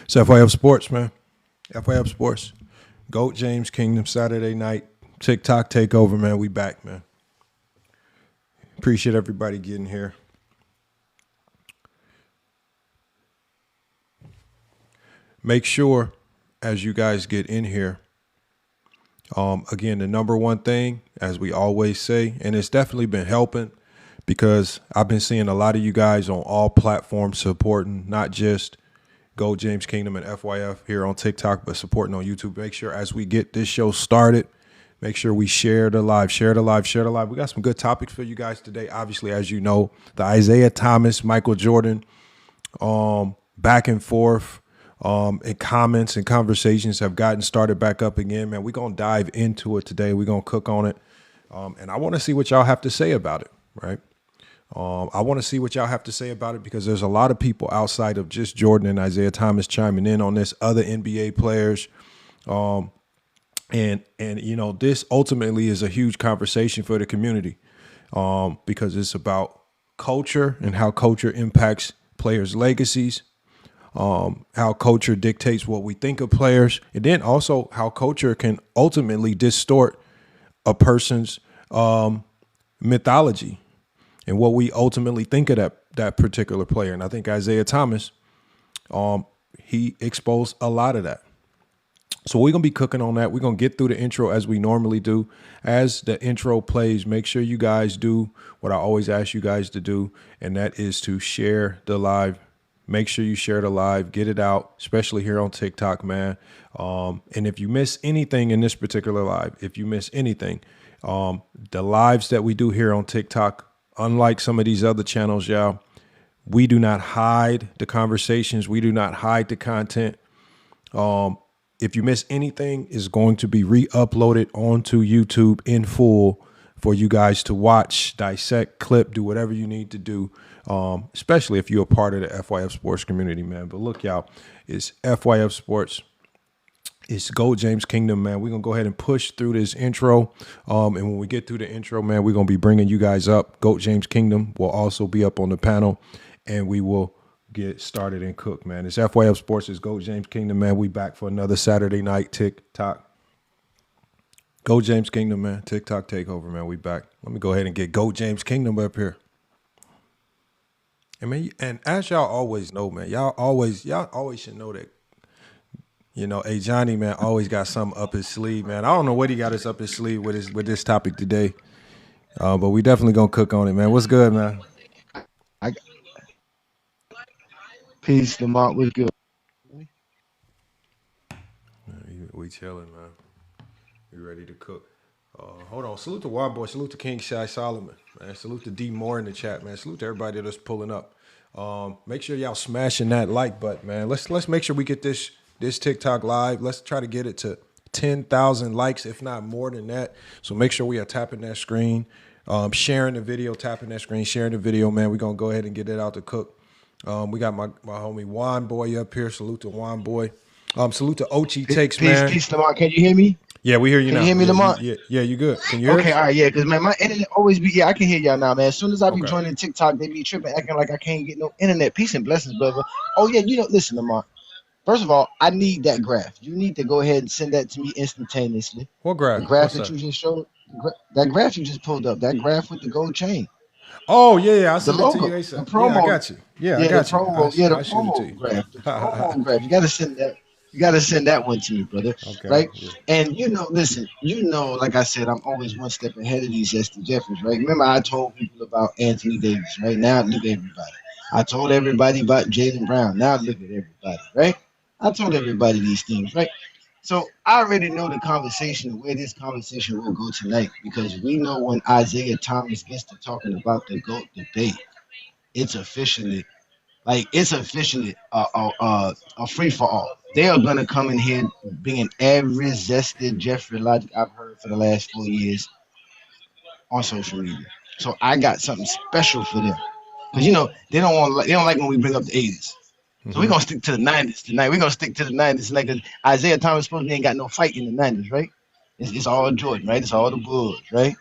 It's FYF Sports, man. FYF Sports. GOAT James Kingdom, Saturday night. TikTok takeover, man. We back, man. Appreciate everybody getting here. Make sure, as you guys get in here, again, the number one thing, as we always say, and it's definitely been helping because I've been seeing a lot of you guys on all platforms supporting, not just GOAT James Kingdom and FYF here on TikTok, but supporting on YouTube. Make sure as we get this show started, make sure we share the live. We got some good topics for you guys today. Obviously, as you know, the Isiah Thomas, Michael Jordan, back and forth, and comments and conversations have gotten started back up again, man. We're going to dive into it today. We're going to cook on it. And I want to see what y'all have to say about it, right? I want to see what y'all have to say about it because there's a lot of people outside of just Jordan and Isiah Thomas chiming in on this, other NBA players. And you know, this ultimately is a huge conversation for the community because it's about culture and how culture impacts players' legacies, how culture dictates what we think of players, and then also how culture can ultimately distort a person's mythology and what we ultimately think of that particular player. And I think Isiah Thomas, he exposed a lot of that. So we're going to be cooking on that. We're going to get through the intro as we normally do. As the intro plays, make sure you guys do what I always ask you guys to do, and that is to share the live. Make sure you share the live, get it out, especially here on TikTok, man. And if you miss anything in this particular live, the lives that we do here on TikTok, unlike some of these other channels, y'all, we do not hide the conversations. We do not hide the content. If you miss anything, it's going to be re-uploaded onto YouTube in full for you guys to watch, dissect, clip, do whatever you need to do, especially if you're a part of the FYF Sports community, man. But look, y'all, it's FYF Sports. It's GOAT James Kingdom, man. We're going to go ahead and push through this intro. And when we get through the intro, man, we're going to be bringing you guys up. GOAT James Kingdom will also be up on the panel, and we will get started and cook, man. It's FYF Sports. It's GOAT James Kingdom, man. We back for another Saturday night TikTok. GOAT James Kingdom, man. TikTok takeover, man. We back. Let me go ahead and get GOAT James Kingdom up here. And as y'all always know, man, y'all always should know that, you know, Johnny, man, always got something up his sleeve, man. I don't know what he got us up his sleeve with this topic today, but we definitely gonna cook on it, man. What's good, man? Peace, Lamont. What's good? We chilling, man. We ready to cook. Hold on. Salute to Wild Boy. Salute to King Shy Solomon, man. Salute to D Moore in the chat, man. Salute to everybody that's pulling up. Make sure y'all smashing that like button, man. Let's make sure we get this TikTok live. Let's try to get it to 10,000 likes, if not more than that. So make sure we are tapping that screen, sharing the video, tapping that screen, sharing the video, man. We're going to go ahead and get it out to cook. We got my homie Juan Boy up here. Salute to Juan Boy. Salute to Ochi Takes, man. Peace, Lamont. Can you hear me? Yeah, we hear you now. Can you hear me, Lamont? Yeah, you good. Can you hear Okay, us? all right, yeah, because, man, my internet always be, I can hear y'all now, man. As soon as I be joining TikTok, they be tripping, acting like I can't get no internet. Peace and blessings, brother. Oh, yeah, listen, Lamont. First of all, I need that graph. You need to go ahead and send that to me instantaneously. What graph? The graph that you just showed, that graph you just pulled up, that graph with the gold chain. Oh, yeah, I sent it to you. The promo. Yeah, I got you. Yeah, I got you. The promo graph. The promo graph. You got to send that. You got to send that one to me, brother. Okay, right? Yeah. And, listen, like I said, I'm always one step ahead of these Esther Jeffers, right? Remember, I told people about Anthony Davis, right? Now look at everybody. I told everybody about Jaylen Brown. Now look at everybody, right? I told everybody these things, right? So I already know the conversation, where this conversation will go tonight, because we know when Isiah Thomas gets to talking about the GOAT debate, it's officially a free for all. They are gonna come in here bringing every zested Jeffrey logic I've heard for the last 4 years on social media. So I got something special for them, because they don't like when we bring up the 80s. So we're gonna stick to the 90s tonight. We're gonna stick to the 90s tonight, because Isiah Thomas supposedly ain't got no fight in the 90s, right? It's all Jordan, right? It's all the Bulls, right?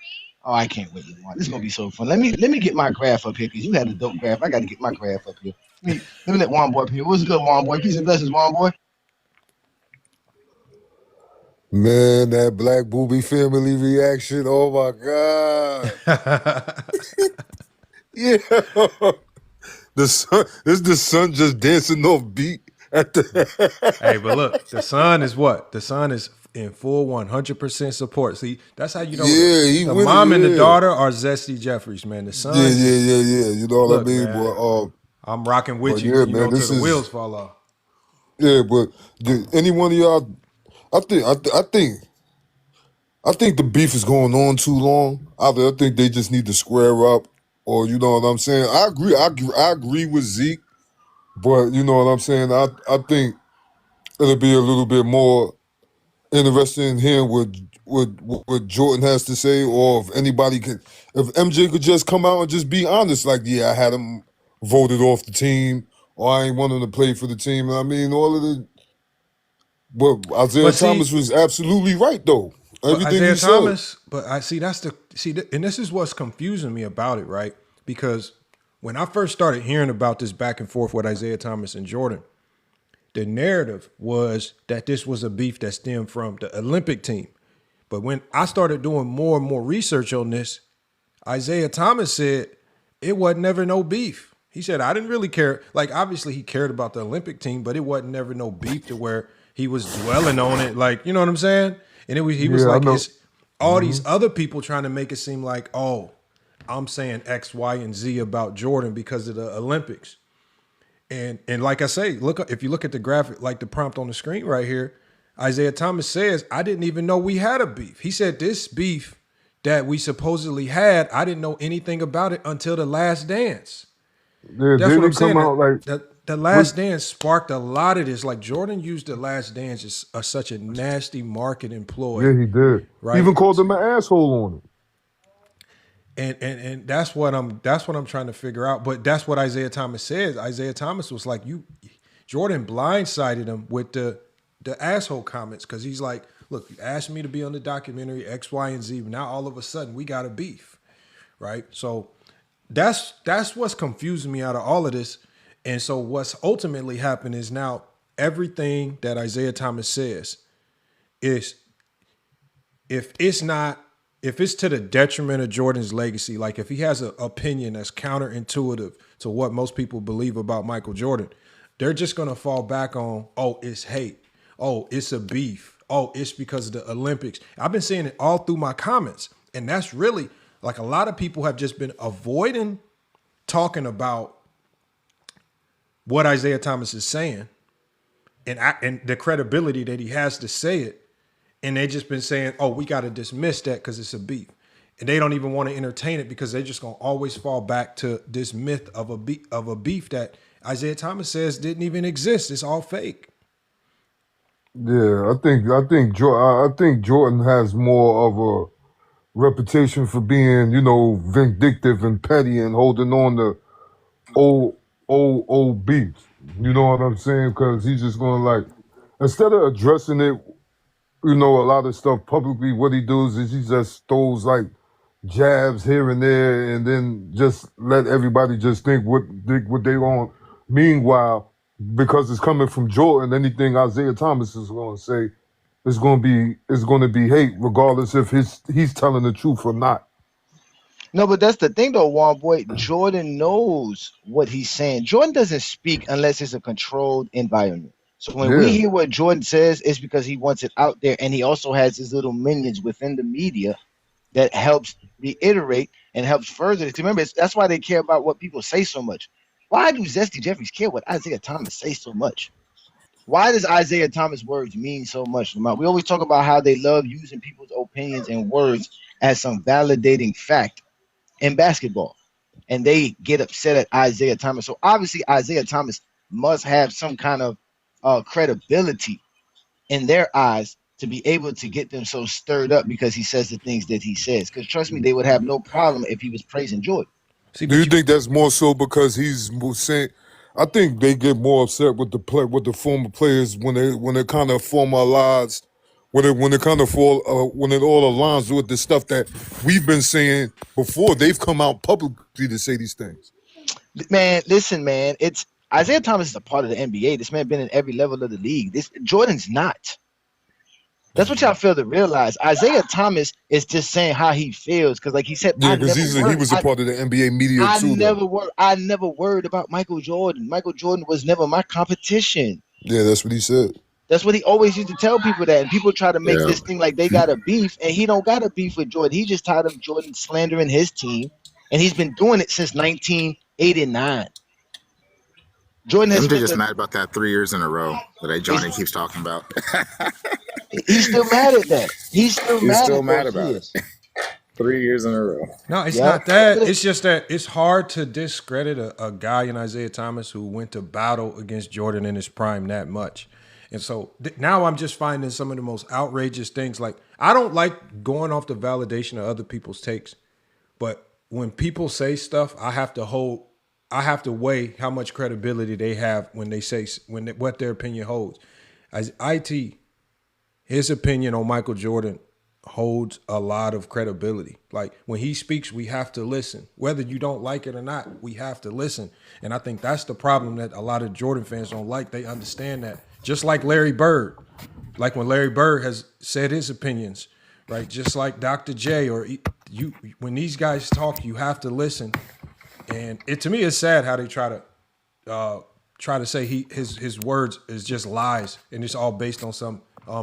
Oh, I can't wait, Lamar. This is gonna be so fun. Let me get my graph up here because you had a dope graph. I got to get my graph up here. Let me let Juan Boy up here. What's good, Juan Boy? Peace and blessings, Juan Boy. Man, that Black Booby family reaction. Oh my God. Yeah. The son is the son just dancing off beat at the Hey, but look, the son is what? The son is in full 100% support. See, that's how you know Yeah, he the with it, mom and the yeah. daughter are Zesty Jeffries, man. The Yeah, son yeah, is, yeah, yeah. You know what I look, mean? man, I'm rocking with But you, yeah, you man, know, till this the wheels is fall off. yeah, but any one of y'all I think the beef is going on too long. Either I think they just need to square up, or you know what I'm saying. I agree with Zeke, but you know what I'm saying. I think it'll be a little bit more interesting in hearing what Jordan has to say, or if MJ could just come out and just be honest, like, yeah, I had him voted off the team, or I ain't want him to play for the team. I mean, all of the. But Isiah But Thomas see, was absolutely right, though. but Everything Isiah he said. Thomas, but I see and this is what's confusing me about it, right? Because when I first started hearing about this back and forth with Isiah Thomas and Jordan, the narrative was that this was a beef that stemmed from the Olympic team. But when I started doing more and more research on this, Isiah Thomas said it wasn't never no beef. He said, I didn't really care. Like, obviously, he cared about the Olympic team, but it wasn't never no beef to where he was dwelling on it. Like, you know what I'm saying? And he was Yeah, I like, know. it's all these other people trying to make it seem like, oh, I'm saying X, Y, and Z about Jordan because of the Olympics. And like I say, if you look at the graphic, like the prompt on the screen right here, Isiah Thomas says, I didn't even know we had a beef. He said this beef that we supposedly had, I didn't know anything about it until the last dance. Yeah, That's didn't what I'm he come saying. out like The what? last dance sparked a lot of this. Like Jordan used the last dance as such a nasty marketing ploy, Yeah, he did. He right? even called him an asshole on it. And that's what I'm trying to figure out. But that's what Isiah Thomas says. Isiah Thomas was like, Jordan blindsided him with the asshole comments because he's like, look, you asked me to be on the documentary X, Y, and Z. Now all of a sudden we got a beef, right? So that's what's confusing me out of all of this. And so what's ultimately happened is now everything that Isiah Thomas says is if it's not if it's to the detriment of Jordan's legacy, like if he has an opinion that's counterintuitive to what most people believe about Michael Jordan, they're just gonna fall back on, oh, it's hate. Oh, it's a beef. Oh, it's because of the Olympics. I've been seeing it all through my comments. And that's really like a lot of people have just been avoiding talking about what Isiah Thomas is saying and the credibility that he has to say it. And they just been saying, oh, we got to dismiss that because it's a beef. And they don't even want to entertain it because they're just going to always fall back to this myth of a beef that Isiah Thomas says didn't even exist. It's all fake. Yeah, I think Jordan has more of a reputation for being, vindictive and petty and holding on to old, old beefs. You know what I'm saying? Because he's just going to like, instead of addressing it, a lot of stuff publicly, what he does is he just throws like jabs here and there and then just let everybody just think what they want. Meanwhile, because it's coming from Jordan, anything Isiah Thomas is going to say is going to be hate, regardless if he's telling the truth or not. No, but that's the thing though, Juan Boy. Jordan knows what he's saying. Jordan doesn't speak unless it's a controlled environment. So when we Yeah, hear what Jordan says, it's because he wants it out there, and he also has his little minions within the media that helps reiterate and helps further. Remember, that's why they care about what people say so much. Why do Zesty Jeffries care what Isiah Thomas say so much? Why does Isiah Thomas words mean so much? We always talk about how they love using people's opinions and words as some validating fact in basketball, and they get upset at Isiah Thomas. So obviously, Isiah Thomas must have some kind of credibility in their eyes to be able to get them so stirred up because he says the things that he says. Because trust me, they would have no problem if he was praising Jordan. See, do you but think that's more so because he's saying? I think they get more upset with the former players when they kind of formalize when it kind of when it all aligns with the stuff that we've been saying before they've come out publicly to say these things. Man, listen, man. It's Isiah Thomas is a part of the NBA. This man been in every level of the league. Jordan's not. That's what y'all fail to realize. Isiah Thomas is just saying how he feels because, like he said, yeah, because he was a part of the NBA media too. I never worried about Michael Jordan. Michael Jordan was never my competition. Yeah, that's what he said. That's what he always used to tell people that, and people try to make this thing like they got a beef, and he don't got a beef with Jordan. He just tired of Jordan slandering his team, and he's been doing it since 1989. Jordan has been just mad about that 3 years in a row that Johnny keeps talking about. He's still mad at that. He's still mad about it. 3 years in a row. No, it's not that. It's just that it's hard to discredit a guy in Isiah Thomas who went to battle against Jordan in his prime that much. And so now I'm just finding some of the most outrageous things. Like, I don't like going off the validation of other people's takes, but when people say stuff, I have to weigh how much credibility they have when they say what their opinion holds. As his opinion on Michael Jordan holds a lot of credibility. Like, when he speaks, we have to listen. Whether you don't like it or not, we have to listen. And I think that's the problem that a lot of Jordan fans don't like. They understand that. Just like Larry Bird. Like when Larry Bird has said his opinions, right? Just like Dr. J or you, when these guys talk, you have to listen. And to me, it's sad how they try to say his words is just lies, and it's all based on some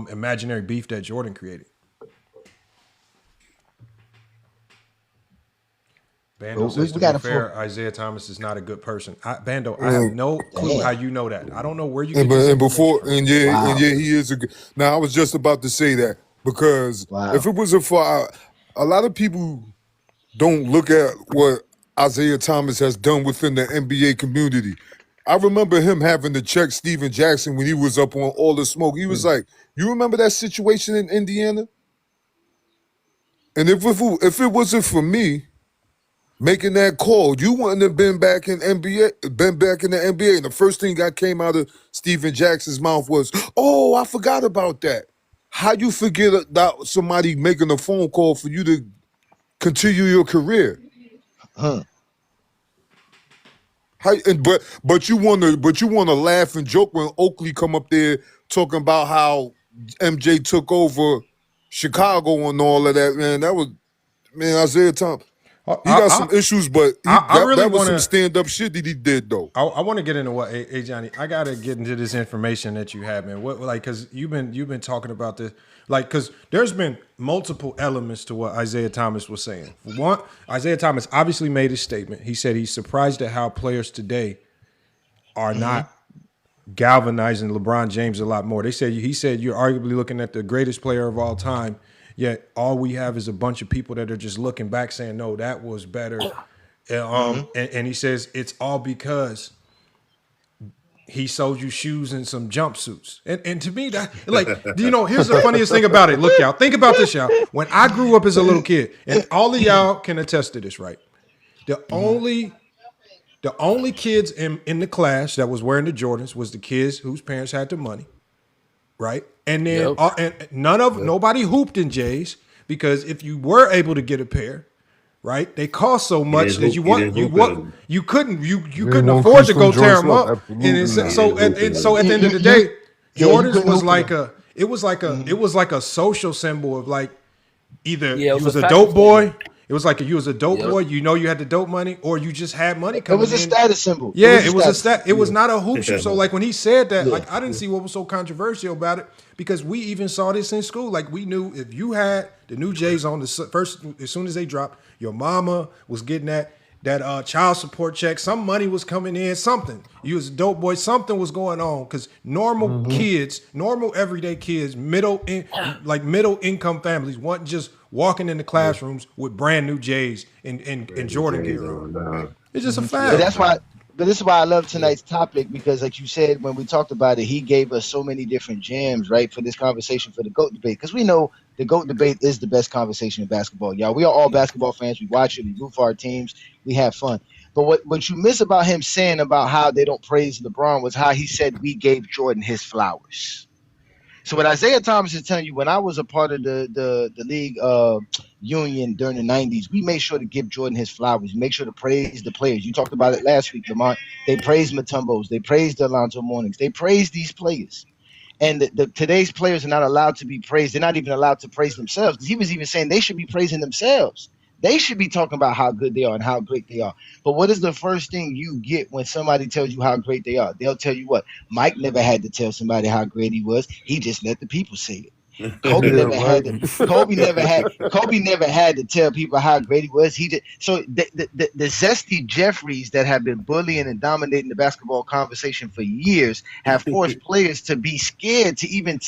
imaginary beef that Jordan created. Bando says, to be fair, Isiah Thomas is not a good person. Bando, I have no clue how you know that. I don't know where you get this and he is a good. Now, I was just about to say that because if it wasn't for a lot of people don't look at what Isiah Thomas has done within the NBA community. I remember him having to check Steven Jackson when he was up on All the Smoke. He was like, you remember that situation in Indiana? And if it wasn't for me making that call, you wouldn't have been back in the NBA. And the first thing that came out of Steven Jackson's mouth was, oh, I forgot about that. How you forget about somebody making a phone call for you to continue your career? Huh. But you want to laugh and joke when Oakley come up there talking about how MJ took over Chicago and all of that. Man, that was Isiah Thomas. He got some issues, but that was some stand-up shit that he did, though. I want to get into what, hey Johnny, I got to get into this information that you have, man. Because you've been talking about this, because there's been multiple elements to what Isiah Thomas was saying. One, Isiah Thomas obviously made a statement. He said he's surprised at how players today are not galvanizing LeBron James a lot more. He said you're arguably looking at the greatest player of all time. Yet all we have is a bunch of people that are just looking back saying, no, that was better. And he says it's all because he sold you shoes and some jumpsuits. And to me, that, here's the funniest thing about it. Look, y'all, think about this, y'all. When I grew up as a little kid, and all of y'all can attest to this, right? The only kids in the class that was wearing the Jordans was the kids whose parents had the money. Right. And then nobody hooped in J's, because if you were able to get a pair, right, they cost so much that you couldn't afford to go tear them up. And so at the end of the day, Jordans was like a social symbol of like either you was a dope boy. It was like you was a dope boy, you had the dope money, or you just had money coming in. It was a status symbol. Yeah, it was a stat. It was not a hoop shoe. So like when he said that, I didn't see what was so controversial about it, because we even saw this in school. Like, we knew if you had the new J's on as soon as they dropped, your mama was getting that child support check. Some money was coming in. Something. You was a dope boy. Something was going on, because normal kids, normal everyday kids, middle income families wasn't just walking in the classrooms with brand new J's and Jordan gear on. It's just a fact. But this is why I love tonight's topic, because like you said, when we talked about it, he gave us so many different gems, right, for this conversation, for the GOAT debate. Because we know the GOAT debate is the best conversation in basketball. Y'all, we are all basketball fans. We watch it. We root for our teams. We have fun. But what you miss about him saying about how they don't praise LeBron was how he said we gave Jordan his flowers. So what Isiah Thomas is telling you, when I was a part of the league union during the 90s, we made sure to give Jordan his flowers. We make sure to praise the players. You talked about it last week, Lamont. They praised Mutombos. They praised the Alonzo Mournings. They praised these players. And today's players are not allowed to be praised. They're not even allowed to praise themselves. Because he was even saying they should be praising themselves. They should be talking about how good they are and how great they are. But what is the first thing you get when somebody tells you how great they are? They'll tell you what? Mike never had to tell somebody how great he was. He just let the people say it. Kobe never had to, Kobe never had to tell people how great he was. He just so the zesty Jeffries that have been bullying and dominating the basketball conversation for years have forced players to be scared to even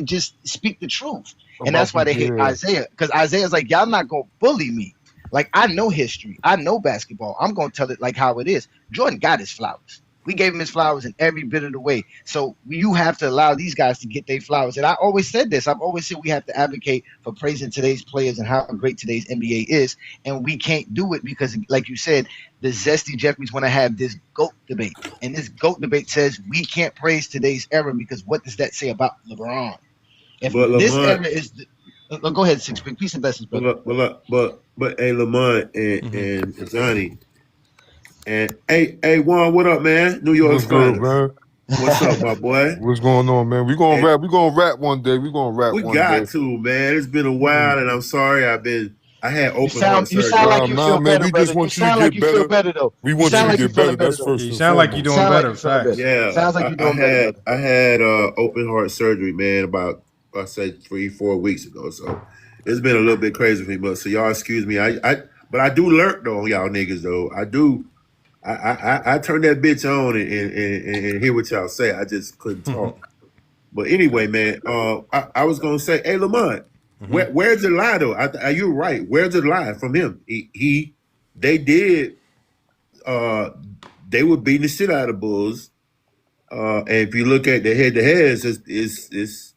just speak the truth. And that's why they hate Isiah, because Isaiah's like, y'all not gonna bully me. Like, I know history, I know basketball. I'm gonna tell it like how it is. Jordan got his flowers. We gave him his flowers in every bit of the way. So you have to allow these guys to get their flowers. And I always said this. I've always said we have to advocate for praising today's players and how great today's NBA is. And we can't do it because, like you said, the zesty Jeffries want to have this GOAT debate. And this GOAT debate says we can't praise today's era because what does that say about LeBron? If this era is go ahead, Six Big. Peace and blessings, brother. But hey, Lamont and Johnny. And hey, Juan, what up, man? New York good, man. What's up, my boy? What's going on, man? We gonna rap. We gonna rap one day. We got to, man. It's been a while, and I'm sorry. I had open heart surgery. You sound like you feel better, we brother. just want you you sound to like get you better. Feel better, though. We want you to get better. That's first. You sound like you're doing better. Facts. Yeah, sounds like you're doing better. I had open heart surgery, man. About I say 3-4 weeks ago. So it's been a little bit crazy for me. But so y'all excuse me. But I do lurk though, y'all niggas though. I do. I turn that bitch on and hear what y'all say. I just couldn't talk. But anyway, man, I was gonna say, hey, Lamont, where's the lie though? Are you right? Where's the lie from him? They were beating the shit out of the Bulls. And if you look at the head-to-heads, it's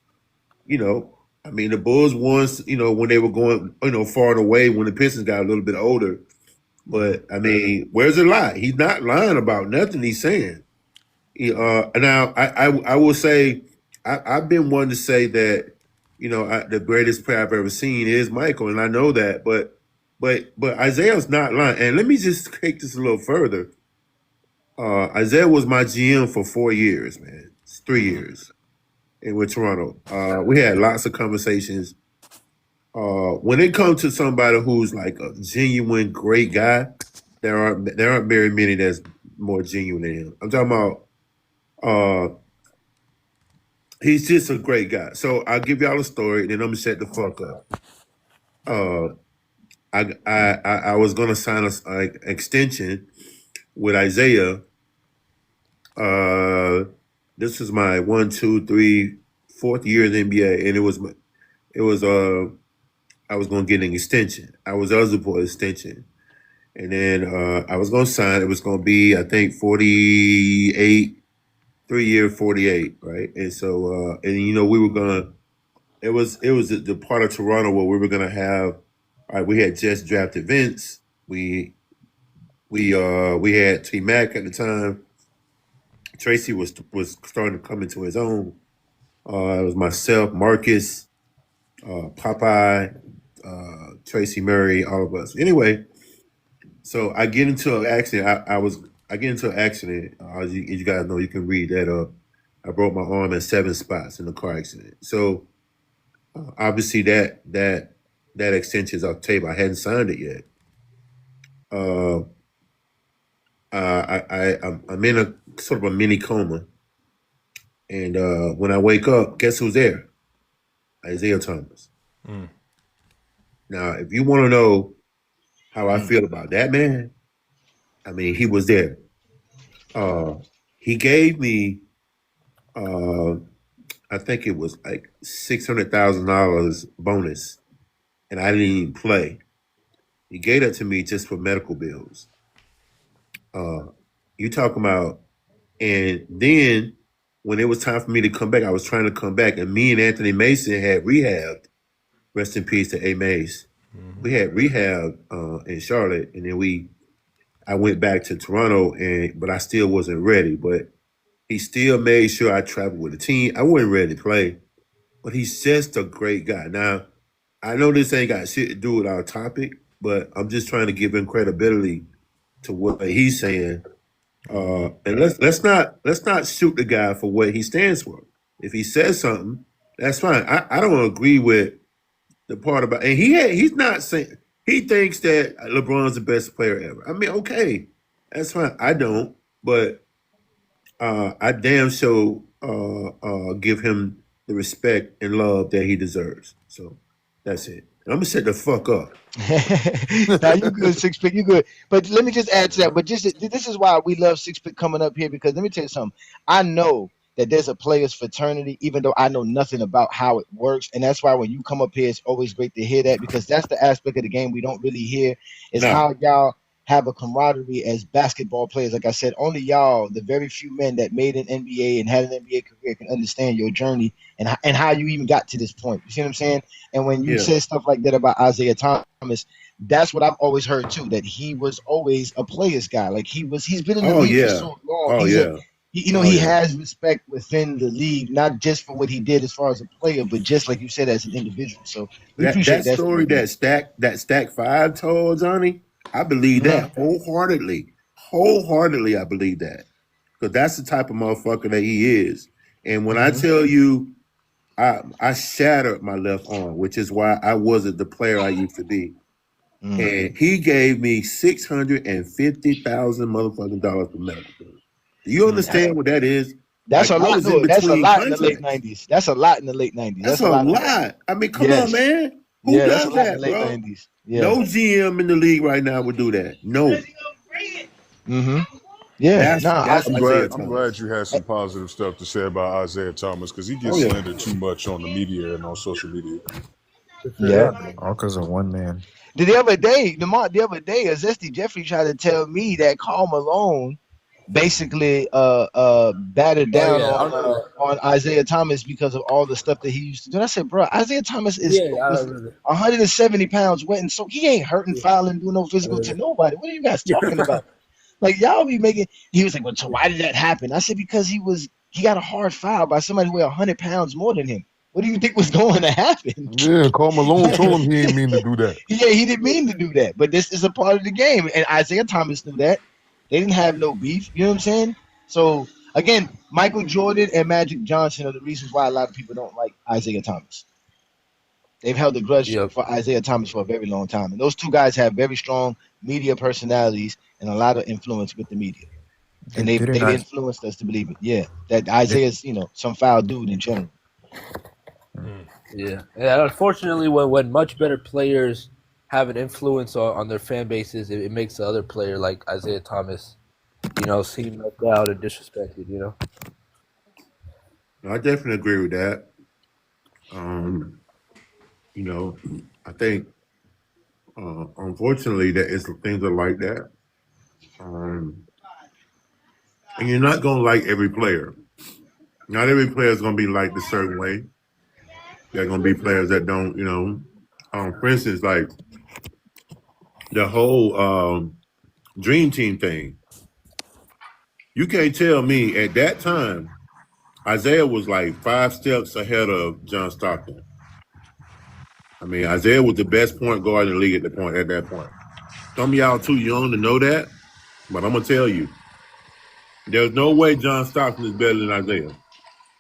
you know, I mean, the Bulls once, you know, when they were going, you know, far away when the Pistons got a little bit older. But I mean, where's the lie? He's not lying about nothing he's saying. Now, I will say, I've been one to say that, you know, the greatest player I've ever seen is Michael, and I know that. But Isaiah's not lying. And let me just take this a little further. Isiah was my GM for 4 years, man. It's 3 years with Toronto. We had lots of conversations. When it comes to somebody who's like a genuine great guy, there aren't very many that's more genuine than him. I'm talking about he's just a great guy. So I'll give y'all a story, then I'm gonna shut the fuck up. I was gonna sign an extension with Isiah. This was my 4th year in the NBA, and I was gonna get an extension. I was eligible for an extension. And then I was gonna sign. It was gonna be, I think, 48, 3 year 48, right? And so and you know, we were gonna it was the part of Toronto where we were gonna have, all right, we had just drafted Vince. We had T Mac at the time. Tracy was starting to come into his own. It was myself, Marcus, Popeye, Tracy Murray, all of us. Anyway, so I get into an accident. I get into an accident. As you guys know, you can read that up. I broke my arm in 7 spots in the car accident. So obviously that extension is off the table. I hadn't signed it yet. I'm in a sort of a mini coma, and when I wake up, guess who's there? Isiah Thomas. Now, if you want to know how I feel about that man, I mean, he was there. He gave me, I think it was like $600,000 bonus, and I didn't even play. He gave that to me just for medical bills. You talking about, and then when it was time for me to come back, I was trying to come back, and me and Anthony Mason had rehabbed. Rest in peace to A. Mace. We had rehab in Charlotte, and then I went back to Toronto, but I still wasn't ready. But he still made sure I traveled with the team. I wasn't ready to play, but he's just a great guy. Now, I know this ain't got shit to do with our topic, but I'm just trying to give him credibility to what he's saying. And let's not shoot the guy for what he stands for. If he says something, that's fine. I don't agree with the part about, and he's not saying he thinks that LeBron's the best player ever. I mean, okay, that's fine. I don't, but I damn sure give him the respect and love that he deserves. So that's it. I'm gonna shut the fuck up. Now you good, Six Pick, you good. But let me just add to that. But this is why we love Six Pick coming up here, because let me tell you something. I know that there's a players fraternity, even though I know nothing about how it works. And that's why when you come up here, it's always great to hear that, because that's the aspect of the game we don't really hear, is how y'all have a camaraderie as basketball players. Like I said, only y'all, the very few men that made an NBA and had an NBA career, can understand your journey and how you even got to this point. You see what I'm saying? And when you say stuff like that about Isiah Thomas, that's what I've always heard too, that he was always a player's guy. Like he's been in the league for so long. He has respect within the league, not just for what he did as far as a player, but just like you said, as an individual. So we appreciate that story that Stack 5 told, Johnny. I believe that wholeheartedly. Wholeheartedly, I believe that. Because that's the type of motherfucker that he is. And when I tell you, I shattered my left arm, which is why I wasn't the player I used to be. And he gave me $650,000 motherfucking dollars for medical bills. Do you understand what that is? That's like, a lot. No, that's a lot in the late 90s. That's a lot in the late 90s. That's a lot. I mean, come on, man. Who does that, in the late bro? 90s. Yeah. No GM in the league right now would do that. No. Yeah. I'm glad you had some positive stuff to say about Isiah Thomas, because he gets slandered too much on the media and on social media. Yeah. All because of one man. The other day, Zesty Jeffrey tried to tell me that Karl Malone basically battered down on Isiah Thomas because of all the stuff that he used to do. And I said, bro, Isiah Thomas is 170 pounds wet, and so he ain't hurting, fouling, doing no physical to nobody. What are you guys talking about? Like, y'all be making. He was like, well, so why did that happen? I said, because he got a hard foul by somebody who weighed 100 pounds more than him. What do you think was going to happen? Yeah, Karl Malone told him he didn't mean to do that. Yeah, he didn't mean to do that, but this is a part of the game, and Isiah Thomas knew that. They didn't have no beef. You know what I'm saying? So, again, Michael Jordan and Magic Johnson are the reasons why a lot of people don't like Isiah Thomas. They've held a grudge for Isiah Thomas for a very long time. And those two guys have very strong media personalities and a lot of influence with the media. And they've influenced us to believe it. Yeah, that Isaiah's, some foul dude in general. Yeah. And unfortunately, when much better players have an influence on their fan bases, it makes the other player like Isiah Thomas, seem left out and disrespected, I definitely agree with that. I think, unfortunately, that things are like that. And you're not going to like every player. Not every player is going to be liked a certain way. There are going to be players that don't, for instance, like the whole Dream Team thing. You can't tell me at that time, Isiah was like 5 steps ahead of John Stockton. I mean, Isiah was the best point guard in the league at that point. Some of y'all too young to know that, but I'm going to tell you, there's no way John Stockton is better than Isiah.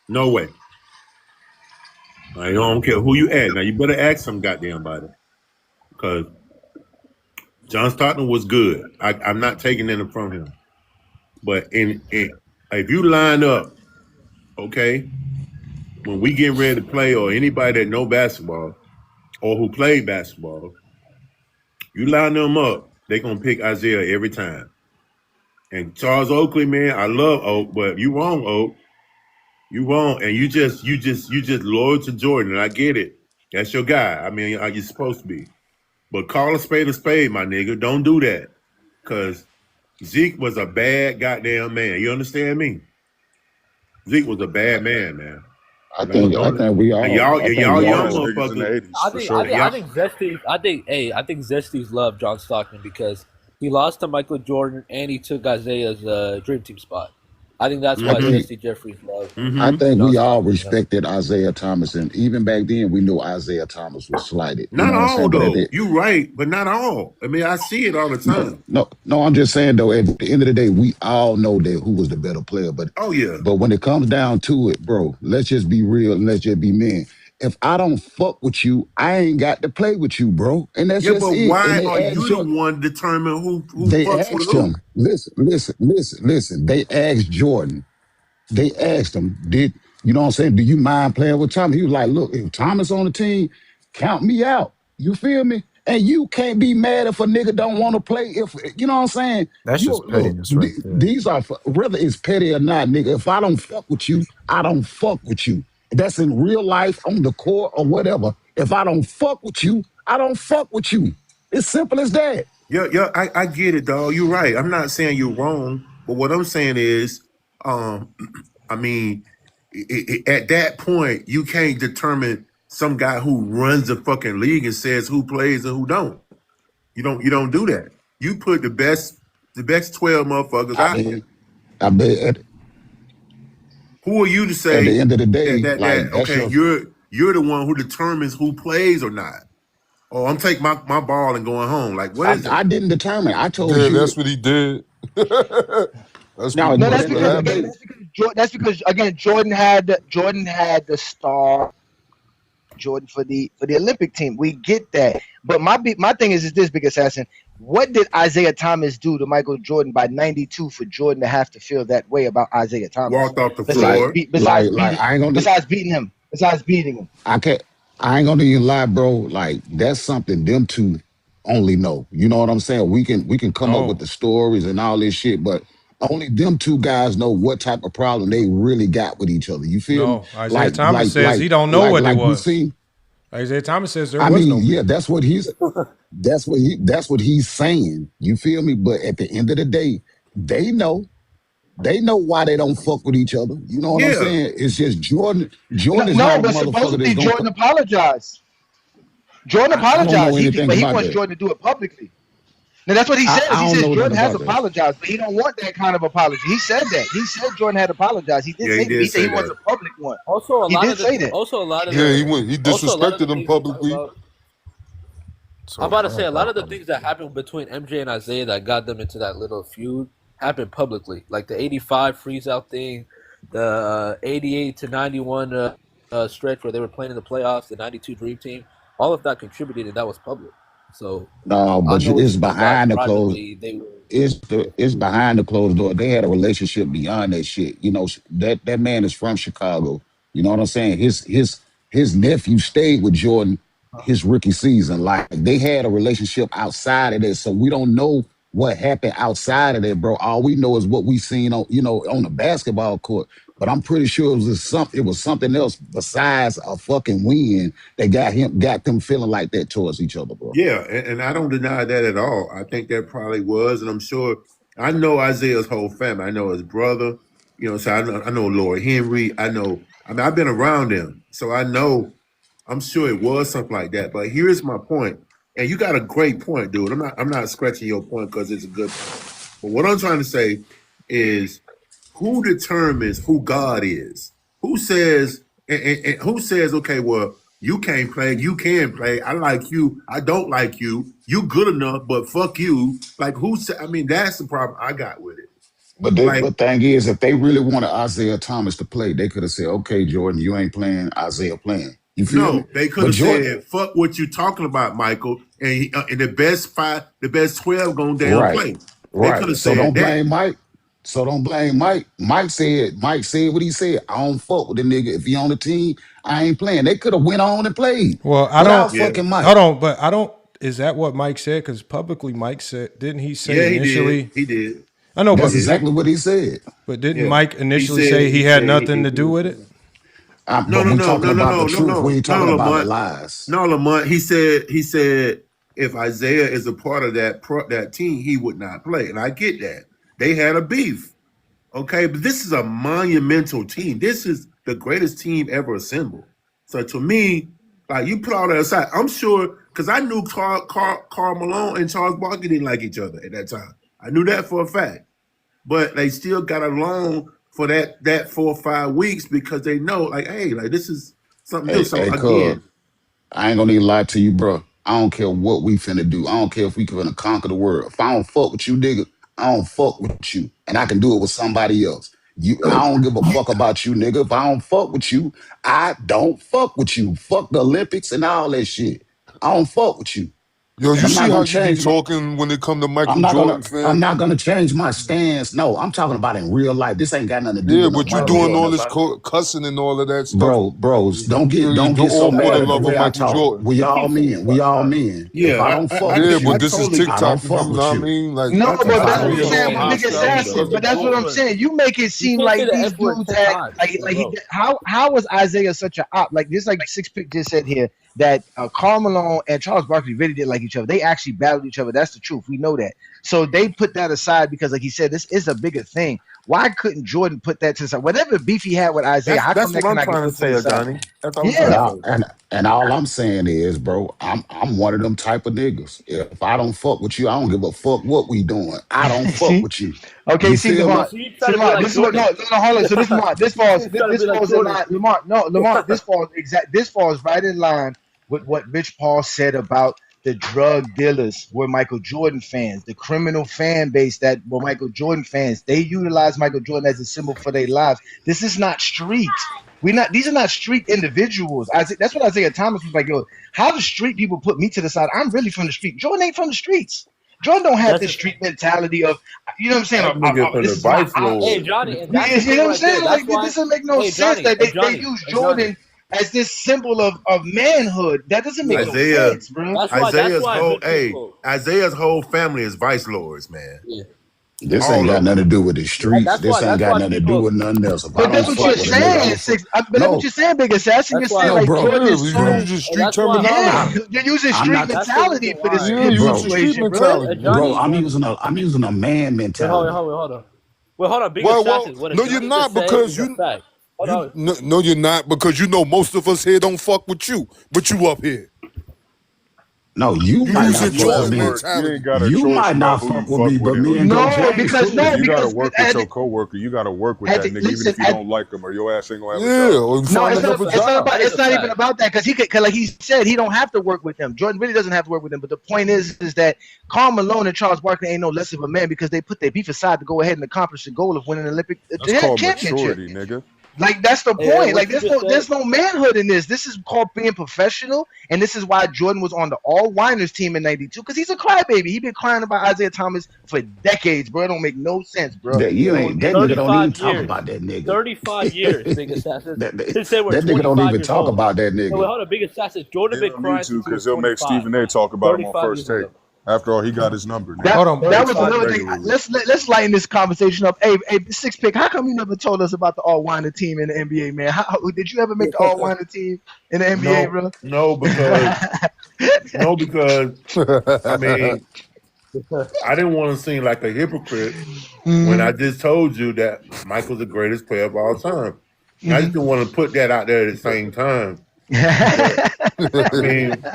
No way. I don't care who you ask. Now, you better ask some goddamn body. Because John Stockton was good. I'm not taking anything from him. But if you line up, okay, when we get ready to play, or anybody that know basketball or who played basketball, you line them up, they're going to pick Isiah every time. And Charles Oakley, man, I love Oak, but you wrong, Oak. You wrong, and you just loyal to Jordan, and I get it. That's your guy. I mean, you're supposed to be. But call a spade, my nigga. Don't do that. Because Zeke was a bad goddamn man. You understand me? Zeke was a bad man. I think we all. Y'all young motherfuckers. I think Zesties love John Stockton because he lost to Michael Jordan and he took Isaiah's Dream Team spot. I think that's why Jesse Jeffries loved. I think we all respected Isiah Thomas, and even back then we knew Isiah Thomas was slighted. You Not know what I'm all saying? though. You're right, but not all. I mean, I see it all the time. No, I'm just saying though, at the end of the day, we all know that who was the better player. But but when it comes down to it, bro, let's just be real and let's just be men. If I don't fuck with you, I ain't got to play with you, bro. And that's just but it. Why are you the one determine who they fucks with asked who? him? Listen. They asked Jordan. They asked him, did you know what I'm saying? Do you mind playing with Thomas? He was like, look, if Thomas on the team, count me out. You feel me? And you can't be mad if a nigga don't want to play. If you know what I'm saying? That's just pettiness, right there. These are whether it's petty or not, nigga. If I don't fuck with you, I don't fuck with you. That's in real life, on the court or whatever. If I don't fuck with you, I don't fuck with you. It's simple as that. Yeah, I get it, dog. You're right. I'm not saying you're wrong, but what I'm saying is, I mean, at that point, you can't determine some guy who runs the fucking league and says who plays and who don't. You don't do that. You put the best 12 motherfuckers out there. I bet. Who are you to say at the end of the day, that okay, you're the one who determines who plays or not? Oh, I'm taking my ball and going home. Like, what is it? I didn't determine. I told you. That's what he did. That's because again, Jordan had the star. Jordan for the Olympic team. We get that. But my thing is this, Big Assassin. What did Isiah Thomas do to Michael Jordan by 92 for Jordan to have to feel that way about Isiah Thomas? Walked off the floor. Besides beating him. I ain't gonna even lie, bro. Like, that's something them two only know. You know what I'm saying? We can come up with the stories and all this shit, but only them two guys know what type of problem they really got with each other. You feel me? Isiah Thomas says he don't know what it was. Isiah Thomas says there was no. Yeah, that's what he's saying. You feel me? But at the end of the day, they know why they don't fuck with each other. You know what I'm saying? It's just Jordan is not but supposedly Jordan apologized. Jordan apologized, but he wants Jordan to do it publicly. Now that's what he says. He says Jordan has apologized, but he don't want that kind of apology. He said that. He said Jordan had apologized. He did say he said he wants a public one. Also, he did say that. He disrespected him publicly. I'm about to say a lot of the things that happened between MJ and Isiah that got them into that little feud happened publicly, like the '85 freeze out thing, the '88 to '91 stretch where they were playing in the playoffs, the '92 Dream Team. All of that contributed, and that was public. So no, but it's behind the closed. It's behind the closed door. They had a relationship beyond that shit. You know, that man is from Chicago. You know what I'm saying? His nephew stayed with Jordan his rookie season. Like, they had a relationship outside of that, so we don't know what happened outside of that, bro. All we know is what we seen on on the basketball court. But I'm pretty sure it was something else besides a fucking win that got them feeling like that towards each other, bro. Yeah, and I don't deny that at all. I think that probably was, and I'm sure I know Isiah's whole family. I know his brother. You know, so I know Lord Henry. I mean, I've been around them, so I know. I'm sure it was something like that. But here's my point, and you got a great point, dude. I'm not scratching your point because it's a good point. But what I'm trying to say is, who determines who God is? Who says and who says, okay, well, you can't play, you can play. I like you, I don't like you. You good enough, but fuck you. Like, I mean, that's the problem I got with it. But the thing is, if they really wanted Isiah Thomas to play, they could have said, okay, Jordan, you ain't playing, Isiah playing. You feel me? They could have said, fuck what you talking about, Michael, and the best 12 going down play. They could have said don't blame Mike. So don't blame Mike. Mike said what he said. I don't fuck with the nigga. If he on the team, I ain't playing. They could have went on and played. Well, fucking Mike. Hold on, but I don't. Is that what Mike said? Because publicly, Mike said, didn't he say initially? He did. I know, that's exactly what he said. But didn't Mike initially say he had nothing to do with it? No, we talking about the truth. We ain't talking about the lies. No, Lamont. He said if Isiah is a part of that team, he would not play, and I get that. They had a beef, okay? But this is a monumental team. This is the greatest team ever assembled. So to me, like, you put all that aside, I'm sure, because I knew Karl Malone and Charles Barkley didn't like each other at that time. I knew that for a fact. But they still got along for that 4 or 5 weeks because they know, like, hey, like this is something new. So Hey, again, I ain't gonna even lie to you, bro. I don't care what we finna do. I don't care if we finna conquer the world. If I don't fuck with you, nigga, I don't fuck with you. And I can do it with somebody else. I don't give a fuck about you, nigga. If I don't fuck with you, I don't fuck with you. Fuck the Olympics and all that shit. I don't fuck with you. Yo, And you I'm see not how gonna you be change my talking when it come to Michael Jordan I'm fans? not gonna change my stance. No, I'm talking about in real life. This ain't got nothing to do Yeah, with no but you Michael doing all Jordan. this cussing and all of that stuff. Bros, don't You get do so all for mad the at the love of way I Michael talk. Jordan. We all men. We all men. If I yeah, don't fuck Yeah, with but you, this is totally, I don't TikTok, fuck you know with what I you. mean? Like, No, I but If I that's don't what I'm totally fuck saying with with you. big understand Hey, assassins. though. But that's what I'm saying. You make it You seem can't say like the these F word dudes 10 had times, like bro. how was Isaiah such a op? Like this, like Six Pick just said here that Karl Malone and Charles Barkley really didn't like each other. They actually battled each other. That's the truth. We know that. So they put that aside because, like he said, this is a bigger thing. Why couldn't Jordan put that to the side? Whatever beef he had with Isaiah, how come That's that what I'm cannot get trying to put to say, the side? Johnny. That's all I'm trying And Yeah. to I, say. and all I'm saying is, bro, I'm one of them type of niggas. If I don't fuck with you, I don't give a fuck what we doing. I don't fuck See? with you. Okay, You see, feel me? Lamar. So you See, trying to be Lamar, like this is what Jordan? hold on. So this Lamar, this falls He's trying to this be like falls in Jordan. line. Lamar, this falls right in line with what Rich Paul said about the drug dealers were Michael Jordan fans, the criminal fan base that were Michael Jordan fans. They utilize Michael Jordan as a symbol for their lives. This is not street. These are not street individuals. That's what Isaiah Thomas was like, yo, how do street people put me to the side? I'm really from the street. Jordan ain't from the streets. Jordan don't have That's this just street mentality of, you know what I'm saying? That nigga from This the is my Vice ops. hey Lord. Johnny, and You, that's the you thing know what I'm right there. saying? That's Like why. this doesn't make no Hey sense Johnny, that hey they Johnny, use hey Johnny. Jordan as this symbol of manhood. That doesn't make Yeah, no Isaiah, sense, bro. that's Isaiah's why whole good people. Isaiah's whole family is Vice Lords, man. Yeah, This ain't All got of nothing to them. do with the streets. that's This why. ain't That's got why nothing to do people. with nothing else. If I But don't that's That's what why you're fuck with a people. nigga, I saying, don't fuck. six. But that's what No, you're saying, Big Assassin. You're That's why. saying no, like bro, Jordan Yeah, is but you so, bro. using street That's why. yeah. terminology. I, You're using I'm street not, That's the reason mentality for this why. Yeah, for this you bro, using street situation, bro. Hey, mentality. bro. Johnny. I'm using a man Wait, mentality. hold on. Wait, hold on. Big Well, assassin. What no, did you're Johnny just not say because is a fact. Hold on. no, you're not because you know most of us here don't fuck with you, but you up here. No, you You might Hey, not using you fuck at with Jordan me. work. You ain't mentality. got a You choice might not about who you fuck with fuck me, with but and who me and you Bro don't. No, James because no, cool. You got to because work with your coworker. You got to work with that nigga, even listen, if you don't like him or your ass ain't gonna have a Yeah, job. or no, find another job. That is it's a not even fact. about that because cause like he said, he don't have to work with them. Jordan really doesn't have to work with them. But the point is that Karl Malone and Charles Barkley ain't no less of a man because they put their beef aside to go ahead and accomplish the goal of winning an Olympic That's called championship. maturity, nigga. Like that's the Hey, point. what Like you just said. there's no manhood in this. This is called being professional, and this is why Jordan was on the all whiners team in '92 because he's a crybaby. He been crying about Isiah Thomas for decades, bro. It don't make no sense, bro. That you ain't that nigga don't even 35 talk years. about that nigga. 35 years, Big Assassin. that, that, Since they were that nigga don't 25 even years talk old. about that No, wait, nigga. hold on. Big Assassin. Jordan He been don't need crying to since he was because he'll make 25. Stephen A. talk about him on 35 First years Take. ago. After all, he got his number, nigga. That Hold on. that was 35 another Talk thing. years. regularly. Let's lighten this conversation up. Hey, Six Pick, how come you never told us about the all whiner team in the NBA, man? How did you ever make the all whiner team in the NBA, No, bro? because I mean, I didn't want to seem like a hypocrite when I Mhm, just told you that Michael's the greatest player of all time. I just mhm. didn't want to put that out there at the same time. But I mean,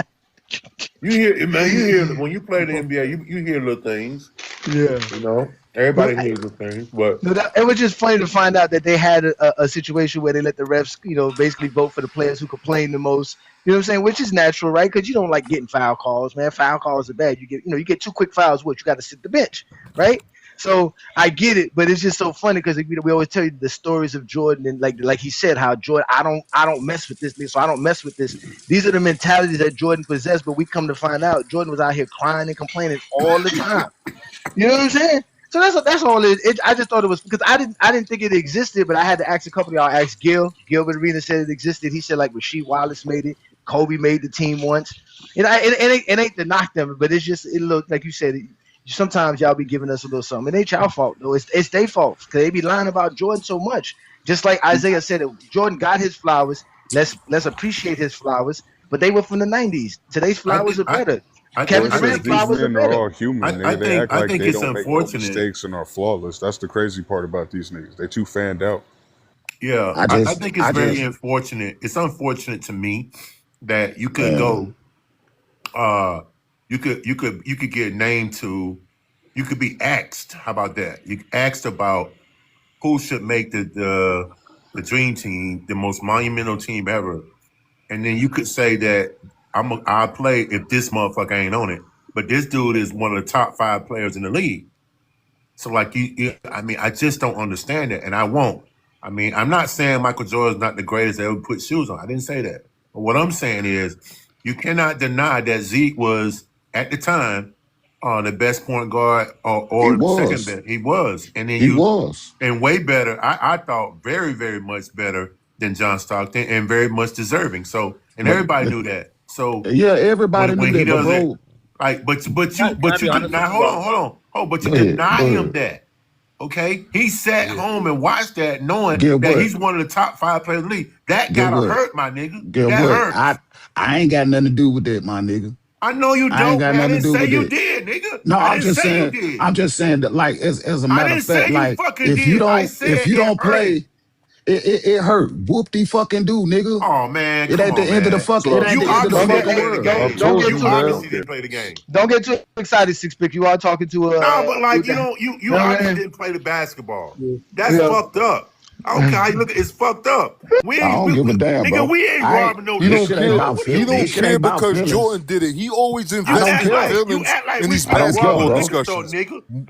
you hear when you play the NBA, you hear little things. Yeah. You know, No, everybody hears little things, but no, it was just funny to find out that they had a situation where they let the refs, basically vote for the players who complain the most. You know what I'm saying? Which is natural, right? Because you don't like getting foul calls, man. Foul calls are bad. You get 2 quick fouls. What you got to sit the bench, right? So I get it, but it's just so funny because we always tell you the stories of Jordan and like he said how Jordan I don't mess with this thing, so I don't mess with this. These are the mentalities that Jordan possessed, but we come to find out Jordan was out here crying and complaining all the time. You know what I'm saying? So that's all it. I just thought it was because I didn't think it existed, but I had to ask a couple of y'all. I asked Gilbert Arena said it existed. He said like Rasheed Wallace made it, Kobe made the team once. It ain't to knock them, but it's just it look like you said. Sometimes y'all be giving us a little something. It ain't y'all fault though. It's their fault because they be lying about Jordan so much. Just like Isaiah said, Jordan got his flowers. Let's appreciate his flowers. But they were from the '90s. Today's I flowers think are better. Well, Kevin it I says Durant think these flowers are men are better. all human, I nigga. They think act like they it's don't make no unfortunate. mistakes and are flawless. That's the crazy part about these niggas. They too fanned out. Yeah, I think it's I very just, unfortunate. It's unfortunate to me that you could man. go you could get named to you could be asked. How about that? You asked about who should make the dream team, the most monumental team ever. And then you could say that I'll play if this motherfucker ain't on it. But this dude is one of the top 5 players in the league. So like I mean, I just don't understand it, and I won't. I mean, I'm not saying Michael Jordan's not the greatest that ever put shoes on. I didn't say that. But what I'm saying is, you cannot deny that Zeke was at the time the best point guard or second best. He was, and then and way better. I thought very, very much better than John Stockton, and very much deserving. So, and everybody knew that. So yeah, everybody knew that. Bro. Like, but you now hold on. Oh, but you deny him that. Okay, he sat home and watched that, knowing that he's one of the top 5 players in the league. That gotta hurt, my nigga. That hurt. I ain't got nothing to do with that, my nigga. I know you don't. I ain't got nothing to do with you did, nigga. No, I'm just saying. I'm just saying that, like, as a matter of fact, like, if you don't play. It hurt. Whoop de fucking do, nigga. Oh man, it ain't the end of the fucking. It ain't the end of the fucking world. Don't get too excited, Six Pick. You are talking to no, but like you obviously didn't play the basketball. That's fucked up. I don't care how you look at it. It's fucked up. I don't give a damn, nigga, bro. We ain't robbing no. He don't care because Jordan did it. He always invested in feelings in these basketball discussions.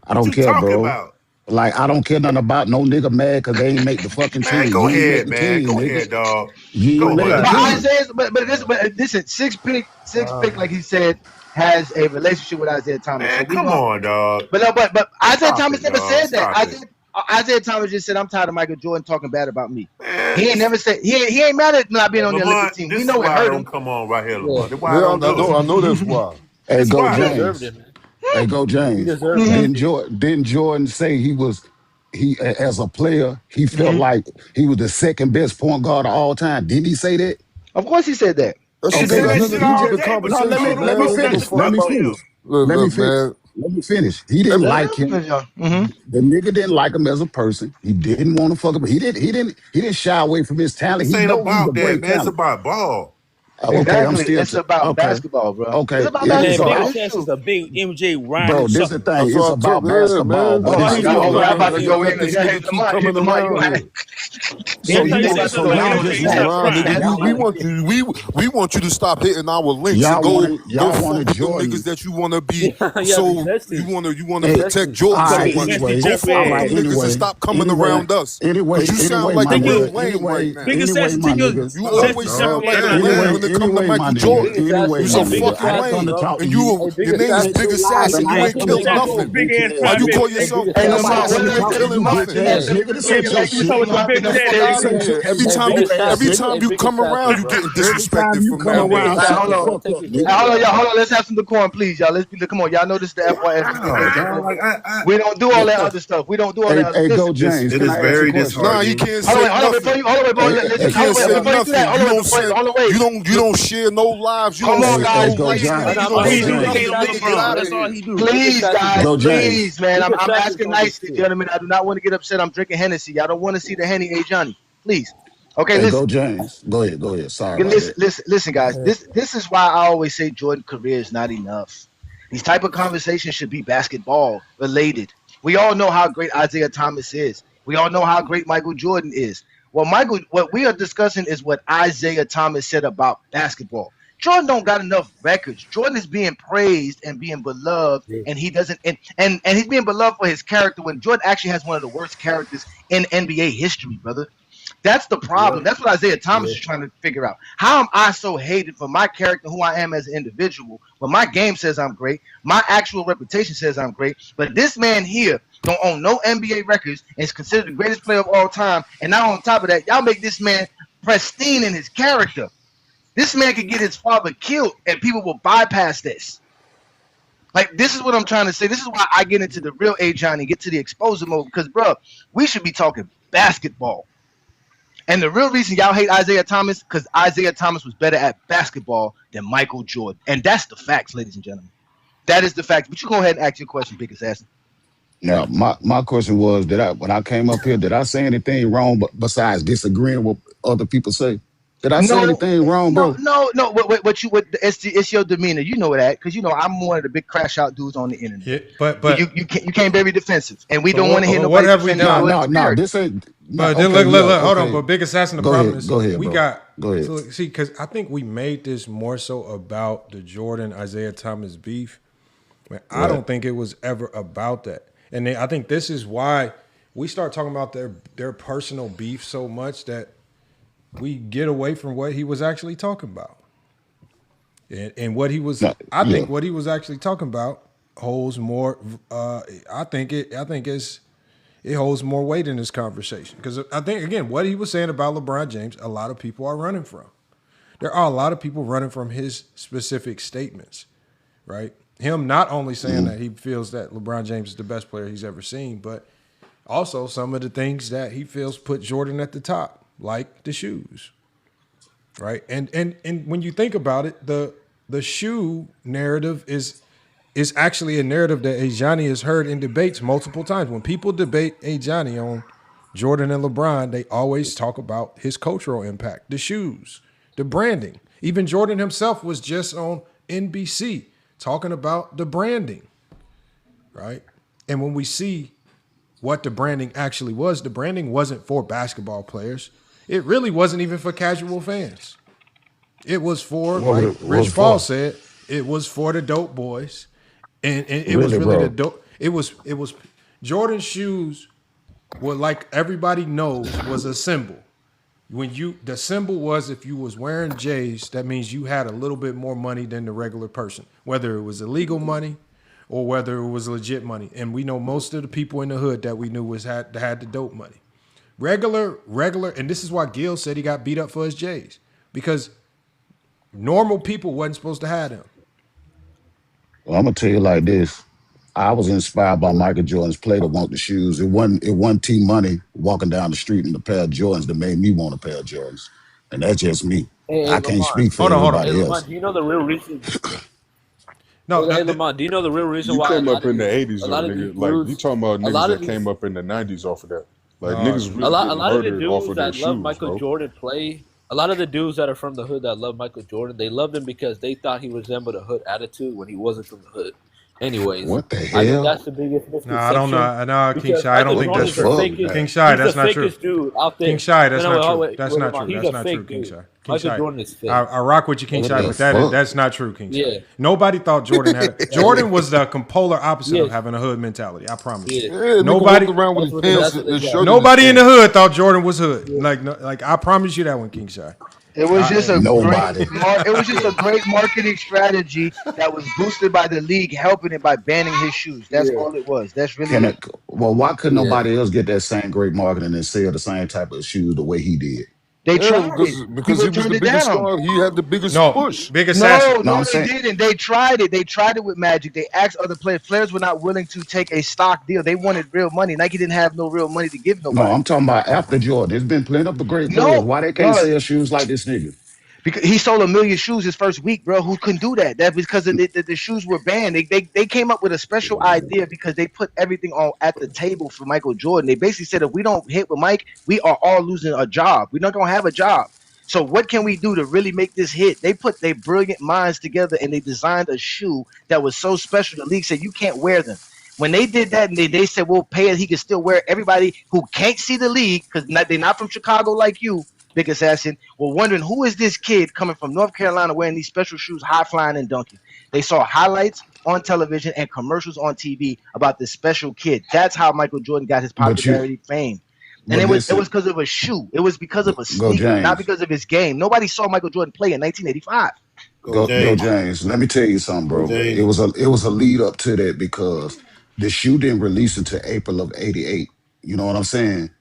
I don't care, bro. Like, I don't care nothing about no nigga mad because they ain't make the fucking team. Man, go ahead, man. Go ahead, dog. But listen, Six Pick, like he said, has a relationship with Isiah Thomas. Man, come on, dog. But Isiah Thomas never said that. Isiah Thomas just said, "I'm tired of Michael Jordan talking bad about me." Man. He ain't never said he ain't mad at not being on the Olympic team. We know it hurt him. Come on, right here, Lamar. I know that's why. Hey, go James. Hey, go James. Didn't Jordan say he as a player, he felt like he was the second best point guard of all time? Didn't he say that? Of course he said that. Let me finish. He didn't like him. The nigga didn't like him as a person. He didn't want to fuck him. He didn't shy away from his talent. This ain't about that, man. It's about ball. Okay, it's about basketball, bro. Okay, it's about basketball. Big Chance is a big MJ Ryan. Bro, this is the thing. It's about basketball. I'm about to go in and keep coming around. We want you to stop hitting our links and go fuck with them niggas that you want to be. So you want to protect Jordan so much. Go fuck with them niggas and stop coming around us. Anyway, you sound like a Lil Wayne right now. You always sound like a Wayne. When it comes to Michael Jordan, you so fucking lame. And your name is Big Assassin. You ain't killed nothing. Why you call yourself Big Assassin? You ain't killing nothing. Every time you come around, you getting disrespected from now on. Hold on. Let's have some decorum, please, y'all. Come on, y'all know this is the FYS. We don't do all that other stuff. We don't do all that other stuff. Go James. It is very disheartening. Nah, you can't say nothing. You don't share no lives. You Come on, guys. Please, guys. Please, man. I'm asking nicely, gentlemen. I do not want to get upset. I'm drinking Hennessy. I don't want to see the Henny, Johnny. Please. Okay, listen. Go James. Go ahead. Sorry. Listen, guys. This is why I always say Jordan's career is not enough. These type of conversations should be basketball related. We all know how great Isiah Thomas is. We all know how great Michael Jordan is. What we are discussing is what Isiah Thomas said about basketball. Jordan don't got enough records. Jordan is being praised and being beloved, and he doesn't. And he's being beloved for his character when Jordan actually has one of the worst characters in NBA history, brother. That's the problem. That's what Isiah Thomas is trying to figure out. How am I so hated for my character, who I am as an individual? When my game says I'm great, my actual reputation says I'm great, but this man here don't own no NBA records and is considered the greatest player of all time. And now on top of that, y'all make this man pristine in his character. This man could get his father killed and people will bypass this. Like, this is what I'm trying to say. This is why I get into the real A Johnny, get to the exposure mode, because, bro, we should be talking basketball. And the real reason y'all hate Isiah Thomas, because Isiah Thomas was better at basketball than Michael Jordan. And that's the facts, ladies and gentlemen. That is the fact. But you go ahead and ask your question, Big Assassin. Now, my question was, when I came up here, did I say anything wrong besides disagreeing with what other people say? Did I say anything wrong, bro? No. It's your demeanor. You know that because you know I'm one of the big crash out dudes on the internet. Yeah, but you can't be very defensive, and we don't want to hear what nobody have we defend. done? No, this ain't. But then look, hold on. But Big Assassin, the problem is go ahead, we bro. got. Go ahead. So, see, because I think we made this more so about the Jordan Isiah Thomas beef. I don't think it was ever about that, and I think this is why we start talking about their personal beef so much that we get away from what he was actually talking about. And what he was, I think what he was actually talking about holds more. I think it holds more weight in this conversation because I think again what he was saying about LeBron James, a lot of people are running from. There are a lot of people running from his specific statements, right? Him not only saying that he feels that LeBron James is the best player he's ever seen, but also some of the things that he feels put Jordan at the top, like the shoes. Right. And when you think about it, the shoe narrative is actually a narrative that Ajani has heard in debates multiple times. When people debate Ajani on Jordan and LeBron, they always talk about his cultural impact, the shoes, the branding. Even Jordan himself was just on NBC talking about the branding. Right. And when we see what the branding actually was, the branding wasn't for basketball players. It really wasn't even for casual fans. It was for, like Rich Paul said, it was for the dope boys. And it was really the dope. It was Jordan's shoes were, like everybody knows, was a symbol. The symbol was if you was wearing J's, that means you had a little bit more money than the regular person, whether it was illegal money or whether it was legit money. And we know most of the people in the hood that we knew had the dope money. Regular, and this is why Gil said he got beat up for his J's, because normal people wasn't supposed to have them. Well, I'm gonna tell you like this. I was inspired by Michael Jordan's play to want the shoes. It wasn't T Money walking down the street in a pair of Jordans that made me want a pair of Jordans. And that's just me. I can't speak for everybody else. Do you know the real reason? No, hey, Lamont, do you know the real reason why? You came up in the 80s, though, nigga. Dudes, like, you talking about niggas that came up in the 90s off of that. Like, niggas really a lot of the murdered dudes off of their that love shoes, Michael bro. Jordan play. A lot of the dudes that are from the hood that love Michael Jordan, they loved him because they thought he resembled a hood attitude when he wasn't from the hood. Anyways, what the hell? I think that's the biggest misconception. No, I don't know. No, King Shy, I don't think that's true. King Shy, that's not true. King Shy, that's not true. That's not true. That's not true, King Shy. Michael Jordan is fake. I rock with you, King Shy, but that's not true, King Shy. Yeah. Nobody thought Jordan had Jordan was the polar opposite of having a hood mentality. I promise you. Yeah, nobody around with his pants and shirt. Nobody in the hood thought Jordan was hood. Like I promise you that one, King Shy. It was just a great marketing strategy that was boosted by the league, helping it by banning his shoes. That's all it was. That's really why couldn't nobody else get that same great marketing and sell the same type of shoes the way he did? They tried because he was the biggest star. He had the biggest push. Biggest assassin. No, they didn't. They tried it. They tried it with Magic. They asked other players. Players were not willing to take a stock deal. They wanted real money. Nike didn't have no real money to give nobody. No, I'm talking about after Jordan. There's been plenty of great players. Why they can't sell shoes like this nigga? Because he sold 1 million shoes his first week, bro. Who couldn't do that? That was because the shoes were banned. They came up with a special idea because they put everything on at the table for Michael Jordan. They basically said if we don't hit with Mike, we are all losing a job. We're not gonna have a job. So what can we do to really make this hit? They put their brilliant minds together and they designed a shoe that was so special. The league said you can't wear them. When they did that, and they said we'll pay it, he can still wear it. Everybody who can't see the league because they're not from Chicago like you, Big Assassin, were wondering who is this kid coming from North Carolina wearing these special shoes, high flying and dunking. They saw highlights on television and commercials on TV about this special kid. That's how Michael Jordan got his popularity, fame. And it was because of a shoe. It was because of a sneaker, not because of his game. Nobody saw Michael Jordan play in 1985. Go James. Let me tell you something, bro. It was a lead up to that because the shoe didn't release until April of '88. You know what I'm saying?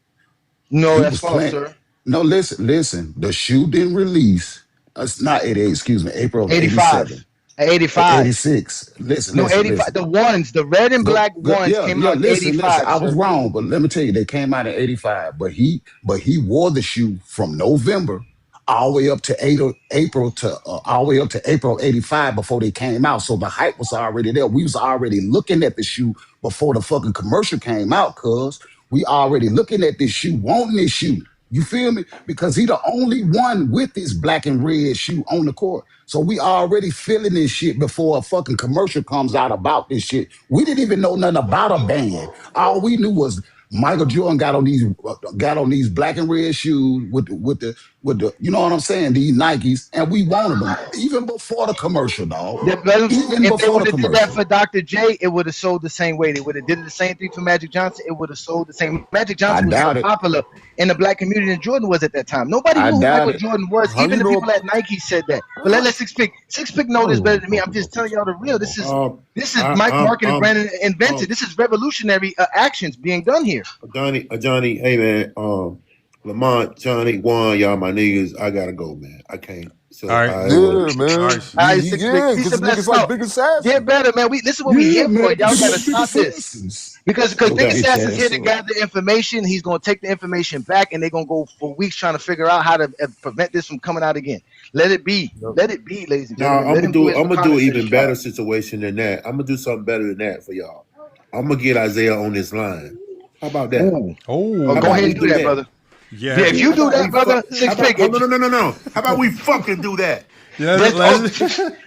No, that's false, sir. No, listen. The shoe didn't release. It's not '88. Excuse me. April of '87. 85. 86. Listen. 85. The ones, the red and black ones came out in 85. I was wrong, but let me tell you, they came out in 85. But he wore the shoe from November all the way up to April 85 before they came out. So the hype was already there. We was already looking at the shoe before the fucking commercial came out, cuz we already looking at this shoe, wanting this shoe. You feel me? Because he the only one with this black and red shoe on the court. So we already feeling this shit before a fucking commercial comes out about this shit. We didn't even know nothing about a band. All we knew was Michael Jordan got on these black and red shoes with the you know what I'm saying, these Nikes, and we wanted them even before the commercial, dog. If they would have did that for Dr. J, it would have sold the same way. They would have did the same thing for Magic Johnson. It would have sold the same. Magic Johnson was more popular in the black community than Jordan was at that time. Nobody knew who Michael Jordan was. Even the people at Nike said that. But let Six Pick know this better than me. I'm just telling y'all the real. This is Mike Market and Brandon invented. This is revolutionary actions being done here. Johnny, hey man, Lamont, Johnny, Juan, y'all my niggas. I gotta go, man. I can't. So, all right, yeah, man. All right, Six Pick. Because niggas like Big Assassin. Get better, man. This is what we here for. Y'all gotta stop this. Because Big Assassin's here to gather information. He's gonna take the information back, and they're gonna go for weeks trying to figure out how to prevent this from coming out again. Let it be. Let it be, ladies and gentlemen. I'm gonna do an even better situation than that. I'm gonna do something better than that for y'all. I'm gonna get Isiah on this line. How about that? Go ahead and do that, brother. Yeah, if you do that, brother, Six Pick. No. How about we fucking do that? Yeah,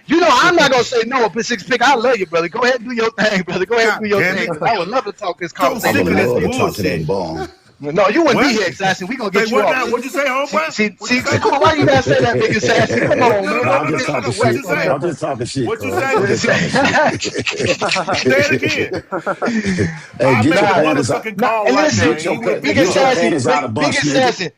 you know I'm not gonna say no, but Six Pick, I love you, brother. Go ahead and do your thing, brother. Go ahead and do your thing. I would love to talk this conversation. No, you wouldn't be here, Assassin. We gonna get you off. What'd you say, homeboy? See, come on, why you gotta say that, Big Assassin? Come on, man. I'm just talking shit. I'm just talking shit. What you say? Say it again. Hey, get your panties out. Big Assassin.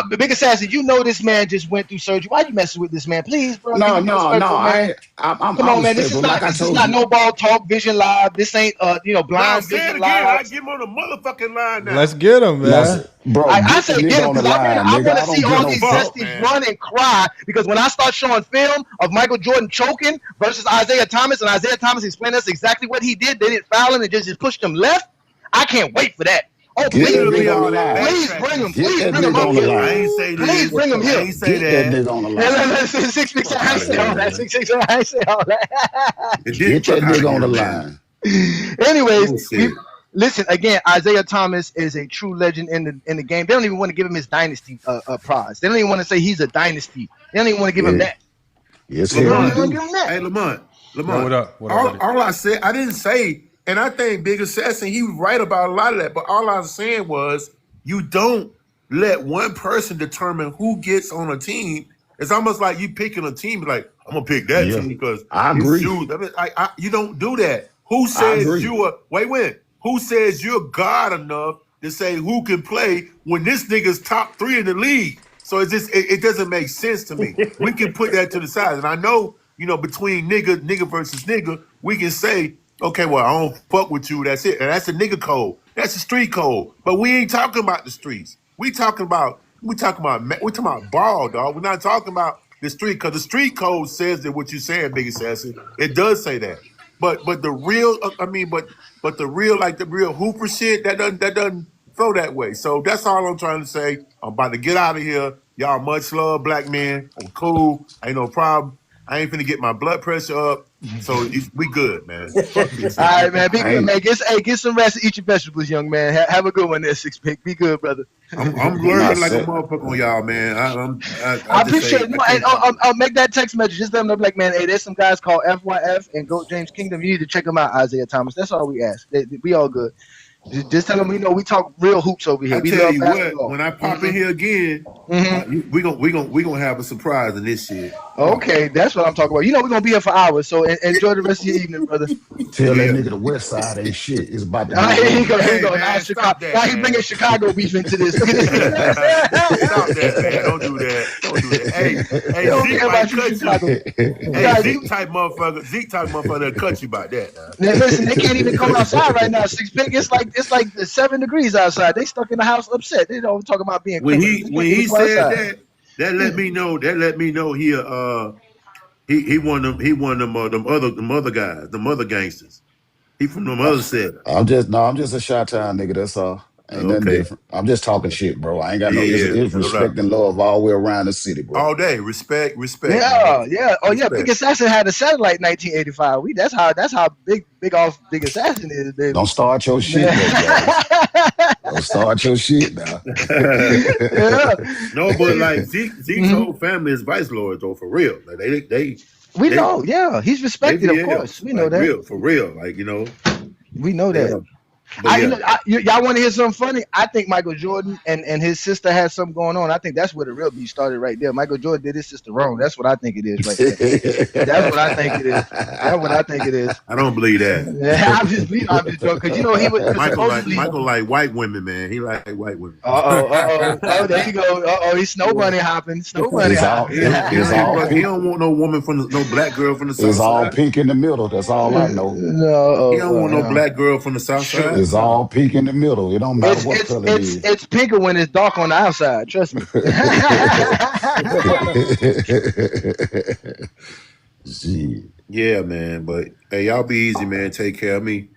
Big Assassin, you know this man just went through surgery. Why you messing with this man? Please, bro. No. Come on, man. This is not no ball talk, Vision Live. This ain't blind Vision Live. I get him on the motherfucking line now. Let's get him, man. Bro, I say get him because I want to see all these zesties run and cry, because when I start showing film of Michael Jordan choking versus Isiah Thomas, and Isiah Thomas explained us exactly what he did, they didn't foul him and just pushed him left. I can't wait for that. Oh, please bring him on the line. Please bring him. Please bring him up here. I ain't say that. Please bring him here. I ain't say that. Get that nigga on the line. 6 I ain't say all that. 6 I ain't say all that. Get that nigga on the line. Anyways, listen again. Isiah Thomas is a true legend in the game. They don't even want to give him his dynasty prize. They don't even want to say he's a dynasty. They don't even want to give him that. Yes, Hey, Lamont. What up? All I said, I didn't say. And I think Big Assassin, he was right about a lot of that. But all I was saying was, you don't let one person determine who gets on a team. It's almost like you picking a team, like, I'm going to pick that team because I agree. You don't do that. Who says who says you're God enough to say who can play when this nigga's top 3 in the league? So it doesn't make sense to me. We can put that to the side. And I know, between nigga versus nigga, we can say, okay, well, I don't fuck with you. That's it. And that's the nigga code. That's the street code. But we ain't talking about the streets. We talking about ball, dog. We're not talking about the street, because the street code says that what you're saying, Big Assassin. It does say that. But the real, but the real hooper shit, that doesn't flow that way. So that's all I'm trying to say. I'm about to get out of here. Y'all much love, black men. I'm cool. Ain't no problem. I ain't finna get my blood pressure up, so we good, man. All right, man. Be good, man. Get some rest and eat your vegetables, young man. Have a good one there, 6 Pick. Be good, brother. I'm learning like a motherfucker on y'all, man. I appreciate it. I'll make that text message. Just let them know, like, man, hey, there's some guys called FYF and Goat James Kingdom. You need to check them out, Isiah Thomas. That's all we ask. We all good. Just tell them we talk real hoops over here. I tell you what, when I pop in here again, we gonna have a surprise in this shit. Okay, that's what I'm talking about. We're gonna be here for hours, so enjoy the rest of your evening, brother. Tell that nigga the West Side ain't shit. It's about to be. Here you go. Now he's bringing Chicago beef into this. Stop that, man. Don't do that. Hey, Zeke might cut you. Hey, Zeke type motherfucker that cut you about that. Now, listen, they can't even come outside right now. 6 Pick. It's like 7 degrees outside. They stuck in the house upset. They don't talk about being. When he said that let me know he one of them other guys, them other gangsters. He from them other set. I'm just a Chi-Town nigga. That's all. Ain't nothing different. I'm just talking shit, bro. I ain't got it's respect and love all the way around the city, bro. All day. Respect. Yeah, man. yeah. Oh, yeah. Big Assassin had a satellite 1985. That's how big off Big Assassin is, baby. Don't start your shit, though, Don't start your shit now. Yeah. No, but like Zeke's whole family is vice lords, though, for real. Like we know, yeah. He's respected, of course. We know that. For real. Like, we know that. Y'all want to hear something funny? I think Michael Jordan and his sister had something going on. I think that's where the real beef started right there. Michael Jordan did his sister wrong. That's what I think it is right there. That's what I think it is. That's what I think it is. I don't believe that. Yeah, I'm just joking because he was Michael like white women, man. He like white women. Oh, there you go. He's snow bunny hopping. Snow bunny hopping. He don't want no woman no black girl from the south side. It's all pink in the middle. That's all I know. No, he don't want no black girl from the south side. It's all pink in the middle. It don't matter what color it is. It's pinker when it's dark on the outside. Trust me. Yeah, man. But hey, y'all be easy, man. Take care of me.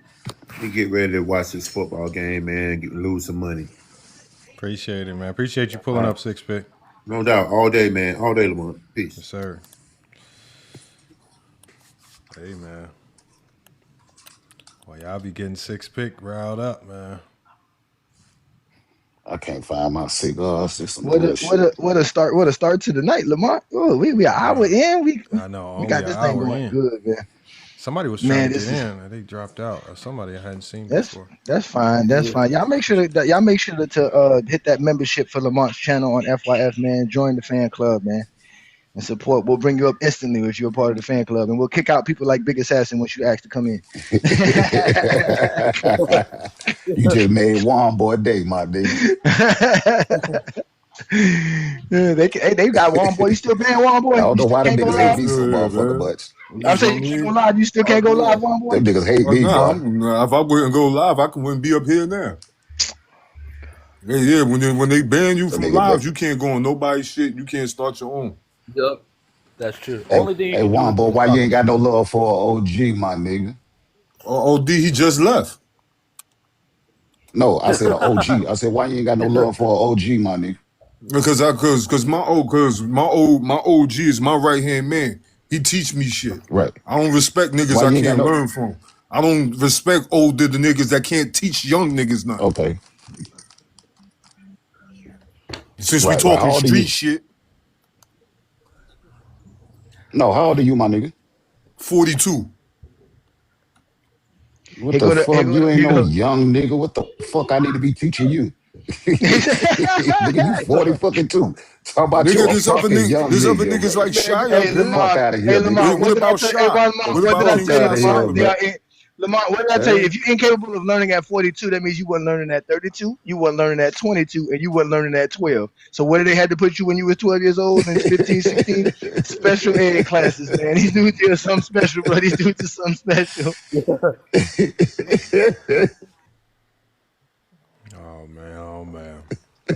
We get ready to watch this football game, man. Lose some money. Appreciate it, man. Appreciate you pulling up, Six Pick. No doubt. All day, man. All day, Lamont. Peace. Yes, sir. Hey, man. Well, y'all be getting Six Pick riled up, man. I can't find my cigars. What a start to the night, Lamont. Oh, we an hour in. I know. We got this thing going good, man. Somebody was trying to get in and they dropped out. Or somebody I hadn't seen before. That's fine. That's fine. Y'all make sure to hit that membership for Lamont's channel on FYF, man. Join the fan club, man. And support. We'll bring you up instantly if you're a part of the fan club, and we'll kick out people like Big Assassin once you ask to come in. You just made one boy day, my dude. Yeah, they got one boy. You still paying one boy? I don't know why them niggas hate me so motherfucking much. I'm saying you keep on live. You still can't go live, one boy. Them niggas hate me, bro. If I wouldn't go live, I wouldn't be up here now. Yeah. When they ban you from lives, you can't go on nobody's shit. You can't start your own. Yep, that's true. Only thing. Hey, one boy, why you ain't got no love for OG, my nigga? OD, he just left. No, I said OG. I said, why you ain't got no love for OG, my nigga? Because my OG is my right hand man. He teach me shit. Right. I don't respect niggas I can't learn from. I don't respect older the niggas that can't teach young niggas nothing. Okay. Since we talking street shit. No, how old are you, my nigga? 42. What the fuck? You ain't no young nigga. What the fuck I need to be teaching you? Nigga, you 40 fucking 2. Talk about nigga, your there's other niggas like Shy. Hey, Lamont, what about Shy? Lamont, what did I tell you? If you're incapable of learning at 42, that means you weren't learning at 32, you weren't learning at 22, and you weren't learning at 12. So what did they had to put you when you were 12 years old and 15, 16? Special ed classes, man. These dudes are something special, bro. These dudes are something special.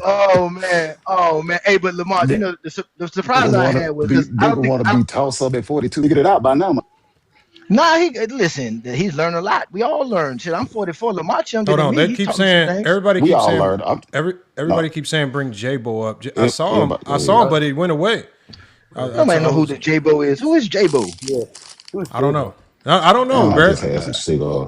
Oh man. Hey, but Lamont, you know the surprise I had was this. I don't want to be tossed up at 42. Figured it out by now, man. Nah, he's learned a lot. We all learned. Shit, I'm 44. Lamont's younger than me. They keep saying everybody keeps saying bring J-Bo up. I saw him, but he went away. Nobody know who the J-Bo is. Who is J-Bo? Yeah. I don't know. I don't know, bro.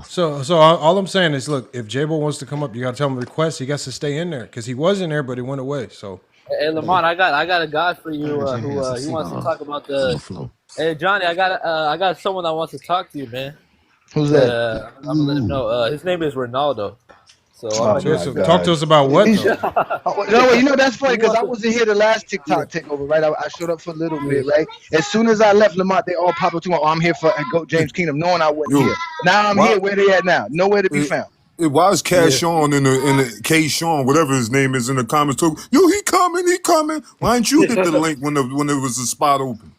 So all I'm saying is, look, if J-Bo wants to come up, you got to tell him request. He got to stay in there because he was in there, but he went away. So, hey, Lamont, I got a guy for you who he wants to talk about the. Hey, Johnny, I got someone that wants to talk to you, man. Who's that? I'm gonna let him know. His name is Ronaldo. So talk to us about what? No, that's funny because I wasn't here the last TikTok takeover, right? I showed up for a little bit, right? As soon as I left Lamont, they all popped up to me. Oh, I'm here for Goat James Kingdom, knowing I wasn't here. Now I'm here. Where they at now? Nowhere to be found. It was Cash Sean in the K Sean, whatever his name is, in the comments too. Yo, he coming. Why didn't you hit the link when there was a spot open?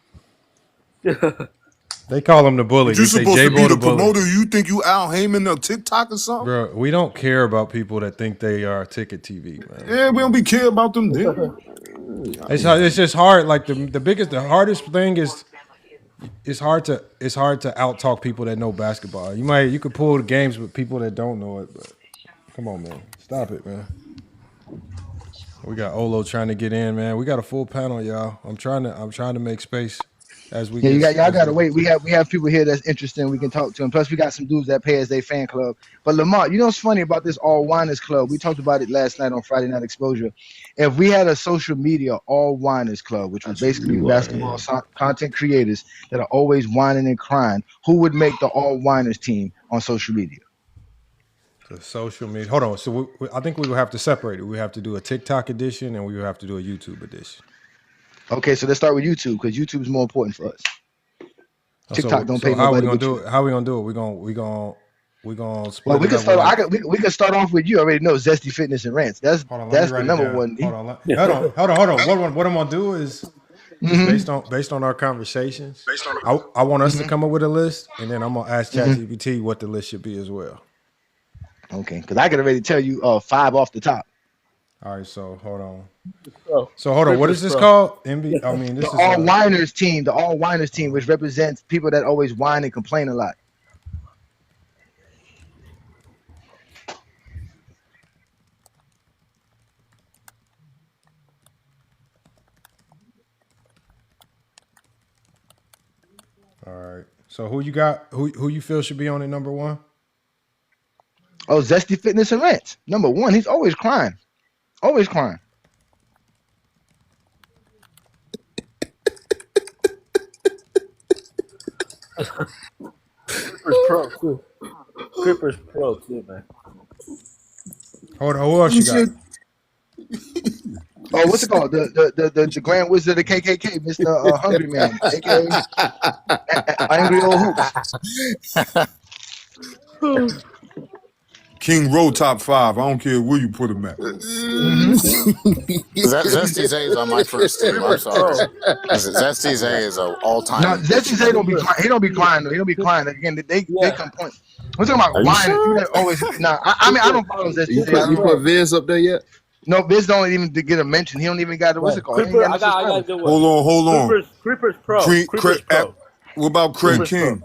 They call him the bully. You supposed to be the promoter. You think you Al Heyman of TikTok or something? Bro, we don't care about people that think they are Ticket TV, man. Yeah, we don't be care about them. It's just hard. Like the hardest thing is it's hard to out talk people that know basketball. You could pull the games with people that don't know it, but Come on, man. Stop it, man. We got Olo trying to get in, man. We got a full panel, y'all. I'm trying to make space as we get. Y'all gotta wait. We have people here that's interesting. We can talk to them. Plus, we got some dudes that pay as their fan club. But Lamar, you know what's funny about this all whiners club? We talked about it last night on Friday Night Exposure. If we had a social media all whiners club, which was basically basketball content creators that are always whining and crying, who would make the all whiners team on social media? The social media. Hold on. So I think we will have to separate it. We have to do a TikTok edition and we will have to do a YouTube edition. Okay, so let's start with YouTube because YouTube is more important for us. TikTok don't pay nobody. How we gonna do it? How we gonna do it? We gonna split. Well, we can start. We can start off with you already know Zesty Fitness and Rants. That's the number one. Hold on. What I'm gonna do is based on our conversations. I want us to come up with a list, and then I'm gonna ask ChatGPT what the list should be as well. Okay, because I can already tell you 5 off the top. All right, so hold on. What is this called? This the all whiners team. The all whiners team, which represents people that always whine and complain a lot. All right. So who you got? Who you feel should be on it number one? Oh, Zesty Fitness and Rants. Number one. He's always crying. Always crying. Crippers Pro too, man. Hold on, who else you got? Oh, what's it called? The Grand Wizard of the KKK, Mr. Hungry Man, aka Angry Old Hoops. King Row top 5. I don't care where you put him at. Zesty Zay is on my first team. I'm sorry. Zesty Zay is an all-time. No, Zesty Zay don't be crying. He don't be crying though. He don't be crying. Again, they come point. We're talking about whining. Sure? Always. Nah, I don't follow Zesty Zay. You put Viz up there yet? No, Viz don't even get a mention. He don't even got what's it called? I got good one. Hold on. Creepers Pro. What about Craig King?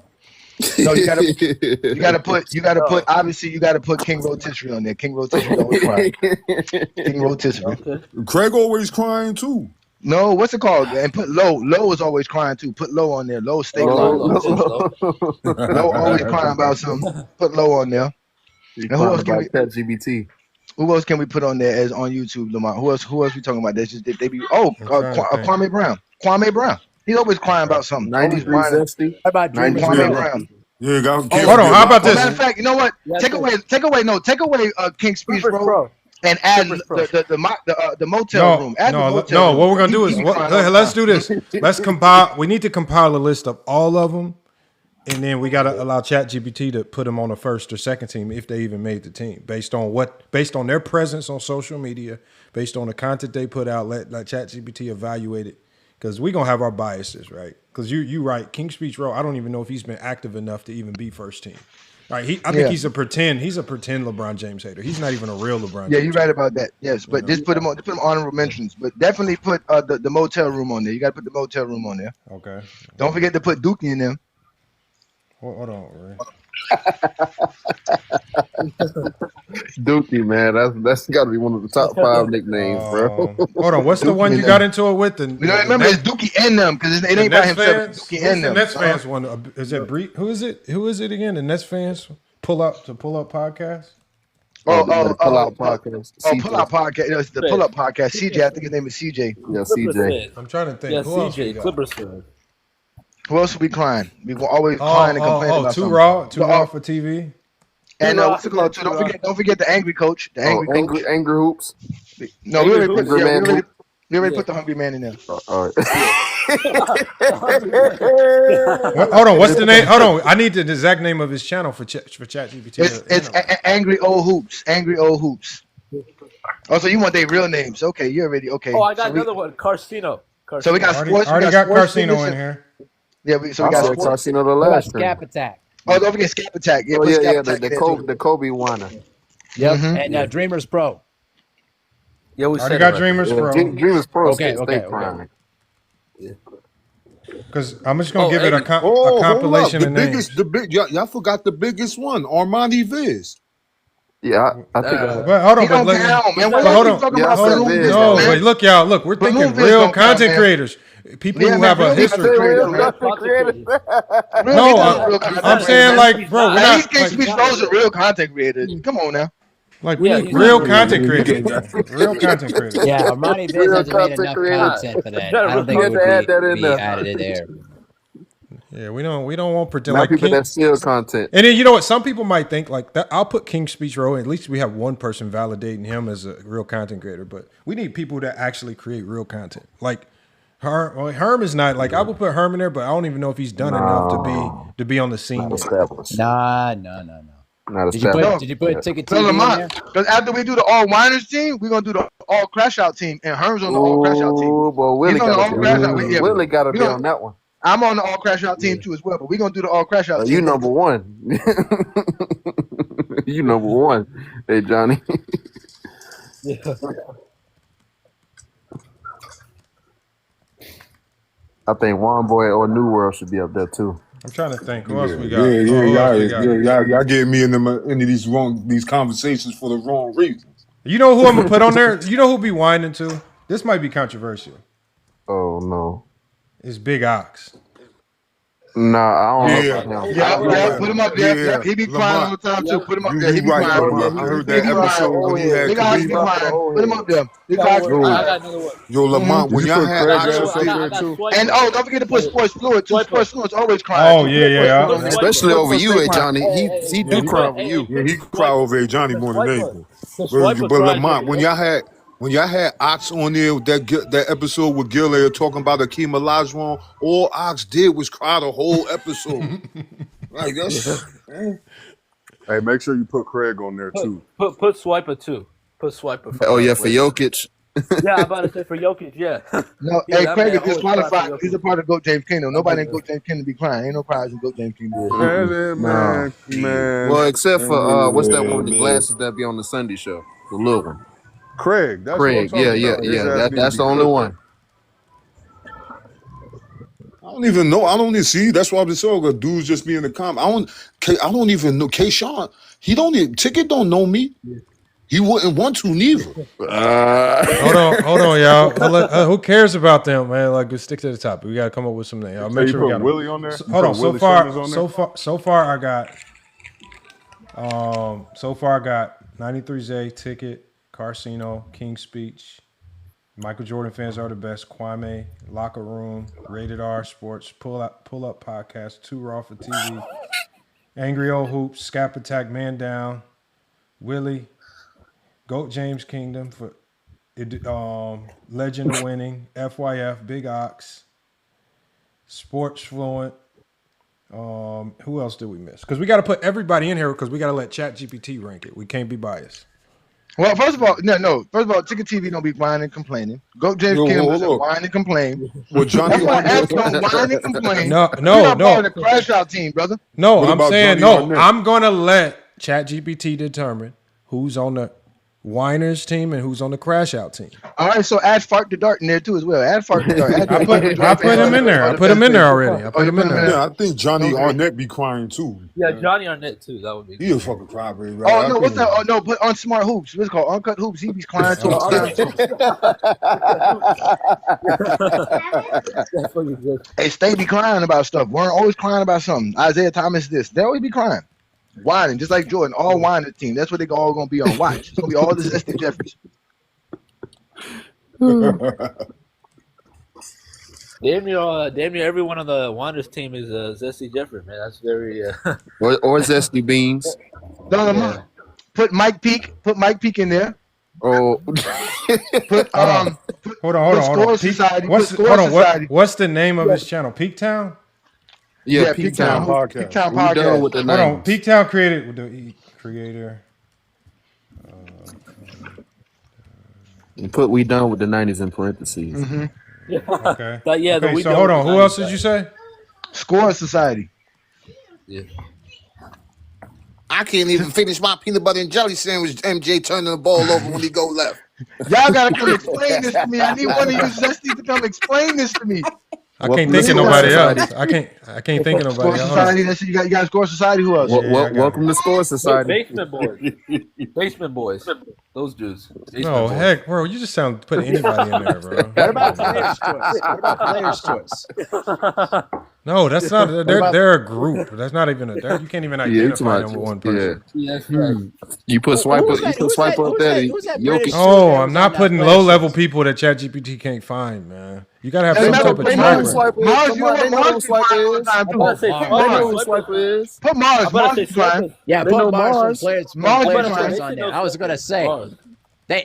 No, you gotta put obviously you gotta put King Rotisserie on there. King Rotisserie always crying. King Rotisserie. Okay. Craig always crying too. No, what's it called? And put Low. Low is always crying too. Put Low on there. Low stay crying. Low always crying about something. Put Low on there. And who else can we ChatGPT? Who else can we put on there as on YouTube, Lamar? Who else we talking about? That's just they be Kwame Brown. Kwame Brown. He's always crying about something. 93 Zesty. How about Kwame Brown? Yeah, hold on. How about this? Matter of fact, you know what? Take away King Speech Pro and add the motel room. No. What we're gonna do is let's do this. Let's compile. We need to compile a list of all of them, and then we gotta allow ChatGPT to put them on the first or second team if they even made the team, based on their presence on social media, based on the content they put out. Let ChatGPT evaluate it. Because we're going to have our biases, right? Because you right. King Speech Row, I don't even know if he's been active enough to even be first team. Right? I think he's a pretend LeBron James hater. He's not even a real LeBron James. Yeah, you're right about that. Yes, but just put him honorable mentions. But definitely put the motel room on there. You got to put the motel room on there. Okay. Don't forget to put Dookie in them. Hold on, Ray. Dookie, man, that's got to be one of the top 5 nicknames, bro. Hold on, what's the one you got into it with? Remember, it's Dookie and them because it ain't by himself. Dookie and them. The Nets fans one. Is it Bree? Who is it? Who is it again? The Nets fans pull up podcast. Pull out podcast. Pull out podcast. It's the pull up podcast. CJ, I think his name is CJ. Yeah, CJ. I'm trying to think. Yeah, who CJ. Clippers fan. Who else will be crying? We will always crying and complain about Too something. raw for TV. And what's it called too? Don't forget the angry coach. The angry coach. Angry hoops. No, we already put the hungry man in there. All right. Hold on, what's the name? Hold on, I need the exact name of his channel for ChatGPT. It's Angry Old Hoops. Angry Old Hoops. Oh, so you want their real names? Okay, you're already okay. Oh, I got another one. Carcino. So we got sports. Already got Carcino in here. Yeah, we got sports. Carcino the last. Scap Attack. Oh, don't forget Scap Attack. Yeah, the Kobe Warner. Yep, and Dreamers Pro. Yeah, we already got Dreamers Pro. Dreamers Pro. Okay. Because I'm just gonna give it a compilation of names. Y'all forgot the biggest one, Armani Viz. Yeah, I think. But hold on, He don't count, man. What hold you on. talking about? No, but look, y'all. Look, we're thinking real content creators, people who have a history. Real content creators. No, I'm saying like, bro, we're not. Speech those are real content creators. Come on now. Like we need real content creators, real content creators. Yeah, Armani Biz hasn't made enough content for that. I don't think it would be added in there. Yeah, we don't want to pretend Not like people King, that steal content. And then you know what? Some people might think like that. I'll put King's Speech Row. At least we have one person validating him as a real content creator. But we need people that actually create real content. Like Herm is not like I would put Herm in there, but I don't even know if he's done enough to be on the scene. Not established. No. Not Did you put Ticket TV in there? Because after we do the all whiners team, we're gonna do the all crash out team, and Herm's on the all crash out team. Oh, boy, Willie got to be on that one. I'm on the all crash out team too as well, but we're gonna do the all crash out team. You number one. You number one. Hey, Johnny. Yeah. I think One Boy or New World should be up there too. I'm trying to think. Who else we got? Y'all getting me into these conversations for the wrong reasons. You know who I'm gonna put on there? You know who be whining to? This might be controversial. Oh no. It's Big Ox. Nah, I don't know. Yeah, put him up there. Yeah. He be crying all the time too. Put him up there. He be crying. I heard that episode when he had Kareem. Put him up there. Yo, Lamont, when y'all had Ox there too. And don't forget to put Sports Fluid too. Sports Fluid's always crying. Oh yeah. Especially over you, Johnny. He do cry over you. Yeah, he cry over Johnny more than anything. But Lamont, when y'all had Ox on there, that episode with Gilead talking about Akeem Olajuwon, all Ox did was cry the whole episode. Like that's. Hey, make sure you put Craig on there too. Put Swiper too. Put Swiper. Oh yeah, for Jokic. Yeah, I'm about to say for Jokic. Yeah. No, hey, Craig is disqualified. He's a part of GOAT James Kingdom. Nobody in GOAT James Kingdom be crying. Ain't no cries in GOAT James Kingdom. Man. Well, except for what's that one with the glasses that be on the Sunday show, the little one. Craig, yeah. That's the only one. I don't even know. I don't even see. That's why I'm just saying. Dudes just be in the comments. I don't even know. K-Sean, Ticket don't know me. He wouldn't want to neither. Hold on, y'all. Who cares about them, man? Like, let's stick to the topic. We gotta come up with something. I'll make sure we got Willie on there. Hold on. So far, I got 93J, Ticket, Carcino, King's Speech, Michael Jordan Fans Are the Best, Kwame, Locker Room, Rated R Sports, Pull Up Podcast, Too Raw for TV, Angry Old Hoops, Scap Attack, Man Down, Willie, GOAT James Kingdom for Legend of Winning, FYF, Big Ox, Sports Fluent. Who else did we miss? Because we got to put everybody in here because we got to let ChatGPT rank it. We can't be biased. Well, first of all, Ticket TV don't be whining and complaining. GOAT James Kingdom doesn't whine and complain. Well, Johnny, don't whine and complain. No. Part of the crash out team, brother. No, I'm saying no. I'm gonna let ChatGPT determine who's on the whiners team and who's on the crash out team. All right, so add Fart the Dart in there too as well. Add Fart the Dart. I put him in there. I put him in there already. Yeah, I think Johnny Arnett be crying too. Yeah, Johnny Arnett too. That would be. He a fucking crybaby. Right? Oh no, what's that? Oh no, put on Smart Hoops. What's it called? Uncut Hoops. He be crying too. Hey, Stay be crying about stuff. We're always crying about something. Isiah Thomas, this. They always be crying. Whining, just like Jordan, all whining team. That's what they all gonna be on. Watch. It's gonna be all this Zesty Jeffries. Damn near every one of the Wanderers team is Zesty Jeffrey, man. That's very or Zesty Beans. No. Put Mike Peak in there. Oh, hold on. Society. What's the name of his channel? Peak Town? Yeah, Peak Town Podcast. Peak Town Podcast. With the hold on. Peak Town created with the creator. And put We Done with the 90s in parentheses. Mm-hmm. Yeah. Okay. Okay, so hold on. Who else did you say? Score Society. Yeah. I can't even finish my peanut butter and jelly sandwich. MJ turning the ball over when he go left. Y'all gotta come explain this to me. I need one of you Zesties to come explain this to me. I can't think of nobody else. I can't think of nobody else. Society. That's you got Score Society. Who else? Welcome to Score Society. Basement boys. Basement boys. Those dudes. No, heck, bro, you just sound putting anybody in there, bro. What about players' choice? What about players' choice? No, that's not. They're a group. That's not even you can't even identify them with one person. Yeah. You put swipe up. You put swipe up there. Oh, I'm not putting low level people that ChatGPT can't find, man. You gotta have some type of track record. Mars, you know what Mars is? Put Mars. Yeah, put Mars. Players on there. I was gonna say.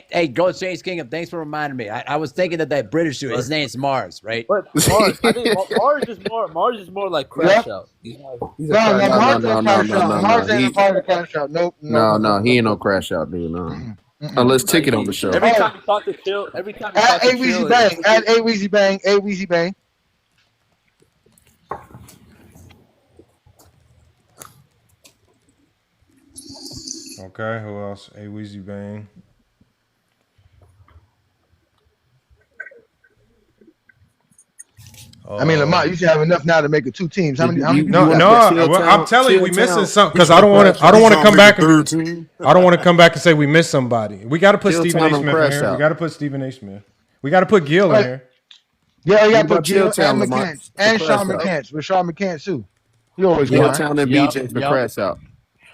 Hey, Ghost James Kingdom, thanks for reminding me. I was thinking that British dude, his name's Mars, right? But Mars, I think Mars is more like Crash Out. No, Mars ain't a part of Crash Out. Nope. No, he ain't no Crash Out, dude. No. Unless Ticket on the show. Every time you talk to Chill, add A Weezy Bang. Add A Weezy Bang. A Weezy Bang. Okay, who else? A Weezy Bang. I mean, Lamont, you should have enough now to make it 2 teams. How many? No. I'm telling you, we missing something because I don't want to come back. I don't want to come back and say we missed somebody. We got to put Stephen A. Smith in here. We got to put Stephen A. Smith. We got to put Gil in here. Yeah, you got to put Gil and McCants and Sean McCants. With Sean McCants too. You always Gil Town and BJ for Crash Out.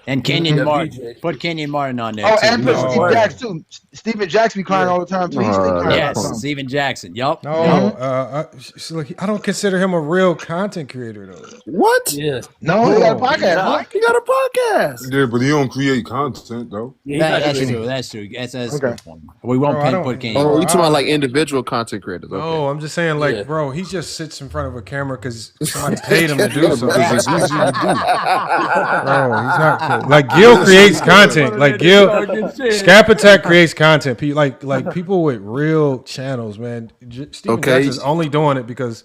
And Kenyon Martin. Put Kenyon Martin on there. Oh, and put Steve Jacks too. Stephen Jacks be crying all the time too. Yes, Steven Jackson. Yup. No, I don't consider him a real content creator though. What? Yeah. No, he got a podcast. He got a podcast. Yeah, but he don't create content though. That's true. That's okay. We won't put Kenyon. Oh, you talking about like individual content creators? Okay. Oh, I'm just saying, like, bro, he just sits in front of a camera because somebody paid him to do something. It's easy to do. Bro, he's not. Like Gil creates content. Like Gil, Scap Attack creates content. Like people with real channels, man. Steven Jackson's only doing it because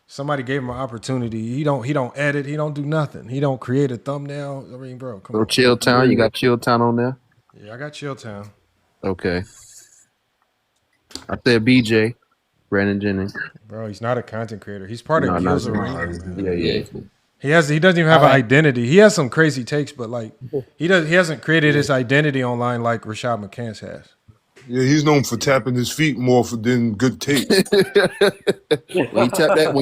somebody gave him an opportunity. He don't edit. He don't do nothing. He don't create a thumbnail. I mean, bro, come on. Chill Town. You got Chill Town on there? Yeah, I got Chill Town. Okay. I said BJ, Brandon Jennings. Bro, he's not a content creator. He's part of Gil's arena. Yeah. He doesn't even have an identity. He has some crazy takes, but like he hasn't created his identity online like Rashad McCants has. Yeah, he's known for tapping his feet more than good tape. when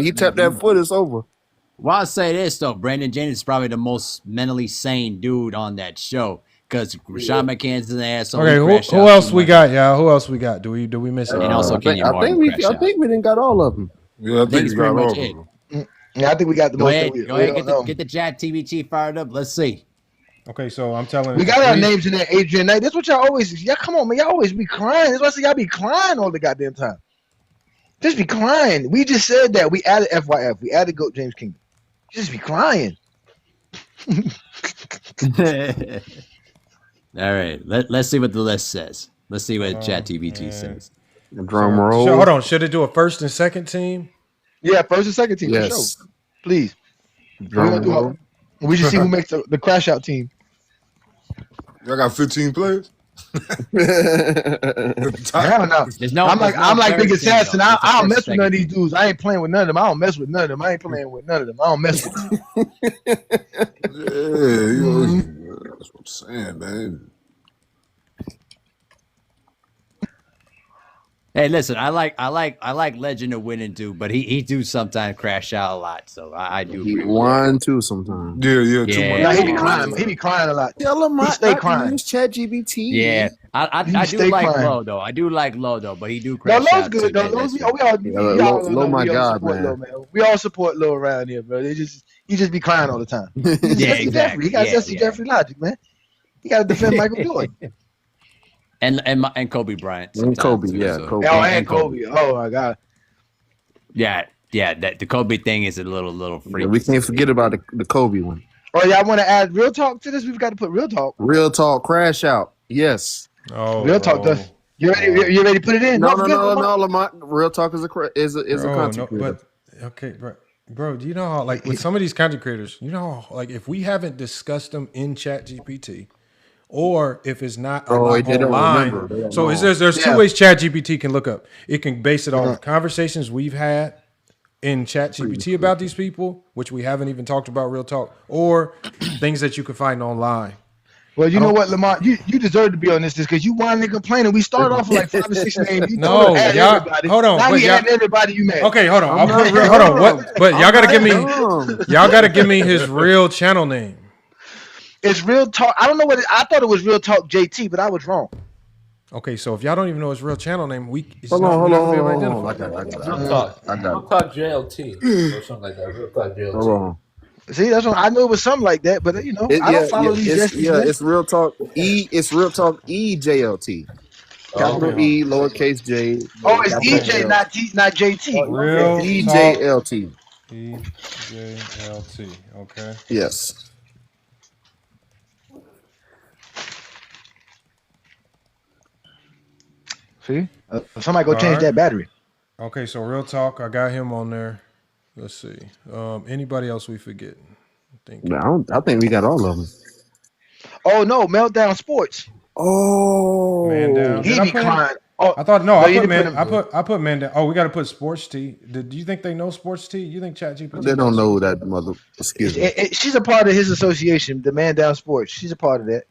he tapped that foot, it's over. Well, I'll say this though, Brandon Jennings is probably the most mentally sane dude on that show because Rashad McCants is ass. Okay, who else we got, y'all? Who else we got? Do we miss it? And also I think we didn't got all of them. Yeah, I think we got all of them. Yeah, I think we got the most. Go ahead, get the chat TBT fired up. Let's see. Okay, so I'm telling we got our names in there, Adrian Knight. That's what y'all always. Y'all come on, man. Y'all always be crying. That's why I say y'all be crying all the goddamn time. Just be crying. We just said that. We added FYF. We added Goat James Kingdom. Just be crying. All right. Let's see what the list says. Let's see what chat TBT says. Drum roll. Hold on. Should it do a first and second team? Yeah, first and second team. Yes. For sure. Please. We should see who makes the crash out team. Y'all got 15 players? Hell no. I'm like Big Assassin. I don't mess with none of these dudes. I ain't playing with none of them. I don't mess with none of them. I ain't playing with none of them. I don't mess with them. That's what I'm saying, man. Hey, listen, I like Legend of Winning too, but he do sometimes crash out a lot. So I do. He won too sometimes. Yeah, too much. Yeah, he be crying. He be crying a lot. He stay crying. Use ChatGPT. Yeah, I do like Low though. I do like Low though, but he do crash out. Low's good though. Low, my God, man. We all support Low around here, bro. He just be crying all the time. Yeah, exactly. He got Jesse Jeffrey logic, man. He got to defend Michael Jordan. And Kobe Bryant. And Kobe, too, yeah. so. Kobe. Oh, and Kobe. Oh my God. Yeah. The Kobe thing is a little freaky. Yeah, we can't forget about the Kobe one. Oh, y'all want to add real talk to this? We've got to put real talk. Real talk, crash out. Yes. Oh, real talk. You ready? You ready to put it in? No, Lamont. Real talk is a content creator. But okay, bro. Do you know how like with some of these content creators, you know, how, like if we haven't discussed them in ChatGPT. Or if it's not online. So there's two ways ChatGPT can look up. It can base it on conversations we've had in ChatGPT about these people, which we haven't even talked about, real talk, or things that you can find online. Well, you know what, Lamont, you deserve to be on this because you whining and complaining. We started off with like 5 or 6 names. You no, y'all, everybody. hold on. Now we had everybody you met. Okay, hold on. Hold on. What? But y'all got to give me his real channel name. It's Real Talk. I don't know what I thought it was Real Talk JT, but I was wrong. Okay, so if y'all don't even know his real channel name, hold on. I got Real Talk JLT or something like that. Real Talk JLT. Hold on. See, that's what I knew it was something like that, but I don't follow these. It's Real Talk It's Real Talk EJLT. Capital E, lowercase J. Oh, it's EJ, not JT. Real EJLT. EJLT. Okay. Yes. See, somebody go change that battery. Okay, so Real Talk, I got him on there. Let's see. Anybody else we forget? I think we got all of them. Oh no, Meltdown Sports. Oh, Man Down. He be crying. Oh, I thought I put Man Down. Oh, we got to put Sports T. Do you think they know Sports T? You think ChatGPT? They don't know that mother. Excuse me. She's a part of his association, the Man Down Sports. She's a part of that.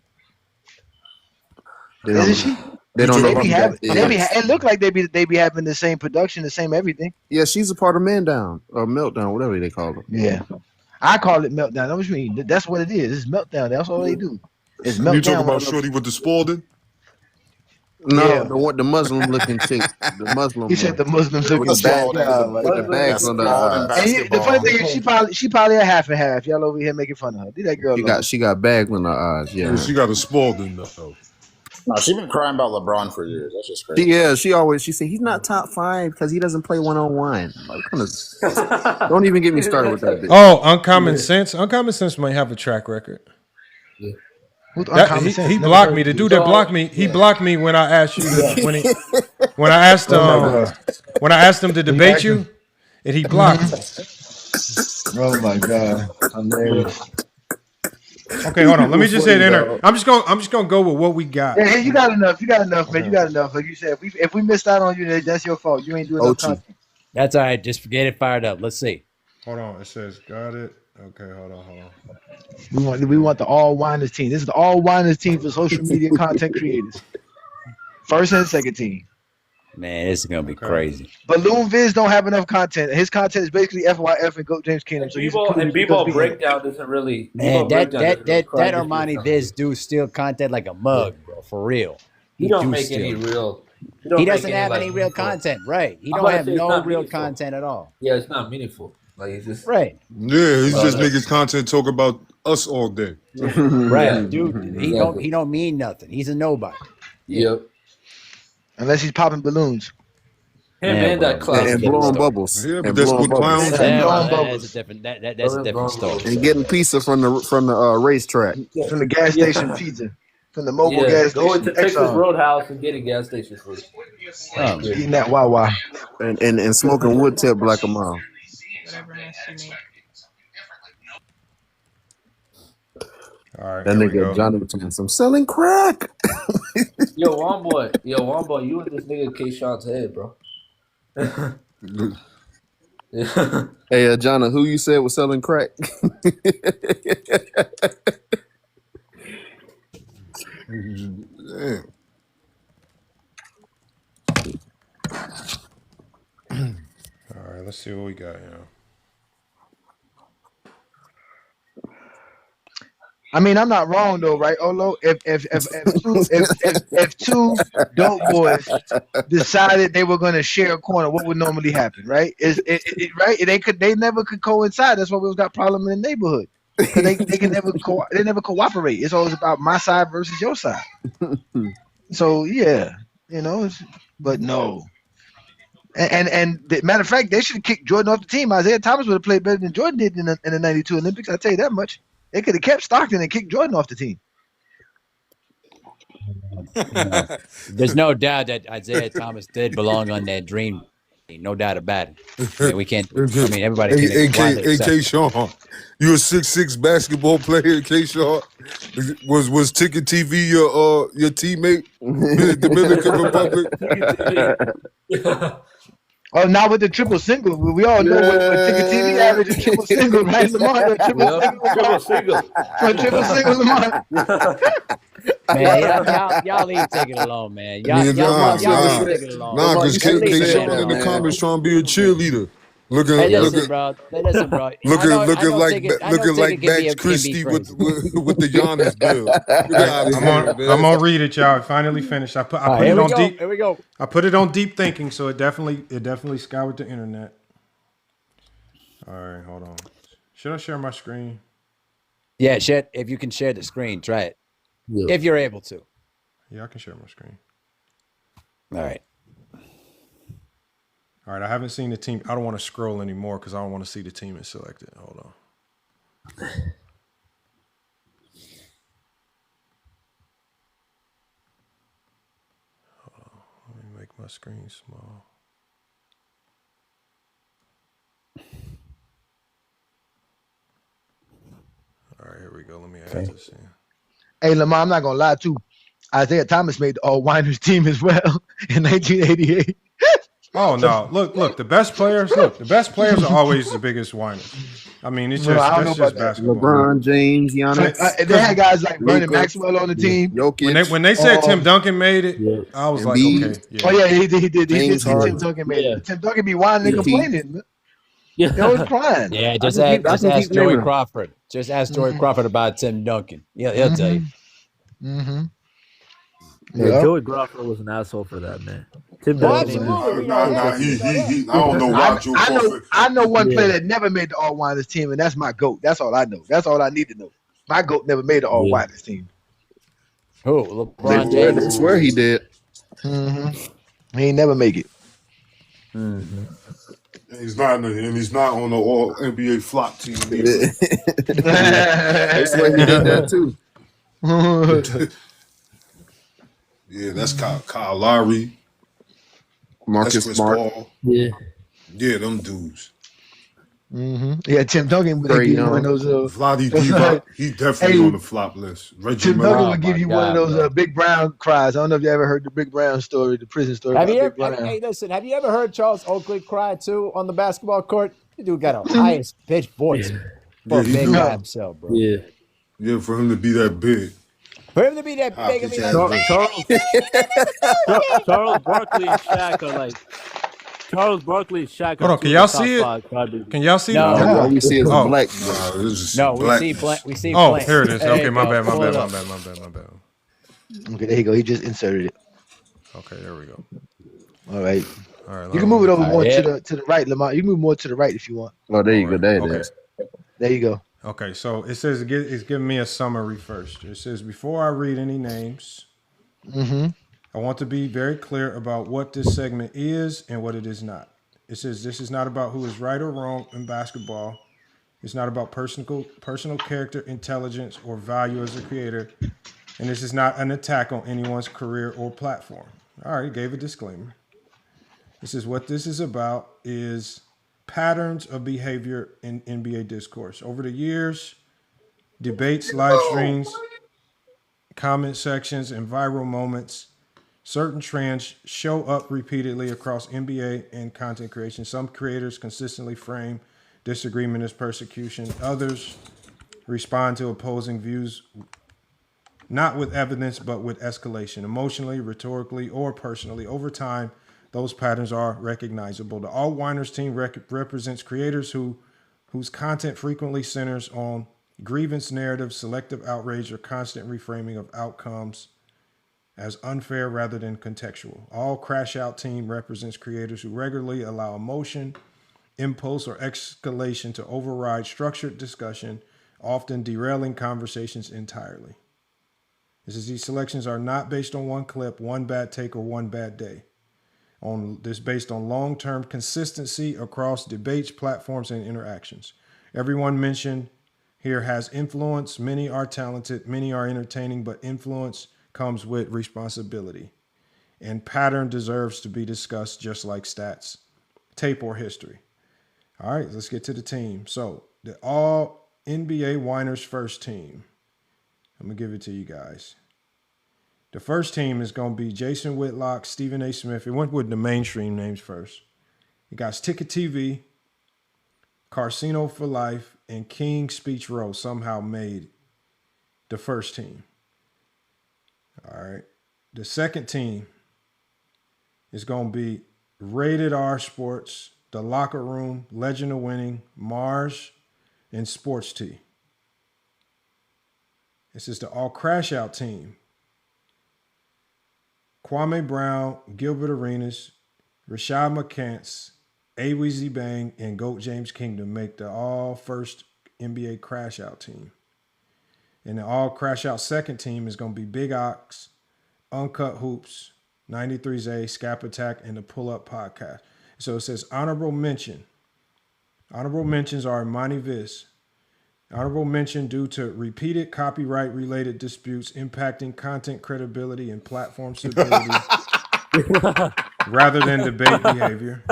Isn't she? They don't know. It looked like they be having the same production, the same everything. Yeah, she's a part of Man Down or Meltdown, whatever they call it. Yeah, I call it Meltdown. That's what you mean. That's what it is. It's Meltdown. That's all they do. It's Meltdown. You talking about Shorty with the Spalding? No, the Muslim looking chick. The Muslim. He said the Muslim looking with the bags on the eyes. The funny thing is, she probably a half and half. Y'all over here making fun of her. Do that girl. She got bags on her eyes. Yeah, she got a Spalding though. No, she's been crying about LeBron for years. That's just crazy. She said he's not top 5 because he doesn't play 1-on-1. Don't even get me started with that. Oh, Uncommon Sense. Uncommon Sense might have a track record. Yeah. He blocked me. The dude that blocked me, he blocked me when I asked you when I asked him to debate you, and he blocked me. Oh my God! Okay, hold on. Let me just hit enter. I'm just gonna go with what we got. Yeah, you got enough. Man. You got enough. Like you said, if we missed out on you, that's your fault. You ain't doing enough content. That's all right. Just get it fired up. Let's see. Hold on. It says got it. Okay, hold on. We want the all whiners team. This is the all whiners team for social media content creators. First and second team. Man, this is gonna be crazy. Balloon Viz don't have enough content. His content is basically FYF and Go James Kingdom. So B-ball breakdown doesn't really. Man, that Armani Viz do steal content like a mug, bro. For real. He don't make any real. He doesn't have any real content, right? He don't have no real content at all. Yeah, it's not meaningful. Like it's just right. Yeah, he's just making content talk about us all day. Right, dude. He don't mean nothing. He's a nobody. Yep. Unless he's popping balloons. And that clown and blowing bubbles. Yeah, but that's what clowns do. That's a different story. And getting pizza from the racetrack. From the gas station pizza. From the mobile gas station. Going to Texas Roadhouse and getting gas station food. Eating that Wawa. And smoking wood tip like a mom. All right, that nigga Johnny was talking some selling crack. Yo, Womboy, you and this nigga K-Shot's head, bro. Hey, Johnny, who you said was selling crack? Damn. All right, let's see what we got here. I mean, I'm not wrong though, right, Olo? If two dope boys decided they were going to share a corner, what would normally happen, right? Right? They never could coincide. That's why we got problem in the neighborhood. They can never cooperate. It's always about my side versus your side. So yeah, but no. And the matter of fact, they should have kicked Jordan off the team. Isiah Thomas would have played better than Jordan did in the '92 Olympics. I'll tell you that much. They could have kept Stockton and kicked Jordan off the team. There's no doubt that Isiah Thomas did belong on that dream. No doubt about it. Yeah, we can't. I mean, everybody. AK Sean, you a 6'6" basketball player. AK Sean was Ticket TV your teammate in the Dominican Republic. Oh, not with the triple single. We all know what Ticker TV average a triple single, right, Lamar? A triple single, Lamar. A triple single, Lamar. Man, y'all leave Ticket alone, man. Y'all leave Ticket alone. Nah, because K-Sean in the comments trying to be a cheerleader. Hey, listen, bro. Looking like Max Christie with the Giannis bill. I'm gonna read it, y'all. I finally finished. I put it on deep. Here we go. I put it on deep thinking, so it definitely scoured the internet. All right, hold on. Should I share my screen? Yeah, if you can share the screen, try it. Yeah. If you're able to. Yeah, I can share my screen. All right. All right, I haven't seen the team. I don't want to scroll anymore because I don't want to see the team is selected. Hold on. Let me make my screen small. All right, here we go. Let me add this in. Hey, Lamar, I'm not going to lie, too. Isiah Thomas made the All-Winers team as well in 1988. Oh no! Look. The best players are always the biggest whiners. I mean, it's just basketball. LeBron James, Giannis. They had guys like Vernon Maxwell on the team. Jokic. When they said Tim Duncan made it, I was like, okay. Yeah. Oh yeah, he did. Tim Duncan made it. Tim Duncan be whining and complaining. Yeah, they was crying. Yeah, just ask Joey Crawford. Just ask Joey Crawford about Tim Duncan. Yeah, he'll tell you. Mm-hmm. Yeah, Joey Crawford was an asshole for that, man. Tim Duncan. I don't know why Joe Crawford. I know one player that never made the All-Winers team, and that's my GOAT. That's all I know. That's all I need to know. My GOAT never made the All-Winers team. Who? LeBron James? I swear he did. Mm-hmm. He ain't never make it. Mm-hmm. He's not on the All NBA flop team either. I swear he did that too. Yeah, that's Kyle Lowry, Marcus Smart. Paul. Yeah, them dudes. Mm-hmm. Yeah, Tim Duncan would give you one of those. Vlade Divac, he definitely on the flop list. Reggie Tim Duncan would give you one of those Big Brown cries. I don't know if you ever heard the Big Brown story, the prison story. Hey, listen, have you ever heard Charles Oakley cry too on the basketball court? The dude got a highest pitched voice for a big guy himself, bro. Yeah, for him to be that big. For him to be that big, I mean, Charles Barkley and Shaq are like. Charles Barkley and Shaq. Hold on, can y'all see it? Can y'all see it? All we see is black. We see Oh, blank. Here it is. Okay, my bad. Okay, there you go. He just inserted it. Okay, there we go. All right. You can move it over more to the right, Lamar. You can move more to the right if you want. Oh, there you go. There it is. There you go. Okay, so it says it's giving me a summary first. It says, before I read any names, I want to be very clear about what this segment is and what it is not. It says this is not about who is right or wrong in basketball. It's not about personal character, intelligence, or value as a creator. And this is not an attack on anyone's career or platform. All right, gave a disclaimer. This is what this is about is patterns of behavior in NBA discourse. Over the years, debates, live streams, comment sections, and viral moments, certain trends show up repeatedly across NBA and content creation. Some creators consistently frame disagreement as persecution. Others respond to opposing views not with evidence, but with escalation, emotionally, rhetorically, or personally. Over time, those patterns are recognizable. The All Winers team represents creators whose content frequently centers on grievance narratives, selective outrage, or constant reframing of outcomes as unfair rather than contextual. All Crash Out team represents creators who regularly allow emotion, impulse, or escalation to override structured discussion, often derailing conversations entirely. These selections are not based on one clip, one bad take, or one bad day. This based on long-term consistency across debates, platforms, and interactions. Everyone mentioned here has influence. Many are talented, many are entertaining, but influence comes with responsibility. And pattern deserves to be discussed just like stats, tape, or history. All right, let's get to the team. So the All NBA Winers first team. I'm going to give it to you guys. The first team is going to be Jason Whitlock, Stephen A. Smith. It went with the mainstream names first. You got Ticket TV, Casino for Life, and King Speech Row somehow made the first team. All right. The second team is going to be Rated R Sports, The Locker Room, Legend of Winning, Mars, and Sports Tea. This is the All Crash Out team. Kwame Brown, Gilbert Arenas, Rashad McCants, A-Weezy Bang, and GOAT James Kingdom make the all first NBA Crash Out team. And the all Crash Out second team is going to be Big Ox, Uncut Hoops, 93's A, Scap Attack, and the Pull Up Podcast. So it says honorable mention. Honorable mentions are Imani Viz. Honorable mention due to repeated copyright-related disputes impacting content credibility and platform stability rather than debate behavior.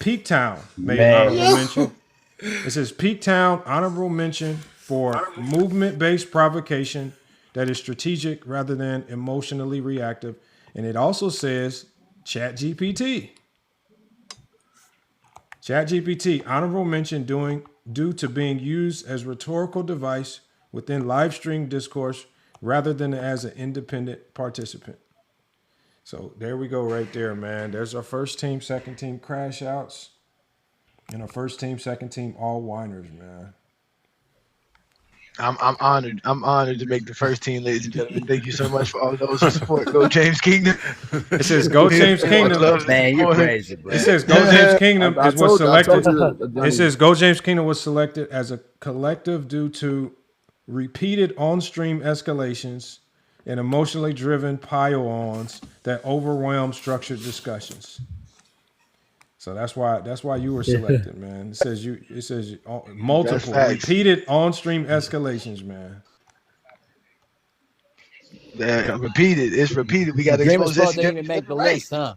Peak Town made honorable mention. It says Peak Town, honorable mention for movement-based provocation that is strategic rather than emotionally reactive. And it also says ChatGPT. ChatGPT, honorable mention due to being used as rhetorical device within live stream discourse rather than as an independent participant. So there we go right there, man. There's our first team, second team crash outs, and our first team, second team all whiners, man. I'm honored. I'm honored to make the first team, ladies and gentlemen. Thank you so much for all those who support Go James Kingdom. It says Go James Kingdom. Man, you're crazy, bro. It says Go James Kingdom is what's selected. It says Go James Kingdom was selected as a collective due to repeated on-stream escalations and emotionally driven pile-ons that overwhelm structured discussions. So that's why you were selected, man. It says multiple repeated on-stream escalations, man. Repeated. It's repeated. We got to expose Dreamers Pro this. didn't even make the list, huh?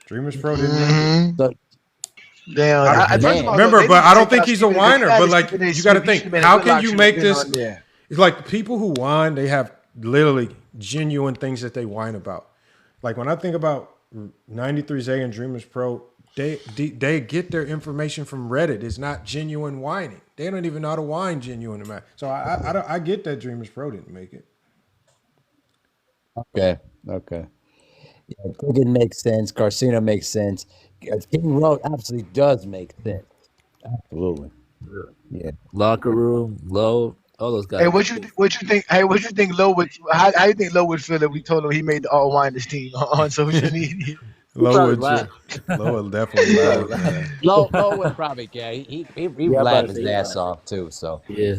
Dreamers Pro didn't. Damn. Remember, but I don't think he's a whiner. But like, you got to think, how can you make this? It's like the people who whine, they have literally genuine things that they whine about. Like when I think about 93's A and Dreamers Pro, they get their information from Reddit. It's not genuine whining. They don't even know how to whine genuine. So I get that Dreamers Pro didn't make it. Okay. Yeah, Ticket makes sense. Casino makes sense. King Road absolutely does make sense. Absolutely. Yeah. Locker Room, Low, all those guys. Hey, what you think? Hey, what you think? Low would how you think Low would feel if we told him he made the all whiners team on social media? Low would definitely laugh. Low would probably care. He laughed his ass off too. So yeah,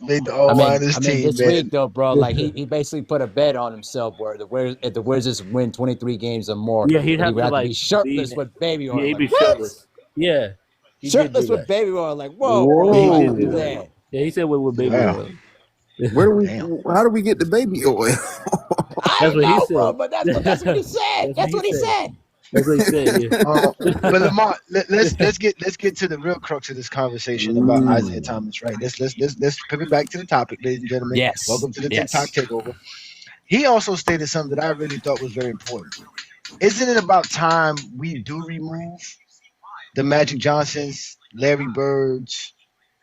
made the all whiners team. This week though, bro, like he basically put a bet on himself where if the Wizards win 23 games or more, yeah, he'd have to be shirtless with baby oil. Yeah, he'd be like, shirtless. Yeah, shirtless with baby oil. Like whoa. He did do that. Yeah, he said with baby oil. How do we get the baby oil? That's what he said. Bro, but that's what he said. That's what he said. That's what he said. Yeah. But Lamar, let's get to the real crux of this conversation about Isiah Thomas, right? Let's pivot back to the topic, ladies and gentlemen. Yes. Welcome to the TikTok takeover. He also stated something that I really thought was very important. Isn't it about time we do remove the Magic Johnsons, Larry Birds,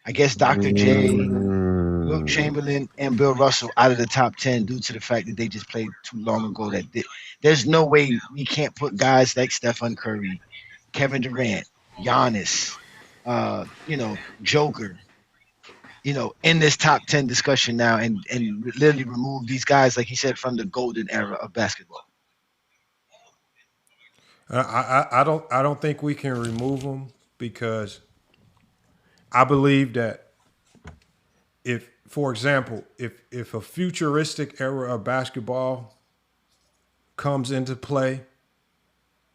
I guess Dr. J, Wilt Chamberlain, and Bill Russell out of the top 10 due to the fact that they just played too long ago? There's no way we can't put guys like Stephen Curry, Kevin Durant, Giannis, Joker, in this top 10 discussion now and literally remove these guys, like he said, from the golden era of basketball. I don't think we can remove them because I believe that if, for example, if a futuristic era of basketball comes into play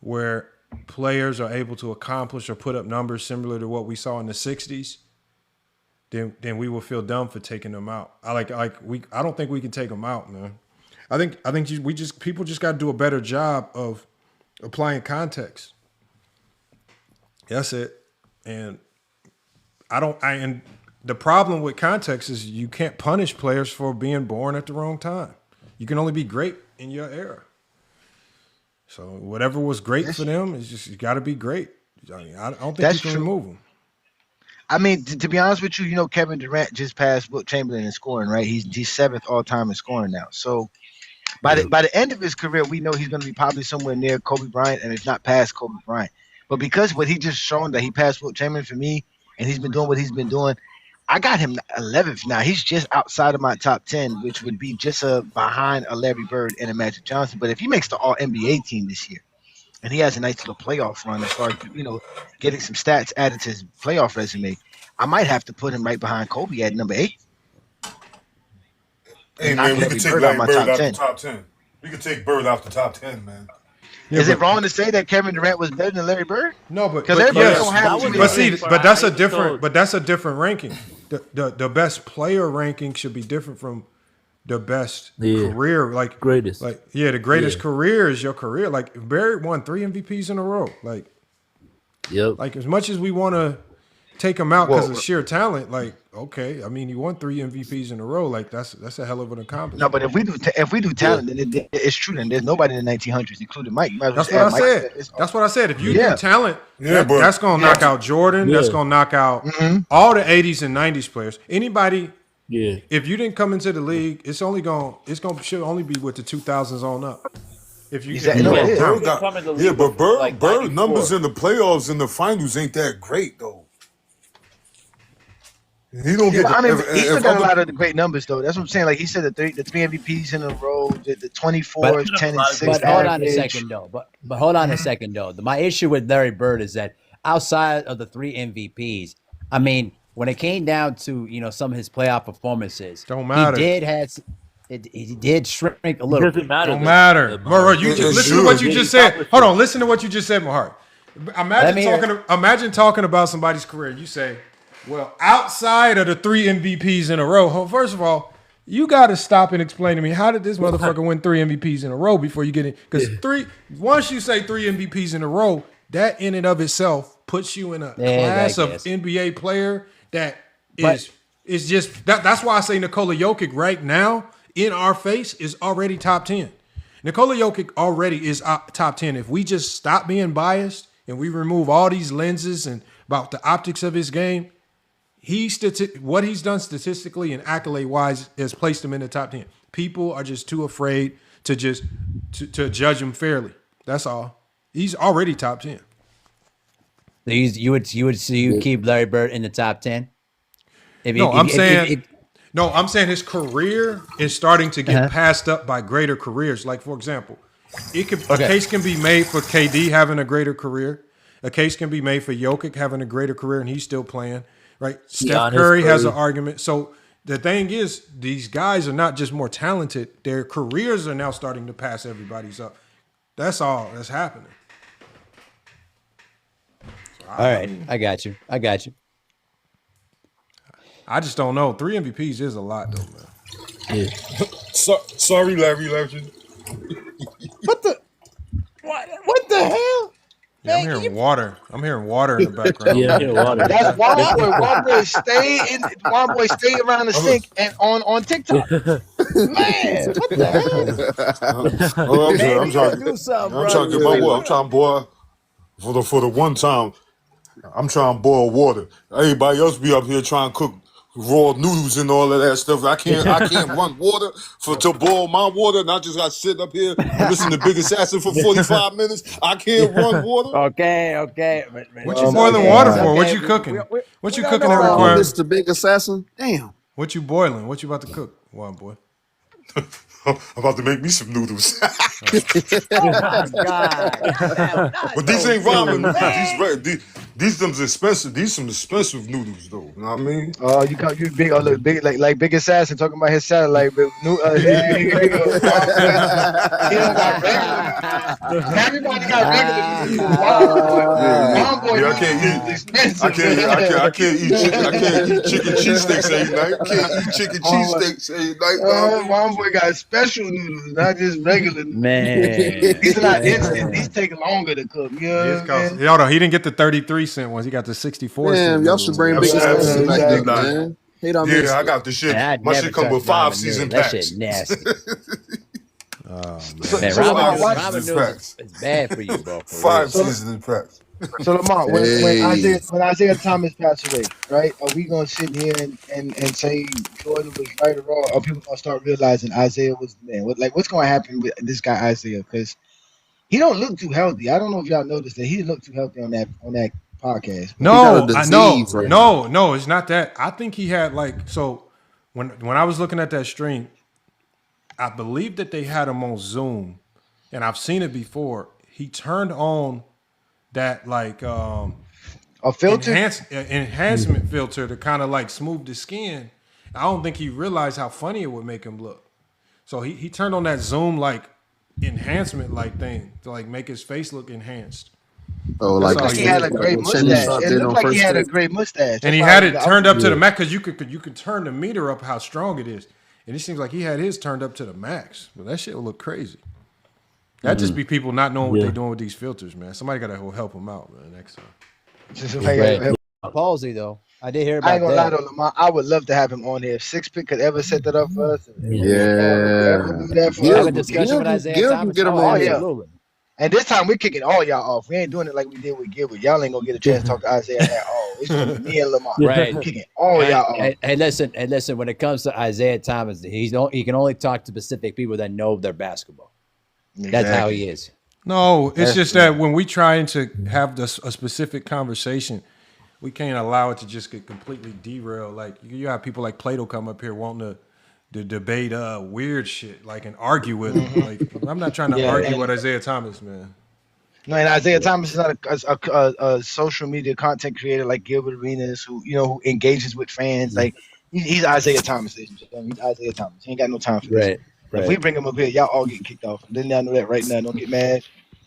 where players are able to accomplish or put up numbers similar to what we saw in the 60s, then we will feel dumb for taking them out. I don't think we can take them out, man. I think people just got to do a better job of applying context. That's it. And and the problem with context is you can't punish players for being born at the wrong time. You can only be great in your era. So whatever was great for them is just got to be great. I mean, I don't think you can remove them. I mean, to be honest with you, Kevin Durant just passed Wilt Chamberlain in scoring, right? He's seventh all time in scoring now. So by the end of his career, we know he's going to be probably somewhere near Kobe Bryant, and if not past Kobe Bryant. But because what he just shown that he passed Wilt Chamberlain for me, and he's been doing what he's been doing, I got him 11th now. He's just outside of my top 10, which would be just behind a Larry Bird and a Magic Johnson. But if he makes the All NBA team this year, and he has a nice little playoff run as far as getting some stats added to his playoff resume, I might have to put him right behind Kobe at number 8. Hey man, we can take Larry Bird out the top 10. We can take Bird out the top 10, man. Yeah, is it wrong to say that Kevin Durant was better than Larry Bird? No, but everybody don't have but that's a different ranking. The best player ranking should be different from the best career, like greatest. Like the greatest career is your career. Like Barry won 3 MVPs in a row. Like, like as much as we want to take him out because of sheer talent, like okay, I mean he won 3 MVPs in a row. Like that's a hell of an accomplishment. No, but if we do talent, then it's true. Then there's nobody in the 1900s, including Mike. That's what I said. That's what I said. If you do talent, that's gonna knock out Jordan. That's gonna knock out all the 80s and 90s players. Anybody. Yeah. If you didn't come into the league, should only be with the 2000s on up. If you but Bird numbers in the playoffs and the finals ain't that great though. He don't get. He still got a lot of the great numbers though. That's what I'm saying. Like he said, the three MVPs in a row, the 24, 10, and 6. But hold on a second though. But hold on a second though. My issue with Larry Bird is that outside of the 3 MVPs, I mean. When it came down to some of his playoff performances, don't matter. He did shrink a little. Doesn't matter. Don't matter. Murray, listen to what you just said. Hold on, listen to what you just said, Mahart. Imagine talking about somebody's career. You say, well, outside of the 3 MVPs in a row. First of all, you got to stop and explain to me how did this motherfucker win 3 MVPs in a row before you get in? Because once you say 3 MVPs in a row, that in and of itself puts you in a class of NBA player. That is just that's why I say Nikola Jokic right now in our face is already top 10. Nikola Jokic already is top 10. If we just stop being biased and we remove all these lenses and about the optics of his game, what he's done statistically and accolade wise has placed him in the top 10. People are just too afraid to to judge him fairly. That's all. He's already top 10. You would keep Larry Bird in the top 10? I'm saying his career is starting to get passed up by greater careers. Like, for example, a case can be made for KD having a greater career. A case can be made for Jokic having a greater career and he's still playing, right? Steph Curry has an argument. So the thing is, these guys are not just more talented. Their careers are now starting to pass everybody's up. That's all that's happening. All right, I got you. I just don't know. 3 MVPs is a lot, though, man. Yeah. Sorry, Larry Legend. What the hell? Yeah, I'm hearing water. I'm hearing water in the background. Yeah, I'm hearing water. That's Wildboy stay around the sink and on TikTok. Man, what the hell? I'm trying to get my water. I'm trying to boil for the one time. I'm trying to boil water. Everybody else be up here trying to cook raw noodles and all of that stuff. I can't run water to boil my water, and I just got to sit up here and listen to Big Assassin for 45 minutes. I can't run water. Okay. What you boiling water for? What you cooking? What you cooking that requires? Mr. Big Assassin? Damn. What you boiling? What you about to cook? Wild boy. I'm about to make me some noodles. Oh my God. But these ain't ramen. These some expensive. These some expensive noodles though. You know what I mean? Oh, you big. Oh, look, big like Big Assassin talking about his satellite. But everybody got regular. I can't eat chicken cheesesteaks every night. Can't eat chicken cheesesteaks every night. Mom boy got special noodles, not just regular noodles. Man, these are not instant. These take longer to cook. Hold on, he didn't get the 33-cent ones. He got the 64 cent. Damn, y'all should bring Big Assassin back there, man. I got the shit. My shit come with 5 season packs. That shit nasty. Man, ramen noodles is bad for you, bro. For 5 seasoning packs. So Lamar, when Isiah Thomas passed away, right? Are we gonna sit here and say Jordan was right or wrong? Or people gonna start realizing Isiah was the man? What's gonna happen with this guy Isiah? Because he don't look too healthy. I don't know if y'all noticed that he didn't look too healthy on that podcast. No, I know. No, it's not that. I think he had when I was looking at that stream, I believe that they had him on Zoom, and I've seen it before. He turned on that a filter enhancement filter to kind of smooth the skin. I don't think he realized how funny it would make him look. So he turned on that Zoom enhancement thing to make his face look enhanced. Oh, he had a great mustache. It looked like he had a great mustache. And he had it turned up to the max because you could turn the meter up how strong it is. And it seems like he had his turned up to the max. But that shit would look crazy. That just be people not knowing what they're doing with these filters, man. Somebody got to help them out, man, next time. Palsy, though. I did hear about that. I ain't gonna lie though, Lamar. I would love to have him on here. If Six Pick could ever set that up for us. Have a discussion with Isiah Thomas. Get him on here. And this time we're kicking all y'all off. We ain't doing it like we did with Gilbert. Y'all ain't gonna get a chance to talk to Isiah at all. It's gonna be me and Lamar. Right. We're kicking all y'all off. And listen, when it comes to Isiah Thomas, he can only talk to specific people that know their basketball. Exactly. That's how he is. No, it's just that when we trying to have a specific conversation, we can't allow it to just get completely derailed. You have people like Plato come up here wanting to debate weird shit, and argue with him. I'm not trying to argue with Isiah Thomas, man. No, and Isiah Thomas is not a social media content creator like Gilbert Arenas, who engages with fans. He's Isiah Thomas. He's Isiah Thomas. He ain't got no time for this. Right. If we bring him up here, y'all all get kicked off. Then y'all know that right now. Don't get mad.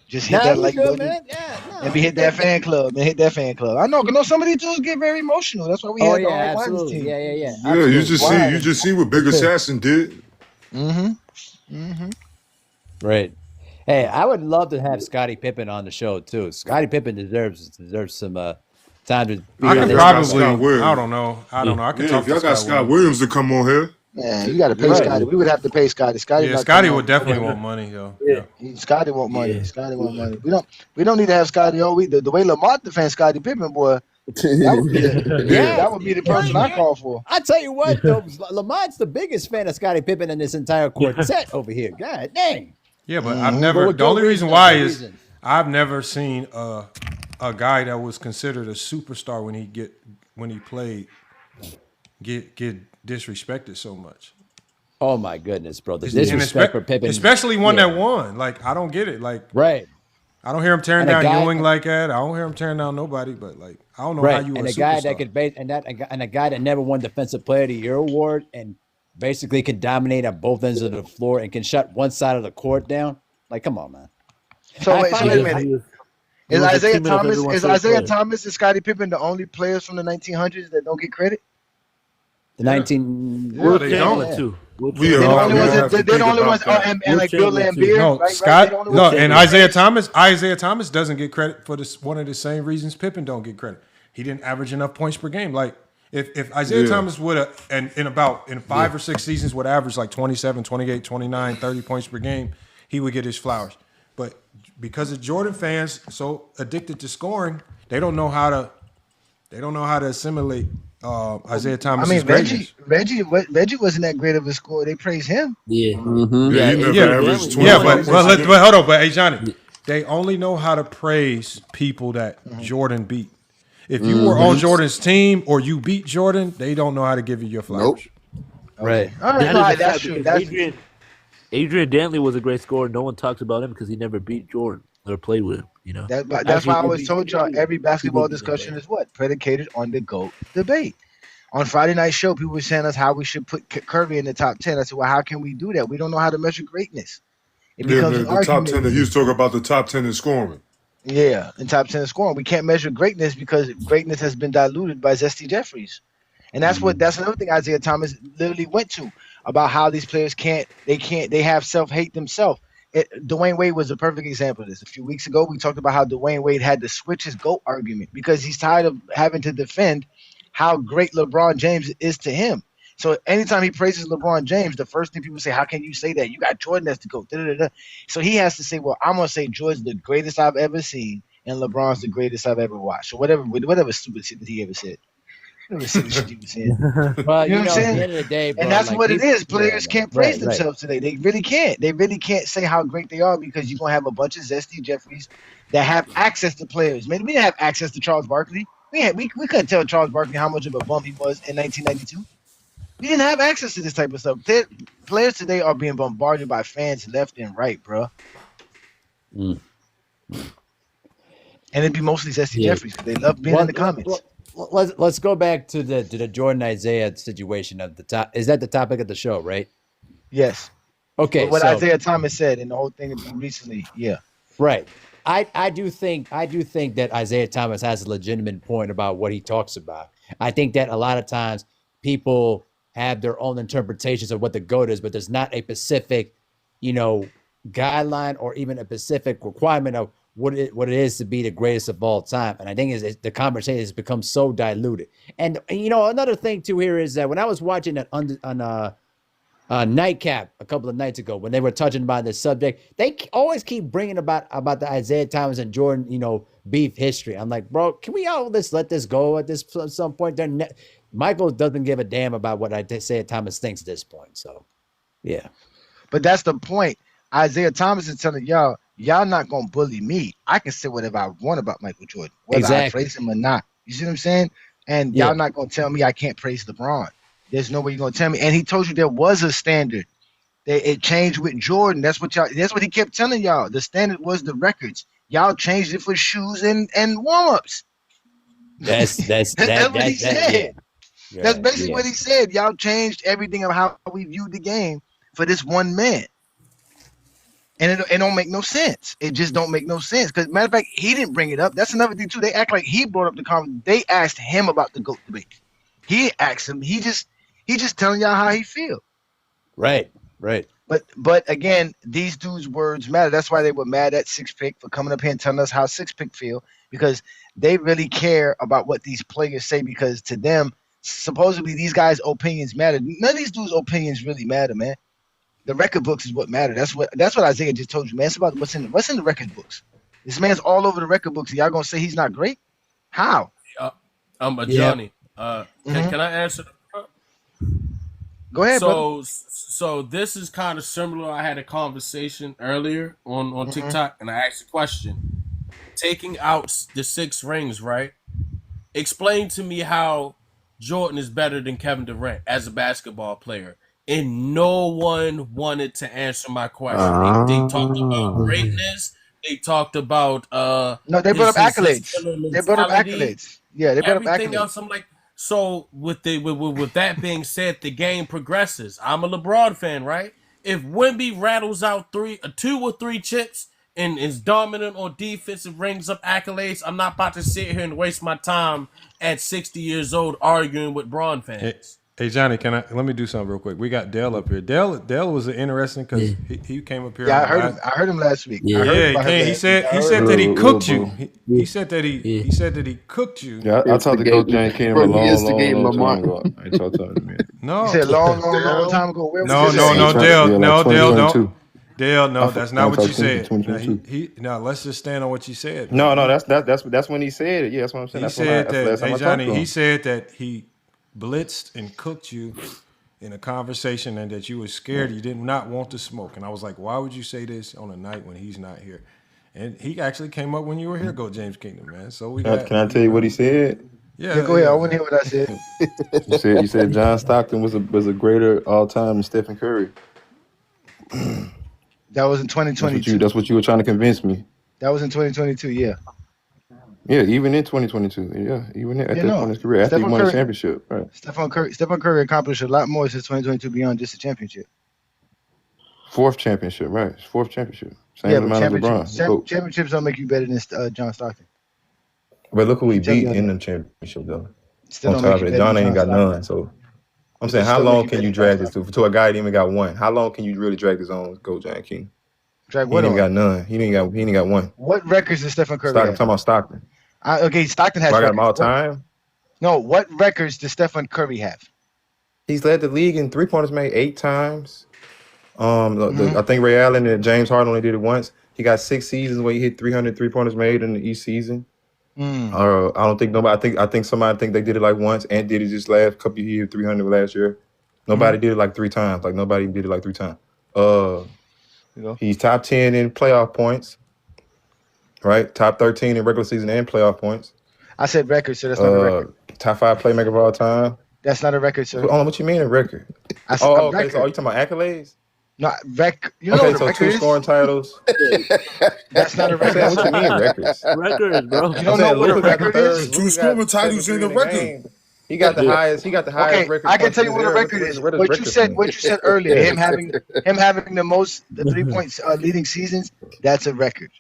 Just hit that button and hit that fan club. I know some of these dudes get very emotional. That's why we had the whole Wines team. Yeah, you just see what Big Assassin did. Right. Hey, I would love to have Scottie Pippen on the show too. Scottie Pippen deserves some time to. I could probably. I don't know. I could talk if y'all got Scott Williams to come on here. Yeah, you got to pay Scotty. We would have to pay Scotty. Scotty would definitely want money, though. Yeah. Scotty want money. Scotty want money. We don't need to have Scotty all week. The way Lamar defends Scotty Pippen, boy, that would be the person I call for. I tell you what, though, Lamar's the biggest fan of Scottie Pippen in this entire quartet over here. God dang. Yeah, but I've never. The only reason why is I've never seen a guy that was considered a superstar when he played get disrespected so much. Oh my goodness, bro! The disrespect for Pippen, especially one that won. I don't get it. Right. I don't hear him tearing down Ewing like that. I don't hear him tearing down nobody. But I don't know how you. And a guy that could and a guy that never won Defensive Player of the Year award and basically can dominate at both ends of the floor and can shut one side of the court down. Come on, man. So wait a minute. Is Isiah Thomas and Scottie Pippen the only players from the 1900s that don't get credit? The 19. They're the only two. They're the only ones. And Bill Laimbeer. No, Scott. No, and Isiah Thomas. Isiah Thomas doesn't get credit for one of the same reasons Pippen don't get credit. He didn't average enough points per game. If Isiah Thomas would have, in 5 or 6 seasons would average 27, 28, 29, 30 points per game, he would get his flowers. But because of Jordan fans so addicted to scoring, they don't know how to assimilate Isiah Thomas. Reggie wasn't that great of a scorer. They praise him. Yeah. But hold on. But hey, Johnny, they only know how to praise people that Jordan beat. If you were on Jordan's team or you beat Jordan, they don't know how to give you your flowers. Nope. Right. All right. That's true. Adrian Dantley was a great scorer. No one talks about him because he never beat Jordan or played with him. That's why I always told y'all every basketball discussion is predicated on the GOAT debate. On Friday night show, people were saying us how we should put Curry in the top 10. I said, well, how can we do that? We don't know how to measure greatness. It becomes the top 10. He was talking about the top 10 in scoring. Yeah, in top 10 in scoring. We can't measure greatness because greatness has been diluted by Zesty Jeffries. And that's another thing Isiah Thomas literally went to about how these players they have self-hate themselves. Dwayne Wade was a perfect example of this. A few weeks ago, we talked about how Dwayne Wade had to switch his GOAT argument because he's tired of having to defend how great LeBron James is to him. So anytime he praises LeBron James, the first thing people say, how can you say that? You got Jordan as the GOAT. So he has to say, well, I'm going to say Jordan's the greatest I've ever seen and LeBron's the greatest I've ever watched. So whatever stupid shit that he ever said. Whatever stupid shit he was saying. Well, you know what I'm saying? At the end of the day, bro, and that's what it is. Players can't praise themselves today. They really can't. They really can't say how great they are because you're going to have a bunch of zesty Jeffries that have access to players. Man, we didn't have access to Charles Barkley. We couldn't tell Charles Barkley how much of a bum he was in 1992. We didn't have access to this type of stuff. Players today are being bombarded by fans left and right, bro. And it'd be mostly zesty Jeffries because they love being in the comments. Let's go back to the Jordan Isiah situation at the top. Is that the topic of the show, right? Yes. Okay. But what Isiah Thomas said in the whole thing recently, yeah. Right. I do think that Isiah Thomas has a legitimate point about what he talks about. I think that a lot of times people have their own interpretations of what the GOAT is, but there's not a specific, guideline or even a specific requirement of what it is to be the greatest of all time. And I think the conversation has become so diluted. And another thing too here is that when I was watching it on Nightcap a couple of nights ago, when they were touching about this subject, they always keep bringing about the Isiah Thomas and Jordan, beef history. I'm like, bro, can we all just let this go at some point? Michael doesn't give a damn about what Isiah Thomas thinks at this point. So, yeah. But that's the point. Isiah Thomas is telling y'all not gonna bully me. I can say whatever I want about Michael Jordan, whether I praise him or not. You see what I'm saying? And y'all not gonna tell me I can't praise LeBron. There's no way you're gonna tell me. And he told you there was a standard. It changed with Jordan. That's what he kept telling y'all. The standard was the records. Y'all changed it for shoes and warm-ups. That's what he said. Yeah. That's basically what he said. Y'all changed everything of how we viewed the game for this one man. And it don't make no sense. It just don't make no sense. Because matter of fact, he didn't bring it up. That's another thing too. They act like he brought up the conversation. They asked him about the GOAT debate. He asked him. He just telling y'all how he feel. Right. But again, these dudes' words matter. That's why they were mad at Six Pick for coming up here and telling us how Six Pick feel, because they really care about what these players say, because to them, supposedly these guys' opinions matter. None of these dudes' opinions really matter, man. The record books is what matter. That's what Isiah just told you, man. It's about what's in the record books. This man's all over the record books. Y'all gonna say he's not great? How? Johnny. Can I answer? Go ahead, brother. So this is kind of similar. I had a conversation earlier on TikTok, and I asked a question. Taking out the 6 rings, right? Explain to me how Jordan is better than Kevin Durant as a basketball player. And no one wanted to answer my question. They talked about greatness. They talked about no, they brought up accolades. They brought up accolades. Yeah, they brought up accolades. Everything else, I'm like, so with that being said, the game progresses. I'm a LeBron fan, right? If Wemby rattles out 2 or 3 chips and is dominant on defense and rings up accolades, I'm not about to sit here and waste my time at 60 years old arguing with Bron fans. Hey Johnny, let me do something real quick. We got Dale up here. Dale was interesting because he came up here. Yeah, I heard him last week. He said that he cooked you. He said that he cooked you. Yeah, I talked to Coach James King a long time ago. I talked to him, man. No, he said long time ago. No, Dale, Dale, no, that's not what you said. No, let's just stand on what you said. No, that's when he said it. Yeah, that's what I'm saying. He said that. Hey Johnny, he said that he blitzed and cooked you in a conversation and that you were scared, you did not want to smoke. And I was like, why would you say this on a night when he's not here? And he actually came up when you were here, Go James Kingdom, man. So can I tell you what he said? Yeah, go ahead. I want to hear what I said. You said John Stockton was a greater all time than Stephen Curry. That was in 2022. That's what you were trying to convince me. That was in 2022, yeah. Yeah, even in 2022. Yeah, even at that point in his career, after he won the championship. Right. Stephen Curry accomplished a lot more since 2022 beyond just a championship. 4th championship, right? 4th championship. Same amount as LeBron. Championships don't make you better than John Stockton. But look who he beat in the championship, though. On top of it, John ain't got none. So I'm saying, how long can you drag this to a guy that even got one? How long can you really drag this on? Go, John King. Drag what? He ain't got none. He ain't got one. What records does Stephen Curry have? I'm talking about Stockton. Okay, Stockton has. I got him all time. No, what records does Stephen Curry have? He's led the league in 3-pointers made 8 times. I think Ray Allen and James Harden only did it once. He got 6 seasons where he hit 300 3-pointers made in each season. I don't think nobody. I think somebody think they did it like once. And did it just last couple of years, 300 last year. Nobody did it like 3 times. Like nobody did it like 3 times. He's top 10 in playoff points. Right, top 13 in regular season and playoff points. I said record, so that's not a record. Top 5 playmaker of all time. That's not a record, sir. What you mean a record? I said okay. record. So are you talking about accolades? No, you know what so record 2 scoring titles. That's not a record. What you mean records? Records, bro. You don't know what a record is? 2 scoring titles in the record. He got the highest. He got the highest record. I can tell you what a record is. What you said earlier, him having the 3-point leading seasons, that's a record.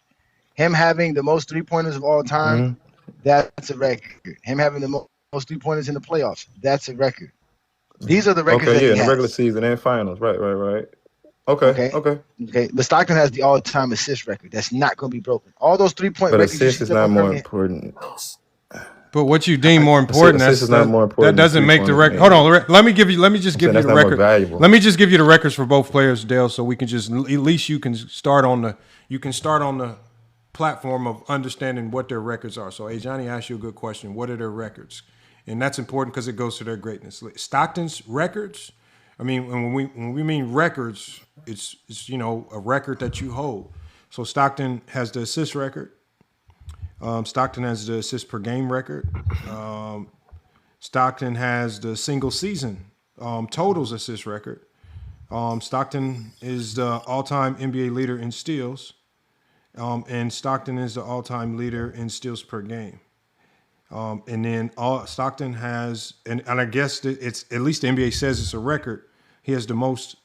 Him having the most 3-pointers of all time, that's a record. Him having the most 3-pointers in the playoffs, that's a record. These are the records that he has. In the regular season and finals. Right. Okay. But Stockton has the all-time assist record. That's not going to be broken. All those 3-point records. But assist is not more important. But what you deem more important, that doesn't make the record. Hold on, let me just give you the record. Let me just give you the records for both players, Dale, so we can just at least you can start on the platform of understanding what their records are. So, Johnny asked you a good question. What are their records? And that's important because it goes to their greatness. Stockton's records. I mean, when we mean records, it's a record that you hold. So Stockton has the assist record. Stockton has the assist per game record. Stockton has the single season totals assist record. Stockton is the all-time NBA leader in steals. And Stockton is the all-time leader in steals per game. And then Stockton has, and I guess it's at least the NBA says it's a record. He has the most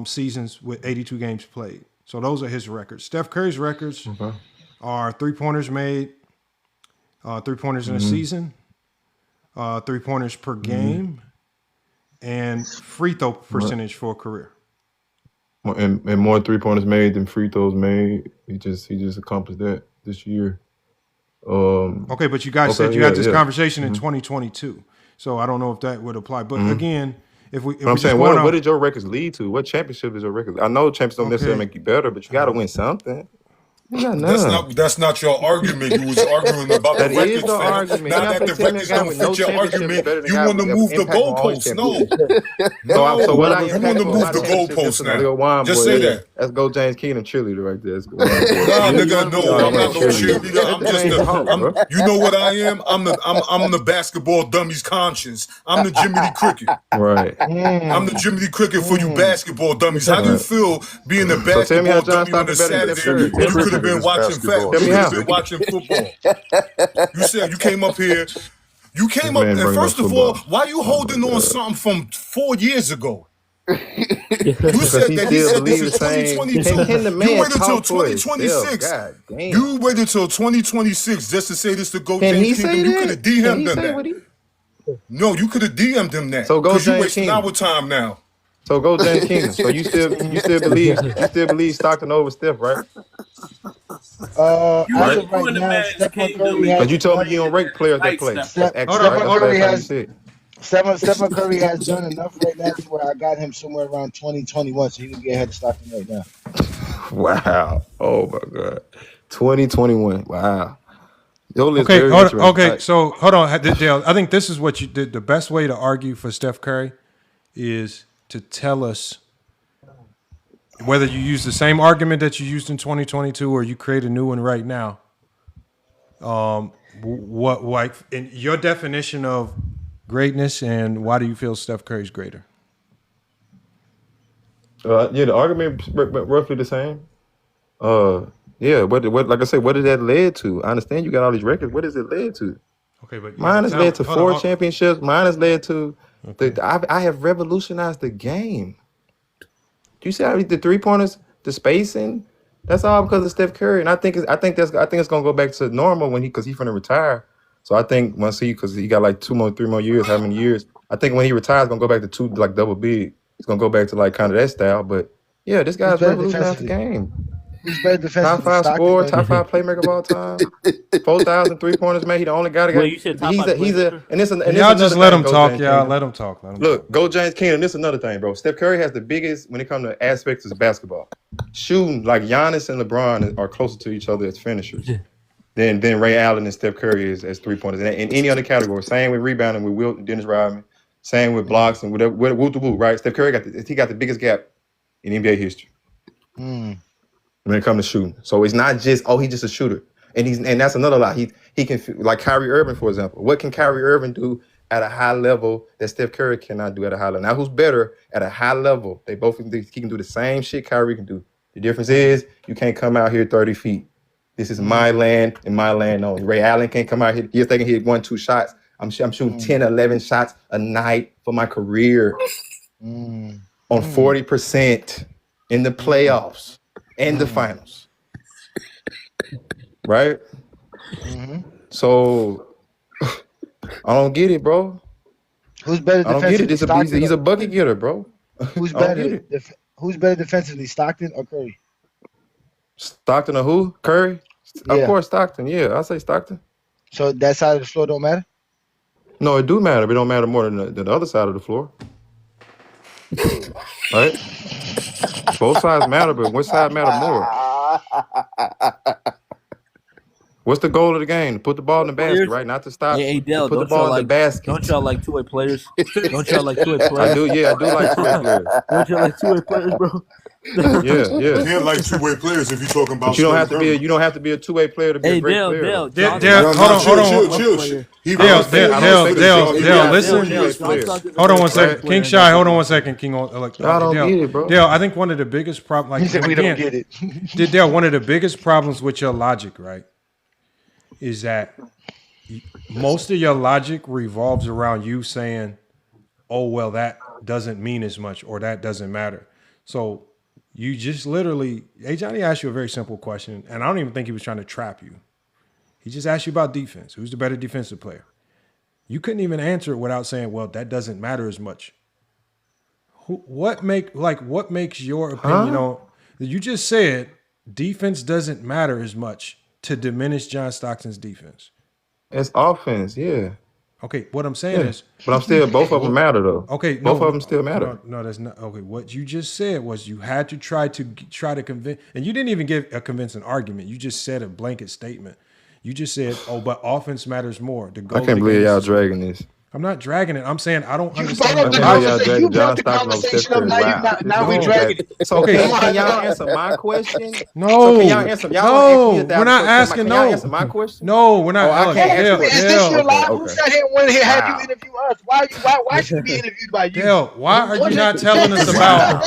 seasons with 82 games played. So those are his records. Steph Curry's records are 3-pointers made, 3-pointers in a season, 3-pointers per game, and free throw percentage for a career. And more 3-pointers made than free throws made. He just accomplished that this year. Okay, but you guys said you had this conversation in 2022, so I don't know if that would apply. But again, I'm saying, what did your records lead to? What championship is your record? I know championships don't necessarily make you better, but you got to win something. That's not your argument. You was arguing about the records. Now that the records don't fit your argument, you want to move the goalposts. No. So what you want to move the goalposts now. Just say that. Let's go James Keenum cheerleader right there. Nigga, no, I'm not no cheerleader. I'm just you know what I am? I'm the basketball dummy's conscience. I'm the Jimmy Lee Cricket. Right. I'm the Jimmy Lee Cricket for you basketball dummies. How do you feel being a basketball dummy on a Saturday when you could have been watching football? You said you came up here. You came up, and first of all, why you holding on something from 4 years ago? You said that he said this is 2022. You waited until 2026. You waited until 2026 just to say this to go James Kingdom. You could have DM'd him that. No, you could have DM'd him that. So go James Kingdom. Wasting our time now. So go James Kingdom. So you still believe Stockton over Steph, right? But you told me you don't rank players that play. Stephen Curry has done enough right now to where I got him somewhere around 2021, so he can get ahead of Stockton right now. Wow. Oh my God. 2021. Wow. Okay. So hold on, Dale. I think this is what you did. The best way to argue for Steph Curry is to tell us whether you use the same argument that you used in 2022 or you create a new one right now. What like in your definition of greatness, and why do you feel Steph Curry's greater? The argument roughly the same. What like I said, what did that lead to? I understand you got all these records. What does it lead to? Okay, but mine has led to 4 championships. Mine has led to I have revolutionized the game. Do you see how the 3-pointers, the spacing? That's all because of Steph Curry, and I think it's gonna go back to normal because he's gonna retire. So I think because he got like 3 more years, how many years? I think when he retires, gonna go back to 2 like double big. He's gonna go back to like kind of that style. But yeah, this guy's revolutionized the game. Who's better defensively? Top 5 Stockton scorer, or- top 5 playmaker of all time. 4,000 3-pointers made. He the only guy that got. Wait, you said top 5 playmaker? And this y'all just let him talk, y'all. Let him talk. Look, go James Keenan. This is another thing, bro. Steph Curry has the biggest when it comes to aspects of basketball. Shooting, like Giannis and LeBron are closer to each other as finishers than Ray Allen and Steph Curry is as 3-pointers. And in any other category, same with rebounding with Wilt and Dennis Rodman, same with blocks and whatever, right? Steph Curry got the biggest gap in NBA history when it comes to shooting. So it's not just he's just a shooter, and that's another lie. He can, like Kyrie Irving, for example. What can Kyrie Irving do at a high level that Steph Curry cannot do at a high level? Now, who's better at a high level? He can do the same shit Kyrie can do. The difference is you can't come out here 30 feet. This is my land and my land only. Ray Allen can't come out here. Yes, they can hit 1-2 shots. I'm shooting 10, 11 shots a night for my career on 40% in the playoffs and the finals. Right? So I don't get it, bro. Who's better defensively? I don't get it. He's a bucket getter, bro. Who's better? Who's better defensively, Stockton or Curry? Stockton or who? Curry? Of course, Stockton. Yeah, I say Stockton. So that side of the floor don't matter? No, it do matter, but it don't matter more than the other side of the floor. Right? Both sides matter, but which side matter more? What's the goal of the game? To put the ball in the basket, right? Not to stop. Hey, Dell, to put the ball in the basket. Don't y'all like two-way players? Don't y'all like two-way players? I do like two-way players. Don't y'all like two-way players, bro? Yeah. You can't like two-way players if you're talking about. But you don't have to be a two-way player to be a great player. Dale, hold on. Dale, listen. Hold on one second. King Shy, hold on one second. King, I don't get it, bro. Dale, I think one of the biggest problems, He said we don't get it. Dale, one of the biggest problems with your logic, right, is that most of your logic revolves around you saying, oh, well, that doesn't mean as much or that doesn't matter. So you just literally, Johnny asked you a very simple question, and I don't even think he was trying to trap you. He just asked you about defense. Who's the better defensive player? You couldn't even answer it without saying, well, that doesn't matter as much. What makes your opinion on, you just said defense doesn't matter as much to diminish John Stockton's defense. It's offense, yeah. Okay, what I'm saying is, but I'm still, both of them matter though. Okay, both of them still matter. No, that's not okay. What you just said was you had to try to convince, and you didn't even give a convincing argument. You just said a blanket statement. You just said, "Oh, but offense matters more." The goal I can't believe y'all dragging this. I'm not dragging it. I'm saying I don't understand. You brought the conversation up. Now we dragging it. So can y'all answer my question? No. So can y'all answer? We're not asking. Can y'all answer my question? No, we're not. I can't Is this your live? Who sat here and wanted to have you interview us? Why should we be interviewed by you? Dale, why are you not telling us about?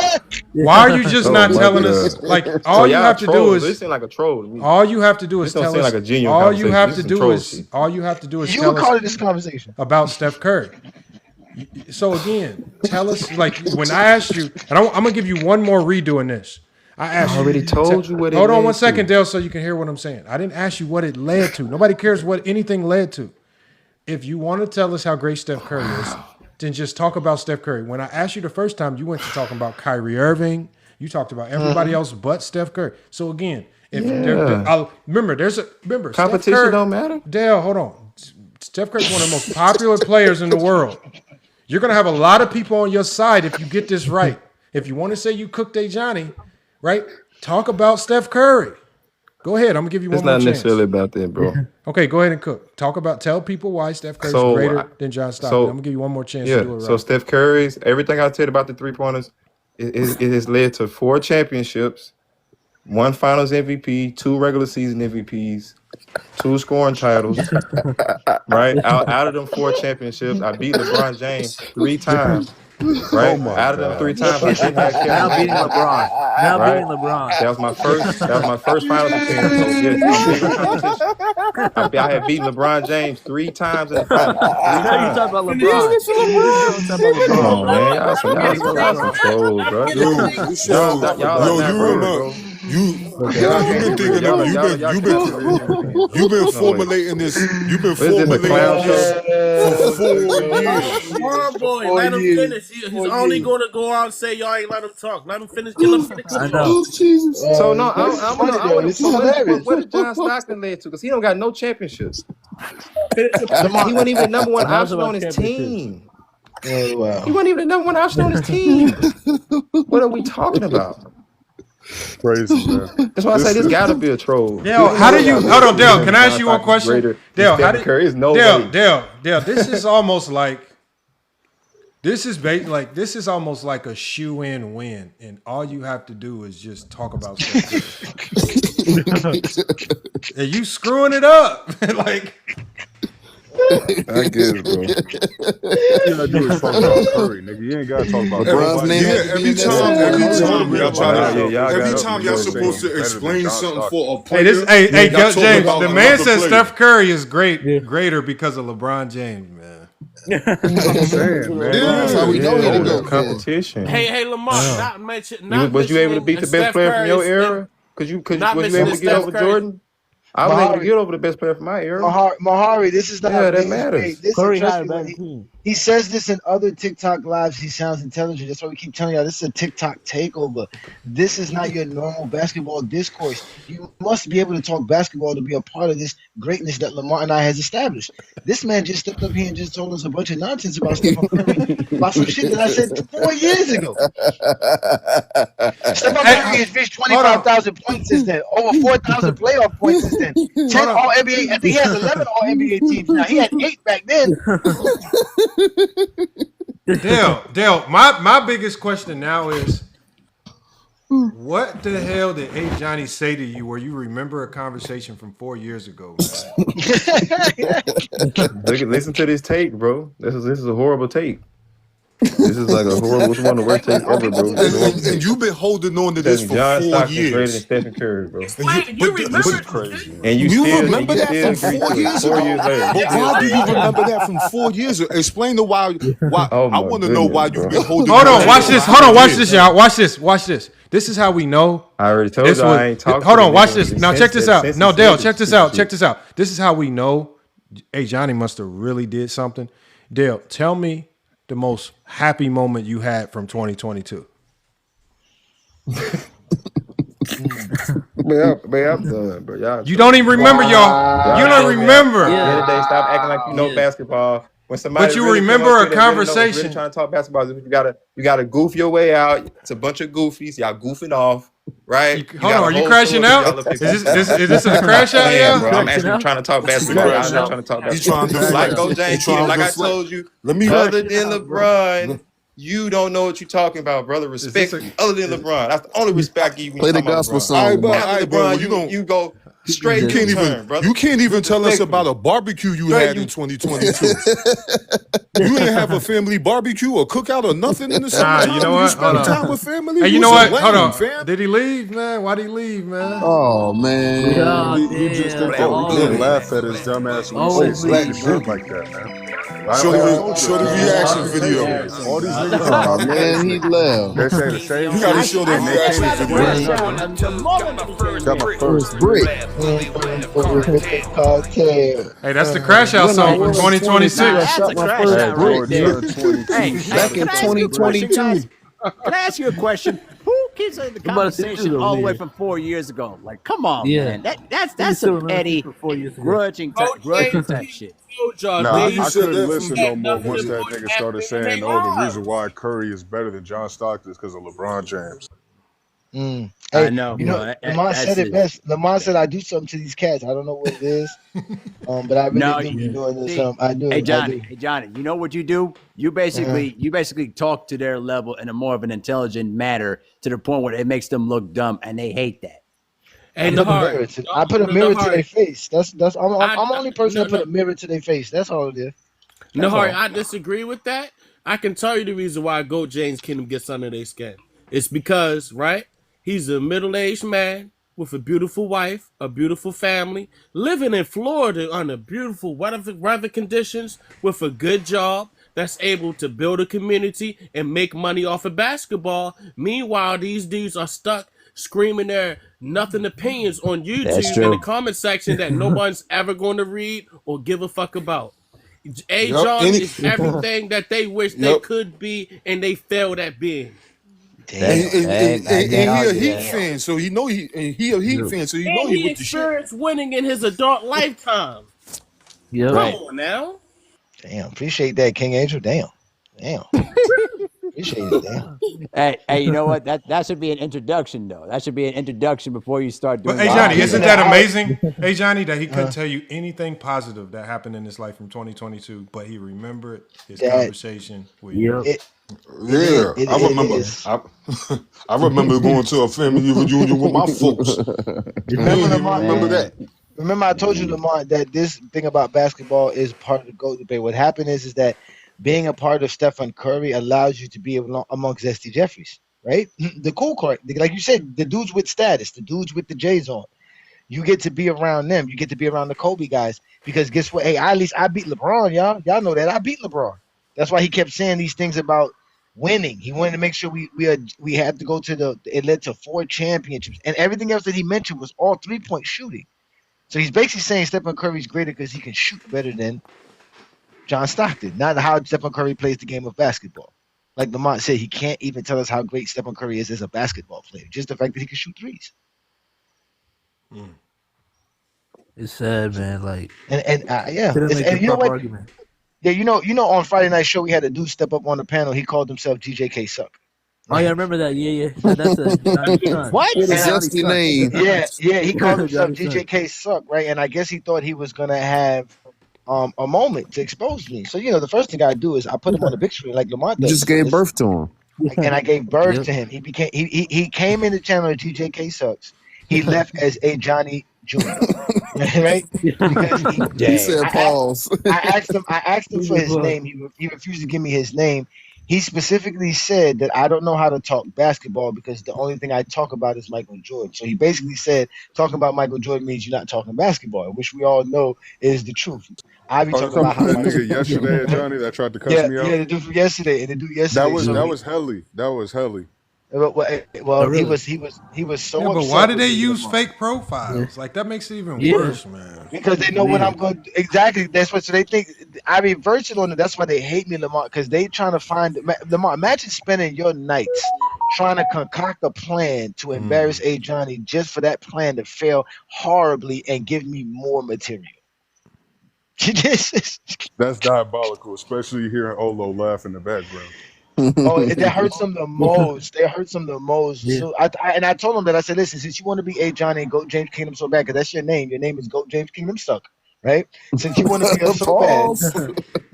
Why are you just not telling us? Like all you have to do is. This seems like a troll. All you have to do is tell us. Like a genuine all you have to do is. All you have to do is. You were calling this conversation about Steph Curry. So again, tell us, like when I asked you, and I'm gonna give you one more redo in this. I already told you what it led to. Hold on 1 second, Dale, so you can hear what I'm saying. I didn't ask you what it led to. Nobody cares what anything led to. If you want to tell us how great Steph Curry is, then just talk about Steph Curry. When I asked you the first time, you went to talking about Kyrie Irving. You talked about everybody else but Steph Curry. So again, remember competition Steph Curry, don't matter. Dale, hold on. Steph Curry is one of the most popular players in the world. You're going to have a lot of people on your side if you get this right. If you want to say you cooked a Johnny, right? Talk about Steph Curry. Go ahead. I'm going to give you one more chance. It's not necessarily about that, bro. Okay, go ahead and cook. Tell people why Steph Curry is greater than John Stockton. I'm going to give you one more chance to do it right. So Steph Curry's, everything I said about the three-pointers, it has led to 4 championships, 1 finals MVP, 2 regular season MVPs, 2 scoring titles, right? Out of them 4 championships, I beat LeBron James 3 times, right? Out of them 3 times, I didn't have Kevin. Now beating LeBron. Beating LeBron. That was my first finals appearance. So yes, I'm big on competition. I had beaten LeBron James 3 times in the finals. Now you talk about LeBron. Come on, man. Y'all some trolls, bro. You've been formulating this. You've been formulating For 4 years. Small boy, let him finish. He's only going to go out and say y'all ain't let him talk. Let him finish. Get him finish. I know. Jesus. So no, I want This to. is hilarious. What did John Stockton led to? Because he don't got no championships. He wasn't even the number one option on his team. Oh, wow. He wasn't even the number one option on his team. What are we talking about? Crazy, man. That's why I say this got to be a troll. Dale, how do you? Hold on, Dale. Can I ask you one question? Dale, how do you? Dale, this is almost like. This is almost like a shoe-in win, and all you have to do is just talk about stuff. And you screwing it up, like. I guess, bro. You gotta do is talk about Curry, nigga. You ain't gotta talk about every time y'all supposed to explain something for a player. Hey, James, the man said Steph Curry is greater because of LeBron James, man. I'm saying, man. That's how we know it's competition. Hey, Lamar, not mention. Was you able to beat the best player from your era? Was you able to get over Jordan? I was able to get over the best player from my era. Mahari, this is not. Yeah, that matters. He says this in other TikTok lives. He sounds intelligent. That's why we keep telling y'all this is a TikTok takeover. This is not your normal basketball discourse. You must be able to talk basketball to be a part of this greatness that Lamar and I has established. This man just stepped up here and just told us a bunch of nonsense about Stephen Curry, about some shit that I said 4 years ago. Stephen Curry has reached 25,000 points since then, over 4,000 playoff points since then, 10 All NBA. I think he has 11 All NBA teams now. He had 8 back then. Dale, my biggest question now is, what the hell did A. Johnny say to you where you remember a conversation from 4 years ago? Listen to this tape, bro. This is a horrible tape. This is like a horrible, one of the worst takes ever, bro. And you've been holding on to this for John 4 Stockton years. Greater than Stephen Curry, bro. You remember crazy. And you remember that from 4 years ago? But why do you remember that from 4 years ago? Explain the why. I want to know why you've been holding. Hold on, watch this. Hold on, watch this, y'all. Watch this. This is how we know. I already told you I ain't talking. Hold on, watch this. Now check this out. No, Dale, check this out. Check this out. This is how we know. Hey, Johnny must have really did something. Dale, tell me the most happy moment you had from 2022. Man, I'm done, bro. You don't even remember, y'all. You don't remember. The other day, stop acting like you know basketball. When somebody but you really remember a conversation. Really trying to talk basketball. You gotta goof your way out. It's a bunch of goofies. Y'all goofing off, right? Hold on, are you crashing out? Is this a crash out? Yeah, bro. I'm actually trying to talk basketball. I'm not trying to talk basketball. Like Go James, like I told you. Other than LeBron, you don't know what you're talking about, brother. Respect me. Other than LeBron, that's the only respect I give you. Play the gospel song. After LeBron, you go. Straight you can't even tell us about a barbecue you had in 2022. You didn't have a family barbecue or cookout or nothing in the summertime. You know what? You spent time with family. Hey, you know what? Hold on. Fam. Did he leave, man? Why did he leave, man? Oh man, you just think that we can't laugh at his dumbass shit like that, man. Show the reaction video. All these niggas. Oh man, he left. They say the same. You gotta show the reaction video. Got my first brick. Hey, that's the crash out song from 2026. Back in 2022. Can I ask you a question? Who keeps the conversation all the way from 4 years ago? Like, come on, man. That's some petty grudging type shit. Nah, I couldn't listen no more once that nigga started saying, "Oh, the reason why Curry is better than John Stockton is because of LeBron James." Hey, I know. Lamar said it best. Lamar said, "I do something to these cats. I don't know what it is, but I really do be doing this. I do." Hey Johnny, you know what you do? You basically talk to their level in a more of an intelligent manner to the point where it makes them look dumb, and they hate that. And I put a mirror to their face. I'm the only person that put a mirror to their face. That's all it is. Nahari, I disagree with that. I can tell you the reason why Goat James Kingdom gets under their skin. It's because, right? He's a middle-aged man with a beautiful wife, a beautiful family, living in Florida under beautiful weather conditions with a good job that's able to build a community and make money off of basketball. Meanwhile, these dudes are stuck screaming their nothing opinions on YouTube in the comment section that no one's ever going to read or give a fuck about. John is everything that they wish they could be, and they failed at being. And he a Heat fan, so he know he a Heat fan, so he know he with the shit. Experienced winning in his adult lifetime. Yeah, come on now. Damn, appreciate that, King Angel. Damn. Appreciate it. Damn. Hey, you know what? That should be an introduction, though. That should be an introduction before you start doing. But hey, Johnny, isn't that amazing? Hey, Johnny, that he couldn't tell you anything positive that happened in his life from 2022, but he remembered his conversation with you. I remember. I remember going to a family reunion with my folks. Remember that. Remember, I told you, Lamont, that this thing about basketball is part of the GOAT debate. What happened is that being a part of Stephen Curry allows you to be amongst Zesty Jeffries, right? The cool card, like you said, the dudes with status, the dudes with the J's on. You get to be around them. You get to be around the Kobe guys because guess what? Hey, at least I beat LeBron, y'all. Y'all know that I beat LeBron. That's why he kept saying these things about winning. He wanted to make sure we had to go to it led to 4 championships, and everything else that he mentioned was all 3-point shooting. So he's basically saying Stephen Curry's greater because he can shoot better than John Stockton, not how Stephen Curry plays the game of basketball. Like Lamont said, he can't even tell us how great Stephen Curry is as a basketball player, just the fact that he can shoot threes. It's sad, man. Like, and you know what? Argument. Yeah, you know, on Friday night show we had a dude step up on the panel. He called himself GJK Suck. Oh yeah, I remember that. Yeah. That's a what? That's the name. Yeah. He called himself GJK Suck, right? And I guess he thought he was gonna have a moment to expose me. So the first thing I do is I put him on the big screen like Lamont does. You just gave birth to him. And I gave birth to him. He came in the channel as GJK Sucks. He left as a Johnny Jr. Right? Because he said pause. I asked him for his name. He refused to give me his name. He specifically said that I don't know how to talk basketball because the only thing I talk about is Michael Jordan. So he basically said talking about Michael Jordan means you're not talking basketball, which we all know is the truth. I be talking about how that nigga yesterday, Johnny, that tried to cuss me out. Yeah, the dude from yesterday, and the dude yesterday. That was Helly. That was Helly. Well, really? he was so. Yeah, but why did they use fake profiles? Like that makes it even worse, man. Because they know what I'm going. Exactly. That's what. So they think I reverse it on it. That's why they hate me, Lamont. Because they trying to find Lamont. Imagine spending your nights trying to concoct a plan to embarrass A. Johnny just for that plan to fail horribly and give me more material. That's diabolical, especially hearing Olo laugh in the background. That hurts them the most. They hurts them the most. Yeah. So I told them that I said, listen, since you want to be A. Johnny and Goat James Kingdom so bad, because that's your name. Your name is Goat James Kingdom Suck, right? Since you want to be so bad,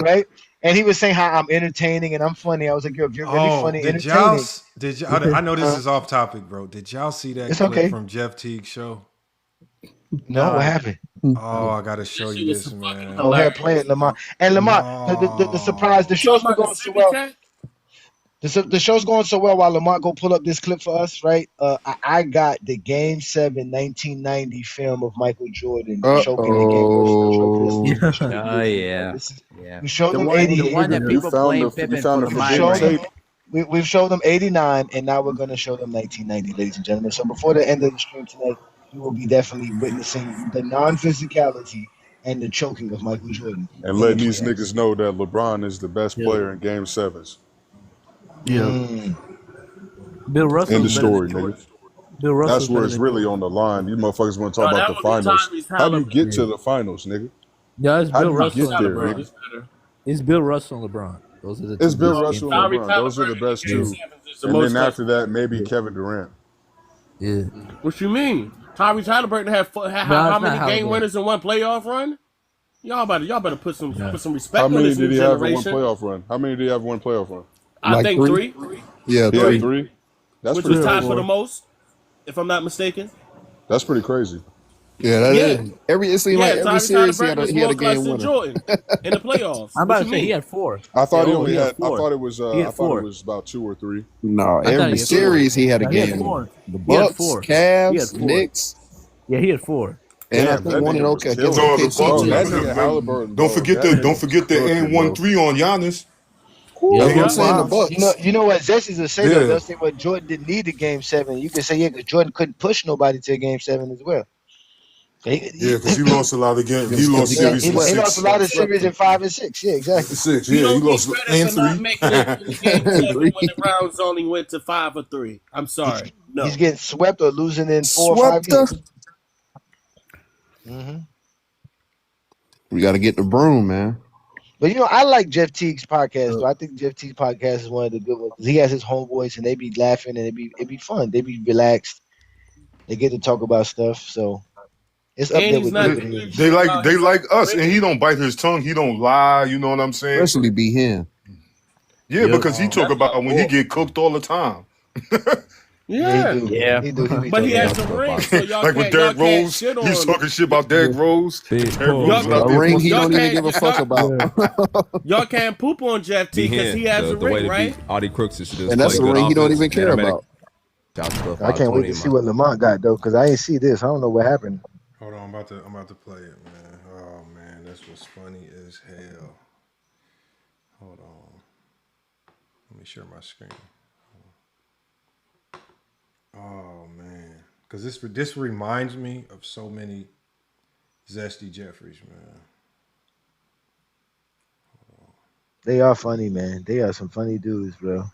right? And he was saying how I'm entertaining and I'm funny. I was like, yo, if you're really funny, entertaining. I know this is off topic, bro. Did y'all see that clip from Jeff Teague's show? No, what happened? Oh, I gotta show you this, man. Oh, here, play it, Lamont. And Lamont, the surprise, the show's been going so well. The show's going so well while Lamont go pull up this clip for us, right? I got the Game 7 1990 film of Michael Jordan choking the game. Oh, yeah. We showed them 88. The one that people blame Pippen for the mind. We've showed them 89, and now we're going to show them 1990, ladies and gentlemen. So before the end of the stream tonight, you will be definitely witnessing the non-physicality and the choking of Michael Jordan. And letting these niggas know that LeBron is the best player in Game 7s. Yeah. Bill Russell. In the story, nigga. Bill Russell. That's where it's really on the line. You motherfuckers want to talk about the finals. How do you get to the finals, nigga? Yeah, it's Bill Russell and LeBron. It's Bill Russell and LeBron. Those are the it's Bill Russell and LeBron. Those are the best two. And then after that, maybe Kevin Durant. Yeah. What you mean? Tyrese Halliburton had how many game winners in one playoff run? Y'all better put some respect. How many did he have in one generation. playoff run? How many did he have in one playoff run? I think three. Yeah, three. That's which was tied for the most, if I'm not mistaken. That's pretty crazy. Yeah, that is. It seemed like every series he had a game winner. Jordan in the playoffs. I'm about to say he had 4. I thought he only had. I thought it was. I thought it was about 2 or 3. No, every series he had a game winner. The Bucks, Cavs, Knicks. Yeah, he had 4. And I think one in OK. Don't forget the N13 on Giannis. That's what I'm saying. The Bucks. You know what Zessy's will say though? They'll say what Jordan didn't need a Game 7. You can say because Jordan couldn't push nobody to a Game 7 as well. Yeah, because he lost a lot of games. He lost series He lost a lot of series in 5 and 6. Yeah, exactly. 6. You Yeah, he don't get lost credit and for not 3. making it to game 7 when the rounds only went to 5 or 3. I'm sorry. No. He's getting swept or losing in 4 or 5 Swept games. We got to get the broom, man. But I like Jeff Teague's podcast though. I think Jeff Teague's podcast is one of the good ones. He has his homeboys and they be laughing and it be fun. They be relaxed. They get to talk about stuff. So it's up there with they like us, and he don't bite his tongue. He don't lie. You know what I'm saying? Especially be him. Yeah, because he talk about when he get cooked all the time. Yeah. He do. But he has a ring, so y'all like with Derrick Rose, he's talking shit about Derrick Rose. A ring he don't even give a fuck about. Y'all can't poop on Jeff T because he has a ring, right? All the crooks is and that's a ring he don't even care about. I can't wait to see what Lamont got though, because I ain't see this. I don't know what happened. Hold on, I'm about to play it, man. Oh man, this was funny as hell. Hold on, let me share my screen. Oh man, because this reminds me of so many Zesty Jeffries, man. They are funny, man. They are some funny dudes, bro.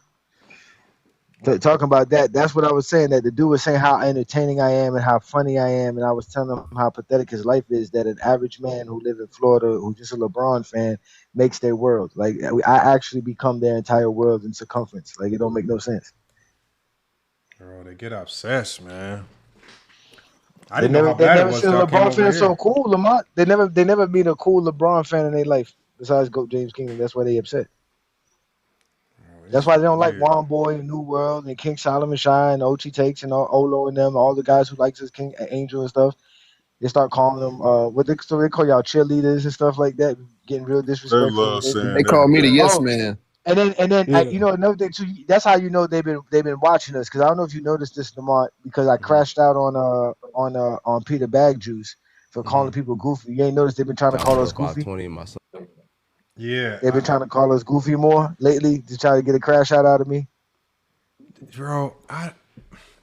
Talking about that, that's what I was saying. That the dude was saying how entertaining I am and how funny I am, and I was telling him how pathetic his life is. That an average man who lives in Florida, who's just a LeBron fan, makes their world. Like I actually become their entire world in circumference. Like it don't make no sense. Bro, they get obsessed, man. They never seen a LeBron fan so cool, Lamont. They never meet a cool LeBron fan in their life besides GOAT James Kingdom. That's why they upset. That's why they don't like Juan Boy, New World, and King Solomon Shine, OT Takes, and Olo and them, all the guys who likes his King Angel and stuff. They start calling them they call y'all cheerleaders and stuff like that, getting real disrespectful. They call me the yes man. And then another thing too. That's how you know they've been watching us, because I don't know if you noticed this, Lamont, because I crashed out on Peter Bag Juice for calling people goofy. You ain't noticed they've been trying to call us goofy. Yeah, they've been trying to call us goofy more lately to try to get a crash out of me. Bro,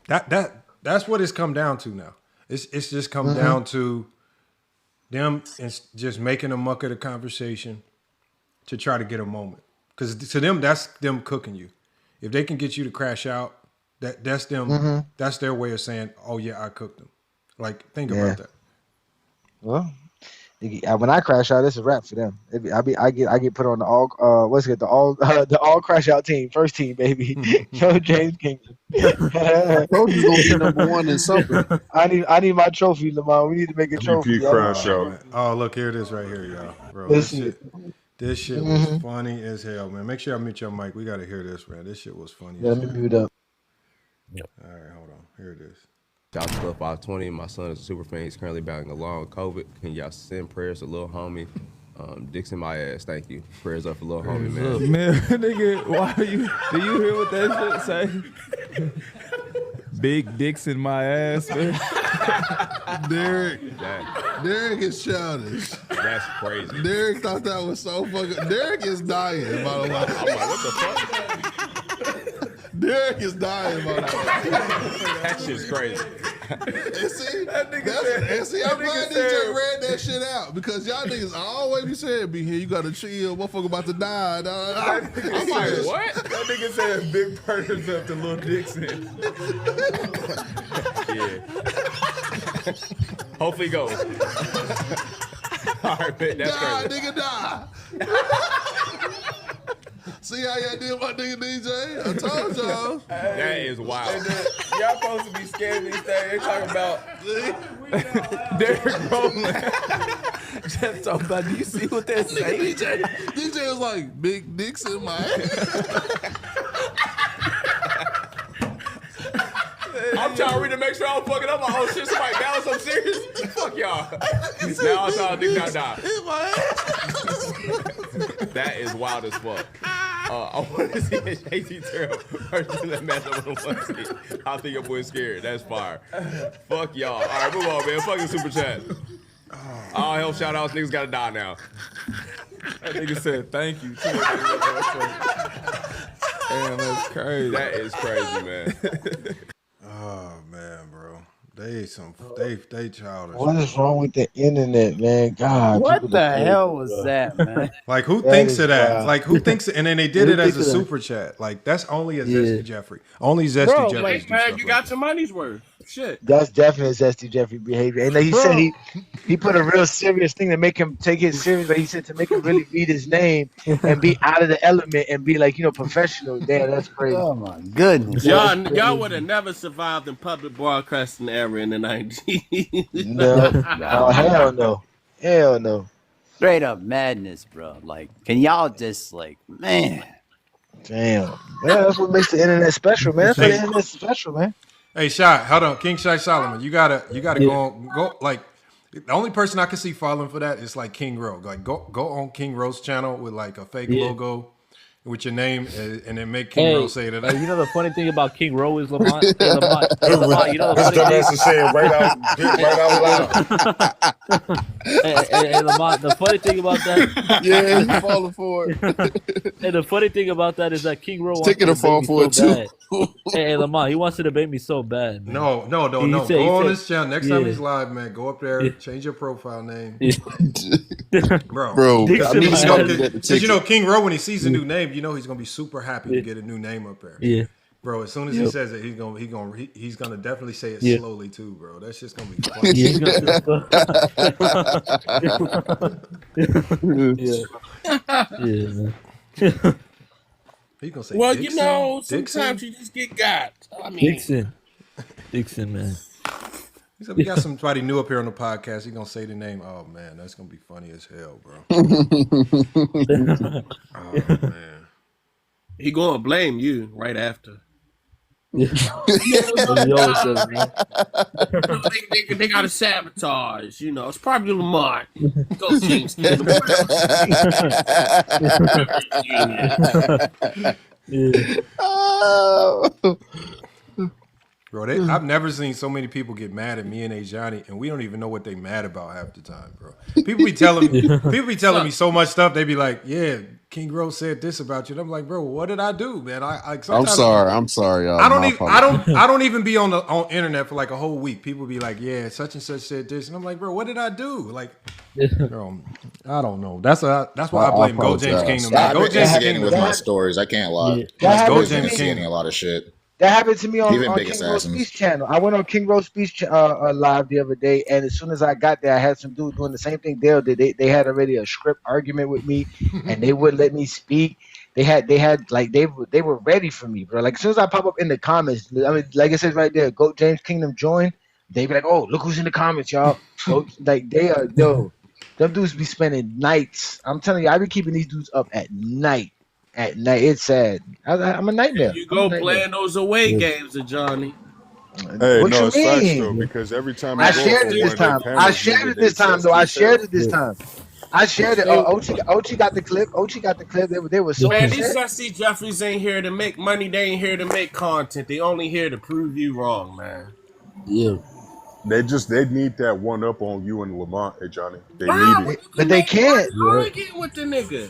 that's what it's come down to now. It's just come down to them and just making a muck of the conversation to try to get a moment. Because to them, that's them cooking you. If they can get you to crash out, that's them. That's their way of saying, "Oh yeah, I cooked them." Like think about that. Well, when I crash out, it's a wrap for them. I get put on the all crash out team, first team, baby. Yo, James Kingdom. I told you gonna be number one in something. I need my trophy, Lamar. We need to make a trophy. Crash out. Oh, look, here it is right here, y'all. Bro, this shit was funny as hell, man. Make sure I mute your mic. We gotta hear this, man. This shit was funny. Let me mute up. Yep. All right, hold on. Here it is. Shout out to 520. My son is a super fan. He's currently battling along with COVID. Can y'all send prayers to little homie? Dicks in my ass. Thank you. Prayers up for little homie, man. Man, nigga, why are you? Do you hear what that shit say? Big dicks in my ass, man. Derek is childish. That's crazy. Derek thought that was so fucking. Derek is dying, by the way. I'm like, what the fuck? Derek is dying, by the way. That shit's crazy. And see, I'm glad DJ read that shit out, because y'all niggas always be saying, "Be here, you gotta chill, motherfucker about to die." Dog. I'm like, what? That nigga said big burners up to Lil Dixon. Yeah. Hopefully go. All right, bet that's crazy. Nigga, die. See how y'all did my nigga DJ? I told y'all. That is wild. And then, y'all supposed to be scared of these things. They talking about Derek Rowland. Just talking about, do you see what they're saying? DJ was like, big dicks in my ass. I'm trying to read to make sure I don't fuck it up. Oh shit, somebody balance up serious? Fuck y'all. Now I'm trying to think that die. That is wild as fuck. I want to see a JT Terrell versus that matchup on the 1 seed. I think your boy's scared. That's fire. Fuck y'all. All right, move on, man. Fucking super chat. All hell shout outs. Niggas gotta die now. That nigga said thank you. Damn, that's crazy. That is crazy, man. Oh man, bro. They childish. What is wrong with the internet, man? God, What people the are crazy, hell was bro. that, man? Like who That thinks is of that? wild. Like who thinks? And then they did Who it as thinks a of that? super chat. Like that's only a Yeah. Zesty Jeffrey. Only Zesty Bro, Jeffries Hey, do man, stuff you like got that. your money's worth. Shit. That's definitely Zesty Jeffrey behavior. And he said Bro. he put a real serious thing to make him take it serious, but he said to make him really read his name and be out of the element and be like, professional. Damn, that's crazy. Oh my goodness. Y'all would have never survived in public broadcasting era in the 90s. No. Oh, hell no. Hell no. Straight up madness, bro. Like, can y'all just man? Damn. Yeah, that's what makes the internet special, man. That's why the internet's special, man. Hey, Shot, hold on, King Shai Solomon. You gotta go like the only person I can see falling for that is like King Ro. Like go on King Ro's channel with like a fake logo with your name and then make King Ro say that. You know the funny thing about King Ro is Lamont. Hey, Lamont, you know the funny thing. That's saying right out loud. Hey, Lamont, the funny thing about that. Yeah, you falling for it. And the funny thing about that is that King Ro wants Taking to a fall debate me for so it too. bad. Hey, Lamont, he wants to debate me so bad. Man. No. Said, go on this channel. Next time he's live, man, go up there, Yeah. change your profile name. Bro, because King Ro, when he sees a new name, he's gonna be super happy to get a new name up there. Yeah. Bro, as soon as he says it, he's gonna definitely say it slowly too, bro. That's just gonna be funny. Man. He gonna say well, Dixon? sometimes you just get got. I mean, Dixon, man. He said we got somebody new up here on the podcast. He gonna say the name. Oh man, that's gonna be funny as hell, bro. Oh man. He gonna blame you right after. They got a sabotage, it's probably Lamont. Go James. Bro, I've never seen so many people get mad at me and Ajani, and we don't even know what they mad about half the time, bro. People be telling me so much stuff. They be like, "Yeah, King Rose said this about you." And I'm like, "Bro, what did I do, man?" I'm sorry. I don't even be on internet for like a whole week. People be like, "Yeah, such and such said this," and I'm like, "Bro, what did I do?" Like, bro, I don't know. That's why I blame Go James Kingdom. I've been instigating with my stories. I can't lie. Go James Kingdom a lot of shit. That happened to me on King King Rose Speech channel. I went on King Rose Speech live the other day, and as soon as I got there, I had some dude doing the same thing Dale did. They had already a script argument with me, and they wouldn't let me speak. They were ready for me, bro. Like as soon as I pop up in the comments, I mean, like it says right there, Go James Kingdom join. They be like, "Oh, look who's in the comments, y'all." Like they are, them dudes be spending nights. I'm telling you, I be keeping these dudes up at night. At night, it's sad. I'm a nightmare. You go playing those away games, Johnny. Hey, What no, you it's facts mean? though, because every time I shared it this time. I shared it this time. I shared it. Ochi got the clip. They were so man, upset. these Zesty Jeffries ain't here to make money. They ain't here to make content. They only here to prove you wrong, man. Yeah. They need that one up on you and Lamont, hey Johnny. They Wow, need it. But they can't. Arguing with the nigga.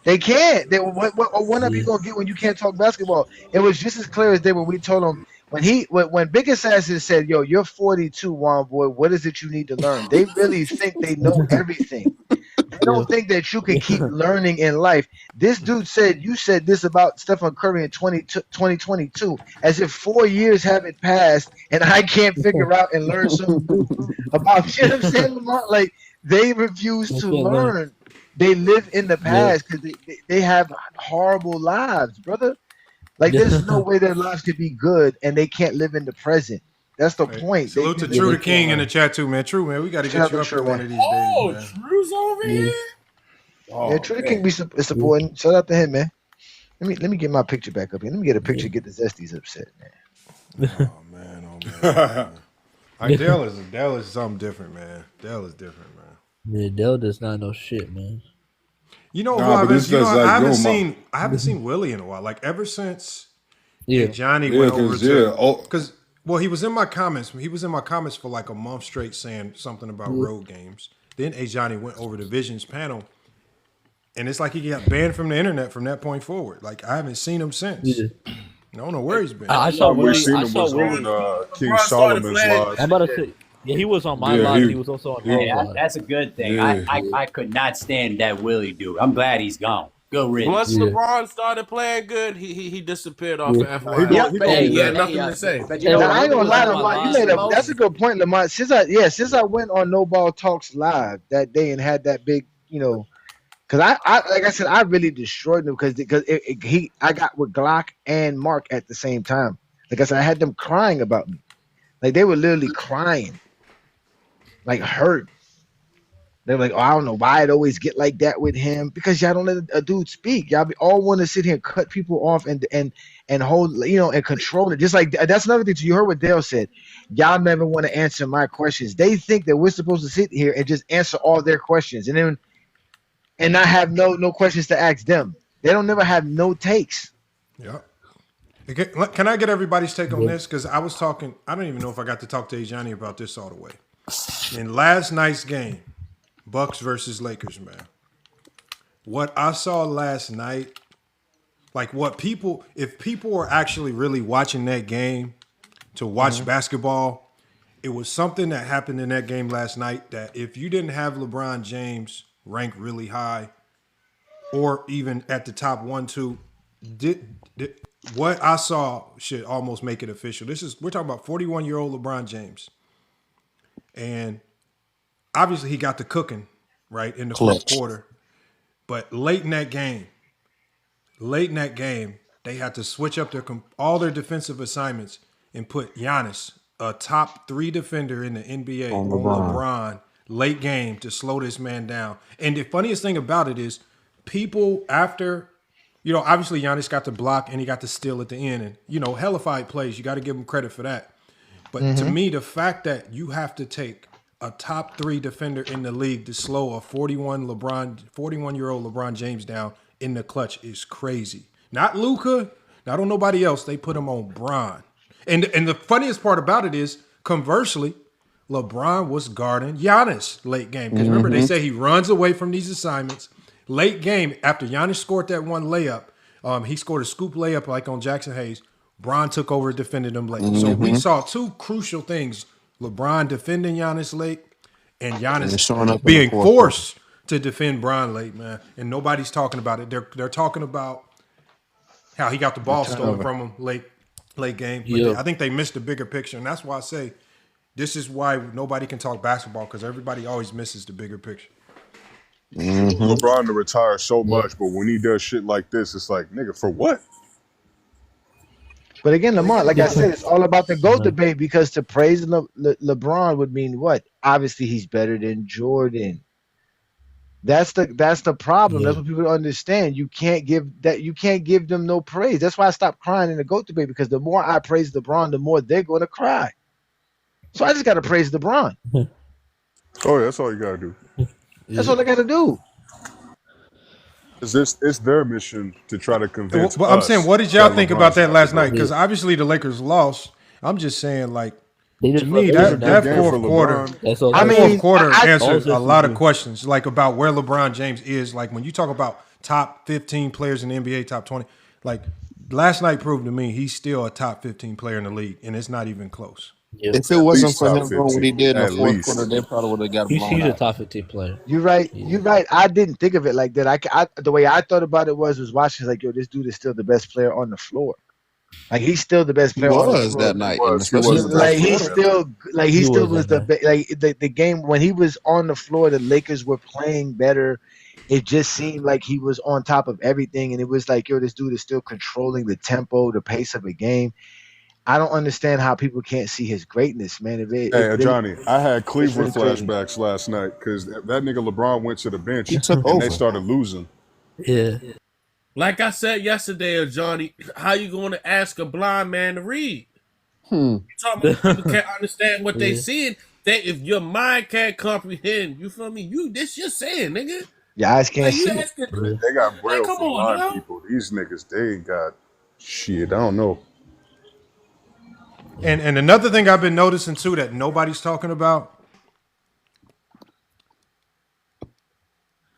They can't. What one up you gonna get when you can't talk basketball? It was just as clear as day when we told him when Big Assassin said, "Yo, you're 42, Juan boy. What is it you need to learn?" They really think they know everything. They don't think that you can keep learning in life. This dude said, "You said this about Stephen Curry in 2022, as if 4 years haven't passed, and I can't figure out and learn something about." You know what I'm saying, Lamont? Like they refuse to learn. They live in the past because they have horrible lives, brother. Like there's no way their lives could be good and they can't live in the present. That's the point. Salute to True the King in the chat too, man. True, man. We got to get you up here one of these days, man. True's over here. Yeah, True the King be supporting. Shout out to him, man. Let me get my picture back up here. Let me get a picture. Get the Zesties upset, man. Oh man. Dale is something different, man. Dale is different, man. Yeah, Dale does not know shit, man. You know who I haven't seen Willie in a while. Like ever since Johnny went over to because he was in my comments. He was in my comments for like a month straight saying something about road games. Then Johnny went over to Vision's panel, and it's like he got banned from the internet from that point forward. Like I haven't seen him since. Yeah. I don't know where he's been. I saw we Willie. seen I him saw was Willie. on King LeBron started Solomon's playing. live. I'm about to say, yeah, he was on my live. And he was also on Will's live. That's a good thing. Yeah. I could not stand that Willie dude. I'm glad he's gone. Good Once riddance. LeBron started playing good, he disappeared off of FYI. He had nothing to say. But you know, I ain't gonna lie, to Lamont. That's a good point, Lamont. Since I went on No Ball Talks live that day and had that big, because I like I said, I really destroyed him because I got with Glock and Mark at the same time. Like I said, I had them crying about me, like they were literally crying, like hurt. They're like, oh, I don't know why it always get like that with him, because y'all don't let a dude speak. Y'all all want to sit here and cut people off and hold, and control it. Just like that's another thing too. You heard what Dale said. Y'all never want to answer my questions. They think that we're supposed to sit here and just answer all their questions and not have no questions to ask them. They don't never have no takes. Yeah. Can I get everybody's take on this? Because I was talking, I don't even know if I got to talk to Johnny about this all the way. In last night's game, Bucks versus Lakers, man. What I saw last night, like if people were actually really watching that game to watch basketball, it was something that happened in that game last night that if you didn't have LeBron James ranked really high or even at the top 1-2, what I saw should almost make it official. We're talking about 41-year-old LeBron James. And obviously he got the cooking, right, in the fourth quarter. But late in that game, they had to switch up all their defensive assignments and put Giannis, a top 3 defender in the NBA, on LeBron late game to slow this man down. And the funniest thing about it is people after, obviously Giannis got the block and he got the steal at the end. And, hellified plays. You got to give him credit for that. But to me, the fact that you have to take a top 3 defender in the league to slow a 41-year-old LeBron James down in the clutch is crazy. Not Luka, not on nobody else. They put him on Bron. And the funniest part about it is, conversely, LeBron was guarding Giannis late game. Because remember, they say he runs away from these assignments. Late game, after Giannis scored that one layup, he scored a scoop layup like on Jackson Hayes. Bron took over and defended him late. So we saw 2 crucial things. LeBron defending Giannis late and Giannis being forced to defend Bron late, man. And nobody's talking about it. They're talking about how he got the ball stolen from him late game. But I think they missed the bigger picture. And that's why I say this is why nobody can talk basketball, because everybody always misses the bigger picture. LeBron to retire so much, but when he does shit like this, it's like, nigga, for what? But again, Lamar, like I said, it's all about the GOAT debate, because to praise LeBron would mean what? Obviously, he's better than Jordan. That's the problem. That's what people don't understand. You can't give them no praise. That's why I stopped crying in the GOAT debate, because the more I praise LeBron, the more they're going to cry. So I just got to praise LeBron. Oh, that's all you got to do. That's all they got to do. It's their mission to try to convince. But I'm saying, what did y'all think about that last night? Because obviously the Lakers lost. I'm just saying, like, to me, that fourth quarter answered a lot of questions, like about where LeBron James is. Like when you talk about top 15 players in the NBA, top 20, like last night proved to me he's still a top 15 player in the league, and it's not even close. If it wasn't for him doing what he did in the fourth quarter, they probably would have got blown out. He's a top 15 player. You're right. You're right. I didn't think of it like that. I the way I thought about it was watching, like, yo, this dude is still the best player on the floor. Like he's still the best player on the floor. That night. He still was the game when he was on the floor. The Lakers were playing better. It just seemed like he was on top of everything, and it was like, yo, this dude is still controlling the tempo, the pace of a game. I don't understand how people can't see his greatness, man. Johnny, I had Cleveland flashbacks last night because that nigga LeBron went to the bench and they started losing. Yeah. Like I said yesterday, Johnny, how you going to ask a blind man to read? You talking about people can't understand what they seeing. If your mind can't comprehend, you feel me? This you're saying, nigga. Your eyes can't see. They got braille for blind people. These niggas, they ain't got shit. I don't know. And another thing I've been noticing too that nobody's talking about,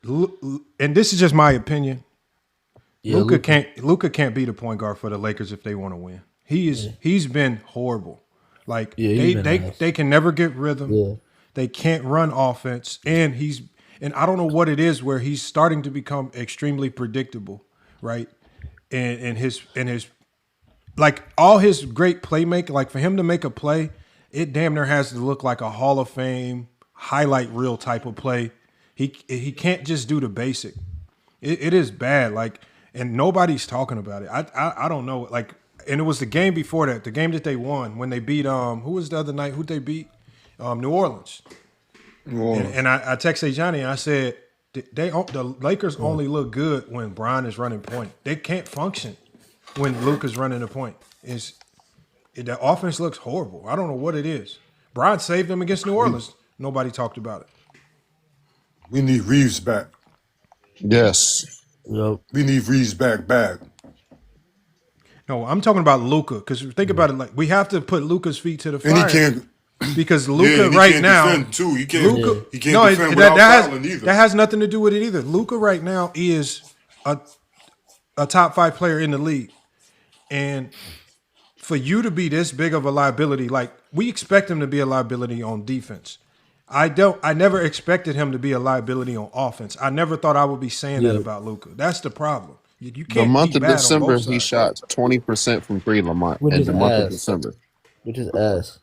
and this is just my opinion, Yeah, Luka can't be the point guard for the Lakers if they want to win. He's been horrible. Like they can never get rhythm. Yeah. They can't run offense, and I don't know what it is where he's starting to become extremely predictable, right? And his like all his great playmaking, like for him to make a play, it damn near has to look like a Hall of Fame highlight reel type of play. He can't just do the basic. It is bad. Like, and nobody's talking about it. I don't know. Like, and it was the game before that, the game that they won when they beat who was the other night? Who they beat? New Orleans. And I texted Johnny and I said the Lakers only look good when Bron is running point. They can't function when Luka's running the point. The offense looks horrible. I don't know what it is. Bron saved them against New Orleans. Nobody talked about it. We need Reeves back. Yes. Yep. We need Reeves back. No, I'm talking about Luka because think about it. Like we have to put Luka's feet to the fire. And he can't. Because Luka right now, defend too. He can't defend without fouling either. That has nothing to do with it either. Luka right now is a top 5 player in the league, and for you to be this big of a liability, like we expect him to be a liability on defense. I never expected him to be a liability on offense. I never thought I would be saying that about Luka. That's the problem. You can't. The month of bad December, on both he sides. shot 20% from three, Lamont. Which In is the month of ass. December, Which is ass.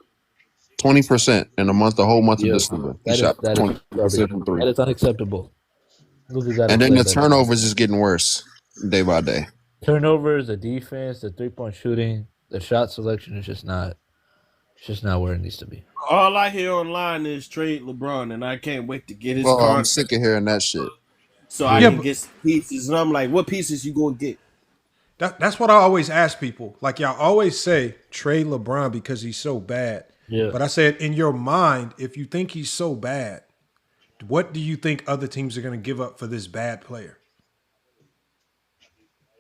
20% in the whole month of December. He shot That 20% from three. That is unacceptable. And then the turnovers is getting worse day by day. Turnovers, the defense, the 3-point shooting, the shot selection is just not where it needs to be. All I hear online is trade LeBron, and I can't wait to get his Well, contract. I'm sick of hearing that shit. So I can get some pieces, and I'm like, what pieces you gonna get? That's what I always ask people. Like y'all always say, trade LeBron because he's so bad. Yeah. But I said, in your mind, if you think he's so bad, what do you think other teams are going to give up for this bad player?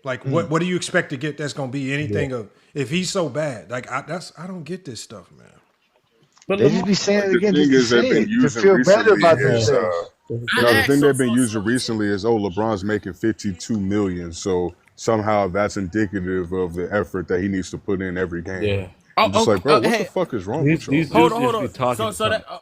Like, what do you expect to get? That's going to be anything of if he's so bad. Like, I don't get this stuff, man. But they just be saying it again The thing just is to they've say been it, to using feel better recently about is themselves. the thing they've been using recently is LeBron's making $52 million, so somehow that's indicative of the effort that he needs to put in every game. Yeah. I'm just like, bro, what the fuck is wrong with you? Hold on.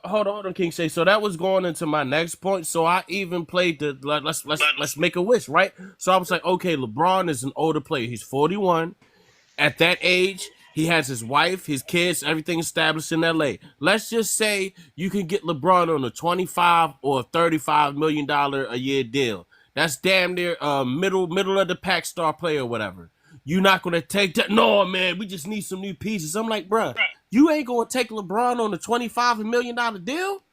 Hold on, King Shay. So that was going into my next point. So I even played the let's make a wish, right? So I was like, okay, LeBron is an older player. He's 41. At that age, he has his wife, his kids, everything established in LA. Let's just say you can get LeBron on a $25 or $35 million a year deal. That's damn near middle of the pack star player or whatever. You're not going to take that. No, man, we just need some new pieces. I'm like, bruh, you ain't going to take LeBron on a $25 million deal?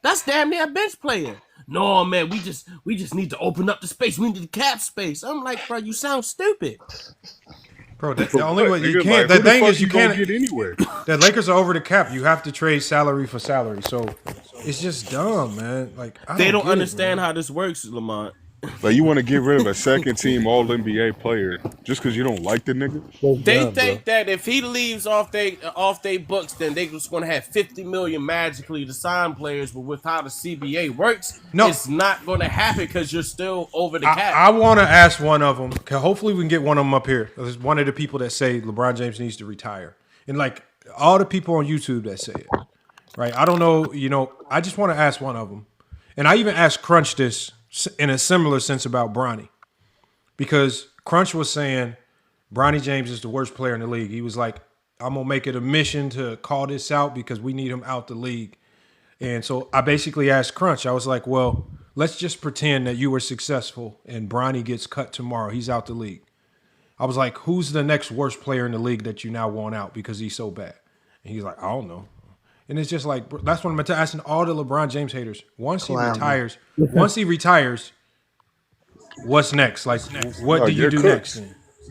That's damn near a bench player. No, man, we just need to open up the space. We need the cap space. I'm like, bro, you sound stupid. Bro, the only way you can't. The thing is, you can't get anywhere. The Lakers are over the cap. You have to trade salary for salary. So it's just dumb, man. Like they don't understand how this works, Lamont. Like you want to get rid of a second team All NBA player just because you don't like the nigga? They think that if he leaves off they books, then they just going to have $50 million magically to sign players. But with how the CBA works, it's not going to happen because you're still over the cap. I want to ask one of them. Hopefully, we can get one of them up here. There's one of the people that say LeBron James needs to retire, and like all the people on YouTube that say it, right? I don't know. I just want to ask one of them, and I even asked Crunch this in a similar sense about Bronny, because Crunch was saying Bronny James is the worst player in the league. He was like, I'm going to make it a mission to call this out because we need him out the league. And so I basically asked Crunch, I was like, well, let's just pretend that you were successful and Bronny gets cut tomorrow. He's out the league. I was like, who's the next worst player in the league that you now want out because he's so bad? And he's like, I don't know. And it's just like, that's what I'm asking all the LeBron James haters. Once he retires, what's next? Like, what do you do next?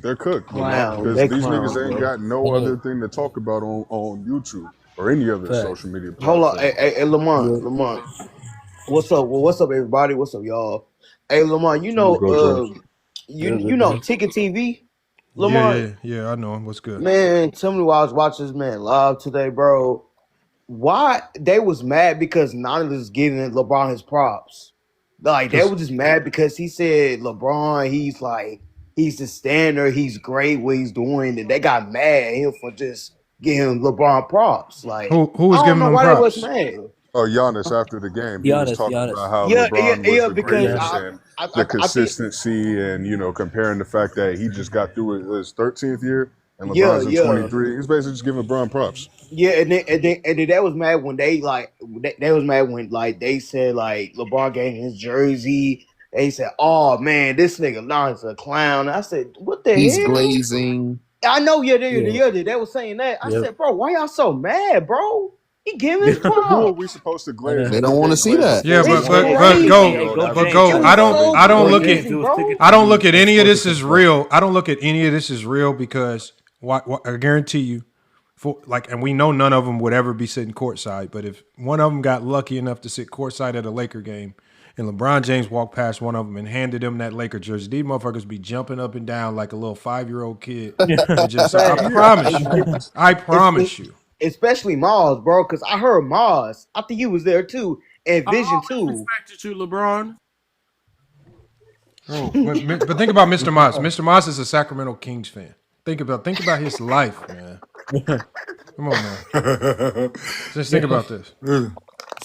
They're cooked. Wow, Because these niggas ain't got no other thing to talk about on YouTube or any other social media platform. Hold on. Hey, Lamont. What's up? Well, what's up, everybody? What's up, y'all? Hey, Lamont, you know Ticket TV? Lamont? Yeah, I know him. What's good? Man, tell me why I was watching this man live today, bro. Why they was mad because Nana was giving LeBron his props. Like they were just mad because he said LeBron, he's the standard. He's great what he's doing, and they got mad at him for just giving LeBron props. Like who was I don't giving know them why they props? was mad. Giannis after the game, he was talking about how Yeah, LeBron was the because greatest and the consistency, and comparing the fact that he just got through his 13th year and LeBron's in 23. He's basically just giving LeBron props. Yeah, and then they was mad when they was mad when like they said like LeBron gave him his jersey. They said, "Oh man, this nigga Lon's a clown." I said, "What the He's hell?" glazing. I know, they was saying that. I said, "Bro, why y'all so mad, bro? He giving his props." Who are we supposed to glaze? They don't want to see that. Yeah, but go. I don't look at any of this as real. I don't look at any of this as real because I guarantee you, and we know none of them would ever be sitting courtside. But if one of them got lucky enough to sit courtside at a Laker game, and LeBron James walked past one of them and handed him that Laker jersey, these motherfuckers be jumping up and down like a little 5-year-old kid. I promise you. Especially Mars, bro, because I heard Mars. I think he was there too, and Vision too. Respected you, LeBron. Oh, but think about Mr. Moss. Mr. Moss is a Sacramento Kings fan. Think about his life, man. Come on, man. Just think about this.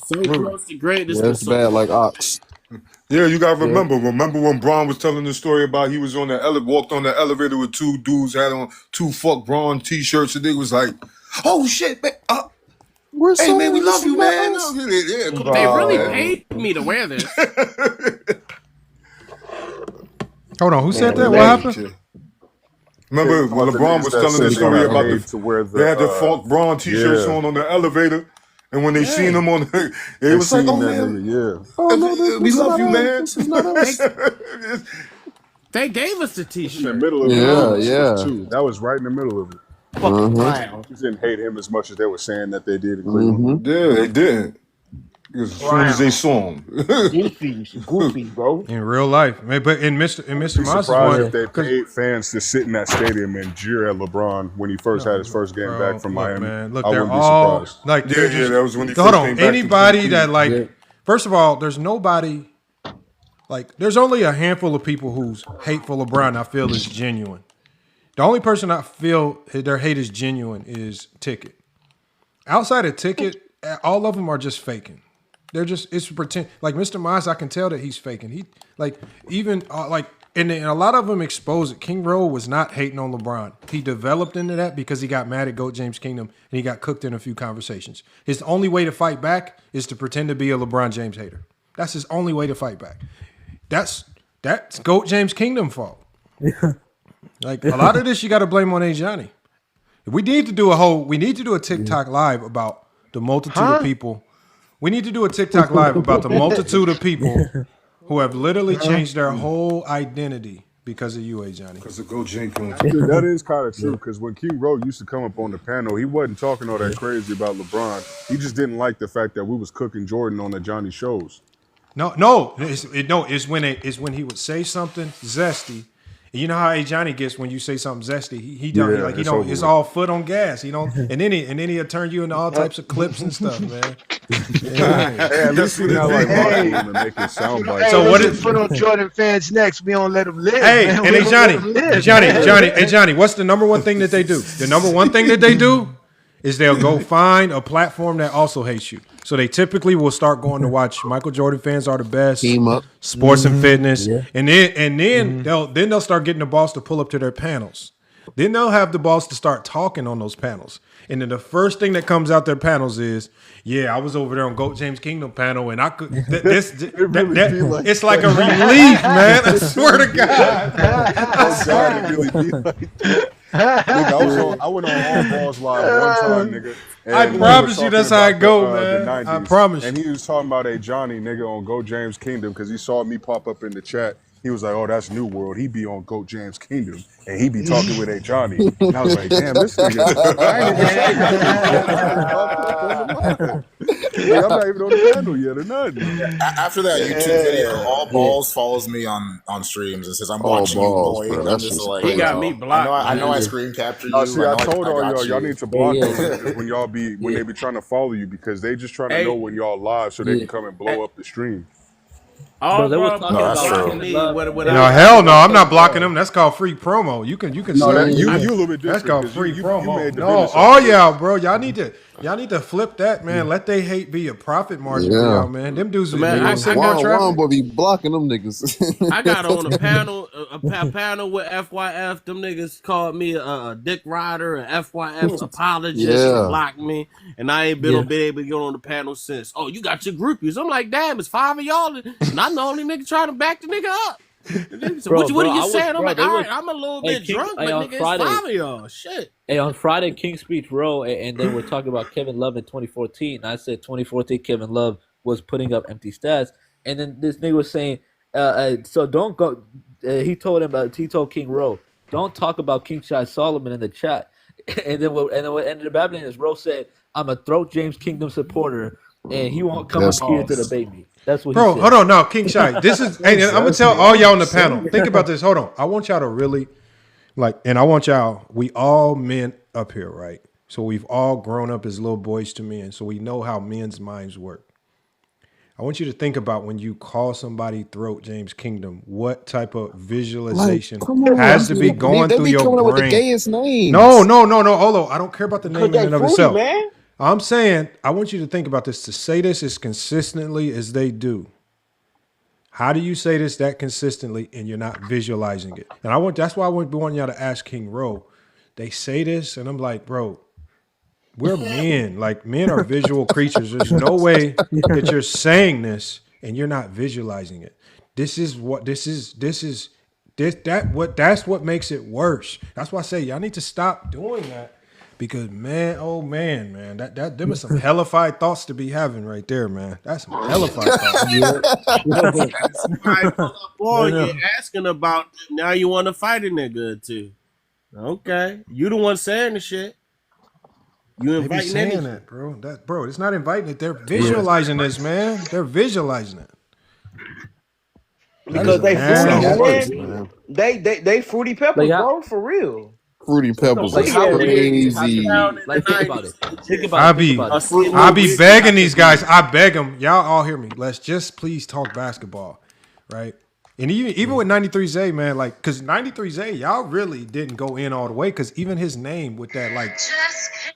So close to greatness. Yeah, it's bad like Ox. Yeah, you gotta remember. Remember when Braun was telling the story about he was on the walked on the elevator with two dudes had on 2 Fuck Braun t-shirts, and they was like, "Oh shit, man! Hey man, we love you, man." They really paid me to wear this. Hold on, who said that? What happened? Remember when LeBron was telling the story about they had the Fuck Braun t-shirts on the elevator. And when they seen him on, it was like, "Oh man, we love you, man." They gave us the t-shirt. In the middle of it, too. That was right in the middle of it. Fucking clown. Just didn't hate him as much as they were saying that they did in Cleveland. Yeah, they didn't. As soon as they saw him, goofy, bro. In real life, but in Mr. Moss, surprised if they paid fans to sit in that stadium and jeer at LeBron when he first had his first game back from Miami. Man, look, I they're wouldn't be all surprised. like, that was when he hold first on. came back. Anybody that first of all, there's nobody there's only a handful of people whose hate for LeBron I feel is genuine. The only person I feel their hate is genuine is Ticket. Outside of Ticket, all of them are just faking. They're just, it's pretend. Like Mr. Mize, I can tell that he's faking. He and a lot of them expose it. King Rowe was not hating on LeBron. He developed into that because he got mad at GOAT James Kingdom and he got cooked in a few conversations. His only way to fight back is to pretend to be a LeBron James hater. That's his only way to fight back. That's GOAT James Kingdom fault. Like a lot of this you got to blame on Johnny. We need to do a TikTok live about the multitude of people. We need to do a TikTok live about the multitude of people who have literally changed their whole identity because of you, Johnny. Because of GOAT Jenkins. That is kind of true, because when King Rowe used to come up on the panel, he wasn't talking all that crazy about LeBron. He just didn't like the fact that we was cooking Jordan on the Johnny shows. It's when he would say something zesty. You know how Johnny gets when you say something zesty. He don't. It's all foot on gas. He don't. And then he'll turn you into all types of clips and stuff, man. Hey, at least we not like and make it sound bites. So what is put on Jordan fans next? We don't let them live. Hey, man. and Johnny, what's the number one thing that they do? The number one thing that they do is they'll go find a platform that also hates you. So they typically will start going to watch Michael Jordan Fans Are the Best, Team Up, Sports and Fitness, and then they'll start getting the boss to pull up to their panels. Then they'll have the boss to start talking on those panels. And then the first thing that comes out their panels is, I was over there on GOAT James Kingdom panel, and I could it's like a relief, man. I swear to God. It really be like that. Nigga, I went on All Balls Live one time, nigga. I promise you that's how it go, man. I promise. And he was talking about Johnny, nigga, on GOAT James Kingdom, because he saw me pop up in the chat. He was like, "Oh, that's New World." He be on GOAT James Kingdom, and he be talking with Johnny. And I was like, "Damn, this nigga." I'm not even on the panel yet or nothing. After that YouTube video, All Balls follows me on streams and says, "I'm watching you, boy." Bro, I'm just like, he got me blocked. I know I screen capture you. See, I told all y'all need to block those niggas when they be trying to follow you, because they just trying to know when y'all live so they can come and blow up the stream. All they were bro, talking about about blocking me. No, hell no, I'm not blocking them. That's called free promo. You can No, say you a little bit different. that's called 'cause free you promo. made the No, business all of it. y'all, bro, y'all need to flip that, man. Let they hate be a profit margin for y'all, man. Them dudes, Man, they sitting there trapping. Juan boy be blocking them niggas. I got on a panel with FYF. Them niggas called me a dick rider, a FYF apologist, and blocked me. And I ain't been able to get on the panel since. Oh, you got your groupies. I'm like, damn, it's 5 of y'all, and I'm the only nigga trying to back the nigga up. So what are you saying? I'm like, all right, I'm a little bit drunk, but nigga, it's 5 of y'all. Shit. Hey, on Friday, King Speech Row, and they were talking about Kevin Love in 2014. I said 2014, Kevin Love was putting up empty stats, and then this nigga was saying, so don't go. He told King Rowe, don't talk about King Shy Solomon in the chat. And then what ended up happening is Rowe said, I'm a throat James Kingdom supporter, and he won't come up here to debate me. That's what he said. Hold on now, King Shy. This is I'm gonna tell all y'all on the panel. Think about this. Hold on. I want y'all to really and I want y'all, we all men up here, right? So we've all grown up as little boys to men, so we know how men's minds work. I want you to think about when you call somebody throat James Kingdom, what type of visualization has to be going through your brain. With the gayest names. No. Hold on. I don't care about the name in and of itself. Man. I'm saying, I want you to think about this, to say this as consistently as they do. How do you say this that consistently and you're not visualizing it? And that's why I want y'all to ask King Rowe. They say this, and I'm like, bro, we're men. Like, men are visual creatures. There's no way that you're saying this and you're not visualizing it. That's what makes it worse. That's why I say y'all need to stop doing that. Because man, them are some hellified thoughts to be having right there, man. That's some hellified thoughts. Boy, you're asking about them. Now you want to fight a nigga too. Okay. You the one saying the shit. You inviting saying that, bro. Bro, it's not inviting it. They're visualizing this, man. They're visualizing it. Because they fruity peppers, bro, for real. Fruity Peppers is crazy. Like, think about it. I be begging these guys. I beg them. Y'all all hear me. Let's just please talk basketball, right? And even with 93 Zay, man, like, because 93 Zay, y'all really didn't go in all the way, because even his name with that, like,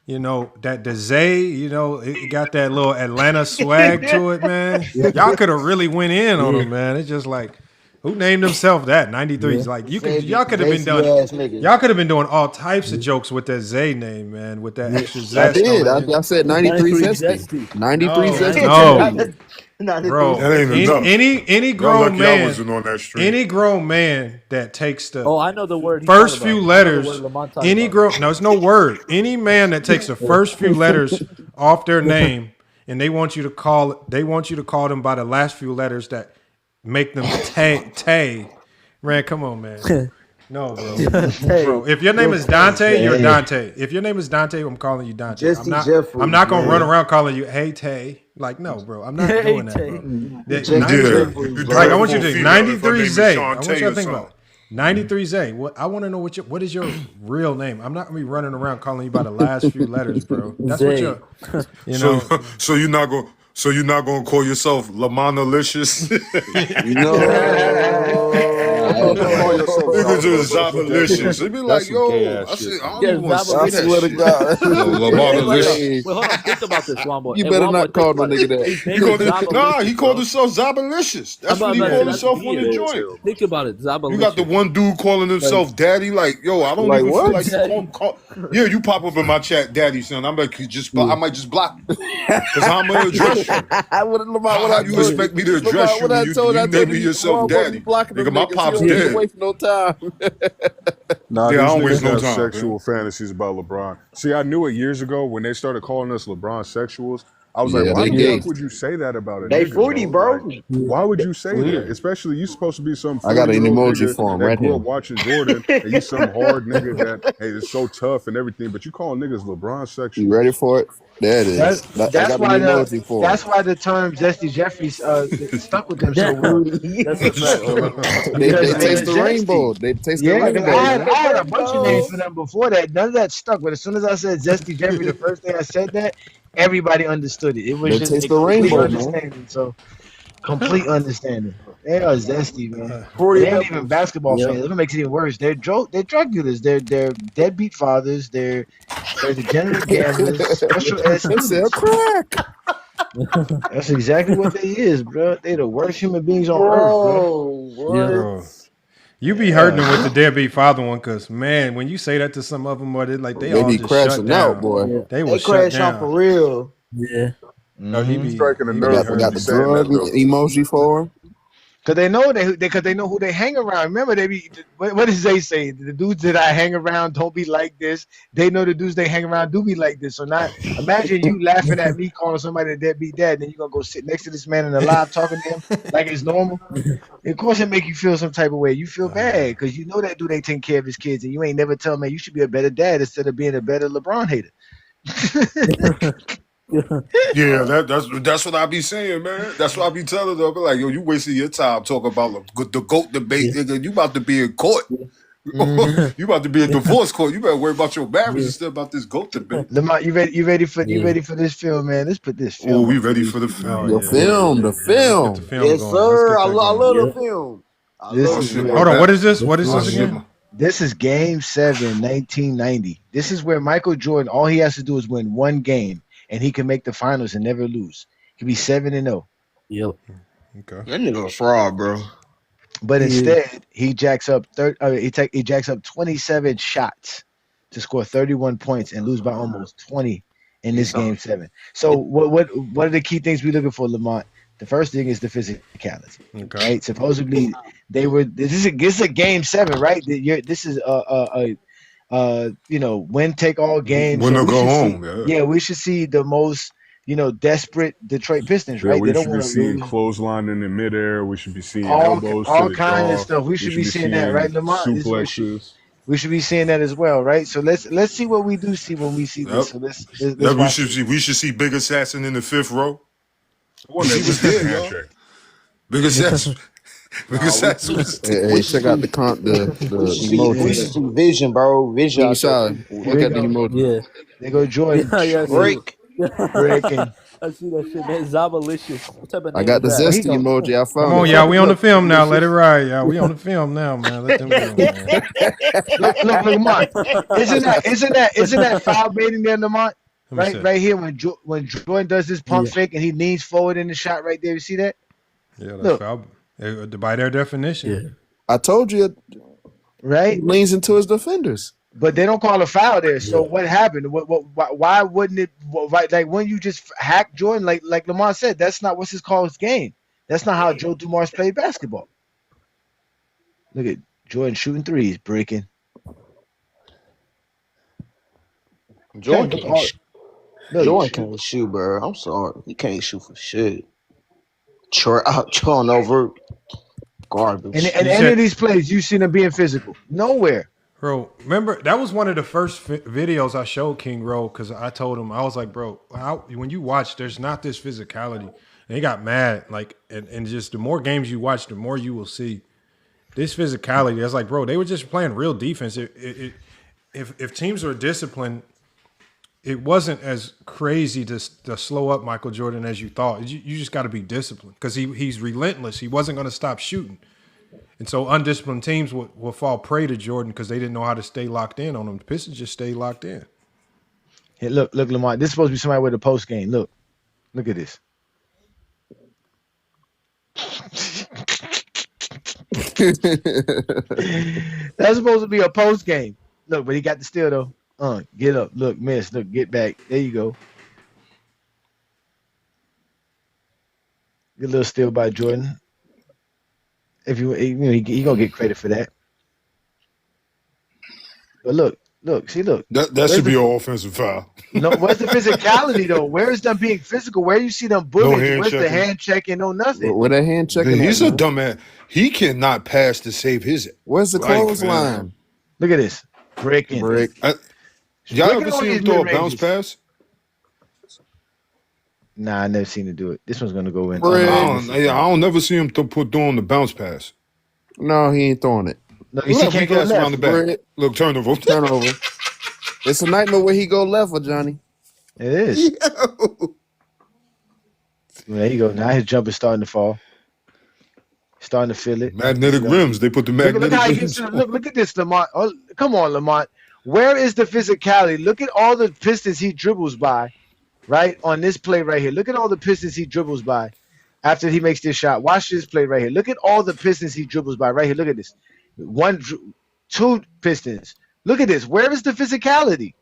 the Zay, it got that little Atlanta swag to it, man. Y'all could have really went in on him, man. It's just like, who named himself that? 93's like y'all could have been doing all types of jokes with that Zay name, man, with that extra zest. I said 93 Zesty. 93 Zesty. No. Bro, that ain't enough. Any grown man, wasn't on that stream. Any grown man that takes the I know the word first few letters. It's no word. Any man that takes the first few letters off their name and they want you to call them by the last few letters that make them Tay. Man, come on, man. No, bro. Bro, if your name is Dante, you're Dante. If your name is Dante, I'm calling you Dante. I'm not gonna run around calling you Hey Tay. Like, no, bro. I'm not doing that, bro. I want you to think 93 Zay. I want you to think about it. 93 Zay. I want to know what is your real name. I'm not gonna be running around calling you by the last few letters, bro. That's what you're. So you're not gonna. So you're not gonna call yourself Lamonalicious? Niggas just Zabalicious. They be like, yo, I don't even want to say that. I swear to God. Wait, hold on. Think about this, Wombo. You better not call no nigga that. He called himself Zabalicious. That's what he called himself on the joint. Think about it, Zabalicious. You got the one dude calling himself Daddy. Like, yo, I don't even feel like you yeah, you pop up in my chat, Daddy, son. I'm like, I might just block you. Because I'm gonna address you. How you expect me to address you when you name yourself Daddy? Nigga, my pop's dead. Waste no time. Nah, I don't waste no have time. Sexual fantasies about LeBron. See, I knew it years ago when they started calling us LeBron sexuals. I was like, why the fuck would you say that about a They nigga, fruity, bro. Like, why would you say that? Especially you supposed to be some. I got an emoji for him right grew here. up watching Jordan, and you some hard nigga that is so tough and everything, but you calling niggas LeBron sexual. You ready for it? There it is. That's why the term Zesty Jeffries stuck with them so well. They taste the rainbow. They taste the rainbow. I had a bunch of names for them before that. None of that stuck, but as soon as I said Zesty Jeffrey, the first day I said that, everybody understood it. It was just the rainbow, understanding. So complete understanding. They are zesty, man. 40 They ain't even basketball fans. That makes it even worse. They're drug dealers. They're deadbeat fathers. They're degenerate gamblers. Special ed They sell students. crack. That's exactly what they is, bro. They the worst human beings on earth, bro. Bro. You be hurting them with the deadbeat father one, cause man, when you say that to some of them, boy, they They all be just shut crashing down. out, boy. They will They shut crash out down. for real. Yeah. No, he be striking a We nerve. got the drug emoji for him. Cause they know they know who they hang around. Remember, they be what does they say? The dudes that I hang around don't be like this. They know the dudes they hang around do be like this. So now imagine you laughing at me calling somebody a deadbeat dad, then you're gonna go sit next to this man in the live talking to him like it's normal. Of course, it make you feel some type of way. You feel bad because you know that dude ain't taking care of his kids, and you ain't never tell him, man, you should be a better dad instead of being a better LeBron hater. Yeah, that's what I be saying, man. That's what I be telling them. I be like, yo, you wasting your time talking about the GOAT debate, nigga. You about to be in court. You about to be in divorce court. You better worry about your marriage instead about this GOAT debate. Lamont, you ready for this film, man? Let's put this film. Oh, we ready for the film. The film. Let's get the film Yes, going. sir. I Let's get that love going. the film. Hold on, what is this? What is this again? This is Game 7, 1990. This is where Michael Jordan, all he has to do is win one game, and he can make the finals and never lose. He can be 7-0. Yep. Okay. That nigga a fraud, bro. But instead, he jacks up he jacks up 27 shots to score 31 points and lose by almost 20 in this Game 7. So what are the key things we're looking for, Lamont? The first thing is the physicality. Okay. Right? Supposedly they were. This is a Game 7, right? This is win take all games. Win or go see, home. Yeah, we should see the most desperate Detroit Pistons, Yeah, right? we They don't should be want to seeing lose. clotheslining in midair. We should be seeing All elbows to the kinds jaw. of stuff. We should be seeing that, right, Lamont? Suplexes. We should be seeing that as well, right? So let's see what we do see when we see this. So let's watch it. We should see Big Assassin in the 5th row. He was there, y'all. Big Assassin. Big Assassin. Hey, check out the emoji. We should see Vision, bro. Vision. Look at the emoji. Yeah. They go Jordan. Yeah, Breaking. I see that shit, man. Zabalicious. What type of name I got the is that? zesty emoji. I found Come on, it. y'all. We on the film now. Let it ride, y'all. We on the film now, man. Let them go, man. Look, Lamont. Isn't that foul baiting there, Lamont? Right here when Jordan does this pump fake and he leans forward in the shot right there. You see that? Yeah, that's foul. By their definition. Yeah. I told you. Right? He leans into his defenders. But they don't call a foul there. So what happened? Why wouldn't it? Like when you just hack Jordan, like Lamont said, that's not what's his called game. That's not how Joe Dumars played basketball. Look at Jordan shooting threes, breaking. Jordan can't shoot, bro. I'm sorry, he can't shoot for shit. Turnover, garbage. And any of these plays, you seen them being physical. Nowhere. Bro, remember, that was one of the first videos I showed King Rowe because I told him, I was like, bro, when you watch, there's not this physicality. And he got mad. And just the more games you watch, the more you will see this physicality. I was like, bro, they were just playing real defense. If teams were disciplined, it wasn't as crazy to slow up Michael Jordan as you thought. You just got to be disciplined because he's relentless. He wasn't going to stop shooting. And so undisciplined teams will fall prey to Jordan because they didn't know how to stay locked in on him. The Pistons just stayed locked in. Hey, look, Lamar. This is supposed to be somebody with a post game. Look at this. That's supposed to be a post game. Look, but he got the steal though. Get up. Look, miss. Look, get back. There you go. Good little steal by Jordan. If he gonna get credit for that. But look. That should be an offensive foul. No, where's the physicality though? Where is them being physical? Where you see them bullies? Where's the hand checking? No nothing. Where that hand checking? He's a dumbass. He cannot pass to save his. Where's the clothesline? Look at this breaking. Y'all ever see him throw a bounce pass? Nah, I never seen him do it. This one's gonna go in. I don't never see him doing the bounce pass. No, he ain't throwing it. No, you see, he can't go left. Around the back. Look, turnover. It's a nightmare where he go left for Johnny. It is. There you go. Now his jump is starting to fall. Starting to feel it. Magnetic rims. They put the magnetic Look how he rims. gets. Look at this, Lamont. Oh, come on, Lamont. Where is the physicality? Look at all the Pistons he dribbles by, right on this play right here. Look at all the Pistons he dribbles by after he makes this shot. Watch this play right here. Look at all the Pistons he dribbles by right here. Look at this. 2 Pistons. Look at this. Where is the physicality?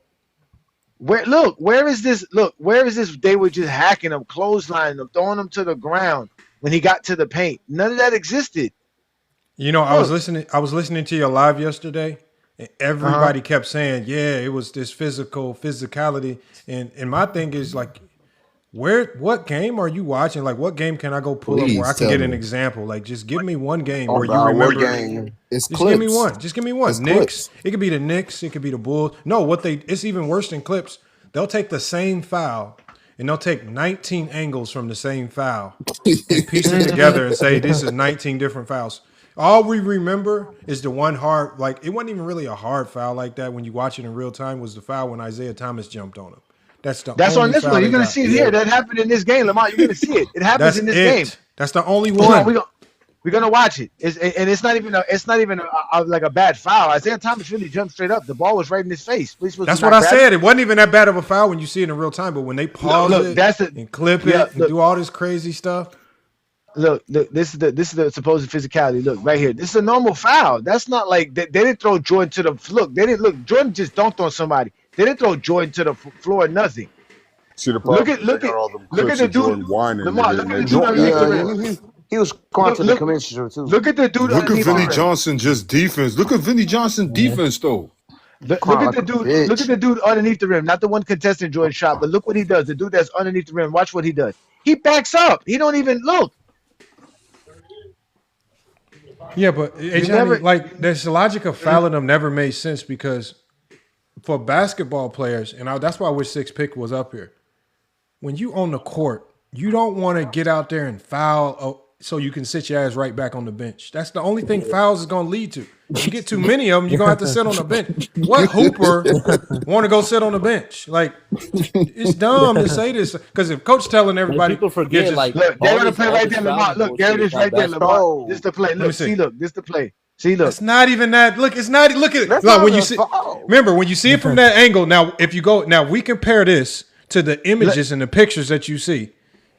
Where is this? Look, where is this? They were just hacking him, clotheslining him, throwing him to the ground when he got to the paint. None of that existed. You know, I was listening to your live yesterday, and everybody kept saying, yeah, it was this physicality. And my thing is like, what game are you watching? Like, what game can I go pull up where I can get an example? Like, just give me one game where you remember. It's just clips. give me one. Just give me one. It's Knicks. clips. It could be the Knicks. It could be the Bulls. No, it's even worse than clips. They'll take the same foul and they'll take 19 angles from the same foul and piece it together and say this is 19 different fouls. All we remember is the one hard, like it wasn't even really a hard foul like that when you watch it in real time, was the foul when Isiah Thomas jumped on him. That's on this one. You're gonna see it here. That happened in this game, Lamont. You're gonna see it. It happens in this game. That's the only one. We're gonna watch it. It's not even like a bad foul. Isiah Thomas really jumped straight up. The ball was right in his face. That's what I said. It wasn't even that bad of a foul when you see it in real time, but when they pause and clip it and do all this crazy stuff. Look, this is the supposed physicality. Look right here. This is a normal foul. That's not like they didn't throw Jordan to the look. They didn't look. Jordan just dunked on somebody. They didn't throw Jordan to the floor. Nothing. See the look at the dude whining. Lamar, look at the dude underneath the rim. He was going to the commissioner too. Look at the dude. Look at Vinny Johnson just defense. Look at Vinny Johnson defense though. Look at the dude. Look at the dude underneath the rim. Not the one contesting Jordan's shot, but look what he does. The dude that's underneath the rim. Watch what he does. He backs up. He don't even look. Yeah, but like this logic of fouling them never made sense because for basketball players, and that's why I wish 6 pick was up here. When you on the court, you don't want to get out there and foul so you can sit your ass right back on the bench. That's the only thing fouls is going to lead to. If you get too many of them, you're going to have to sit on the bench. What hooper want to go sit on the bench? Like, it's dumb to say this. Because if coach telling everybody. People forget, look, they're going to play right there, Lamont. Look, there it is right there, Lamont. This is the play. Look, this is the play. See, look. It's not even that. Look, it's not. Look at it. Look, when you see, remember, when you see it from that angle, now, if you go, now we compare this to the images and the pictures that you see.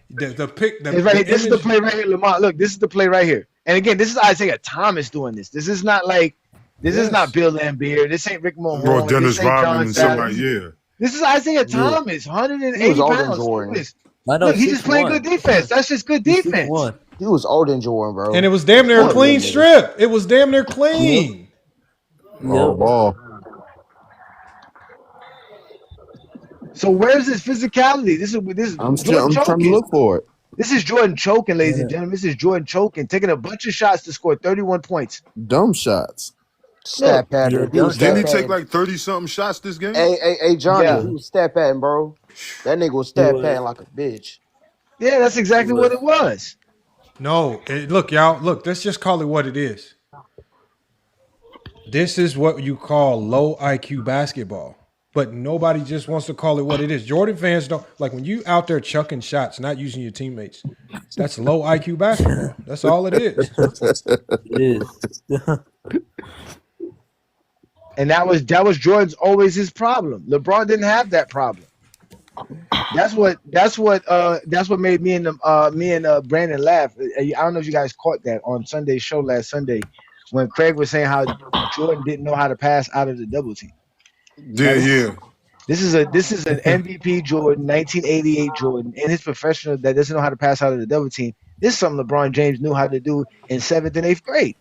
This is the play right here, Lamont. Look, this is the play right here. And again, this is Isiah Thomas doing this. This is not like, is not Bill Laimbeer. This ain't Rick Mahorn. Or Dennis Rodman and somebody, yeah. This is Isiah Thomas, 180 pounds. Look, he's just playing good defense. That's just good defense. He was older than Jordan, bro. And it was damn near a clean strip. It was damn near clean. Oh, ball. So where's his physicality? This is I'm trying to look for it. This is Jordan choking, ladies and gentlemen. This is Jordan choking, taking a bunch of shots to score 31 points. Dumb shots. Stat pattern. Didn't he take like 30-something shots this game? Hey, Johnny, he was stat pattern, bro. That nigga was stat pattern like a bitch. Yeah, that's exactly what it was. No, look, y'all. Look, let's just call it what it is. This is what you call low IQ basketball. But nobody just wants to call it what it is. Jordan fans don't like when you out there chucking shots, not using your teammates. That's low IQ basketball. That's all it is. It is. And that was Jordan's always his problem. LeBron didn't have that problem. That's what made me and Brandon laugh. I don't know if you guys caught that on Sunday's show last Sunday when Craig was saying how Jordan didn't know how to pass out of the double team. Yeah. This is an MVP Jordan, 1988 Jordan, and his professional that doesn't know how to pass out of the double team. This is something LeBron James knew how to do in 7th and 8th grade.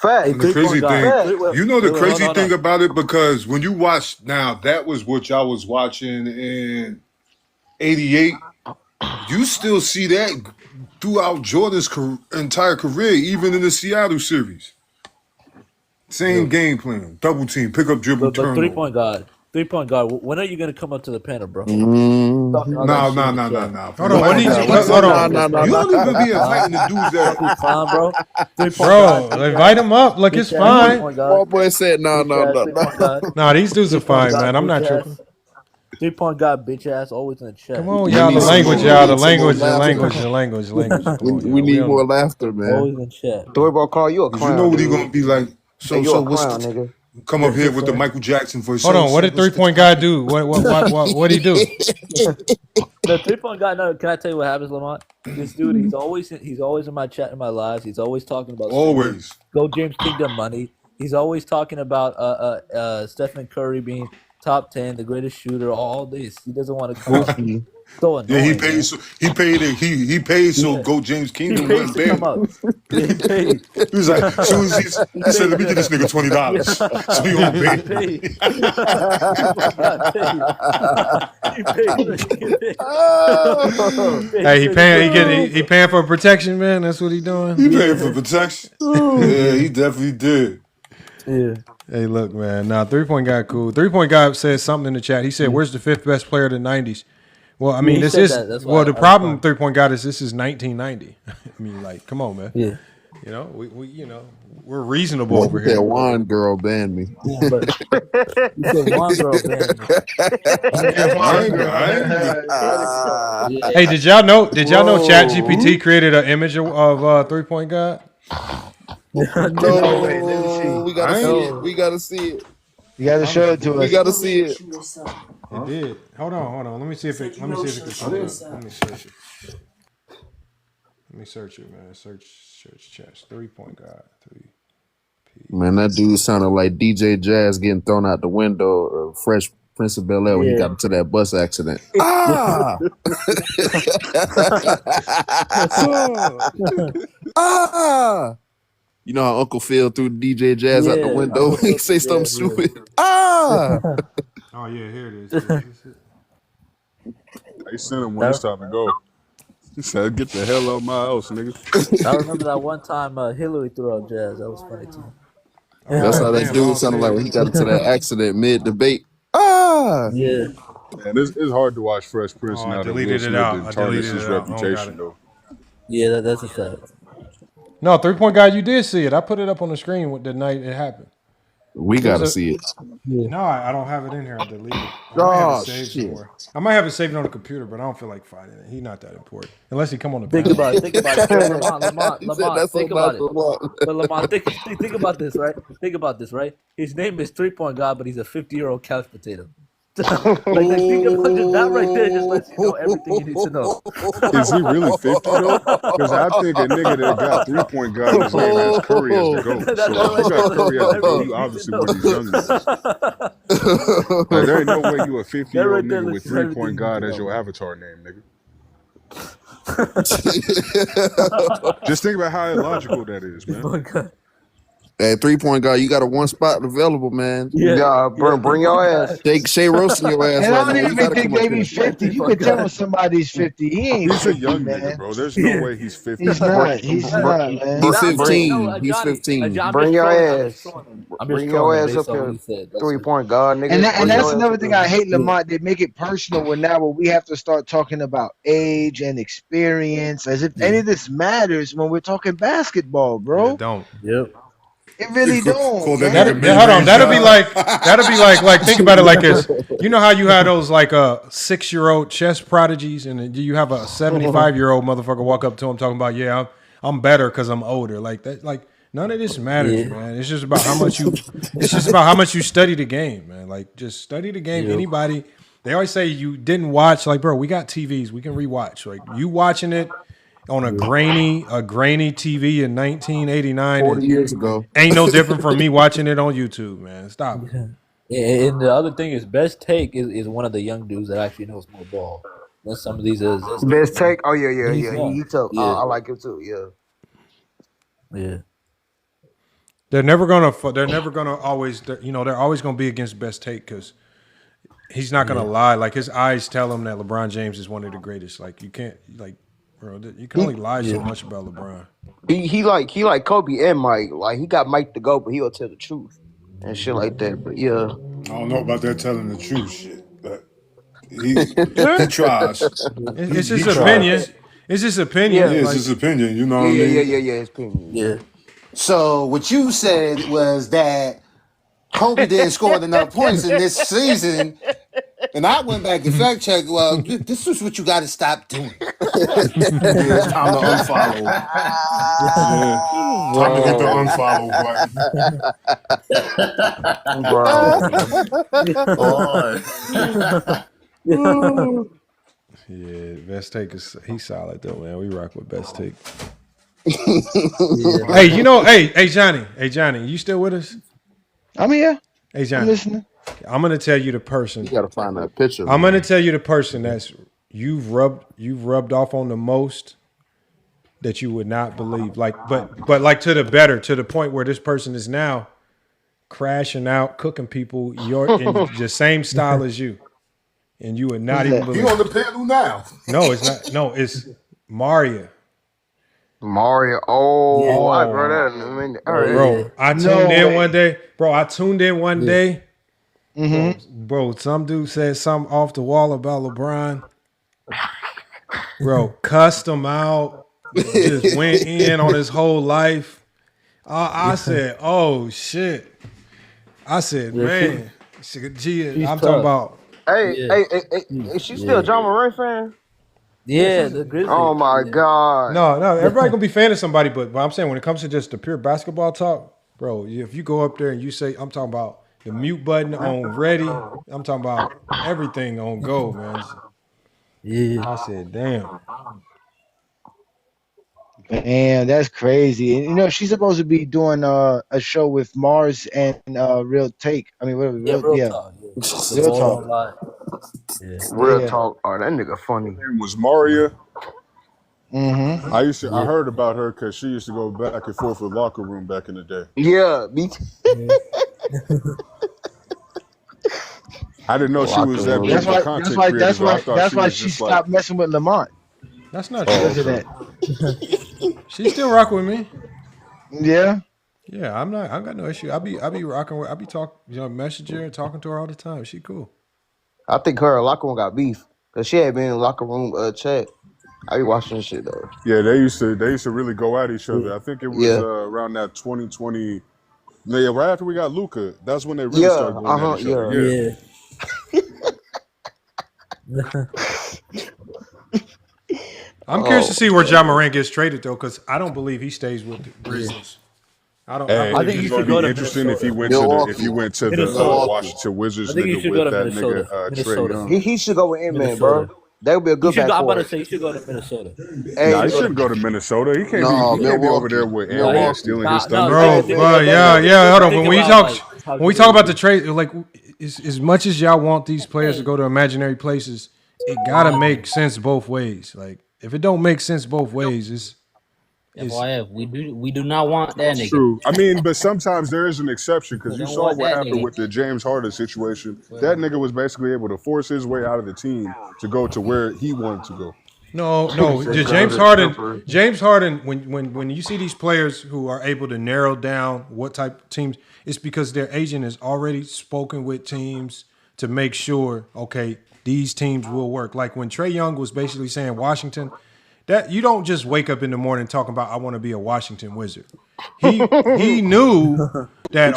And the crazy thing, you know the crazy thing about it, because when you watch now, that was what y'all was watching in 88. You still see that throughout Jordan's entire career, even in the Seattle series. Same game plan, double team, pick up, dribble, turn. 3-point guard. 3-point guard. When are you gonna come up to the panel, bro? No. Hold on. You don't even be inviting the dudes that. Fine, bro. Bro, invite him up. Look, it's fine. Boy said no. Nah, these dudes are fine, man. I'm not tripping. 3-point guy, bitch ass, always in the chat. Come on, y'all. The language, y'all. The language. We need more laughter, man. Always in the chat. Storyboard call you a clown. You know what dude. he gonna be like? Hey, you a clown, nigga. Come up here with the Michael Jackson for Hold on, what did 3-point guy do? What he do? The 3-point guy. No, can I tell you what happens, Lamont? This dude, he's always in my chat in my lives. He's always talking about Go James Kingdom money. He's always talking about Stephen Curry being top 10, the greatest shooter. All this. He doesn't want to go. So annoying, he paid. So he paid. So Go James Kingdom wouldn't pay. Come up. Yeah, he paid. He was like, as soon as he said, "Let me get this nigga $20," so he won't pay. Hey, he paying for protection, man. That's what he doing. He paying for protection. Yeah, he definitely did. Yeah. Hey, look, man. Nah, 3-point guy, cool. 3-point guy said something in the chat. He said, "Where's the 5th best player of the '90s?" Well, I mean, this is the problem. 3-point guy is this is 1990. I mean, like, come on, man. Yeah. You know, we're reasonable over here. That wine girl banned me. Yeah, but you said one girl banned me. Hey, did y'all know ChatGPT created an image of 3-point guy? No, we gotta see it. We gotta see it. You gotta show it to us. We gotta see it. It did. Hold on. Let me see if it can come up. Let me search it. Let me search it, man. Search chats. 3-point guy. 3P. Man, that dude sounded like DJ Jazz getting thrown out the window of Fresh Prince of Bel-Air when he got into that bus accident. Ah! Ah! You know how Uncle Phil threw DJ Jazz out the window when he say something stupid? Ah! Oh, yeah, here it is. They sent him when it's time to go. He said, "Get the hell out of my house, nigga." I remember that one time Hillary threw out Jazz. That was funny too. That's how that dude sounded like when he got into that accident mid-debate. Ah! Yeah. Man, it's hard to watch Fresh Prince now that Will Smith didn't tarnish his reputation, though. Yeah, that's a fact. No, 3-point guy, you did see it. I put it up on the screen with the night it happened. We gotta see it. No, I don't have it in here. I deleted it. Oh, shit. I might have it saved on the computer, but I don't feel like fighting it. He's not that important. Unless he come on the Think about it. Lamont, think about it. But Lamont, think about this, right? Think about this, right? His name is 3-point guy, but he's a 50-year-old couch potato. Think about that right there just lets you know everything you need to know. Is he really 50 though? Because I think a nigga that got 3-point guy his name has Curry as the GOAT. So if you got Curry as the GOAT, you obviously one of these young niggas. Like, there ain't no way you a 50-year-old nigga with 3-point guy as your avatar name, nigga. Just think about how illogical that is, man. Hey, 3-point guy, you got a one spot available, man. Yeah, bring your ass. Shay roasting your ass. And right I don't now. even think they be 50. You can tell when somebody's 50. He ain't. He's 50, a young man. nigga, bro. There's no way he's 50. He's not. He's not, man. He's 15. He's 15. Bring your ass. Bring your ass up here. 3-point guard, nigga. And that's another thing I hate, Lamont. They make it personal where we have to start talking about age and experience as if any of this matters when we're talking basketball, bro. It don't. Yep. It really don't. Hold on. That'll be like think about it like this. You know how you have those like 6-year-old chess prodigies, and you have a 75-year-old motherfucker walk up to him talking about, yeah, I'm better because I'm older. Like that. Like none of this matters, man. It's just about how much you. It's just about how much you study the game, man. Like just study the game. Anybody. They always say you didn't watch. Like, bro, we got TVs. We can rewatch. Like you watching it on a grainy TV in 1989, 40 years ago, ain't no different from me watching it on YouTube, man. Stop. Yeah, and the other thing is, Best Take is one of the young dudes that actually knows more ball than some of these. Best Take. Oh yeah. He took. I like him too. Yeah. They're never gonna always. They're always gonna be against Best Take because he's not gonna lie. Like his eyes tell him that LeBron James is one of the greatest. Like you can't Bro, you can only lie so much about LeBron. He like Kobe and Mike. Like he got Mike to go, but he'll tell the truth and shit like that. But yeah, I don't know about that telling the truth shit, but he tries. It's his opinion. It's his opinion. Yeah, it's his opinion. You know what I mean? Yeah. His opinion. Yeah. So what you said was that Kobe didn't score enough points in this season, And I went back and fact checked. Well, this is what you got to stop doing. It's time to unfollow. Time to hit the unfollow button. Yeah, Best Take he's solid though, man. We rock with Best Take. Hey, you know, hey Johnny, you still with us? I'm here. Hey Johnny, I'm listening. I'm gonna tell you the person. You gotta find that picture. I'm gonna tell you the person that's you've rubbed off on the most that you would not believe. Like, but like to the better, to the point where this person is now crashing out, cooking people in the same style as you, and you would not even believe. He on the panel now. No, it's not. No, it's Maria. Mario. Oh, I brought that. Bro, I tuned in one day. Bro, I tuned in one day. Bro, some dude said something off the wall about LeBron. Bro, cussed him out. Just went in on his whole life. I said, oh, shit. I said, man. I'm talking about. Hey, is she still a John Moran fan? Yeah, the Grizzlies. Oh my God. No, everybody gonna be fan of somebody, but I'm saying when it comes to just the pure basketball talk, bro, if you go up there and you say, I'm talking about the mute button on ready, I'm talking about everything on go, man. Yeah. I said, damn. Man, that's crazy. And you know, she's supposed to be doing a show with Mars and Real Take. I mean, whatever. Real Talk. Real Talk. Real Talk. Oh, that nigga funny. Her name was Maria. Mm-hmm. I heard about her because she used to go back and forth with Locker Room back in the day. Yeah, me too. I didn't know she was that big of a content creator. That's why she stopped messing with Lamont. That's not true. Because of that. She still rock with me. Yeah. Yeah, I got no issue. I be rocking with. I be messaging her and talking to her all the time. She cool. I think her and Locker Room got beef because she had been in Locker Room chat. I be watching this shit though. Yeah, they used to really go at each other. I think it was around that 2020. Yeah, right after we got Luka, that's when they really started going at each other. I'm curious to see where John Morant gets traded though, because I don't believe he stays with the Grizzlies. I think he should go to interesting if he went to the Washington Wizards. I think he should go to Minnesota. He should go with Inman, bro. That would be a good back. I'm about to say he should go to Minnesota. Nah, he shouldn't go to Minnesota. He can't be over there with Ant stealing his thunder. Bro, hold on. When we talk about the trade, like as much as y'all want these players to go to imaginary places, it gotta make sense both ways. Like if it don't make sense both ways, it's we do not want that nigga. True. I mean, but sometimes there is an exception because you saw what happened with the James Harden situation. That nigga was basically able to force his way out of the team to go to where he wanted to go. No. James Harden. When you see these players who are able to narrow down what type of teams, it's because their agent has already spoken with teams to make sure, okay, these teams will work. Like when Trae Young was basically saying Washington. That you don't just wake up in the morning talking about I want to be a Washington Wizard. He knew that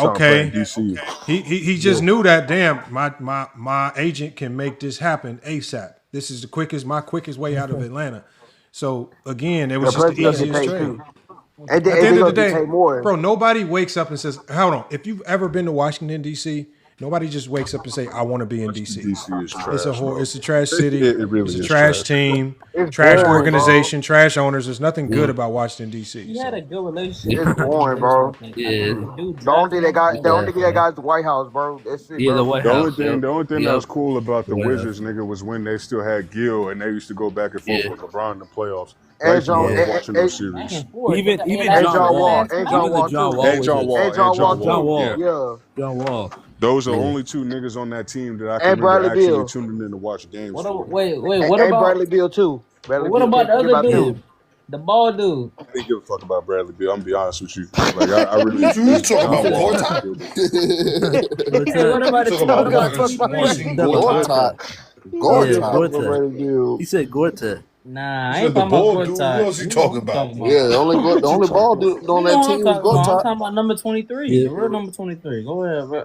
he just knew that damn my agent can make this happen ASAP. This is my quickest way out of Atlanta. So again, it was just the easiest trade. At the end of the day, bro, nobody wakes up and says, hold on, if you've ever been to Washington, D.C., nobody just wakes up and say, I want to be in D.C. DC is trash. It's a trash city. It really it's a trash team, trash organization, trash owners. There's nothing good about Washington, D.C. He had a good relationship. It's boring, bro. The only thing that got the White House, bro. That's it, yeah, bro. The only thing that was cool about the Wizards, nigga, was when they still had Gil and they used to go back and forth with LeBron in the playoffs. And John, watching those series. Even John Wall. John Wall. Those are only two niggas on that team that I can remember actually tuning in to watch games. What about Bradley Beal too? What about the other dude? The ball dude. I didn't give a fuck about Bradley Beal. I'm gonna be honest with you. Like I really. You talking about Gortat? He said Gortat. Nah, I ain't talking about Gortat. What else he talking about? Yeah, the only ball dude on that team was Gortat. I'm talking about number 23. The real number 23. Go ahead, bro.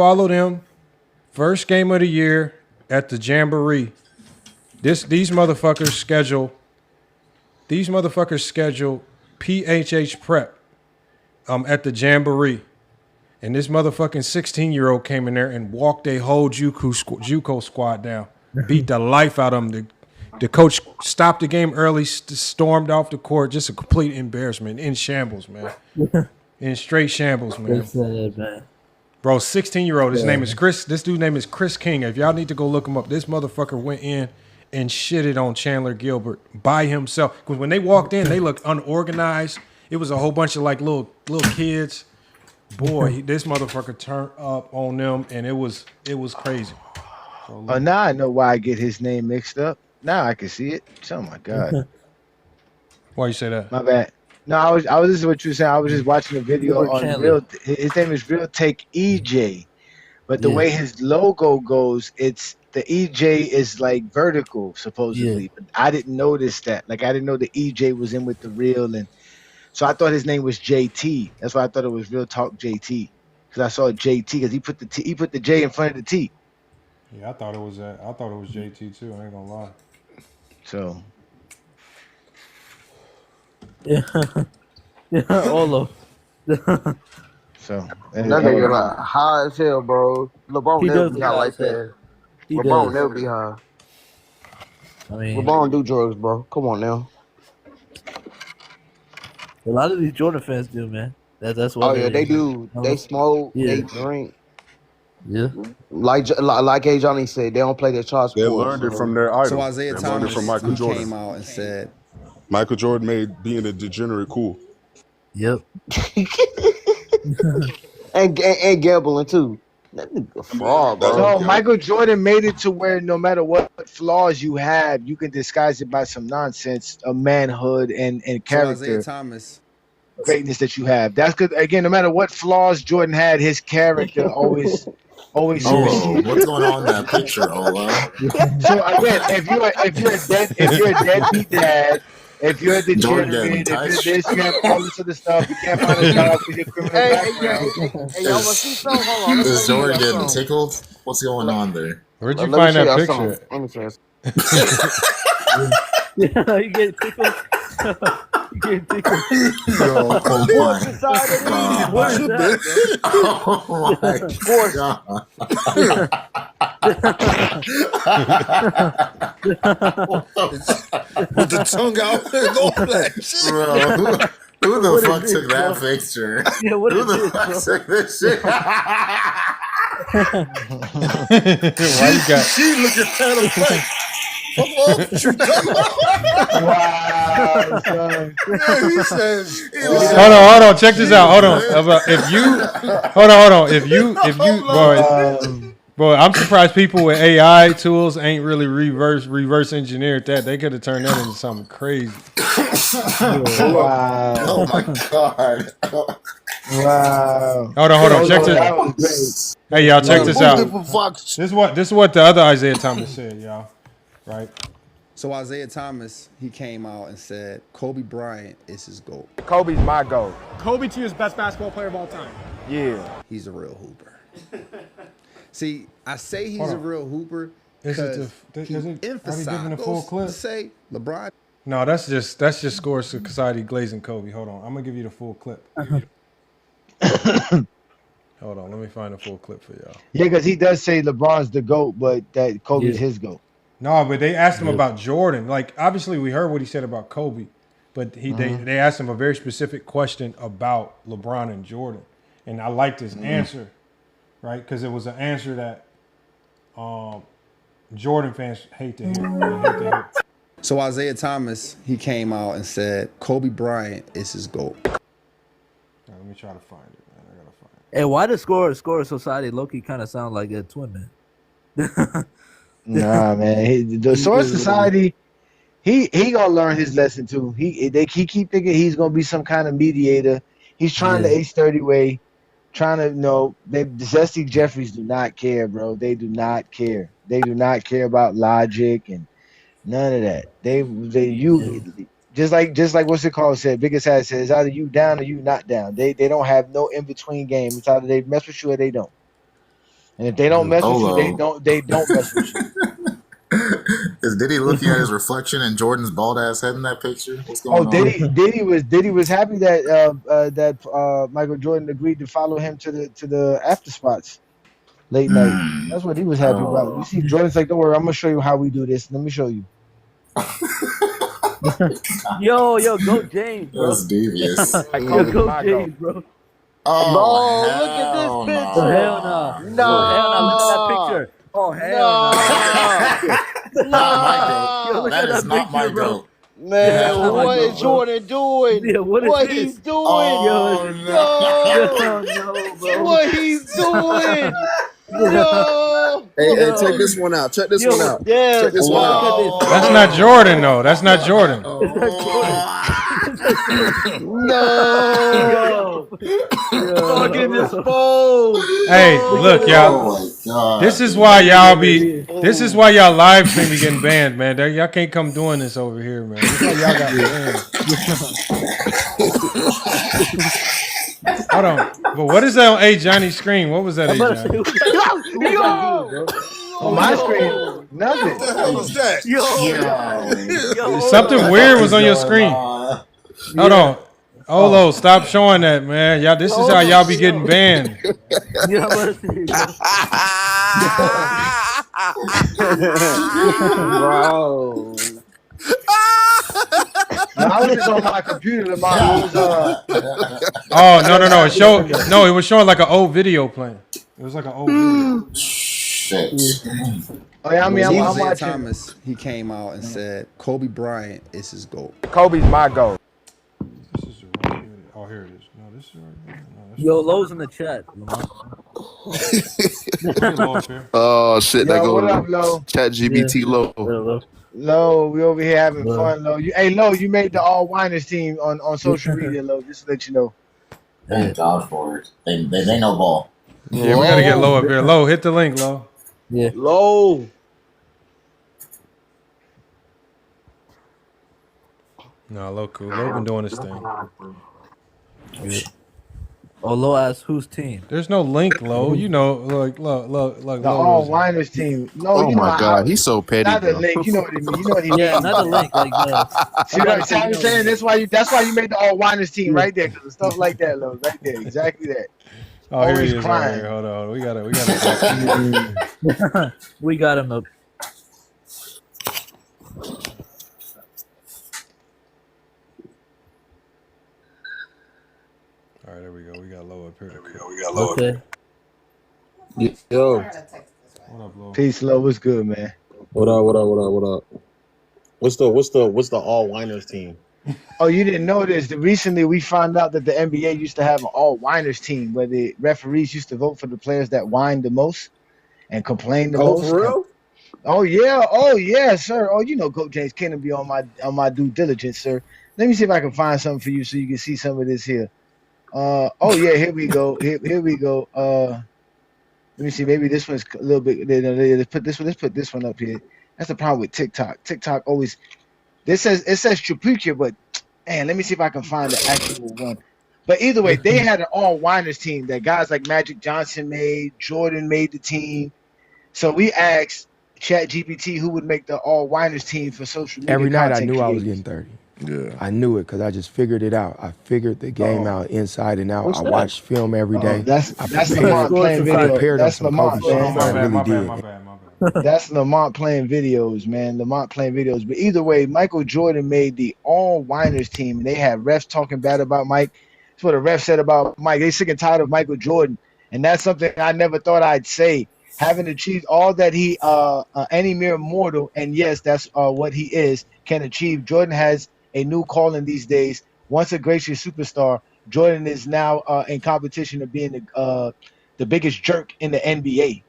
follow them. First game of the year at the Jamboree. These motherfuckers schedule these motherfuckers scheduled PHH prep at the Jamboree. And this motherfucking 16-year-old came in there and walked a whole JUCO squad down. Beat the life out of them. The coach stopped the game early, stormed off the court. Just a complete embarrassment. In shambles, man. In straight shambles, man. That's sad, man. Bro, 16-year-old. His name is Chris. This dude's name is Chris King. If y'all need to go look him up, this motherfucker went in and shitted on Chandler Gilbert by himself. Because when they walked in, they looked unorganized. It was a whole bunch of like little kids. Boy, this motherfucker turned up on them, and it was crazy. So, now I know why I get his name mixed up. Now I can see it. Oh my god. Why you say that? My bad. No, I was listening to what you were saying. I was just watching a video on Real. His name is Real Take EJ, but the way his logo goes, it's the EJ is like vertical supposedly. But I didn't notice that. Like I didn't know the EJ was in with the Real, and so I thought his name was JT. That's why I thought it was Real Talk JT, because I saw JT because he put the J in front of the T. Yeah, I thought it was that. I thought it was JT too. I ain't gonna lie. So. Yeah, all of. So that nigga like high as hell, bro. LeBron never be high like that. LeBron never be high. I mean, LeBron do drugs, bro. Come on now. A lot of these Jordan fans do, man. That's what. Oh yeah, they do. They smoke. Yeah. They drink. Yeah. Like A. Johnny said, they don't play their child They sports. learned it from their idol. So Isiah They learned Thomas it from Michael Jordan. came out and said, Michael Jordan made being a degenerate cool. Yep. and gambling too. That nigga fraud, bro. So Michael Jordan made it to where no matter what flaws you have, you can disguise it by some nonsense of manhood and character. So Isiah Thomas. Greatness that you have. That's good. Again, no matter what flaws Jordan had, his character always. Oh, what's going on in that picture, Ola? So again, if you're a deadbeat dad, if you're a degenerate, if you're this, you have all this other stuff, you can't find a job with your criminal background. Hey, y'all want to see something? Hold on. Is Jordan getting tickled? What's going on there? Where'd you find that picture? Let me see. Yeah, you get tickled. You get tickled. Oh my God. What is that? Oh my God. With the tongue out and all that shit. Bro, who the fuck took that picture? Yeah, what who is the this, fuck bro? took this shit? Why you got? She looking at him like, fuck off, you Wow, son. Yeah, he says. Hold on. Check this out. Hold on. If you, boy, I'm surprised people with AI tools ain't really reverse engineered that. They could have turned that into something crazy. Wow. Oh my God. Wow. Hold on. Check this. That was great. Hey, y'all, check this out. Fox. This is what the other Isiah Thomas said, y'all. Right. So Isiah Thomas, he came out and said, Kobe Bryant is his GOAT. Kobe's my GOAT. Kobe to you is best basketball player of all time. Yeah. He's a real hooper. See, I say he's a real hooper because he emphasized to say LeBron. No, that's just Score Society glazing Kobe. Hold on. I'm gonna give you the full clip. Hold on, let me find a full clip for y'all. Yeah, because he does say LeBron's the GOAT, but that Kobe's his GOAT. No, but they asked him about Jordan. Like, obviously, we heard what he said about Kobe, but they asked him a very specific question about LeBron and Jordan, and I liked his answer, right? Because it was an answer that Jordan fans hate to hear. So Isiah Thomas, he came out and said, Kobe Bryant is his GOAT. Right, let me try to find it, man. I gotta find it. Hey, why does Score Society Loki kind of sound like a twin man? Nah, man. The Source Society, he gonna learn his lesson too. He keep thinking he's gonna be some kind of mediator. He's trying the H30 way, trying to the Zesty Jeffries do not care, bro. They do not care. They do not care about logic and none of that. Just like what's it called said. Biggest hat says either you down or you not down. They don't have no in between game. It's either they mess with you or they don't. And if they don't mess with you, they don't mess with you. Is Diddy looking at his reflection in Jordan's bald ass head in that picture? What's going on? Diddy was happy that Michael Jordan agreed to follow him to the after spots late night. That's what he was happy about. You see, Jordan's like, don't worry, I'm gonna show you how we do this. Let me show you. Yo, go James, bro. That's devious. Yo, go James, bro. Oh, look at this picture. Oh, hell no. No. Oh, hell no. Look at that picture. Oh, hell no. No. Yo, look That at is not my bro. goat. Man, what is Jordan doing? Yeah, what is he's this? doing? Oh, no, bro. What he's doing? No. Hey, check this one out. Check this one out. Yes. Check this one out. That's not Jordan, though. That's not Jordan. No. Fucking exposed. Hey, look, y'all. This is why y'all live stream be getting banned, man. Y'all can't come doing this over here, man. This is why y'all got banned. Hold on. But what is that on A Johnny's screen? What was that, A Johnny? On my screen, nothing. What the hell is that? Something weird was on your screen. Hold on. Olo, stop showing that, man. Y'all, this is how y'all be getting banned. Bro. I was just on my computer. Oh, no. It was showing like an old video playing. It was like an old video. Shit. Oh, yeah, I mean, I'm Isiah watching. Thomas, he came out and said Kobe Bryant is his GOAT. Kobe's my GOAT. This is the right. Oh, here it is. No, this is right. Yo, Lowe's in the chat. Oh shit, that Yo, what goes up, Lo? Chat GBT low. Lo, we over here having fun, Lo. Lo, you made the All Winers team on social media, Lo. Just to let you know. Thank God for it. They know ball. Yeah, we gotta get Low up here. Low, hit the link, Low. Yeah. Low. No, Low cool. Low been doing this thing. Yeah. Oh, Low asked whose team? There's no link, Low. You know, like The Low All Winers team. No, Oh you know my God, he's so petty. not the Bro. link. You know what he mean. You know what he means. Yeah, not the link. Like, See what I'm saying? That's why you made the All Winers team right there, because of stuff like that, Lo. Right there, exactly that. Oh, here he Always is. crying. Right here. Hold on. We gotta. we got him up. All right, there we go. We got Low up here. Okay. Yo. What up, Low? Peace, Lo. What's good, man? What up? What's the all winers team? Oh, you didn't know this? Recently, we found out that the NBA used to have an all whiners team where the referees used to vote for the players that whined the most and complained the most. For real? Oh yeah, sir. Oh, you know, Coach James Kingdom be on my due diligence, sir. Let me see if I can find something for you so you can see some of this here. Oh yeah, here we go. Here we go. Let me see. Maybe this one's a little bit. Let's put this one up here. That's the problem with TikTok. TikTok always. It says Tripuccia, but man, let me see if I can find the actual one. But either way, they had an all whiners team that guys like Magic Johnson made, Jordan made the team. So we asked ChatGPT who would make the all whiners team for social media. Every night I knew creators. I was getting 30. Yeah. I knew it because I just figured it out. I figured the game out inside and out. What's I that? watched film every day. That's prepared- Lamont playing video. prepared on That's some Lamont Kobe playing. shit. I really did. That's Lamont playing videos, man. Lamont playing videos. But either way, Michael Jordan made the all whiners team, and they had refs talking bad about Mike. That's what a ref said about Mike. They sick and tired of Michael Jordan, and that's something I never thought I'd say. Having achieved all that he, any mere mortal, and yes, that's what he is, can achieve. Jordan has a new calling these days. Once a gracious superstar, Jordan is now in competition of being the biggest jerk in the NBA.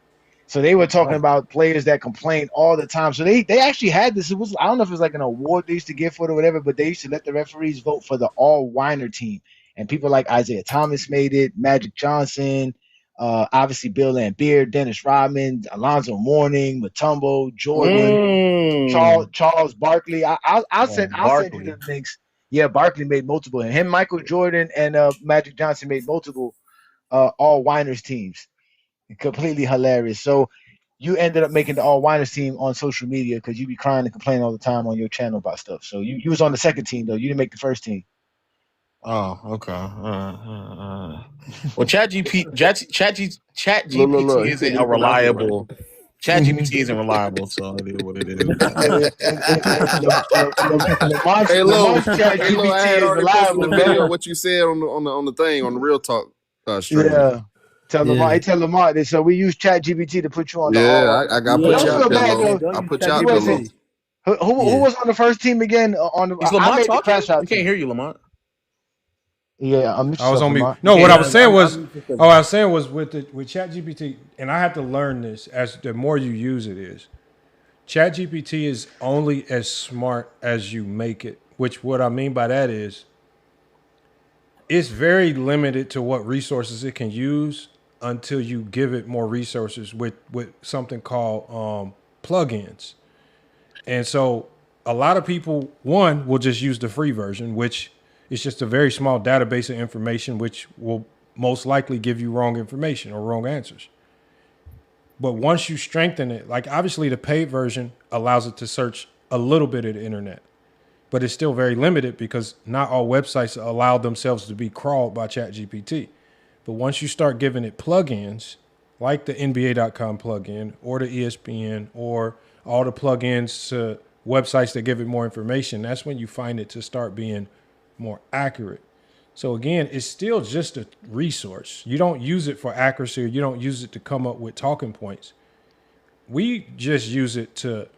So they were talking about players that complain all the time. So they actually had this. It was, I don't know if it was like an award they used to give for it or whatever, but they used to let the referees vote for the all whiner team. And people like Isiah Thomas made it, Magic Johnson, obviously Bill Laimbeer, Dennis Rodman, Alonzo Mourning, Mutombo, Jordan, Charles Barkley. I'll send you the links. Yeah, Barkley made multiple. And him, Michael Jordan, and Magic Johnson made multiple all whiners teams. Completely hilarious. So you ended up making the all Winers team on social media because you be crying and complaining all the time on your channel about stuff. So you was on the second team though. You didn't make the first team. Oh, okay. Well, ChatGPT isn't a reliable. ChatGPT isn't reliable, so it is what it is. Hey, Lo, I had already posted the video of what you said on the thing on the Real Talk stream. Yeah. Tell Lamar. So we use ChatGPT to put you on the. I got put you out there, Lo. I put you out there, Lo. Who was on the first team again? Is Lamont talking? We can't hear you, Lamont. Yeah, I was on mute. No, what I was saying was with ChatGPT, and I have to learn this as the more you use it is. ChatGPT is only as smart as you make it. Which what I mean by that is, it's very limited to what resources it can use until you give it more resources with something called plugins. And so a lot of people, one, will just use the free version, which is just a very small database of information, which will most likely give you wrong information or wrong answers. But once you strengthen it, like obviously the paid version allows it to search a little bit of the internet, but it's still very limited because not all websites allow themselves to be crawled by ChatGPT. But once you start giving it plugins, like the NBA.com plugin or the ESPN or all the plugins to websites that give it more information, that's when you find it to start being more accurate. So again, it's still just a resource. You don't use it for accuracy, or you don't use it to come up with talking points. We just use it to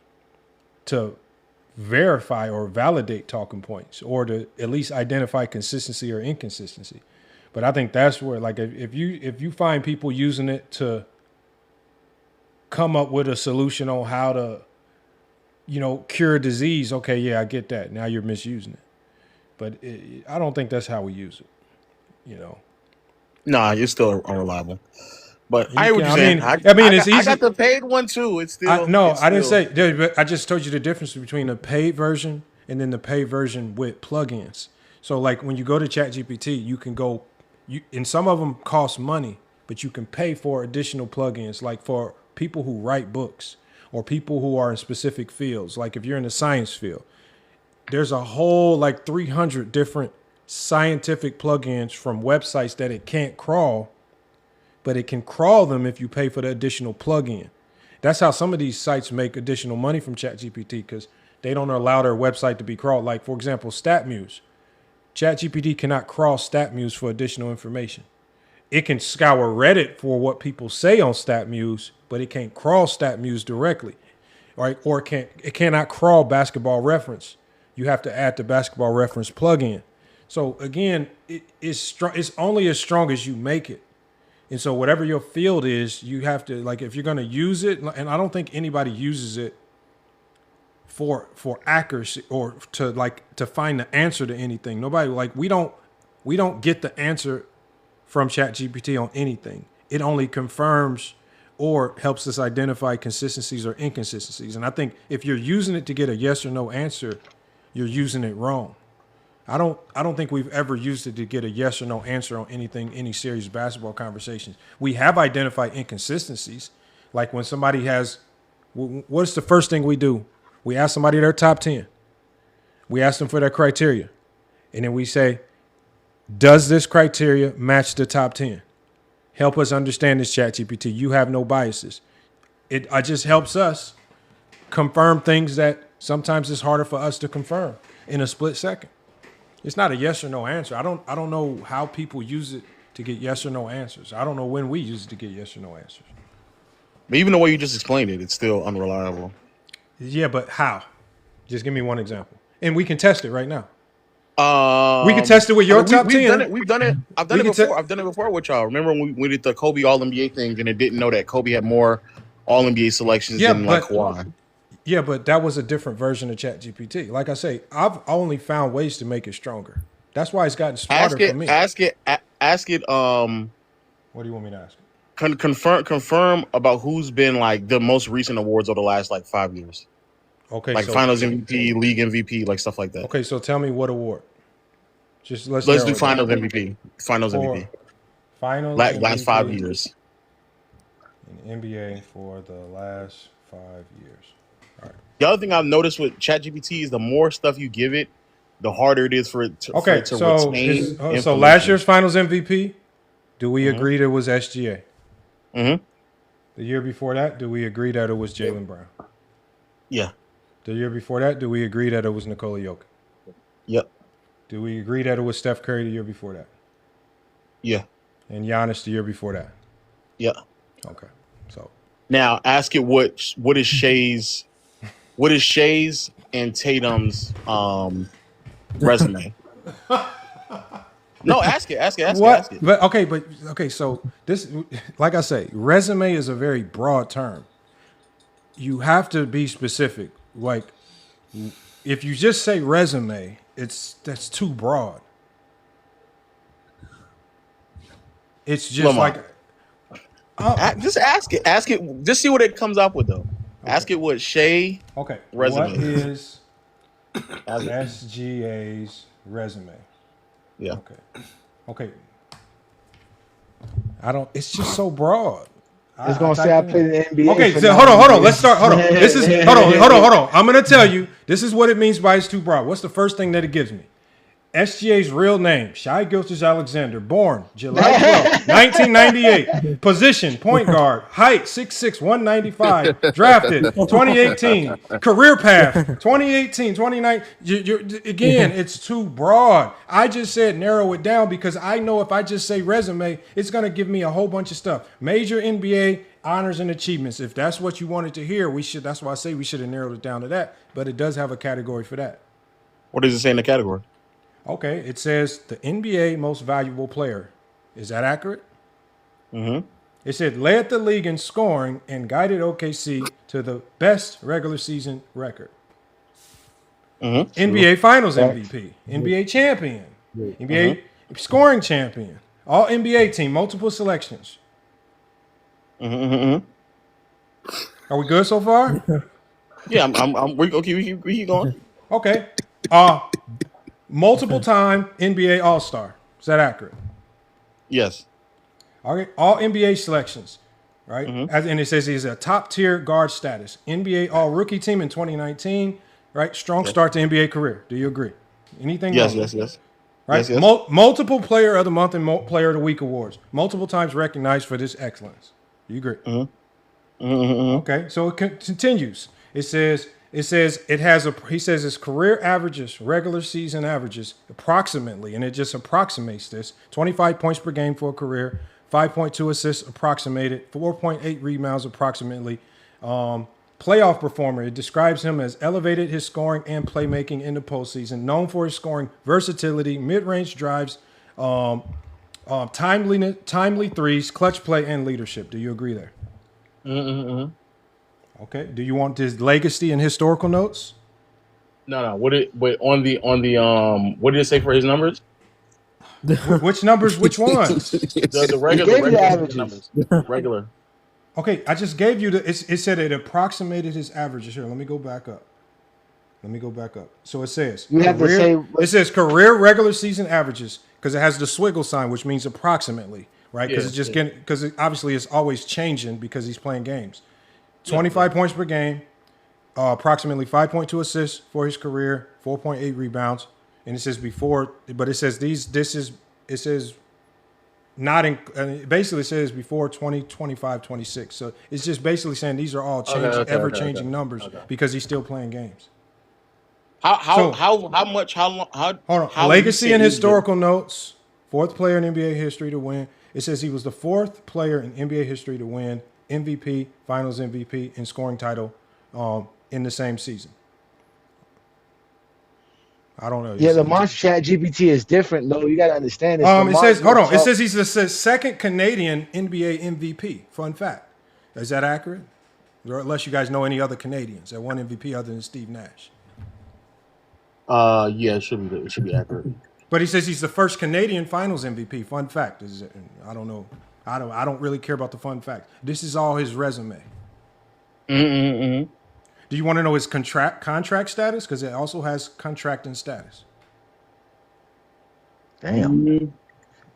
verify or validate talking points, or to at least identify consistency or inconsistency. But I think that's where, like, if you find people using it to come up with a solution on how to, cure a disease, okay, yeah, I get that. Now you're misusing it. But I don't think that's how we use it, Nah, you're still unreliable. But I hear what you're saying. I mean, it's easy. I got the paid one too. It's still. I didn't say. But I just told you the difference between the paid version and then the paid version with plugins. So, like when you go to ChatGPT, you can go. And some of them cost money, but you can pay for additional plugins, like for people who write books or people who are in specific fields. Like if you're in the science field. There's a whole 300 different scientific plugins from websites that it can't crawl, but it can crawl them if you pay for the additional plugin. That's how some of these sites make additional money from ChatGPT, because they don't allow their website to be crawled. Like, for example, StatMuse. ChatGPT cannot crawl StatMuse for additional information. It can scour Reddit for what people say on StatMuse, but it can't crawl StatMuse directly, right? Or it cannot crawl Basketball Reference. You have to add the Basketball Reference plugin. So again, it's only as strong as you make it. And so whatever your field is, you have to, if you're going to use it, and I don't think anybody uses it for accuracy or to find the answer to anything. Nobody, we don't get the answer from ChatGPT on anything. It only confirms or helps us identify consistencies or inconsistencies. And I think if you're using it to get a yes or no answer, you're using it wrong. I don't think we've ever used it to get a yes or no answer on anything, any serious basketball conversations. We have identified inconsistencies. Like when somebody has, what's the first thing we do? We ask somebody their top 10. We ask them for their criteria. And then we say, does this criteria match the top 10? Help us understand this, ChatGPT. You have no biases. It just helps us confirm things that sometimes it's harder for us to confirm in a split second. It's not a yes or no answer. I don't know how people use it to get yes or no answers. I don't know when we use it to get yes or no answers. But even the way you just explained it, it's still unreliable. Yeah, but how? Just give me one example. And we can test it right now. We can test it with your top 10. We've done it. I've done it before. I've done it before with y'all. Remember when we did the Kobe All-NBA thing and it didn't know that Kobe had more All-NBA selections than Kawhi. Yeah, but that was a different version of ChatGPT. Like I say, I've only found ways to make it stronger. That's why it's gotten smarter for me. Ask it. What do you want me to ask? Confirm about who's been the most recent awards over the last 5 years. Okay, so Finals MVP, League MVP, stuff like that. Okay, so tell me what award. Just let's do Finals MVP. Finals MVP. Finals last MVP. 5 years. in NBA for the last 5 years. All right. The other thing I've noticed with ChatGPT is the more stuff you give it, the harder it is for it to retain. So last year's Finals MVP, do we agree that it was SGA? Mm-hmm. The year before that, do we agree that it was Jaylen Brown? Yeah. The year before that, do we agree that it was Nikola Jokic? Yep. Do we agree that it was Steph Curry the year before that? Yeah. And Giannis the year before that? Yeah. Okay. So now ask it what is Shay's and Tatum's resume? No, ask it. But okay, so this, like I say, resume is a very broad term. You have to be specific. Like, if you just say resume, that's too broad. It's just just ask it. Ask it. Just see what it comes up with, though. Okay. Ask it what Shay. Okay. Resume. What is SGA's resume? Yeah. Okay. It's just so broad. It's gonna say I played in the NBA. Okay, so hold on. Let's start. Hold on. Hold on. I'm gonna tell you. This is what it means by it's too broad. What's the first thing that it gives me? SGA's real name, Shai Gilgeous-Alexander, born July 12, 1998. Position, point guard. Height, 6'6", 195. Drafted, 2018. Career path, 2018, 2019. Again, it's too broad. I just said narrow it down because I know if I just say resume, it's going to give me a whole bunch of stuff. Major NBA honors and achievements. If that's what you wanted to hear, that's why I say we should have narrowed it down to that. But it does have a category for that. What does it say in the category? Okay, it says the NBA most valuable player. Is that accurate? Mm-hmm. It said led the league in scoring and guided OKC to the best regular season record. Mm-hmm. NBA Finals MVP, NBA champion, NBA scoring champion, all NBA team, multiple selections. Mm-hmm. Are we good so far? Yeah, we keep going. Okay. Multiple time NBA All-Star. Is that accurate? Yes. Okay. All NBA selections, right? And it says he's a top tier guard status. NBA All Rookie Team in 2019, right? Strong start to NBA career. Do you agree? Anything? Yes. Right. Yes. Multiple Player of the Month and Player of the Week awards. Multiple times recognized for this excellence. Do you agree? Okay. So it continues. It says he says his career averages, regular season averages, approximately, and it just approximates this, 25 points per game for a career, 5.2 assists approximated, 4.8 rebounds approximately. Playoff performer, it describes him as elevated his scoring and playmaking in the postseason, known for his scoring versatility, mid-range drives, timely threes, clutch play, and leadership. Do you agree there? Okay. Do you want his legacy and historical notes? No. What did it say for his numbers? Which numbers? Which ones? the regular numbers. Regular. Okay, I just gave you it said it approximated his averages. Here, let me go back up. So it says it says career regular season averages because it has the swiggle sign, which means approximately, right? Because obviously it's always changing because he's playing games. 25 points per game, approximately 5.2 assists for his career, 4.8 rebounds, and it says before, but it says it says not in, basically it says before 2025, 26. So it's just basically saying these are all ever-changing numbers because he's still playing games. How much? How long? Hold on. Legacy and historical notes. Fourth player in NBA history to win. It says he was the fourth player in NBA history to win MVP, Finals MVP, and scoring title in the same season. I don't know. Yeah, the March ChatGPT is different, though. You got to understand this. It says, hold on. It says he's the second Canadian NBA MVP. Fun fact. Is that accurate? Or unless you guys know any other Canadians that won MVP other than Steve Nash. Yeah, it should be accurate. But he says he's the first Canadian Finals MVP. Fun fact. I don't know. I don't really care about the fun fact. This is all his resume. Do you want to know his contract status? Because it also has contracting status. Damn.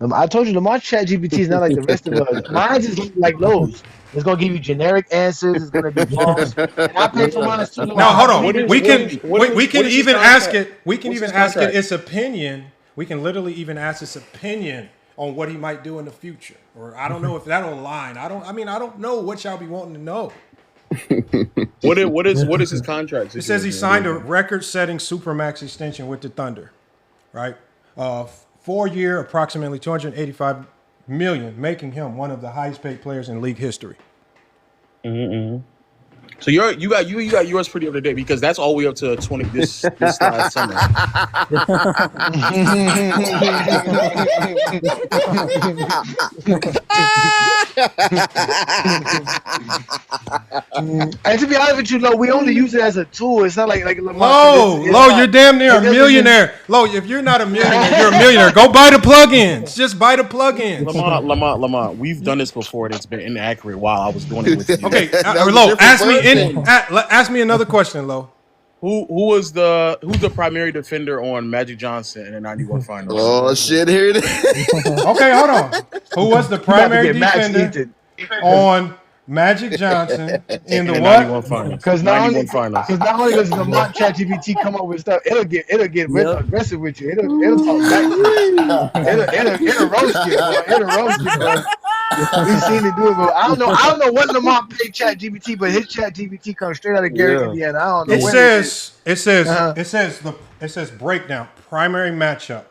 I told you, Lamar ChatGPT is not like the rest of us. Mine's is like Lowe's. It's gonna give you generic answers. It's gonna be false. And I pay for mine too. No, hold on. We can even ask it. We can What's even his ask it contract? its opinion. We can literally even ask its opinion on what he might do in the future. Or I don't know if that'll align. I don't know what y'all be wanting to know. What is his contract? It says he signed a record-setting supermax extension with the Thunder, right? 4-year, approximately $285 million, making him one of the highest-paid players in league history. Mm-hmm. So you got yours pretty up to date because that's all the way up to 20 this last summer. And to be honest with you, Lo, we only use it as a tool. It's not like Lo, you're damn near a millionaire. Lo, if you're not a millionaire, you're a millionaire. Go buy the plugins. Just buy the plugins. Lamont, we've done this before and it's been inaccurate while I was doing it with you. Okay, Lo, ask me another question, Lo. Who's the primary defender on Magic Johnson in the 91 finals? Oh shit, here it is. Okay, hold on. Who was the primary defender on Magic Johnson in the what? Because not only does Lamont ChatGPT come up with stuff, it'll get aggressive with you. It'll talk back to you. It'll roast you. It'll roast you, bro. We've seen it do it, but I don't know what Lamont paid ChatGPT, but his ChatGPT comes straight out of Gary, Indiana. I don't know. It says breakdown primary matchup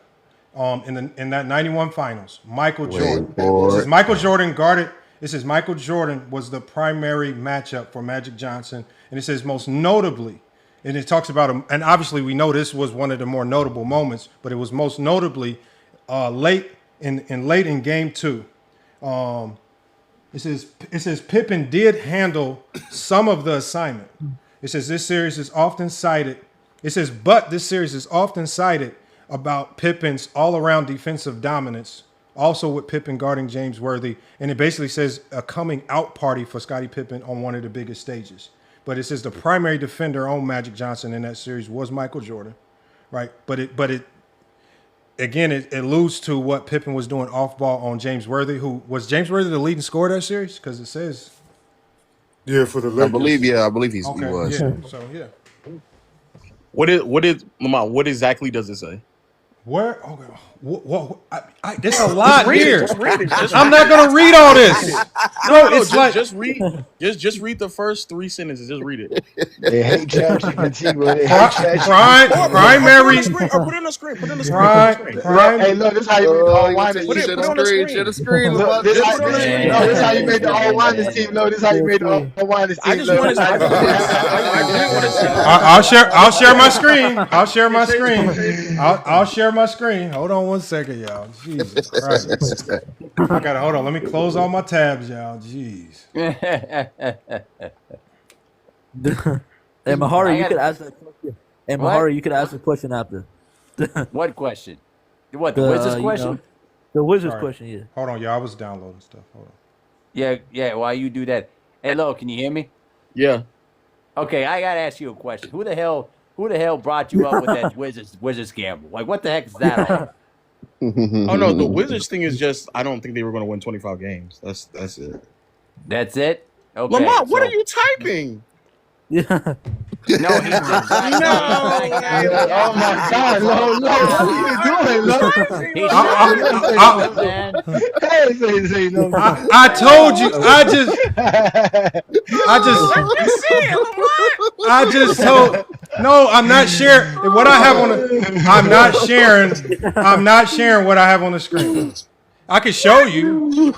in that 91 finals. Michael Jordan. It says Michael Jordan guarded. It says Michael Jordan was the primary matchup for Magic Johnson, and it says most notably, and it talks about him, and obviously we know this was one of the more notable moments, but it was most notably late in Game 2. It says Pippen did handle some of the assignment. It says this series is often cited. It says, but this series is often cited about Pippen's all-around defensive dominance, also with Pippen guarding James Worthy, and it basically says a coming out party for Scottie Pippen on one of the biggest stages. But it says the primary defender on Magic Johnson in that series was Michael Jordan, right? But it alludes to what Pippen was doing off ball on James Worthy. Who was James Worthy the leading scorer of that series? Because it says, for the Lakers. I believe he was. Yeah. So yeah. Lamont? What exactly does it say? Where? Okay. There's a lot here. Just read it. I'm not gonna read all this. Just read the first 3 sentences. Just read it. They hate ChatGPT, bro. Primary. Put it on the screen. Hey, look, this is how you made the all winders. Share the screen. This is how you made the all winders team. No, this is how you made the all winders team. I'll share my screen. I'll share my screen. Hold on one second, y'all. Jesus Christ. I gotta hold on. Let me close all my tabs, y'all. Jeez. Hey, Mahari, you could ask that question. Hey, Mahari, you could ask the question after. What question? What, the Wizards question? The Wizards question, yeah. Hold on, y'all. I was downloading stuff. Hold on. Yeah, while you do that. Hey, Lo, can you hear me? Yeah. Okay, I gotta ask you a question. Who the hell brought you up with that Wizards gamble? Like, what the heck is that all? Oh no, the Wizards thing is just I don't think they were going to win 25 games. That's it. That's it. Okay. Lamont, what are you typing? Yeah. No, he's just Oh my God, Lo, what are you doing, Lo? I told you. I just told. No, I'm not sharing what I have on the. I'm not sharing what I have on the screen. I can show you. Look.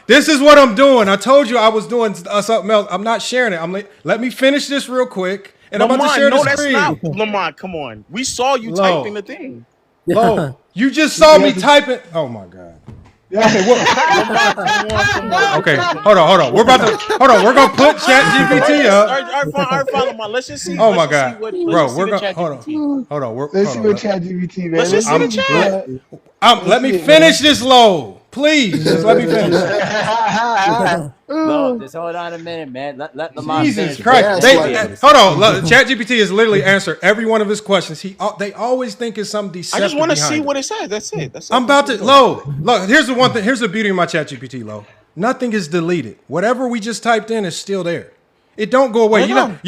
This is what I'm doing. I told you I was doing something else. I'm not sharing it. Let me finish this real quick, and Lamont, I'm about to share the screen. That's not Lamont. Come on, we saw you typing the thing. Lo, you just saw me typing. Oh my God. Okay, okay, hold on. We're gonna put ChatGPT up. All right, fine, Lamont. Let's just see. Oh my God, bro, we're gonna hold on. Let's see what ChatGPT, man. Let's just see the chat. Let me finish this, Lo. Please, just let me finish. No, just hold on a minute, man. Let Lamont Jesus finish. Christ. Hold on. ChatGPT has literally answered every one of his questions. They always think it's some deceptive. I just want to behind see it. what it says. That's it. I'm about to look. Here's the one thing. Here's the beauty of my ChatGPT, Lo. Nothing is deleted. Whatever we just typed in is still there. It don't go away. You're not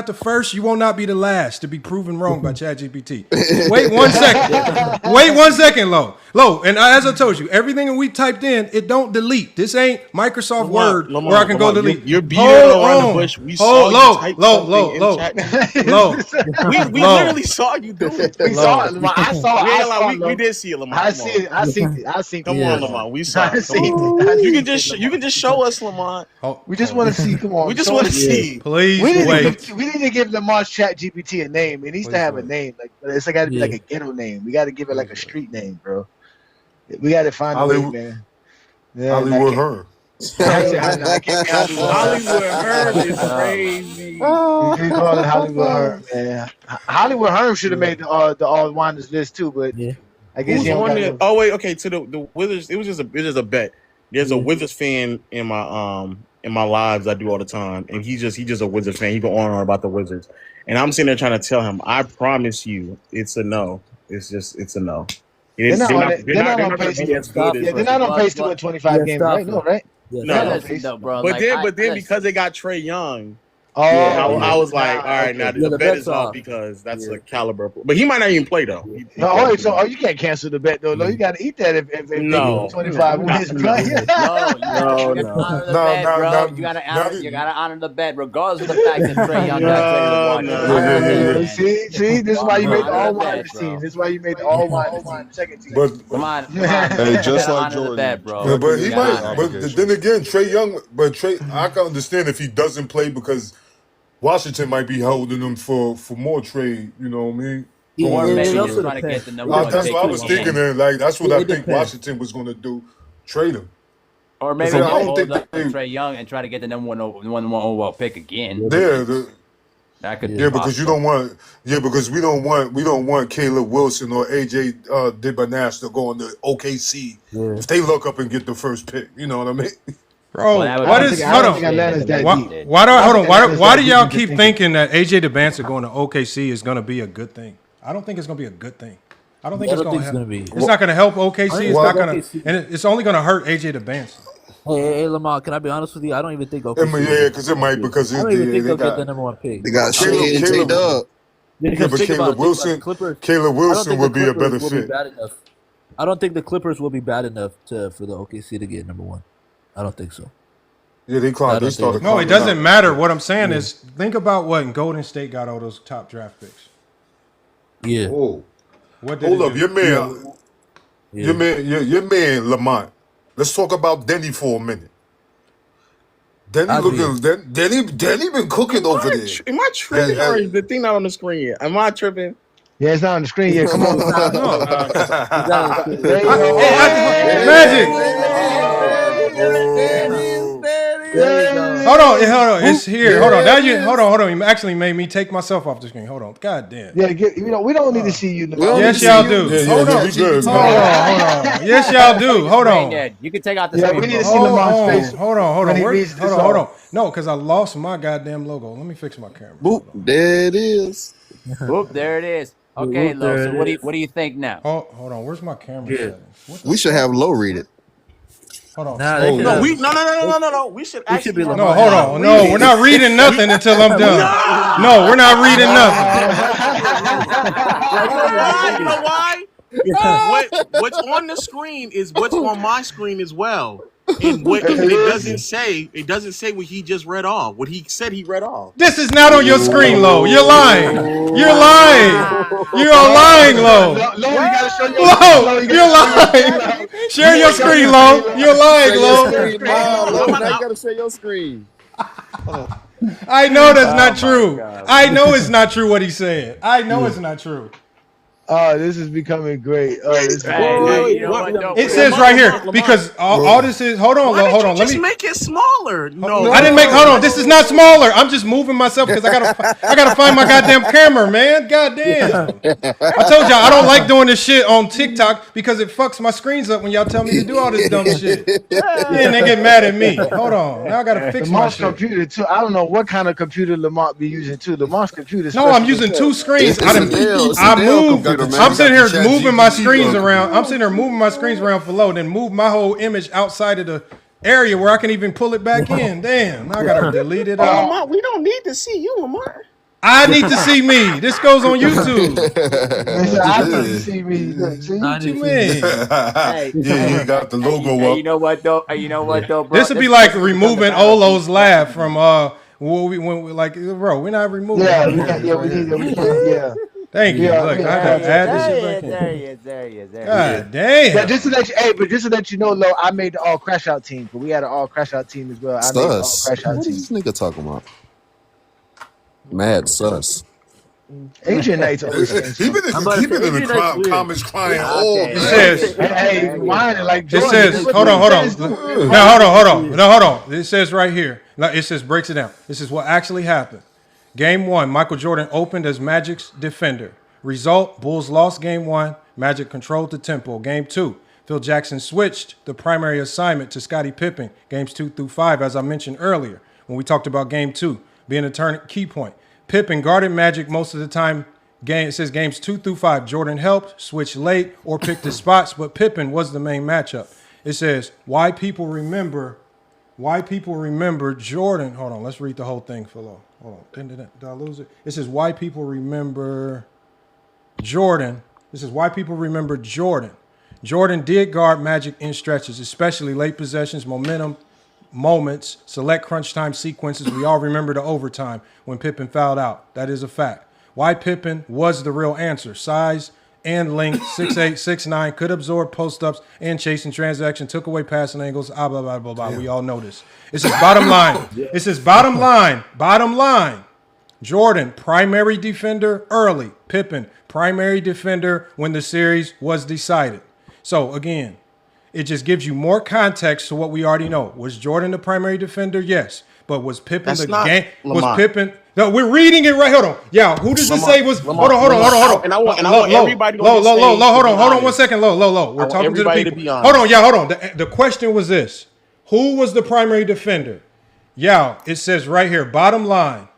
the first. You will not be the last to be proven wrong by ChatGPT. Wait 1 second. Wait 1 second, Lo. And as I told you, everything we typed in, it don't delete. This ain't Microsoft Word where I can go delete. You're beating around the bush. We saw you type something in chat. We literally saw you do it. We saw it, Lamont. I saw it. We did see it, Lamont. I seen it. Come on, Lamont. We saw it. You can just show us, Lamont. We just want to see. Come on. We just want to see. Please wait. We need to give Lamar's ChatGPT a name. It needs to have a name. It's got to be like a ghetto name. We got to give it like a street name, bro. We got to find a way, man. Yeah, Hollywood Herm. Hollywood Herm is crazy. We call it Hollywood Herm, man. Hollywood Herm should have made the all winders list too, but I guess he don't got it. Oh wait, okay. To the Wizards, it was just a bet. There's a Wizards fan in my lives I do all the time, and he's just a Wizards fan. He go on about the Wizards, and I'm sitting there trying to tell him, I promise you, it's a no. It's a no. They're not on pace to win 25 games, right? No, right? No, bro. But then because they got Trae Young, Oh, I was like, all right, now the bet is off because that's a caliber. But he might not even play though. So you can't cancel the bet though. No, you got to eat that if no 25 wins. No. You gotta honor the bet, regardless of the fact that Trae Young got traded to See, this is why you made the all winders team. This is why you made the all winders team, second team. Come on. Hey, just like Jordan. Bet, bro. But he might. But then again, Trae Young. But I can understand if he doesn't play because Washington might be holding him for more trade, you know what I mean? That's what I was thinking. That's what I think Washington was going to do, trade him. Or maybe they hold up Trae Young and try to get the number one overall pick again. That could because you don't want. Yeah, because we don't want Caleb Wilson or AJ Dibanash to go on the OKC if they look up and get the first pick. You know what I mean? Bro, why do y'all keep thinking that AJ Dibanash going to OKC is going to be a good thing? I don't think it's going to be a good thing. I don't think it's going to help. It's not going to help OKC. It's not going to, and it's only going to hurt AJ Dibanash. Hey, Lamar, can I be honest with you? I don't even think OKC. Yeah, because it might because I don't even think they'll get the number one pick. They got Caleb. Yeah, but Caleb Wilson would be a better fit. I don't think the Clippers will be bad enough for the OKC to get number one. I don't think so. Yeah, they started. No, it doesn't matter. What I'm saying is, think about what Golden State got all those top draft picks. Yeah. Oh, hold up, your man, Lamont. Let's talk about Denny for a minute. Denny been cooking over there. Am I tripping or is the thing not on the screen yet? Am I tripping? Yeah, it's not on the screen yet. Come on. Magic. Hold on. It's here. Hold on. Now hold on. You actually made me take myself off the screen. Hold on. God damn. Yeah, we don't need to see you. Yes, y'all do. Hold on. Yes, y'all do. Hold on. You can take out the screen. We need to see Lamar's face. Hold on. No, because I lost my goddamn logo. Let me fix my camera. Boop. There it is. Boop. There it is. Okay, Lo. So what do you think now? Hold on. Where's my camera settings? We should have Lo read it. Hold on. No. We should actually. Hold on. No, we're not reading nothing until I'm done. No, we're not reading nothing. You know why? What's on the screen is what's on my screen as well. And it doesn't say what he just read off. What he said he read off. This is not on your screen, Lo. You're lying. You're lying. You are lying, Lo. Lo, you're lying. Share your screen, Lo. You're lying, Lo. Now you gotta share your screen. I know that's not true. I know it's not true what he said. I know it's not true. Oh, this is becoming great. Oh, this is It says right here because all this is. Hold on. Let me make it smaller. No, I didn't make. Hold on. This is not smaller. I'm just moving myself because I gotta find my goddamn camera, man. Goddamn. I told y'all I don't like doing this shit on TikTok because it fucks my screens up when y'all tell me to do all this dumb shit. Then they get mad at me. Hold on. Now I gotta fix my Lamar's shit. computer too. I don't know what kind of computer Lamar be using too. Lamar's computer. No, I'm using two screens. I moved. I'm sitting here moving my screens around. I'm sitting here moving my screens around for low, then move my whole image outside of the area where I can even pull it back in. Damn, now I gotta delete it out. Lamar, we don't need to see you, Lamar. I need to see me. This goes on YouTube. I need to see me. What you mean? You got the logo up. You know what though? Bro? This would be like removing Olo's laugh from when we like, bro, we're not removing. Yeah, we need yeah. Thank you. Look, I had to add this shit back in. There he is. God damn. But just to let you know, Lo, I made the all crash out team, but we had an all crash out team as well. I made the all crash out What team. is this nigga talking about? Mad sus. Adrian Knight's always He been in the comments crying all day. It says, hey, whining like it says, hold on. No, hold on. It says right here. No, it says, breaks it down. This is what actually happened. Game 1, Michael Jordan opened as Magic's defender. Result, Bulls lost Game 1. Magic controlled the tempo. Game 2, Phil Jackson switched the primary assignment to Scottie Pippen. Games 2 through 5, as I mentioned earlier, when we talked about Game 2 being a key point. Pippen guarded Magic most of the time. It says games 2 through 5. Jordan helped, switched late, or picked his spots, but Pippen was the main matchup. It says why people remember Jordan. Hold on, let's read the whole thing, Philo. Hold on, did I lose it? It says why people remember Jordan. This is why people remember Jordan. Jordan did guard Magic in stretches, especially late possessions, momentum moments, select crunch time sequences. We all remember the overtime when Pippen fouled out. That is a fact. Why Pippen was the real answer. Size and length, 6'8", 6'9", could absorb post-ups and chasing transaction, took away passing angles, blah, blah, blah, blah. We all know this. It says bottom line. It says bottom line. Jordan, primary defender early. Pippen, primary defender when the series was decided. So, again, it just gives you more context to what we already know. Was Jordan the primary defender? Yes. But was Pippen was Pippen? No, we're reading it right. Hold on. Yeah, who does it say was? Hold on. And I want everybody to hold on 1 second. Low. We're talking to the people. Hold on. The question was this: who was the primary defender? Yeah, it says right here, bottom line.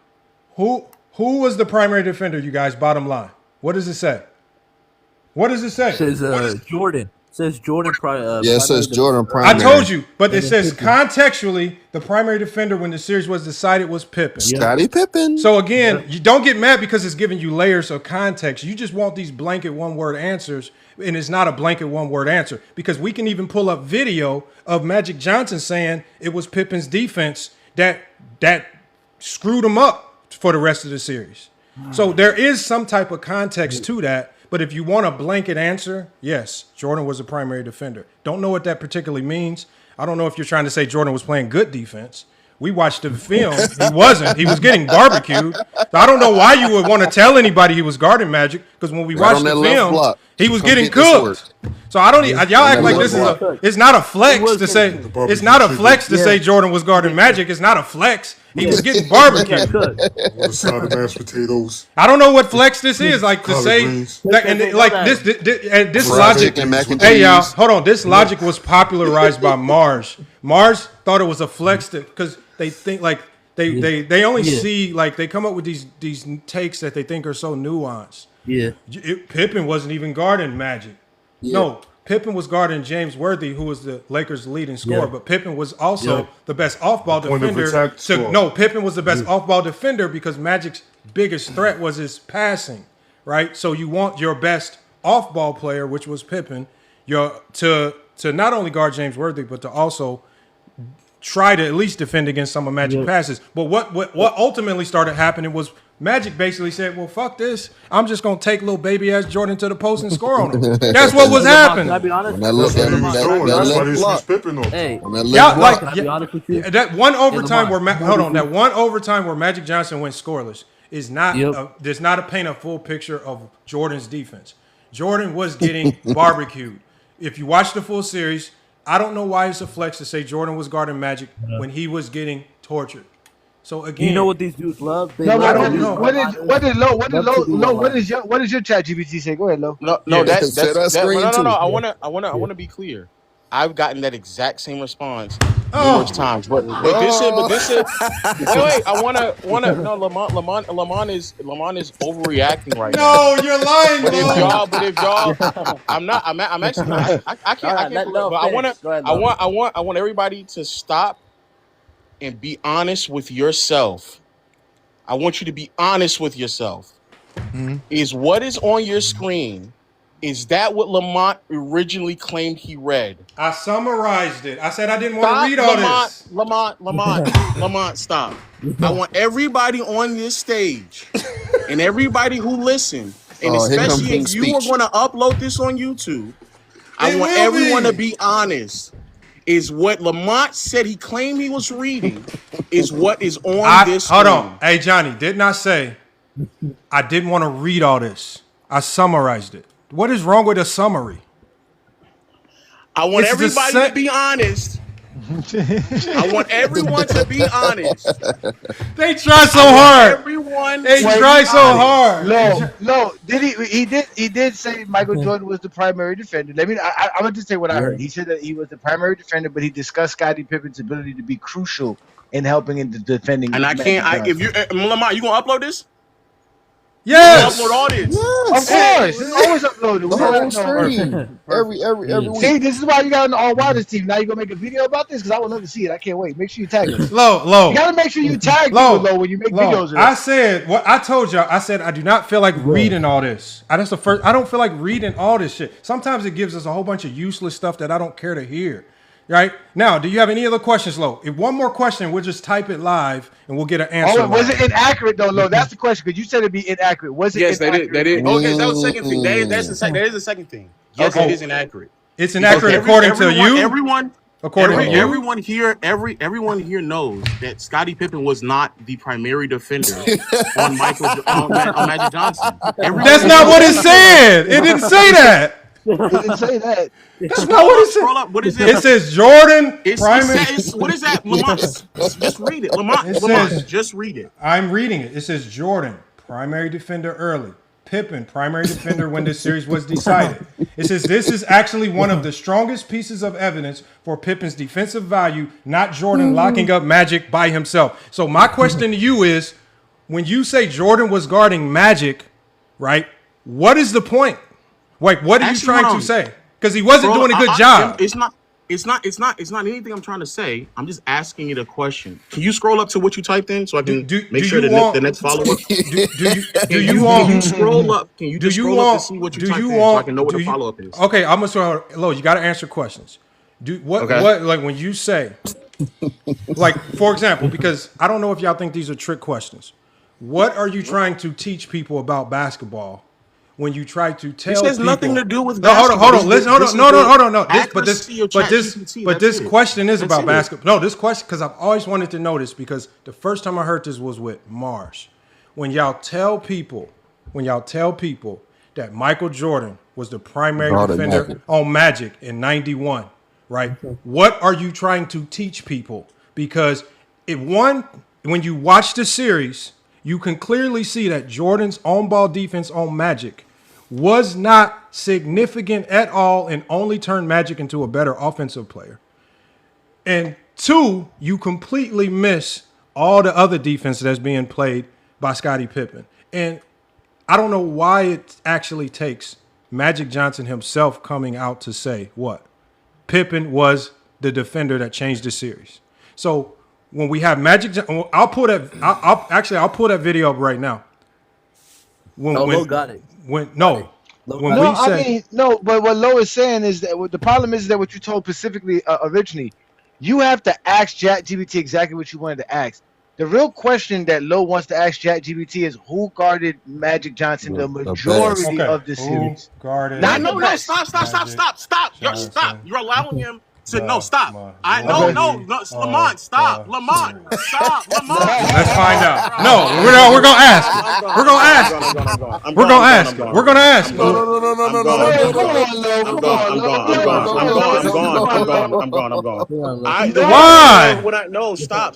Who was the primary defender, you guys? Bottom line. What does it say? It says Jordan. Says Jordan. It says Jordan primary. I told you, but it says contextually, the primary defender when the series was decided was Pippen. Scottie Pippen. So again, you don't get mad because it's giving you layers of context. You just want these blanket one-word answers, and it's not a blanket one-word answer because we can even pull up video of Magic Johnson saying it was Pippen's defense that screwed him up for the rest of the series. So there is some type of context to that. But if you want a blanket answer, yes, Jordan was a primary defender. Don't know what that particularly means. I don't know if you're trying to say Jordan was playing good defense. We watched the film. He wasn't. He was getting barbecued. So I don't know why you would want to tell anybody he was guarding Magic because when we watched the film, he was getting cooked. So I don't. Y'all act like this is it's not a flex to say. It's not a flex to say Jordan was guarding Magic. It's not a flex. He was getting barbecued. One side of mashed potatoes. I don't know what flex this is like to say that, and like this logic. Hey y'all, hold on. This logic was popularized by Mars. Mars thought it was a flex because they think like they only see like they come up with these takes that they think are so nuanced. Yeah, Pippen wasn't even guarding Magic. Yeah. No, Pippen was guarding James Worthy, who was the Lakers' leading scorer. But Pippen was also the best off-ball defender. Pippen was the best off-ball defender because Magic's biggest threat was his passing, right? So you want your best off-ball player, which was Pippen, to not only guard James Worthy, but to also try to at least defend against some of Magic passes. But what ultimately started happening was Magic basically said, well, fuck this. I'm just going to take little baby-ass Jordan to the post and score on him. That's what was happening. Can I be honest? That one overtime where Magic Johnson went scoreless is not does not paint a full picture of Jordan's defense. Jordan was getting barbecued. If you watch the full series, I don't know why it's a flex to say Jordan was guarding Magic when he was getting tortured. So again, you know what these dudes love? They No, I don't know. what is Lo? What is your chat GPT say? Go ahead, Lo. No, Yeah. that's Share that screen, no. too. I wanna be clear. I've gotten that exact same response numerous times, but this is. Wait. I wanna. No, Lamont is overreacting right now. No, you're lying. But if y'all, I'm actually not. I can't. But I want everybody to stop and be honest with yourself. I want you to be honest with yourself. Mm-hmm. Is what is on your screen, is that what Lamont originally claimed he read? I summarized it. I said I didn't want to read all this. Lamont, stop. I want everybody on this stage and everybody who listened, and especially if you are going to upload this on YouTube, I want everyone to be honest. Is what Lamont said he claimed he was reading is what is on this screen. Hold on. Hey, Johnny, didn't I say I didn't want to read all this? I summarized it. What is wrong with a summary? I want everybody to be honest. I want everyone to be honest. They try so hard. They try so hard. Lo, he did say Michael Jordan was the primary defender. I'm gonna just say what I heard. He said that he was the primary defender, but he discussed Scottie Pippen's ability to be crucial in helping in the defending. And I can't. If you Lamont, you gonna upload this? Yes. Upload all this. Of course, it's always uploaded. The whole stream. Every week. See, this is why you got an all waters team. Now you gonna make a video about this because I would love to see it. I can't wait. Make sure you tag us. Low. You gotta make sure you tag people though when you make videos of this. I said what I told y'all. I said I do not feel like reading all this. I don't feel like reading all this shit. Sometimes it gives us a whole bunch of useless stuff that I don't care to hear. Right now, do you have any other questions, Lo? If one more question, we'll just type it live and we'll get an answer. Oh, was it inaccurate though, Lo? That's the question because you said it'd be inaccurate. Was it? Yes, inaccurate? that is. Okay, that was the second thing. That is the second thing. Yes, it is inaccurate. It's inaccurate according to you. Everyone here knows that Scottie Pippen was not the primary defender on Magic Johnson. That's not what it said. It didn't say that. It didn't say that. That's not what it said. Scroll up. What is it? It says Jordan primary. What is that? Lamont, just read it. Lamont, just read it. I'm reading it. It says Jordan, primary defender early. Pippen, primary defender when this series was decided. It says this is actually one of the strongest pieces of evidence for Pippen's defensive value, not Jordan locking up Magic by himself. So my question to you is, when you say Jordan was guarding Magic, right, what is the point? Like, what are you trying to say? Because he wasn't doing a good job. It's not anything I'm trying to say. I'm just asking you the question. Can you scroll up to what you typed in so I can make sure the next follow-up? Do you want scroll up? Can you just scroll up to see what you typed in so I can know what the follow-up is? Okay, I'm gonna start. Lo, you got to answer questions. What like when you say, like for example, because I don't know if y'all think these are trick questions. What are you trying to teach people about basketball? When you try to tell people, this has nothing to do with basketball. Hold on. No. This question is about basketball. No, this question, because I've always wanted to know this, because the first time I heard this was with Mars. When y'all tell people that Michael Jordan was the primary defender on Magic in 91, right? What are you trying to teach people? Because when you watch the series, you can clearly see that Jordan's on-ball defense on Magic was not significant at all and only turned Magic into a better offensive player. And two, you completely miss all the other defense that's being played by Scottie Pippen. And I don't know why it actually takes Magic Johnson himself coming out to say what? Pippen was the defender that changed the series. So when we have Magic, I'll pull that video up right now. Lo got it. But what Lo is saying is that the problem is that what you told specifically originally, you have to ask ChatGPT exactly what you wanted to ask. The real question that Lo wants to ask ChatGPT is who guarded Magic Johnson the majority of the series. Guarded. No, stop. You're allowing him No, stop. Lamont, stop. Lamont, stop. Lamont. Let's find out. No, we're gonna ask it. We're gonna ask it. We're gonna ask it. We're gonna ask it. No. I'm gone. Why? No, stop.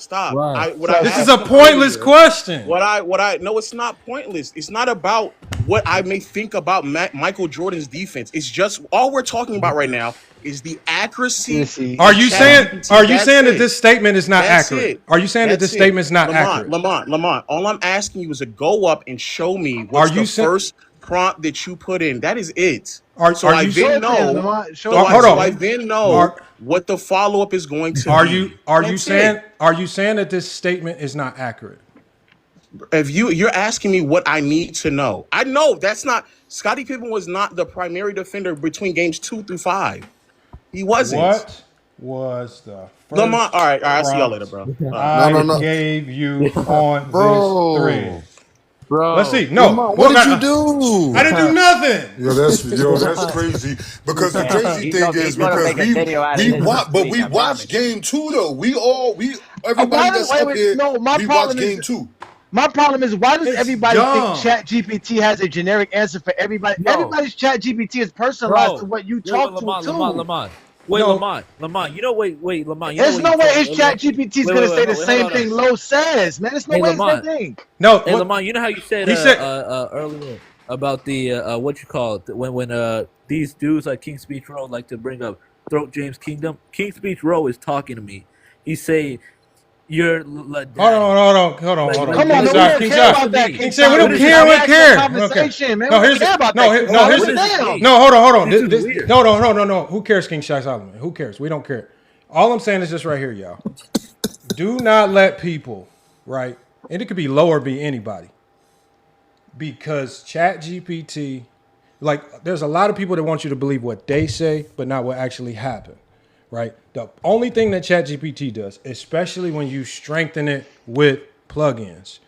This is a pointless question. No, it's not pointless. It's not about what I may think about Michael Jordan's defense. It's just all we're talking about right now is the accuracy. Are you saying that this statement is not accurate? Are you saying that this statement is not accurate? Lamont, all I'm asking you is to go up and show me what's the first prompt that you put in. That is it. So I then know what the follow-up is going to be. Are you saying that this statement is not accurate? If you're asking me what I need to know, I know that's not. Scottie Pippen was not the primary defender between games 2 through 5. He wasn't. What was the first Lamont? All right. I'll see y'all later, bro. I gave you on this 3. Bro, let's see. No, Lamont, what did you do? I didn't do nothing. That's crazy. Because the crazy thing is because we watched game 2 though. Everybody that's up here. No, we watched game 2. My problem is, why does everybody think ChatGPT has a generic answer for everybody? No. Everybody's ChatGPT is personalized to what you talk to. Lamont. Lamont. You know, Lamont. There's no way his ChatGPT is going to say the same thing Lo says, man. There's no way it's that thing. No, hey, Lamont, you know how you said earlier about the what you call it when these dudes like King Speech Row like to bring up Throat James Kingdom. King Speech Row is talking to me. He's saying. You're hold on. Come on, King we don't care about that. King Shaq, we don't care. Hold on. No. Who cares, King Shaq Solomon? Who cares? We don't care. All I'm saying is this right here, y'all. Do not let people, right? And it could be Lo or be anybody. Because ChatGPT, like, there's a lot of people that want you to believe what they say, but not what actually happened. Right. The only thing that ChatGPT does, especially when you strengthen it with plugins,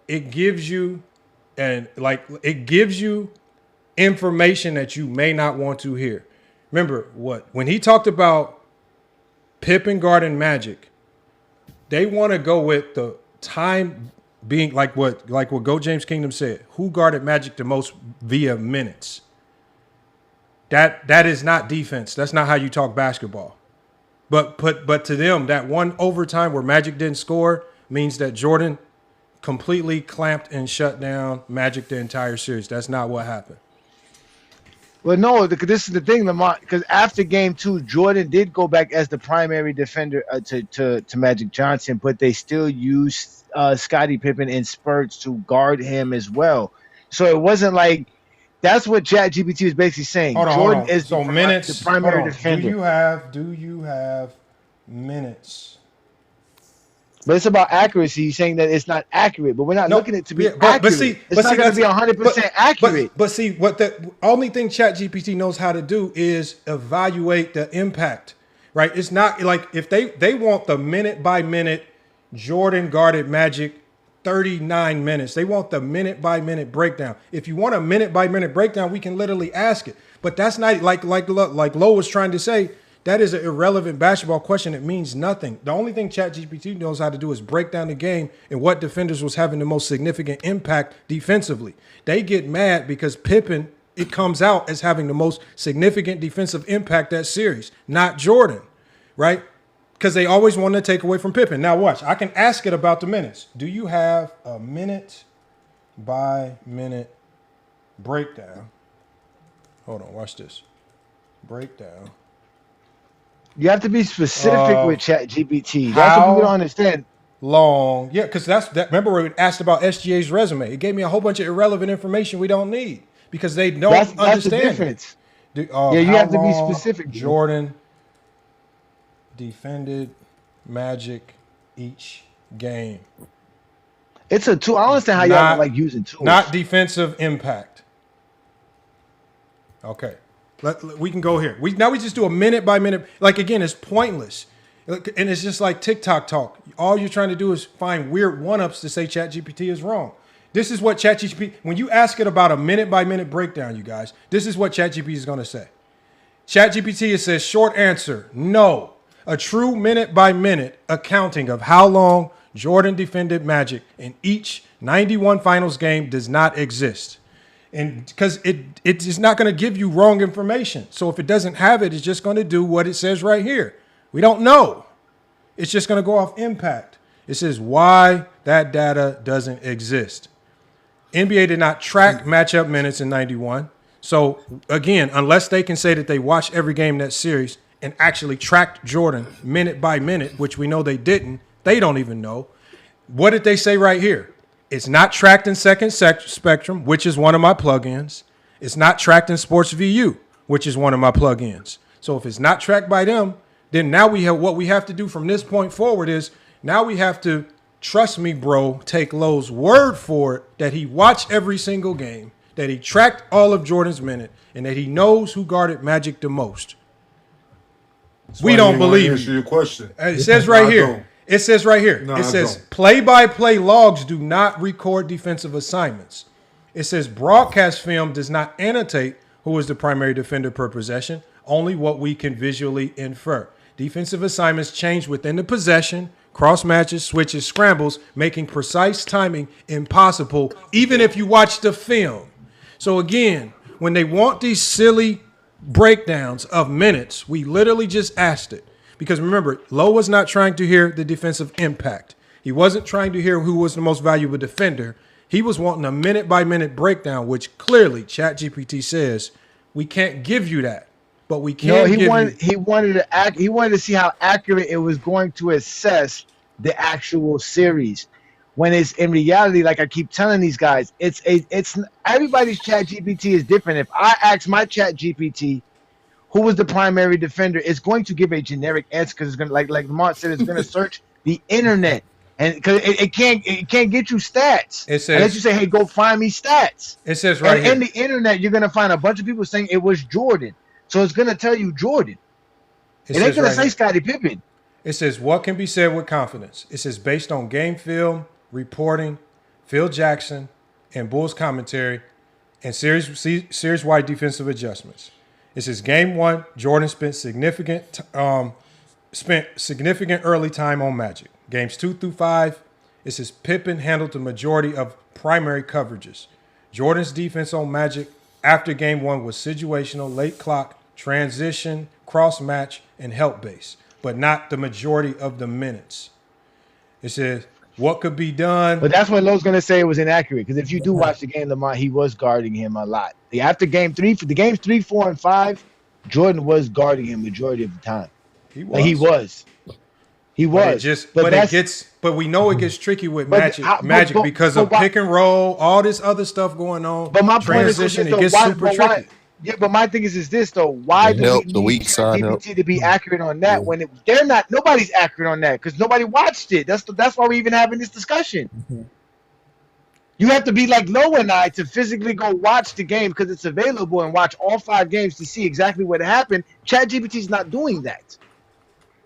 it gives you information that you may not want to hear. Remember when he talked about Pippen guarding Magic, they want to go with the time being like what Go James Kingdom said. Who guarded Magic the most via minutes? That is not defense. That's not how you talk basketball. But to them, that one overtime where Magic didn't score means that Jordan completely clamped and shut down Magic the entire series. That's not what happened. Well, no, this is the thing, Lamont, because after game 2, Jordan did go back as the primary defender to Magic Johnson, but they still used Scottie Pippen in spurts to guard him as well. So it wasn't like that's what ChatGPT is basically saying. Jordan is the primary defender. Do you have minutes? But it's about accuracy. He's saying that it's not accurate, but we're not looking at it to be accurate. It's not going to be 100% accurate. But see, what the only thing ChatGPT knows how to do is evaluate the impact, right? It's not like if they want the minute by minute Jordan guarded Magic 39 minutes. They want the minute by minute breakdown. If you want a minute by minute breakdown, we can literally ask it. But that's not like Lo was trying to say. That is an irrelevant basketball question. It means nothing. The only thing ChatGPT knows how to do is break down the game and what defenders was having the most significant impact defensively. They get mad because Pippen, it comes out as having the most significant defensive impact that series, not Jordan, right? Because they always want to take away from Pippen. Now watch, I can ask it about the minutes. Do you have a minute by minute breakdown? Hold on, watch this. Breakdown. You have to be specific with ChatGPT. That's what people don't understand. Long. Yeah, because that. Remember we asked about SGA's resume. It gave me a whole bunch of irrelevant information we don't need because they don't understand. That's the difference. You have to be specific. Jordan defended Magic each game. It's a tool. I don't understand how y'all like using tools. Not defensive impact. Okay. We can go here. We just do a minute by minute. Like, again, it's pointless. And it's just like TikTok talk. All you're trying to do is find weird one-ups to say ChatGPT is wrong. This is what ChatGPT, when you ask it about a minute by minute breakdown, you guys, this is what ChatGPT is going to say. ChatGPT, it says short answer, no. A true minute-by-minute accounting of how long Jordan defended Magic in each 91 finals game does not exist. And because it is not going to give you wrong information. So if it doesn't have it, it's just going to do what it says right here. We don't know. It's just going to go off impact. It says why that data doesn't exist. NBA did not track matchup minutes in 91. So again, unless they can say that they watched every game in that series and actually tracked Jordan minute by minute, which we know they didn't, they don't even know. What did they say right here? It's not tracked in Second Spectrum, which is one of my plugins. It's not tracked in Sports VU, which is one of my plugins. So if it's not tracked by them, then now we have what we have to do from this point forward is now we have to, trust me, bro, take Lowe's word for it that he watched every single game, that he tracked all of Jordan's minute, and that he knows who guarded Magic the most. We don't believe answer your question. It says right here. It says right here. It says play-by-play logs do not record defensive assignments. It says broadcast film does not annotate who is the primary defender per possession, only what we can visually infer. Defensive assignments change within the possession, cross matches, switches, scrambles, making precise timing impossible, even if you watch the film. So again, when they want these silly breakdowns of minutes, we literally just asked it. Because remember, Lowe was not trying to hear the defensive impact. He wasn't trying to hear who was the most valuable defender. He was wanting a minute-by-minute breakdown, which clearly ChatGPT says we can't give you that. But we can he wanted to see how accurate it was going to assess the actual series. When it's in reality, like I keep telling these guys, it's everybody's ChatGPT is different. If I ask my ChatGPT who was the primary defender, it's going to give a generic answer because it's going to, like Lamont said, it's going to search the internet, and because it can't get you stats. It says, unless you say, hey, go find me stats. It says right here. In the internet, you're going to find a bunch of people saying it was Jordan. So it's going to tell you Jordan. It ain't going to say Scottie Pippen. It says, what can be said with confidence? It says, based on game film, reporting, Phil Jackson, and Bulls commentary, and series-wide defensive adjustments. It says, game one, Jordan spent significant early time on Magic. Games 2 through 5, it says, Pippen handled the majority of primary coverages. Jordan's defense on Magic after game one was situational, late clock, transition, cross match, and help base, but not the majority of the minutes. It says, what could be done? But that's what Lowe's going to say it was inaccurate, because if you do watch the game, Lamont, he was guarding him a lot. After game 3, for the games 3, 4, and 5, Jordan was guarding him majority of the time. He was. But we know it gets tricky with Magic because of pick and roll, all this other stuff going on. But my transition, point is, it gets super tricky. Yeah, but my thing is this though. Why do we need GPT to be accurate on that when they're not? Nobody's accurate on that because nobody watched it. That's why we're even having this discussion. Mm-hmm. You have to be like Lowe and I to physically go watch the game because it's available and watch all 5 games to see exactly what happened. ChatGPT is not doing that,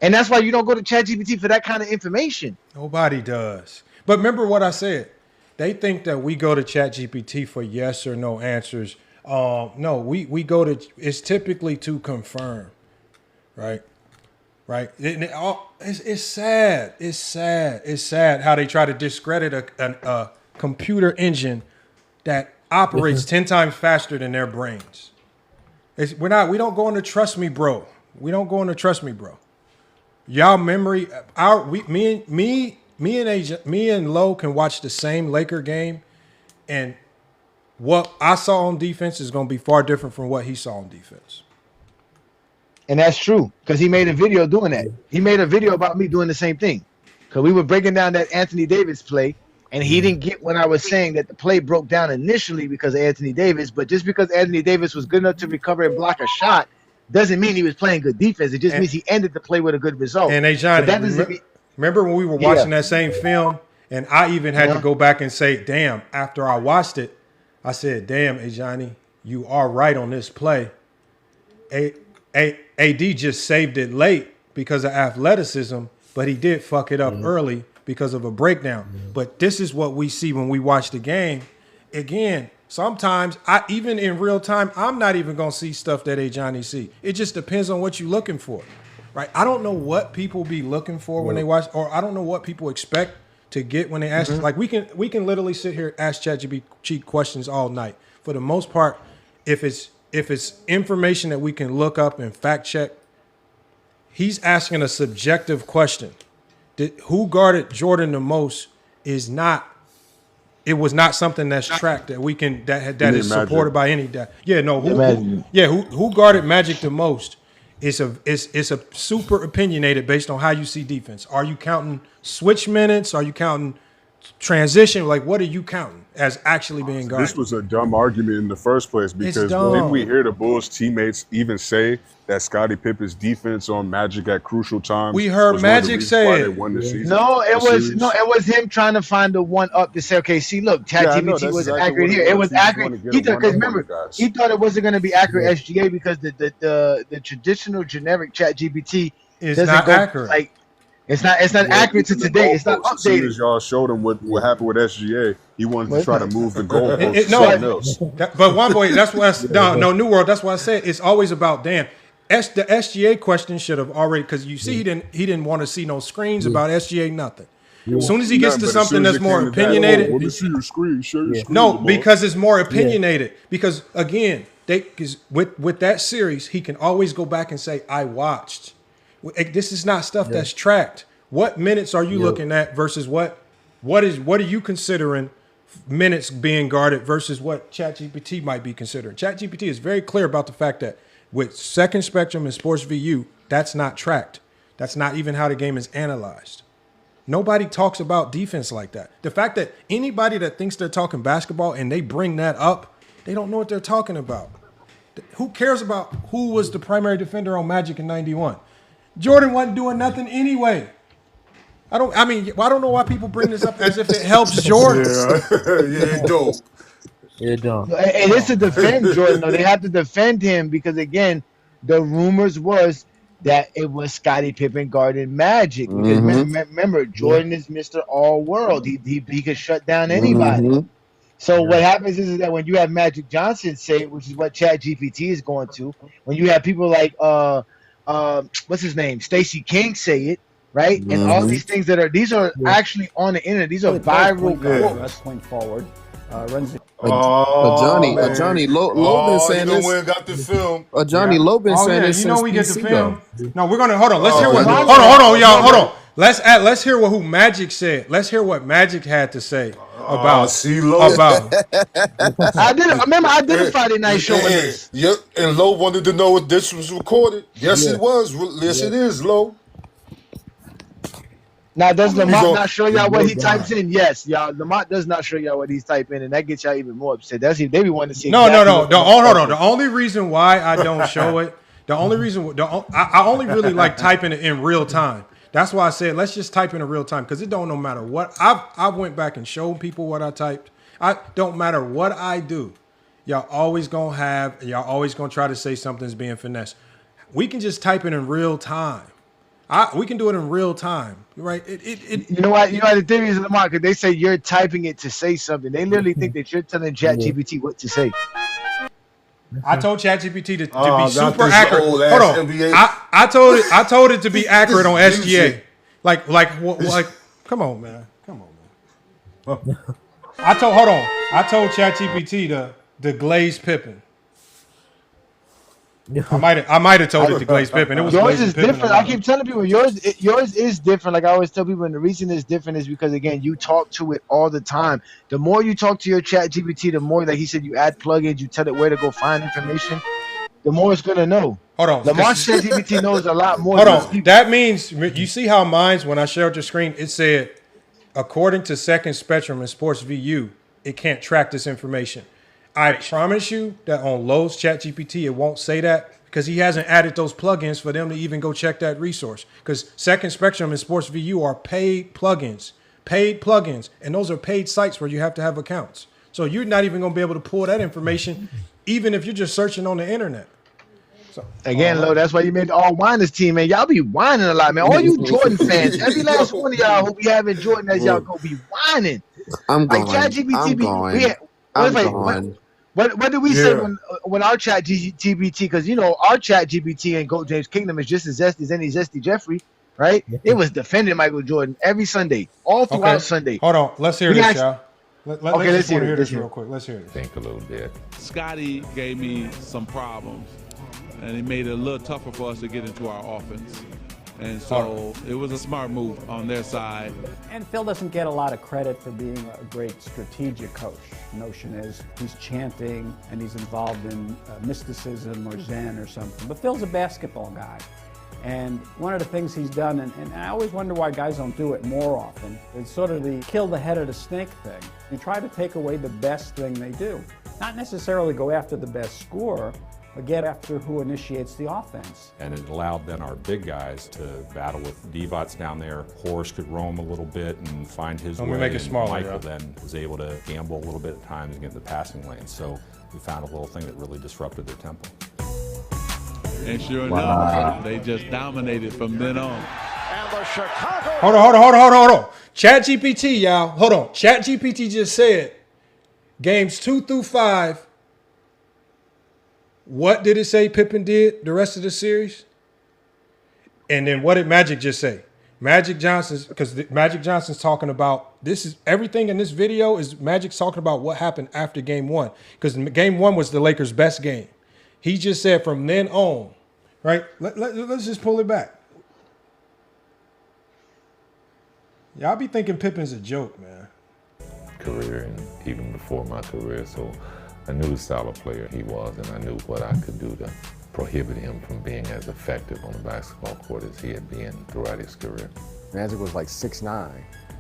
and that's why you don't go to ChatGPT for that kind of information. Nobody does. But remember what I said. They think that we go to ChatGPT for yes or no answers. No, we go to, it's typically to confirm, right? It's sad. It's sad how they try to discredit a computer engine that operates 10 times faster than their brains. We don't go into trust me, bro. We don't go into trust me, bro. Y'all memory, me and Lowe can watch the same Laker game, and what I saw on defense is going to be far different from what he saw on defense. And that's true because he made a video doing that. He made a video about me doing the same thing because we were breaking down that Anthony Davis play, and he didn't get when I was saying that the play broke down initially because of Anthony Davis. But just because Anthony Davis was good enough to recover and block a shot doesn't mean he was playing good defense. It just means he ended the play with a good result. And Johnny, remember when we were watching that same film, and I even had to go back and say, damn, after I watched it, I said, damn, Johnny, you are right on this play. AD just saved it late because of athleticism, but he did fuck it up early because of a breakdown. But this is what we see when we watch the game. Again, Sometimes, even in real time, I'm not even going to see stuff that Johnny see. It just depends on what you're looking for, right? I don't know what people be looking for when they watch, or I don't know what people expect to get when they ask. Like we can literally sit here and ask ChatGPT questions all night. For the most part, if it's information that we can look up and fact check, he's asking a subjective question. Who guarded Jordan the most is not. It was not something that's tracked that we can that is supported by any data. Yeah, no. Who guarded Magic the most? It's a super opinionated based on how you see defense. Are you counting switch minutes? Are you counting transition? Like, what are you counting as actually being guarded? This was a dumb argument in the first place because didn't we hear the Bulls teammates even say that Scottie Pippen's defense on Magic at crucial times? We heard Magic say it. No, it was him trying to find the one up to say, okay, see, look, ChatGPT wasn't accurate here. It was accurate. Because remember, he thought it wasn't going to be accurate SGA because the traditional generic ChatGPT is not accurate. Like, it's not accurate to today. It's not updated. As soon as y'all showed him what happened with SGA, he wanted to try to move the goalpost to something else. But one boy, that's what New World. That's why I said it's always about the SGA question should have already, because you see he didn't want to see no screens about SGA nothing. As soon as he gets to something that's more opinionated, let me see your screen. Show your screen. No, because it's more opinionated. Because again, with that series, he can always go back and say, "I watched." This is not stuff that's tracked. What minutes are you looking at versus what are you considering minutes being guarded versus what ChatGPT might be considering? ChatGPT is very clear about the fact that with Second Spectrum and Sports VU, that's not tracked. That's not even how the game is analyzed. Nobody talks about defense like that. The fact that anybody that thinks they're talking basketball and they bring that up, they don't know what they're talking about. Who cares about who was the primary defender on Magic in '91? Jordan wasn't doing nothing anyway. I don't know why people bring this up as if it helps Jordan. It don't. It don't. And it's to defend Jordan, though. They have to defend him because, again, the rumors was that it was Scottie Pippen guarding Magic. Because remember, Jordan is Mr. All-World. He could shut down anybody. So what happens is that when you have Magic Johnson say it, which is what ChatGPT is going to, when you have people like what's his name, Stacey King say it, right? And all these things these are actually on the internet. These are viral quotes. Point forward. Runs Johnny Low been saying this. Got the film. Johnny Low been saying this. You know we get the film. No, we're gonna hold on. Let's hear y'all. Let's hear who Magic said. Let's hear what Magic had to say about. I did a Friday night show with this. Yep, and Low wanted to know if this was recorded. Yes, it was. Yes, it is, Low. Now, does Lamont not show y'all what he types in? Yes, y'all. Lamont does not show y'all what he's typing in, and that gets y'all even more upset. They be wanting to see. No. Hold on. The only reason why I don't show it, I only really like typing it in real time. That's why I said let's just type in real time because it don't no matter what. I went back and showed people what I typed. I don't matter what I do. Y'all always gonna try to say something's being finessed. We can just type it in real time. We can do it in real time, right? You know what? The theory is in the market. They say you're typing it to say something. They literally think that you're telling ChatGPT what to say. I told ChatGPT to be super accurate. Hold on. I told it to be accurate on SGA. Like, come on, man. I told ChatGPT the glaze Pippen. I might have told it to glaze Pippen. It was yours is different. I keep telling people yours is different. Like I always tell people, and the reason it's different is because again, you talk to it all the time. The more you talk to your ChatGPT, the more, like he said, you add plugins, you tell it where to go find information. The more it's gonna know. Hold on. Lamont's ChatGPT knows a lot more. Hold on. That means you see how mine's when I shared your screen, it said, according to Second Spectrum and Sports VU, it can't track this information. I promise you that on Lowe's ChatGPT, it won't say that because he hasn't added those plugins for them to even go check that resource. Because Second Spectrum and Sports VU are paid plugins, and those are paid sites where you have to have accounts. So you're not even going to be able to pull that information, even if you're just searching on the internet. So again, Lo, that's why you made the all whiners team, man. Y'all be whining a lot, man. All you Jordan fans, every last one of y'all who be having Jordan as y'all go be whining. I'm going. I'm wait, gone. What did we say when our chat GBT? Because our chat GBT and Goat James Kingdom is just as zesty as any zesty Jeffrey, right? It was defending Michael Jordan every Sunday, all throughout Sunday. Hold on, let's hear this, y'all. Let's just want to hear this real quick. Let's hear this. Think a little bit. Scotty gave me some problems, and it made it a little tougher for us to get into our offense. And so it was a smart move on their side. And Phil doesn't get a lot of credit for being a great strategic coach. The notion is he's chanting and he's involved in mysticism or Zen or something. But Phil's a basketball guy. And one of the things he's done, and I always wonder why guys don't do it more often, is sort of the kill the head of the snake thing. You try to take away the best thing they do. Not necessarily go after the best scorer, but get after who initiates the offense. And it allowed then our big guys to battle with Divac down there. Horace could roam a little bit and find his way. Make it smaller, Michael then was able to gamble a little bit at times and get in the passing lane. So we found a little thing that really disrupted their tempo. And sure enough, they just dominated from then on. And the Chicago. Hold on. ChatGPT, y'all. Hold on. ChatGPT just said games 2 through 5. What did it say Pippen did the rest of the series? And then what did Magic just say? Magic Johnson's talking about, this is everything in this video is Magic's talking about what happened after game 1. Because game 1 was the Lakers' best game. He just said from then on, right? Let's just pull it back. Y'all be thinking Pippen's a joke, man. Career and even before my career, so I knew the style of player he was, and I knew what I could do to prohibit him from being as effective on the basketball court as he had been throughout his career. Magic was like 6'9",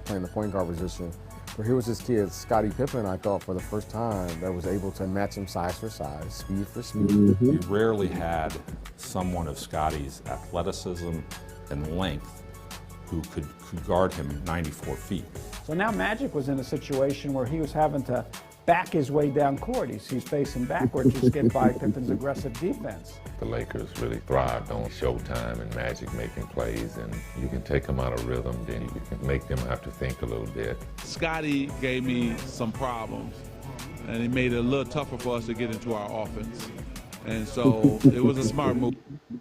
playing the point guard position. But here was this kid, Scottie Pippen, I thought for the first time, that was able to match him size for size, speed for speed. We rarely had someone of Scotty's athleticism and length who could guard him 94 feet. So now Magic was in a situation where he was having to back his way down court. He's facing backwards just get by Pippen's aggressive defense. The Lakers really thrived on Showtime and Magic making plays, and you can take them out of rhythm, then you can make them have to think a little bit. Scotty gave me some problems, and it made it a little tougher for us to get into our offense. And so it was a smart move.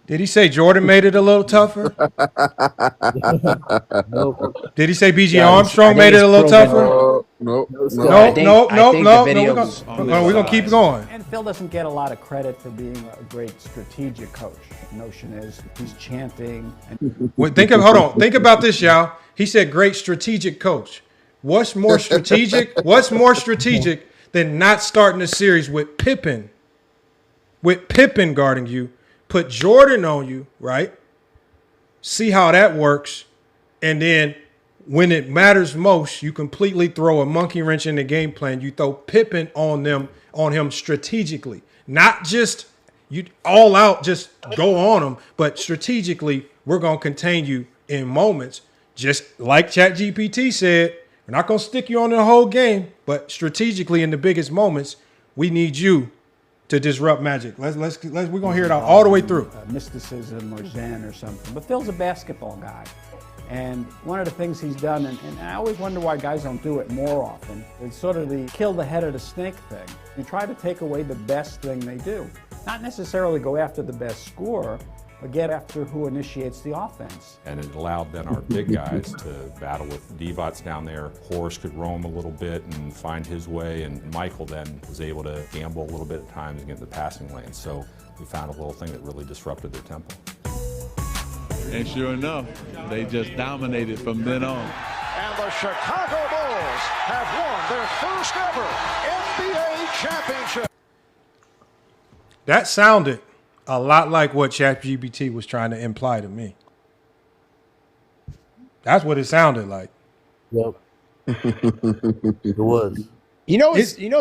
Did he say Jordan made it a little tougher? Did he say B.G. Armstrong made it a little tougher? No. We're going to keep going. And Phil doesn't get a lot of credit for being a great strategic coach. The notion is he's chanting. Hold on. Think about this, y'all. He said great strategic coach. What's more strategic? What's more strategic than not starting a series with Pippen guarding you, put Jordan on you, right? See how that works. And then when it matters most, you completely throw a monkey wrench in the game plan. You throw Pippen on him strategically. Not just you all out, just go on him, but strategically, we're going to contain you in moments. Just like ChatGPT said, we're not going to stick you on the whole game, but strategically in the biggest moments, we need you to disrupt Magic. We're gonna hear it all the way through. Mysticism or Zen or something. But Phil's a basketball guy. And one of the things he's done, and I always wonder why guys don't do it more often, is sort of the kill the head of the snake thing. You try to take away the best thing they do. Not necessarily go after the best scorer, but get after who initiates the offense. And it allowed then our big guys to battle with Divac down there. Horace could roam a little bit and find his way, and Michael then was able to gamble a little bit at times and get in the passing lane. So we found a little thing that really disrupted their tempo. And sure enough, they just dominated from then on. And the Chicago Bulls have won their first ever NBA championship. That sounded a lot like what ChatGPT was trying to imply to me. That's what it sounded like. Yep. It was.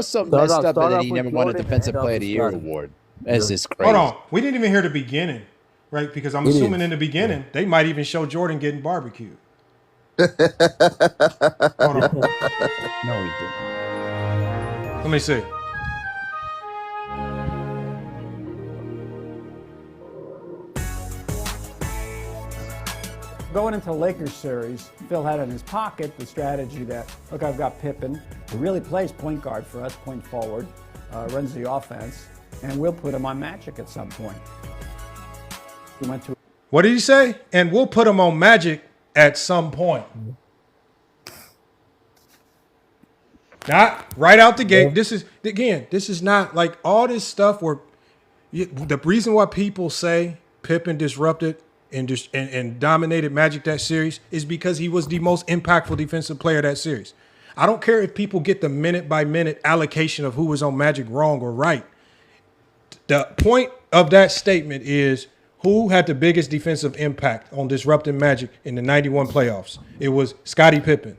Something messed up that he never won a Defensive Player of the Year award. That's just crazy. Hold on. We didn't even hear the beginning, right? Because I'm assuming in the beginning, they might even show Jordan getting barbecued. Hold on. No, he didn't. Let me see. Going into the Lakers series, Phil had in his pocket the strategy that, look, I've got Pippen, who really plays point guard for us, point forward, runs the offense, and we'll put him on Magic at some point. We went to. What did he say? And we'll put him on Magic at some point. Not right out the gate. This is not like all this stuff where the reason why people say Pippen disrupted and dominated Magic that series is because he was the most impactful defensive player of that series. I don't care if people get the minute-by-minute allocation of who was on Magic wrong or right. The point of that statement is who had the biggest defensive impact on disrupting Magic in the 91 playoffs? It was Scottie Pippen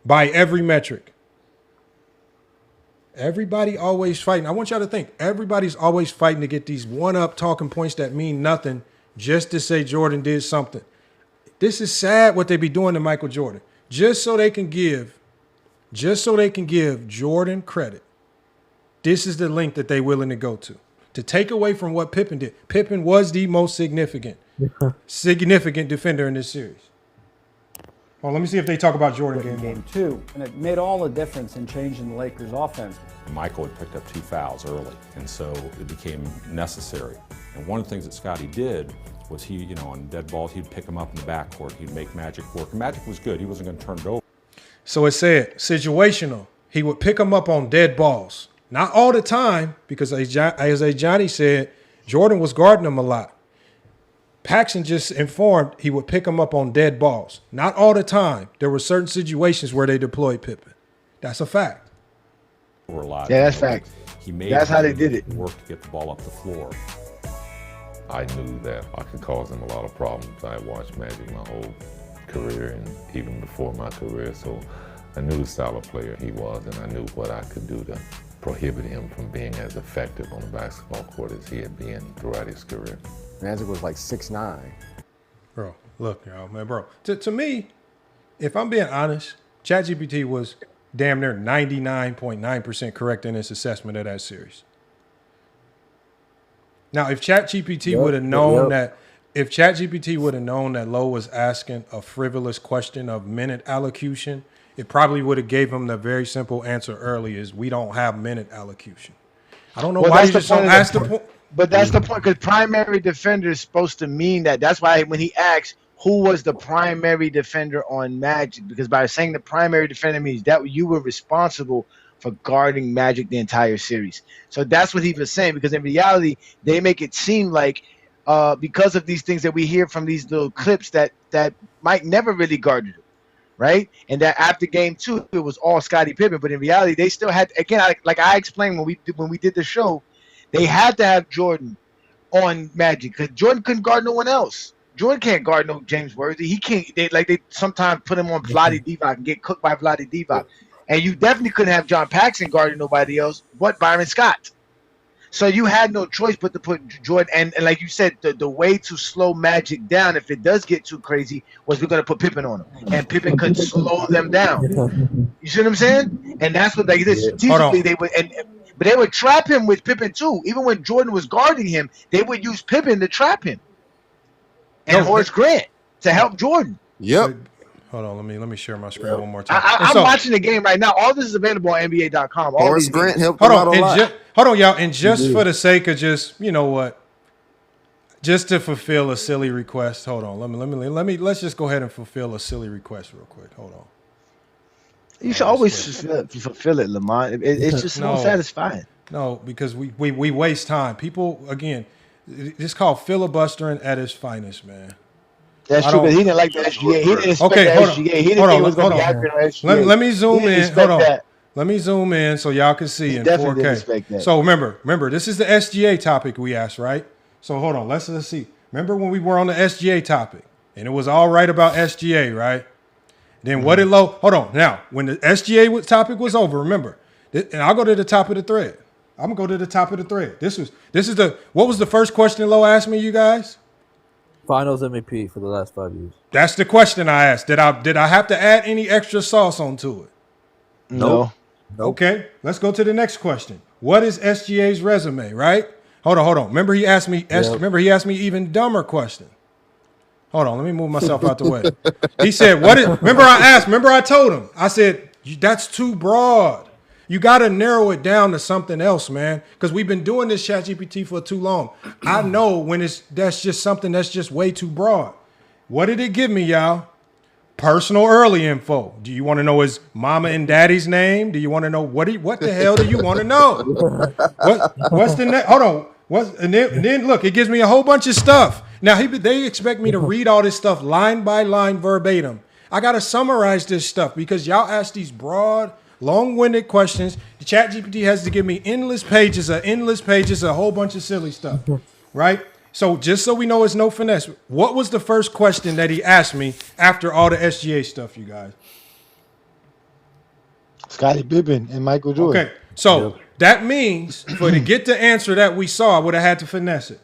by every metric. Everybody always fighting. I want y'all to think. Everybody's always fighting to get these one-up talking points that mean nothing just to say Jordan did something. This is sad what they be doing to Michael Jordan. Just so they can give Jordan credit. This is the link that they're willing to go to take away from what Pippen did. Pippen was the most significant defender in this series. Well, let me see if they talk about Jordan game 2. And it made all the difference in changing the Lakers' offense. Michael had picked up 2 fouls early, and so it became necessary. And one of the things that Scottie did was he, on dead balls, he'd pick them up in the backcourt. He'd make Magic work. And Magic was good. He wasn't going to turn it over. So it said situational. He would pick them up on dead balls. Not all the time, because as Johnny said, Jordan was guarding him a lot. Paxson just informed he would pick him up on dead balls. Not all the time. There were certain situations where they deployed Pippen. That's a fact. Over a lot. Yeah, that's fact. That's how they did it. Work to get the ball up the floor. I knew that I could cause him a lot of problems. I watched Magic my whole career and even before my career, so I knew the style of player he was, and I knew what I could do to prohibit him from being as effective on the basketball court as he had been throughout his career. Magic was like 6'9". Bro, look, y'all, man, bro. To me, if I'm being honest, ChatGPT was damn near 99.9% correct in its assessment of that series. Now, if ChatGPT would have known that Lowe was asking a frivolous question of minute allocution, it probably would have gave him the very simple answer early is we don't have minute allocution. I don't know why you just don't ask the point. But that's the point, because primary defender is supposed to mean that. That's why when he asks who was the primary defender on Magic, because by saying the primary defender means that you were responsible for guarding Magic the entire series. So that's what he was saying, because in reality, they make it seem like because of these things that we hear from these little clips that Mike never really guarded him, right? And that after game 2, it was all Scottie Pippen. But in reality, they still had, again, like I explained when we did the show, they had to have Jordan on Magic because Jordan couldn't guard no one else. Jordan can't guard no James Worthy. He can't. They sometimes put him on Vlade Divac and get cooked by Vlade Divac. And you definitely couldn't have John Paxson guarding nobody else but Byron Scott. So you had no choice but to put Jordan. And like you said, the way to slow Magic down, if it does get too crazy, was we're going to put Pippen on him. And Pippen could slow them down. You see what I'm saying? And that's what they did. Strategically, they would. But they would trap him with Pippen too. Even when Jordan was guarding him, they would use Pippen to trap him. And Horace Grant to help Jordan. Yep. Hold on, let me share my screen one more time. I'm watching the game right now. All this is available on NBA.com. Horace Grant helped hold on, hold on, y'all. And just for the sake of just, you know what, just to fulfill a silly request. Hold on. Let's just go ahead and fulfill a silly request real quick. Hold on. You should always fulfill it, Lamont. It's just so satisfying. No, because we waste time. People, again, it's called filibustering at its finest, man. That's true, but he didn't like the SGA. He didn't expect the SGA. He didn't think it was going to be accurate on SGA. Let me zoom in. Hold on. Let me zoom in so y'all can see in 4K. So remember, this is the SGA topic we asked, right? So hold on, let's see. Remember when we were on the SGA topic, and it was all right about SGA, right? Then what did Lowe? Hold on. Now, when the SGA topic was over, remember, and I'll go to the top of the thread. I'm gonna go to the top of the thread. This is what was the first question Lowe asked me, you guys? Finals MVP for the last 5 years. That's the question I asked. Did I have to add any extra sauce onto it? No. Okay, let's go to the next question. What is SGA's resume? Right? Hold on. Remember he asked me. Remember he asked me even dumber question. Hold on, let me move myself out the way. He said, "What is?" Remember, I told him. I said, "That's too broad. You got to narrow it down to something else, man. Because we've been doing this ChatGPT for too long. I know when that's just something that's just way too broad. What did it give me, y'all? Personal early info. Do you want to know his mama and daddy's name? Do you want to know what the hell do you want to know? What's the next? Hold on. And then look, it gives me a whole bunch of stuff. Now they expect me to read all this stuff line by line verbatim. I gotta summarize this stuff because y'all ask these broad, long-winded questions. The ChatGPT has to give me endless pages, a whole bunch of silly stuff, right? So just so we know it's no finesse, what was the first question that he asked me after all the SGA stuff, you guys? Scottie Pippen and Michael Jordan. Okay, so that means to get the answer that we saw, I would have had to finesse it.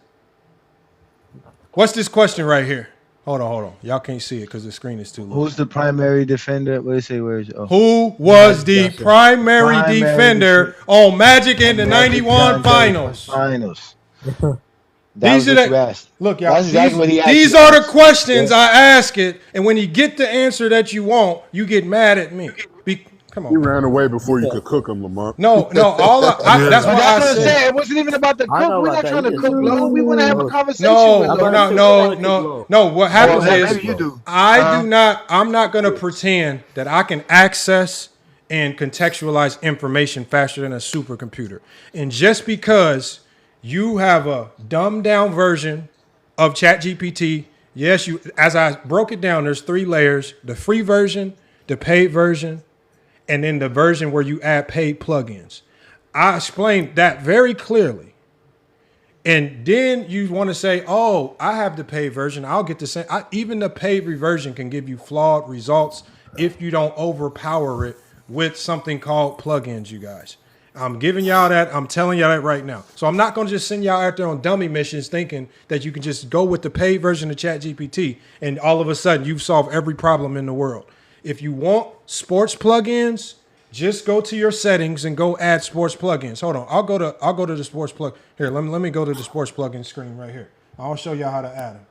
What's this question right here? Hold on. Y'all can't see it because the screen is too low. Who's the primary defender? What did it say? Where is it? Oh. Who was the primary defender on Magic in the 91 finals? These are look, y'all. These are the questions I ask it, and when you get the answer that you want, you get mad at me. Come on. He ran away before you could cook him, Lamont. No. That's what I said. It wasn't even about the cook. We're not trying to cook, Lo. We want to have a conversation. No. What happens is I'm not going to pretend that I can access and contextualize information faster than a supercomputer. And just because you have a dumbed down version of ChatGPT, yes, as I broke it down, there's 3 layers: the free version, the paid version, and then the version where you add paid plugins. I explained that very clearly. And then you want to say, oh, I have the paid version. I'll get the same. Even the paid version can give you flawed results if you don't overpower it with something called plugins, you guys. I'm giving y'all that. I'm telling y'all that right now. So I'm not going to just send y'all out there on dummy missions thinking that you can just go with the paid version of ChatGPT and all of a sudden you've solved every problem in the world. If you want sports plugins, just go to your settings and go add sports plugins. Hold on. I'll go to the sports plug. Here, let me go to the sports plugin screen right here. I'll show y'all how to add them.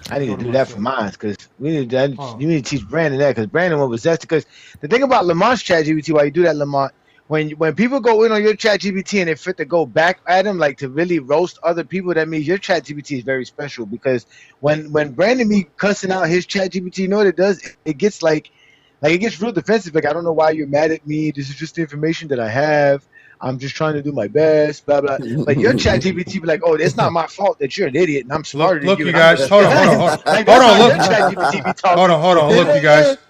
I need to do that for mine because you need to teach Brandon that because Brandon will possess it. Because the thing about Lamont's ChatGPT, while you do that, Lamont, when people go in on your ChatGPT and they fit to go back at him, like to really roast other people, that means your ChatGPT is very special. Because when Brandon be cussing out his ChatGPT, you know what it does? It gets like it gets real defensive. Like, I don't know why you're mad at me. This is just the information that I have. I'm just trying to do my best, blah, blah. But your ChatGPT be like, oh, it's not my fault that you're an idiot and I'm smarter than you. Look, you guys. Hold on.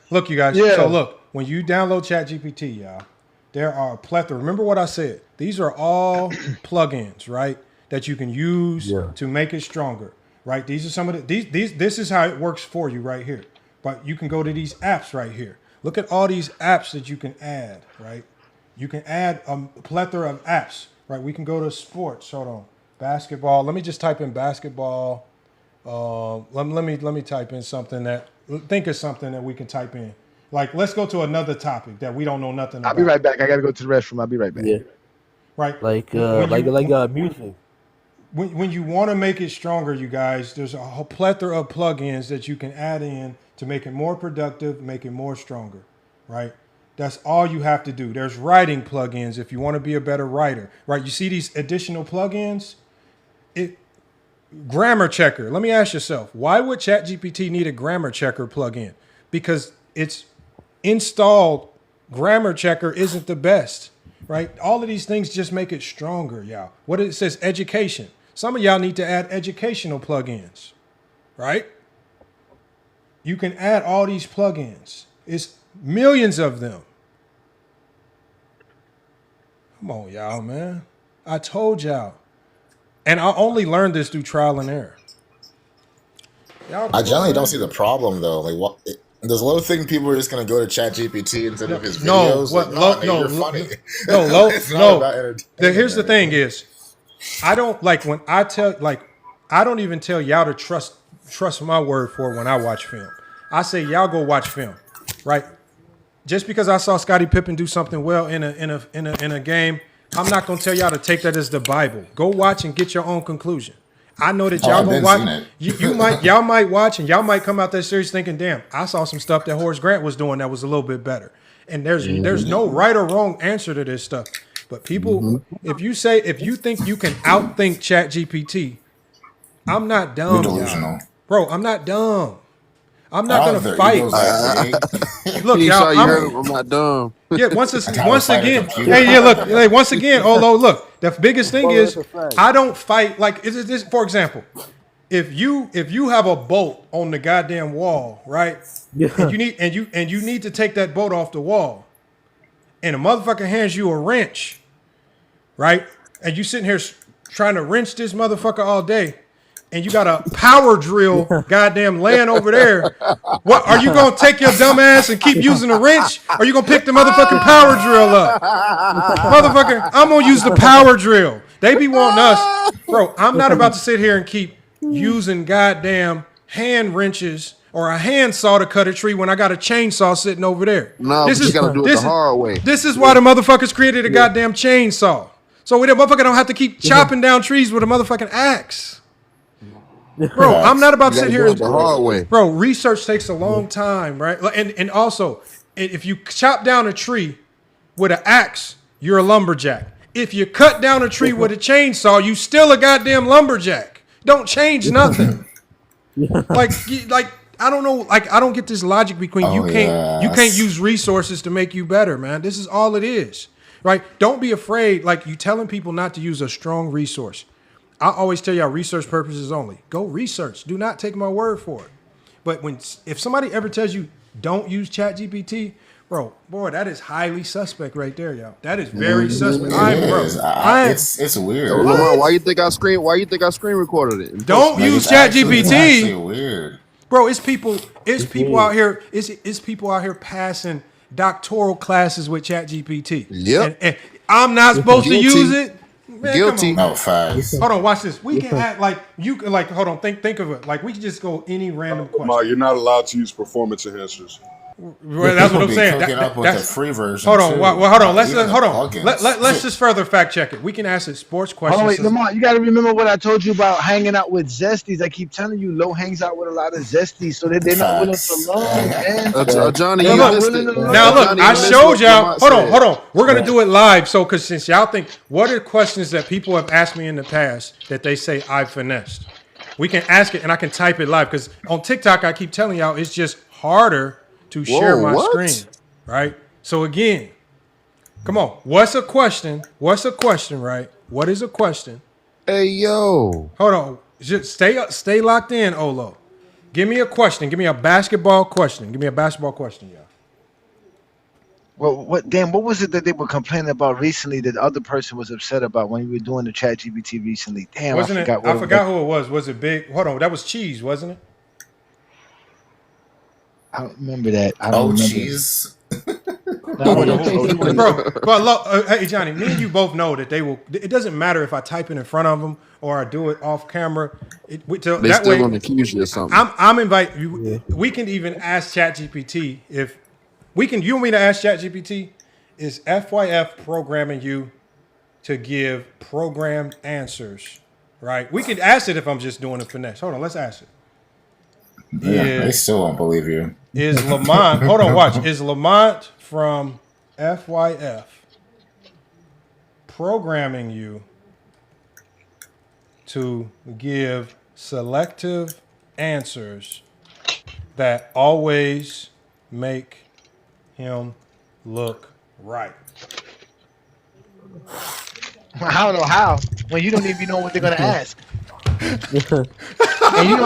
Look, you guys. Yeah. So look, when you download ChatGPT, y'all, there are a plethora. Remember what I said. These are all plugins, right, that you can use to make it stronger, right? These are some of this is how it works for you right here. But you can go to these apps right here. Look at all these apps that you can add, right? You can add a plethora of apps, right? We can go to sports. Hold on, basketball. Let me just type in basketball. Let me type in something think of something that we can type in. Like, let's go to another topic that we don't know nothing about. I'll be right back. I got to go to the restroom. I'll be right back. Yeah. Right. Like music. When you want to make it stronger, you guys, there's a whole plethora of plugins that you can add in to make it more productive, make it more stronger, right? That's all you have to do. There's writing plugins if you want to be a better writer, right? You see these additional plugins? Grammar checker. Let me ask yourself, why would ChatGPT need a grammar checker plugin? Because it's installed grammar checker isn't the best, right? All of these things just make it stronger, y'all. What it says, education. Some of y'all need to add educational plugins, right? You can add all these plugins. It's millions of them. Come on, y'all, man. I told y'all. And I only learned this through trial and error. I generally don't see the problem, though. Like, there's a little thing people are just going to go to ChatGPT instead of his videos. Here's the thing is, I don't like when I tell, I don't even tell y'all to trust my word for it when I watch film. I say, y'all go watch film, right? Just because I saw Scottie Pippen do something well in a game, I'm not going to tell y'all to take that as the Bible. Go watch and get your own conclusion. I know that Oh, y'all I've gonna been watch. seen it. Y'all might watch, and y'all might come out that series thinking, "Damn, I saw some stuff that Horace Grant was doing that was a little bit better." And there's no right or wrong answer to this stuff. But people, if you think you can outthink ChatGPT, I'm not dumb, You're y'all. delusional. Bro. I'm not dumb. I'm not gonna Their fight. egos that big. Look, Esau, y'all. you heard him. I'm not dumb. Yeah, once again, computer. hey, yeah, look, hey, once again, Olo, look, the biggest thing is I don't fight like is this, for example, if you have a bolt on the goddamn wall, right? Yeah. And you need to take that bolt off the wall, and a motherfucker hands you a wrench, right? And you sitting here trying to wrench this motherfucker all day, and you got a power drill goddamn laying over there. What are you gonna take your dumb ass and keep using a wrench? Or are you gonna pick the motherfucking power drill up? Motherfucker, I'm gonna use the power drill. They be wanting us. Bro, I'm not about to sit here and keep using goddamn hand wrenches or a handsaw to cut a tree when I got a chainsaw sitting over there. No, but you gotta do it the hard way. This is why the motherfuckers created a goddamn chainsaw. So the motherfucker don't have to keep chopping down trees with a motherfucking axe. Bro, I'm not about to sit here and the hard way. Bro, research takes a long time, right? And also, if you chop down a tree with an axe, you're a lumberjack. If you cut down a tree with a chainsaw, you still a goddamn lumberjack. Don't change nothing. like I don't know, like I don't get this logic between you can't use resources to make you better, man. This is all it is. Right? Don't be afraid, like you telling people not to use a strong resource. I always tell y'all research purposes only. Go research. Do not take my word for it. But if somebody ever tells you don't use ChatGPT, boy, that is highly suspect right there, y'all. That is very suspect. It's weird. Lamar, why you think I screen recorded it? Don't use ChatGPT. It's actually weird. Bro, it's people out here. It's people out here passing doctoral classes with ChatGPT. Yep. And I'm not supposed to use it. Man, Guilty. No, facts. Hold on, watch this. We can act like you can hold on, think of it. Like we can just go any random question. You're not allowed to use performance enhancers. Well, that's what I'm saying. That's the free version. Hold on, too. hold on. Let's just further fact check it. We can ask it sports questions. Oh wait, Lamar, you got to remember what I told you about hanging out with zesties. I keep telling you, Lo hangs out with a lot of zesties, so they're not willing to learn, man. Johnny, now look, I showed y'all. Hold on. We're gonna do it live. So, because since y'all think, what are questions that people have asked me in the past that they say I finessed? We can ask it, and I can type it live. Because on TikTok, I keep telling y'all, it's just harder to share my screen, right? So again, come on. What's a question, right? What is a question? Hey, yo. Hold on. Just stay locked in, Olo. Give me a question. Give me a basketball question. Give me a basketball question, y'all. Well, what was it that they were complaining about recently that the other person was upset about when you were doing the ChatGPT recently? Damn, I forgot who it was. Was it Big? Hold on. That was Cheese, wasn't it? I don't remember that. Cheese. Hey Johnny, me and you both know that they will. It doesn't matter if I type it in front of them or I do it off camera. They still gonna accuse you of something. I'm inviting you. Yeah. We can even ask ChatGPT if we can. You want me to ask ChatGPT? Is FYF programming you to give programmed answers? Right. We can ask it if I'm just doing a finesse. Hold on. Let's ask it. Yeah, they still won't believe you. Is Lamont, hold on, watch. Is Lamont from FYF programming you to give selective answers that always make him look right? I don't know how. When you don't even know what they're gonna ask. And you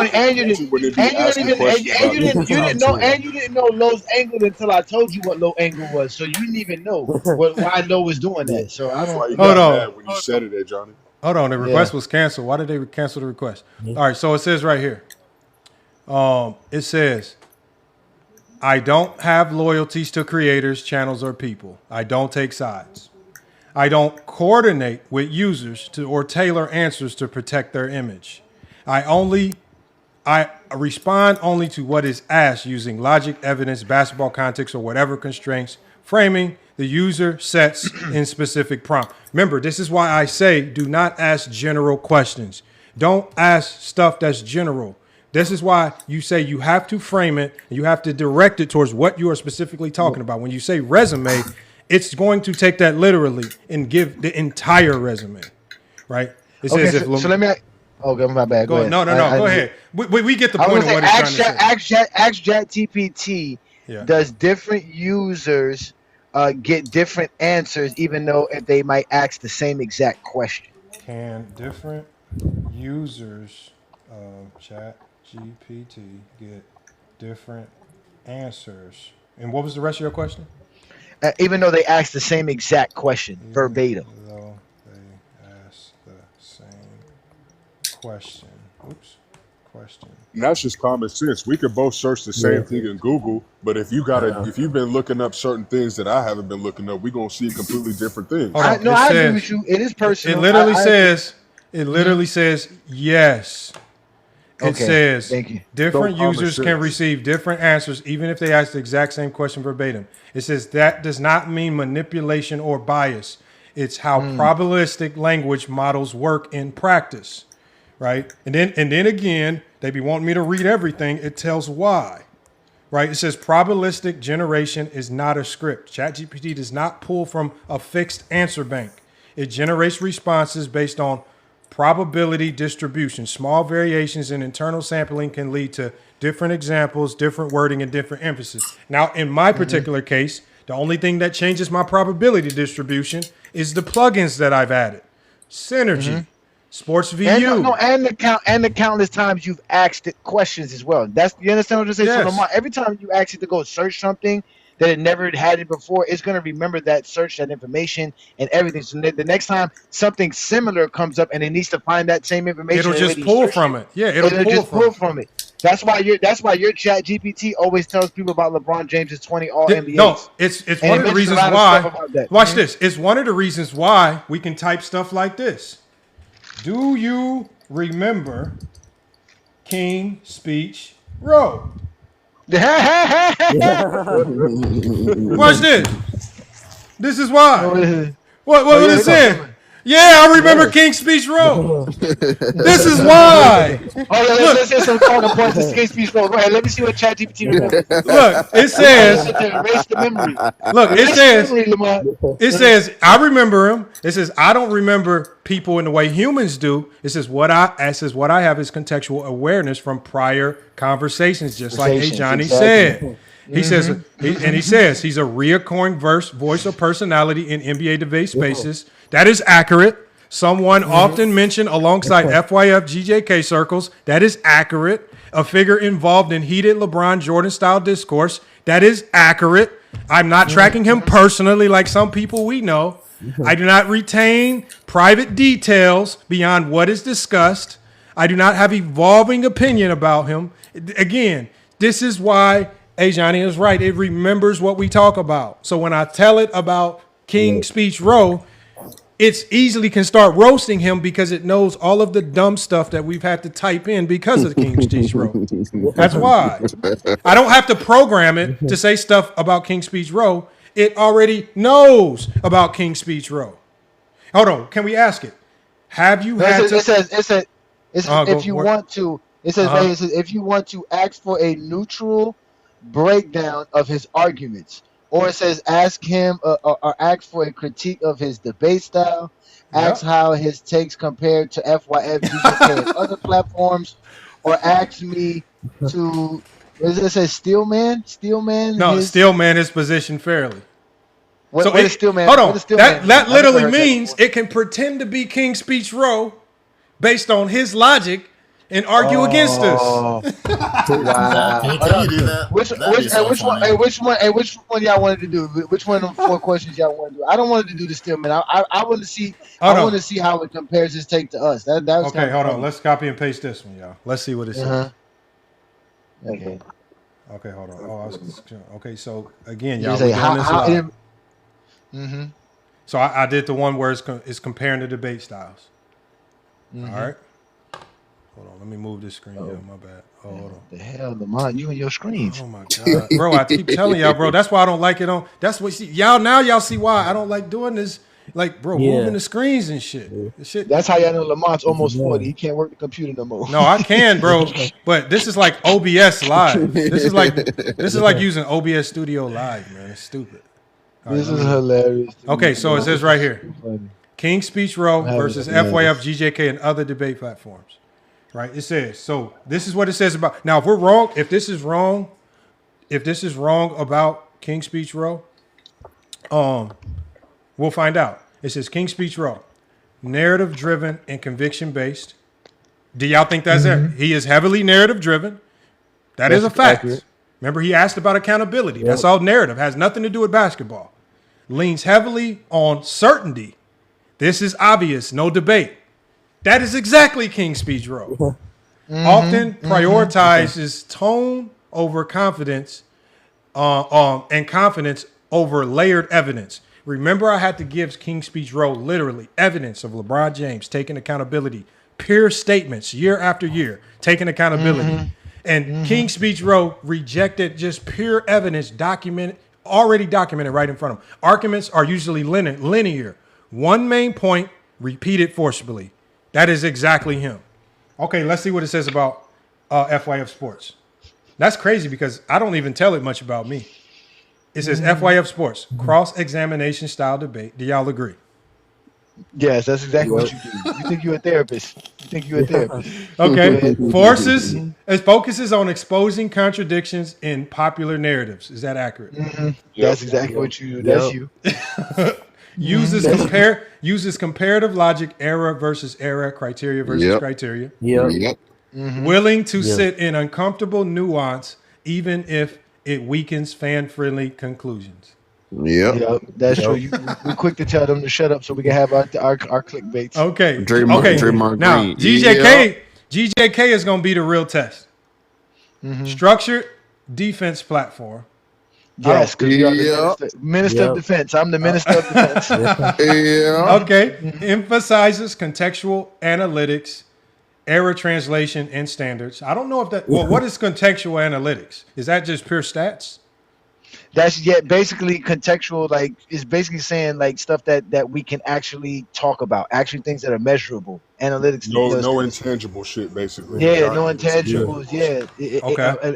didn't know Lowe's angle until I told you what Low angle was, so you didn't even know why Low was doing that. So I don't. Hold on. When you said it there, Johnny. Hold on, the request was canceled. Why did they cancel the request? All right, so it says right here. It says, I don't have loyalties to creators, channels, or people. I don't take sides. I don't coordinate with users or tailor answers to protect their image. I respond only to what is asked using logic, evidence, basketball context, or whatever constraints, framing the user sets in specific prompt. Remember, this is why I say do not ask general questions. Don't ask stuff that's general. This is why you say you have to frame it and you have to direct it towards what you are specifically talking about. When you say resume, it's going to take that literally and give the entire resume, right? It says so let me. Okay, my bad. Go ahead. No. Go ahead. We get the point of what it's trying to say. Ask ChatGPT. Yeah. Does different users get different answers, even though if they might ask the same exact question? Can different users of ChatGPT get different answers? And what was the rest of your question? Even though they ask the same exact question, verbatim. Though they ask the same question. Question. And that's just common sense. We could both search the same thing in Google, but if you've been looking up certain things that I haven't been looking up, we're gonna see completely different things. I agree with you. It is personal. It literally says yes. It says different users can receive different answers even if they ask the exact same question verbatim. It says that does not mean manipulation or bias. It's how probabilistic language models work in practice. Right. And then again, they be wanting me to read everything. It tells why. Right. It says probabilistic generation is not a script. ChatGPT does not pull from a fixed answer bank. It generates responses based on probability distribution. Small variations in internal sampling can lead to different examples, different wording, and different emphasis. Now, in my particular case, the only thing that changes my probability distribution is the plugins that I've added. Synergy. Sports VU. And the countless times you've asked it questions as well. You understand what I'm saying? Yes. So every time you ask it to go search something that it never had it before, it's going to remember that search, that information, and everything. So the next time something similar comes up and it needs to find that same information, it'll just pull from it. Yeah, it'll pull from it. That's why your ChatGPT always tells people about LeBron James's 20 All NBAs. No, it's one of the reasons why. Watch this. It's one of the reasons why we can type stuff like this. Do you remember King Speech Row? Watch this. This is why. What is it? Yeah, I remember King Speech Row. This is why. Let's say some talking points to King Speech Row. Go ahead. Let me see what ChatGPT remembers. Look, it says. Erase the memory. Look, it says. I remember him. It says I don't remember people in the way humans do. It says what I have is contextual awareness from prior conversations, just like Johnny said. He says he's a reoccurring voice or personality in NBA debate spaces. That is accurate. Someone often mentioned alongside FYF GJK circles. That is accurate. A figure involved in heated LeBron Jordan style discourse. That is accurate. I'm not tracking him personally like some people we know. I do not retain private details beyond what is discussed. I do not have evolving opinion about him. Again, this is why Johnny is right. It remembers what we talk about. So when I tell it about King Speech Row, it's easily can start roasting him because it knows all of the dumb stuff that we've had to type in because of the King Speech Row. That's why. I don't have to program it to say stuff about King Speech Row. It already knows about King Speech Row. Hold on. Can we ask it? Have you had to... It says if you want to ask for a neutral breakdown of his arguments, or it says ask him or ask for a critique of his debate style, ask how his takes compare to FYF, GJK, and other platforms, or ask me to. Does it say Steelman? No, Steelman is positioned fairly. What is Steelman? Hold on. That literally means it can pretend to be King Speech Row based on his logic and argue against us. Wow. Which one y'all wanted to do? Which one of the 4 questions y'all want to do? I don't want to do the Steelman. I want to see. I want to see how it compares his take to us. That was okay. Hold on. Let's copy and paste this one, y'all. Let's see what it says. Okay. Okay. Hold on. Okay. So again, y'all. We're doing this So I did the one where it's comparing the debate styles. All right. Hold on, let me move this screen. Yeah, my bad. Hold on. The hell, Lamont, you and your screens. Oh my god, bro! I keep telling y'all, bro. That's why I don't like it on. That's what y'all see why I don't like doing this Like, bro, moving the screens and shit. The shit. That's how y'all know Lamont's almost 40. He can't work the computer no more. No, I can, bro. But this is like OBS Live. This is like using OBS Studio Live, man. It's stupid. This is hilarious. Okay, so it says right here, King's Speech Row versus FYF, GJK, and other debate platforms. Right? It says, so this is what it says about. Now, if we're wrong, if this is wrong about King's Speech Row, we'll find out. It says King's Speech Row, narrative driven and conviction based. Do y'all think that's it? He is heavily narrative driven. That's a fact. Accurate. Remember, he asked about accountability. Yep. That's all narrative. Has nothing to do with basketball. Leans heavily on certainty. This is obvious. No debate. That is exactly King's Speech Row. Often prioritizes tone over confidence, and confidence over layered evidence. Remember, I had to give King's Speech Row literally evidence of LeBron James taking accountability, pure statements year after year, taking accountability. And King's Speech Row rejected just pure evidence, already documented right in front of him. Arguments are usually linear. One main point repeated forcibly. That is exactly him. Okay, let's see what it says about FYF Sports. That's crazy because I don't even tell it much about me. It says FYF Sports, cross-examination style debate. Do y'all agree? Yes, that's exactly what you do. You think you're a therapist. Okay. It focuses on exposing contradictions in popular narratives. Is that accurate? That's exactly what you do. That's you. Uses comparative logic, era versus era, criteria versus criteria. Willing to sit in uncomfortable nuance, even if it weakens fan-friendly conclusions. That's true. We're quick to tell them to shut up so we can have our clickbaits. Okay. Draymond now, Green. GJK is going to be the real test. Structured defense platform. Yes, because you are the minister of defense. I'm the minister of defense. Okay. Emphasizes contextual analytics, error translation, and standards. I don't know if that. Well, what is contextual analytics? Is that just pure stats? That's basically contextual. Like, it's basically saying like stuff that we can actually talk about, actually things that are measurable. Analytics. No intangible shit, basically. No intangibles.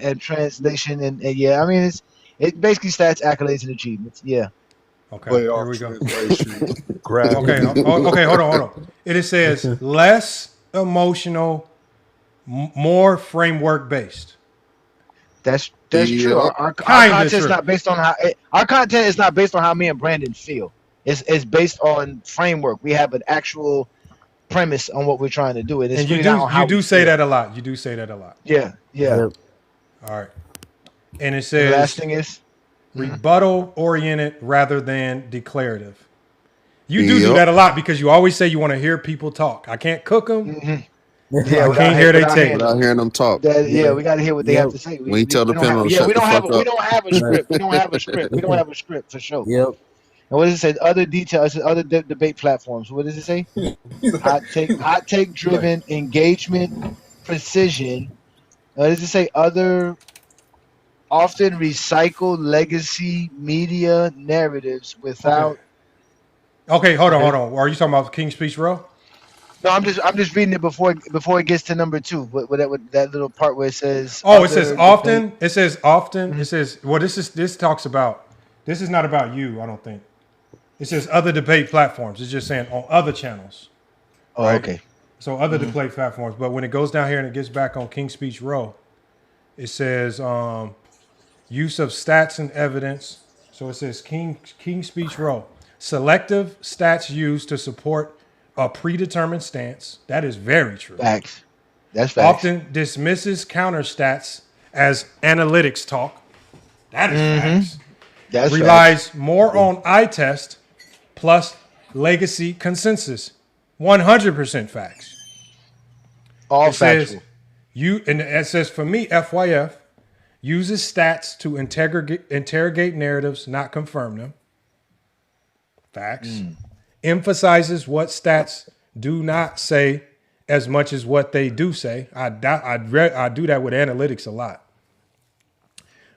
And translation and I mean it's basically stats, accolades, and achievements. Okay, here we go. Okay, hold on. It says less emotional, more framework based. That's true. Our content is not based on how me and Brandon feel. It's based on framework. We have an actual premise on what we're trying to do. And you do say that a lot. Yeah. All right. And it says the last thing is rebuttal oriented rather than declarative. You do that a lot because you always say you want to hear people talk. I can't cook them. I can't hear they take without hearing them talk. We got to hear what they have to say. We tell the panel, we don't have a script. We don't have a script for sure. Yep. And what does it say? Other details. It says other debate platforms. What does it say? hot take driven engagement, precision. What does it say? Other often recycled legacy media narratives without. Okay, hold on. Are you talking about King's Speech Row? No, I'm just reading it before it gets to number 2. With that little part where it says. It says often. It says often. It says this talks about. This is not about you, I don't think. It says other debate platforms. It's just saying on other channels. Right? Oh, okay. So other debate platforms, but when it goes down here and it gets back on King's Speech Row, it says use of stats and evidence. So it says King's Speech Row. Selective stats used to support a predetermined stance. That is very true. Facts. That's facts. Often dismisses counter stats as analytics talk. That is facts. That's relies more on eye test plus legacy consensus. 100% facts. All factual. And it says for me, FYF uses stats to interrogate narratives, not confirm them. Facts. Emphasizes what stats do not say as much as what they do say. I do that with analytics a lot.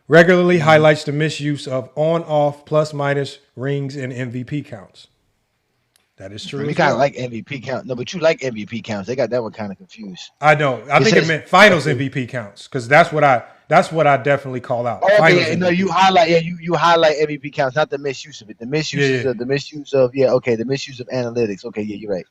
Regularly highlights the misuse of on-off plus-minus rings and MVP counts. That is true. You kind of like MVP count. No, but you like MVP counts. They got that one kind of confused. I know. I think it meant finals MVP counts because that's what I definitely call out. Oh, okay, no, you highlight you highlight MVP counts, not the misuse of it. The misuse of the misuse of the misuse of analytics. Okay, yeah, you're right.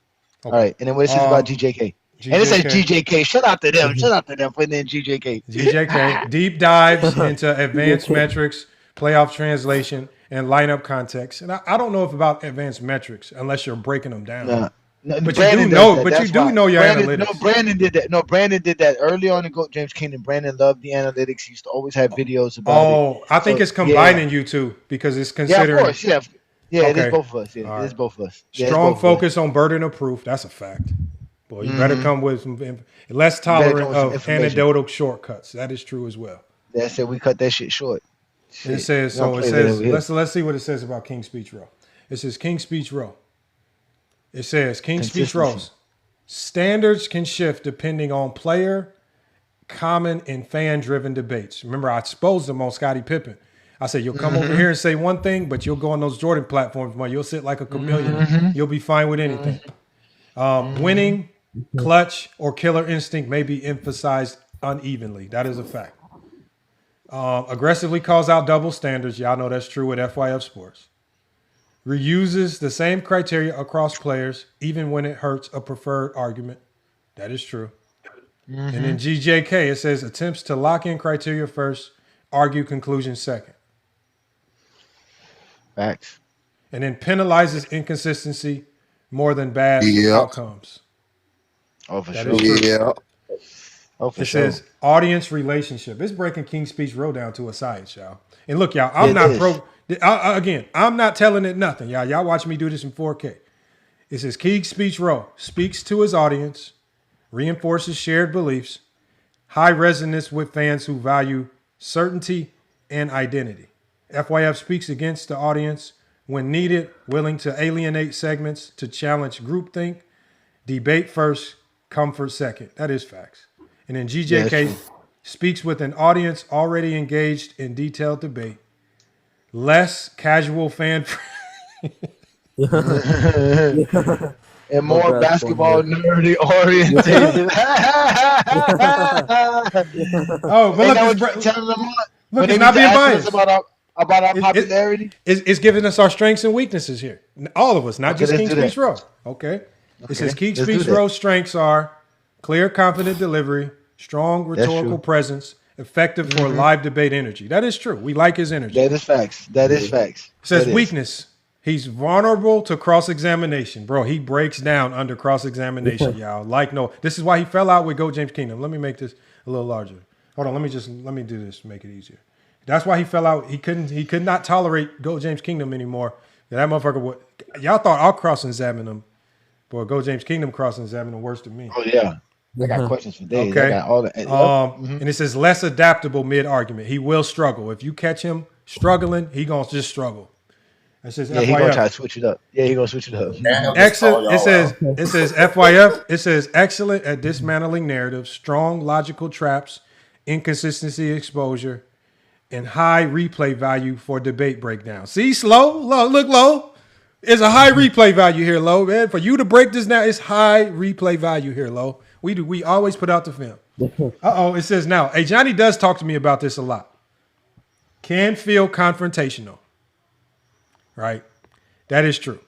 Okay. All right, and then what it says about GJK. And it says GJK. Shout out to them. Shout out to them putting in GJK. GJK deep dives into advanced metrics, playoff translation, and lineup context. And I don't know if about advanced metrics unless you're breaking them down. No, but you do know. But you do know your analytics. No, Brandon did that. No, Brandon did that early on in Go James Kingdom. Brandon loved the analytics. He used to always have videos about it. Oh, I think it's combining you two because it's considering. Yeah, of course. Yeah, yeah, okay. It is both of us. Yeah, it is both of us. Strong focus on burden of proof. That's a fact. Boy, you better come with some less tolerant of anecdotal shortcuts. That is true as well. That's it. We cut that shit short. And it says so. It says let's see what it says about King Speech Row. It says King Speech Row. It says King Speech Rows. Standards can shift depending on player, common, and fan-driven debates. Remember, I exposed them on Scottie Pippen. I said, you'll come over here and say one thing, but you'll go on those Jordan platforms, man. You'll sit like a chameleon. You'll be fine with anything. Winning, clutch, or killer instinct may be emphasized unevenly. That is a fact. Aggressively calls out double standards. Y'all know that's true with FYF Sports. Reuses the same criteria across players, even when it hurts a preferred argument. That is true. And then GJK, it says attempts to lock in criteria first, argue conclusion second. Facts. And then penalizes inconsistency more than bad outcomes. Oh, for that sure. Yeah. Oh, for it sure. says audience relationship. It's breaking King Speech Row down to a science, y'all. And look, y'all, I'm not pro. Again, I'm not telling it nothing, y'all. Y'all watch me do this in 4K. It says King Speech Row speaks to his audience, reinforces shared beliefs, high resonance with fans who value certainty and identity. FYF speaks against the audience when needed, willing to alienate segments to challenge groupthink, debate first, comfort second. That is facts. And then GJK speaks with an audience already engaged in detailed debate, less casual fan and more basketball nerdy oriented. Oh, but look, it's not being biased about our popularity. It's giving us our strengths and weaknesses here. All of us, not just King Speech Row. Okay. It says King Speech Row's strengths are clear, confident delivery, strong rhetorical presence, effective for live debate energy. That is true. We like his energy. That is facts. That is facts. It says weakness. He's vulnerable to cross-examination. Bro, he breaks down under cross-examination, y'all. This is why he fell out with Go James Kingdom. Let me make this a little larger. Hold on, let me do this to make it easier. That's why he fell out. He could not tolerate Go James Kingdom anymore. That motherfucker y'all thought I'll cross-examine him. Boy, Go James Kingdom cross-examine him worse than me. Oh, yeah. I got questions for days. Okay. I got all that. And it says less adaptable mid-argument. He will struggle. If you catch him struggling, he gonna just struggle. It says he gonna try to switch it up. Yeah, he gonna switch it up. Excellent. It says FYF. It says excellent at dismantling narratives, strong logical traps, inconsistency exposure, and high replay value for debate breakdown. See, look low. There's a high replay value here, low man. For you to break this down, it's high replay value here, low. We always put out the film. It says now, hey, Johnny does talk to me about this a lot. Can feel confrontational. Right? That is true.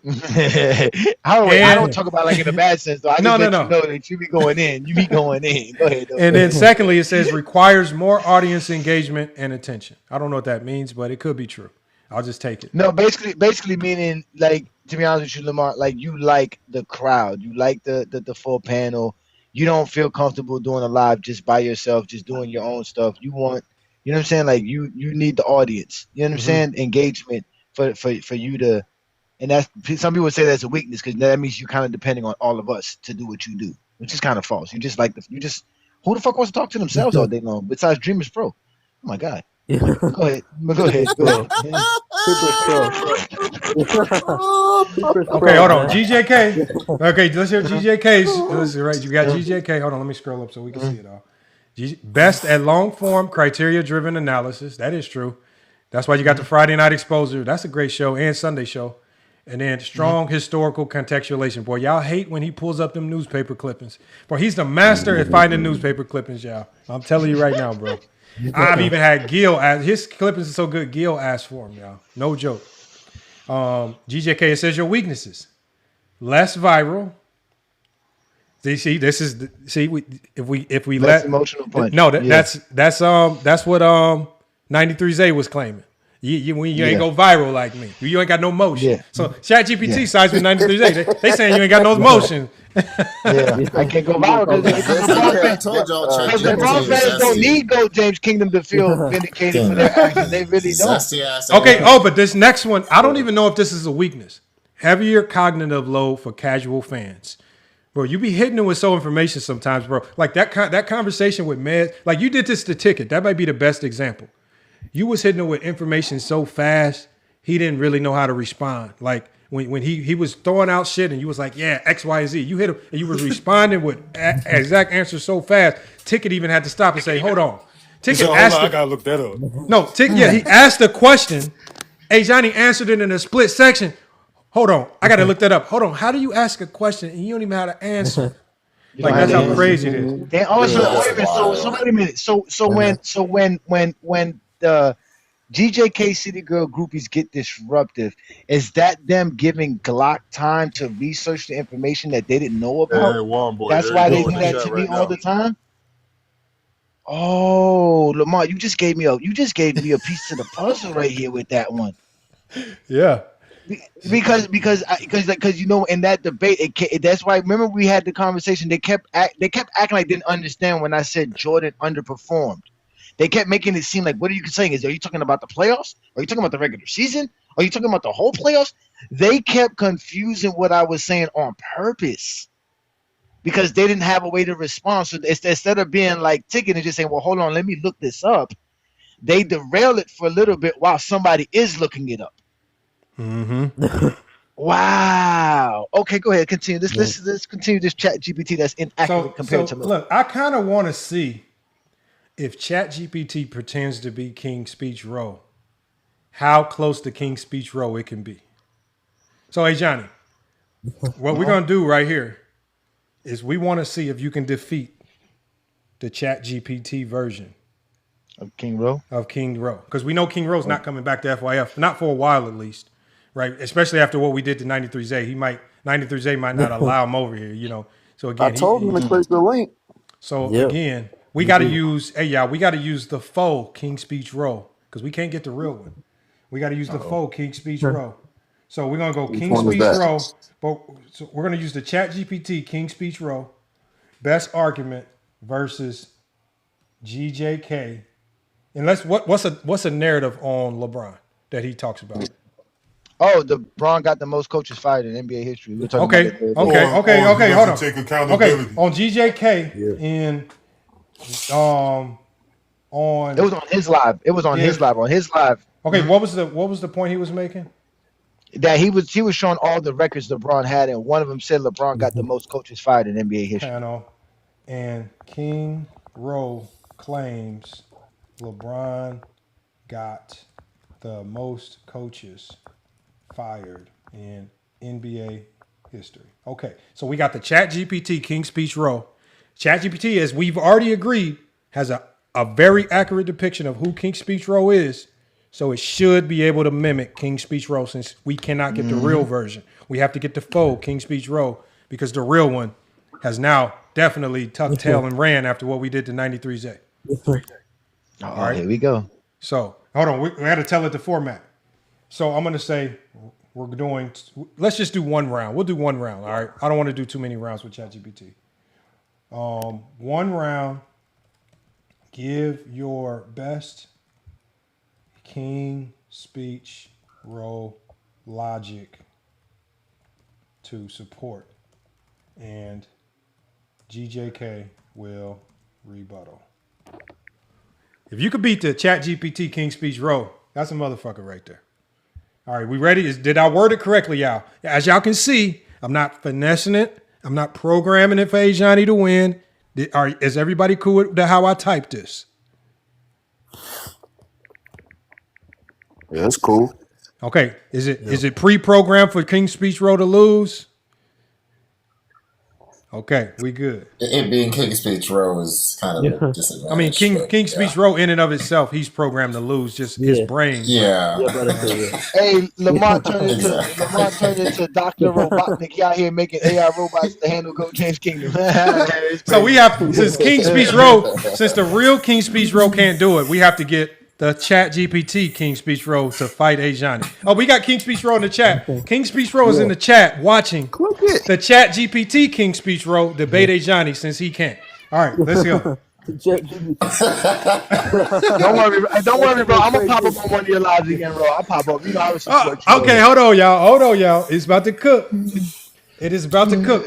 I don't talk about like in a bad sense, though. I just let you know that you be going in. You be going in. Go ahead. And then secondly, it says requires more audience engagement and attention. I don't know what that means, but it could be true. I'll just take it. No, basically meaning, like, to be honest with you, Lamar, like you like the crowd. You like the full panel. You don't feel comfortable doing a live just by yourself, just doing your own stuff. You want, you know what I'm saying? Like you need the audience. You know what I'm saying? Engagement for you to, and that's, some people say that's a weakness because that means you're kind of depending on all of us to do what you do, which is kind of false. You just like who the fuck wants to talk to themselves all day long besides Dreamers Pro? Oh my God. Go ahead. Okay, hold on. GJK. Okay, let's hear GJK's. Right, you got GJK. Hold on, let me scroll up so we can see it all. Best at long form, criteria driven analysis. That is true. That's why you got the Friday Night Exposure. That's a great show, and Sunday show. And then strong historical contextualization. Boy, y'all hate when he pulls up them newspaper clippings. Boy, he's the master at finding newspaper clippings, y'all. I'm telling you right now, bro. I've even had Gil ask. His clippings are so good, Gil asked for them, y'all. No joke. GJK, it says your weaknesses. Less viral. See, this is if we Less let emotional punch. No, that's what 93Z was claiming. You ain't go viral like me. You ain't got no motion. Yeah. So ChatGPT sides with 93Z. They saying you ain't got no motion. I can't go viral because LeBron fans don't need Gold James Kingdom to feel vindicated for their actions. They really don't. Okay. Oh, but this next one, I don't even know if this is a weakness. Heavier cognitive load for casual fans. Bro, you be hitting them with so information sometimes, bro. Like that conversation with Mez, like you did this to Ticket. That might be the best example. You was hitting him with information so fast, he didn't really know how to respond. Like when he was throwing out shit and you was like, yeah, X, Y, Z. You hit him and you was responding with exact answers so fast, Ticket even had to stop and say, hold on. Ticket asked I gotta look that up. No, he asked the question. Hey, Johnny answered it in a split section. Hold on, I got to look that up. Hold on, how do you ask a question and you don't even know how to answer? Like that's how crazy it is. They also wait a minute. So when the GJK City Girl groupies get disruptive, is that them giving Glock time to research the information that they didn't know about? That's why they do that to me all the time. Oh, Lamar, you just gave me a piece of the puzzle right here with that one. Yeah. Because you know, in that debate, that's why. Remember, we had the conversation. They kept acting like they didn't understand when I said Jordan underperformed. They kept making it seem like, what are you saying? Are you talking about the playoffs? Are you talking about the regular season? Are you talking about the whole playoffs? They kept confusing what I was saying on purpose because they didn't have a way to respond. So instead of being like Ticket and just saying, well, hold on, let me look this up, they derail it for a little bit while somebody is looking it up. Mm-hmm. Wow. Okay, go ahead. Continue. Let's continue this ChatGPT that's inaccurate compared to look. I kind of want to see if ChatGPT pretends to be King's Speech Row, how close to King's Speech Row it can be. So, hey, Johnny, what we're going to do right here is we want to see if you can defeat the ChatGPT version of King Row. Because we know King Row's not coming back to FYF, not for a while at least, right? Especially after what we did to 93Z. 93Z might not allow him over here, you know. So, again, I told him to click the link. So, again, we got to use, we got to use the faux King Speech Row because we can't get the real one. We got to use the faux King Speech Row. So we're going to go King Speech Row. But so we're going to use the ChatGPT King Speech Row. Best argument versus GJK. And what's a narrative on LeBron that he talks about? Oh, LeBron got the most coaches fired in NBA history. We're talking okay. Hold on. Take accountability. Okay, on GJK in on it was on his live. It was on his live. On his live. Okay, what was the point he was making? That he was showing all the records LeBron had, and one of them said LeBron got the most coaches fired in NBA history. Panel, and King Rowe claims LeBron got the most coaches fired in NBA history. Okay, so we got the ChatGPT King Speech Row. ChatGPT, as we've already agreed, has a very accurate depiction of who King Speech Row is. So it should be able to mimic King Speech Row since we cannot get the real version. We have to get the faux King Speech Row because the real one has now definitely tucked tail and ran after what we did to 93Z. All right, here we go. So hold on, we got to tell it the format. So I'm going to say let's just do one round. We'll do one round, all right? I don't want to do too many rounds with ChatGPT. One round, give your best King Speech Row logic to support, and GJK will rebuttal. If you could beat the ChatGPT King Speech Row, that's a motherfucker right there. All right, we ready? Did I word it correctly, y'all? As y'all can see, I'm not finessing it. I'm not programming it for A. Johnny to win. Is everybody cool with how I typed this? Yeah, that's cool. Okay, is it pre-programmed for King's Speech Row to lose? Okay, we good. It being King's Speech Row is kind of a disadvantage. I mean, King's Speech Row in and of itself, he's programmed to lose. Just his brain. Yeah. Hey, Lamar turned into Dr. Robotnik. He out here making AI robots to handle Go James Kingdom. So we have, since King's Speech Row, since the real King's Speech Row can't do it, we have to get the Chat GPT King's Speech Row to fight Ajani. Oh, we got King's Speech Row in the chat. King's Speech Row is in the chat watching the Chat GPT King's Speech Row debate Ajani since he can't. All right, let's go. Don't worry, bro. I'm gonna pop up on one of your lives again, bro. I'll pop up. You know I was okay, hold on, y'all. It's about to cook. It is about to cook.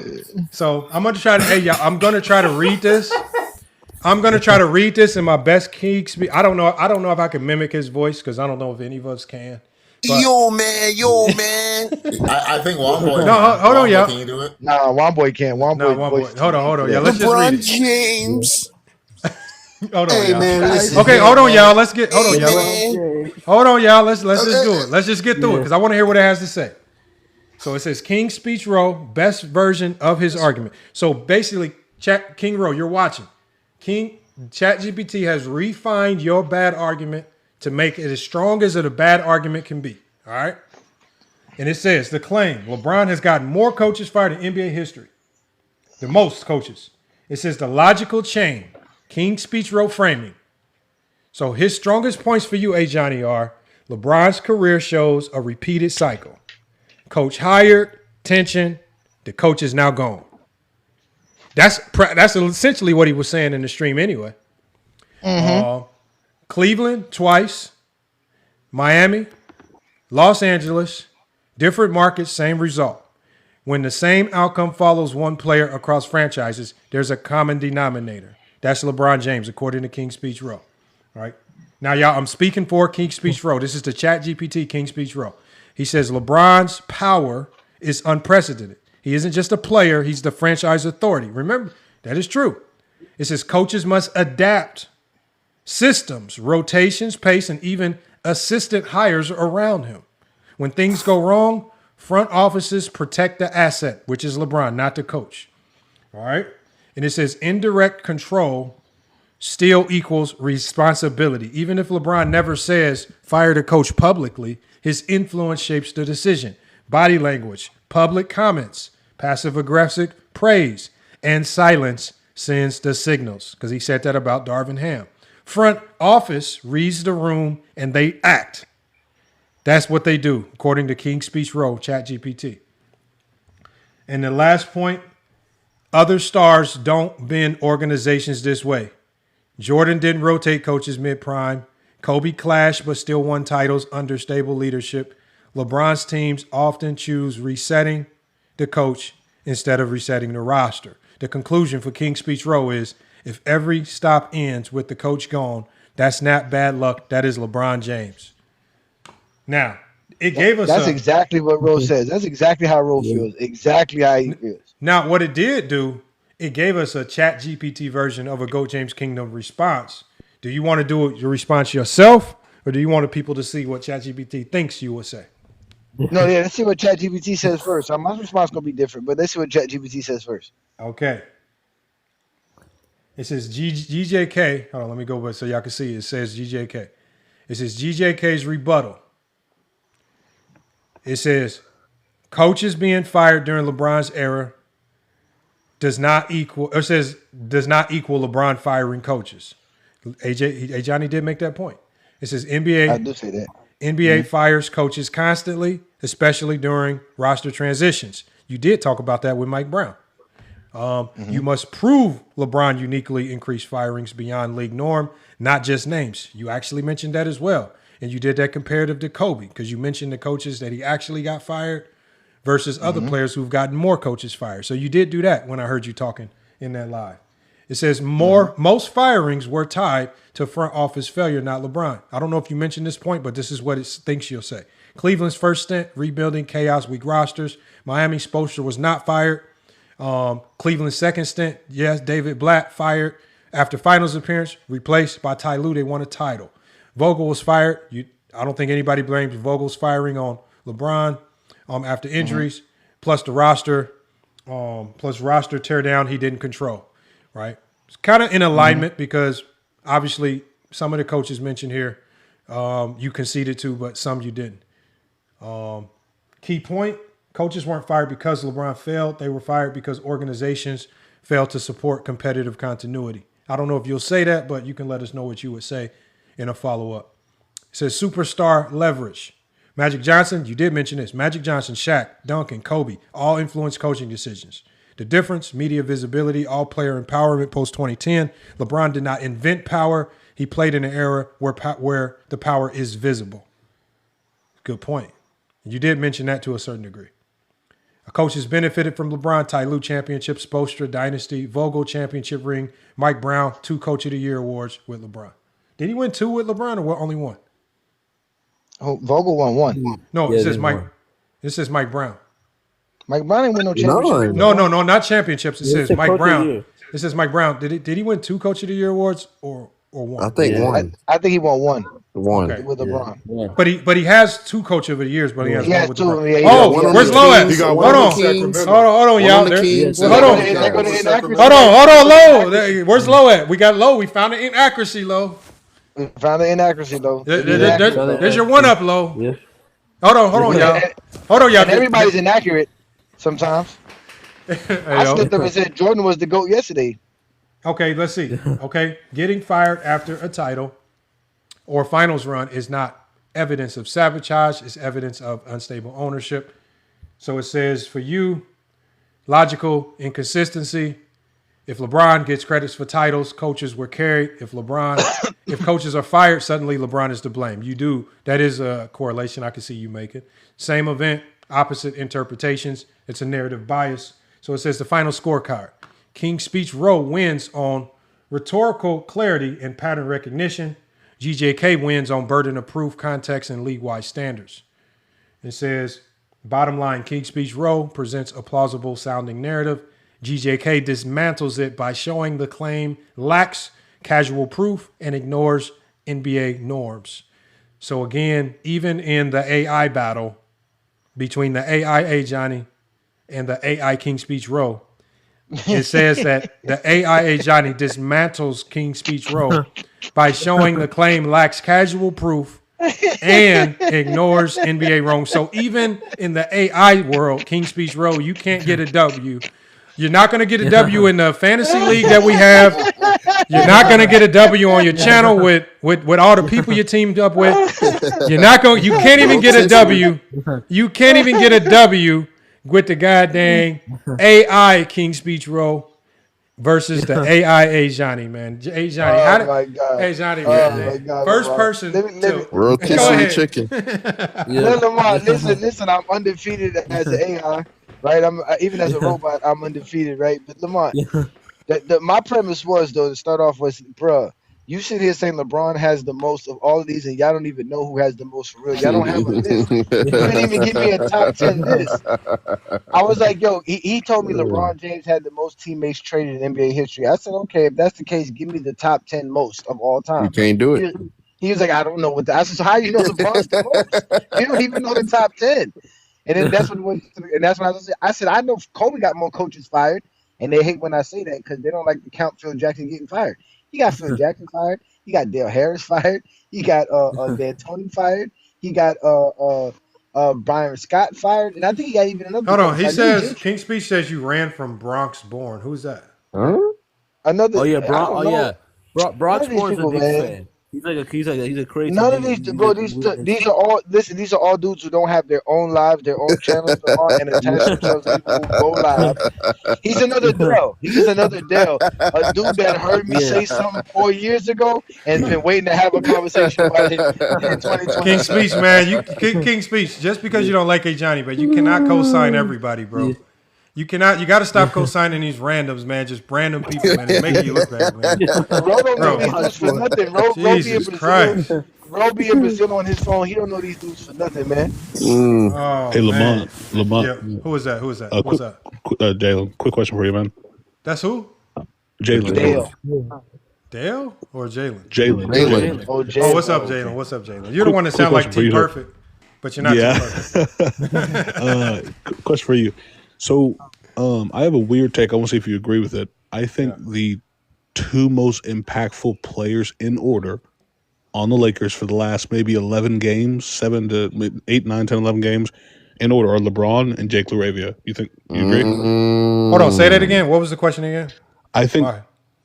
So I'm gonna try to. Hey, y'all. I'm gonna try to read this. I'm gonna try to read this in my best King speech. I don't know if I can mimic his voice because I don't know if any of us can. But... Yo, man. I think Womboy. No, hold on, y'all. Can you do it? Nah, Womboy can't. Womboy. Hold on, y'all. Let's just read it. James. Hold on, hey, y'all. Man, okay, hold on, y'all. Let's get. Hold on, y'all. Hold on, y'all. Let's just do it. Let's just get through it because I want to hear what it has to say. So it says King's Speech Row, best version of his argument. So basically, King Row, you're watching. ChatGPT has refined your bad argument to make it as strong as a bad argument can be. All right. And it says the claim LeBron has gotten more coaches fired in NBA history. The most coaches. It says the logical chain. King's Speech Row framing. So his strongest points for you, Ajani, are LeBron's career shows a repeated cycle. Coach hired, tension, the coach is now gone. That's essentially what he was saying in the stream anyway. Mm-hmm. Cleveland twice, Miami, Los Angeles, different markets, same result. When the same outcome follows one player across franchises, there's a common denominator. That's LeBron James, according to King's Speech Row. All right. Now, y'all, I'm speaking for King's Speech Row. This is the ChatGPT King's Speech Row. He says LeBron's power is unprecedented. He isn't just a player. He's the franchise authority. Remember, that is true. It says coaches must adapt systems, rotations, pace, and even assistant hires around him. When things go wrong, front offices protect the asset, which is LeBron, not the coach. All right. And it says indirect control still equals responsibility. Even if LeBron never says fire the coach publicly, his influence shapes the decision. Body language, public comments, passive-aggressive praise, and silence sends the signals. Because he said that about Darvin Ham. Front office reads the room and they act. That's what they do, according to King's Speech Row, ChatGPT. And the last point, other stars don't bend organizations this way. Jordan didn't rotate coaches mid-prime. Kobe clashed but still won titles under stable leadership. LeBron's teams often choose resetting the coach instead of resetting the roster. The conclusion for King's Speech Row is if every stop ends with the coach gone, that's not bad luck. That is LeBron James. Now, it gave us That's exactly what Rose says. That's exactly how Rose feels. Exactly how he feels. Now, what it did do, it gave us a Chat GPT version of a Go James Kingdom response. Do you want to do your response yourself, or do you want people to see what Chat GPT thinks you would say? No, yeah, let's see what ChatGPT says first. My response is going to be different, but let's see what ChatGPT says first. Okay. It says GJK. Hold on, let me go back so y'all can see. It says GJK. It says GJK's rebuttal. It says coaches being fired during LeBron's era does not equal LeBron firing coaches. Johnny did make that point. It says NBA. I do say that. NBA fires coaches constantly, especially during roster transitions. You did talk about that with Mike Brown. You must prove LeBron uniquely increased firings beyond league norm, not just names. You actually mentioned that as well. And you did that comparative to Kobe because you mentioned the coaches that he actually got fired versus other players who've gotten more coaches fired. So you did do that when I heard you talking in that live. It says most firings were tied to front office failure, not LeBron. I don't know if you mentioned this point, but this is what it thinks you'll say. Cleveland's first stint, rebuilding, chaos, weak rosters. Miami, Spoelstra was not fired. Cleveland's second stint, yes, David Blatt fired. After finals appearance, replaced by Ty Lue, they won a title. Vogel was fired. I don't think anybody blames Vogel's firing on LeBron after injuries, plus the roster teardown he didn't control, right? It's kind of in alignment because obviously some of the coaches mentioned here you conceded to, but some you didn't. Key point, coaches weren't fired because LeBron failed. They were fired because organizations failed to support competitive continuity. I don't know if you'll say that, but you can let us know what you would say in a follow-up. It says superstar leverage. Magic Johnson, you did mention this. Magic Johnson, Shaq, Duncan, Kobe, all influenced coaching decisions. The difference, media visibility, all player empowerment post-2010. LeBron did not invent power. He played in an era where the power is visible. Good point. You did mention that to a certain degree. A coach has benefited from LeBron, Ty Lue championship, Spoelstra dynasty, Vogel championship ring, Mike Brown, 2 Coach of the Year awards with LeBron. Did he win 2 with LeBron or only 1? Oh, Vogel won 1. No, it says Mike. It says Mike Brown. Mike Brown ain't win no championship. No, not championships. It says Mike Brown. It says Mike Brown. Did he win 2 Coach of the Year awards or 1? I think 1. I think he won 1. 1 okay. With LeBron. Yeah. But he has 2 Coach of the Years, but he has 1 with LeBron. Yeah, where's Low at? Hold on, y'all. Hold on, Low. Where's Low at? We got Low. We found an inaccuracy, Low. We found an inaccuracy, Low. There's your 1-up, Low. Yeah. Hold on, y'all. And everybody's inaccurate sometimes. I slipped up and said Jordan was the GOAT yesterday. Okay, let's see. Okay, getting fired after a title or finals run is not evidence of sabotage. It's evidence of unstable ownership. So it says for you, logical inconsistency. If LeBron gets credits for titles, coaches were carried. If coaches are fired, suddenly LeBron is to blame. You do. That is a correlation I can see you making. Same event, opposite interpretations. It's a narrative bias. So it says the final scorecard. King's Speech Row wins on rhetorical clarity and pattern recognition. GJK wins on burden of proof, context, and league-wide standards. It says, bottom line, King's Speech Row presents a plausible sounding narrative. GJK dismantles it by showing the claim lacks casual proof and ignores NBA norms. So again, even in the AI battle between the AI Johnny and the AI King's Speech Row, it says that the AI Johnny dismantles King's Speech Row by showing the claim lacks casual proof and ignores NBA norms. So even in the AI world, King's Speech Row, you can't get a W. You're not going to get a W in the fantasy league that we have. You're not going to get a W on your channel with all the people you teamed up with. You can't even get a W. You can't even get a W with the goddamn AI King's Speech Row versus the AI Johnny, man. Hey Johnny, hey Johnny, first person. Real kissery chicken. Listen, I'm undefeated as an AI. Right, I'm even as a robot, I'm undefeated, right? But Lamont, my premise was though to start off was, bruh, you sit here saying LeBron has the most of all of these, and y'all don't even know who has the most for real. Y'all don't have a list. You didn't even give me a top 10 list. I was like, yo, he told me LeBron James had the most teammates traded in NBA history. I said, okay, if that's the case, give me the top 10 most of all time. You can't do it. He was like, I don't know what that. I said, so how you know LeBron's the most? You don't even know the top 10. And then that's when I said, I know Kobe got more coaches fired, and they hate when I say that because they don't like to count Phil Jackson getting fired. He got Phil Jackson fired. He got Dale Harris fired. He got D'Antoni fired. He got Byron Scott fired, and I think he got even another. Hold on, he says King's Speech says you ran from Bronx Born. Who's that? Huh? Another. Oh yeah, Bronx Born's a big fan. He's a crazy. None of these, bro. These are all. Listen, these are all dudes who don't have their own lives, their own channels, and attach themselves to people who go live. He's another Dell. He's another Dell. A dude that heard me say something 4 years ago and been waiting to have a conversation about it in 2020. King's Speech, man. King's Speech. Just because you don't like A Johnny, but you cannot co-sign everybody, bro. Yeah. You cannot. You got to stop co-signing these randoms, man. Just random people, man. It's making you look bad, man. Ro don't know these dudes for nothing. Jesus Christ. Ro be in Brazil on his phone. He don't know these dudes for nothing, man. Oh, hey, Lamont. Yeah. Who is that? What's up? Jalen, quick question for you, man. That's who? Jalen. Dale or Jalen? Jalen. Oh, what's up, Jalen? What's up, Jalen? You're the one that sound like T Perfect, but you're not T Perfect. Question for you. So, I have a weird take. I want to see if you agree with it. I think the two most impactful players in order on the Lakers for the last maybe 11 games, 7 to 8, 9, 10, 11 games in order are LeBron and Jake LaRavia. You agree? Hold on, say that again. What was the question again? I think,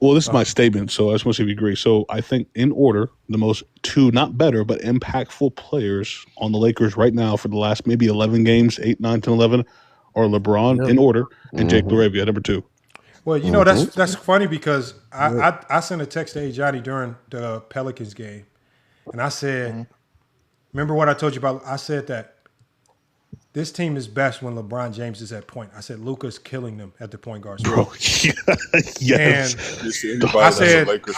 well, this is my statement, so I just want to see if you agree. So I think in order, the most two, not better, but impactful players on the Lakers right now for the last maybe 11 games, 8, 9, 10, 11, are LeBron in order and Jake LaRavia, number 2. Well, you know, that's funny because I sent a text to Johnny during the Pelicans game, and I said, remember what I told you about? I said that this team is best when LeBron James is at point. I said Luka's killing them at the point guard spot. Bro, yes. And I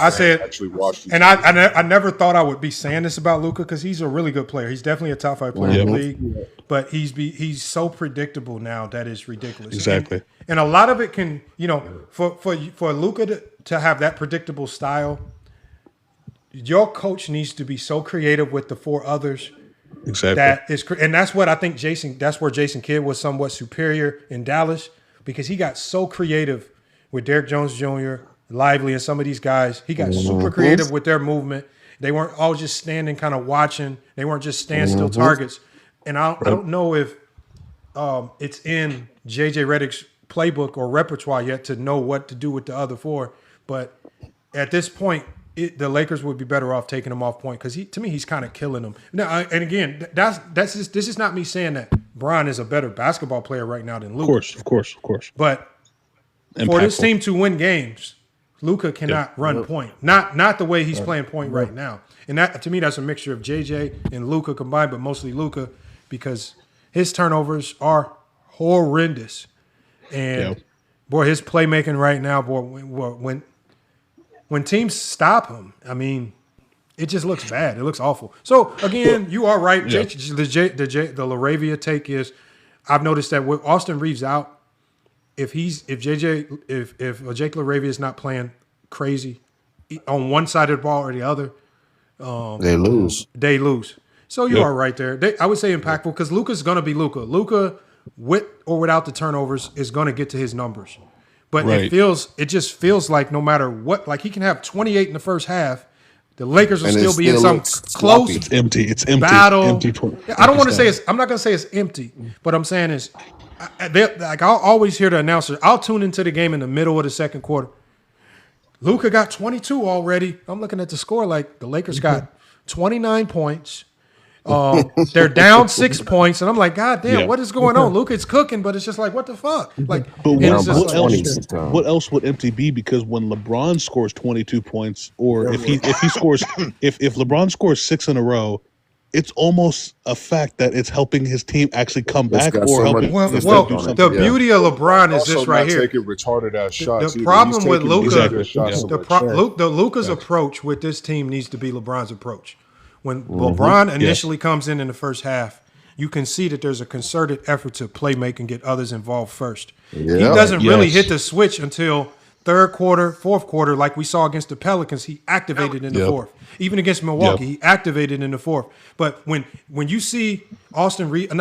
said, actually watched these and I never thought I would be saying this about Luka because he's a really good player. He's definitely a top 5 player in the league, but he's so predictable now that it's ridiculous. Exactly. And a lot of it can, you know, for Luka to have that predictable style, your coach needs to be so creative with the 4 others. Exactly. And that's what I think that's where Jason Kidd was somewhat superior in Dallas because he got so creative with Derrick Jones Jr., Lively, and some of these guys. He got super creative with their movement. They weren't all just standing kind of watching. They weren't just standstill targets. And I don't know if it's in JJ Redick's playbook or repertoire yet to know what to do with the other 4. But at this point, the Lakers would be better off taking him off point because to me he's kind of killing them. Now, and again, this is not me saying that Bron is a better basketball player right now than Luka. Of course. But for this team to win games, Luka cannot run point. Not the way he's playing point right now. And that to me that's a mixture of JJ and Luka combined, but mostly Luka because his turnovers are horrendous. And boy, his playmaking right now, boy, when teams stop him, I mean, it just looks bad. It looks awful. So again, you are right. The LaRavia take is, I've noticed that with Austin Reeves out, if Jake LaRavia is not playing crazy on one side of the ball or the other, they lose. So you are right there. I would say impactful because Luka's going to be Luka. Luka, with or without the turnovers, is going to get to his numbers. But it just feels like no matter what, like he can have 28 in the first half, the Lakers will still be in some close It's empty battle. I don't want to say I'm not going to say it's empty, but I'm saying is, like I'll always hear the announcer. I'll tune into the game in the middle of the second quarter. Luka got 22 already. I'm looking at the score like the Lakers got 29 points. They're down 6 points, and I'm like, God damn, what is going on? Luka's cooking, but it's just like, what the fuck? Like, but what else would empty be? Because when LeBron scores 22 points, or if he scores, if LeBron scores 6 in a row, it's almost a fact that it's helping his team actually come back or helping. Well, the beauty of LeBron is this right here. Taking retarded ass shots. The problem with Luka, Luka's approach with this team needs to be LeBron's approach. When LeBron initially comes in the first half, you can see that there's a concerted effort to play make and get others involved first. He doesn't really hit the switch until third quarter, fourth quarter, like we saw against the Pelicans. He activated in the fourth. Even against Milwaukee, he activated in the fourth. But when you see Ayton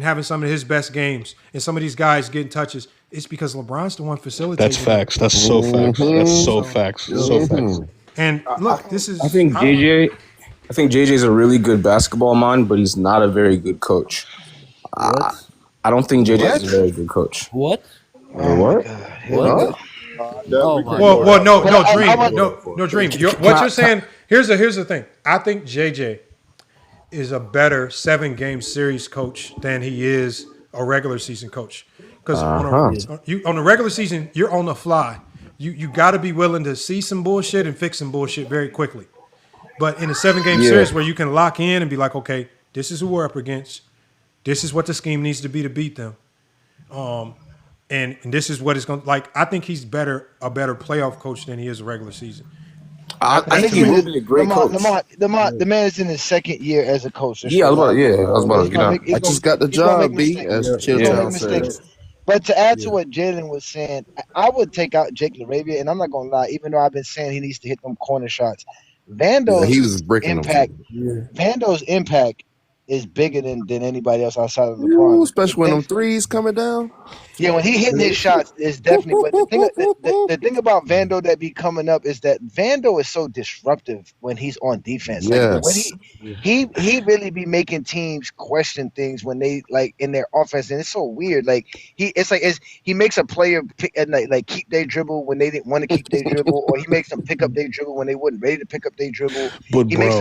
having some of his best games and some of these guys getting touches, it's because LeBron's the one facilitating. That's facts. That's so facts. That's so facts. So facts. And look, this is. I think JJ's a really good basketball mind, but he's not a very good coach. I don't think JJ's a very good coach. What? What? No, Dream. What you're saying? Here's the thing. I think JJ is a better 7-game series coach than he is a regular season coach. Because on the regular season, you're on the fly. You got to be willing to see some bullshit and fix some bullshit very quickly. But in a 7-game series where you can lock in and be like, okay, this is who we're up against. This is what the scheme needs to be to beat them. And this is what it's going to like. I think he's a better playoff coach than he is a regular season. I think he will be a great coach. The man is in his second year as a coach. I was about to get out. I just got the job, B, as Chill says. But to add to what Jalen was saying, I would take out Jake LaRavia, and I'm not gonna lie, even though I've been saying he needs to hit them corner shots, Yeah, he Vando's was breaking them impact, too. Vando's impact is bigger than anybody else outside of Ooh, LeBron. especially when them threes coming down. Yeah, when he hitting his shots, it's definitely. But the thing about Vando that be coming up is that Vando is so disruptive when he's on defense. Like when Yes. he really be making teams question things when they like in their offense, and it's so weird. Like he makes a player pick, and like keep their dribble when they didn't want to keep their dribble, or he makes them pick up their dribble when they wasn't ready to pick up their dribble. But He makes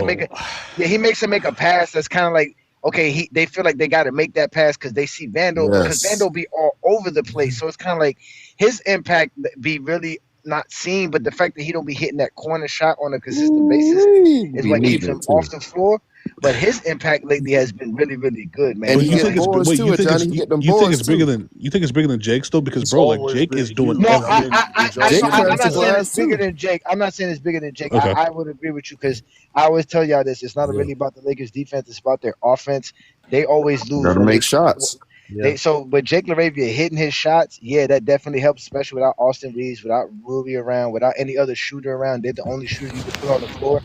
them make a pass that's kind of like. Okay, they feel like they got to make that pass because they see Vando because Yes. Vando be all over the place. So it's kind of like his impact be really not seen, but the fact that he don't be hitting that corner shot on a consistent basis is Be what keeps needing him it too. off the floor. But his impact lately has been really, really good, man. And But he get boards too, you think Johnny. He get them you think boards it's bigger too. than you think it's bigger than Jake's though? Because It's bro, like always Jake been is doing huge. No, everything. Jake I'm cracks not the saying it's glass bigger too. than Jake. I'm not saying it's bigger than Jake. Okay. I would agree with you because I always tell y'all this. It's not really about the Lakers' defense. It's about their offense. They always lose Gotta when make shots. But Jake LaRavia hitting his shots, yeah, that definitely helps, especially without Austin Reeves, without Ruby around, without any other shooter around. They're the only shooter you can put on the floor.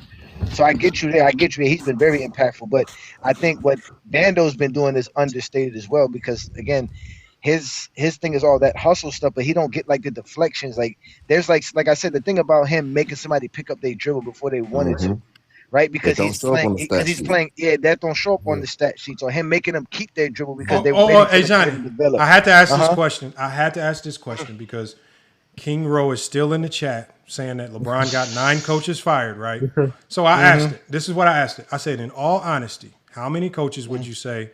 So I get you there. I get you there. He's been very impactful. But I think what Vando's been doing is understated as well because again, his thing is all that hustle stuff, but he don't get like the deflections. Like there's like I said, the thing about him making somebody pick up their dribble before they wanted to. Right, because don't show up on the stat sheet. that don't show up on the stat sheets, or him making them keep their dribble because they Hey Johnny, develop. I had to ask this question. I had to ask this question because King Rowe is still in the chat saying that LeBron got 9 coaches fired, right? So I asked it. This is what I asked it. I said, in all honesty, how many coaches would you say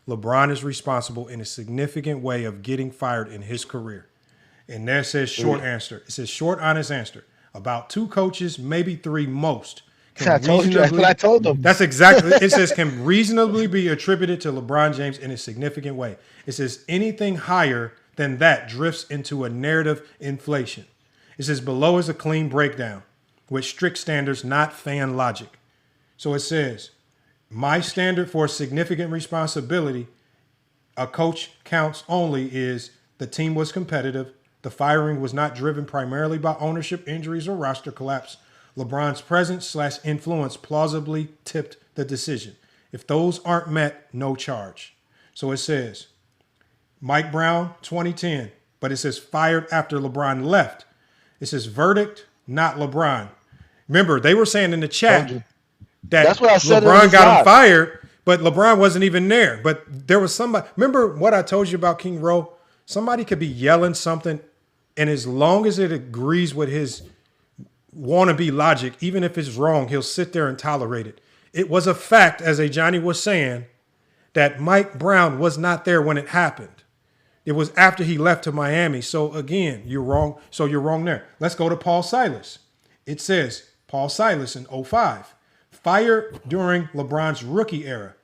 LeBron is responsible in a significant way of getting fired in his career? And there says short answer. It says short, honest answer. About 2 coaches, maybe 3 most. That's what I told them. That's exactly. It says can reasonably be attributed to LeBron James in a significant way. It says anything higher than that drifts into a narrative inflation. It says below is a clean breakdown with strict standards, not fan logic. So it says my standard for significant responsibility, a coach counts only, is the team was competitive. The firing was not driven primarily by ownership, injuries, or roster collapse. LeBron's presence/influence plausibly tipped the decision. If those aren't met, no charge. So it says Mike Brown, 2010, but it says fired after LeBron left. It says verdict, not LeBron. Remember, they were saying in the chat that that's what I said LeBron got him fired, but LeBron wasn't even there. But there was somebody. Remember what I told you about King Rowe? Somebody could be yelling something, and as long as it agrees with his wannabe logic, even if it's wrong, he'll sit there and tolerate it. It was a fact, as Johnny was saying, that Mike Brown was not there when it happened. It was after he left to Miami. So again, you're wrong. So you're wrong there. Let's go to Paul Silas. It says Paul Silas in 2005, fired during LeBron's rookie era.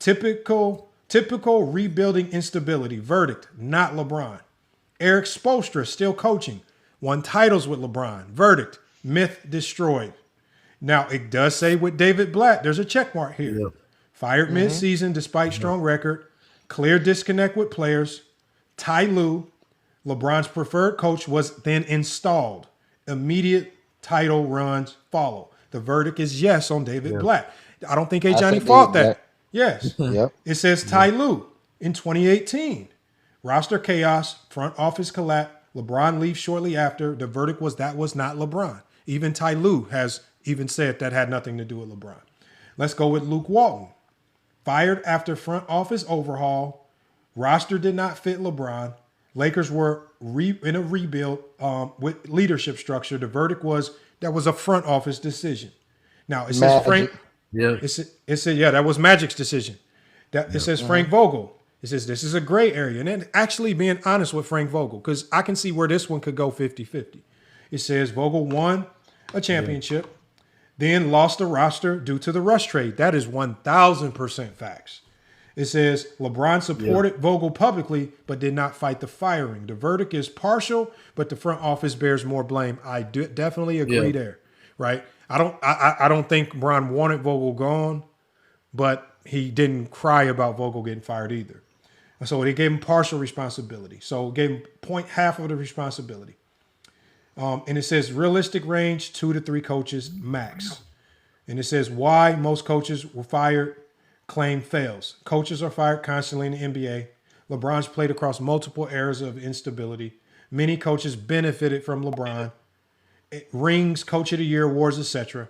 Typical rebuilding instability. Verdict, not LeBron. Eric Spoelstra still coaching. Won titles with LeBron. Verdict, myth destroyed. Now, it does say with David Blatt, there's a check mark here. Yep. Fired mid-season despite strong record. Clear disconnect with players. Ty Lue, LeBron's preferred coach, was then installed. Immediate title runs follow. The verdict is yes on David Blatt. I don't think Johnny fought that. Yes. Yep. It says Ty Lue in 2018. Roster chaos, front office collapse. LeBron leaves shortly after. The verdict was that was not LeBron. Even Ty Lue has even said that had nothing to do with LeBron. Let's go with Luke Walton. Fired after front office overhaul. Roster did not fit LeBron. Lakers were in a rebuild with leadership structure. The verdict was that was a front office decision. Now, it says Frank. Yeah. It said, that was Magic's decision. It says Frank Vogel. It says this is a gray area. And then actually being honest with Frank Vogel, because I can see where this one could go 50-50. It says Vogel won a championship, then lost the roster due to the Rush trade. That is 1,000% facts. It says LeBron supported Vogel publicly, but did not fight the firing. The verdict is partial, but the front office bears more blame. I definitely agree there, right? I don't think Bron wanted Vogel gone, but he didn't cry about Vogel getting fired either. So they gave him partial responsibility. So gave him half of the responsibility. And it says realistic range, 2 to 3 coaches max. And it says why most coaches were fired, claim fails. Coaches are fired constantly in the NBA. LeBron's played across multiple eras of instability. Many coaches benefited from LeBron. Rings, Coach of the Year awards, etc.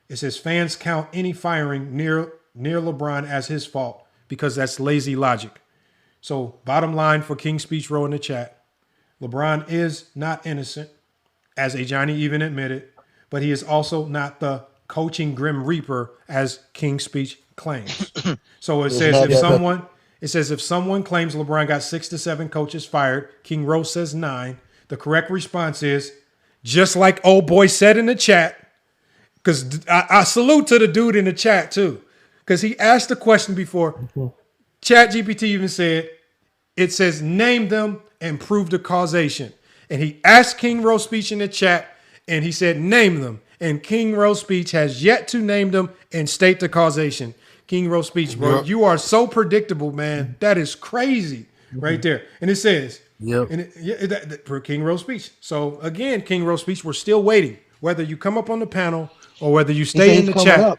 It says fans count any firing near LeBron as his fault because that's lazy logic. So bottom line for King Speech Row in the chat, LeBron is not innocent, as A Johnny even admitted, but he is also not the coaching Grim Reaper as King Speech claims. So it says if someone claims LeBron got 6 to 7 coaches fired, King Rose says 9. The correct response is, just like old boy said in the chat, because I salute to the dude in the chat too, because he asked the question before. Chat GPT even said, it says name them and prove the causation. And he asked King Rose Speech in the chat, and he said name them. And King Rose Speech has yet to name them and state the causation. King Rose Speech, bro, you are so predictable, man. That is crazy right there. And it says, for King Rose Speech. So again, King Rose Speech, we're still waiting. Whether you come up on the panel or whether you stay in the chat,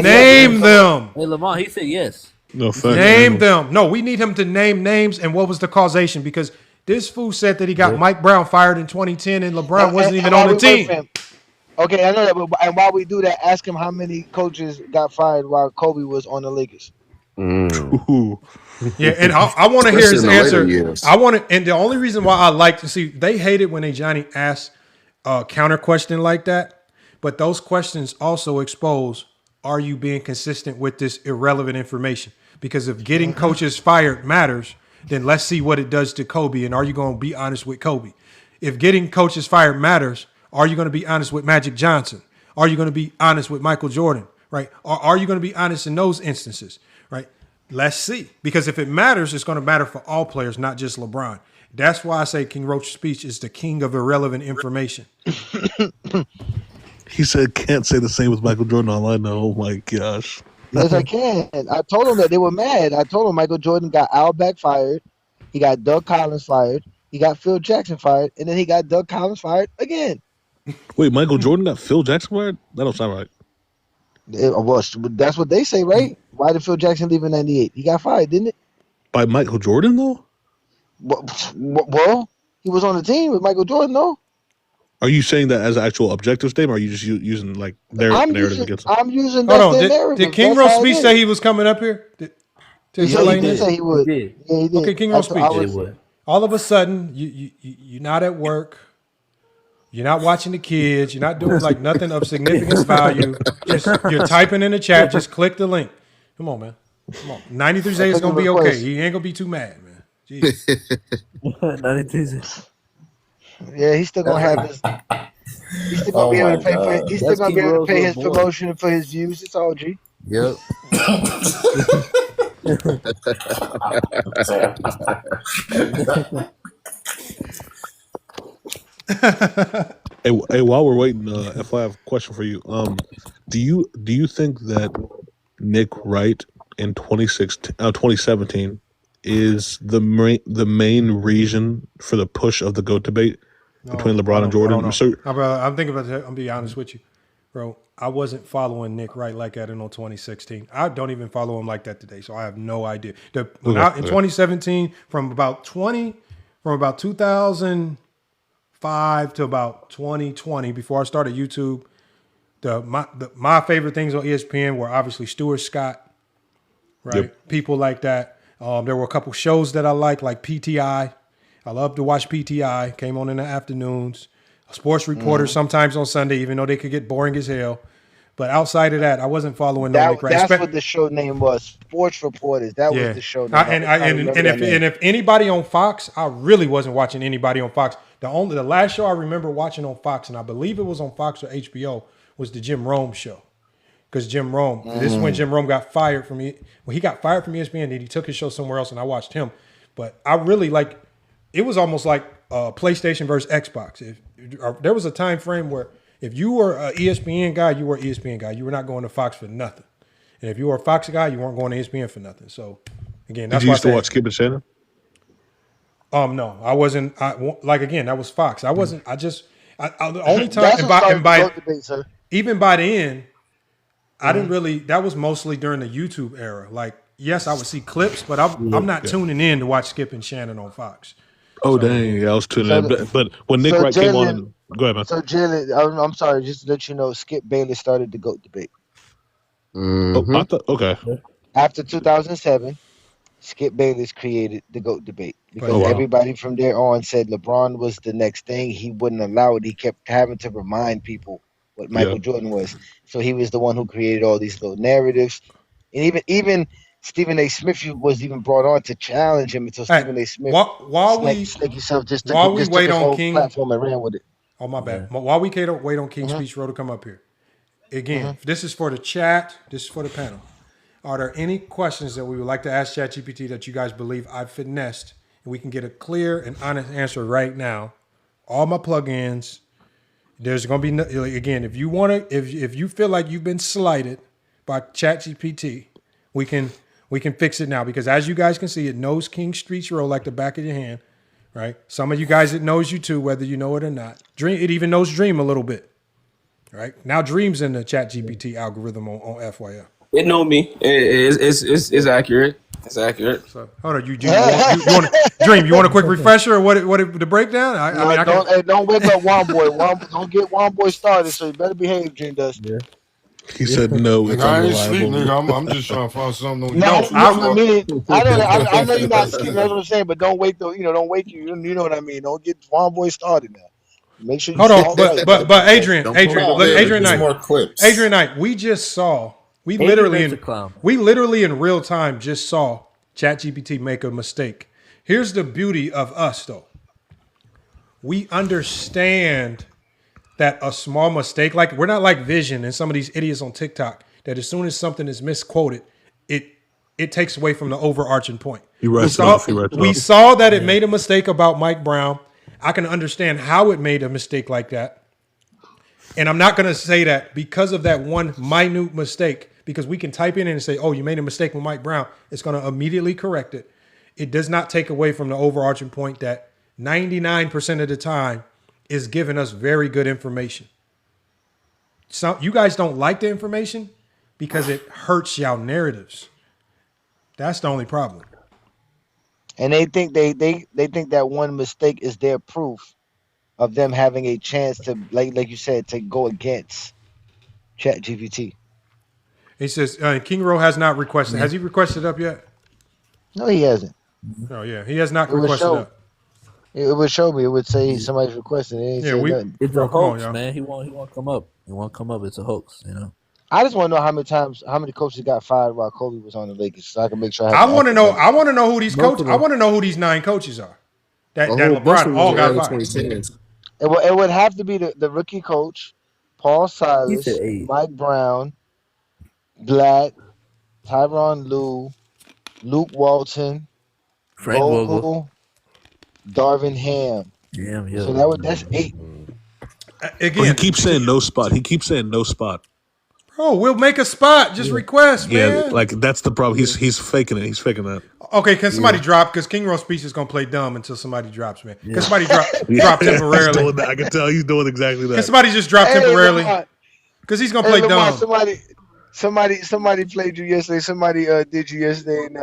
name them. Hey, Lamar, he said yes. No, name them. No, we need him to name names and what was the causation, because this fool said that he got Mike Brown fired in 2010 and LeBron wasn't even on the team. Okay, I know that, but and while we do that, ask him how many coaches got fired while Kobe was on the Lakers. Yeah, and I want to hear his answer. And the only reason why I like to see, they hate it when Johnny asks a counter question like that, but those questions also expose, are you being consistent with this irrelevant information? Because if getting coaches fired matters, then let's see what it does to Kobe, and are you going to be honest with Kobe? If getting coaches fired matters, are you going to be honest with Magic Johnson? Are you going to be honest with Michael Jordan? Right? Or are you going to be honest in those instances? Right? Let's see. Because if it matters, it's going to matter for all players, not just LeBron. That's why I say King Roach's speech is the king of irrelevant information. He said can't say the same with Michael Jordan online. Oh my gosh. Yes, I can. I told him that they were mad. I told him Michael Jordan got Al Beck fired. He got Doug Collins fired. He got Phil Jackson fired. And then he got Doug Collins fired again. Wait, Michael Jordan got Phil Jackson fired? That don't sound right. That's what they say, right? Why did Phil Jackson leave in 98? He got fired, didn't it? By Michael Jordan, though? Well, he was on the team with Michael Jordan, though. Are you saying that as an actual objective statement, or are you just using like their narrative against them? I'm using that narrative. Did King Rose Speech say he was coming up here? He did say he would. Yeah, he did. Okay, King Rose Speech. All of a sudden, you're not at work. You're not watching the kids. You're not doing like nothing of significance value. Just you're typing in the chat. Just click the link. Come on, man. Come on. 93 Zay is gonna be okay. He ain't gonna be too mad, man. Jeez. 93 Zay. Yeah, he's still gonna have his. He's still gonna be able to pay for. He's still gonna be able to pay his promotion and for his views. It's all G. Yep. Hey, while we're waiting, if I have a question for you, do you think that Nick Wright in 2017 is the main reason for the push of the GOAT debate between LeBron and Jordan? I'm thinking about that. I'm gonna be honest with you, bro. I wasn't following Nick Wright like that in 2016. I don't even follow him like that today, so I have no idea. In 2017, from about 2005 to about 2020, before I started YouTube, my favorite things on ESPN were obviously Stuart Scott, right? Yep. People like that. There were a couple shows that I liked, like PTI. I love to watch PTI. Came on in the afternoons. Sports Reporter sometimes on Sunday, even though they could get boring as hell. But outside of that, I wasn't following Nick Wright. That's what the show name was. Sports Reporters. That was the show name. If anybody on Fox, I really wasn't watching anybody on Fox. The last show I remember watching on Fox, and I believe it was on Fox or HBO, was the Jim Rome show. Because Jim Rome, this is when Jim Rome got fired from he got fired from ESPN, and he took his show somewhere else, and I watched him. But I really it was almost like PlayStation versus Xbox. There was a time frame where if you were an ESPN guy, you were an ESPN guy. You were not going to Fox for nothing. And if you were a Fox guy, you weren't going to ESPN for nothing. So Again, Did that's you why I used to said, watch Skip and Shannon? No, I wasn't. Like again, that was Fox. I wasn't. The only time, That's what started the GOAT debate, sir. even by the end, I didn't Mhm. really. That was mostly during the YouTube era. Like, yes, I would see clips, but I'm not tuning in to watch Skip and Shannon on Fox. Oh dang, yeah, I was tuning in. But when Nick Wright came on, and go ahead, man. So Jalen, I'm sorry, just to let you know, Skip Bayless started the GOAT debate. Oh, I thought, okay. After 2007, Skip Bayless created the GOAT debate because Oh, wow. everybody from there on said LeBron was the next thing. He wouldn't allow it. He kept having to remind people what Michael Jordan was. So he was the one who created all these little narratives. And even Stephen A. Smith was even brought on to challenge him until Stephen A. Smith snake himself just took his whole platform and ran with it. Oh, my bad. While we wait on King's Speech Row to come up here. Again, this is for the chat. This is for the panel. Are there any questions that we would like to ask ChatGPT that you guys believe I've finessed and we can get a clear and honest answer right now? All my plugins. There's going to be again, if you want to, if you feel like you've been slighted by ChatGPT, we can fix it now because as you guys can see, it knows King Streets Row like the back of your hand, right? Some of you guys, it knows you too, whether you know it or not. It even knows Dream a little bit, right? Now Dream's in the ChatGPT algorithm on FYI. It know me. It's accurate. It's accurate. So, hold on, you want Dream? You want a quick refresher or what the breakdown? Don't wake up Juan Boy. Don't get Juan Boy started. So you better behave, Dream Dust. Yeah. He said no. Nigga, I ain't sleep, nigga. I'm just trying to find something. I know you're not sleeping. That's what I'm saying. But don't wake don't wake you. You know what I mean. Don't get Juan Boy started now. Make sure you hold on, but Adrian Knight, we just saw. We literally in real time just saw ChatGPT make a mistake. Here's the beauty of us, though. We understand that a small mistake, like we're not like Vision and some of these idiots on TikTok, that as soon as something is misquoted, it takes away from the overarching point. We saw that it made a mistake about Mike Brown. I can understand how it made a mistake like that. And I'm not going to say that because of that one minute mistake, because we can type in and say, oh, you made a mistake with Mike Brown. It's going to immediately correct it. It does not take away from the overarching point that 99% of the time is giving us very good information. So you guys don't like the information because it hurts y'all narratives. That's the only problem. And they think they think that one mistake is their proof of them having a chance to, like you said, to go against ChatGPT. He says King Row has not requested. Has he requested up yet? No, he hasn't. Oh yeah, he has not requested up. It would show me. It would say somebody's requesting. It ain't nothing. It's a hoax, man. He won't come up. He won't come up. It's a hoax, you know. I just want to know how many coaches got fired while Kobe was on the Lakers, so I can make sure. I want to know. I want to know who these coaches. I want to know who these 9 coaches are. That LeBron all got fired. It would have to be the rookie coach, Paul Silas, Mike Brown, Black, Tyronn Lue, Luke Walton, Frank Vogel, Darvin Ham. Yeah. So that's 8. Again, he keeps saying no spot. Bro, we'll make a spot. Just request, man. Yeah, like that's the problem. He's faking it. He's faking that. Okay, can somebody drop? Because King Row's speech is gonna play dumb until somebody drops, man. Can somebody drop temporarily? I can tell he's doing exactly that. Can somebody just drop temporarily? Because he's gonna play dumb. Somebody played you yesterday. Somebody did you yesterday in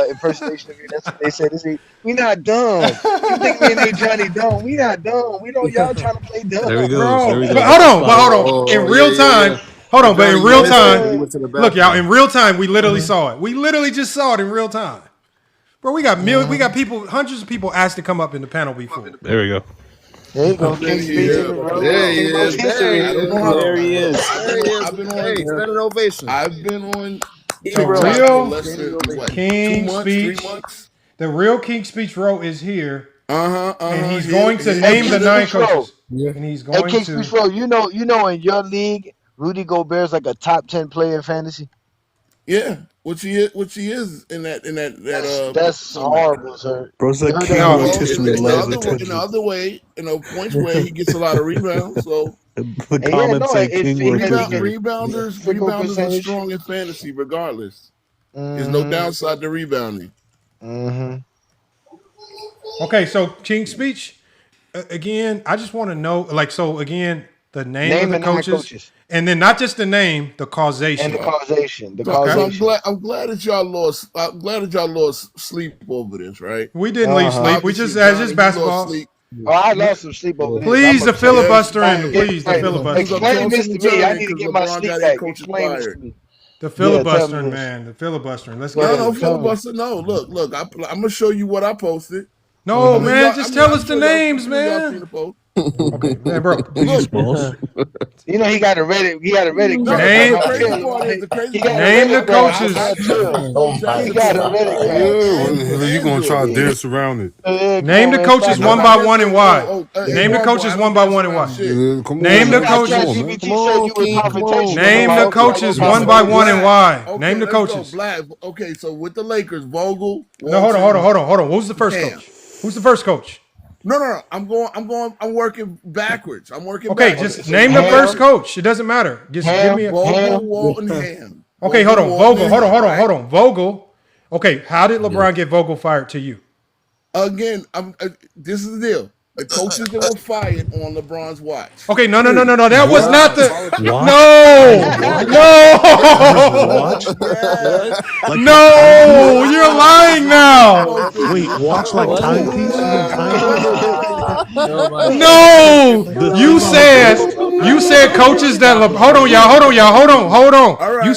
impersonation of you. That's what they said. They say, we not dumb. You think me and they Johnny dumb? We not dumb. We know y'all trying to play dumb. There we go. But hold on. In real time. Hold on, but in real time, look, y'all. In real time, we literally saw it. We literally just saw it in real time, bro. We got people, hundreds of people asked to come up in the panel before. There we go. There you go. There he is. There he is. Standing ovation. I've been on the real King Speech. The real King Speech Row is here. And he's going to name the 9 coaches. And he's going King Speech Row, you know, in your league, Rudy Gobert's like a top 10 player in fantasy. Yeah, which he is in that. That's horrible, sir. Bro's like in the other way, in the points where he gets a lot of rebounds. So the comments say King rebounders are strong in fantasy, regardless. There's no downside to rebounding. Mm-hmm. Okay, so King's Speech. Again, I just want to know, like, so again, the name of the Name the 9 coaches, and then not just the name, the causation. and the causation. The So causation. I'm glad that y'all lost. I'm glad that y'all lost sleep over this, right? We didn't lose sleep. We just it's just basketball. Oh, I lost some sleep over this. Please, the filibustering. Yeah, Please, the filibustering. Explain this to me. I need to get my sleep back. Explain this to me. The filibustering, man. The filibustering. Let's go. No, filibuster. No, look. I'm gonna show you what I posted. No, man. Just tell us the names, man. Okay, man, bro. You know he got a Reddit. He got a Reddit. Name the coaches. He got a Reddit. You gonna try to dance around it? Name the coaches one by one and why. Name the coaches one by one and why. Name the coaches. Name the coaches one by one and why. Name the coaches. Okay, so with the Lakers, Vogel. No, hold on. Who's the first coach? Who's the first coach? No. I'm working backwards. Okay, just name the first coach. It doesn't matter. Just give me a Vogel, Walton, Ham. Okay, hold on. Vogel. Hold on. Vogel. Okay, how did LeBron get Vogel fired to you? Again, this is the deal. The coaches that were fired on LeBron's watch. Okay, no. That was not the. No, you're lying now. Wait, watch like timepiece? No, you said coaches that. Hold on, y'all. You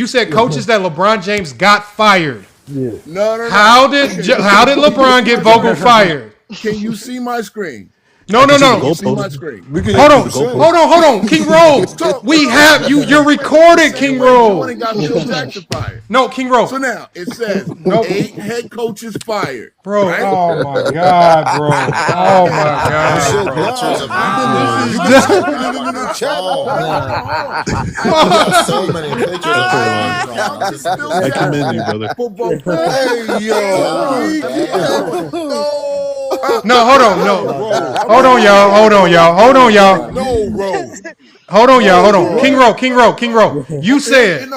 said coaches that LeBron James got fired. Yeah. No. How did LeBron get Vogel fired? Can you see my screen? No. See my screen. Hold on, King Roll. We have you. You're recorded, King Roll. No, King Roll. So now it says 8 head coaches fired. Bro, right? Oh my God, bro. Oh my God. So many pictures of I commend you, brother. Hey, yo. No, hold on, y'all. No, bro. Hold on. King Roll. You said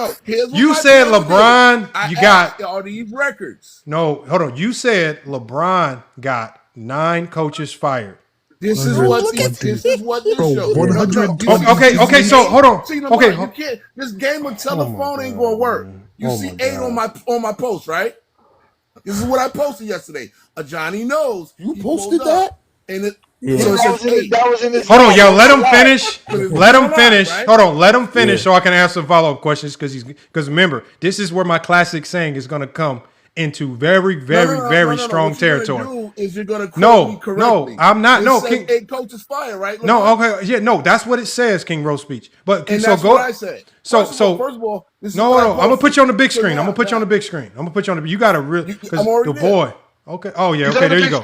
LeBron. You got all these records. No, hold on. You said LeBron got 9 coaches fired. This is what this shows. Okay. So hold on. See, LeBron, you can't. This game of telephone ain't gonna work. You see 8 on my post, right? This is what I posted yesterday. Johnny knows. You posted that? And it. Yeah. So that was in this. Hold on, y'all. Let him finish. Hold on. Let him finish so I can ask some follow-up questions because remember, this is where my classic saying is going to come into very strong territory. You're going to quote me correctly. I'm not. No, King. 8 coaches fire, right? No, okay, yeah, no. That's what it says, King Rose speech. But and so that's go. What I said. First of all, this no. I'm gonna put you on the big screen. You got to really because the boy. Okay. Oh yeah. Okay. There you go.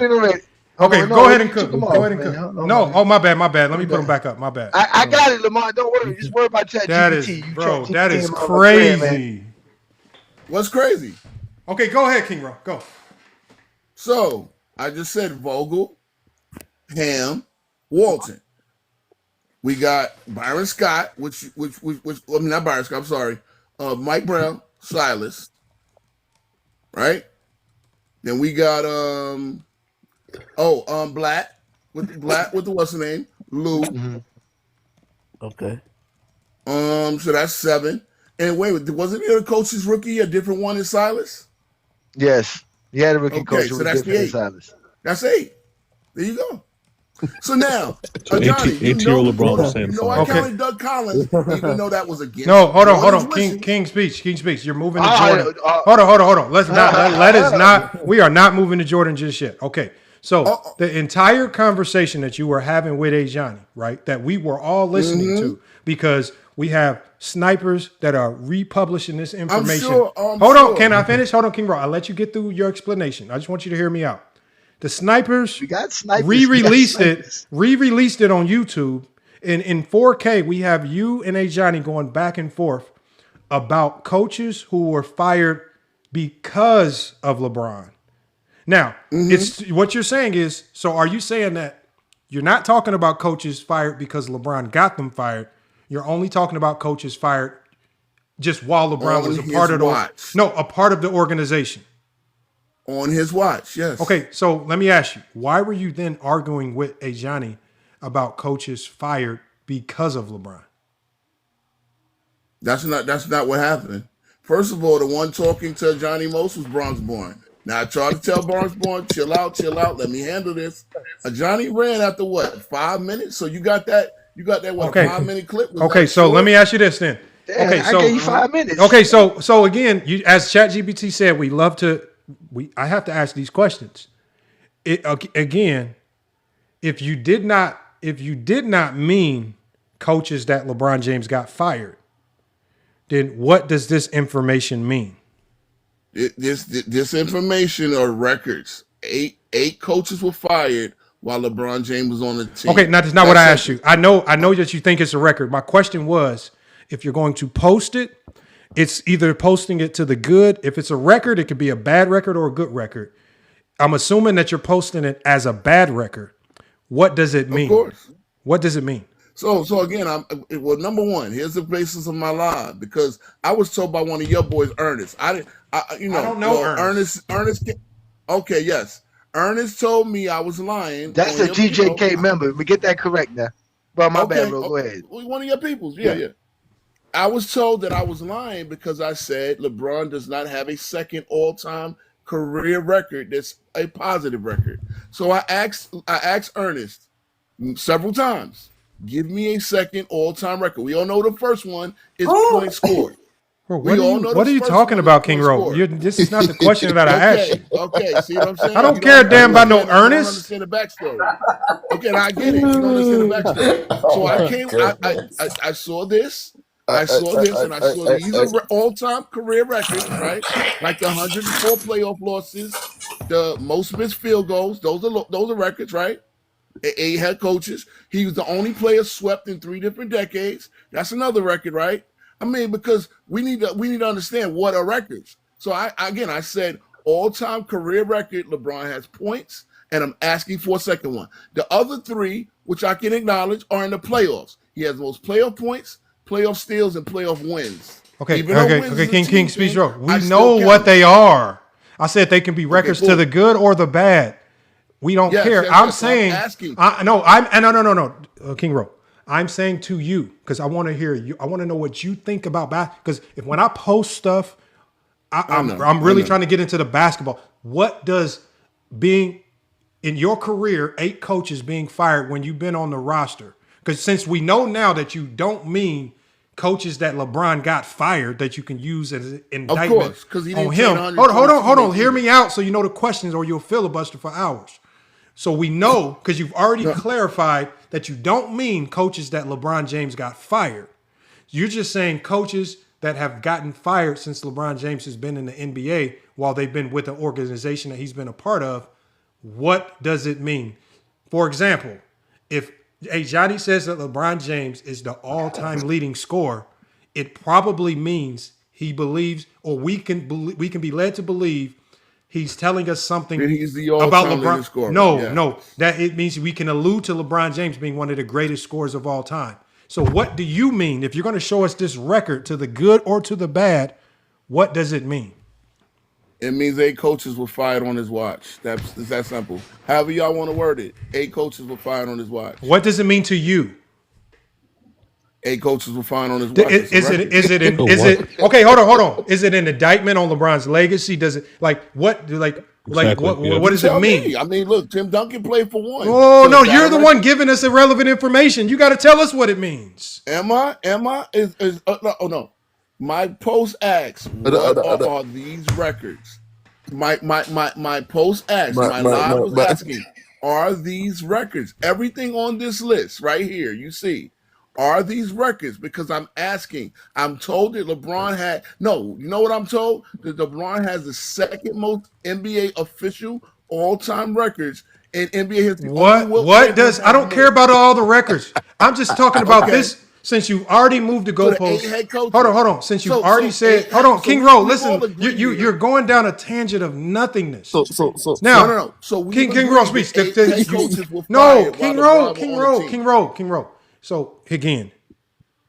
Okay, go ahead and cook. No, oh my bad. Let me put him back up. My bad. I got it, Lamar. Don't worry. Just worry about ChatGPT. That is crazy. What's crazy? Okay, go ahead, King Ro. Go. So I just said Vogel, Ham, Walton. We got Byron Scott, which I mean not Byron Scott. I'm sorry. Mike Brown, Silas. Right. Then we got Blatt with the what's the name? Lou. Mm-hmm. Okay. So that's 7. And wait, wasn't the other coach's rookie a different one than Silas? Yes. He had a rookie coach. So that's 8. Silas. That's 8. There you go. So now, so Johnny, you know I counted Doug Collins, even though that was against. No, hold on. King speech. You're moving to Jordan. Hold on. Let us not. We are not moving to Jordan just yet. Okay. So the entire conversation that you were having with Ajani, right, that we were all listening to, because we have snipers that are republishing this information. Hold on, can I finish? Hold on, King Roy. I'll let you get through your explanation. I just want you to hear me out. The snipers, re-released it on YouTube. In 4K, we have you and Ajani going back and forth about coaches who were fired because of LeBron. Now, it's what you're saying is, so are you saying that you're not talking about coaches fired because LeBron got them fired? You're only talking about coaches fired just while LeBron was a part of the organization. On his watch, yes. Okay, so let me ask you, why were you then arguing with Johnny about coaches fired because of LeBron? That's not what happened. First of all, the one talking to Johnny most was Bronzeborn. Now I tried to tell Bronzeborn, chill out, let me handle this. Johnny ran after what, 5 minutes? So you got that what, okay. a 5-minute clip? Okay, so let me ask you this then. Damn, okay, so I gave you 5 minutes. Okay, so again, as ChatGPT said, I have to ask these questions. Again, if you did not mean coaches that LeBron James got fired, then what does this information mean? This information are records. Eight coaches were fired while LeBron James was on the team. Okay, now that's not what I asked you. I know that you think it's a record. My question was, if you're going to post it, it's either posting it to the good. If it's a record, it could be a bad record or a good record. I'm assuming that you're posting it as a bad record. What does it mean? Of course. What does it mean? So again, number one, here's the basis of my lie, because I was told by one of your boys, Ernest. I don't know Ernest. Okay, yes. Ernest told me I was lying. That's a GJK member. We get that correct now. But my bad, bro. Go ahead. One of your peoples. Yeah. I was told that I was lying because I said LeBron does not have a second all-time career record that's a positive record. So I asked Ernest several times, give me a second all-time record. We all know the first one is points scored. Bro, what are you talking about, King Ro? This is not the question that I asked you. Okay, see what I'm saying? I don't care a damn about no Ernest. You don't understand the backstory. Okay, now I get it. You don't understand the backstory. So I saw this. I saw this, and I saw these are all-time career records, right? Like the 104 playoff losses, the most missed field goals. Those are records, right? 8 head coaches. He was the only player swept in 3 different decades. That's another record, right? I mean, because we need to understand what are records. So I said all-time career record. LeBron has points, and I'm asking for a second one. The other 3, which I can acknowledge, are in the playoffs. He has the most playoff points, playoff steals, and playoff wins. Okay, King Speech Row. We know what they are. I said they can be records to the good or the bad. We don't care. I'm saying. No, King Row. I'm saying to you, because I want to hear you. I want to know what you think about basketball. Because when I post stuff, I'm really trying to get into the basketball. What does being in your career, 8 coaches being fired when you've been on the roster? Because since we know now that you don't mean coaches that LeBron got fired that you can use as an indictment on him. Hold on. Hear me out so you know the questions or you'll filibuster for hours. So we know, because you've already clarified that you don't mean coaches that LeBron James got fired. You're just saying coaches that have gotten fired since LeBron James has been in the NBA while they've been with the organization that he's been a part of. What does it mean? For example, if Johnny says that LeBron James is the all-time leading scorer, it probably means he believes, or we can be led to believe he's telling us something about LeBron. Scorer. No, that it means we can allude to LeBron James being one of the greatest scorers of all time. So what do you mean? If you're going to show us this record to the good or to the bad, what does it mean? It means 8 coaches were fired on his watch. It's that simple. However y'all want to word it, 8 coaches were fired on his watch. What does it mean to you? 8 coaches were fired on his watch. Okay, hold on. Is it an indictment on LeBron's legacy? Does it what does it mean? I mean, look, Tim Duncan played for one. Oh, no, you're the one giving us irrelevant information. You got to tell us what it means. Am I? No. My post asks, what are these records? My post asks, my live was asking, are these records? Everything on this list right here, you see, are these records? Because I'm asking. I'm told that LeBron you know what I'm told? That LeBron has the second most NBA official all-time records in NBA history. I don't care about all the records. I'm just talking about this. Since you've already moved the goalpost, hold on. Since you've already said, King Rowe, listen, you're going down a tangent of nothingness. So King Rowe speaks. King Rowe. So again,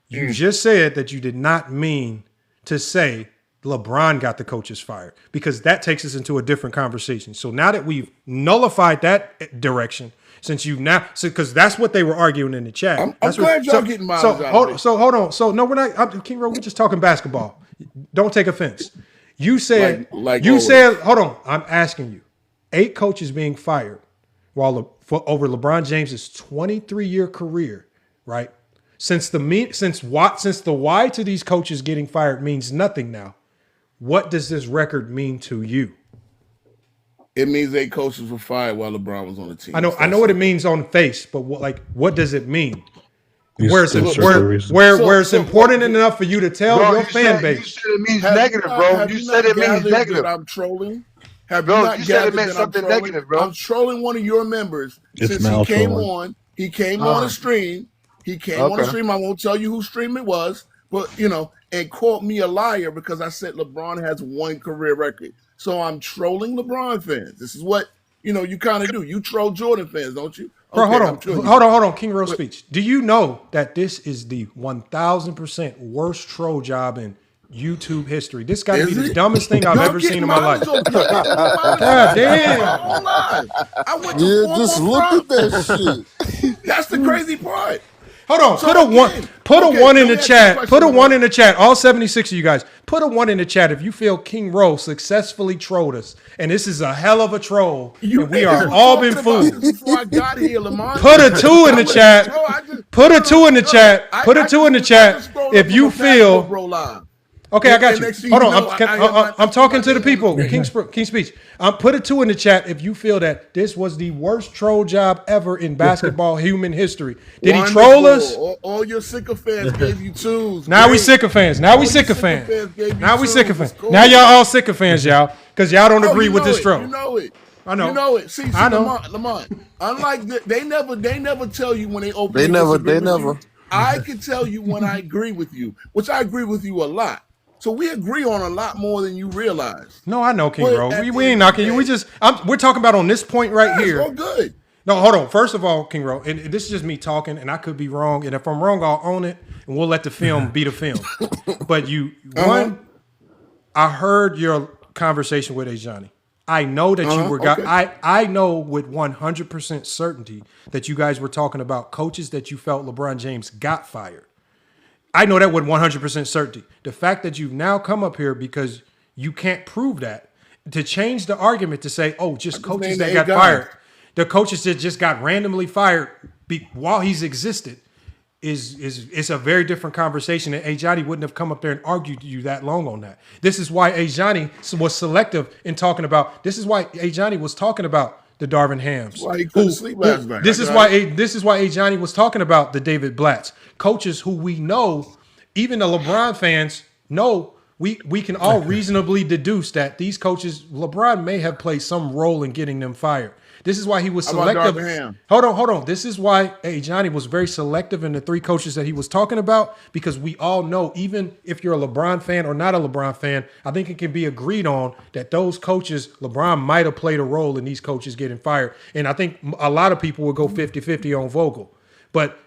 you just said that you did not mean to say LeBron got the coaches fired, because that takes us into a different conversation. So now that we've nullified that direction, since you now, because that's what they were arguing in the chat. I'm glad y'all getting mileage out of it. So hold on. So no, we're not. King Ro, we're just talking basketball. Don't take offense. You said hold on. I'm asking you. 8 coaches being fired over LeBron James's 23-year career, right? Since the why to these coaches getting fired means nothing now. What does this record mean to you? It means 8 coaches were fired while LeBron was on the team. I know what it means on face, but what does it mean? Where it's important enough for you to tell your fan base. You said it means negative, bro. You said it means negative. I'm trolling. Have you not gathered that something negative, bro? I'm trolling one of your members since he came on. He came on a stream. He came on a stream. I won't tell you whose stream it was, but and called me a liar because I said LeBron has 1 career record. So I'm trolling LeBron fans. This is what you kind of do. You troll Jordan fans, don't you? Bro, hold on. King Rose speech. Do you know that this is the 1,000% worst troll job in YouTube history? This got to be the dumbest thing I've ever seen in my life. God damn. I went to just look at that shit. That's the crazy part. Hold on. Put a 1 in the chat. Put a 1 in the chat. All 76 of you guys. Put a 1 in the chat if you feel King Rose successfully trolled us. And this is a hell of a troll. And we are all been fooled. Before I got here, Lamont. Put a 2 in the chat. Put a 2 in the chat. Put a 2 in the chat if you feel. Okay, I got you. Hold on. I'm talking to the people. King Speech. Put a 2 in the chat if you feel that this was the worst troll job ever in basketball human history. Did he troll us? All your sycophants gave you 2s. Now we sycophants. Now we sycophants. Now y'all all sycophants, y'all, because y'all don't agree with this troll. You know it. I know. You know it. See, I know. Lamont. Unlike they never tell you when they open. They never. I can tell you when I agree with you, which I agree with you a lot. So we agree on a lot more than you realize. No, I know, King Bro. We ain't knocking you. We're talking about on this point right here. It's all good. No, hold on. First of all, King Bro, and this is just me talking, and I could be wrong. And if I'm wrong, I'll own it, and we'll let the film be the film. But I heard your conversation with Ajani. I know that you were. Okay. I know with 100% certainty that you guys were talking about coaches that you felt LeBron James got fired. I know that with 100% certainty. The fact that you've now come up here because you can't prove that, to change the argument to say, just coaches that got fired, the coaches that just got randomly fired while he's existed, is a very different conversation. And Ajani wouldn't have come up there and argued you that long on that. This is why Ajani was selective in talking about. This is why Ajani was talking about the Darvin Hams. Why he couldn't sleep last night. This is why Ajani was talking about the David Blatts. Coaches who we know, even the LeBron fans know, we can all reasonably deduce that these coaches, LeBron may have played some role in getting them fired. This is why he was selective. Hold on. This is why Johnny was very selective in the 3 coaches that he was talking about, because we all know, even if you're a LeBron fan or not a LeBron fan, I think it can be agreed on that those coaches, LeBron might have played a role in these coaches getting fired. And I think a lot of people would go 50-50 on Vogel. But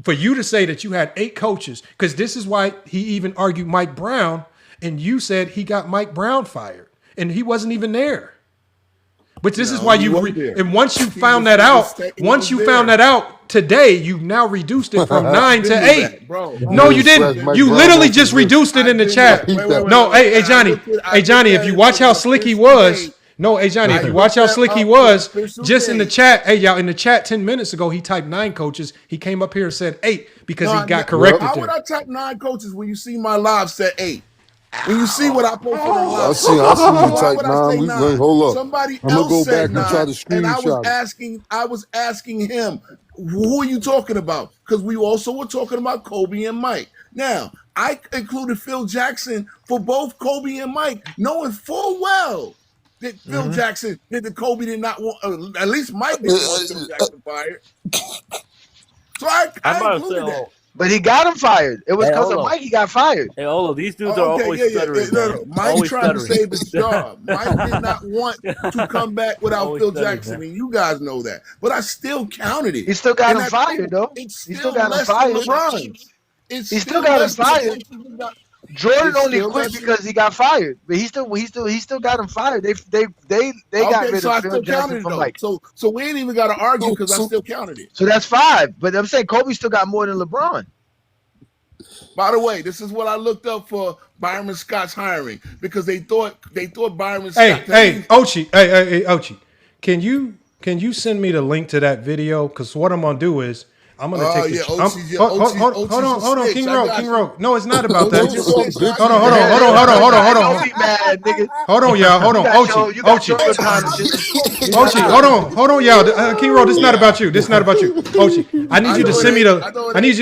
for you to say that you had 8 coaches, because this is why he even argued Mike Brown, and you said he got Mike Brown fired, and he wasn't even there. But this is why and once you found that out, today, you've now reduced it from 9 to 8. No, you didn't. You literally just reduced it in the chat. No, hey, Johnny, if you watch how slick he was. No, hey, Johnny, if you watch how slick he was, just in the chat, hey, y'all, in the chat 10 minutes ago, he typed 9 coaches. He came up here and said 8 because he got corrected. How would I type 9 coaches when you see my live said 8? When you see what I posted on live, I see you type 9. Hold up. Somebody I'm gonna else go back said and try to 9, screenshot. And I was asking him, who are you talking about? Because we also were talking about Kobe and Mike. Now, I included Phil Jackson for both Kobe and Mike, knowing full well that Phil Jackson, that Kobe did not want, at least Mike didn't want Phil Jackson fired. So I included that. But he got him fired. It was because of Mike he got fired. Hey, Olo, these dudes are always stuttering. No. Mike tried to save his job. Mike did not want to come back without Phil Jackson, and you guys know that. But I still counted it. He still got him fired, though. It's still less than LeBron. He still got him fired. Jordan only quit because he got fired, but he still got him fired. They got rid so of I Phil still Jackson counted it for though. Mike. So we ain't even got to argue because I still counted it. So that's 5. But I'm saying Kobe still got more than LeBron. By the way, this is what I looked up for Byron Scott's hiring because they thought Byron Scott. Hey, Ochi. Can you send me the link to that video? Because what I'm gonna do is I'm gonna take the. Hold on, King Row. No, it's not about that. Hold on. Hold on, y'all. Hold on, Ochi. Hold on, y'all. King Row, this is not about you. Ochi, I need you to send me the. I need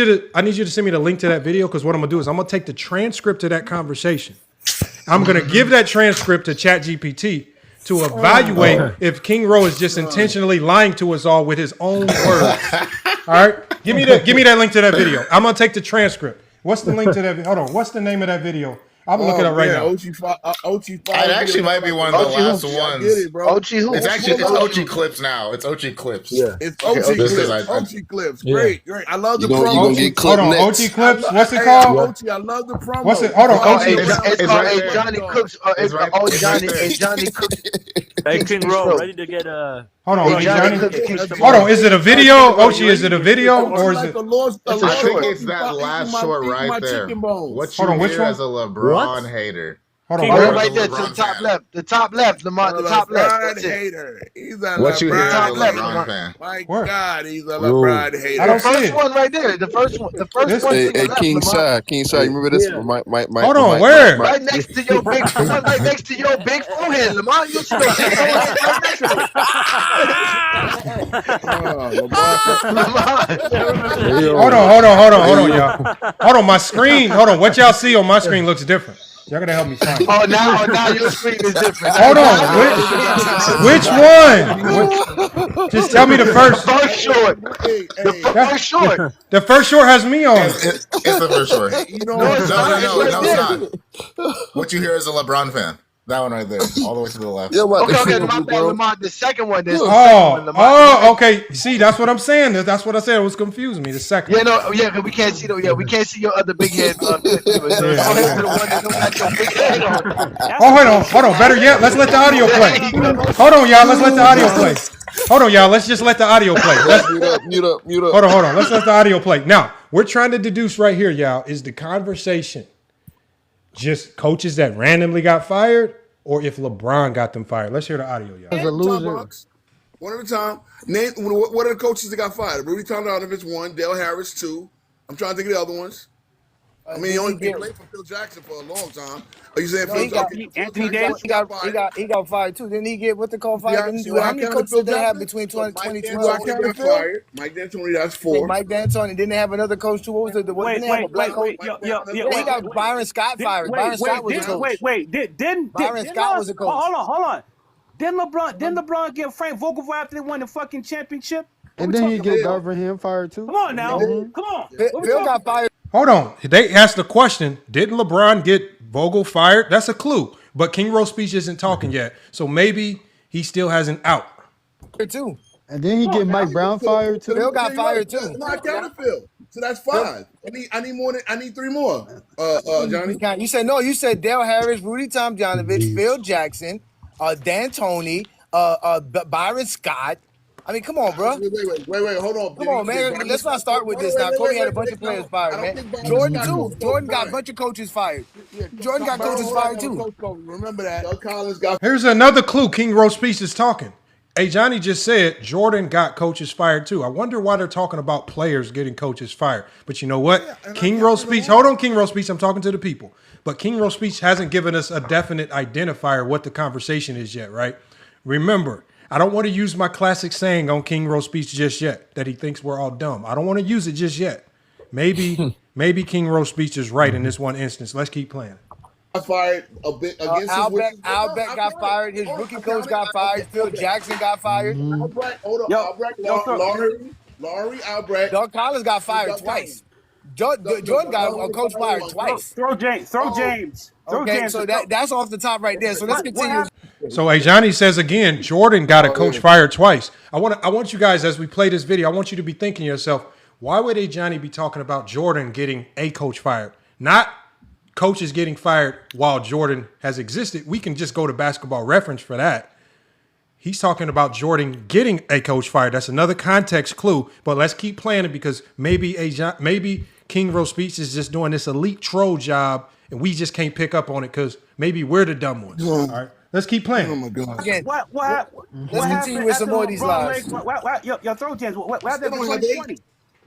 you to send me the link to that video because what I'm gonna do is I'm gonna take the transcript of that conversation. I'm gonna give that transcript to ChatGPT to evaluate if King Row is just intentionally lying to us all with his own words. All right, give me that link to that video. I'm gonna take the transcript. What's the link to that? Hold on. What's the name of that video? I'm gonna look it up right now. It actually might be one of the last ones. It's Ochi Clips now. It's Ochi Clips. Yeah, it's Ochi Clips. Great. I love the promo. You gonna get clipped next. Hold on, Ochi Clips. What's it called? Ochi, I love the promo. What's it? Hold on, Ochi. It's called Johnny Cooks. Johnny Cooks. Hey, King Row, ready to get Hold on, Johnny. Hold on, is it a video, Ochi? Is it a video or is it? I think it's that last short right there. What you hear as a LeBron hater? Hold on, right there to the top left. The top left, Lamont. The top left. That's it. Hater. He's a what you hear as a LeBron fan? My God, he's a LeBron hater. I don't see it. One right there. The first one. Hey, King Shy. You remember this? Hold on, where? Right next to your big. Right next to your big forehead, Lamont. You see it. Hold on, y'all. Hold on, my screen. Hold on, what y'all see on my screen looks different. Y'all gotta help me find it. Now your screen is different. Hold on. Which one? Just tell me the first. The first short. The first short. The first short has me on. It's the first short. No, it's not. What you hear as a LeBron fan? That one right there, all the way to the left. Yeah, okay, my bad, Lamont. The second one. Okay. See, that's what I'm saying. That's what I said. It was confusing me. The second. Because we can't see we can't see your other big head. Hold on. Better yet, let's let the audio play. Hold on, y'all. Let's let the audio play. Hold on, y'all. Let's just let the audio play. Mute up. Hold on. Let's let the audio play. Now, we're trying to deduce right here, y'all, is the conversation just coaches that randomly got fired, or if LeBron got them fired? Let's hear the audio, y'all. As a loser. One at a time. Name what are the coaches that got fired? Rudy Tomjanovich 1, Dale Harris 2. I'm trying to think of the other ones. I mean, he only played for Phil Jackson for a long time. Are you saying Phil Jackson? Anthony Davis? He got fired too. Didn't he get what they call fired? How many coaches did they have between 2012? Mike D'Antoni, that's 4. Mike D'Antoni. Didn't they have another coach too? What was it? Wait. He got Byron Scott fired. Byron Scott was a coach. Byron Scott was a coach. Hold on. Didn't LeBron get Frank Vogel after they won the fucking championship? And then he get Darvin fired too. Come on now. Come on. Bill got fired. Hold on. They asked the question, did LeBron get Vogel fired? That's a clue. But King Rowe speech isn't talking yet. So maybe he still has an out. Too. And then he get Mike Brown fired too. Bill got fired too. No, I counted Phil. So that's 5. I need more. I need 3 more. Johnny. You said no. You said Dale Harris, Rudy Tomjanovich, Phil Jackson, D'Antoni, Byron Scott. I mean, come on, bro. Wait, hold on. Come on, man. Let's not start with this now. Kobe had a bunch of players fired, man. Jordan, too. Jordan got a bunch of coaches fired. Jordan got coaches fired, too. Remember that. Doug Collins got. Here's another clue. King Rowe speech is talking. Hey, Johnny just said Jordan got coaches fired, too. I wonder why they're talking about players getting coaches fired. But you know what? King Rowe speech. Hold on, King Rowe speech. I'm talking to the people. But King Rowe speech hasn't given us a definite identifier what the conversation is yet, right? Remember, I don't want to use my classic saying on King Rowe speech just yet, that he thinks we're all dumb. I don't want to use it just yet. Maybe King Rowe speech is right in this one instance. Let's keep playing. Fired a bit against Albert got fired. His rookie coach got fired. Phil Jackson got fired. Albrecht, Laurie Albrecht. Doug Collins got fired twice. Jordan got a coach fired twice. Throw James. Okay, so that's off the top right there. So let's continue. So Johnny says again, Jordan got a coach fired twice. I want you guys, as we play this video, I want you to be thinking to yourself, why would Johnny be talking about Jordan getting a coach fired? Not coaches getting fired while Jordan has existed, we can just go to Basketball Reference for that. He's talking about Jordan getting a coach fired. That's another context clue. But let's keep playing it because maybe King Rose Speech is just doing this elite troll job, and we just can't pick up on it because maybe we're the dumb ones. All right, let's keep playing. Oh my God! Again, what continue with some more of these lies. Your throat jams. What happened in 2020?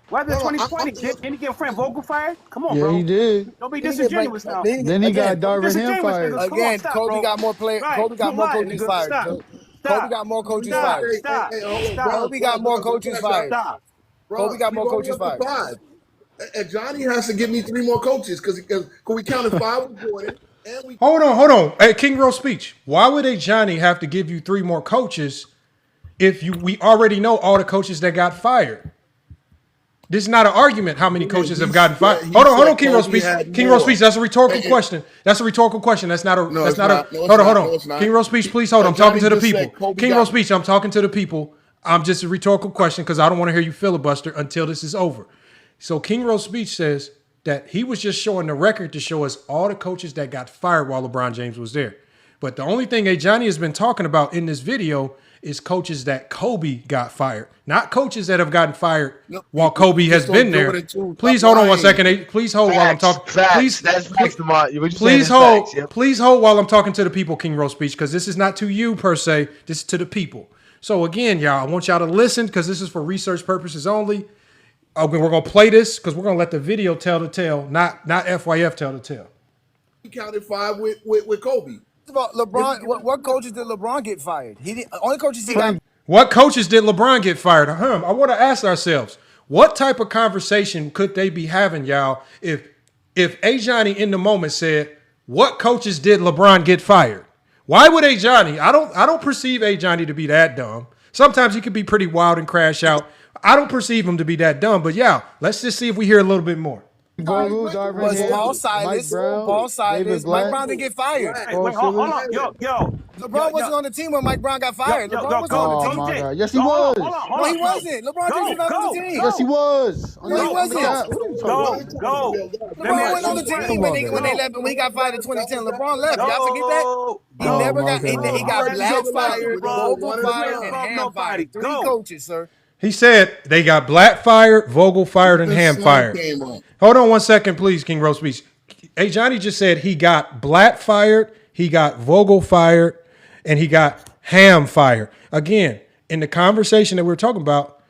What happened in 2020? Didn't he get Frank Vogel fired? Come on, bro. Yeah, he did. Don't be disingenuous now. Then he got Darvin Ham fired. Again, Kobe got more players. Kobe got more coaches fired. Kobe got more coaches fired. Kobe got more coaches fired. Kobe got more coaches fired. And Johnny has to give me 3 more coaches because we counted 5 with Jordan. And we Hold on. Hey, King Rose Speech. Why would a Johnny have to give you 3 more coaches if we already know all the coaches that got fired? This is not an argument how many coaches have gotten fired. Hold on, King Rose Speech. King Rose Speech, that's a rhetorical question. That's a rhetorical question. That's not a hold on. King Rose Speech, please hold on. I'm talking to the people. King Rose Speech, I'm talking to the people. I'm just a rhetorical question because I don't want to hear you filibuster until this is over. So King Rose Speech says that he was just showing the record to show us all the coaches that got fired while LeBron James was there. But the only thing Johnny has been talking about in this video is coaches that Kobe got fired, not coaches that have gotten fired while Kobe has been there. Please hold on 1 second. Please hold while I'm talking. Please hold while I'm talking to the people, King Rose Speech, because this is not to you per se. This is to the people. So again, y'all, I want y'all to listen because this is for research purposes only. Okay, we're gonna play this because we're gonna let the video tell the tale, not FYF tell the tale. We counted 5 with Kobe. LeBron, what coaches did LeBron get fired? He didn't. Only coaches he got. What coaches did LeBron get fired? I want to ask ourselves, what type of conversation could they be having, y'all, if A. Johnny in the moment said, what coaches did LeBron get fired? Why would A. Johnny? I don't perceive A. Johnny to be that dumb. Sometimes he could be pretty wild and crash out. I don't perceive him to be that dumb, but yeah, let's just see if we hear a little bit more. Paul Silas, Mike Brown didn't get fired. Wait, hold on. Yo. LeBron wasn't on the team when Mike Brown got fired. LeBron was on the team. My God. Yes, he was. No, he wasn't. LeBron James was not on the team. Yes, he was. No, he wasn't. Go. LeBron went on the team when he got fired in 2010. LeBron left. Y'all forget that? He never got. He got Black fired, Vogel fired, and Ham fired. 3 coaches, sir. He said they got Black fired, Vogel fired, and Ham fired. Hold on 1 second, please, King Rose Speech. Hey, Johnny just said he got Black fired, he got Vogel fired, and he got Ham fired. Again, in the conversation that we're talking about,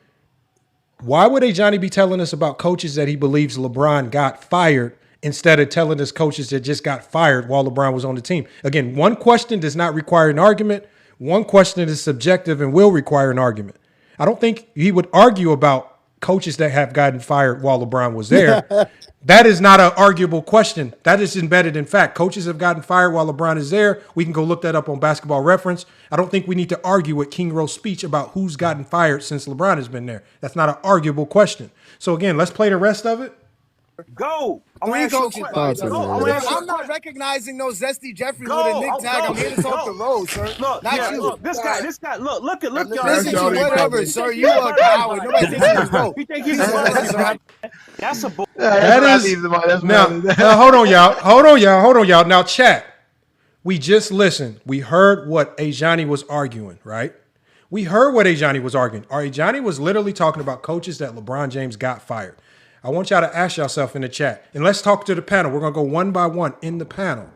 why would A. Johnny be telling us about coaches that he believes LeBron got fired instead of telling us coaches that just got fired while LeBron was on the team? Again, one question does not require an argument. One question is subjective and will require an argument. I don't think he would argue about coaches that have gotten fired while LeBron was there. That is not an arguable question. That is embedded in fact. Coaches have gotten fired while LeBron is there. We can go look that up on Basketball Reference. I don't think we need to argue with King Rose Speech about who's gotten fired since LeBron has been there. That's not an arguable question. So again, let's play the rest of it. Go. I'm not recognizing no Zesty Jeffrey with a Nick tag. I'm here to talk to Rose, sir. Look, not you. This guy. Look, y'all. Listen to whatever, sir. You are a coward. Nobody thinks he's dope. You think he's That's a bull. That is now. Hold on, y'all. Now, chat. We just listened. We heard what A. Johnny was arguing, right? We heard what A. Johnny was arguing. A. Johnny was literally talking about coaches that LeBron James got fired. I want y'all to ask yourself in the chat, and let's talk to the panel. We're going to go one by one in the panel,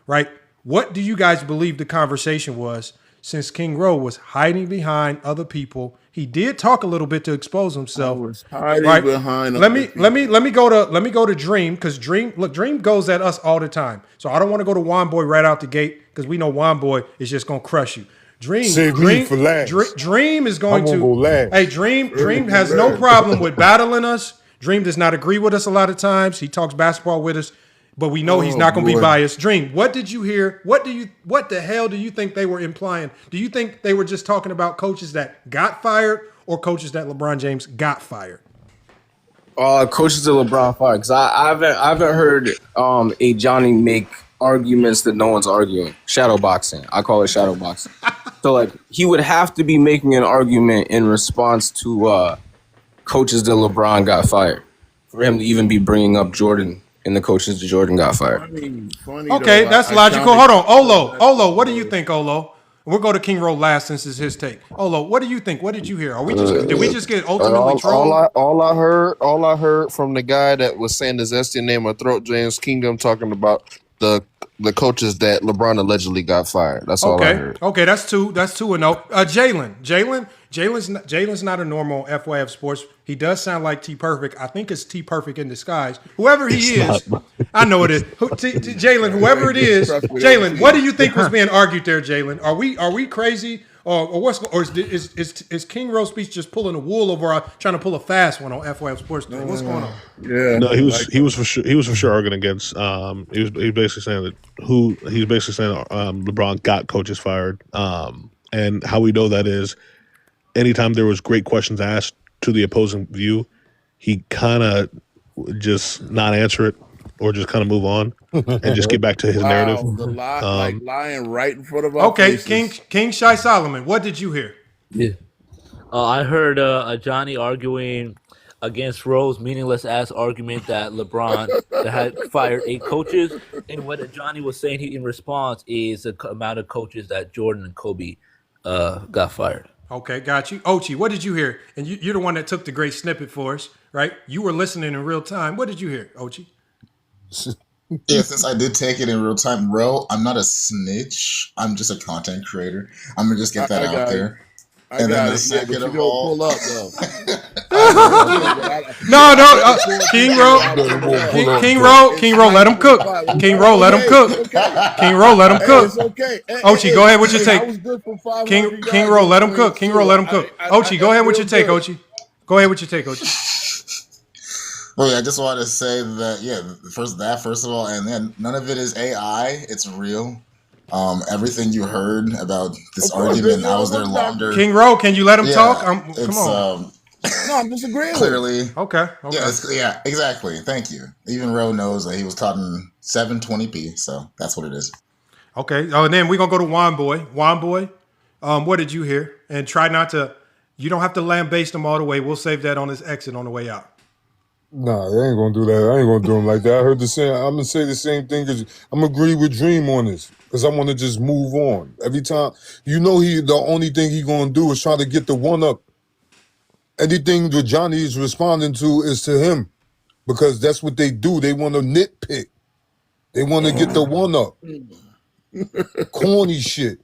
right? What do you guys believe the conversation was since King Rowe was hiding behind other people? He did talk a little bit to expose himself. Hiding behind let me go to Dream, because Dream goes at us all the time. So I don't want to go to Juan Boy right out the gate because we know Juan Boy is just going to crush you. Dream is going to Hey, Dream has no problem with battling us. Dream does not agree with us a lot of times. He talks basketball with us, but we know he's not going to be biased. Dream, what did you hear? What the hell do you think they were implying? Do you think they were just talking about coaches that got fired or coaches that LeBron James got fired? Coaches that LeBron fired. Because I haven't heard A. Johnny make arguments that no one's arguing. Shadow boxing. I call it shadow boxing. So like he would have to be making an argument in response to coaches that LeBron got fired for him to even be bringing up Jordan and the coaches Jordan got fired. Funny Okay, though, that's I logical. counted- Hold on, Olo, what do you think, Olo? We'll go to King Roll last since it's his take. Olo, what do you think? What did you hear? Did we just get ultimately trolled? All I heard from the guy that was saying the zesty name of throat, James Kingdom, talking about the coaches that LeBron allegedly got fired. That's all I heard. Okay, that's two. That's 2-0. Jalen's not a normal FYF sports. He does sound like T Perfect. I think it's T Perfect in disguise. Whoever he is, I know it is. Jalen, whoever it is, Jalen, what do you think was being argued there, Jalen? Are we crazy? Or what's or is King Rose speech just pulling the wool over our trying to pull a fast one on FYF Sports Day? What's going on? Yeah, no, he was for sure arguing against. He was basically saying that LeBron got coaches fired. And how we know that is anytime there was great questions asked to the opposing view, he kind of just not answer it or just kind of move on and just get back to his narrative. The lying right in front of our faces. King Shai Solomon, what did you hear? Yeah, I heard Johnny arguing against Rose's meaningless ass argument that LeBron that had fired 8 coaches, and what Johnny was saying in response is the amount of coaches that Jordan and Kobe got fired. Okay, got you. Ochi, what did you hear? And you're the one that took the great snippet for us, right? You were listening in real time. What did you hear, Ochi? Yeah, since I did take it in real time, I'm not a snitch. I'm just a content creator. I'm gonna just get that out there. And then the second of all, pull up though. No, King Roll, let him cook. King Roll, let him cook. King Roll, let him cook. It's okay. Ochi, go ahead with your take. King Roll, let him cook. King Roll, let him cook. Ochi, go ahead with your take, Ochi. Go ahead with your take, Ochi. Well, yeah, I just wanted to say that, first of all, and then none of it is AI. It's real. Everything you heard about this argument, I was there longer. King Roll, can you let him talk? Come on. No, I'm disagreeing. Clearly. Okay. Yeah, exactly. Thank you. Even Rowe knows that he was talking 720p, so that's what it is. Okay. Oh, and then we're going to go to Juan Boy. Juan Boy, what did you hear? And try not to, you don't have to lambaste him all the way. We'll save that on his exit on the way out. Nah, they ain't gonna do that. I ain't gonna do him like that. I heard the same. I'm gonna say the same thing because I'm agree with Dream on this because I want to just move on. Every time, the only thing he gonna do is try to get the one up. Anything that Johnny is responding to is to him because that's what they do. They want to nitpick. They want to get the one up. Corny shit.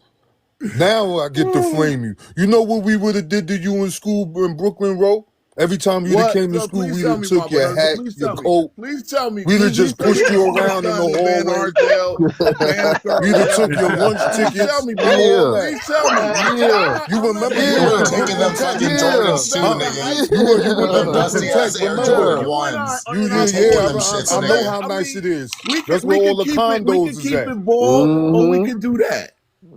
Now I get to flame you. You know what we would have did to you in school in Brooklyn Row? Every time you came to school, we'd have took your hat, your coat. Please tell me. We'd have just pushed you around in the hallway. We'd have took your lunch tickets. Tell me, Please tell me. Yeah. You remember taking them fucking Jordans too, nigga. You were them dusty ass Air Jordan ones. I know how nice it is. That's where all the condos is at. We can keep it ball, or we can do that.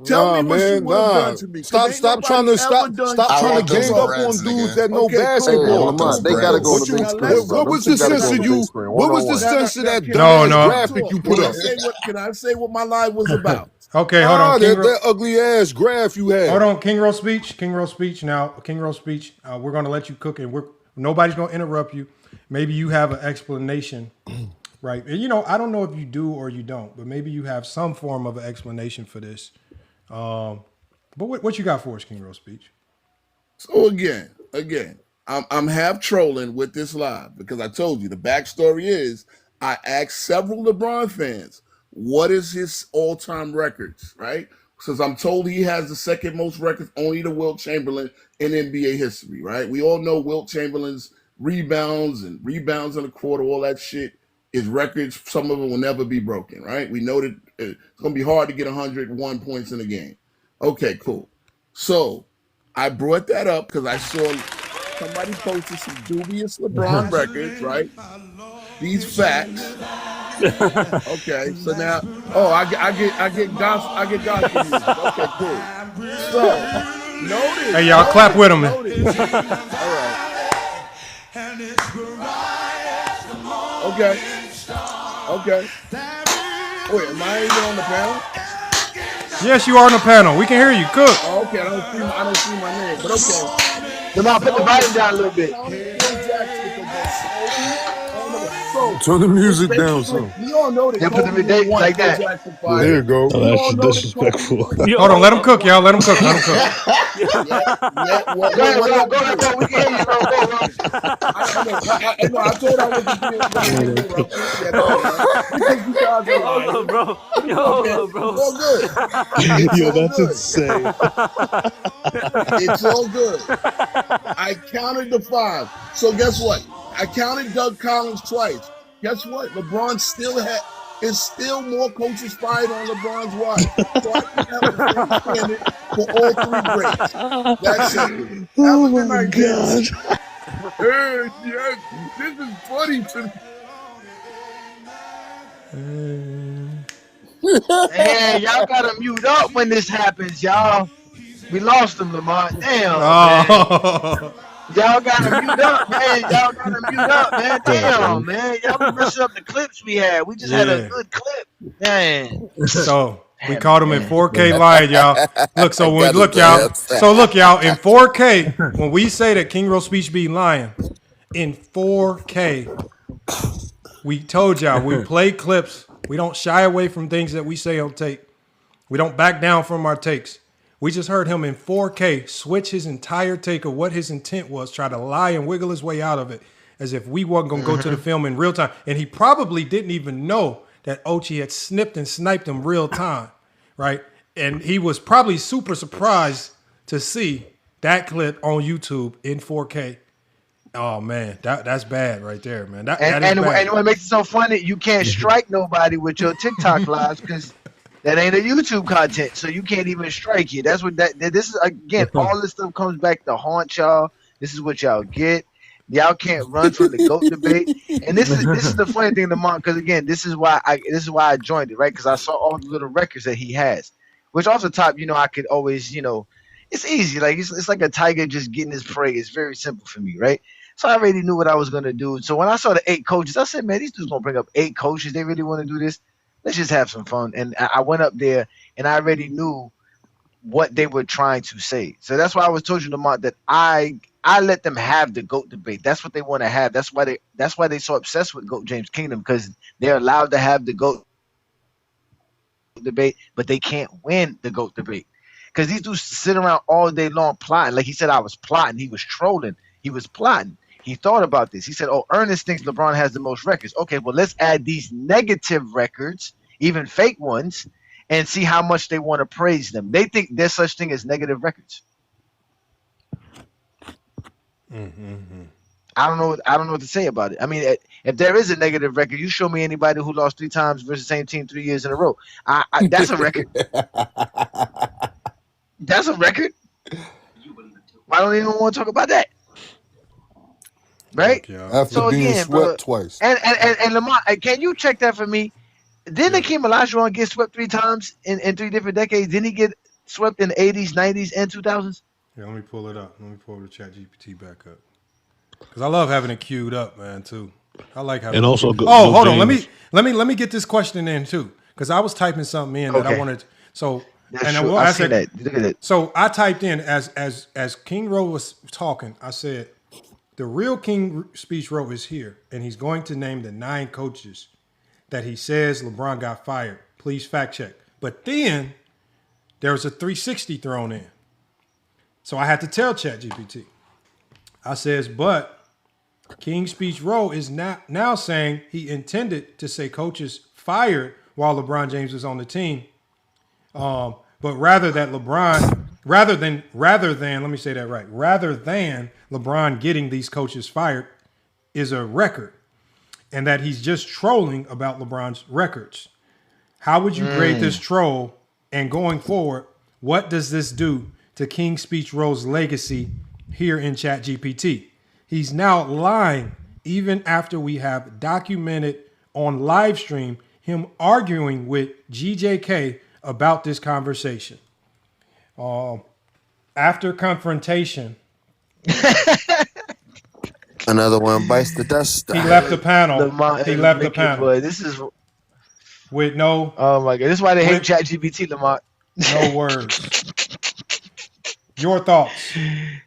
Tell me what you would have done to me. Stop trying to gang up on dudes that know basketball. They gotta go to the big screen. What was the sense of you? What was the sense of that graphic you put up? Can I say what my live was about? Okay, hold on. That ugly ass graph you had. Hold on, King Roll speech. Now, King Roll speech. We're gonna let you cook, and nobody's gonna interrupt you. Maybe you have an explanation, right? And I don't know if you do or you don't, but maybe you have some form of an explanation for this. But what you got for us, King Roll speech? So again, I'm half trolling with this live because I told you the backstory is I asked several LeBron fans what is his all-time records, right? Since I'm told he has the second most records, only to Wilt Chamberlain in NBA history, right? We all know Wilt Chamberlain's rebounds in a quarter, all that shit. His records, some of them will never be broken, right? We know that it's going to be hard to get 101 points in a game. Okay, cool. So I brought that up because I saw somebody posted some dubious LeBron records, right? These facts. Okay, so now, I get gospel music. Okay, cool. So notice. Hey, y'all, clap with him. All right. Okay. Wait, am I even on the panel? Yes, you are on the panel. We can hear you. Cook. Oh, okay, I don't see my name, but okay. Come on, put the volume down a little bit. Turn the music down, son. We all know that They put Kobe them didn't want like Phil that. Jackson fired. There you go. Oh, that's disrespectful. Hold on, let him cook, y'all. Let him cook. Let him cook. Well, Go ahead, bro. We can hear you, bro. Go, bro. I told I was Hold on, bro. Hold on, bro. It's all good. Yo, that's insane. It's all good. I counted the 5. So guess what? I counted Doug Collins twice. Guess what? LeBron is still more coaches fired on LeBron's watch. So I can have the same standard for all 3 greats. That's it. Have a good night, guys. Hey, yes, this is funny to Hey, y'all gotta mute up when this happens, y'all. We lost him, Lamont. Damn, man. Y'all gotta mute up, man. Y'all gotta mute up, man. Damn, man. Y'all be messing up the clips we had. We just had a good clip, man. So we caught him in 4K live, y'all. Look, so when look, y'all. So look, y'all. In 4K, when we say that King Rose speech be lying, in 4K, we told y'all we play clips. We don't shy away from things that we say on tape. We don't back down from our takes. We just heard him in 4K switch his entire take of what his intent was, try to lie and wiggle his way out of it as if we weren't going to go to the film in real time. And he probably didn't even know that Ochi had snipped and sniped him real time, right? And he was probably super surprised to see that clip on YouTube in 4K. Oh, man, that's bad right there, man. That is bad. And what makes it so funny, you can't strike nobody with your TikTok lives because that ain't a YouTube content, so you can't even strike it. That's what this is. Again, all this stuff comes back to haunt y'all. This is what y'all get. Y'all can't run from the GOAT debate. And this is the funny thing, Lamont, because again, this is why I joined it, right? Because I saw all the little records that he has. Which off the top, I could always, it's easy. Like it's like a tiger just getting his prey. It's very simple for me, right? So I already knew what I was gonna do. So when I saw the 8 coaches, I said, man, these dudes gonna bring up 8 coaches. They really want to do this. Let's just have some fun. And I went up there and I already knew what they were trying to say. So that's why I was told you, Lamont, that I let them have the GOAT debate. That's what they want to have. That's why they're so obsessed with GOAT James Kingdom, because they're allowed to have the GOAT debate, but they can't win the GOAT debate. Because these dudes sit around all day long plotting. Like he said, I was plotting. He was trolling. He was plotting. He thought about this. He said, oh, Ernest thinks LeBron has the most records. Okay, well, let's add these negative records, even fake ones, and see how much they want to praise them. They think there's such thing as negative records. I don't know what to say about it. I mean, if there is a negative record, you show me anybody who lost 3 times versus the same team 3 years in a row. That's a record. That's a record. I don't even want to talk about that. Right? After being swept twice. And Lamont, can you check that for me? Didn't Hakeem Olajuwon get swept 3 times in 3 different decades? Didn't he get swept in the 80s, 90s, and 2000s? Yeah, let me pull it up. Let me pull the ChatGPT back up. Because I love having it queued up, man, too. I like having and it also queued up. Hold on. Let me get this question in too. Because I was typing something in that I wanted. So I said that. Look at it. So I typed in as King Rowe was talking, I said, the real King speech Rowe is here, and he's going to name the 9 coaches that he says LeBron got fired. Please fact check. But then there was a 360 thrown in. So I had to tell ChatGPT. I says, but King Speech Rowe is now saying he intended to say coaches fired while LeBron James was on the team. But rather than let me say that right. Rather than LeBron getting these coaches fired is a record, and that he's just trolling about LeBron's records. How would you grade this troll? And going forward, what does this do to King Speech Rowe's legacy here in ChatGPT? He's now lying even after we have documented on live stream him arguing with GJK about this conversation. After confrontation, another one bites the dust. He left the panel. He left the panel. Boy, this is with no. Oh my God! This is why they hate ChatGPT, Lamont. No words. Your thoughts.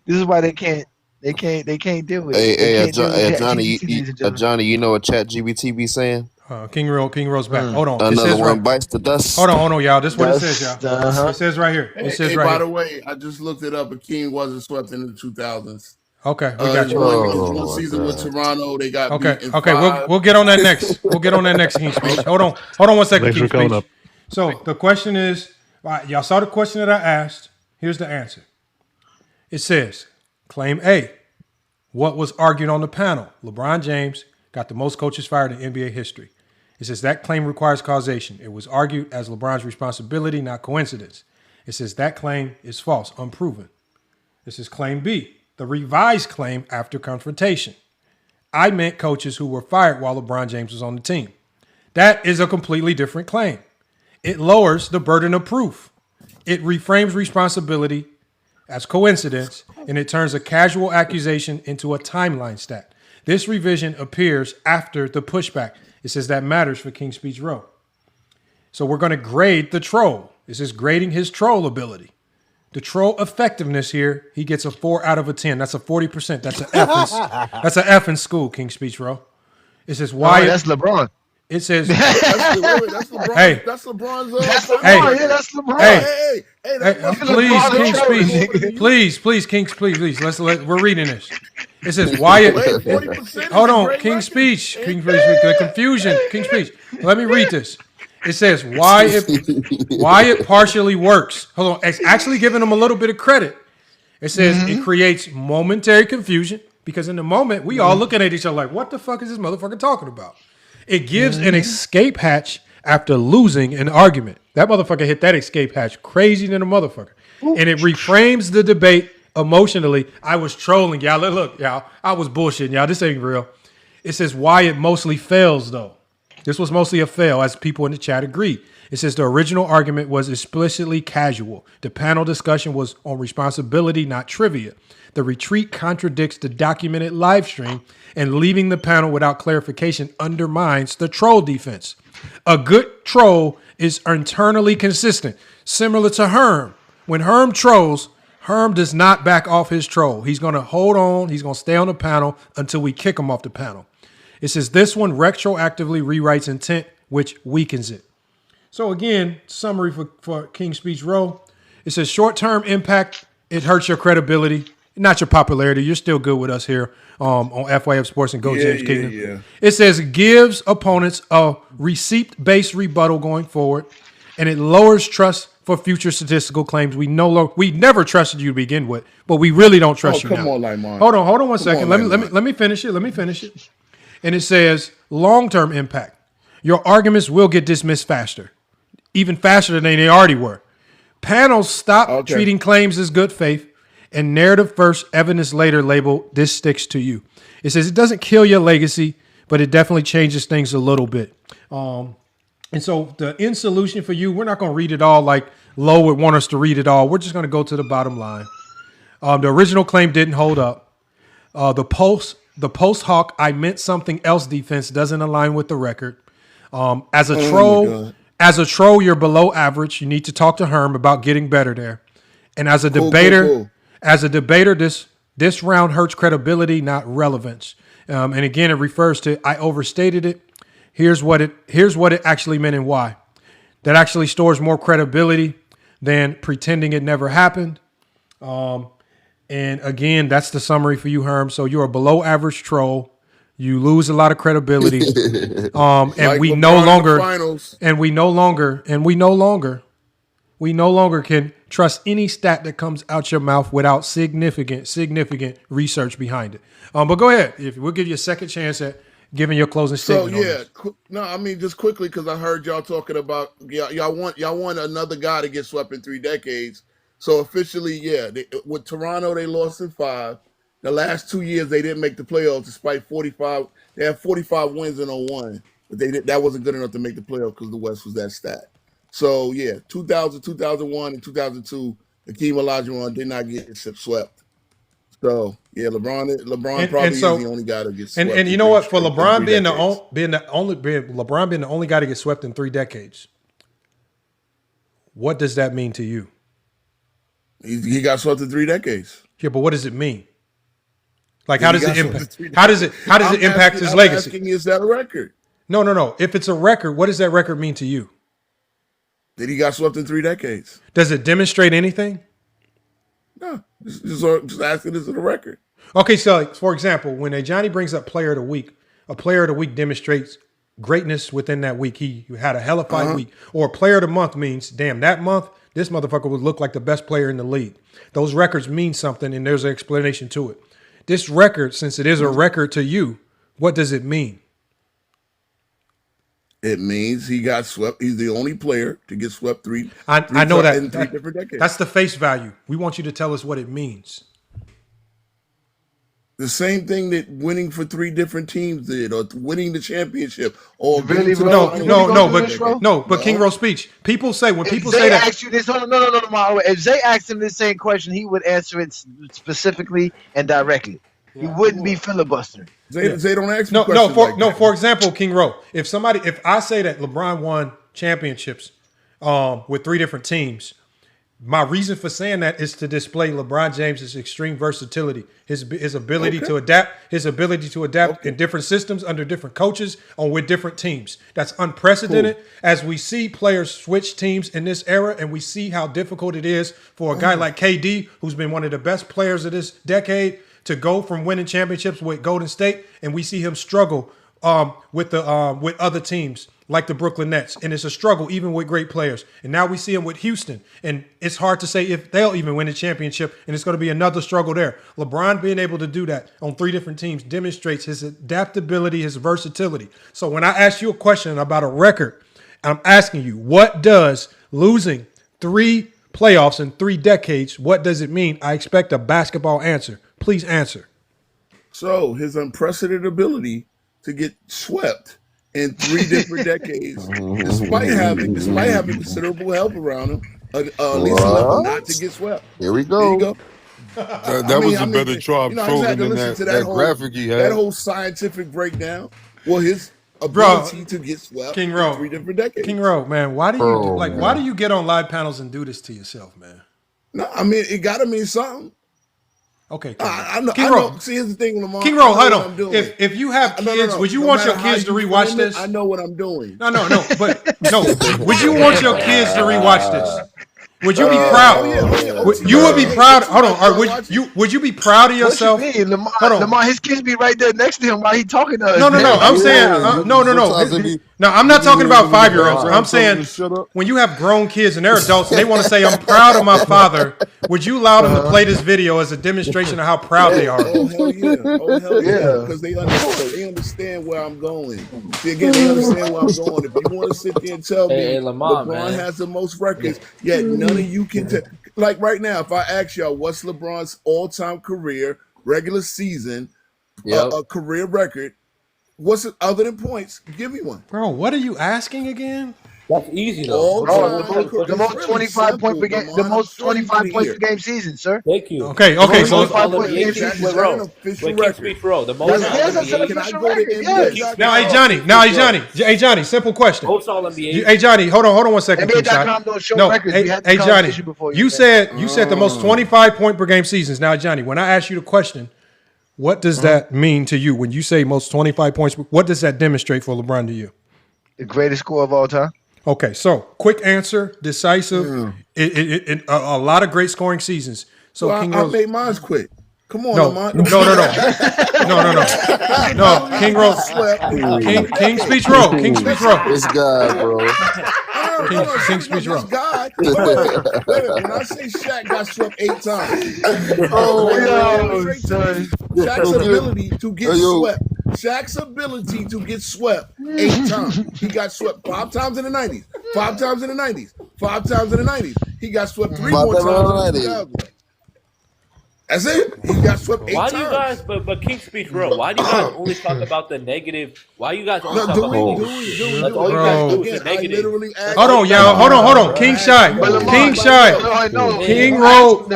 This is why they can't. They can't deal with it. Hey, They hey, can't deal with Johnny, ChatGPT, ladies and gentlemen. Johnny, you know what ChatGPT be saying? King Rose back. Hold on. It Another says one right. bites the dust. Hold on, y'all. This is what it says, y'all. Uh-huh. It says right here. It says Hey, right by here. the way, I just looked it up. Akeem wasn't swept in the 2000s. Okay, we got you. His one season with Toronto, they got beat in Okay. 5. We'll get on that next. We'll get on that next, King Speech. Hold on 1 second, Thanks King for coming Speech. up. So the question is, y'all saw the question that I asked. Here's the answer. It says, claim A. What was argued on the panel? LeBron James got the most coaches fired in NBA history. It says that claim requires causation. It was argued as LeBron's responsibility, not coincidence. It says that claim is false, unproven. This is claim B, the revised claim after confrontation. I meant coaches who were fired while LeBron James was on the team. That is a completely different claim. It lowers the burden of proof. It reframes responsibility as coincidence, and it turns a casual accusation into a timeline stat. This revision appears after the pushback. It says that matters for King's Speech Row. So we're going to grade the troll. This is grading his troll ability. The troll effectiveness here, he gets a 4 out of a 10. That's a 40%. That's an F in school, King's Speech Row. It says why. That's LeBron. It says, that's LeBron. Hey, that's LeBron's. That's LeBron. Please, King Speech. Please, King Speech. Please, we're reading this. It says Wyatt. Hold on, King Speech. King Speech. The confusion. King Speech. Let me read this. It says why it partially works. Hold on. It's actually giving them a little bit of credit. It says it creates momentary confusion because in the moment we all looking at each other like, what the fuck is this motherfucker talking about? It gives an escape hatch after losing an argument. That motherfucker hit that escape hatch crazy than a motherfucker. And it reframes the debate emotionally. I was trolling y'all. Look, y'all, I was bullshitting y'all. This ain't real. It says why it mostly fails though. This was mostly a fail, as people in the chat agree. It says the original argument was explicitly casual. The panel discussion was on responsibility, not trivia. The retreat contradicts the documented live stream, and leaving the panel without clarification undermines the troll defense. A good troll is internally consistent, similar to Herm. When Herm trolls, Herm does not back off his troll. He's going to hold on. He's going to stay on the panel until we kick him off the panel. It says this one retroactively rewrites intent, which weakens it. So again, summary for King's Speech Row. It says short-term impact, it hurts your credibility, not your popularity. You're still good with us here on FYF Sports and Go James Kingdom. Yeah. It says gives opponents a receipt-based rebuttal going forward, and it lowers trust for future statistical claims. We never trusted you to begin with, but we really don't trust you now. Come on, Lamont. Hold on 1 second. Let me finish it. And it says long-term impact. Your arguments will get dismissed faster, even faster than they already were. Panels stop treating claims as good faith, and narrative first, evidence later label, this sticks to you. It says it doesn't kill your legacy, but it definitely changes things a little bit. And so the end solution for you, we're not going to read it all like Lowe would want us to read it all. We're just going to go to the bottom line. The original claim didn't hold up. The post hoc I meant something else defense doesn't align with the record. As a troll, you're below average. You need to talk to Herm about getting better there. And as a debater, this round hurts credibility, not relevance. And again, it refers to I overstated it. Here's what it actually meant and why. That actually stores more credibility than pretending it never happened. And again, that's the summary for you, Herm. So you're a below average troll. You lose a lot of credibility. And like we no longer can trust any stat that comes out your mouth without significant research behind it. But go ahead. We'll give you a second chance at giving your closing statement. So just quickly, because I heard y'all talking about y'all want another guy to get swept in 3 decades. So officially, with Toronto, they lost in 5. The last 2 years, they didn't make the playoffs despite 45. They had 45 wins and 0-1, but that wasn't good enough to make the playoffs because the West was that stat. So 2000, 2001, and 2002, Hakeem Olajuwon did not get swept. So LeBron probably is the only guy to get swept. And you know what? For LeBron being the only guy to get swept in 3 decades, what does that mean to you? He got swept in 3 decades. Yeah, but what does it mean? Like, how does it impact? How does it impact his legacy? Asking, is that a record? No. If it's a record, what does that record mean to you? That he got swept in 3 decades. Does it demonstrate anything? No, just asking, is it a record? Okay, so like, for example, when Johnny brings up player of the week, a player of the week demonstrates greatness within that week. He had a hella fight week. Or player of the month means, damn, that month, this motherfucker would look like the best player in the league. Those records mean something, and there's an explanation to it. This record, since it is a record to you, what does it mean? It means he got swept. He's the only player to get swept I know that. in 3 different decades. That's the face value. We want you to tell us what it means. The same thing that winning for 3 different teams did, or winning the championship, or But King Rose speech. People say when people say that. Ask you this, no. If Zay asked him the same question, he would answer it specifically and directly. He wouldn't be filibustering. Zay don't ask No. questions. For example, King Rose. If I say that LeBron won championships with 3 different teams, my reason for saying that is to display LeBron James's extreme versatility, his ability to adapt, in different systems under different coaches or with different teams. That's unprecedented. As we see players switch teams in this era, and we see how difficult it is for a guy like KD, who's been one of the best players of this decade, to go from winning championships with Golden State, and we see him struggle with other teams like the Brooklyn Nets, and it's a struggle even with great players. And now we see him with Houston, and it's hard to say if they'll even win a championship, and it's going to be another struggle there. LeBron being able to do that on 3 different teams demonstrates his adaptability, his versatility. So when I ask you a question about a record, I'm asking you, what does losing 3 playoffs in 3 decades, what does it mean? I expect a basketball answer. Please answer. So his unprecedented ability to get swept in 3 different decades, despite having considerable help around him, at least enough not to get swept. Here we go. That was a better job trolling than that graphic he had. That whole scientific breakdown. Well, his ability to get swept King Rowe, in 3 different decades. King Rowe, man, why do you get on live panels and do this to yourself, man? No, I mean it got to mean something. Okay, I know. King I know. Rowe. See, here's the thing, Lamar. King Rowe, hold on. If you have kids, would you want your kids to rewatch this? I know what I'm doing. No. Would you want your kids to rewatch this? Would you be proud? You would be proud. Hold on. Would you be proud of yourself? What you mean? Lamar, his kids be right there next to him while he talking to us. No. I'm saying no. No, I'm not talking about 5-year-olds. I'm saying when you have grown kids and they're adults and they want to say, I'm proud of my father, would you allow them to play this video as a demonstration of how proud they are? Oh, hell yeah. Because they understand where I'm going. See, again, they understand where I'm going. If you want to sit there and tell me LeBron has the most records, yet none of you can tell. Like right now, if I ask y'all what's LeBron's all-time career, regular season, a career record, what's it other than points? Give me one. Bro, what are you asking again? That's easy though. The most 25 points per game. The most 25 points per game season, sir. Thank you. Okay. So 25 points per game season. The most Hey Johnny, simple question. Most All-NBA. Hey Johnny, hold on 1 second. NBA.com don't show records. Hey Johnny, you said the most 25 point per game seasons. Now Johnny, when I ask you the question, what does that mean to you when you say most 25 points? What does that demonstrate for LeBron to you? The greatest score of all time. Okay, so quick answer, decisive. A lot of great scoring seasons. So well, King I Rose, made mine quick. Come on, no, King Rose, King speech roll. This guy, bro. King speech roll. When I say Shaq got swept 8 times, Shaq's ability to get swept. Shaq's ability to get swept 8 times. He got swept 5 times in the 90s, 5 times in the 90s, 5 times in the 90s. He got swept 3 more times in the 2000s. That's it. He got swept 8 times. Why do you guys, but King Speech Row, why do you guys only talk about the negative? Why you guys only talk about the negative? That's all you guys do is the negative. Hold on, y'all. Hold on. King Shy. King Rowe.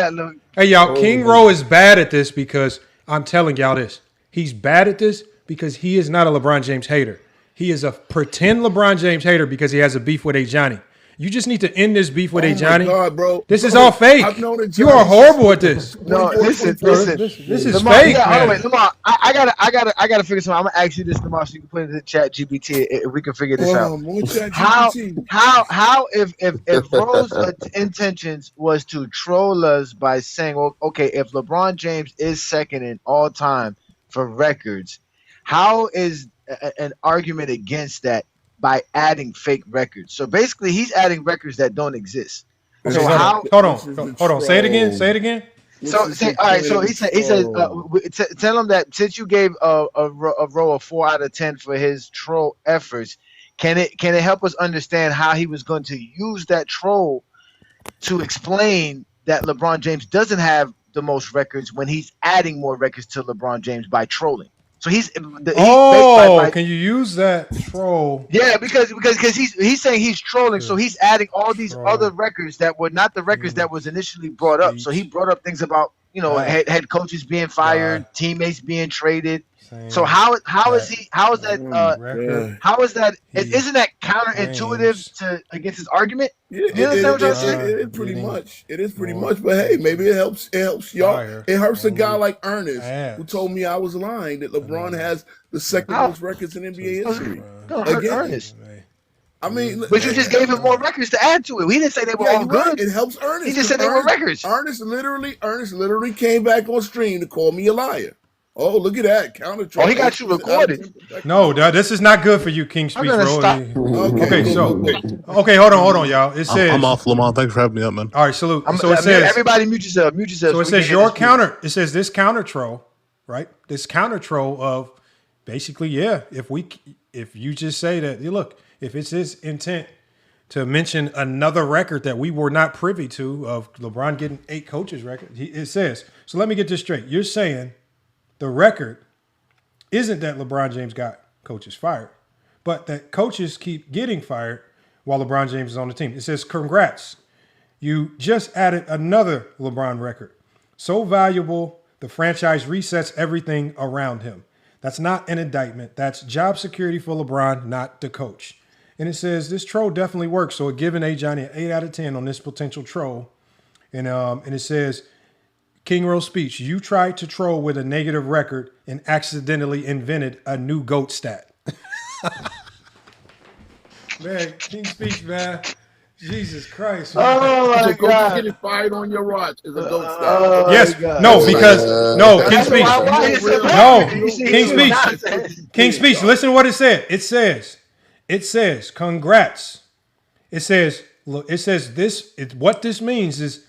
Hey, y'all. King Rowe is bad at this because I'm telling y'all this. He's bad at this because he is not a LeBron James hater. He is a pretend LeBron James hater because he has a beef with A. Johnny. You just need to end this beef with Oh A my Johnny. God, bro. This is Bro, all fake. I've known A You are Johnny horrible since at this. No, listen. This is Lamar, fake, yeah, hold on, man. wait, Lamar. I gotta figure something. I'm gonna ask you this, Lamar, so you can put it in the chat GPT if we can figure this out. More chat How GPT. if Rose's intentions was to troll us by saying, well, okay, if LeBron James is second in all time for records, how is an argument against that by adding fake records? So basically, he's adding records that don't exist. Okay, So hold on. Say it again. Say it again. So say, all right. So he says tell him that since you gave a row of 4 out of 10 for his troll efforts, can it help us understand how he was going to use that troll to explain that LeBron James doesn't have the most records when he's adding more records to LeBron James by trolling? So can you use that troll? Yeah, because he's saying he's trolling, so he's adding all these other records that were not the records that was initially brought up. So he brought up things about head coaches being fired, teammates being traded. So how is that isn't that counterintuitive against his argument? You understand what I'm saying? It is pretty much. It is pretty much. But hey, maybe it helps y'all. It hurts a guy like Ernest who told me I was lying that LeBron has the second most records in NBA history. Ernest. I mean, but you just gave him more records to add to it. We didn't say they were all good. Right. It helps Ernest. He just said they were records. Ernest literally came back on stream to call me a liar. Oh, look at that counter. Oh, he got you recorded. No, this is not good for you, King Speech, bro. Okay, hold on, y'all. It says I'm off, Lamont. Thanks for having me up, man. All right, salute. So it says everybody mute yourself. Mute yourself. So it says your counter. It says this counter troll, right? This counter troll of basically, if you just say that, look, if it's his intent to mention another record that we were not privy to of LeBron getting 8 coaches record, it says. So let me get this straight. You're saying the record isn't that LeBron James got coaches fired, but that coaches keep getting fired while LeBron James is on the team. It says, congrats. You just added another LeBron record. So valuable, the franchise resets everything around him. That's not an indictment. That's job security for LeBron, not the coach. And it says, this troll definitely works. So it given A Johnny an 8 out of 10 on this potential troll. And it says, King Rose speech, you tried to troll with a negative record and accidentally invented a new GOAT stat. Man, King speech, man. Jesus Christ. Man. Oh, my God. Getting fired on your watch is a GOAT stat. Yes. No, because, King speech. King speech, listen to what it said. It says, congrats. It says what this means is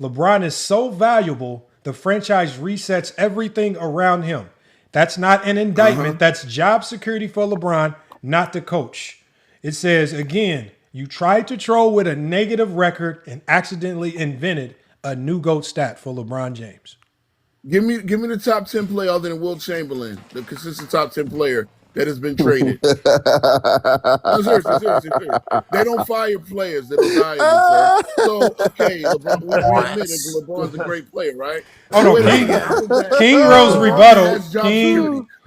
LeBron is so valuable, the franchise resets everything around him. That's not an indictment. That's job security for LeBron, not the coach. It says, again, you tried to troll with a negative record and accidentally invented a new GOAT stat for LeBron James. Give me the top 10 player other than Wilt Chamberlain, the consistent top 10 player that has been traded. No, seriously. They don't fire players that are valuable. So, okay, LeBron, we admit that LeBron's a great player, right? Hold on, King Rose rebuttal.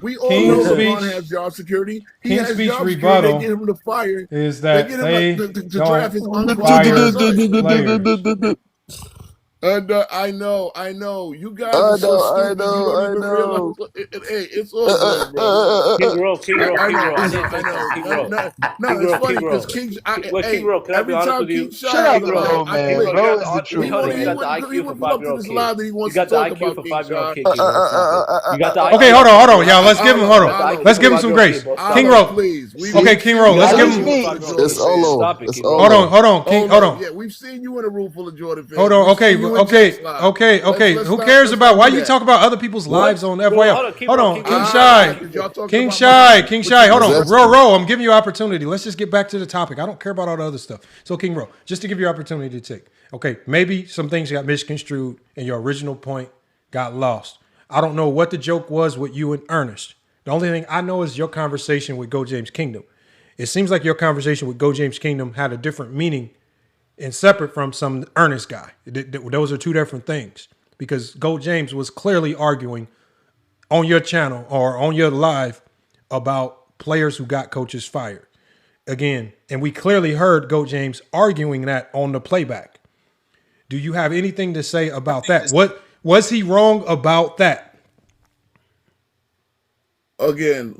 We all know LeBron has job security. He has speech job rebuttal. They get him to fire. Is that they to draft his players. I know. You guys are so stupid. You don't even realize. Hey, it's all good, bro. King Roll. No, it's funny because King. King Roll, can I be honest with you? Shut up, bro, man. Bro is the truth. You got the IQ for 5-year-old kids. You got the IQ for 5-year-old kids. You got the IQ. Okay, hold on, y'all. Let's give him some grace. King Roll. Okay, King Roll. Let's give him. It's Olo. Hold on, King. Hold on. Yeah, we've seen you in a room full of Jordan fans. Hold on. Okay. Who cares about why you talk about other people's lives on FYL? Hold on, King Shy. Hold on, Ro. I'm giving you opportunity. Let's just get back to the topic. I don't care about all the other stuff. So, King Ro, just to give you opportunity to take. Okay, maybe some things got misconstrued and your original point got lost. I don't know what the joke was with you and Ernest. The only thing I know is your conversation with Go James Kingdom. It seems like your conversation with Go James Kingdom had a different meaning and separate from some Ernest guy. Those are two different things because Go James was clearly arguing on your channel or on your live about players who got coaches fired. again, and we clearly heard Goat James arguing that on the playback. Do you have anything to say about that? What was he wrong about that? Again,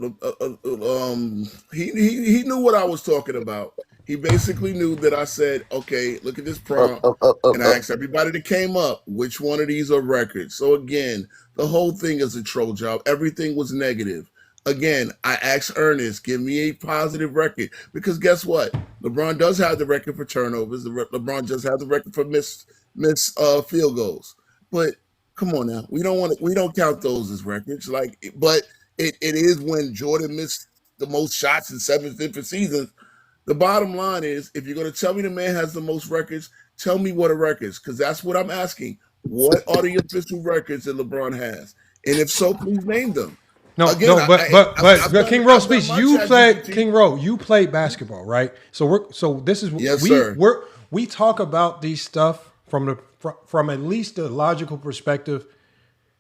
he knew what I was talking about. He basically knew that I said, okay, look at this prompt, and I asked everybody that came up, which one of these are records? So again, the whole thing is a troll job. Everything was negative. Again, I asked Ernest, give me a positive record, because guess what? LeBron does have the record for turnovers. LeBron does have the record for missed field goals. But come on now, we don't count those as records. But it is when Jordan missed the most shots in 7 different seasons. The bottom line is, if you're going to tell me the man has the most records, tell me what are records, because that's what I'm asking. What are the official records that LeBron has? And if so, please name them. But King Rowe speaks. You played basketball, right? So this is yes, sir. We talk about these stuff from at least a logical perspective.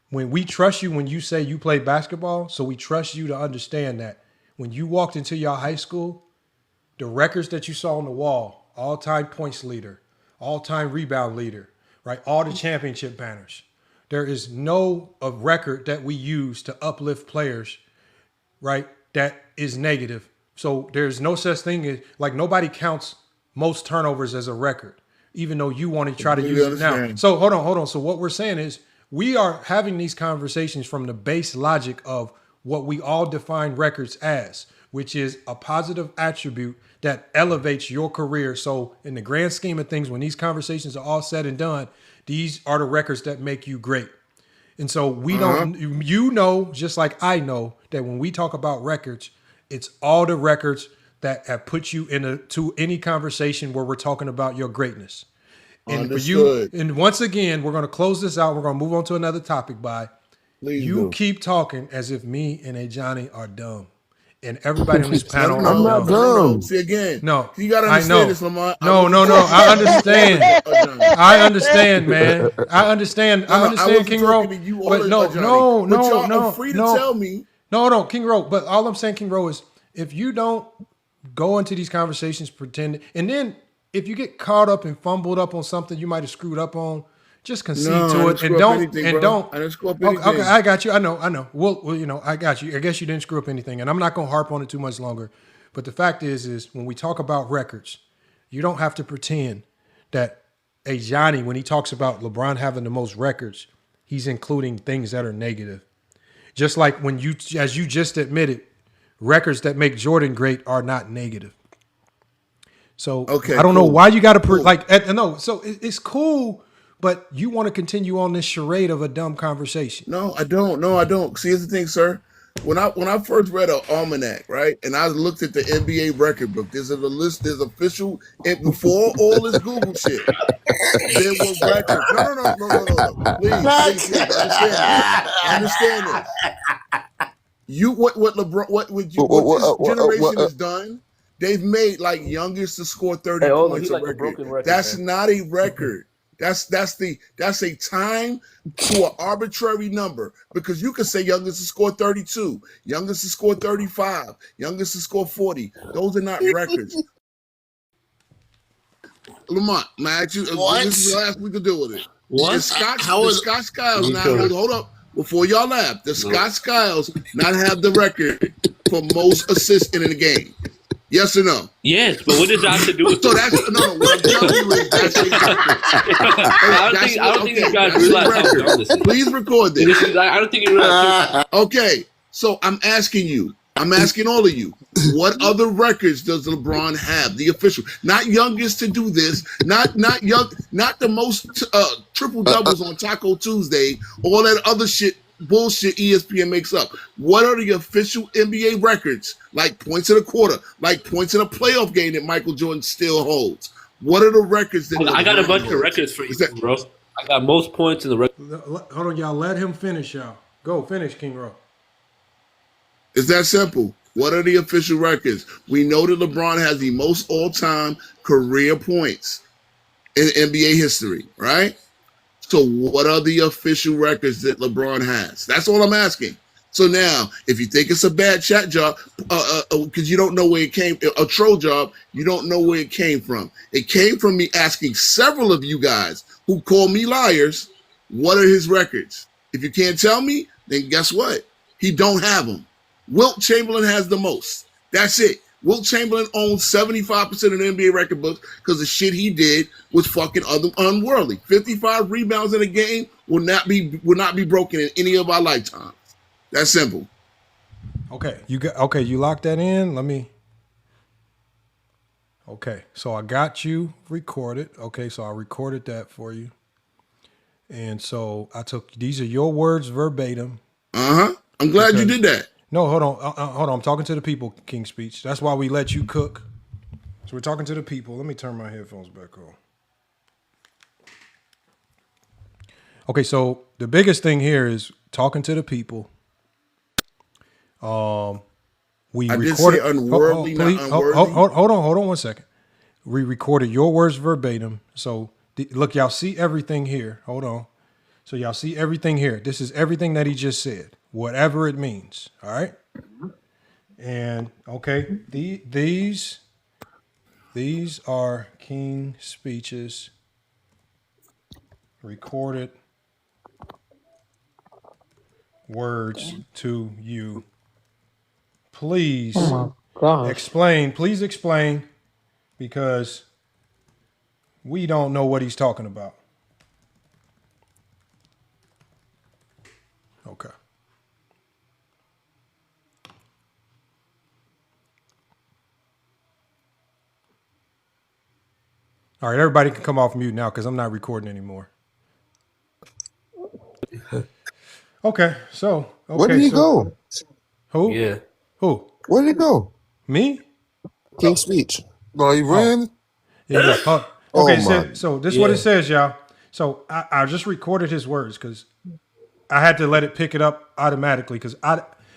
When we trust you when you say you played basketball, so we trust you to understand that when you walked into your high school, the records that you saw on the wall, all-time points leader, all-time rebound leader, right? All the championship banners. There is no record that we use to uplift players, right, that is negative. So there's no such thing as, like, nobody counts most turnovers as a record, even though you want to try to use it now. So hold on. So what we're saying is we are having these conversations from the base logic of what we all define records as, which is a positive attribute that elevates your career. So in the grand scheme of things, when these conversations are all said and done, these are the records that make you great. And so we don't, just like I know, that when we talk about records, it's all the records that have put you into any conversation where we're talking about your greatness. And Understood. for you, and once again, we're going to close this out. We're going to move on to another topic. Keep talking as if me and Johnny are dumb. And everybody on this panel I'm not dumb. See, again, you got to understand this, Lamont. No. I understand. I understand, man. I understand, King Rowe. But no. Free to tell me. No, King Rowe. But all I'm saying, King Rowe, is if you don't go into these conversations pretending, and then if you get caught up and fumbled up on something you might have screwed up on, just concede to it and don't. I didn't screw up anything. Okay, I got you. I know. Well, I got you. I guess you didn't screw up anything, and I'm not going to harp on it too much longer. But the fact is when we talk about records, you don't have to pretend that Johnny, when he talks about LeBron having the most records, he's including things that are negative. Just like when as you just admitted, records that make Jordan great are not negative. So I don't know why you got to So it's cool. But you want to continue on this charade of a dumb conversation. No, I don't. See, here's the thing, sir. When I first read an almanac, right, and I looked at the NBA record book, there's a list, there's official, and before all this Google shit, there were records. No. Please, understand this. What this generation has done, they've made like youngest to score 30 points a record. That's not a record. That's a time to an arbitrary number, because you can say youngest to score 32, youngest to score 35, youngest to score 40. Those are not records. Lamont, this is the last we can do with it. What? The Scott Skiles now, hold up, before y'all laugh, the Scott Skiles not have the record for most assists in a game. Yes or no? Yes, but what does that have to do with so that's no. What I'm telling you is that's a record. I don't think you guys realize. Please record this. I don't think you realize. Okay, so I'm asking all of you, what other records does LeBron have? The official, not youngest to do this, not the most triple doubles on Taco Tuesday, all that other shit. Bullshit ESPN makes up. What are the official NBA records, like points in a quarter, like points in a playoff game that Michael Jordan still holds? What are the records that I got a bunch of records for you, bro. I got most points in the record. Hold on, y'all. Let him finish, y'all. Go finish, King Rowe. It's that simple. What are the official records? We know that LeBron has the most all-time career points in NBA history, right? So what are the official records that LeBron has? That's all I'm asking. So now, if you think it's a bad chat job, because you don't know where it came, a troll job, you don't know where it came from. It came from me asking several of you guys who call me liars, what are his records? If you can't tell me, then guess what? He don't have them. Wilt Chamberlain has the most. That's it. Wilt Chamberlain owns 75% of the NBA record books because the shit he did was fucking unworldly. 55 rebounds in a game will not be broken in any of our lifetimes. That's simple. Okay, you locked that in. Let me. Okay, so I got you recorded. Okay, so I recorded that for you. And so I took, these are your words verbatim. I'm glad you did that. No, hold on. I'm talking to the people, King Speech. That's why we let you cook. So we're talking to the people. Let me turn my headphones back on. Okay, so the biggest thing here is talking to the people. We I recorded. did say unworldly, not unworthy. Hold on 1 second. We recorded your words verbatim. So look, y'all see everything here. Hold on. So y'all see everything here. This is everything that he just said, whatever it means. All right. And okay, these are King Speech's recorded words to you. Please explain. Please explain, because we don't know what he's talking about. Okay. All right, everybody can come off mute now because I'm not recording anymore. Okay, so Where did he go? Who? Yeah. Who? Where did he go? Me? King Speech. No, he ran. Yeah. Oh Okay, my. so this is what it says, y'all. So I just recorded his words because I had to let it pick it up automatically because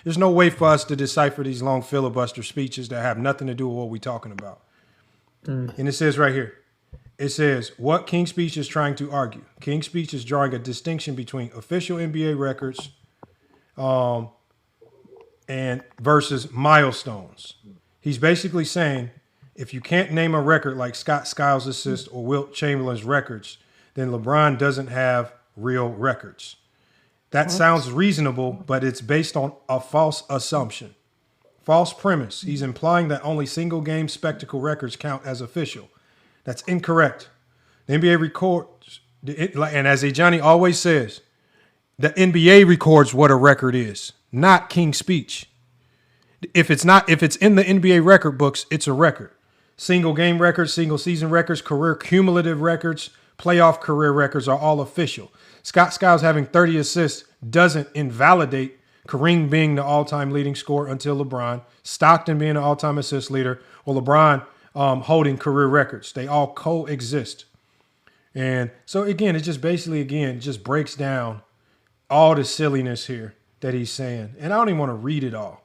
there's no way for us to decipher these long filibuster speeches that have nothing to do with what we're talking about. And it says right here, it says what King Speech is trying to argue. King Speech is drawing a distinction between official NBA records and versus milestones. He's basically saying if you can't name a record like Scott Skiles' assist or Wilt Chamberlain's records, then LeBron doesn't have real records. That sounds reasonable, but it's based on a false assumption. False premise. He's implying that only single game spectacle records count as official. That's incorrect. The NBA records, and as Johnny always says, the NBA records what a record is, not King Speech. If it's in the NBA record books, it's a record. Single game records, single season records, career cumulative records, playoff career records are all official. Scott Skiles having 30 assists doesn't invalidate Kareem being the all-time leading scorer until LeBron, Stockton being the all-time assist leader, or LeBron holding career records. They all coexist. And so, again, it just basically, just breaks down all the silliness here that he's saying. And I don't even want to read it all.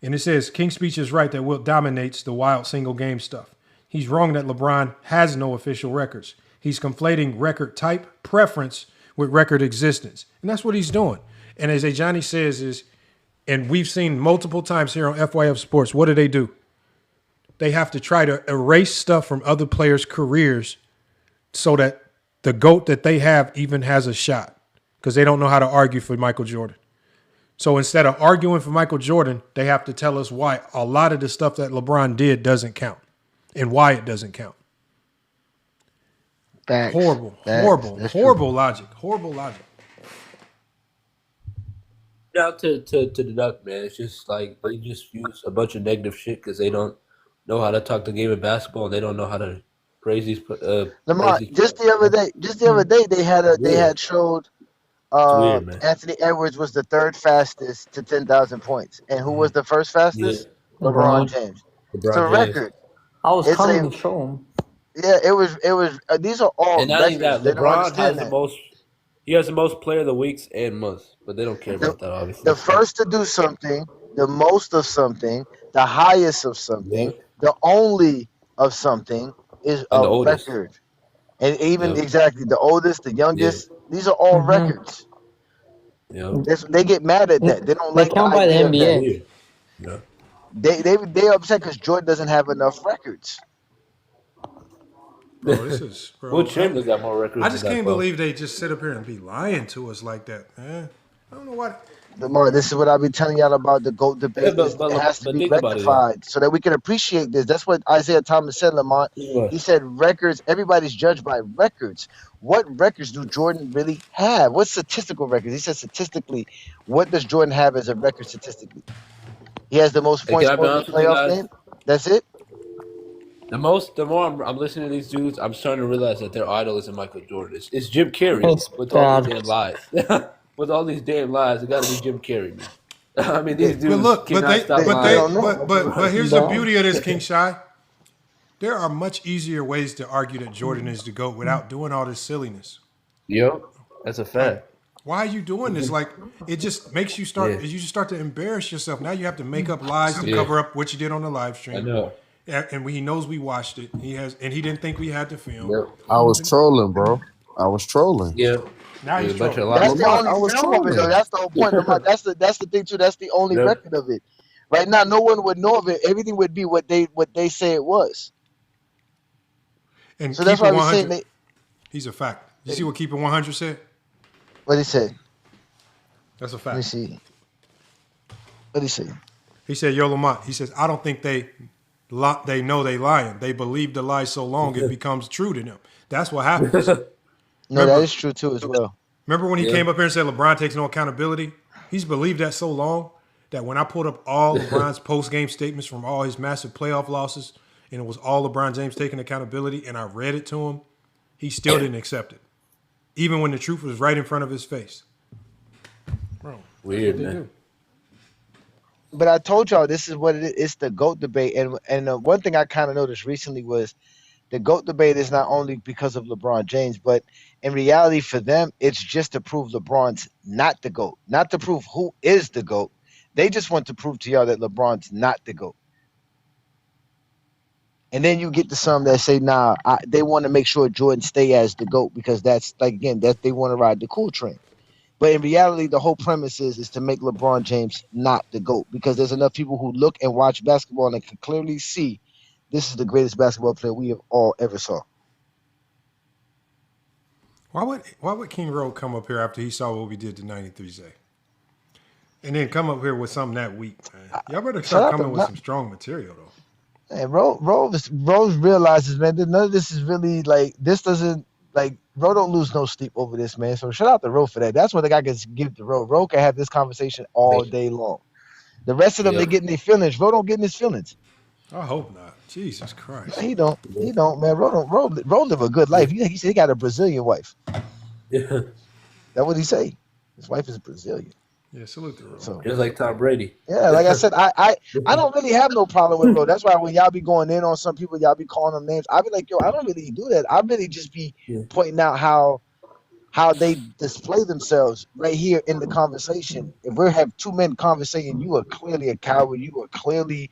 And it says, King Speech is right that Wilt dominates the wild single game stuff. He's wrong that LeBron has no official records. He's conflating record type preference with record existence. And that's what he's doing. And as Johnny says and we've seen multiple times here on FYF Sports, what do? They have to try to erase stuff from other players' careers so that the GOAT that they have even has a shot because they don't know how to argue for Michael Jordan. So instead of arguing for Michael Jordan, they have to tell us why a lot of the stuff that LeBron did doesn't count and why it doesn't count. Facts. Horrible logic. Horrible logic. Out to deduct, man. It's just like they just use a bunch of negative shit because they don't know how to talk the game of basketball. And they don't know how to praise these. Lamar, just the other day, they had showed weird, Anthony Edwards was the third fastest to 10,000 points, and who was the first fastest? LeBron James. It's a record. I was coming to show him. Yeah, it was. These are all and not records. only that, LeBron has the most. He has the most player of the weeks and months, but they don't care about that, obviously. The first to do something, the most of something, the highest of something, the only of something is a record. And even exactly the oldest, the youngest, these are all records. Yeah. They get mad at that. They don't They like the count by the idea of that. NBA. Yeah. They upset because Jordan doesn't have enough records. Bro, this is Will bro. Chamberlain got more records I than just that, can't bro. believe they just sit up here and be lying to us like that, man. I don't know what. Lamar, this is what I've been telling y'all about the GOAT debate. Yeah, It has to but be think about it, though. rectified so that we can appreciate this. That's what Isiah Thomas said, Lamont. Yeah. He said records, everybody's judged by records. What records do Jordan really have? What statistical records? He said statistically, what does Jordan have as a record statistically? He has the most Hey, points can I be scored in a honest with you playoff guys? game. That's it? The more I'm listening to these dudes, I'm starting to realize that their idol isn't Michael Jordan. It's Jim Carrey It's with all bad. these damn lies. With all these damn lies, it got to be Jim Carrey, man. I mean, these But dudes look, cannot stop lying. but here's the beauty of this, King Shy. There are much easier ways to argue that Jordan is the GOAT without doing all this silliness. Yep, that's a fact. Why are you doing this? Like, it just makes you start. Yeah. You just start to embarrass yourself. Now you have to make up lies to Yeah. cover up what you did on the live stream. I know. And he knows we watched it. He didn't think we had to film. Yep. I was trolling, bro. I was trolling. Yeah. Now he's That's trolling. the Lamont, I only was film of it, though. trolling. That's the whole point. Lamont. That's the thing too. That's the only Yeah. record of it. Right now, no one would know of it. Everything would be what they say it was. And So that's keep it why we're saying 100. He's a fact. You see what Keep It 100 said? What did he say? That's a Let me fact. see. What did he say? He said, "Yo, Lamont." He says, "I don't think they know they lying. They believe the lie so long it becomes true to them. That's what happens." No, that is true too as well. Remember when he Yeah. came up here and said LeBron takes no accountability? He's believed that so long that when I pulled up all LeBron's post-game statements from all his massive playoff losses, and it was all LeBron James taking accountability, and I read it to him, he still didn't accept it, even when the truth was right in front of his face. Bro, Weird, man. But I told y'all this is what it is. It's the GOAT debate, and one thing I kind of noticed recently was the GOAT debate is not only because of LeBron James, but in reality for them, it's just to prove LeBron's not the GOAT, not to prove who is the GOAT. They just want to prove to y'all that LeBron's not the GOAT. And then you get to some that say, nah, they want to make sure Jordan stay as the GOAT because that's like, again, that they want to ride the cool train. But in reality, the whole premise is to make LeBron James not the GOAT because there's enough people who look and watch basketball and can clearly see this is the greatest basketball player we have all ever saw. why would King Road come up here after he saw what we did to 93Z? And then come up here with something that weak, man. Y'all better start coming with some strong material, though. And Rose realizes, man, that none of this is really like this doesn't like Ro don't lose no sleep over this, man. So shout out to Ro for that. That's what the guy can give to Ro. Ro can have this conversation all day long. The rest of them, they get in their feelings. Ro don't get in his feelings. I hope not. Jesus Christ. He don't, man. Ro live a good life. He said he got a Brazilian wife. Yeah. That's what he say. His wife is Brazilian. Yeah, salute to Ro. So, Just like Tom Brady. yeah, like I said, I don't really have no problem with Ro. That's why when y'all be going in on some people, y'all be calling them names. I be like, yo, I don't really do that. I really just be pointing out how they display themselves right here in the conversation. If we have two men conversating, you are clearly a coward. You are clearly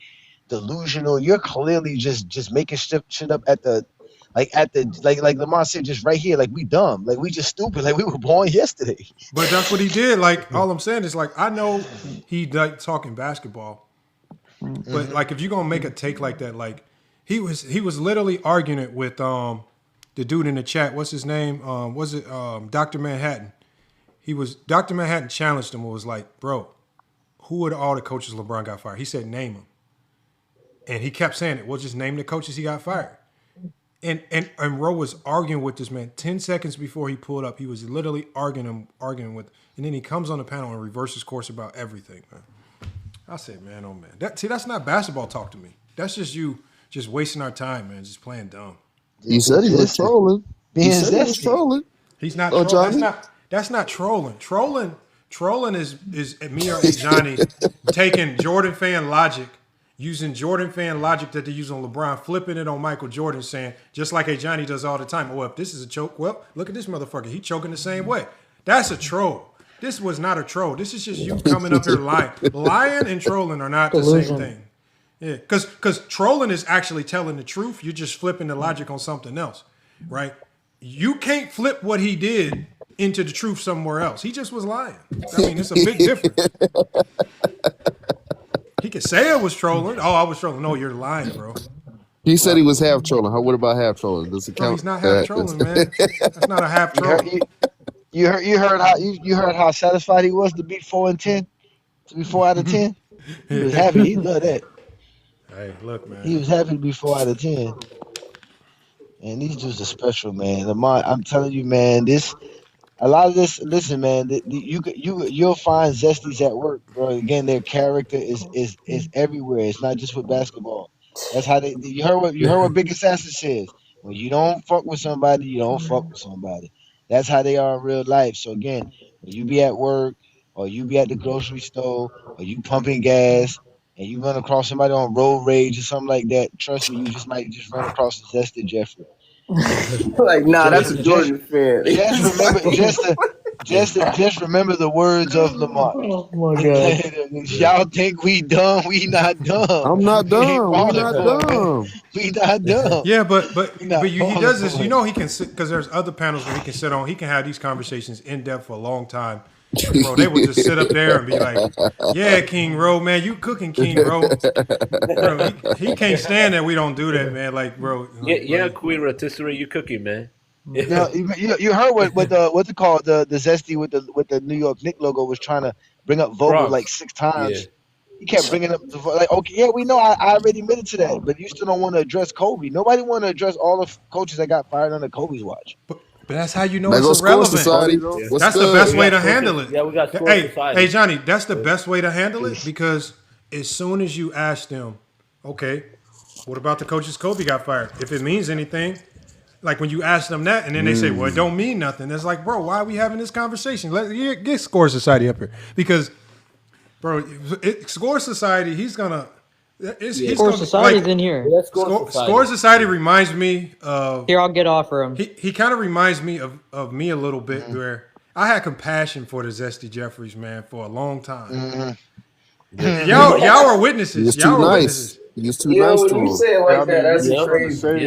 delusional. You're clearly just making shit up at the like Lamont said, just right here, like we dumb, like we just stupid, like we were born yesterday. But that's what he did. Like, all I'm saying is, like, I know he like talking basketball, but like if you're gonna make a take like that, like he was literally arguing it with the dude in the chat. What's his name? Was it Dr. Manhattan? Dr. Manhattan challenged him and was like, bro, who are all the coaches LeBron got fired? He said, name them. And he kept saying it. Well, just name the coaches he got fired. And Ro was arguing with this man 10 seconds before he pulled up. He was literally arguing with, and then he comes on the panel and reverses course about everything, man. I said, man, oh man. That's not basketball talk to me. That's just you just wasting our time, man, just playing dumb. He said he was trolling. He said he was trolling. He's not Johnny? trolling. That's not trolling. Trolling is me or Johnny taking Jordan fan logic, using Jordan fan logic that they use on LeBron, flipping it on Michael Jordan, saying, just like a Johnny does all the time, oh, if this is a choke, well, look at this motherfucker. He choking the same way. That's a troll. This was not a troll. This is just you coming up here lying. Lying and trolling are not the same thing. Yeah, because trolling is actually telling the truth. You're just flipping the logic on something else, right? You can't flip what he did into the truth somewhere else. He just was lying. I mean, it's a big difference. He could say I was trolling. Oh, I was trolling. No, you're lying, bro. He said he was half trolling. What about half trolling? Does it count? Bro, he's not half trolling, man. That's not a half troll. You heard how satisfied he was to beat 4-10, to be 4 out of 10. He was happy. He loved that. Hey, look, man. He was happy to be 4 out of 10. And these dudes are special, man. Lamar, I'm telling you, man. A lot of this. Listen, man. You'll find zesties at work, bro. Again, their character is everywhere. It's not just with basketball. That's how they. You heard what Big Assassin says. When you don't fuck with somebody, you don't fuck with somebody. That's how they are in real life. So again, when you be at work, or you be at the grocery store, or you pumping gas, and you run across somebody on road rage or something like that, trust me, you might run across a zested Jeffrey. Like, nah, that's a Jordan fan. Just remember the words of Lamar. Oh my God. Y'all think we dumb? We not dumb. I'm not dumb. We not dumb. We not dumb. Yeah, but he does this. You know, he can sit because there's other panels where he can sit on. He can have these conversations in depth for a long time. Bro, they would just sit up there and be like, "Yeah, King Ro, man, you cooking, King Ro." Bro, he can't stand that we don't do that, man. Like, bro. Yeah, Queen Rotisserie, you cooking, man. Yeah. You heard what what's it called, the zesty with the New York Knicks logo was trying to bring up Vogel Bronx. like 6 times. Yeah. He kept bringing up like, okay, yeah, we know. I already admitted to that, but you still don't want to address Kobe. Nobody want to address all the coaches that got fired under Kobe's watch. But that's how you know it's irrelevant. That's the best way to handle it. Yeah, we got Score Society. Hey, Johnny, that's the best way to handle it because as soon as you ask them, okay, what about the coaches Kobe got fired? If it means anything, like when you ask them that and then they say, well, it don't mean nothing. It's like, bro, why are we having this conversation? Let's get Score Society up here because, bro, Score Society, he's gonna. Score Society's in here. Yeah, Score Society reminds me of. Here, I'll get off for him. He kind of reminds me of me a little bit, where I had compassion for the Zesty Jeffries, man, for a long time. Y'all are witnesses. Y'all are witnesses. He's too nice to him. You say it like that, that's crazy.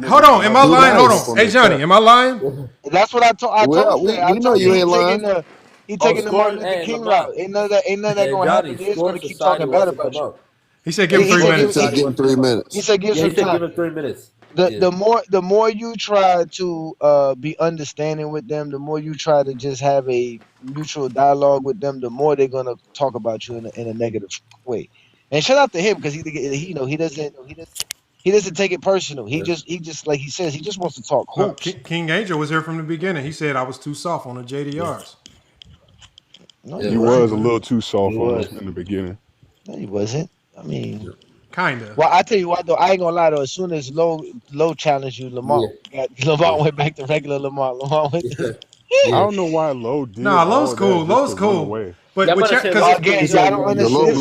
Hold on, am I lying? Hold on. Hey, Johnny, am I lying? That's what I told you. We know you ain't lying. He taking the Martin Luther King route. Ain't none of that gonna happen. He's gonna keep talking bad about you. He said give him 3 minutes. Give him 3 minutes. He said give some time. Give him 3 minutes. The more you try to be understanding with them, the more you try to just have a mutual dialogue with them, the more they're gonna talk about you in a negative way. And shout out to him because he doesn't take it personal. He just like he says, he just wants to talk hoops. King Angel was here from the beginning. He said I was too soft on the JDRs. No, he was a little too soft on us in the beginning. No, he wasn't. I mean, kinda. Well, I tell you what though, I ain't gonna lie though. As soon as Low challenged you, Lamar went back to regular Lamar. Lamar went to. I don't know why Low did. Nah, Low's cool. Low's cool. But again, y'all don't understand.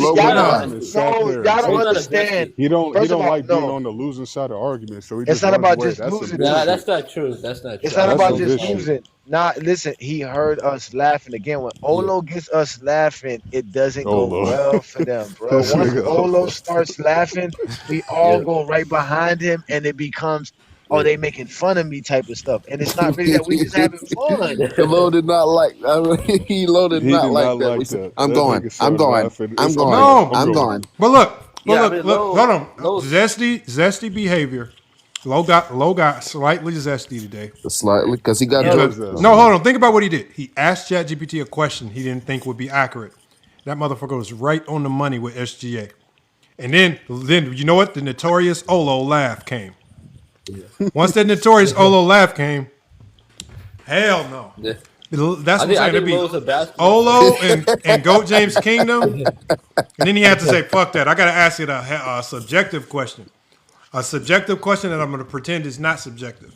Y'all don't understand. He don't like being on the losing side of arguments. So it's not about just losing. That's not true. That's not true. It's not about just losing. Nah, listen. He heard us laughing again. When Olo gets us laughing, it doesn't go well for them, bro. Once Olo starts laughing, we all go right behind him, and it becomes. Oh, they making fun of me type of stuff, and it's not really that. We just having fun. Low did not like. He did not like that. I'm going. But look. Hold on. Zesty behavior. Low got slightly zesty today. Slightly, because he got no. Hold on. Think about what he did. He asked ChatGPT a question he didn't think would be accurate. That motherfucker was right on the money with SGA. And then you know what? The notorious Olo laugh came. Once that notorious Olo laugh came, hell no. That's what I'm saying. It'd be Olo and Goat James Kingdom. And then he had to say, fuck that. I got to ask you a subjective question. A subjective question that I'm going to pretend is not subjective.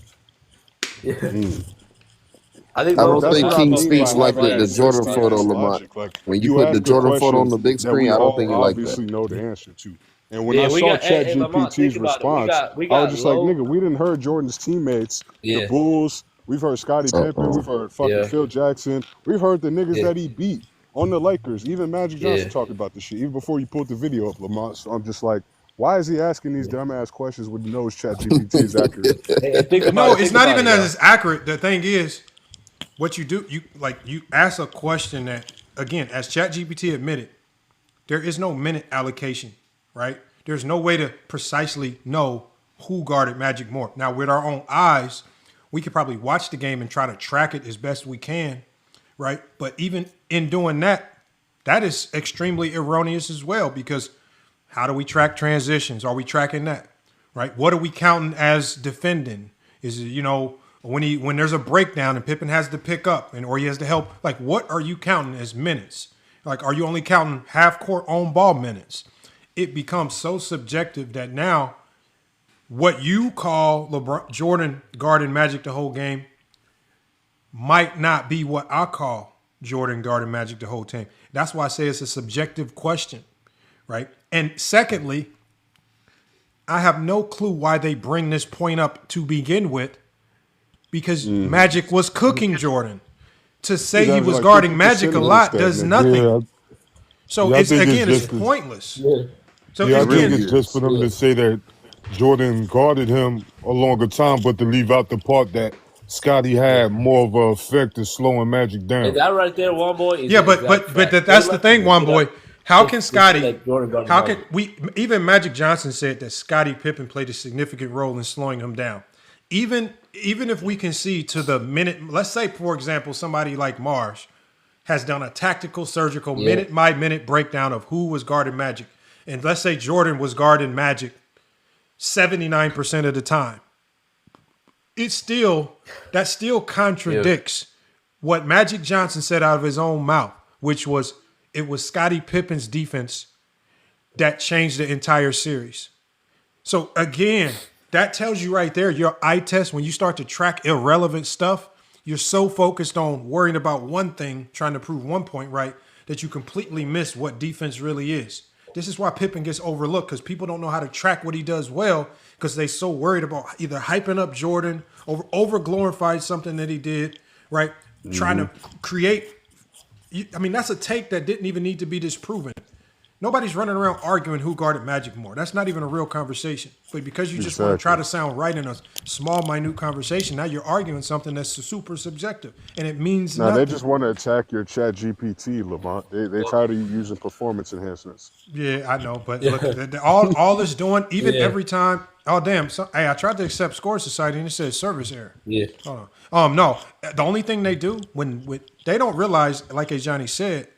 I don't think King speaks like the Jordan photo, Lamont. When you put the Jordan photo on the big screen, I don't think he like that. Obviously know the answer to. And when I saw ChatGPT's response, I was just like, nigga, we didn't heard Jordan's teammates, the Bulls. We've heard Scottie Pippen. We've heard fucking Phil Jackson. We've heard the niggas that he beat on the Lakers. Even Magic Johnson talked about this shit, even before you pulled the video up, Lamont. So I'm just like, why is he asking these dumbass questions when he knows ChatGPT is accurate? No, it's not even that it's accurate. The thing is, what you do, you ask a question that, again, as ChatGPT admitted, there is no minute allocation, right? There's no way to precisely know who guarded Magic more. Now, with our own eyes, we could probably watch the game and try to track it as best we can, right? But even in doing that, that is extremely erroneous as well, because how do we track transitions? Are we tracking that, right? What are we counting as defending? Is it, when there's a breakdown and Pippen has to pick up or he has to help, like, what are you counting as minutes? Like, are you only counting half-court on-ball minutes? It becomes so subjective that now what you call Jordan guarding Magic the whole game might not be what I call Jordan guarding Magic the whole team. That's why I say it's a subjective question, right? And secondly, I have no clue why they bring this point up to begin with, because Magic was cooking Jordan. To say he was guarding Magic a lot does nothing. Yeah. So it's pointless. Yeah. So I think it's just for them to say that Jordan guarded him a longer time, but to leave out the part that Scotty had more of an effect in slowing Magic down. And that right there, one boy. Is but that's the thing, one boy. How can Scotty? How can we? Even Magic Johnson said that Scottie Pippen played a significant role in slowing him down. Even if we can see to the minute, let's say, for example, somebody like Marsh has done a tactical, surgical, minute-by-minute breakdown of who was guarding Magic. And let's say Jordan was guarding Magic 79% of the time. That still contradicts what Magic Johnson said out of his own mouth, which was it was Scottie Pippen's defense that changed the entire series. So again, that tells you right there, your eye test, when you start to track irrelevant stuff, you're so focused on worrying about one thing, trying to prove one point right, that you completely miss what defense really is. This is why Pippen gets overlooked, because people don't know how to track what he does well, because they're so worried about either hyping up Jordan, over glorifying something that he did, right? Mm-hmm. Trying to create. I mean, that's a take that didn't even need to be disproven. Nobody's running around arguing who guarded Magic more. That's not even a real conversation. But because you just want to try to sound right in a small, minute conversation, now you're arguing something that's super subjective, and it means nothing. They just want to attack your ChatGPT, Lamont. They tired of you using performance enhancements. Yeah, I know, but look, all it's doing, even every time. Oh damn! Hey, I tried to accept Score Society and it says service error. Yeah. Hold on. No. The only thing they do when they don't realize, like as Johnny said.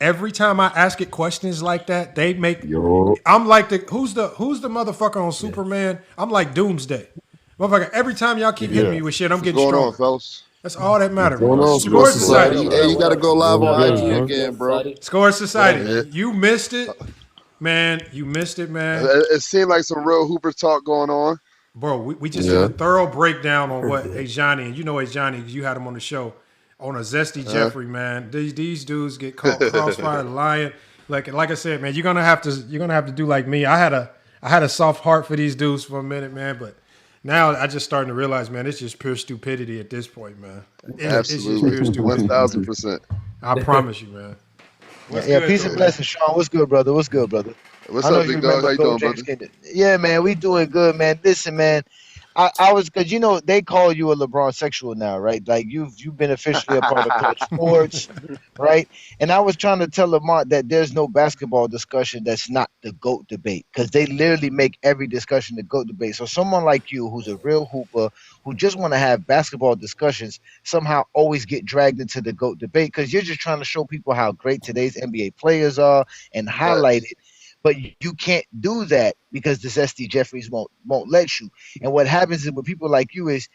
Every time I ask it questions like that, they make. I'm like who's the motherfucker on Superman? I'm like Doomsday, motherfucker. Every time y'all keep hitting me with shit, I'm getting stronger. What's going on, fellas? That's all that matters. Score Society. Hey, you got to go live on IG again, bro. Score Society. You missed it, man. You missed it, man. It seemed like some real Hooper talk going on, bro. We just did a thorough breakdown on what Johnny, and you know Johnny, you had him on the show. On a Zesty Jeffrey, man. These dudes get caught crossfire lying. Like I said, man, you're gonna have to do like me. I had a soft heart for these dudes for a minute, man, but now I just starting to realize, man, it's just pure stupidity at this point, man. Absolutely, it's just pure stupidity. 1000%. I promise you, man. Peace and blessings, Sean. What's good, brother? What's up, big dog? How you doing, brother? Yeah, man, we doing good, man. Listen, man. I was, because they call you a LeBron sexual now, right? Like you've been officially a part of college sports, right? And I was trying to tell Lamont that there's no basketball discussion that's not the GOAT debate, because they literally make every discussion the GOAT debate. So someone like you, who's a real hooper, who just want to have basketball discussions, somehow always get dragged into the GOAT debate, because you're just trying to show people how great today's NBA players are and highlight it. But you can't do that because the Zesty Jeffries won't let you. And what happens is with people like you is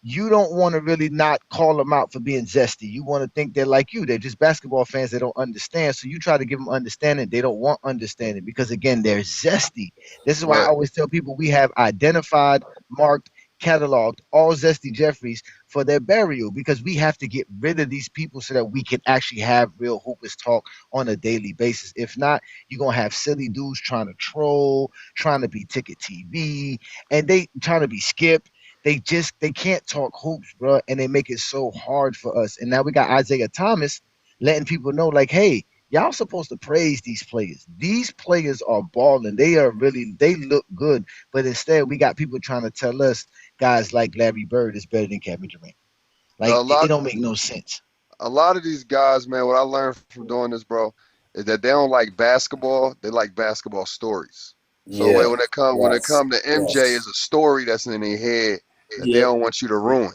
you don't want to really not call them out for being zesty. You want to think they're like you. They're just basketball fans that don't understand. So you try to give them understanding. They don't want understanding because, again, they're zesty. This is why I always tell people we have identified, marked, cataloged all Zesty Jeffries for their burial, because we have to get rid of these people so that we can actually have real hoopers talk on a daily basis. If not, you're going to have silly dudes trying to troll, trying to be ticket TV, and they trying to be Skip. They can't talk hoops, bro, and they make it so hard for us. And now we got Isiah Thomas letting people know, like, hey, y'all supposed to praise these players. These players are balling. They look good. But instead, we got people trying to tell us guys like Larry Bird is better than Kevin Durant. Like it don't make no sense. A lot of these guys, man, what I learned from doing this, bro, is that they don't like basketball. They like basketball stories. So when it come to MJ, is a story that's in their head that they don't want you to ruin.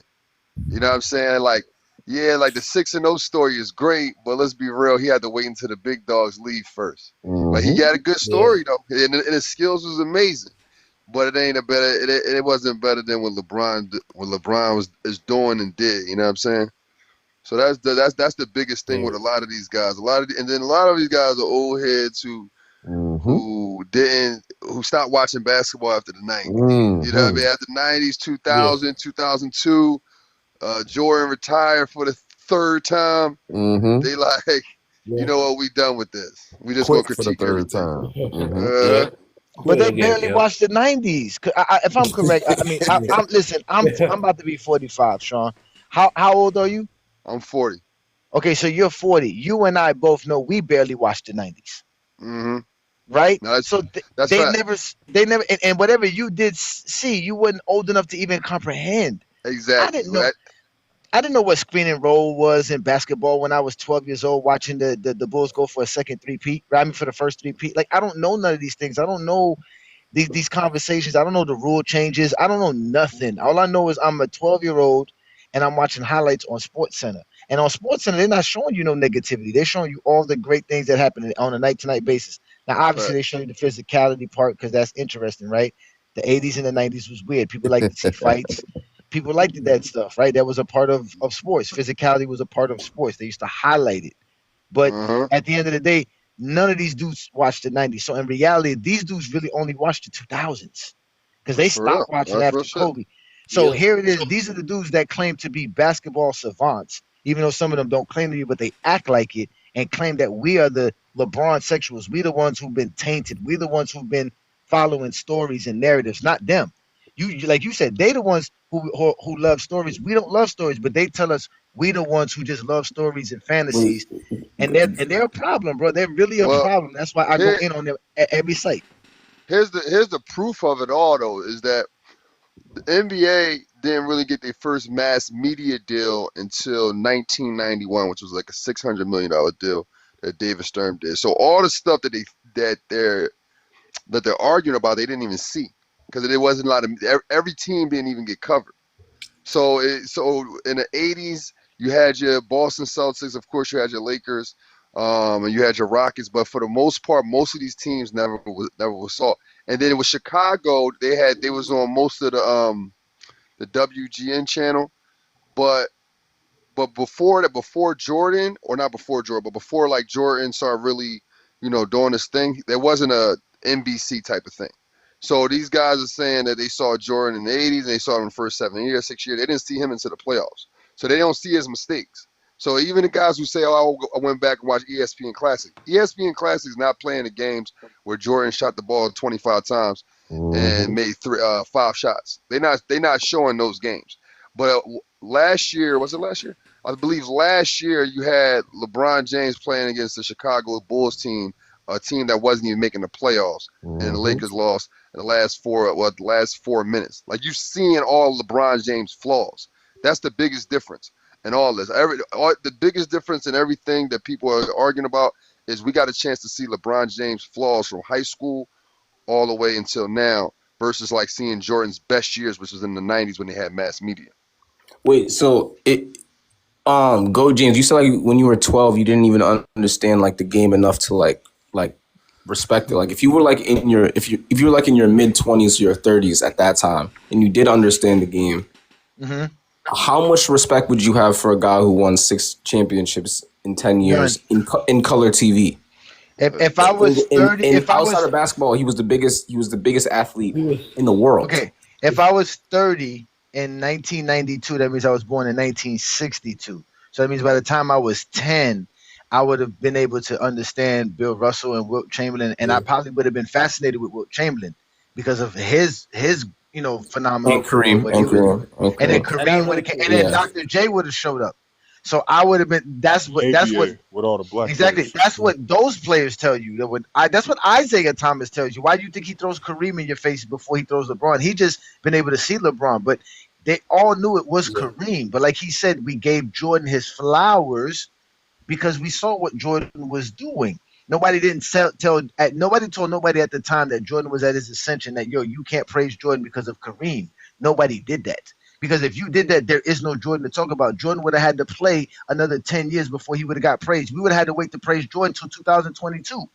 You know what I'm saying? Like, yeah, like the 6-0 story is great, but let's be real, he had to wait until the big dogs leave first. But he got a good story though, and his skills was amazing. But it ain't it wasn't better than what LeBron is doing and did. You know what I'm saying? So that's the biggest thing with a lot of these guys. And then a lot of these guys are old heads who stopped watching basketball after the 90s. You know what I mean? After the 90s, 2000, 2002, Jordan retired for the third time. They like, you know what? We done with this. We just gonna critique for the third everything. time. But they barely watched the 90s. If I'm correct, I mean, I'm about to be 45, Sean. How old are you? I'm 40. Okay, so you're 40. You and I both know we barely watched the 90s. Right? No, so they never, and whatever you did see, you weren't old enough to even comprehend. Exactly. I didn't know what screen and roll was in basketball when I was 12 years old watching the Bulls go for a second three-peat. Right? I mean, for the first three-peat. Like, I don't know none of these things. I don't know these conversations. I don't know the rule changes. I don't know nothing. All I know is I'm a 12-year-old and I'm watching highlights on SportsCenter. And on SportsCenter, they're not showing you no negativity. They're showing you all the great things that happen on a night-to-night basis. Now, obviously, they show you the physicality part because that's interesting, right? The 80s and the 90s was weird. People like to see fights. People liked that stuff, right? That was a part of sports. Physicality was a part of sports. They used to highlight it. But at the end of the day, none of these dudes watched the 90s. So in reality, these dudes really only watched the 2000s because they stopped watching after Kobe. So here it is. These are the dudes that claim to be basketball savants, even though some of them don't claim to be, but they act like it and claim that we are the LeBron sexuals. We the ones who've been tainted. We the ones who've been following stories and narratives, not them. You like you said, they the ones who love stories. We don't love stories, but they tell us we the ones who just love stories and fantasies, and they're a problem, bro. They're really a problem. That's why I go in on them at every site. Here's the proof of it all, though, is that the NBA didn't really get their first mass media deal until 1991, which was like a $600 million deal that David Stern did. So all the stuff that they're arguing about, they didn't even see. Because there wasn't a lot of every team didn't even get covered. So in the 80s, you had your Boston Celtics, of course, you had your Lakers, and you had your Rockets. But for the most part, most of these teams never was saw. And then it was Chicago. They was on most of the WGN channel, but before that, before Jordan, or not before Jordan, but before like Jordan started really, doing this thing, there wasn't a NBC type of thing. So these guys are saying that they saw Jordan in the 80s, and they saw him in the first 6 years. They didn't see him into the playoffs. So they don't see his mistakes. So even the guys who say, oh, I went back and watched ESPN Classic. ESPN Classic is not playing the games where Jordan shot the ball 25 times and made 5 shots. They're not showing those games. But last year, was it last year? I believe last year you had LeBron James playing against the Chicago Bulls team, a team that wasn't even making the playoffs, and the Lakers lost in the last 4 minutes. Like, you've seen all LeBron James' flaws. That's the biggest difference in all this. The biggest difference in everything that people are arguing about is we got a chance to see LeBron James' flaws from high school all the way until now, versus like seeing Jordan's best years, which was in the 90s when they had mass media. Wait, so Go James, you said like when you were 12, you didn't even understand like the game enough to like respect it. Like if you were like in your if you were like in your mid 20s, your 30s at that time, and you did understand the game, how much respect would you have for a guy who won 6 championships in 10 years in color TV? If I was 30, outside of basketball, he was the biggest athlete in the world. Okay, if I was 30 in 1992, that means I was born in 1962. So that means by the time I was 10, I would have been able to understand Bill Russell and Wilt Chamberlain, and I probably would have been fascinated with Wilt Chamberlain because of his phenomenal Kareem. And then Kareem would have, and then Dr. J would have showed up. So I would have been. That's what with all the black exactly. players. That's what those players tell you. That's what Isiah Thomas tells you. Why do you think he throws Kareem in your face before he throws LeBron? He just been able to see LeBron, but They all knew it was Kareem. But like he said, we gave Jordan his flowers because we saw what Jordan was doing. Nobody nobody told nobody at the time that Jordan was at his ascension that you can't praise Jordan because of Kareem. Nobody did that. Because if you did that, there is no Jordan to talk about. Jordan would have had to play another 10 years before he would have got praised. We would have had to wait to praise Jordan until 2022.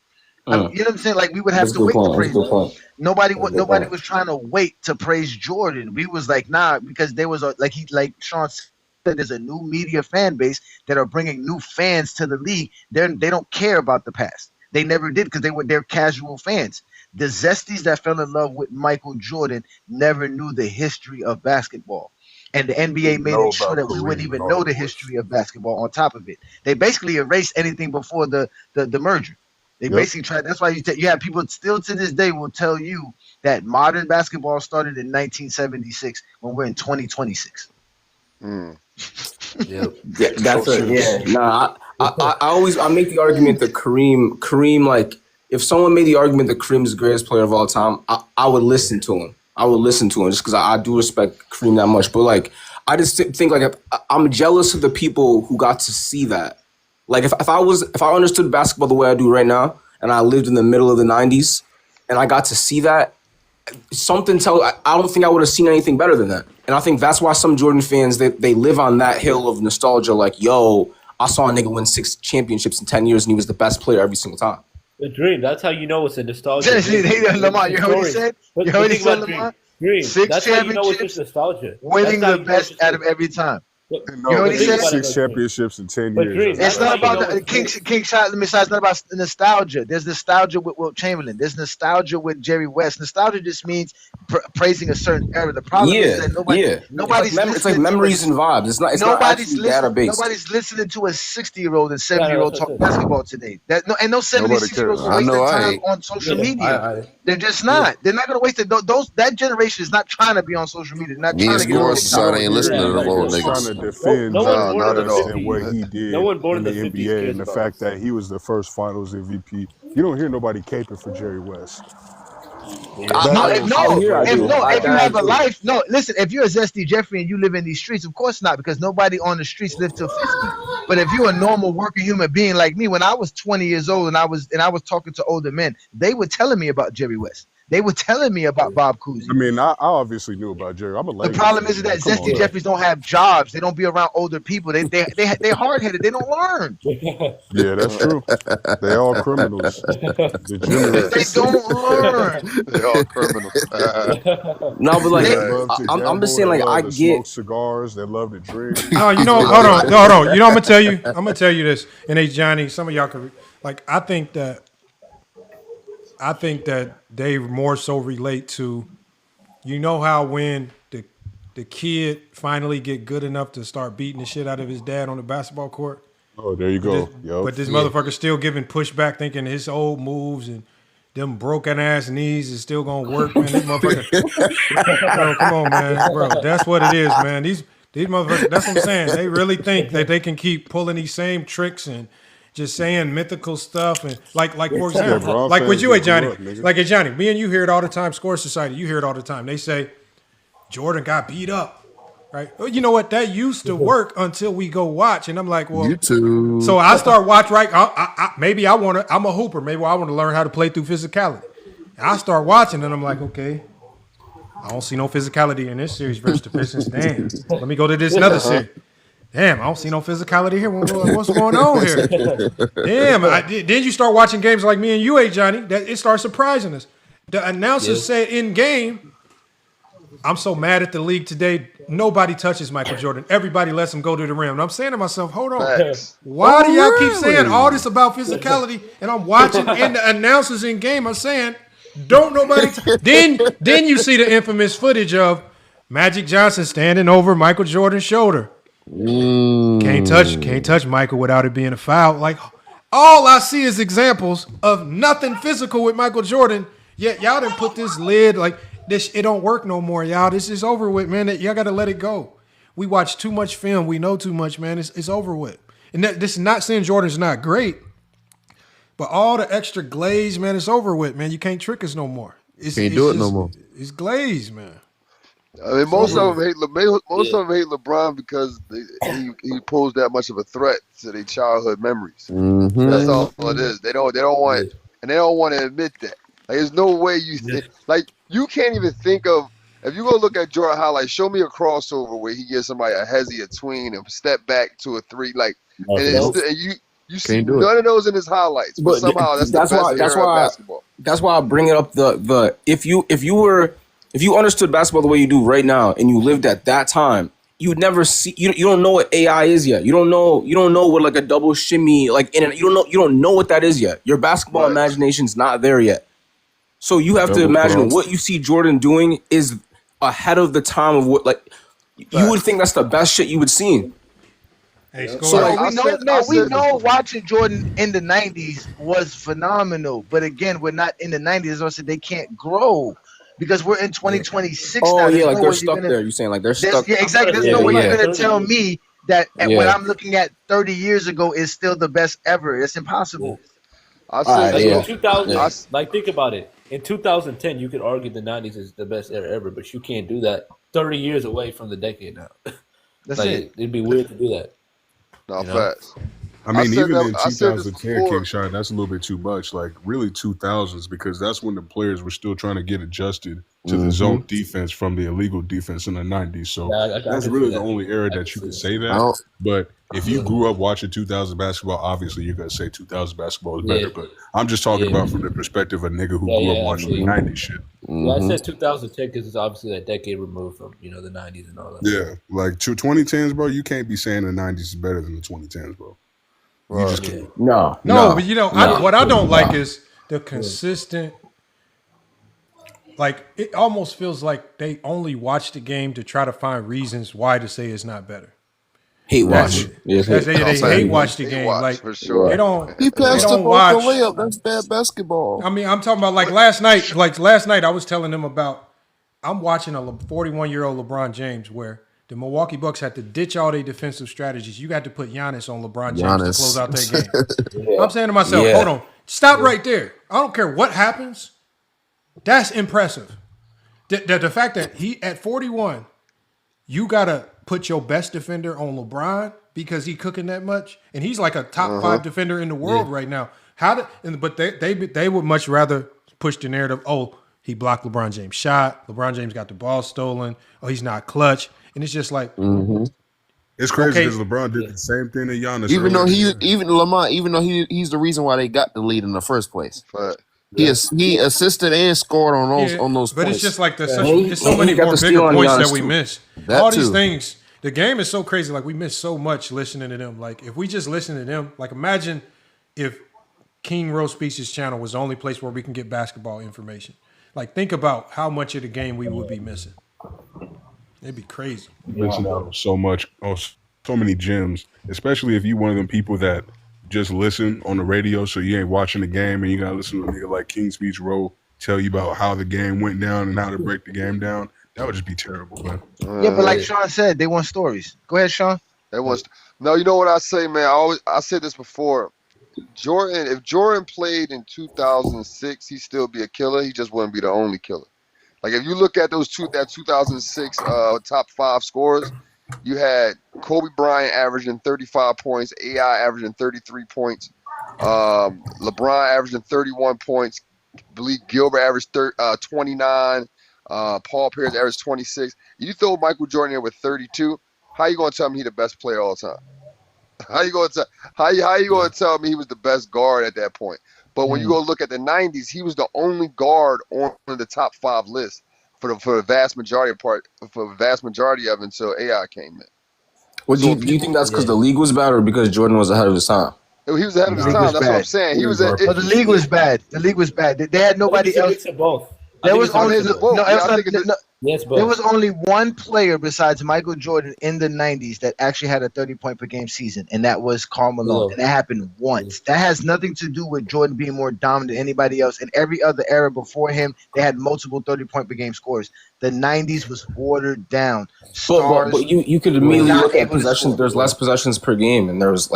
You know what I'm saying? Like we would have to wait to praise Jordan. Nobody was trying to wait to praise Jordan. We was like, nah, because there was like Sean said, there's a new media fan base that are bringing new fans to the league. They don't care about the past. They never did because they're casual fans. The Zesties that fell in love with Michael Jordan never knew the history of basketball. And the NBA made it sure that we wouldn't even know the history of basketball on top of it. They basically erased anything before the merger. They basically tried. That's why you have people still to this day will tell you that modern basketball started in 1976 when we're in 2026. Yep. I make the argument that Kareem, like if someone made the argument that Kareem's the greatest player of all time, I would listen to him. Just because I do respect Kareem that much. But like, I just think like I'm jealous of the people who got to see that. Like if I understood basketball the way I do right now, and I lived in the middle of the 90s, and I got to see that, I don't think I would have seen anything better than that. And I think that's why some Jordan fans, they live on that hill of nostalgia. Like, yo, I saw a nigga win 6 championships in 10 years, and he was the best player every single time. The dream. That's how you know it's a nostalgia. Lamar, you heard what he said? You heard what he said, Lamar? Dream. 6 that's championships, how you know it's just nostalgia. Winning the best out of every time. You know what he said? 6 championships in 10 years. It's not about King Shot. Let me say, it's not about nostalgia. There's nostalgia with Wilt Chamberlain. There's nostalgia with Jerry West. Nostalgia just means praising a certain era. The problem is that nobody's it's like memories and vibes. It's not actually database. Nobody's listening to a 60-year-old and 70-year-old talk basketball today. No 76-year-olds will waste their time on social media. They're just not. They're not going to waste it. That generation is not trying to be on social media. They're not trying to get society ain't listening to the old niggas. Defend not at all. And what he did in the NBA and the fact that he was the first Finals MVP. You don't hear nobody caping for Jerry West. If you have a life, listen, if you're a Zesty Jeffrey and you live in these streets, of course not, because nobody on the streets lived till 50. But if you're a normal working human being like me, when I was 20 years old and I was talking to older men, they were telling me about Jerry West. They were telling me about Bob Cousy. I mean, I obviously knew about Jerry. The problem is that Zesty Jeffries don't have jobs. They don't be around older people. They're hard-headed. They don't learn. Yeah, that's true. They all criminals. They don't learn. They're all criminals. No, but like, I'm just saying, like, I get smoke cigars. They love to drink. No, you know, hold on. You know, I'm gonna tell you this. And hey, Johnny, some of y'all could like. I think that they more so relate to, you know how when the kid finally get good enough to start beating the shit out of his dad on the basketball court. Oh, there you go. But this motherfucker still giving pushback, thinking his old moves and them broken ass knees is still gonna work, man. This motherfucker. Bro, come on, man, bro. That's what it is, man. These motherfuckers. That's what I'm saying. They really think that they can keep pulling these same tricks and just saying mythical stuff and like for example, like with you, Johnny, Johnny, me and you hear it all the time. Score Society, you hear it all the time. They say Jordan got beat up, right? Well, you know what? That used to work until we go watch, and I'm like, well, YouTube. So I start watch right. Maybe I'm a hooper. Maybe I want to learn how to play through physicality. And I start watching, and I'm like, okay, I don't see no physicality in this series versus the Pistons. Damn, let me go to this another series. Damn, I don't see no physicality here. What's going on here? Damn, then you start watching games like me and you, Johnny, that it starts surprising us. The announcers said in game, I'm so mad at the league today. Nobody touches Michael Jordan. Everybody lets him go to the rim. And I'm saying to myself, hold on. Why do y'all keep saying all this about physicality? And I'm watching, and the announcers in game are saying, don't nobody. Then you see the infamous footage of Magic Johnson standing over Michael Jordan's shoulder. Can't touch Michael without it being a foul. Like, all I see is examples of nothing physical with Michael Jordan. Yet y'all didn't put this lid like this. It don't work no more, y'all. This is over with, man. Y'all got to let it go. We watch too much film. We know too much, man. It's over with. And this is not saying Jordan's not great, but all the extra glaze, man, it's over with, man. You can't trick us no more. Can't do it no more. It's glaze, man. I mean, most of them hate LeBron because he posed that much of a threat to their childhood memories. Mm-hmm. That's all it is. They don't want to admit that. Like, there's no way you can't even think of, if you go look at Jordan highlights, show me a crossover where he gives somebody a hezzy, a tween, and step back to a three, you see none of those in his highlights, but somehow that's the best era of basketball. That's why I bring it up. If you understood basketball the way you do right now, and you lived at that time, you'd never see. You don't know what AI is yet. You don't know what like a double shimmy you don't know what that is yet. Your basketball imagination's not there yet. So you have to imagine what you see Jordan doing is ahead of the time of what you would think that's the best shit you would see. Hey, we know watching Jordan in the 90s was phenomenal, but again, we're not in the 90s. Also, they can't grow because we're in 2026 now. Oh yeah, like they're stuck there. You're saying like they're stuck. Yeah, exactly. There's no way you're gonna tell me that what I'm looking at 30 years ago is still the best ever. It's impossible. I said in 2000. Like think about it. In 2010, you could argue the 90s is the best era ever, but you can't do that 30 years away from the decade now. That's it. It'd be weird to do that. No, facts. I mean, even in 2010, King Shot, that's a little bit too much. Like, really 2000s, because that's when the players were still trying to get adjusted to the zone defense from the illegal defense in the 90s. So that's really the only era that you could say that. But if you grew up watching 2000 basketball, obviously you're going to say 2000 basketball is better. But I'm just talking about from the perspective of a nigga who grew up watching the 90s shit. Yeah, I said 2010 because it's obviously that decade removed from, the 90s and all that. Yeah, like 2010s, bro, you can't be saying the 90s is better than the 2010s, bro. You just can't. No, but what I don't like is the consistent. Like, it almost feels like they only watch the game to try to find reasons why to say it's not better. Hate watch. They hate watch the game. Like, for sure. They don't. He passed they the don't ball watch. layup. That's bad basketball. I mean, I'm talking about like last night. Like last night, I was telling them about. I'm watching a 41-year-old LeBron James where the Milwaukee Bucks had to ditch all their defensive strategies. You got to put Giannis on LeBron James to close out that game. I'm saying to myself, hold on, stop right there. I don't care what happens. That's impressive. The fact that he at 41, you got to put your best defender on LeBron because he cooking that much, and he's like a top 5 defender in the world right now. But they would much rather push the narrative. Oh, he blocked LeBron James' shot. LeBron James got the ball stolen. Oh, he's not clutch. And it's just like it's crazy because LeBron did the same thing to Giannis. Even though he's the reason why they got the lead in the first place. But he assisted and scored on those but points. it's just like there's so many more bigger points that we miss. All these things. The game is so crazy. Like we miss so much listening to them. Like if we just listen to them, like imagine if King Rose Speaks' channel was the only place where we can get basketball information. Like think about how much of the game we would be missing. It'd be crazy. Missing out on so much, so many gems, especially if you one of them people that just listen on the radio, so you ain't watching the game and you gotta listen to a nigga like King Speech Row tell you about how the game went down and how to break the game down. That would just be terrible, man. Yeah, but like Sean said, they want stories. Go ahead, Sean. No, you know what I say, man? I said this before. If Jordan played in 2006, he'd still be a killer. He just wouldn't be the only killer. Like if you look at that 2006 top 5 scorers, you had Kobe Bryant averaging 35 points, AI averaging 33 points, LeBron averaging 31 points, Billy Gilbert averaged 29, Paul Pierce averaged 26. You throw Michael Jordan in with 32, how you gonna tell me he the best player all the time? How you gonna tell me he was the best guard at that point? But when you go look at the 90s, he was the only guard on the top 5 list for the vast majority of it until AI came in. Well, do you think that's because the league was bad or because Jordan was ahead of his time? He was ahead of his time. That's what I'm saying. The league was bad. The league was bad. They had nobody else. Both. There was only one player besides Michael Jordan in the 90s that actually had a 30-point per game season, and that was Karl Malone. And that happened once. That has nothing to do with Jordan being more dominant than anybody else. In every other era before him, they had multiple 30-point per game scores. The 90s was watered down. But you could immediately look at possessions. There's less possessions per game, and there was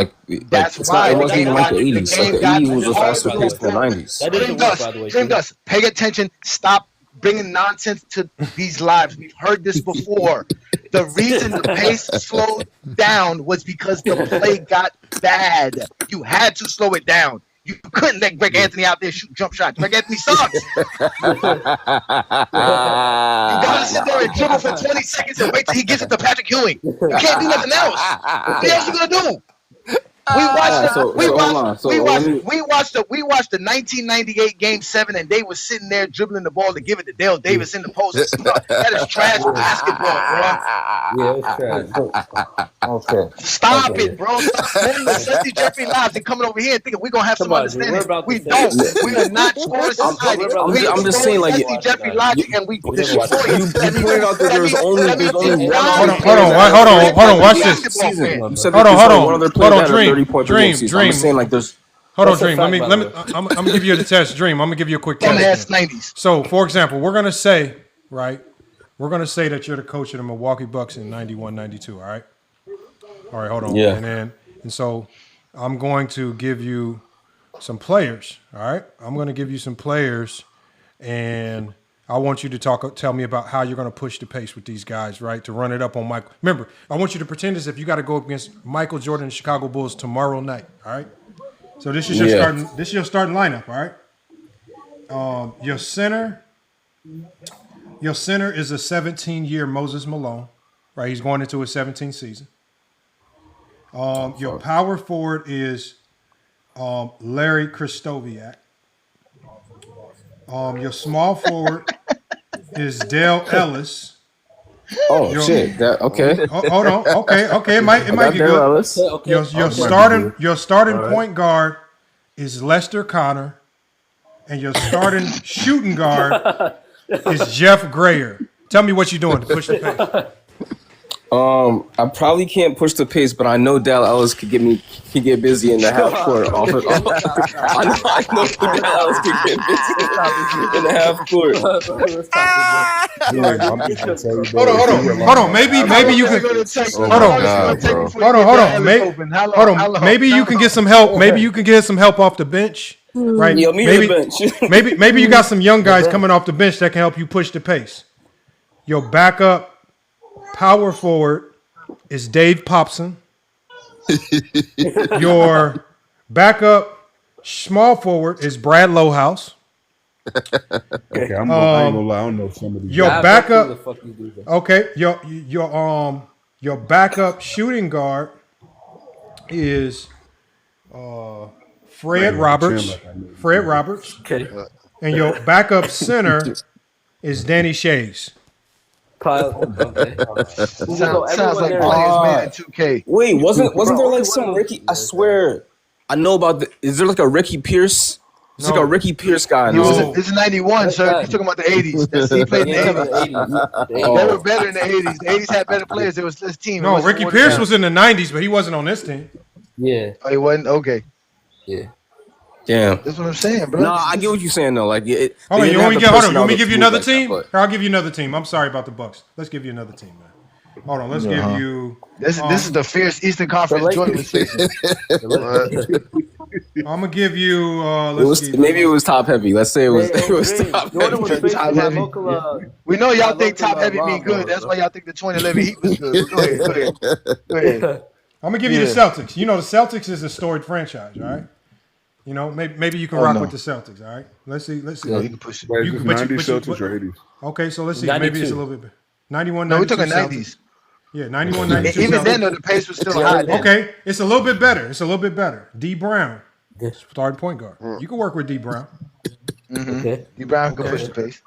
that's why it wasn't even like the 80s. Like the 80s was a faster pace than the 90s. Dream Dust, pay attention. Stop bringing nonsense to these lives. We've heard this before. The reason the pace slowed down was because the play got bad. You had to slow it down. You couldn't let Greg Anthony out there shoot jump shots. Greg Anthony sucks. You gotta sit there and dribble for 20 seconds and wait till he gives it to Patrick Ewing. You can't do nothing else. What else you gonna do? We watched the 1998 Game 7, and they were sitting there dribbling the ball to give it to Dale Davis in the post. That is trash basketball, bro. Yeah, it's trash. Okay. Stop it, bro. Stop playing the Sesty Jeffrey lives and coming over here and thinking we're gonna have some understanding. We don't. We are not scoring society. I'm just saying, like, Sesty Jeffrey logic, and we destroy it. You pointed out that there's only Hold on. Watch this. Hold on. Dream. I'm saying, like, there's. Hold on, Dream. I'm gonna give you the test, Dream. I'm gonna give you a quick test. 90s. So, for example, we're gonna say that you're the coach of the Milwaukee Bucks in 91-92. All right. Hold on. Yeah. And so I'm going to give you some players. All right. I'm going to give you some players, and I want you to tell me about how you're going to push the pace with these guys, right? To run it up on Michael. Remember, I want you to pretend as if you got to go up against Michael Jordan and the Chicago Bulls tomorrow night. All right. So this is your starting. This is your starting lineup. All right. Your center is a 17-year Moses Malone, right? He's going into his 17th season. Your power forward is Larry Kristoviak. Your small forward is Dale Ellis. Oh shit! Okay. Hold on. Okay. It might get good. Ellis. Your starting point guard is Lester Connor, and your starting shooting guard is Jeff Grayer. Tell me what you're doing to push the pace. I probably can't push the pace, but I know Dale Ellis could get busy in the half court. I know Dale Ellis could get busy in the half court. Hold on. Maybe you can. Hold on. Maybe you can get some help. Maybe you can get some help off the bench, right? Yo, maybe you got some young guys coming off the bench that can help you push the pace. Your backup power forward is Dave Popson. Your backup small forward is Brad Lowhouse. Okay, I ain't gonna lie, I don't know some of these. Your backup. Okay, your backup shooting guard is Fred Roberts. Okay. And your backup center is Danny Shays. Sounds like players made in 2K. Wait, wasn't there like some Ricky? I swear, I know about the. Is there like a Ricky Pierce? There's like a Ricky Pierce guy. This is 91, sir. You're talking about the 80s. He played in the 80s. They were better in the 80s. The 80s had better players. There was this team. No, Ricky Pierce was in the 90s, but he wasn't on this team. Yeah. Oh, he wasn't? Okay. Yeah. Damn. That's what I'm saying, bro. No, I get what you're saying though. Like, hold on, you want me to give you another team? I'll give you another team. I'm sorry about the Bucks. Let's give you another team, man. Hold on, let's give you. This is the fierce Eastern Conference joint station. I'm gonna give you. Maybe it was top heavy. Let's say it was top heavy. We know y'all think top heavy mean good. That's why y'all think the 2011 Heat was good. Go ahead. I'm gonna give you the Celtics. You know the Celtics is a storied franchise, all right? You know, maybe you can rock with the Celtics. All right, let's see. Yeah, you can push it. 90 Celtics or 80s? Okay, so let's see. 92. Maybe it's a little bit better. 91, No, 92 we're talking Celtics. 90s. Yeah, 91, 92 Even Celtics. then, though, the pace was still high. Okay, it's a little bit better. D. Brown, starting point guard. You can work with D. Brown. Okay. D. Brown can push the pace.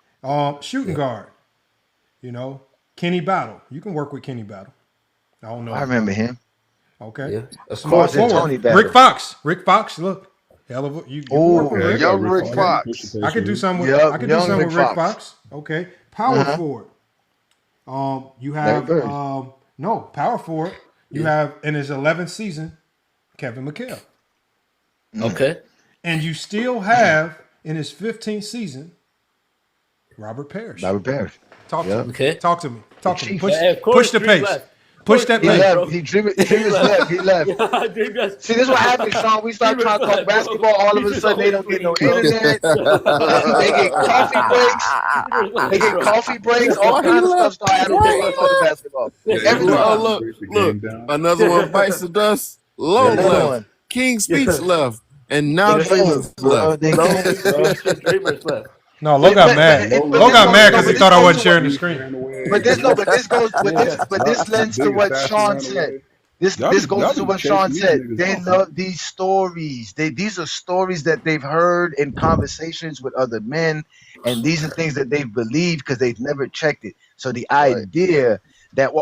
Shooting guard. You know, Kenny Battle. You can work with Kenny Battle. I don't know. I remember him. Okay. Yeah. Small forward. Rick Fox. Look. Hell of a young Rick Fox. I could do something with Rick Fox. Okay. Power forward. You have power forward. You have in his 11th season, Kevin McHale. Okay. And you still have in his 15th season, Robert Parrish. Talk to me. Okay. Talk to me. Push the pace. Push that He pace. left. Dreamers left. He left. See, this is what happens, Sean. We start trying to talk basketball. All of a sudden, they don't get no internet. They get coffee breaks. They get coffee breaks. All kinds of stuff start happening. They start talking basketball. Every time. Look. Another one bites the dust. Low left. King Speech left. And now Dreamers left. Dreamers left. No, Lo got mad. Lo got mad because he thought I wasn't sharing the screen. But this lends to what Sean said. This goes to what Sean said. They love these stories. These are stories that they've heard in conversations with other men, and these are things that they've believed because they've never checked it. So the idea that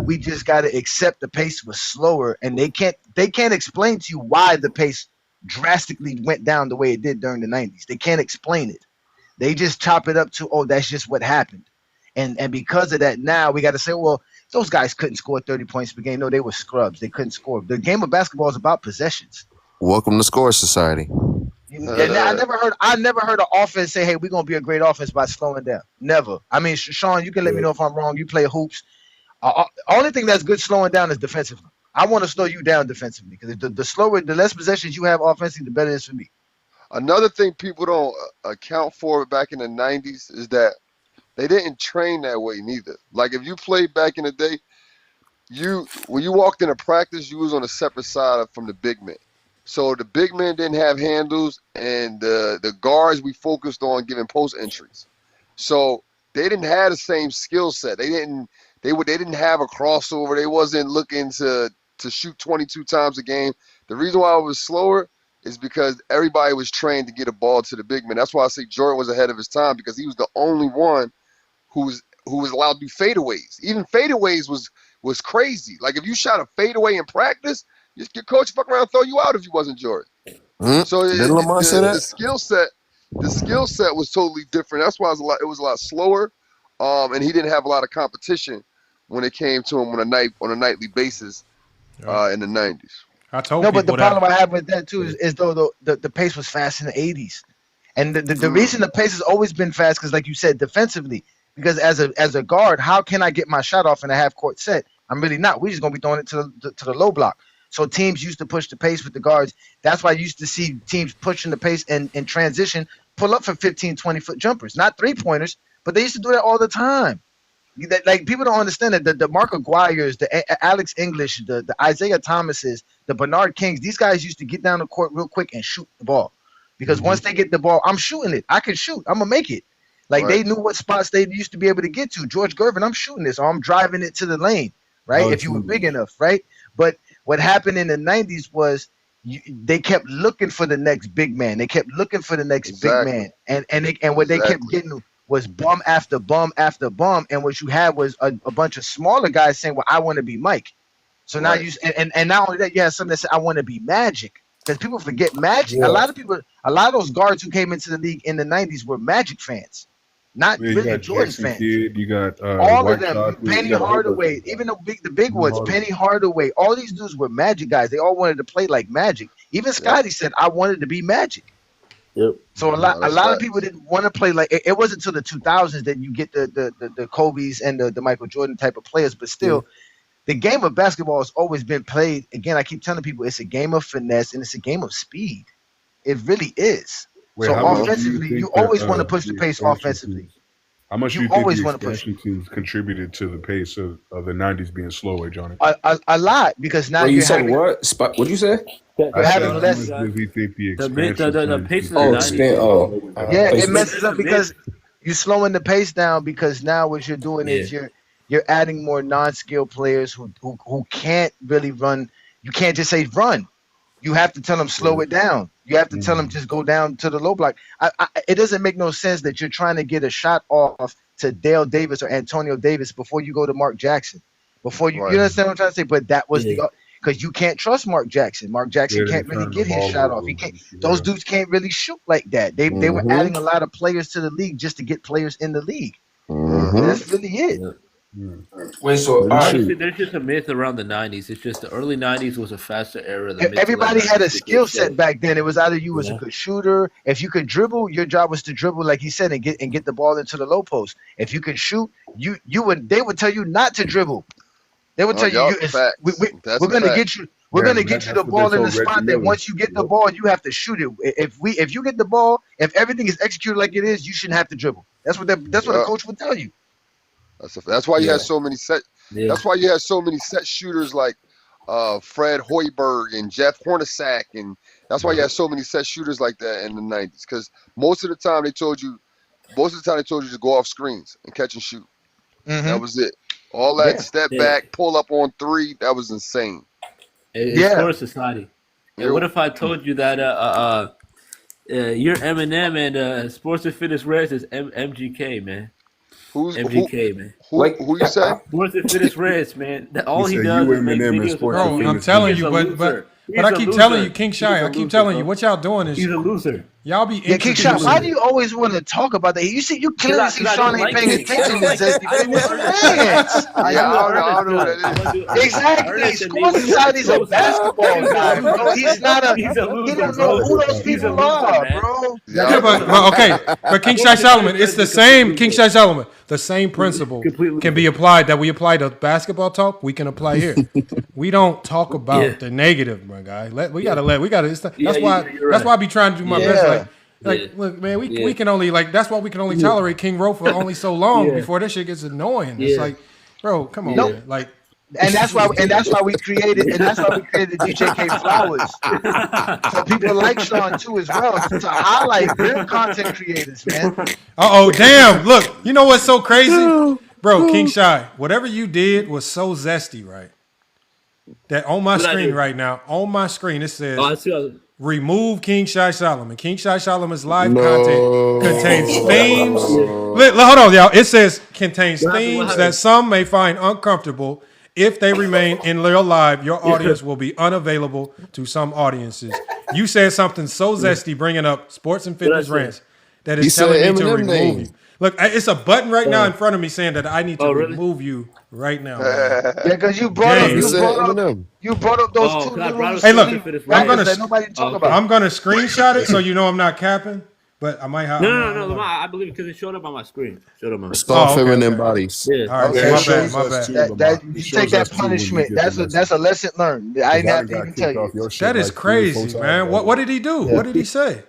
we just got to accept the pace was slower, and they can't explain to you why the pace drastically went down the way it did during the 90s. They can't explain it. They just chop it up to, that's just what happened. And because of that, now we got to say, well, those guys couldn't score 30 points per game. No, they were scrubs. They couldn't score. The game of basketball is about possessions. Welcome to Score Society. And I never heard an offense say, hey, we're going to be a great offense by slowing down. Never. I mean, Sean, you can let me know if I'm wrong. You play hoops. Only thing that's good slowing down is defensively. I want to slow you down defensively because the less possessions you have offensively, the better it is for me. Another thing people don't account for back in the 90s is that they didn't train that way neither. Like if you played back in the day, when you walked into practice, you was on a separate side from the big men. So the big men didn't have handles, and the guards we focused on giving post entries. So they didn't have the same skill set. They didn't have a crossover. They wasn't looking to shoot 22 times a game. The reason why it was slower is because everybody was trained to get a ball to the big man. That's why I say Jordan was ahead of his time, because he was the only one who was allowed to do fadeaways. Even fadeaways was crazy. Like if you shot a fadeaway in practice, your coach fuck around and throw you out if you wasn't Jordan. So Didn't Lamar say that? The skill set was totally different. That's why it was a lot slower, and he didn't have a lot of competition when it came to him on a nightly basis in the 90s. I told but the problem I have with that too is though the pace was fast in the 80s, and the reason the pace has always been fast because, like you said, defensively. Because as a guard, how can I get my shot off in a half court set? I'm really not. We're just gonna be throwing it to the low block. So teams used to push the pace with the guards. That's why I used to see teams pushing the pace and in transition, pull up for 15, 20-foot jumpers, not 3-pointers, but they used to do that all the time. Like people don't understand that the Mark Aguirres, the Alex English, the Isiah Thomases, the Bernard Kings, these guys used to get down the court real quick and shoot the ball. Because once they get the ball, I'm shooting it. I can shoot. I'm gonna make it. Like they knew what spots they used to be able to get to. George Gervin, I'm shooting this, or I'm driving it to the lane, right? If you were big enough, right? But what happened in the 90s was they kept looking for the next big man. They kept looking for the next big man, and what they kept getting was bum after bum after bum. And what you had was a bunch of smaller guys saying, "Well, I want to be Mike." So now and not only that, you have some that say, "I want to be Magic." Because people forget Magic. Yeah. A lot of those guards who came into the league in the 90s were Magic fans. Not really Jordan fans. Kid, you got all of them. Penny Hardaway, even the big ones. Penny Hardaway. All these dudes were Magic guys. They all wanted to play like Magic. Even Scotty said, "I wanted to be Magic." Yep. So a lot of people didn't want to play like. It wasn't until the 2000s that you get the Kobe's and the Michael Jordan type of players. But still, the game of basketball has always been played. Again, I keep telling people it's a game of finesse and it's a game of speed. It really is. So offensively, you always want to push the pace offensively. How much do you think the expansion teams contributed to the pace of the 90s being slower, Johnny? A lot, because now you said what? What did you say? You're having less. We think the pace of the 90s. Yeah, it messes up because you're slowing the pace down, because now what you're doing is you're adding more non-skilled players who can't really run. You can't just say run. You have to tell them slow it down. You have to tell them just go down to the low block. It doesn't make no sense that you're trying to get a shot off to Dale Davis or Antonio Davis before you go to Mark Jackson. Before you understand what I'm trying to say? But that was because you can't trust Mark Jackson. Mark Jackson can't really get his shot off. He can't. Those dudes can't really shoot like that. They were adding a lot of players to the league just to get players in the league. That's really it. Wait, so honestly, there's just a myth around the 90s. It's just the early 90s was a faster era. Everybody had a skill set back then. It was either you was a good shooter. If you could dribble, your job was to dribble, like he said, and get the ball into the low post. If you could shoot, they would tell you not to dribble. They will tell you, we're going to get you. We're going to get you the ball in the spot that once you get the ball, you have to shoot it. If you get the ball, if everything is executed like it is, you shouldn't have to dribble. That's what a coach would tell you. That's why you had so many set. Yeah. That's why you had so many set shooters like Fred Hoiberg and Jeff Hornacek, and that's why you had so many set shooters like that in the 90s. Because most of the time they told you to go off screens and catch and shoot. Mm-hmm. That was it. All that step back, pull up on three, that was insane. It's for society. And what if I told you that your Eminem and Sports and Fitness Reds is MGK, man? Who's MGK, man? Who you say? Sports and Fitness Reds, man. All he does is make videos. Bro, I'm telling you, but I keep telling you, King Shy, I keep telling you, what y'all doing is he's a loser. Y'all be King Shy, why do you always want to talk about that? You see, you clearly see Sean ain't paying attention to Zesty. I don't know what it is. Exactly. Sports Society's a basketball guy, bro. He's not a. He don't know who those people are, bro. Yeah, but King Shy Solomon, it's the same. King Shy Solomon, the same principle can be applied that we apply to basketball talk. We can apply here. We don't talk about the negative, my guy. We gotta. That's why I be trying to do my best. Look, man, we can only that's why we can only tolerate King Ro for only so long before this shit gets annoying. It's like, bro, come on, man. Like, and that's why we created DJ K Flowers. So people like Sean too as well to highlight real content creators, man. Damn! Look, you know what's so crazy, bro? King Shy, whatever you did was so zesty, right? That on my screen right now, it says. Remove King Shy Solomon. King Shy Solomon's live content contains themes. Hold on, y'all. It says contains themes that some may find uncomfortable. If they remain in real live, your audience will be unavailable to some audiences. You said something so zesty, bringing up sports and fitness rants, that is telling me to remove you. Look, it's a button right now in front of me saying that I need to remove you right now. Yeah, because you brought up those two little. Hey, look, I'm gonna screenshot it so you know I'm not capping, but I might have. No, I believe it because it showed up on my screen. Feminine bodies. Yeah. All right, my bad. You take that punishment. That's a lesson learned. I didn't have to even tell you. That is crazy, man. What did he do? What did he say?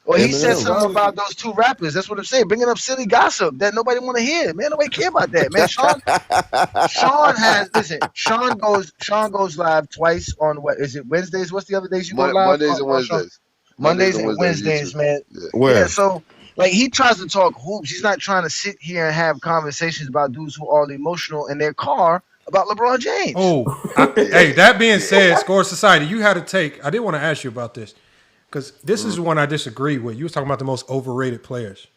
Well, he said something about those two rappers. That's what I'm saying. Bringing up silly gossip that nobody want to hear. Man, nobody care about that. Man, Sean goes live twice on what is it? Wednesdays? What's the other days you go live? Mondays and Wednesdays. Mondays and Wednesdays, man. Where? Yeah, so he tries to talk hoops. He's not trying to sit here and have conversations about dudes who are emotional in their car about LeBron James. Hey, that being said, Score Society, you had a take. I did want to ask you about this. Because this is one I disagree with. You was talking about the most overrated players.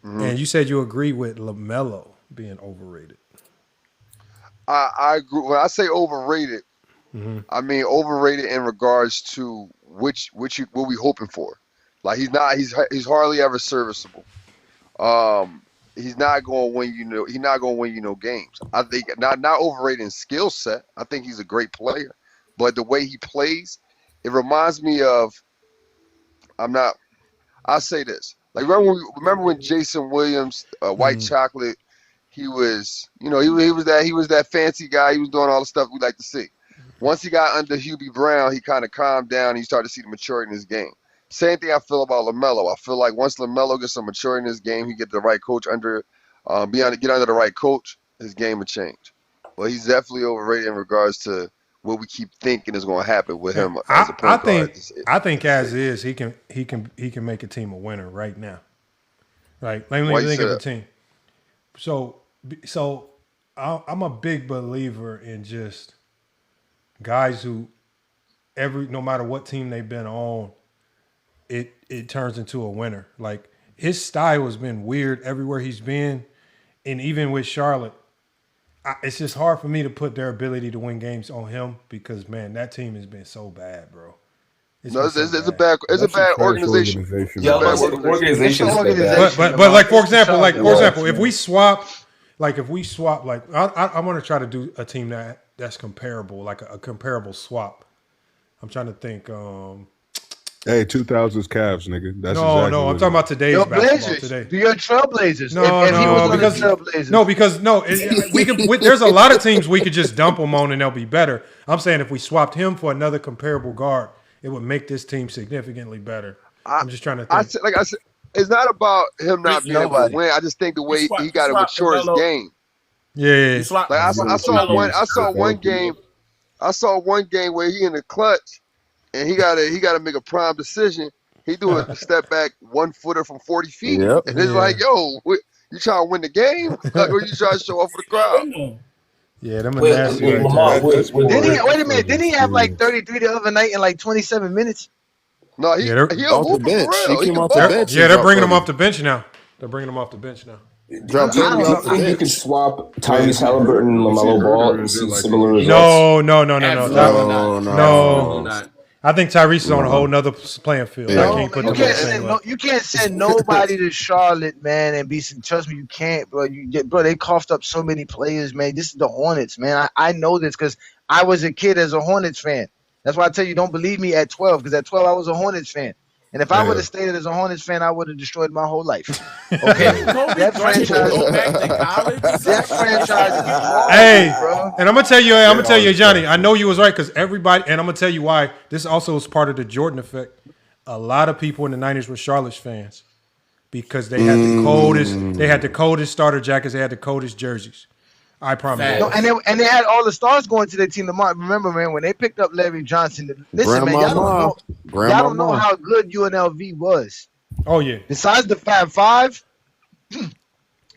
And you said you agree with LaMelo being overrated. I agree. When I say overrated, I mean overrated in regards to what we hoping for. Like he's hardly ever serviceable. He's not going to win he's not going to win games. I think not overrated in skill set. I think he's a great player. But the way he plays, it reminds me of I'll say this. Like remember when Jason Williams, White Chocolate, he was that fancy guy. He was doing all the stuff we like to see. Once he got under Hubie Brown, he kind of calmed down. And he started to see the maturity in his game. Same thing I feel about LaMelo. I feel like once LaMelo gets some maturity in his game, he get the right coach get under the right coach, his game will change. But he's definitely overrated in regards to what we keep thinking is going to happen with him as a point guard. I think as is, he can make a team a winner right now. Right? Let me think of the team. So I'm a big believer in just guys who no matter what team they've been on, it turns into a winner. Like his style has been weird everywhere he's been, and even with Charlotte. It's just hard for me to put their ability to win games on him because, man, that team has been so bad, bro. It's a bad organization. Organization. But like for example, if we swap, I want to try to do a team that's comparable, like a comparable swap. I'm trying to think. Hey, 2000s Cavs, nigga. That's No, exactly I'm what talking it about today's Your basketball. Blazers. Today. Do your Trailblazers. No, if he was on the because Trailblazers. we could. There's a lot of teams we could just dump him on and they'll be better. I'm saying if we swapped him for another comparable guard, it would make this team significantly better. I'm just trying to think. Like I said, it's not about him not being able to win. I just think the way he got to mature his game. Yeah. Like I saw one game. I saw one game where he in the clutch, and he gotta make a prime decision. He do a step back 1-footer from 40 feet, and it's like, yo, you trying to win the game, or you trying to show off for the crowd? Yeah, them are nasty. Wait a minute. Didn't he have like 33 the other night in like 27 minutes? No, he off the bench. He came off the bench. Yeah, they're bringing him off the bench now. They're bringing him off the bench now. Do you think you could swap Tyrese Halliburton and LaMelo Ball and see similar results? No. I think Tyrese is on a whole nother playing field. No, I can't put them on the same level. You can't send nobody to Charlotte, man, and be. Trust me, you can't, bro. They coughed up so many players, man. This is the Hornets, man. I know this because I was a kid as a Hornets fan. That's why I tell you, don't believe me at 12, because at 12 I was a Hornets fan. And if I would have stayed as a Hornets fan, I would have destroyed my whole life. Okay, that franchise. Hey, bro. And I'm gonna tell you, Johnny. I know you was right because everybody, and I'm gonna tell you why. This also is part of the Jordan effect. A lot of people in the '90s were Charlotte fans because they had the coldest. They had the coldest starter jackets. They had the coldest jerseys. I promise. No, and they had all the stars going to their team. Remember, man, when they picked up Larry Johnson. Listen, man, y'all don't know how good UNLV was. Oh yeah. Besides the Fab Five,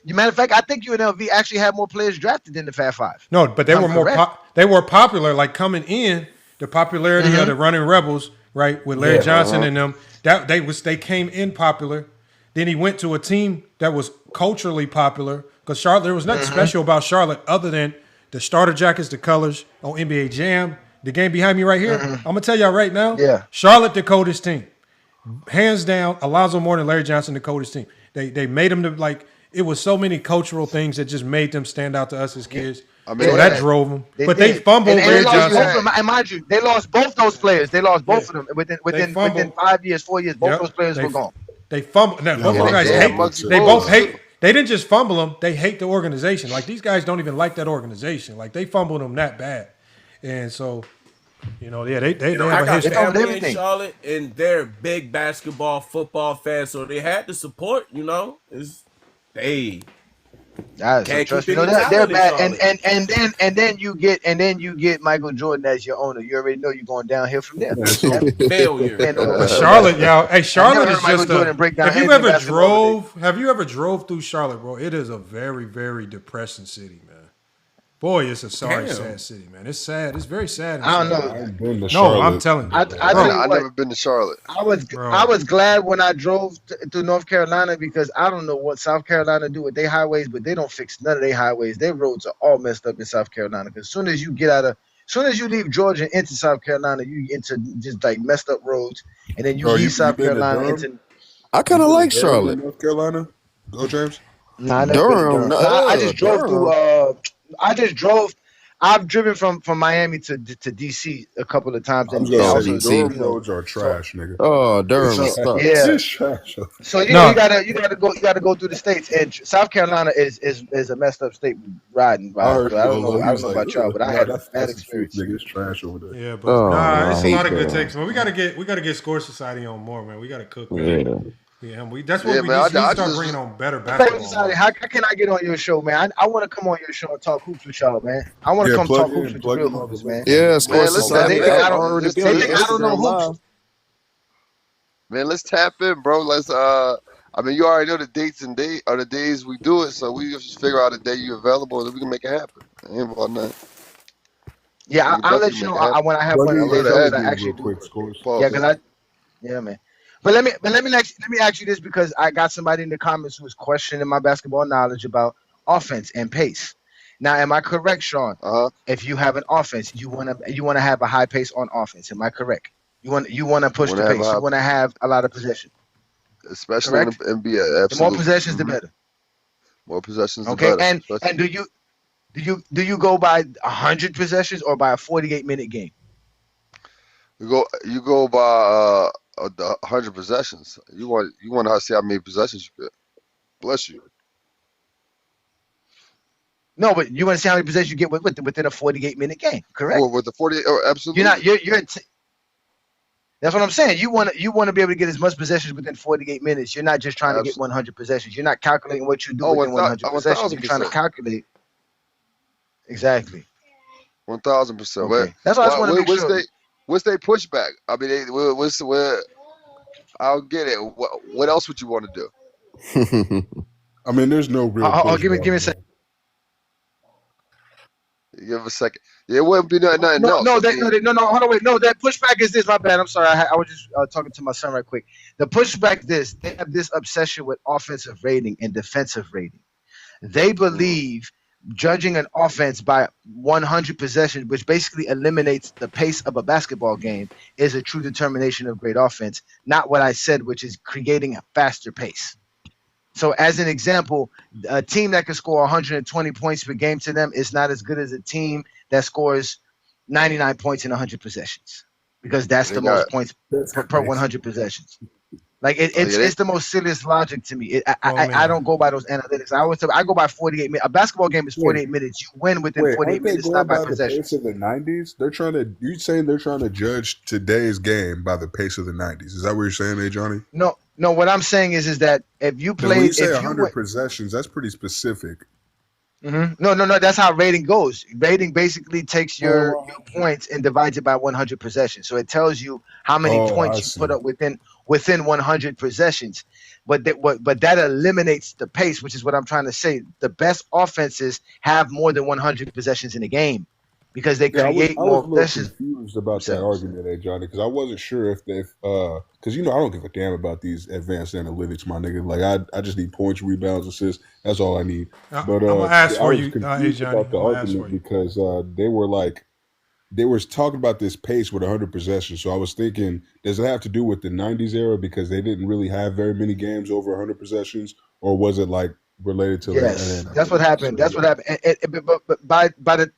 matter of fact, I think UNLV actually had more players drafted than the Fab Five. No, but they were more. They were popular. Like coming in, the popularity of the Running Rebels, right, with Larry Johnson and them. That they came in popular. Then he went to a team that was culturally popular. Because Charlotte, there was nothing special about Charlotte other than the starter jackets, the colors on NBA Jam, the game behind me right here. I'm gonna tell y'all right now. Yeah. Charlotte, the coldest team, hands down. Alonzo Mourning and Larry Johnson, the coldest team. They made them it was so many cultural things that just made them stand out to us as kids. I mean, so that drove them. They fumbled Larry Johnson. And mind you, they lost both those players. They lost both of them within 5 years, 4 years. Both those players were gone. They fumbled. Now, both those guys hate. They both hate. They didn't just fumble them; they hate the organization. Like these guys don't even like that organization. Like they fumbled them that bad, and so, they have a history. Family in Charlotte, and they're big basketball, football fans, so they had the support. Trust me, they're bad. And then you get Michael Jordan as your owner. You already know you're going downhill from there. Failure. Charlotte, y'all. Hey, Charlotte is just have you ever drove through Charlotte, bro? It is a very, very depressing city, man. Boy, it's a sad city, man. It's sad. It's very sad. I don't know. I've been to Charlotte. No, I'm telling you. I've never been to Charlotte. I was glad when I drove to North Carolina because I don't know what South Carolina do with their highways, but they don't fix none of their highways. Their roads are all messed up in South Carolina. Because as soon as you leave Georgia into South Carolina, you into just like messed up roads, and then you leave South Carolina into. I kind of like Charlotte, North Carolina. Go, James. Nah, Durham. I just drove through. I've driven from Miami to DC a couple of times. Durham roads are trash, nigga. Oh, Durham is stuff. Yeah. Trash. So you gotta go through the states. And South Carolina is a messed up state riding. I don't know about y'all, but I had a bad experience. Nigga, it's trash over there. Yeah, but it's a lot of good takes, man. We gotta get Score Society on more, man. We gotta cook. Man. Yeah, that's what we need to start bringing on better basketball. How can I get on your show, man? I want to come on your show and talk hoops with y'all, man. I want to come talk hoops with the real hoopers, man. Yeah, Score Society. I don't know hoops. Man, let's tap in, bro. Let's you already know the dates and the days we do it, so we just figure out a day you're available and then we can make it happen. Ain't about nothing. Yeah, I'll let you know when I have one of those shows I actually do. Yeah, man. But let me ask you this because I got somebody in the comments who was questioning my basketball knowledge about offense and pace. Now, am I correct, Sean? If you have an offense, you wanna have a high pace on offense. Am I correct? You want to push the pace. You want to have a lot of possession, especially in the NBA. Absolutely. The more possessions, the better. More possessions, the better. Okay, and do you go by 100 possessions or by a 48-minute game? You go by the 100 possessions. You want to see how many possessions you get. Bless you. No, but you want to see how many possessions you get within a 48-minute game, correct? With the 48, absolutely. That's what I'm saying. You want to be able to get as much possessions within 48 minutes. You're not just trying to get 100 possessions. You're not calculating what you do within 100 possessions. You're trying to calculate. Exactly. 1,000%. Okay. That's why I just want to make sure. What's their pushback? I mean, I'll get it. What else would you want to do? I mean, there's no real. Give me a second. Give a second. It wouldn't be nothing else. No, hold on, wait. No, that pushback is this. My bad. I'm sorry. I was just talking to my son right quick. The pushback they have this obsession with offensive rating and defensive rating. They believe judging an offense by 100 possessions, which basically eliminates the pace of a basketball game, is a true determination of great offense. Not what I said, which is creating a faster pace. So as an example, a team that can score 120 points per game to them is not as good as a team that scores 99 points in 100 possessions, because that's the most points per 100 possessions. Like it's the most silliest logic to me. I don't go by those analytics. I go by 48 minutes. A basketball game is 48 minutes. You win within 48 minutes, not by possession. The pace of the 90s. You're saying they're trying to judge today's game by the pace of the 90s. Is that what you're saying, Johnny? No. What I'm saying is that if you play, when you say 100 possessions, that's pretty specific. Mm-hmm. No. That's how rating goes. Rating basically takes your points and divides it by 100 possessions. So it tells you how many points you put up within 100 possessions. But that eliminates the pace, which is what I'm trying to say. The best offenses have more than 100 possessions in a game because they create more possessions. I was confused about that argument, Johnny, because I wasn't sure if because I don't give a damn about these advanced analytics, my nigga. Like I just need points, rebounds, assists. That's all I need. But I'm gonna ask for you, confused about the argument because they were talking about this pace with 100 possessions. So I was thinking, does it have to do with the 90s era because they didn't really have very many games over 100 possessions, or was it like related to? Yes, that's what happened. That's what happened. But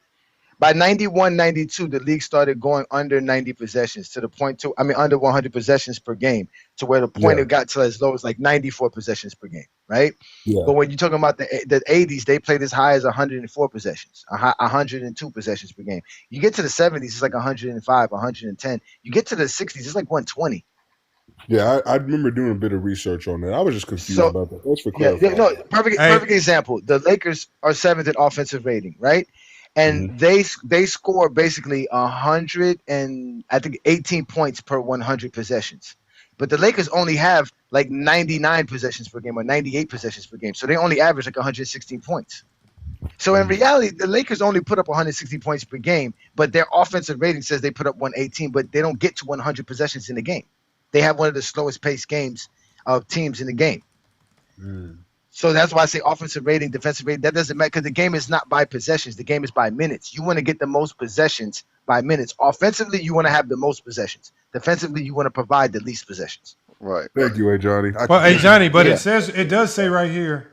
by 91, 92, the league started going under 90 possessions to the point under 100 possessions per game, to where the point it got to as low as like 94 possessions per game, right? Yeah. But when you're talking about the 80s, they played as high as 104 possessions, 102 possessions per game. You get to the 70s, it's like 105, 110. You get to the 60s, it's like 120. Yeah, I remember doing a bit of research on that. I was just confused about that. Thanks for clarifying. Perfect example. The Lakers are 7th in offensive rating, right? And they score basically 100 and I think 18 points per 100 possessions. But the Lakers only have like 99 possessions per game or 98 possessions per game. So they only average like 116 points. So in reality, the Lakers only put up 160 points per game, but their offensive rating says they put up 118, but they don't get to 100 possessions in the game. They have one of the slowest paced games of teams in the game. So that's why I say offensive rating, defensive rating, that doesn't matter because the game is not by possessions. The game is by minutes. You want to get the most possessions by minutes. Offensively, you want to have the most possessions. Defensively, you want to provide the least possessions. Right. Thank you, Johnny. Johnny, but it does say right here,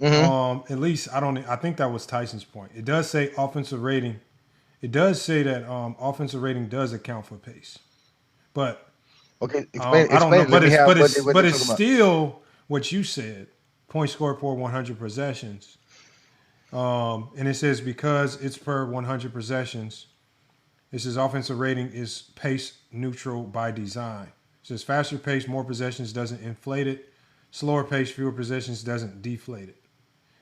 at least I think that was Tyson's point. It does say offensive rating. It does say that offensive rating does account for pace. But explain. I don't know. But it's still what you said. Points scored per 100 possessions. And it says because it's per 100 possessions, it says offensive rating is pace neutral by design. It says faster pace, more possessions doesn't inflate it. Slower pace, fewer possessions doesn't deflate it.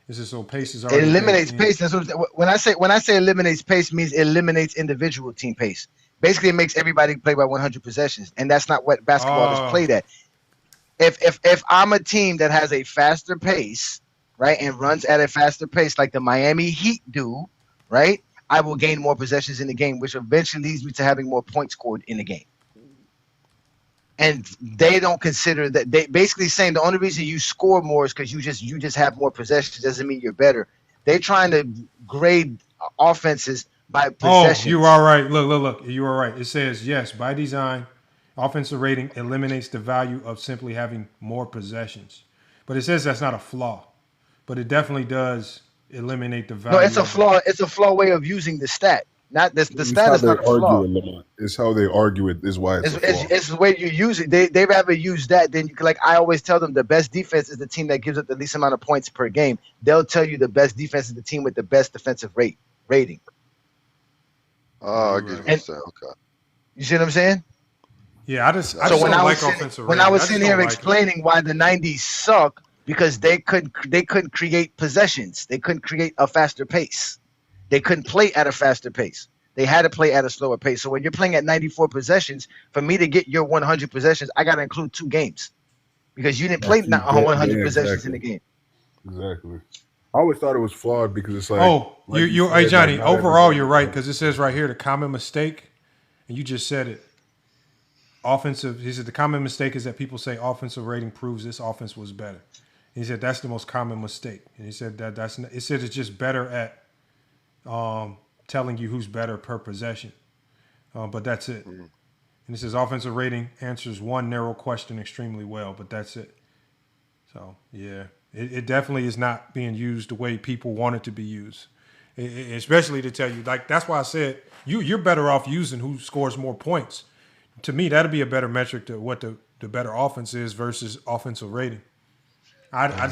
It says so pace is already. It eliminates pace. That's when I say eliminates pace means it eliminates individual team pace. Basically, it makes everybody play by 100 possessions, and that's not what basketball is played at. If I'm a team that has a faster pace, right, and runs at a faster pace like the Miami Heat do, right, I will gain more possessions in the game, which eventually leads me to having more points scored in the game. And they don't consider that. They basically saying the only reason you score more is because you just have more possessions. Doesn't mean you're better. They're trying to grade offenses by possessions. Oh, you are right. Look. You are right. It says yes by design. Offensive rating eliminates the value of simply having more possessions. But it says that's not a flaw. But it definitely does eliminate the value. No, it's a flaw. It's a flaw way of using the stat. Not this. The It's stat how is they not the argue flaw. it, Lamont. It's how they argue it is why it's a flaw. It's the way you use it. They rather use that than like I always tell them the best defense is the team that gives up the least amount of points per game. They'll tell you the best defense is the team with the best defensive rating. Oh, I get what you're saying. Okay. You see what I'm saying? Yeah, I just don't like offensive rating. When I was sitting here explaining why the 90s suck, because they couldn't create possessions. They couldn't create a faster pace. They couldn't play at a faster pace. They had to play at a slower pace. So when you're playing at 94 possessions, for me to get your 100 possessions, I got to include 2 games because you didn't play 100 possessions in the game. Exactly. I always thought it was flawed because it's like, hey Johnny. Overall, you're right because it says right here the common mistake, and you just said it. Offensive. He said the common mistake is that people say offensive rating proves this offense was better. And he said that's the most common mistake. And he said it said it's just better at telling you who's better per possession. But that's it. And it says offensive rating answers one narrow question extremely well, but that's it. So, yeah, it definitely is not being used the way people want it to be used. Especially to tell you, like, that's why I said you're better off using who scores more points. To me, that'd be a better metric to what the better offense is versus offensive rating. But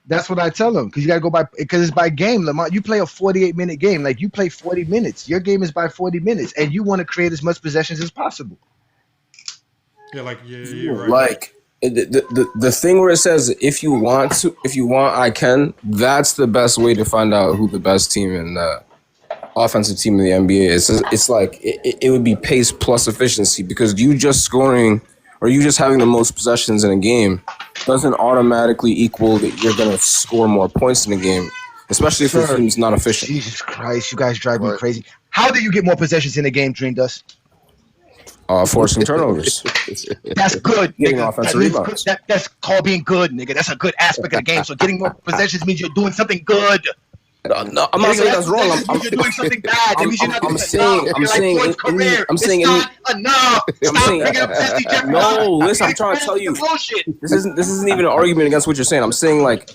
that's what I tell them because you got to go because it's by game. Lamont, you play a 48-minute game. Like you play 40 minutes. Your game is by 40 minutes, and you want to create as much possessions as possible. Yeah, right. Like the thing where it says if you want, I can. That's the best way to find out who the best team in the offensive team in the NBA is. It's like it would be pace plus efficiency because you just scoring or you just having the most possessions in a game doesn't automatically equal that you're going to score more points in a game, especially if the team's not efficient. Jesus Christ, you guys drive me crazy. How do you get more possessions in a game, Dream Dust? Forcing turnovers. That's good. Getting offensive rebounds. That's called being good, nigga. That's a good aspect of the game. So getting more possessions means you're doing something good. No, I'm not saying that's wrong. You're doing something bad. I'm saying enough. No, listen, I'm trying to tell you. This isn't even an argument against what you're saying. I'm saying like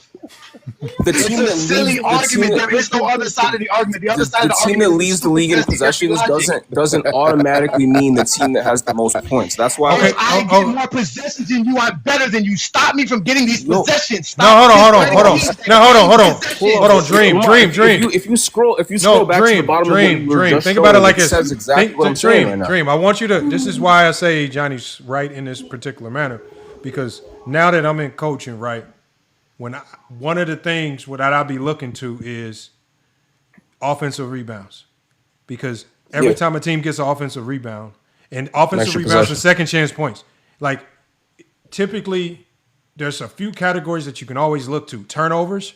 the team that silly argument. There is no other side of the argument. The team that leads the league in possessions doesn't automatically mean the team that has the most points. That's why I get more possessions than you. I'm better than you. Stop me from getting these possessions. No, hold on. Dream. If you scroll back to the bottom of what you were just think about it like this. Says exactly what I'm saying right now. Dream. I want you to. This is why I say Johnny's right in this particular manner, because now that I'm in coaching, right, one of the things that I'll be looking to is offensive rebounds, because every time a team gets an offensive rebound and offensive rebounds and second chance points, like typically. There's a few categories that you can always look to. Turnovers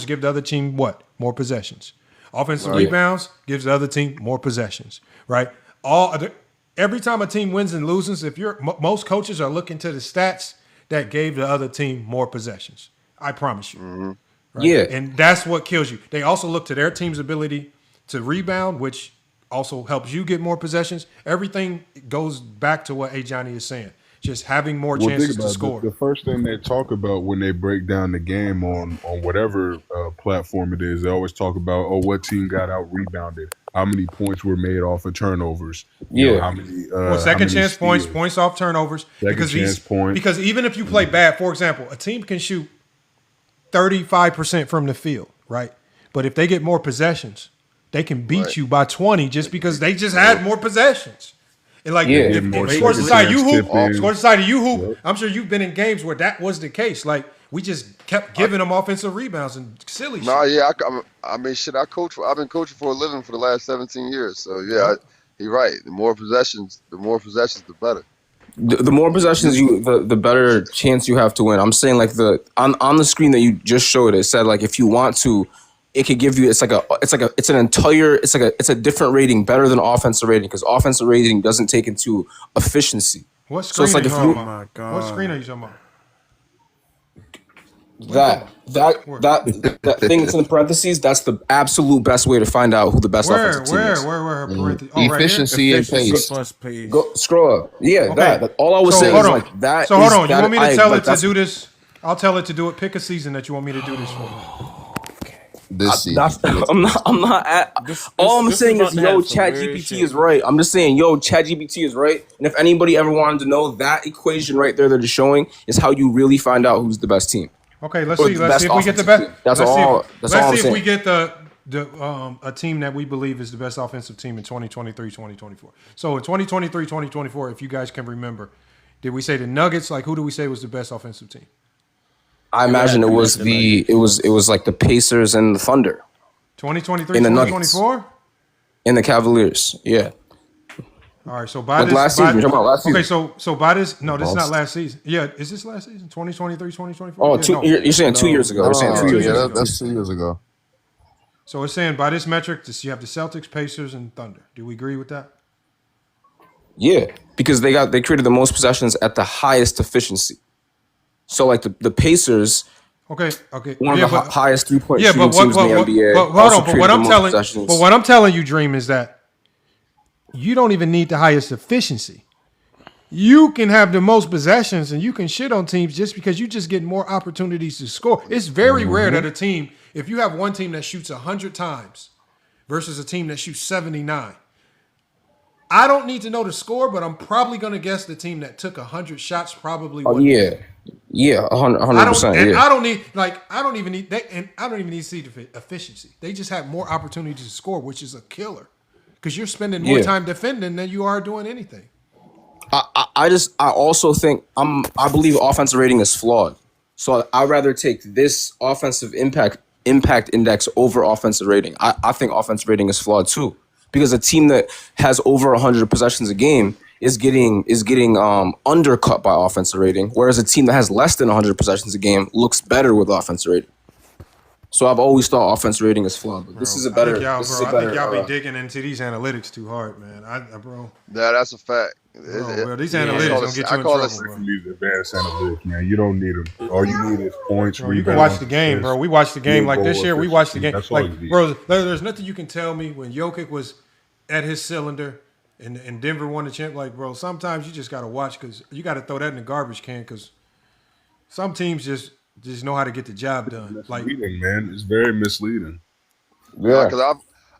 give the other team what? More possessions. Offensive rebounds gives the other team more possessions, right? Every time a team wins and loses, most coaches are looking to the stats that gave the other team more possessions. I promise you. Mm-hmm. Right? Yeah. And that's what kills you. They also look to their team's ability to rebound, which also helps you get more possessions. Everything goes back to what A. Johnny is saying. Just having more chances to score. The first thing they talk about when they break down the game on whatever platform it is, they always talk about, what team got out rebounded, how many points were made off of turnovers, how many second chance points off turnovers. Because even if you play bad, for example, a team can shoot 35% from the field, right? But if they get more possessions, they can beat you by 20 just because they just had more possessions. And like, if score society you hoop, I'm sure you've been in games where that was the case. Like, we just kept giving them offensive rebounds and silly shit. I mean, shit, I've been coaching for a living for the last 17 years. So, you're right. The more possessions, the better. The more possessions the better chance you have to win. I'm saying like on the screen that you just showed, it said like if you want to, it could give you it's a different rating, better than offensive rating, because offensive rating doesn't take into efficiency. What screen are you talking about? What screen are you talking about? That thing that's in the parentheses, that's the absolute best way to find out who the best offensive team is. Where parentheses? Efficiency and pace. Go scroll up. Yeah, okay. That. All I was saying is like that. So hold on, you want me to tell it to do this? I'll tell it to do it. Pick a season that you want me to do this for. this season. I'm not all I'm saying is, yo, ChatGPT is right. I'm just saying, yo, ChatGPT is right. And if anybody ever wanted to know, that equation right there that they're showing is how you really find out who's the best team. Okay, let's see if we get the best. That's all. Let's see if we get a team that we believe is the best offensive team in 2023-2024. So in 2023-2024, if you guys can remember, did we say the Nuggets? Like, who do we say was the best offensive team? I imagine it was like the Pacers and the Thunder. 2023-2024? In the Cavaliers, yeah. All right, so by like last season. Okay, so by this, no, this is not last season. Yeah, is this last season? 2023-2024? Oh, you're saying 2 years ago. We're saying 2 years ago. That's 2 years ago. So it's saying by this metric, you have the Celtics, Pacers, and Thunder. Do we agree with that? Yeah, because they created the most possessions at the highest efficiency. So like the Pacers, one of the highest 3-point shooting teams in the NBA. But hold on, but what I'm telling you, Dream, is that you don't even need the highest efficiency. You can have the most possessions and you can shit on teams just because you just get more opportunities to score. It's very rare that a team, if you have one team that shoots 100 times versus a team that shoots 79, I don't need to know the score, but I'm probably going to guess the team that took 100 shots probably won. Yeah, 100%. I don't even need to see the efficiency. They just have more opportunities to score, which is a killer because you're spending more time defending than you are doing anything. I also think I believe offensive rating is flawed. So I'd rather take this offensive impact index over offensive rating. I think offensive rating is flawed too. Because a team that has over 100 possessions a game is getting undercut by offensive rating, whereas a team that has less than 100 possessions a game looks better with offensive rating. So I've always thought offensive rating is flawed. But this is a better. I think y'all be digging into these analytics too hard, man. Bro. Yeah, that's a fact. These analytics don't get you in trouble, bro. These advanced analytics, man. You don't need them. All you need is points. Bro, you can watch the game, bro. We watched the game like this year. We watched the game. Like, bro, there's nothing you can tell me when Jokic was at his cylinder and Denver won the champ. Like, bro, sometimes you just got to watch because you got to throw that in the garbage can because some teams just know how to get the job done. Like, man, it's very misleading. Yeah, because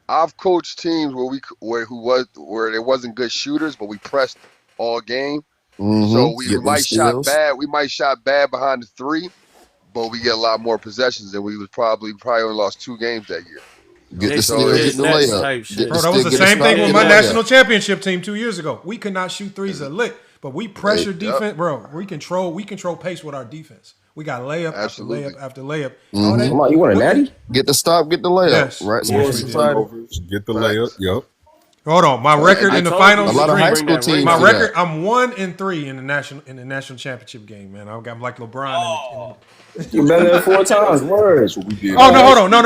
I've coached teams where there wasn't good shooters, but we pressed all game. Mm-hmm. So we might shot bad. We might shot bad behind the three, but we get a lot more possessions, and we was probably only lost 2 games that year. Get the layup. Bro, that was the same thing with my national championship team 2 years ago. We could not shoot threes a lick, but we pressure defense, bro. We control pace with our defense. We got layup after layup after layup. Mm-hmm. Come on, you want a natty? Get the stop, get the layup. Yes. Right? Get the layup. Yep. Hold on, my record in the finals. A lot of high school teams. My record, I'm 1-3 in the national championship game, man. I'm like LeBron. You've been there 4 times. Words. Oh no, hold on, no.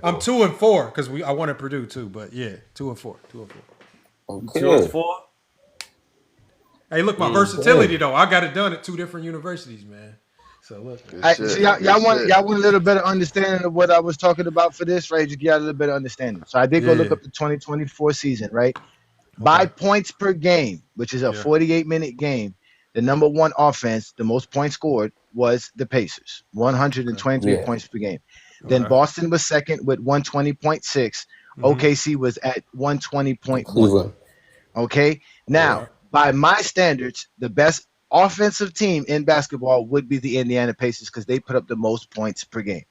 I'm 2-4 because I won at Purdue too. But yeah, 2-4. Okay. 2-4. Hey, look, my versatility though. I got it done at 2 different universities, man. So look, so y'all want a little better understanding of what I was talking about for this, right? Just get a little better understanding. So I did go look up the 2024 season, right? Okay. By points per game, which is a 48-minute game, the number one offense, the most points scored, was the Pacers, 123 points per game. Then Boston was second with 120.6. OKC was at 120.1. Okay, now by my standards, the best offensive team in basketball would be the Indiana Pacers because they put up the most points per game.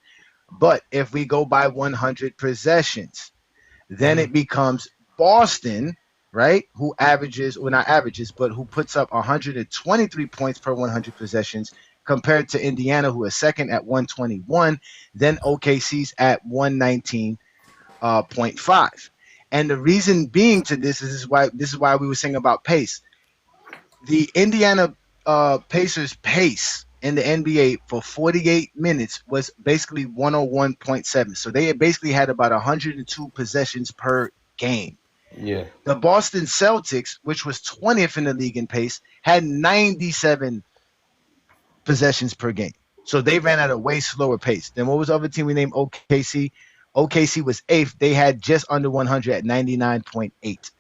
But if we go by 100 possessions, then it becomes Boston, right? Who averages, well, not averages, but who puts up 123 points per 100 possessions compared to Indiana, who is second at 121. Then OKC's at 119.5. And the reason being to this is why we were saying about pace. The Indiana Pacers pace in the NBA for 48 minutes was basically 101.7. So they basically had about 102 possessions per game. Yeah. The Boston Celtics, which was 20th in the league in pace, had 97 possessions per game. So they ran at a way slower pace. Then what was the other team we named OKC? OKC was 8th. They had just under 100 at 99.8.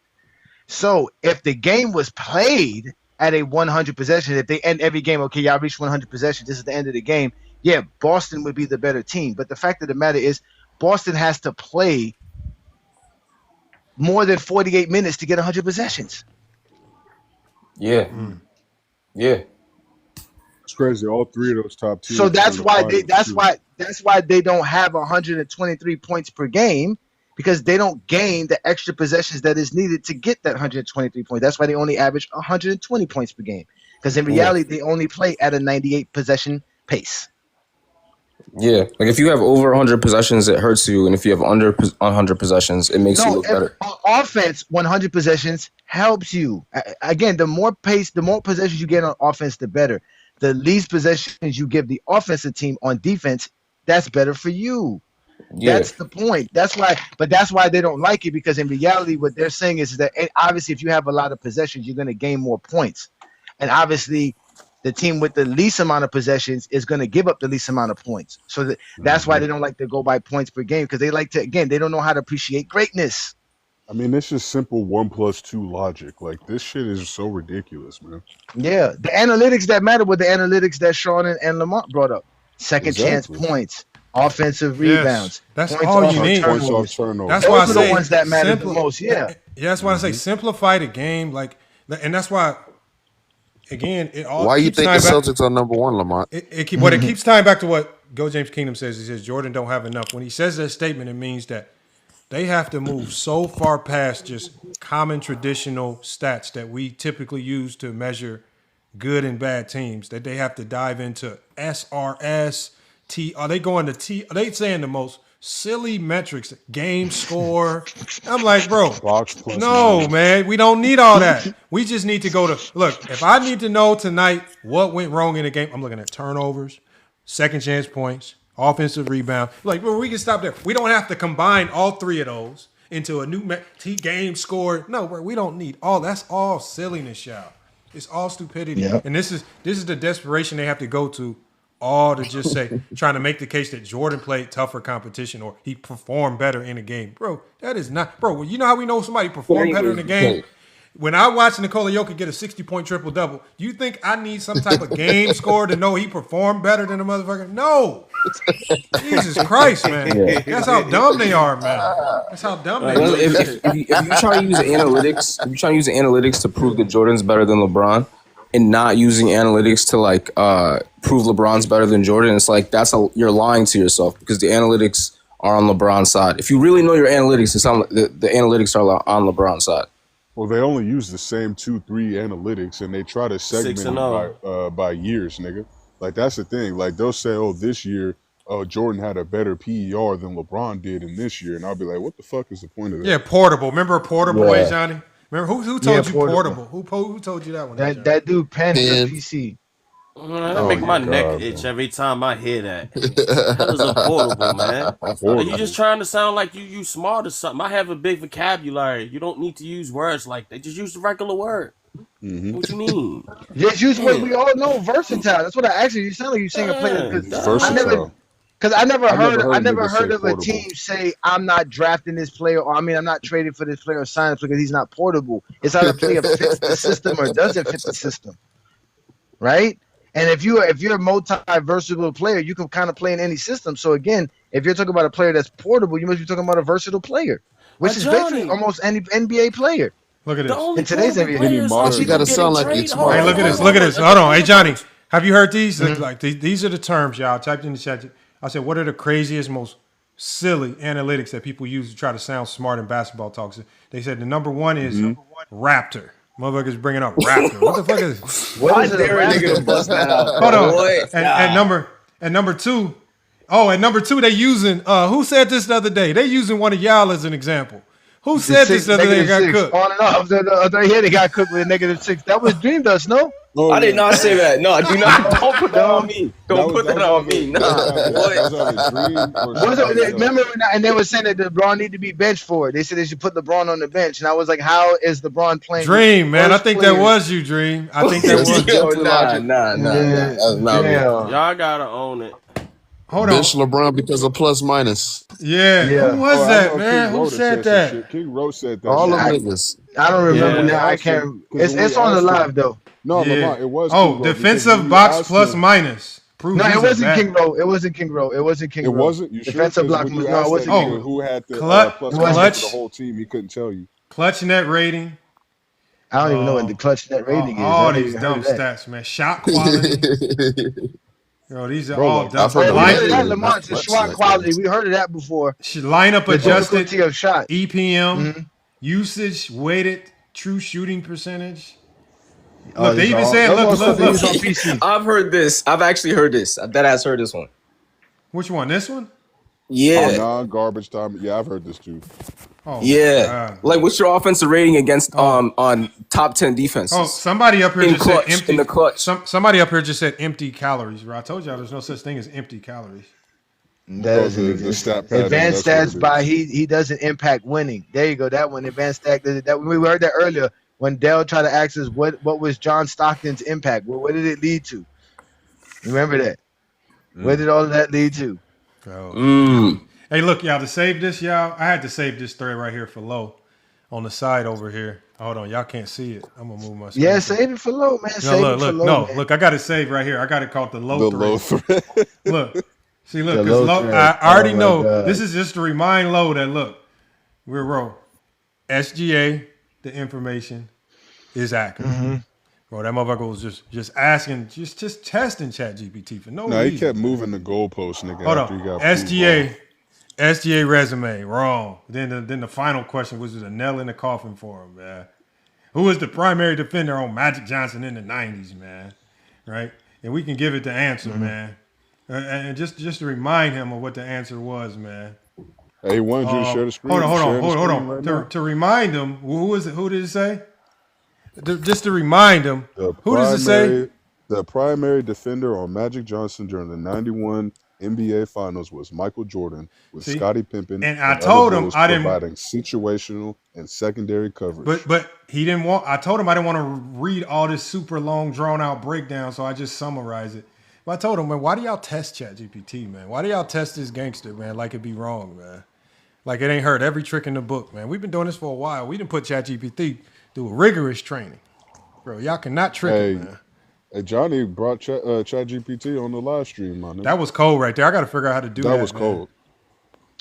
So if the game was played at a 100 possession, if they end every game, okay, y'all reached 100 possessions, this is the end of the game, yeah, Boston would be the better team. But the fact of the matter is, Boston has to play more than 48 minutes to get 100 possessions. Yeah. Yeah. It's crazy. All three of those top teams. So that's why they don't have 123 points per game, because they don't gain the extra possessions that is needed to get that 123 points. That's why they only average 120 points per game, because in reality they only play at a 98 possession pace. Yeah, like if you have over 100 possessions, it hurts you, and if you have under 100 possessions, it makes you look better. Offense, 100 possessions helps you. Again, the more possessions you get on offense, the better. The least possessions you give the offensive team on defense, that's better for you. Yeah. That's the point. That's why they don't like it, because in reality, what they're saying is that obviously if you have a lot of possessions, you're going to gain more points, and obviously the team with the least amount of possessions is going to give up the least amount of points. So that's why they don't like to go by points per game, because they like to, again, they don't know how to appreciate greatness. I mean, it's just simple 1+2 logic. Like, this shit is so ridiculous, man. Yeah, the analytics that matter were the analytics that Sean and Lamont brought up. Second chance points, offensive rebounds. That's all you need. Points off turnovers. That's why I say the ones that matter the most. Yeah, that's why I say simplify the game. Like, and that's why. Again, it all. Why you think the Celtics are number one, Lamont? It keeps tying back to what Go James Kingdom says. He says Jordan don't have enough. When he says that statement, it means that they have to move so far past just common traditional stats that we typically use to measure good and bad teams, that they have to dive into SRS, T. Are they going to T? Are they saying the most silly metrics, game score? I'm like, bro, no, man, we don't need all that. We just need to go to, look, if I need to know tonight what went wrong in the game, I'm looking at turnovers, second chance points, offensive rebound. Like, bro, we can stop there. We don't have to combine all three of those into a new game score. No, bro, we don't need all. That's all silliness, y'all. It's all stupidity. Yep. And this is the desperation they have to go to, all to just say, trying to make the case that Jordan played tougher competition or he performed better in the game. Bro, that is not, bro, you know how we know somebody performed better in the game? When I watch Nikola Jokic get a 60-point triple-double, do you think I need some type of game score to know he performed better than a motherfucker? No. Jesus Christ, man. Yeah. That's how dumb they are, man. That's how dumb they are. If you try to use analytics to prove that Jordan's better than LeBron, and not using analytics to like prove LeBron's better than Jordan, it's like you're lying to yourself, because the analytics are on LeBron's side. If you really know your analytics, it's on the analytics are on LeBron's side. Well, they only use the same 2-3 analytics, and they try to segment it by years, nigga. Like, that's the thing. Like, they'll say, oh, this year, Jordan had a better PER than LeBron did in this year, and I'll be like, what the fuck is the point of that? Yeah, portable. Remember portable, Johnny? Remember who told you portable? Who told you that one? That dude Penn the PC. That make my neck itch every time I hear that. That is a portable, man. Are you just trying to sound like you smart or something? I have a big vocabulary. You don't need to use words like that. Just use the regular word. What you mean? Just use what we all know, versatile. That's what I actually. You sound like you're saying a player. Because I never heard of a team say, I'm not drafting this player, or I'm not trading for this player or signing because he's not portable. It's either a player fits the system or doesn't fit the system, right? And if you're a multi-versatile player, you can kind of play in any system. So again, if you're talking about a player that's portable, you must be talking about a versatile player, which is basically almost any NBA player. Look at this. In today's NBA, you got to sound like it's smart. Hey, look at this. Hold on. Hey, Johnny, have you heard these? Like these are the terms, y'all. I typed in the chat. I said, what are the craziest, most silly analytics that people use to try to sound smart in basketball talks? They said the number one is Raptor. Motherfuckers bringing up Raptor. What the fuck is? What is it? Nigga bust that out. Hold on. And number two. Oh, and number two, they using. Who said this the other day? They using one of y'all as an example. Who said this the other day? Got cooked. On and off. They got cooked with -6. That was Dream Dust, no? Oh, I did not say that. No, do not. Don't put that on me. Don't put that on me. Remember, and they were saying that LeBron need to be benched for it. They said they should put LeBron on the bench, and I was like, "How is LeBron playing?" Dream, man. I think that was you, Dream. I think that was you. Nah. Y'all gotta own it. Hold on. Bench LeBron because of plus minus. Yeah. Who was that, man? Who said that? King Rose said that. All of niggas. I don't remember now. I can't. It's on the live though. No, Lamont, it was. Oh, defensive box plus minus. prove. No, it wasn't King Rowe. It wasn't King Rowe. It wasn't King Rowe. It wasn't. You sure? Defensive block. When you No, it asked wasn't that King nigga Rowe. who had the plus clutch for the whole team, he couldn't tell you. Clutch net rating. I don't even know what the clutch net rating is. All these dumb stats, man. Shot quality. Yo, these are all dumb. We heard of that, Lamar. It's shot quality. We heard of that before. Lineup adjusted. The of shot. EPM. Usage weighted. True shooting percentage. Look, they even said, look. I've heard this. I've actually heard this. That has heard this one. Which one? This one? Yeah. Non-garbage time. Yeah, I've heard this too. Oh, yeah. Like, what's your offensive rating against on top 10 defenses? Oh, somebody up here just said empty. In the clutch. Somebody up here just said empty calories. Bro, I told y'all there's no such thing as empty calories. That doesn't exist. Advanced stats by he doesn't impact winning. There you go. That one. Advanced stats. That we heard that earlier when Dell tried to ask us what was John Stockton's impact. What did it lead to? Remember that. Where did all of that lead to? Hey, look, y'all, to save this, y'all, I had to save this thread right here for low on the side over here. Hold on, y'all can't see it. I'm gonna move my screen. Yeah, save it for low, man. Look, I got it saved right here. I got it called the low thread. Look, see, look, because I already know this is just to remind low that look, we're row. SGA, the information is accurate. Bro, that motherfucker was just asking, just testing ChatGPT for no reason. He kept moving the goalpost, nigga. Hold on, SGA resume wrong. Then the final question was a nail in the coffin for him, man. Who was the primary defender on Magic Johnson in the 90s, man? Right, and we can give it the answer, man. And just to remind him of what the answer was, man. Hey, he wanted you to share the screen. Hold on. Right to remind him, who did it say? Just to remind him, who does it say? The primary defender on Magic Johnson during the 91 NBA Finals was Michael Jordan with Scottie Pippen. And I told him I didn't providing situational and secondary coverage. But he didn't want. I told him I didn't want to read all this super long, drawn out breakdown, so I just summarize it. But I told him, man, why do y'all test ChatGPT, man? Why do y'all test this gangster, man? Like it be wrong, man. Like it ain't heard every trick in the book, man. We've been doing this for a while. We didn't put ChatGPT through a rigorous training, bro. Y'all cannot trick it, man. Hey, Johnny brought ChatGPT on the live stream, man. That was cold right there. I got to figure out how to do that. That was cold.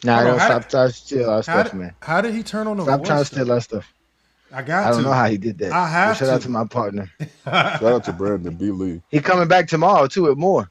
Nah, don't stop trying to steal our stuff, man. How did he turn on the voice? Stop trying to steal our stuff. I don't know how he did that. I have Shout out to my partner. Shout out to Brandon B. Lee. He coming back tomorrow, too, with more.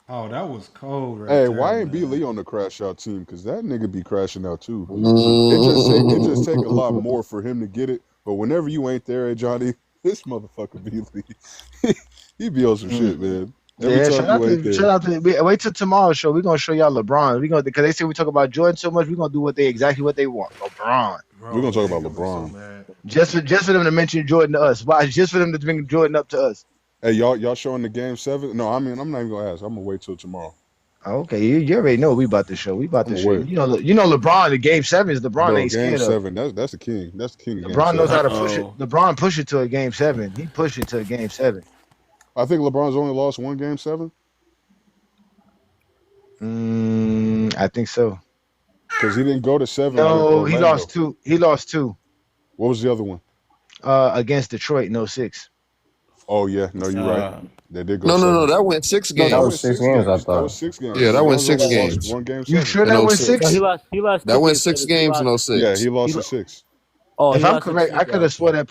Oh, that was cold right there. Hey, why ain't B. Lee on the crash out team? Because that nigga be crashing out, too. It just take a lot more for him to get it. But whenever you ain't there, Johnny, this motherfucker B. Lee, he be on some shit, man. Shout out to wait till tomorrow's show. We're gonna show y'all LeBron. Because they say we talk about Jordan so much, we're gonna do exactly what they want. LeBron. We're gonna talk about LeBron. Just for them to mention Jordan to us. Why? Just for them to bring Jordan up to us. Hey, y'all showing the game 7? No, I mean I'm not even gonna ask. I'm gonna wait till tomorrow. Okay, you already know we about to show. We about to show. You know LeBron. The game 7 is LeBron. Ain't game scared 7. That's the king. That's the king. LeBron knows how to push it. LeBron push it to a game 7. He pushed it to a game 7. I think LeBron's only lost one game 7. I think so. Because he didn't go to 7. No, he lost 2. What was the other one? Against Detroit in 06. Oh yeah, no, you're right. They did go. No, that went 6 games. That was 6 games. I thought. That was 6 games. Yeah, that went 6 games. One game. You sure that went 6? No, he lost. That went 6 games in 06. Yeah, he lost in 6. Oh, if I'm correct, I could have swore that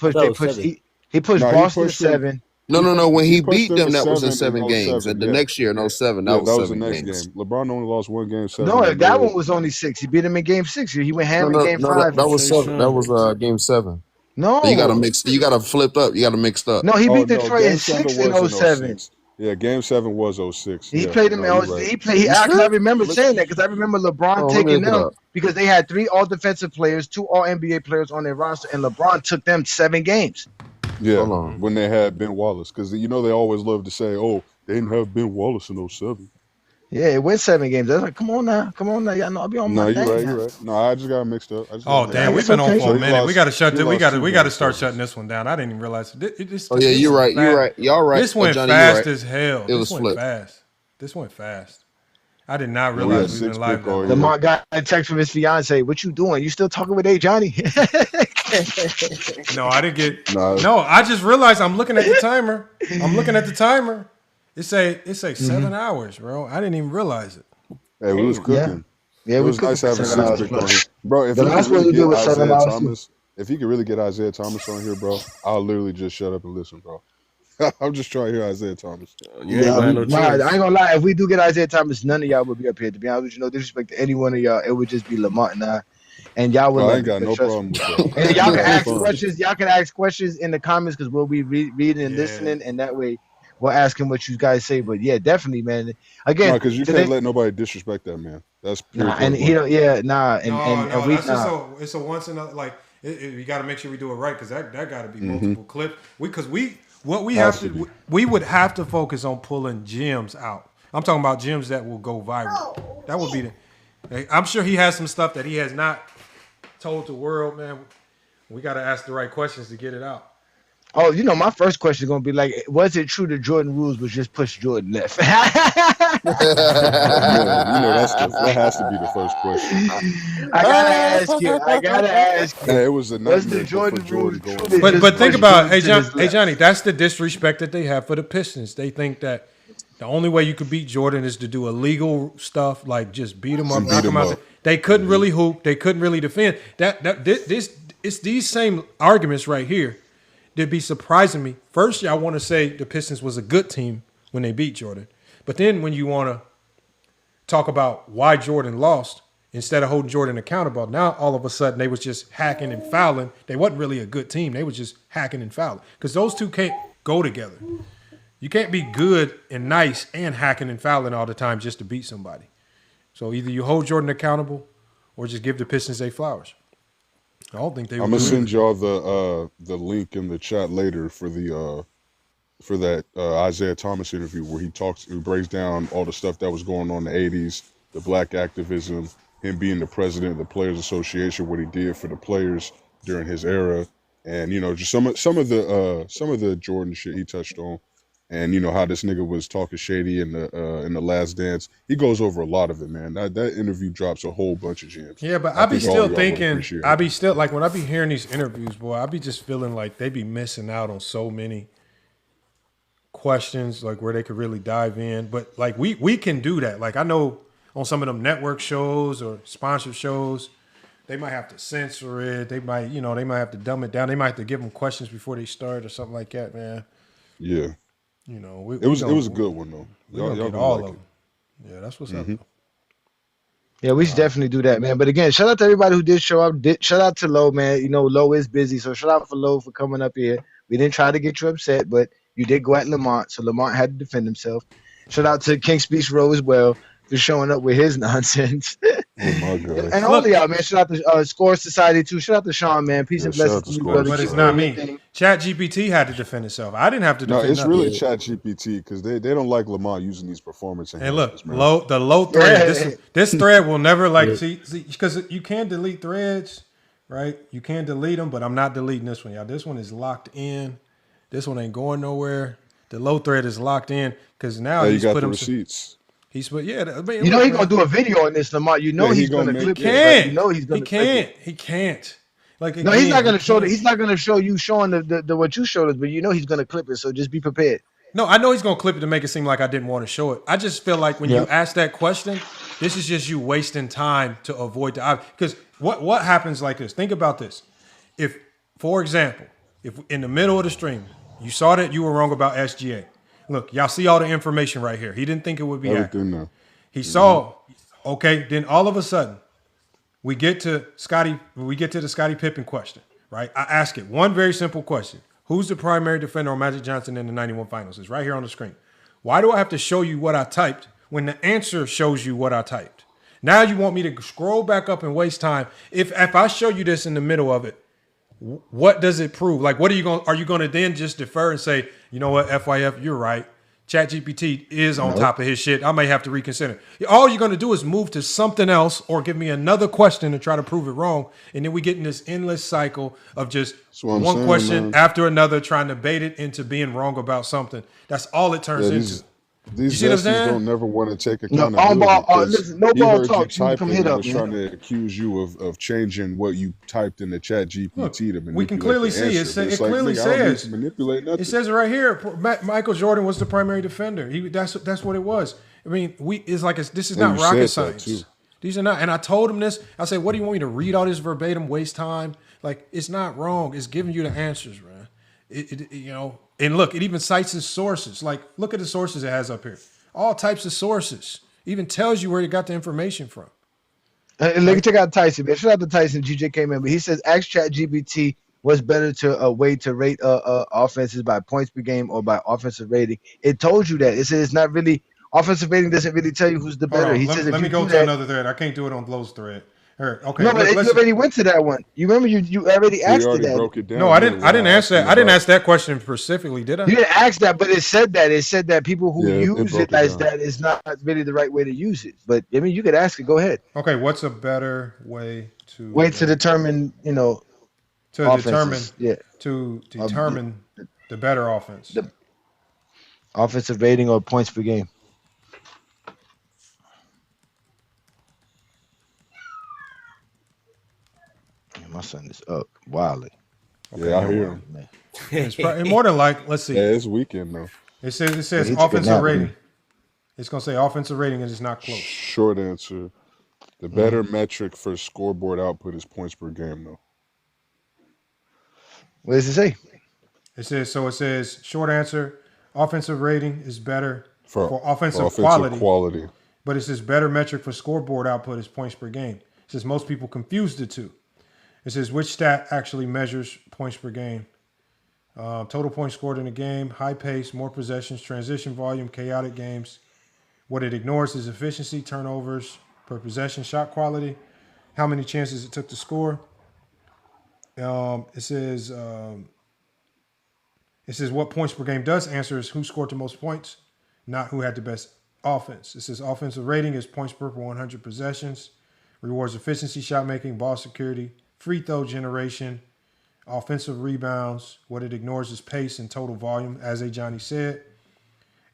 he pushed Boston 7. No. When he beat them, that was in 7 games. And the next year in 07, that was 7 next games. game. LeBron only lost one game 7. No, that one was only 6. He beat him in game 6. He went ham in game 5. That was 7. That was game 7. No, you gotta mix. You gotta flip up. You gotta mixed up. No, he beat Detroit in 6 in 07. Yeah, game 7 was 06. He played him. I remember saying that because I remember LeBron taking them because they had 3 all defensive players, 2 all NBA players on their roster, and LeBron took them 7 games. Yeah, when they had Ben Wallace, because they always love to say, "Oh, they didn't have Ben Wallace in 07." Yeah, it went 7 games. I was like, come on now. Y'all know I'll be on my thing. No, you're right. No, I just got mixed up. Damn, we've been on for a minute. We got to shut this. We got to start shutting this one down. I didn't even realize. You're right. Y'all right. This went Johnny, fast as hell. It was flipped. This went fast. I did not realize we were live. Lamar got a text from his fiance. What you doing? You still talking with Johnny? No, I didn't get. No, I just realized I'm looking at the timer. It's 7 hours, bro. I didn't even realize it. Hey, we was cooking. Yeah, It we was nice cooking having 7 hours Six Pick on here, plus. bro. If The he last could one really you did get was 7 Isiah hours too. Thomas, if he could really get Isiah Thomas on here, bro, I'll literally just shut up and listen, bro. I'm just trying to hear Isiah Thomas. Yeah, I ain't gonna lie. If we do get Isiah Thomas, none of y'all would be up here. To be honest with you, no disrespect to any one of y'all, it would just be Lamont and I, and y'all would Oh, I love ain't got it. no Trust problem me. with that. And y'all can Have ask fun. questions. Y'all can ask questions in the comments because we'll be reading and listening, and that way we're asking what you guys say. But yeah, definitely, man. Again, No, because you can't let nobody disrespect that man. That's pure. and he don't. Yeah, nah, and we that's just it's a once in a like. We got to make sure we do it right because that got to be multiple clips. We would have to focus on pulling gems out. I'm talking about gems that will go viral. That would be I'm sure he has some stuff that he has not told the world, man. We got to ask the right questions to get it out. Oh, my first question is gonna be like, was it true that Jordan rules was just push Jordan left? That has to be the first question. I gotta ask you. Hey, it was a nightmare Was the Jordan for Jordan rules going. But think about it, hey Johnny, that's the disrespect that they have for the Pistons. They think that the only way you could beat Jordan is to do illegal stuff like just beat him up, knock him out. They couldn't really hoop. They couldn't really defend. It's these same arguments right here that'd be surprising me. First, y'all want to say the Pistons was a good team when they beat Jordan, but then when you want to talk about why Jordan lost, instead of holding Jordan accountable, now all of a sudden they was just hacking and fouling. They wasn't really a good team. They was just hacking and fouling because those two can't go together. You can't be good and nice and hacking and fouling all the time just to beat somebody. So either you hold Jordan accountable or just give the Pistons their flowers. I don't think they. I'm gonna send y'all the link in the chat later for that Isiah Thomas interview where he breaks down all the stuff that was going on in the '80s, the black activism, him being the president of the Players Association, what he did for the players during his era, and just some of the Jordan shit he touched on, and how this nigga was talking shady in the Last Dance. He goes over a lot of it, man. That interview drops a whole bunch of gems. Yeah, but I be still thinking, I be still like when I be hearing these interviews, boy, I be just feeling like they be missing out on so many questions, like where they could really dive in. But like we can do that. Like I know on some of them network shows or sponsored shows, they might have to censor it. They might, they might have to dumb it down. They might have to give them questions before they start or something like that, man. Yeah. It was a good one though. Y'all get all of them. Yeah, that's what's up. Yeah, we should definitely do that, man. But again, shout out to everybody who did show up. Shout out to Lo, man. Lo is busy, so shout out for Lo for coming up here. We didn't try to get you upset, but you did go at Lamont, so Lamont had to defend himself. Shout out to King Speech Row as well for showing up with his nonsense. Oh my god! And all of y'all, man. Shout out to Score Society too. Shout out to Sean, man. Peace and blessings to you, brother. But it's not me. Chat GPT had to defend itself. I didn't have to defend. No, it's nothing. really Chat GPT because they don't like Lamont using these performance. And look, the low thread. This thread will never see because you can delete threads, right? You can delete them, but I'm not deleting this one, y'all. This one is locked in. This one ain't going nowhere. The low thread is locked in because now he's got put the him. Receipts. He's put he's gonna do a video on this, Lamont. He's gonna clip it. He's gonna. He can't. Like no, he's not gonna show He's not gonna show you showing the what you showed us, but he's gonna clip it. So just be prepared. No, I know he's gonna clip it to make it seem like I didn't want to show it. I just feel like when you ask that question, this is just you wasting time to avoid the because what happens like this. Think about this. If, for example, if in the middle of the stream you saw that you were wrong about SGA. Look, y'all see all the information right here. He didn't think it would be accurate. Now. He saw, okay, then all of a sudden, we get to the Scottie Pippen question, right? I ask it one very simple question. Who's the primary defender on Magic Johnson in the 91 finals? It's right here on the screen. Why do I have to show you what I typed when the answer shows you what I typed? Now you want me to scroll back up and waste time. If I show you this in the middle of it, what does it prove? Like, are you going to then just defer and say, you know what, FYF, you're right. ChatGPT is on top of his shit. I may have to reconsider. All you're going to do is move to something else or give me another question to try to prove it wrong. And then we get in this endless cycle of just one question after another, trying to bait it into being wrong about something. That's all it turns into. These see what I'm Zesties saying? don't never want to take No, accountability because listen, no he ball heard you talk. You come typing hit and up, was man. trying to accuse you of changing what you typed in the chat GPT to We can manipulate clearly the see answer. But it it's like, clearly nigga, I don't need to says manipulate nothing. it says it right here. Michael Jordan was the primary defender. That's what it was. I mean, this is not rocket science. These are not. And I told him this. I said, "What do you want me to read all this verbatim? Waste time? Like it's not wrong. It's giving you the answers, man. And look, it even cites his sources. Like look at the sources it has up here. All types of sources. Even tells you where you got the information from. And check out Tyson, man. Shout out to Tyson. GJ came in, but he says ask ChatGPT what's better to a way to rate offenses by points per game or by offensive rating. It told you that. It says it's not really offensive rating doesn't really tell you who's the better. He says let me go to another thread. I can't do it on Lowe's thread. Okay. No, but you already went to that one. You remember you already asked that. Broke it down. No, I didn't ask that. I didn't ask that question specifically, did I? You didn't ask that, but it said that. It said that people who use it as that is not really the right way to use it. But I mean, you could ask it. Go ahead. Okay, what's a better way to determine? To determine the better offense. The offensive rating or points per game. My son is up wildly. Okay, I hear him. It's probably, more than like, let's see. Yeah, it's weekend though. It says offensive rating. It's gonna say offensive rating and it's not close. Short answer. The better metric for scoreboard output is points per game though. What does it say? It says short answer, offensive rating is better for offensive quality. But it says better metric for scoreboard output is points per game. It says most people confuse the two. It says which stat actually measures points per game. Total points scored in a game, high pace, more possessions, transition volume, chaotic games. What it ignores is efficiency, turnovers per possession, shot quality, how many chances it took to score. It says what points per game does answer is who scored the most points, not who had the best offense. It says offensive rating is points per 100 possessions, rewards efficiency, shot making, ball security, free throw generation, offensive rebounds. What it ignores is pace and total volume, as Johnny said.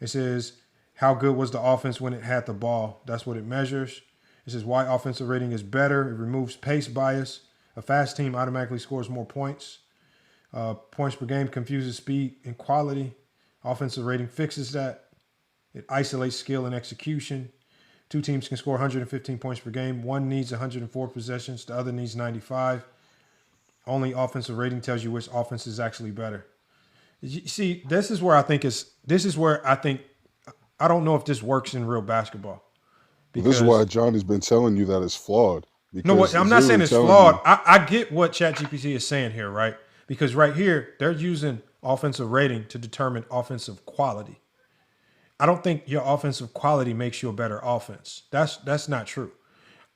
It says how good was the offense when it had the ball. That's what it measures. It says why offensive rating is better. It removes pace bias. A fast team automatically scores more points. Points per game confuses speed and quality. Offensive rating fixes that. It isolates skill and execution. Two teams can score 115 points per game. One needs 104 possessions. The other needs 95. Only offensive rating tells you which offense is actually better. You see, this is where I think I don't know if this works in real basketball. This is why Johnny's been telling you that it's flawed. No, I'm not saying it's flawed. I get what ChatGPT is saying here, right? Because right here, they're using offensive rating to determine offensive quality. I don't think your offensive quality makes you a better offense. That's not true.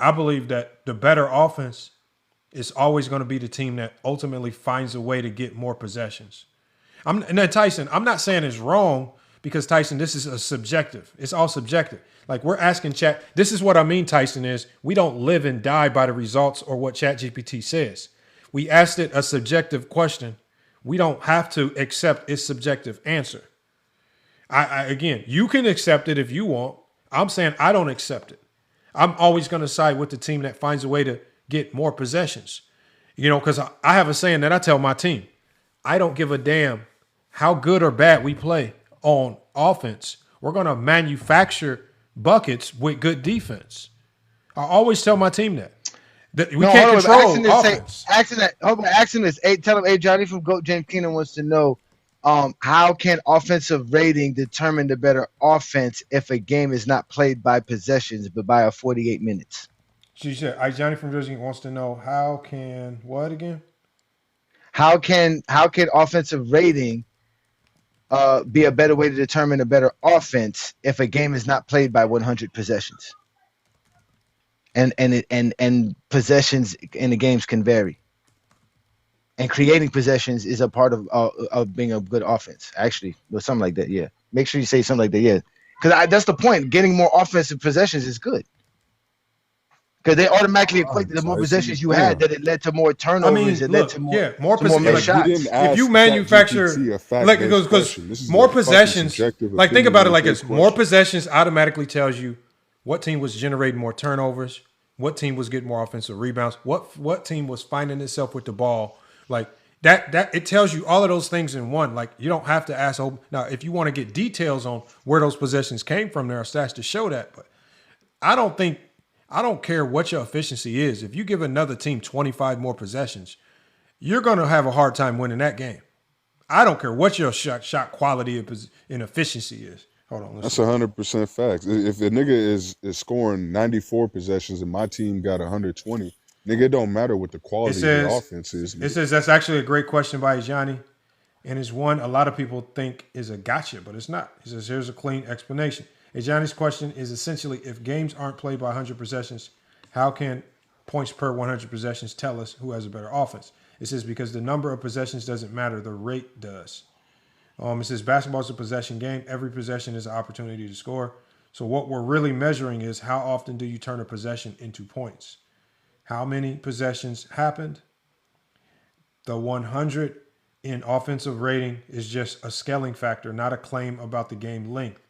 I believe that the better offense is always going to be the team that ultimately finds a way to get more possessions. And then Tyson, I'm not saying it's wrong because Tyson, this is a subjective. It's all subjective. Like we're asking Chat. This is what I mean, Tyson, is we don't live and die by the results or what ChatGPT says. We asked it a subjective question. We don't have to accept its subjective answer. Again, you can accept it if you want. I'm saying I don't accept it. I'm always going to side with the team that finds a way to get more possessions. Because I have a saying that I tell my team. I don't give a damn how good or bad we play on offense. We're going to manufacture buckets with good defense. I always tell my team that we can't control offense. Tell him, Johnny from Goat James Keenan wants to know, how can offensive rating determine the better offense if a game is not played by possessions but by 48 minutes? She said, Johnny from Jersey wants to know how can what again? How can offensive rating be a better way to determine a better offense if a game is not played by 100 possessions? And possessions in the games can vary. And creating possessions is a part of being a good offense. Actually, or something like that. Yeah, make sure you say something like that. Yeah, because that's the point. Getting more offensive possessions is good. Because they automatically equate the more possessions you had, that it led to more turnovers. It led to more, more missed shots. If you manufacture, like it goes, because more possessions, like think about it like this: more possessions automatically tells you what team was generating more turnovers, what team was getting more offensive rebounds, what team was finding itself with the ball, like that. It tells you all of those things in one. Like you don't have to ask. Now, if you want to get details on where those possessions came from, there are stats to show that. But I don't care what your efficiency is. If you give another team 25 more possessions, you're going to have a hard time winning that game. I don't care what your shot quality and efficiency is. Hold on. That's 100% facts. If a nigga is scoring 94 possessions and my team got 120, nigga, it don't matter what the quality of the offense is. It says that's actually a great question by Johnny. And it's one a lot of people think is a gotcha, but it's not. He says, here's a clean explanation. Johnny's question is essentially, if games aren't played by 100 possessions, how can points per 100 possessions tell us who has a better offense? It says because the number of possessions doesn't matter, the rate does. It says basketball is a possession game. Every possession is an opportunity to score. So what we're really measuring is how often do you turn a possession into points? How many possessions happened? The 100 in offensive rating is just a scaling factor, not a claim about the game length.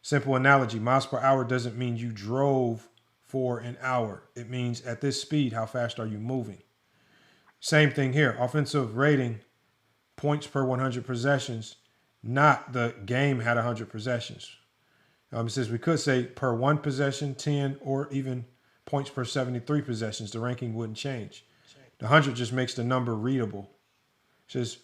Simple analogy, miles per hour doesn't mean you drove for an hour. It means at this speed, how fast are you moving? Same thing here. Offensive rating, points per 100 possessions, not the game had 100 possessions. It says we could say per one possession, 10, or even points per 73 possessions. The ranking wouldn't change. The 100 just makes the number readable. It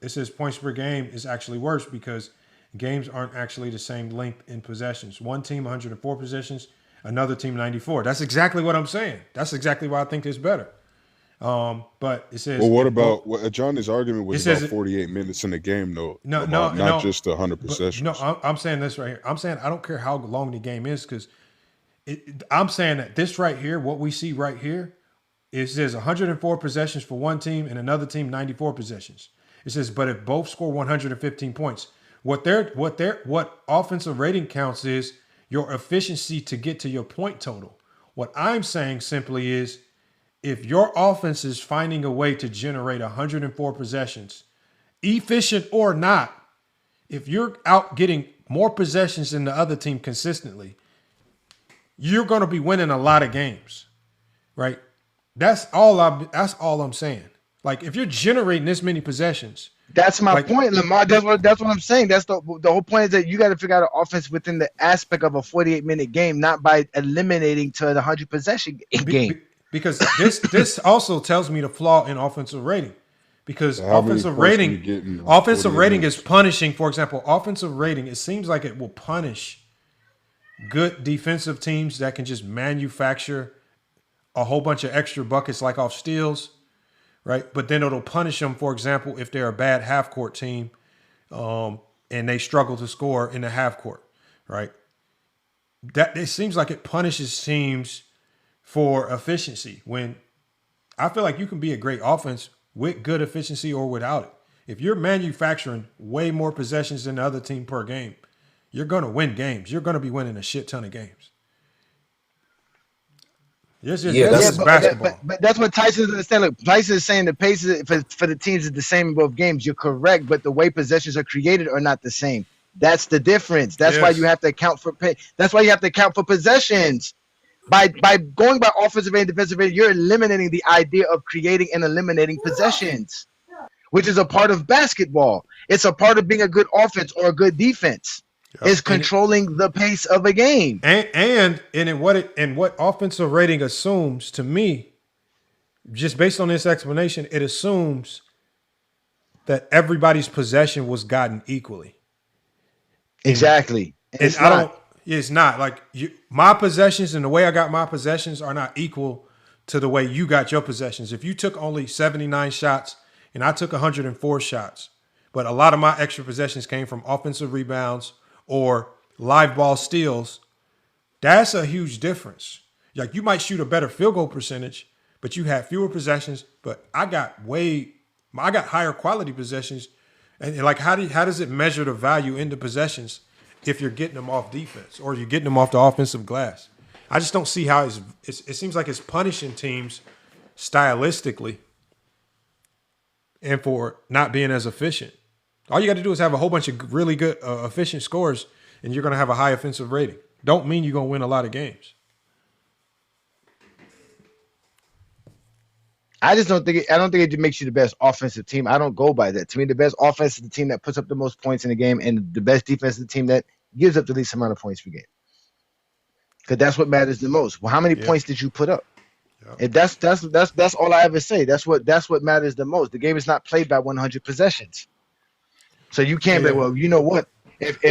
says points per game is actually worse because games aren't actually the same length in possessions. One team, 104 possessions, another team, 94. That's exactly what I'm saying. That's exactly why I think it's better. But it says... Well, what about... Johnny's argument was about 48 minutes in the game, though. Not just 100 possessions. No, I'm saying this right here. I'm saying I don't care how long the game is because I'm saying that this right here, what we see right here, it says 104 possessions for one team and another team, 94 possessions. It says, but if both score 115 points... What offensive rating counts is your efficiency to get to your point total. What I'm saying simply is if your offense is finding a way to generate 104 possessions, efficient or not, if you're out getting more possessions than the other team consistently, you're going to be winning a lot of games, right? That's all I'm saying. Like if you're generating this many possessions, that's my point, Lamar. That's what I'm saying. That's the whole point is that you got to figure out an offense within the aspect of a 48-minute game, not by eliminating to the 100 possession game. Because this also tells me the flaw in offensive rating. Because offensive rating is punishing. For example, offensive rating, it seems like it will punish good defensive teams that can just manufacture a whole bunch of extra buckets like off steals. Right, but then it'll punish them. For example, if they're a bad half court team, and they struggle to score in the half court, right? That it seems like it punishes teams for efficiency. When I feel like you can be a great offense with good efficiency or without it. If you're manufacturing way more possessions than the other team per game, you're going to win games. You're going to be winning a shit ton of games. That's basketball. But that's what Tyson's understanding. Look, Tyson is saying the pace for the teams is the same in both games. You're correct, but the way possessions are created are not the same. That's the difference. That's why you have to account for pay. That's why you have to account for possessions. By going by offensive and defensive rating, you're eliminating the idea of creating and eliminating possessions, which is a part of basketball. It's a part of being a good offense or a good defense. Is controlling the pace of a game. And what offensive rating assumes to me, just based on this explanation, it assumes that everybody's possession was gotten equally. Exactly. It's not like my possessions and the way I got my possessions are not equal to the way you got your possessions. If you took only 79 shots and I took 104 shots, but a lot of my extra possessions came from offensive rebounds or live ball steals, that's a huge difference. Like you might shoot a better field goal percentage, but you had fewer possessions, but I got higher quality possessions. And like, how does it measure the value in the possessions if you're getting them off defense or you're getting them off the offensive glass? I just don't see how it seems like it's punishing teams stylistically and for not being as efficient. All you got to do is have a whole bunch of really good, efficient scores, and you're going to have a high offensive rating. Don't mean you're going to win a lot of games. I just don't think it. I don't think it makes you the best offensive team. I don't go by that. To me, the best offense is the team that puts up the most points in the game, and the best defense is the team that gives up the least amount of points per game. Because that's what matters the most. Well, how many points did you put up? And that's all I ever say. That's what matters the most. The game is not played by 100 possessions. So you can't be, well, you know what? If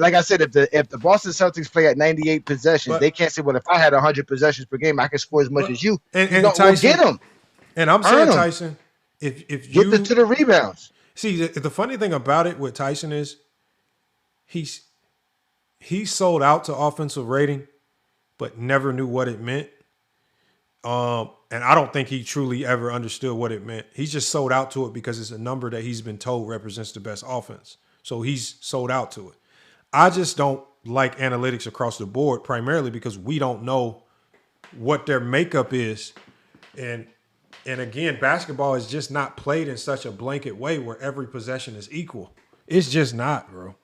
like I said, if the Boston Celtics play at 98 possessions, they can't say, well, if I had 100 possessions per game, I can score as much as you. And Tyson, get them. And I'm saying, Tyson, if you get to the rebounds. See, the funny thing about it with Tyson is he's sold out to offensive rating, but never knew what it meant. And I don't think he truly ever understood what it meant. He's just sold out to it because it's a number that he's been told represents the best offense. So he's sold out to it. I just don't like analytics across the board, primarily because we don't know what their makeup is. And again, basketball is just not played in such a blanket way where every possession is equal. It's just not, bro.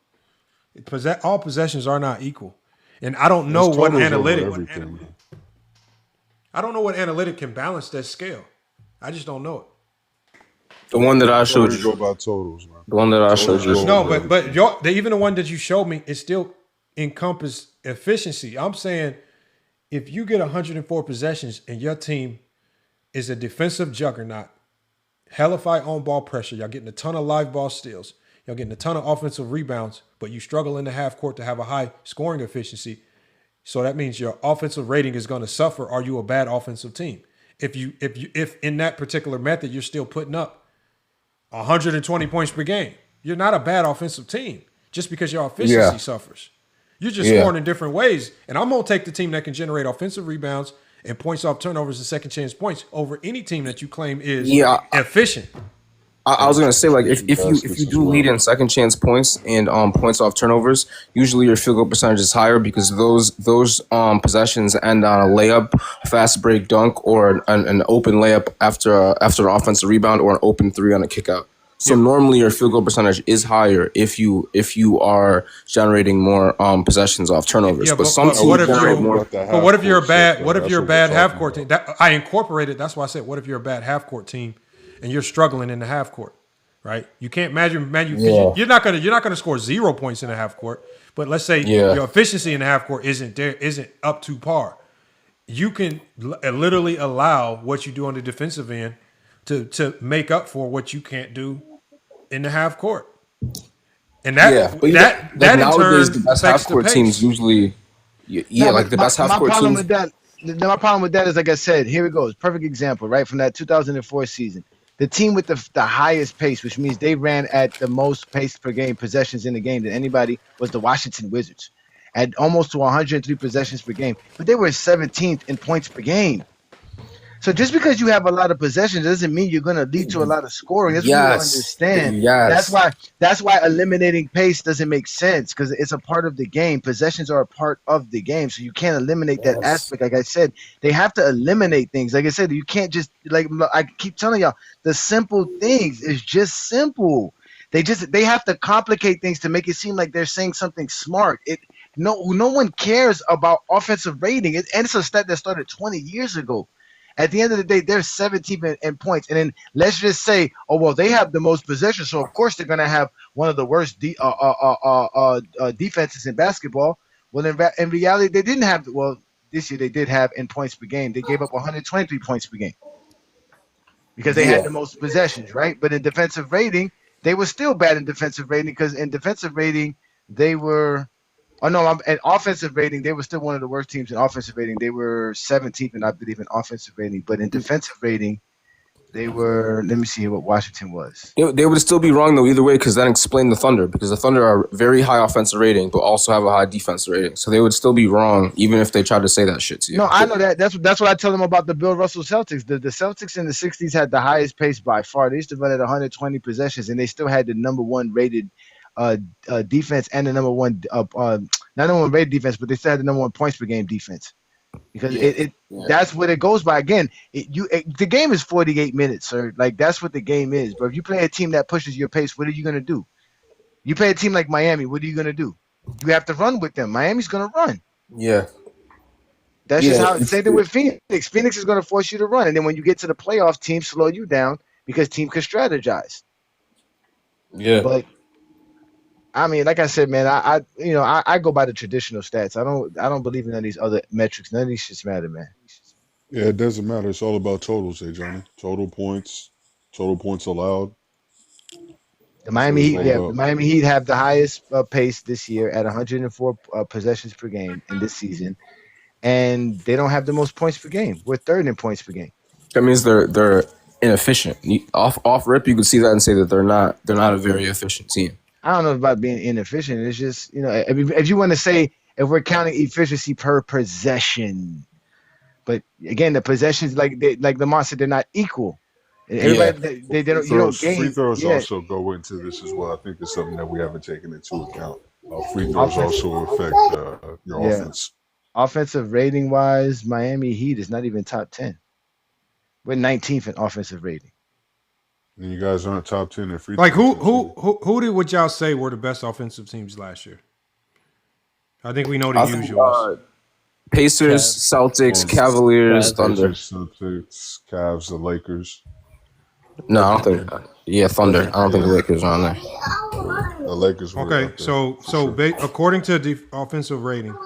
All possessions are not equal. And I don't know what analytic. I don't know what analytic can balance that scale. I just don't know it. The one that I showed you. Go about totals, man. The one that I showed you. No, but even the one that you showed me, it still encompasses efficiency. I'm saying if you get 104 possessions and your team is a defensive juggernaut, hellified on ball pressure, y'all getting a ton of live ball steals, y'all getting a ton of offensive rebounds, but you struggle in the half court to have a high scoring efficiency. So that means your offensive rating is going to suffer. Are you a bad offensive team? If in that particular method you're still putting up 120 points per game, you're not a bad offensive team just because your efficiency suffers. You're just scoring in different ways. And I'm going to take the team that can generate offensive rebounds and points off turnovers and second chance points over any team that you claim is efficient. I was gonna say, like, if you do lead in second chance points and points off turnovers, usually your field goal percentage is higher because those possessions end on a layup, fast break dunk, or an open layup after an offensive rebound, or an open three on a kick out. So normally your field goal percentage is higher if you are generating more possessions off turnovers. Yeah, but some teams generate more. But what if you're a bad half court team? I incorporated. That's why I said, what if you're a bad half court team and you're struggling in the half court, right? You can't you're not gonna score 0 points in the half court. But let's say your efficiency in the half court isn't up to par. You can literally allow what you do on the defensive end to make up for what you can't do in the half court. And that nowadays the best half court teams usually the best half court teams. My problem with that is, like I said, here it goes. Perfect example, right? From that 2004 season. The team with the highest pace, which means they ran at the most pace per game, possessions in the game than anybody, was the Washington Wizards at almost to 103 possessions per game. But they were 17th in points per game. So just because you have a lot of possessions doesn't mean you're going to lead to a lot of scoring. That's what you understand. Yes. That's why eliminating pace doesn't make sense, because it's a part of the game. Possessions are a part of the game, so you can't eliminate that aspect. Like I said, they have to eliminate things. Like I said, you can't just, like I keep telling y'all, the simple things is just simple. They have to complicate things to make it seem like they're saying something smart. No one cares about offensive rating, and it's a stat that started 20 years ago. At the end of the day, they're 17th in points. And then let's just say, oh, well, they have the most possession, so of course they're going to have one of the worst defenses in basketball. Well, in reality, they didn't have – well, this year they did have in points per game. They gave up 123 points per game because they had the most possessions, right? But in defensive rating, they were still bad in defensive rating, because in defensive rating, they were – in offensive rating, they were still one of the worst teams in offensive rating. They were 17th, I believe, in offensive rating. But in defensive rating, they were – let me see what Washington was. They would still be wrong, though, either way, because that explained the Thunder. Because the Thunder are very high offensive rating, but also have a high defensive rating. So they would still be wrong, even if they tried to say that shit to you. No, I know that. That's what I tell them about the Bill Russell Celtics. The Celtics in the 60s had the highest pace by far. They used to run at 120 possessions, and they still had the number one rated defense and the number one not number one rated defense, but they still had the number one points per game defense. Because that's what it goes by. Again, the game is 48 minutes, sir. Like that's what the game is. But if you play a team that pushes your pace, what are you gonna do? You play a team like Miami, what are you gonna do? You have to run with them. Miami's gonna run. Yeah. That's just how. Same thing with Phoenix. Phoenix is gonna force you to run, and then when you get to the playoffs, teams slow you down because team can strategize. Yeah. But I mean, like I said, man, I go by the traditional stats. I don't believe in none of these other metrics. None of these shits matter, man. Yeah, it doesn't matter. It's all about totals, Johnny. Total points allowed. The Miami Heat have the highest pace this year at 104 possessions per game in this season, and they don't have the most points per game. We're third in points per game. That means they're inefficient. Off rip, you could see that and say that they're not a very efficient team. I don't know about being inefficient. It's just, if you want to say, if we're counting efficiency per possession, but again, the possessions, like Lamont said, they're not equal. Everybody, they don't, you don't gain. Free throws also go into this as well. I think it's something that we haven't taken into account. Free throws also affect your offense. Offensive rating wise, Miami Heat is not even top 10. We're 19th in offensive rating. And you guys aren't top 10 in free throws. Like who would y'all say were the best offensive teams last year? I think we know the usuals. Pacers, Celtics, Cavaliers, Thunder. Celtics, Cavs, the Lakers. No, I don't think. Yeah, Thunder. I don't think the Lakers are on there. The Lakers were okay. So according to the offensive rating,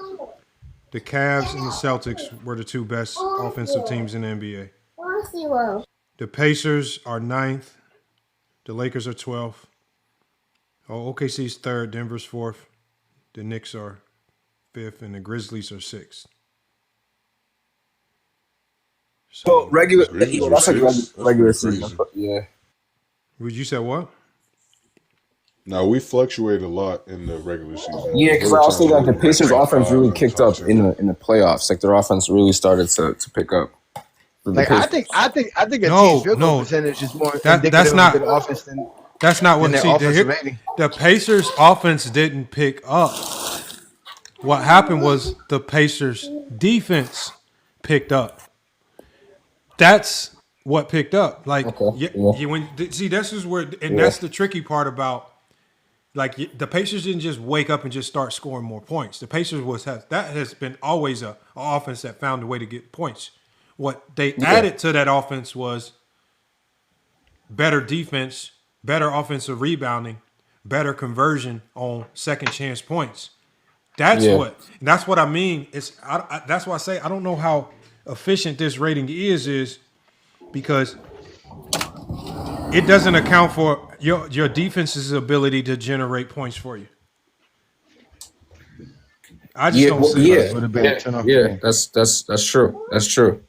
the Cavs and the Celtics were the two best offensive teams in the NBA. The Pacers are 9th. The Lakers are 12th. OKC's 3rd. Denver's 4th. The Knicks are 5th, and the Grizzlies are 6th. So regular. That's like regular season. Yeah. You said what? No, we fluctuate a lot in the regular season. Yeah, because I also think like the Pacers' offense really kicked up in the playoffs. Like their offense really started to pick up. Like I think a team's field goal percentage is more indicative of their offense than. That's not what the Pacers' offense didn't pick up. What happened was the Pacers' defense picked up. That's what picked up. Like, this is where, and that's the tricky part about. Like the Pacers didn't just wake up and just start scoring more points. The Pacers that has been always an offense that found a way to get points. What they added to that offense was better defense, better offensive rebounding, better conversion on second chance points. That's what I mean. That's why I say I don't know how efficient this rating is because it doesn't account for your defense's ability to generate points for you. I just don't see it. That's true. That's true.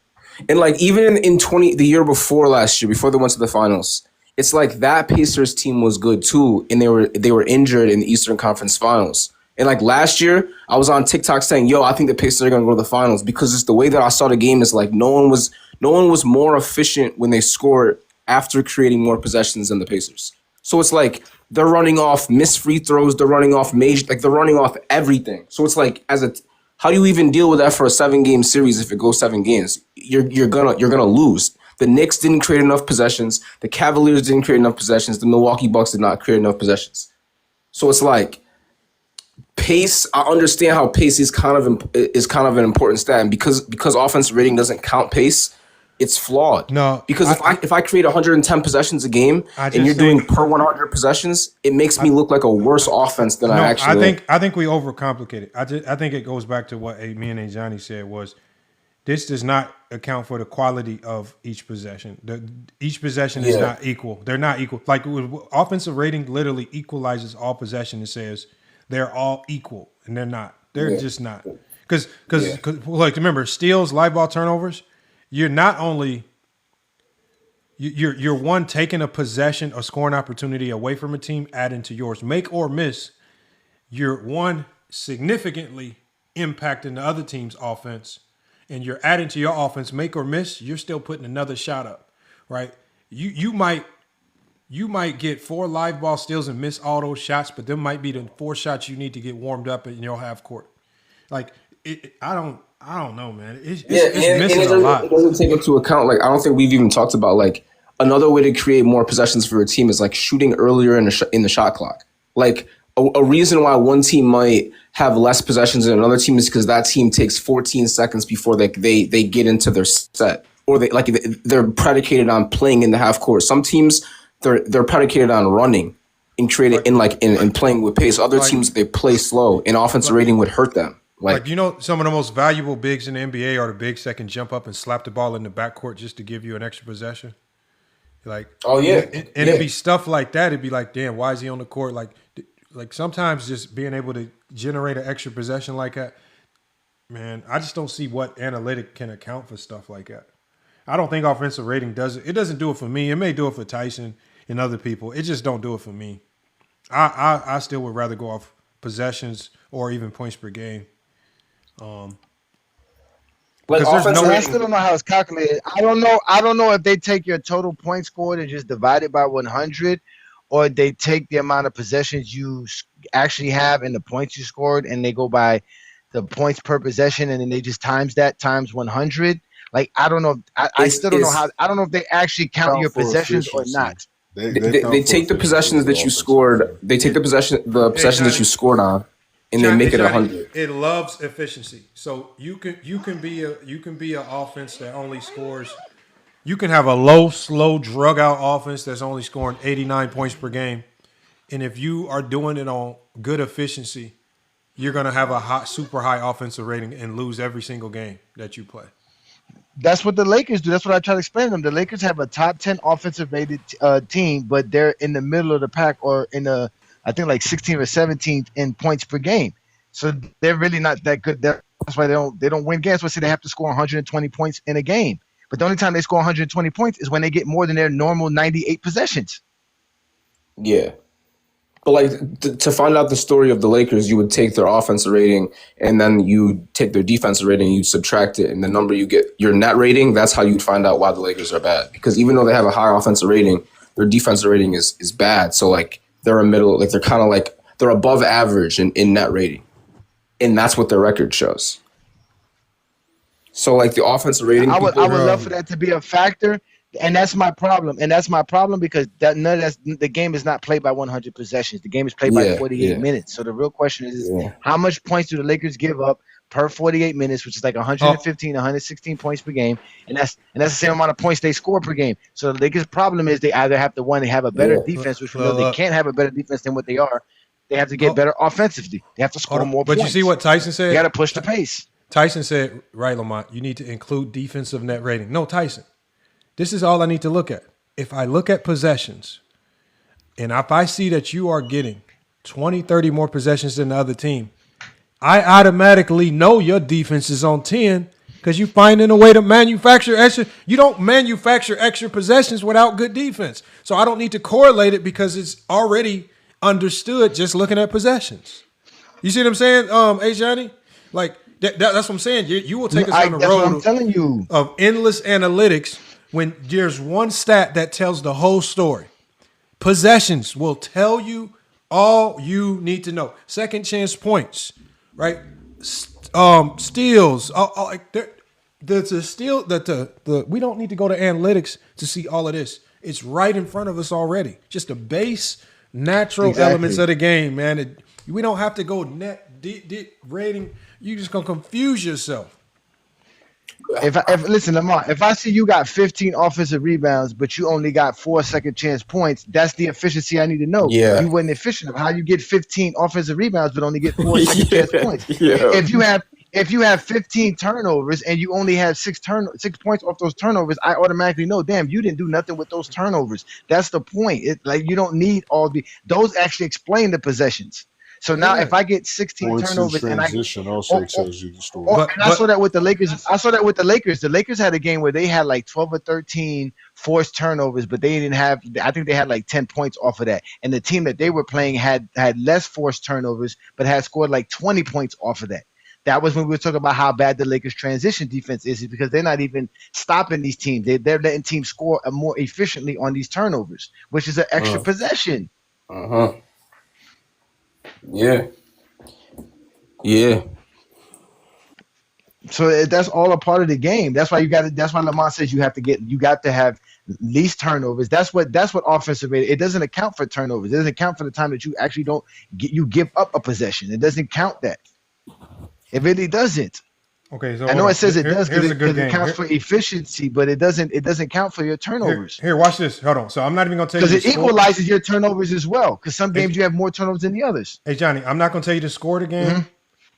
And like even in the year before last year, before they went to the finals, it's like that Pacers team was good too, and they were injured in the Eastern Conference Finals. And like last year, I was on TikTok saying, "Yo, I think the Pacers are gonna go to the finals," because it's the way that I saw the game is like no one was more efficient when they scored after creating more possessions than the Pacers. So it's like they're running off missed free throws, they're running off they're running off everything. So it's like how do you even deal with that for a 7-game series if it goes 7 games? You're gonna lose. The Knicks didn't create enough possessions. The Cavaliers didn't create enough possessions. The Milwaukee Bucks did not create enough possessions. So it's like pace. I understand how pace is kind of an important stat, and because offensive rating doesn't count pace, it's flawed. No, because if I create 110 possessions a game and you're doing per 100 possessions, it makes me look like a worse offense than I actually am. I think we overcomplicate it. I think it goes back to what me and Johnny said was this does not account for the quality of each possession. Each possession is not equal. They're not equal. Like offensive rating literally equalizes all possession and says they're all equal, and they're not. They're just not. Because like remember steals, live ball turnovers. You're not only you're one taking a possession or scoring opportunity away from a team, adding to yours. Make or miss, you're one significantly impacting the other team's offense, and you're adding to your offense. Make or miss, you're still putting another shot up, right? You might you might get 4 live ball steals and miss all those shots, but them might be the 4 shots you need to get warmed up in your half court. Like I don't know, man. It's missing a lot. It doesn't take into account, like, I don't think we've even talked about, like, another way to create more possessions for a team is like shooting earlier in the shot clock. Like a reason why one team might have less possessions than another team is because that team takes 14 seconds before they get into their set, or they're predicated on playing in the half court. Some teams they're predicated on running and creating in playing with pace. Other teams they play slow, and offensive rating would hurt them. Like you know, some of the most valuable bigs in the NBA are the bigs that can jump up and slap the ball in the backcourt just to give you an extra possession. Like, oh yeah, it'd be stuff like that. It'd be like, damn, why is he on the court? Like sometimes just being able to generate an extra possession like that, man, I just don't see what analytic can account for stuff like that. I don't think offensive rating does it. It doesn't do it for me. It may do it for Tyson and other people. It just don't do it for me. I still would rather go off possessions or even points per game. Because I still don't know how it's calculated. I don't know if they take your total points scored and just divide it by 100, or they take the amount of possessions you actually have and the points you scored, and they go by the points per possession, and then they just times that times 100. Like, I don't know. I still don't know how. I don't know if they actually count your possessions or not. They take the possessions that you scored. They take the possessions that you scored on, and they make it 100. It loves efficiency. So you can be an offense that only scores. You can have a low, slow, drug out offense that's only scoring 89 points per game, and if you are doing it on good efficiency, you're gonna have a super high offensive rating and lose every single game that you play. That's what the Lakers do. That's what I try to explain to them. The Lakers have a top 10 offensive rated team, but they're in the middle of the pack, or in the, I think, like 16th or 17th in points per game. So they're really not that good. That's why they don't win games. That's why they have to score 120 points in a game. But the only time they score 120 points is when they get more than their normal 98 possessions. Yeah. But like to find out the story of the Lakers, you would take their offensive rating and then you take their defensive rating and you subtract it, and the number you get, your net rating, that's how you'd find out why the Lakers are bad. Because even though they have a higher offensive rating, their defensive rating is bad. So like they're a middle, like they're kind of like they're above average in net rating. And that's what their record shows. So like the offensive rating, I would love for that to be a factor. And that's my problem. Because the game is not played by 100 possessions. The game is played by 48 minutes. So the real question is how much points do the Lakers give up per 48 minutes, which is like 115, 116 points per game. And that's the same amount of points they score per game. So the Lakers' problem is they either have to, they have a better defense, which we know they can't have a better defense than what they are. They have to get better offensively. They have to score more points. But you see what Tyson said? They got to push the pace. Tyson said, right, Lamont, you need to include defensive net rating. No, Tyson. This is all I need to look at. If I look at possessions, and if I see that you are getting 20, 30 more possessions than the other team, I automatically know your defense is on 10 because you finding a way to manufacture extra. You don't manufacture extra possessions without good defense. So I don't need to correlate it because it's already understood just looking at possessions. You see what I'm saying, hey, Johnny? Like, that's what I'm saying. You will take us on the road of endless analytics when there's one stat that tells the whole story. Possessions will tell you all you need to know. Second chance points, right? Steals. There's a steal that we don't need to go to analytics to see all of this. It's right in front of us already. Just the base natural elements of the game, man. We don't have to go net rating. You just gonna confuse yourself. Listen, Lamar, if I see you got 15 offensive rebounds, but you only got 4 second chance points, that's the efficiency I need to know. Yeah. You weren't efficient of how you get 15 offensive rebounds, but only get 4 second chance points. Yeah. If you have 15 turnovers and you only have 6 points off those turnovers, I automatically know, damn, you didn't do nothing with those turnovers. That's the point. You don't need those actually explain the possessions. So now, if I get 16 turnovers and I tells you the story. And I saw that with the Lakers. The Lakers had a game where they had like 12 or 13 forced turnovers, but they didn't have. I think they had like 10 points off of that. And the team that they were playing had less forced turnovers, but had scored like 20 points off of that. That was when we were talking about how bad the Lakers' transition defense is because they're not even stopping these teams. They're letting teams score more efficiently on these turnovers, which is an extra possession. Yeah. Yeah. So that's all a part of the game. That's why that's why Lamont says you got to have least turnovers. That's what offensive rating. It doesn't account for turnovers. It doesn't account for the time that you actually you give up a possession. It doesn't count that. It really doesn't. Okay, so I know it says it does because it counts for efficiency, but it doesn't count for your turnovers. Here, watch this. Hold on. So I'm not even going to tell you because it equalizes your turnovers as well. Because some games you have more turnovers than the others. Hey Johnny, I'm not going to tell you to score the game,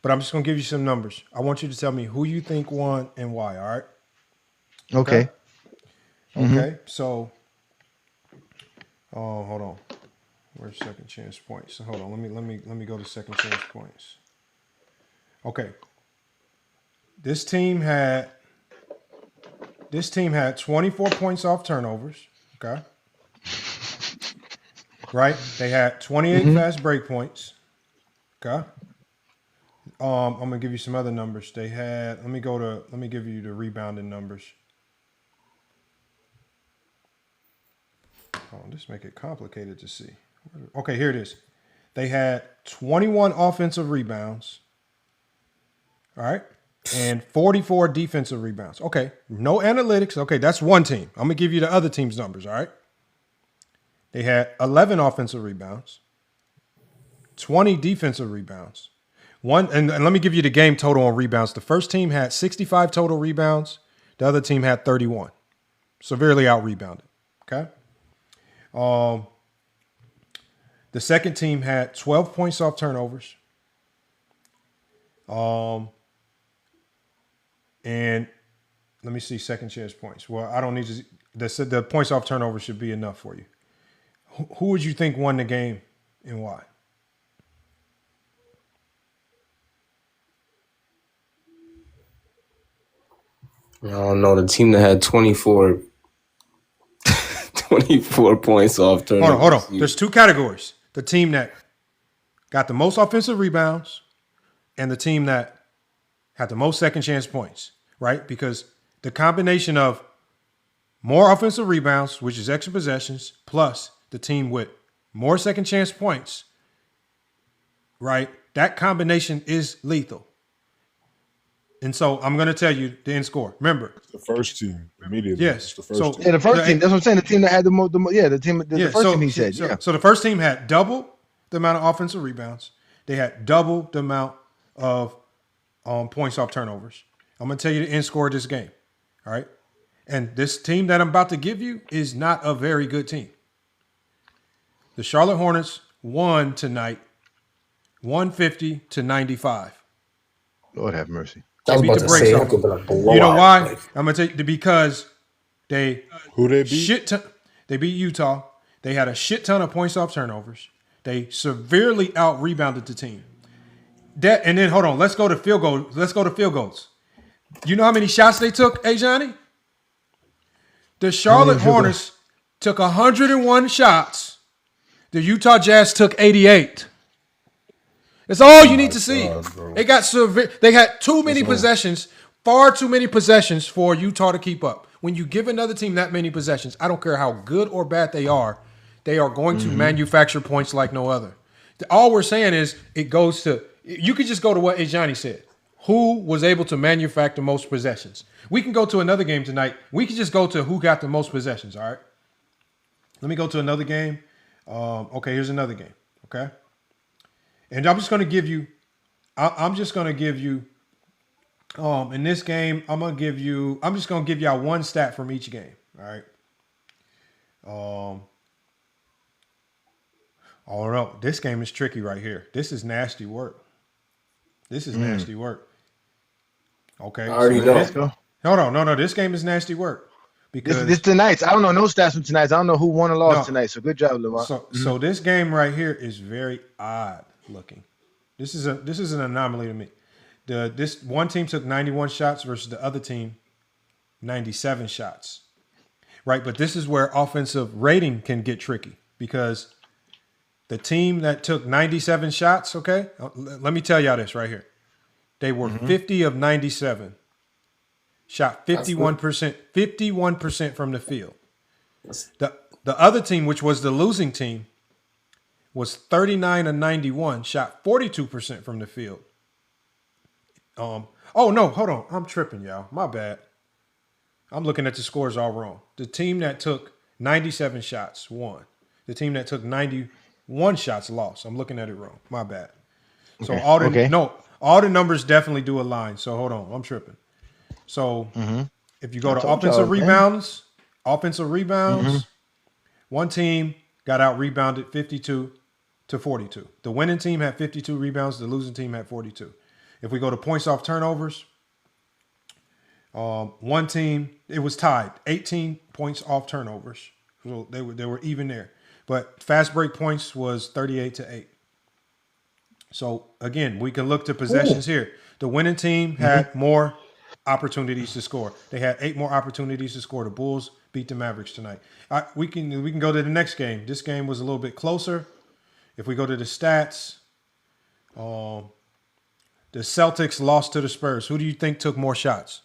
but I'm just going to give you some numbers. I want you to tell me who you think won and why. All right. Okay. Okay. So, hold on. Where's second chance points? So hold on. Let me go to second chance points. Okay. This team had 24 points off turnovers. Okay. Right? They had 28 fast break points. Okay. I'm gonna give you some other numbers. They had. Let me give you the rebounding numbers. Oh, this make it complicated to see. Okay, here it is. They had 21 offensive rebounds. All right. And 44 defensive rebounds. Okay. No analytics. Okay, that's one team. I'm going to give you the other team's numbers, all right? They had 11 offensive rebounds, 20 defensive rebounds. And let me give you the game total on rebounds. The first team had 65 total rebounds. The other team had 31. Severely out-rebounded, okay? The second team had 12 points off turnovers. And let me see second chance points. Well, I don't need to. The points off turnover should be enough for you. Who would you think won the game and why? I don't know. The team that had 24 points off turnovers. Hold on. There's two categories. The team that got the most offensive rebounds and the team that had the most second chance points, right? Because the combination of more offensive rebounds, which is extra possessions, plus the team with more second chance points, right? That combination is lethal. And so I'm going to tell you the end score. Remember, the first team immediately. Yes, the first team. Yeah, the first team. That's what I'm saying. The team that had the first team. He said. So the first team had double the amount of offensive rebounds. They had double the amount of points off turnovers. I'm going to tell you the end score of this game. All right. And this team that I'm about to give you is not a very good team. The Charlotte Hornets won tonight 150-95. Lord have mercy. I was about to say, that could be like you know why? I'm going to tell you because they beat? They beat Utah. They had a shit ton of points off turnovers. They severely out-rebounded the team. And then, hold on, let's go to field goals. You know how many shots they took, Johnny? The Charlotte Hornets took 101 shots. The Utah Jazz took 88. That's all you need to see. They got severe. They had too many possessions, far too many possessions for Utah to keep up. When you give another team that many possessions, I don't care how good or bad they are going to manufacture points like no other. All we're saying is it goes to, you could just go to what Johnny said. Who was able to manufacture the most possessions? We can go to another game tonight. We can just go to who got the most possessions, all right? Let me go to another game. Okay, here's another game, okay? And I'm just going to give you, in this game, I'm just going to give y'all one stat from each game, all right? Oh, no, this game is tricky right here. This is nasty work. Nasty work. Okay. I already know. No. This game is nasty work. Because this tonight's. I don't know no stats from tonight's. I don't know who won or lost tonight. So good job, Lamar. So this game right here is very odd looking. This is an anomaly to me. This one team took 91 shots versus the other team 97 shots. Right, but this is where offensive rating can get tricky because the team that took 97 shots, okay? Let me tell y'all this right here. They were 50 of 97. Shot 51%, 51% from the field. The other team, which was the losing team, was 39 of 91, shot 42% from the field. Oh no, hold on. I'm tripping, y'all. My bad. I'm looking at the scores all wrong. The team that took 97 shots won. The team that took 91 shots lost. I'm looking at it wrong. My bad. So all the numbers definitely do align. So hold on, I'm tripping. So if you go to offensive rebounds, one team got out rebounded 52 to 42. The winning team had 52 rebounds. The losing team had 42. If we go to points off turnovers, one team, it was tied, 18 points off turnovers. So they were even there. But fast break points was 38 to 8. So again, we can look to possessions here. The winning team had more opportunities to score. They had 8 more opportunities to score. The Bulls beat the Mavericks tonight. We can go to the next game. This game was a little bit closer. If we go to the stats, the Celtics lost to the Spurs. Who do you think took more shots?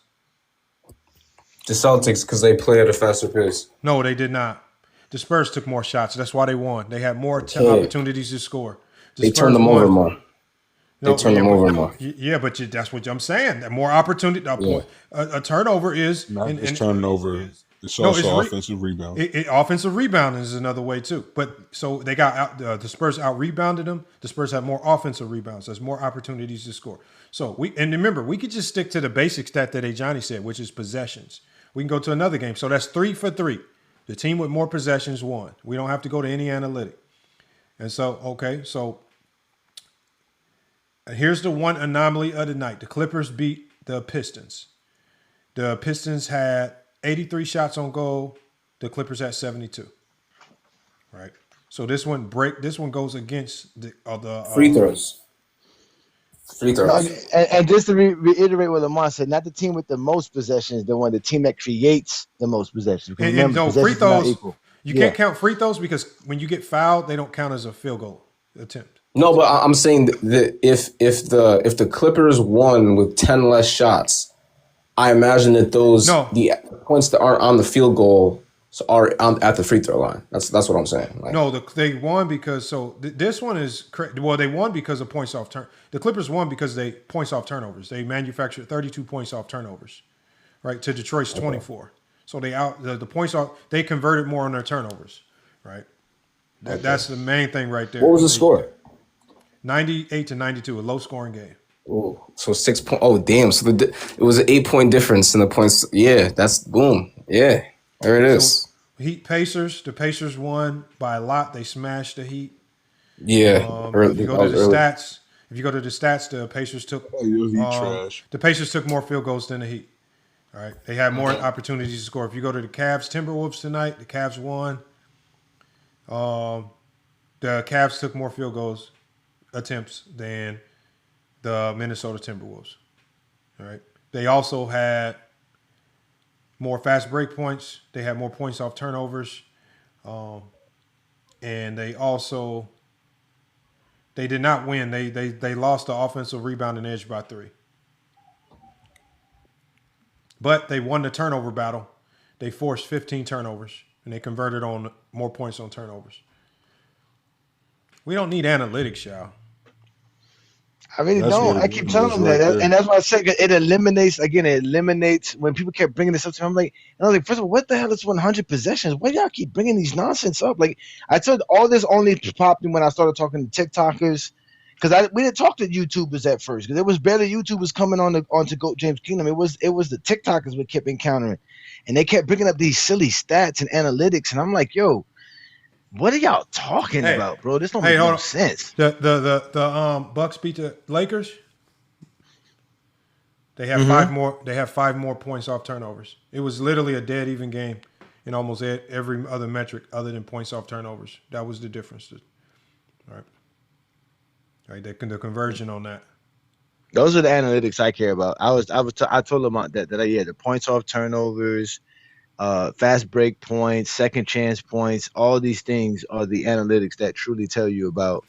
The Celtics, because they play at a faster pace. No, they did not. The Spurs took more shots. That's why they won. They had more opportunities to score. They turned them over more. They turned them over more. Yeah, but that's what I'm saying. That more opportunity. A turnover is not just turning over. It's also offensive rebound. Offensive rebounding is another way too. But so they got out. The Spurs out rebounded them. The Spurs have more offensive rebounds. There's more opportunities to score. So remember, we could just stick to the basic stat that Johnny said, which is possessions. We can go to another game. So that's 3 for 3. The team with more possessions won. We don't have to go to any analytic. And so, so here's the one anomaly of the night. The Clippers beat the Pistons. The Pistons had 83 shots on goal. The Clippers had 72. Right. So this one goes against the free throws. And just to reiterate what Lamar said, not the team with the most possessions, the team that creates the most possessions. Remember, free throws, you can't count free throws because when you get fouled, they don't count as a field goal attempt. No, but I'm saying that if the Clippers won with 10 less shots, I imagine that the points that aren't on the field goal are at the free throw line. That's what I'm saying. They won because this one is they won because of points off turn. The Clippers won because they points off turnovers. They manufactured 32 points off turnovers, right, to Detroit's 24. So the points off, they converted more on their turnovers, right? That's the main thing right there. What was the score? 98 to 92, a low scoring game. Oh, so 6 points. Oh, damn! So it was an 8-point difference in the points. Yeah, that's boom. Yeah, there it is. Heat Pacers. The Pacers won by a lot. They smashed the Heat. Yeah. If you go to the stats, the Pacers took the Pacers took more field goals than the Heat. All right, they had more opportunities to score. If you go to the Cavs Timberwolves tonight, the Cavs won. The Cavs took more field goals attempts than the Minnesota Timberwolves. All right, they also had more fast break points. They had more points off turnovers. And they did not win. They lost the offensive rebound and edge by 3. But they won the turnover battle. They forced 15 turnovers, and they converted on more points on turnovers. We don't need analytics, y'all. I really don't. I keep telling them that. And that's why I said it eliminates when people kept bringing this up to me. I was like, first of all, what the hell is 100 possessions? Why y'all keep bringing these nonsense up? Like, I told all this only popped in when I started talking to TikTokers. Because we didn't talk to YouTubers at first. Because there was barely YouTubers coming onto Goat James Kingdom. It was the TikTokers we kept encountering. And they kept bringing up these silly stats and analytics. And I'm like, yo, what are y'all talking about, bro? This don't make no sense. The Bucks beat the Lakers. They have 5 more. They have 5 more points off turnovers. It was literally a dead even game in almost every other metric other than points off turnovers. That was the difference. All right. The conversion on that. Those are the analytics I care about. I told them that the points off turnovers, fast break points, second chance points, all these things are the analytics that truly tell you about,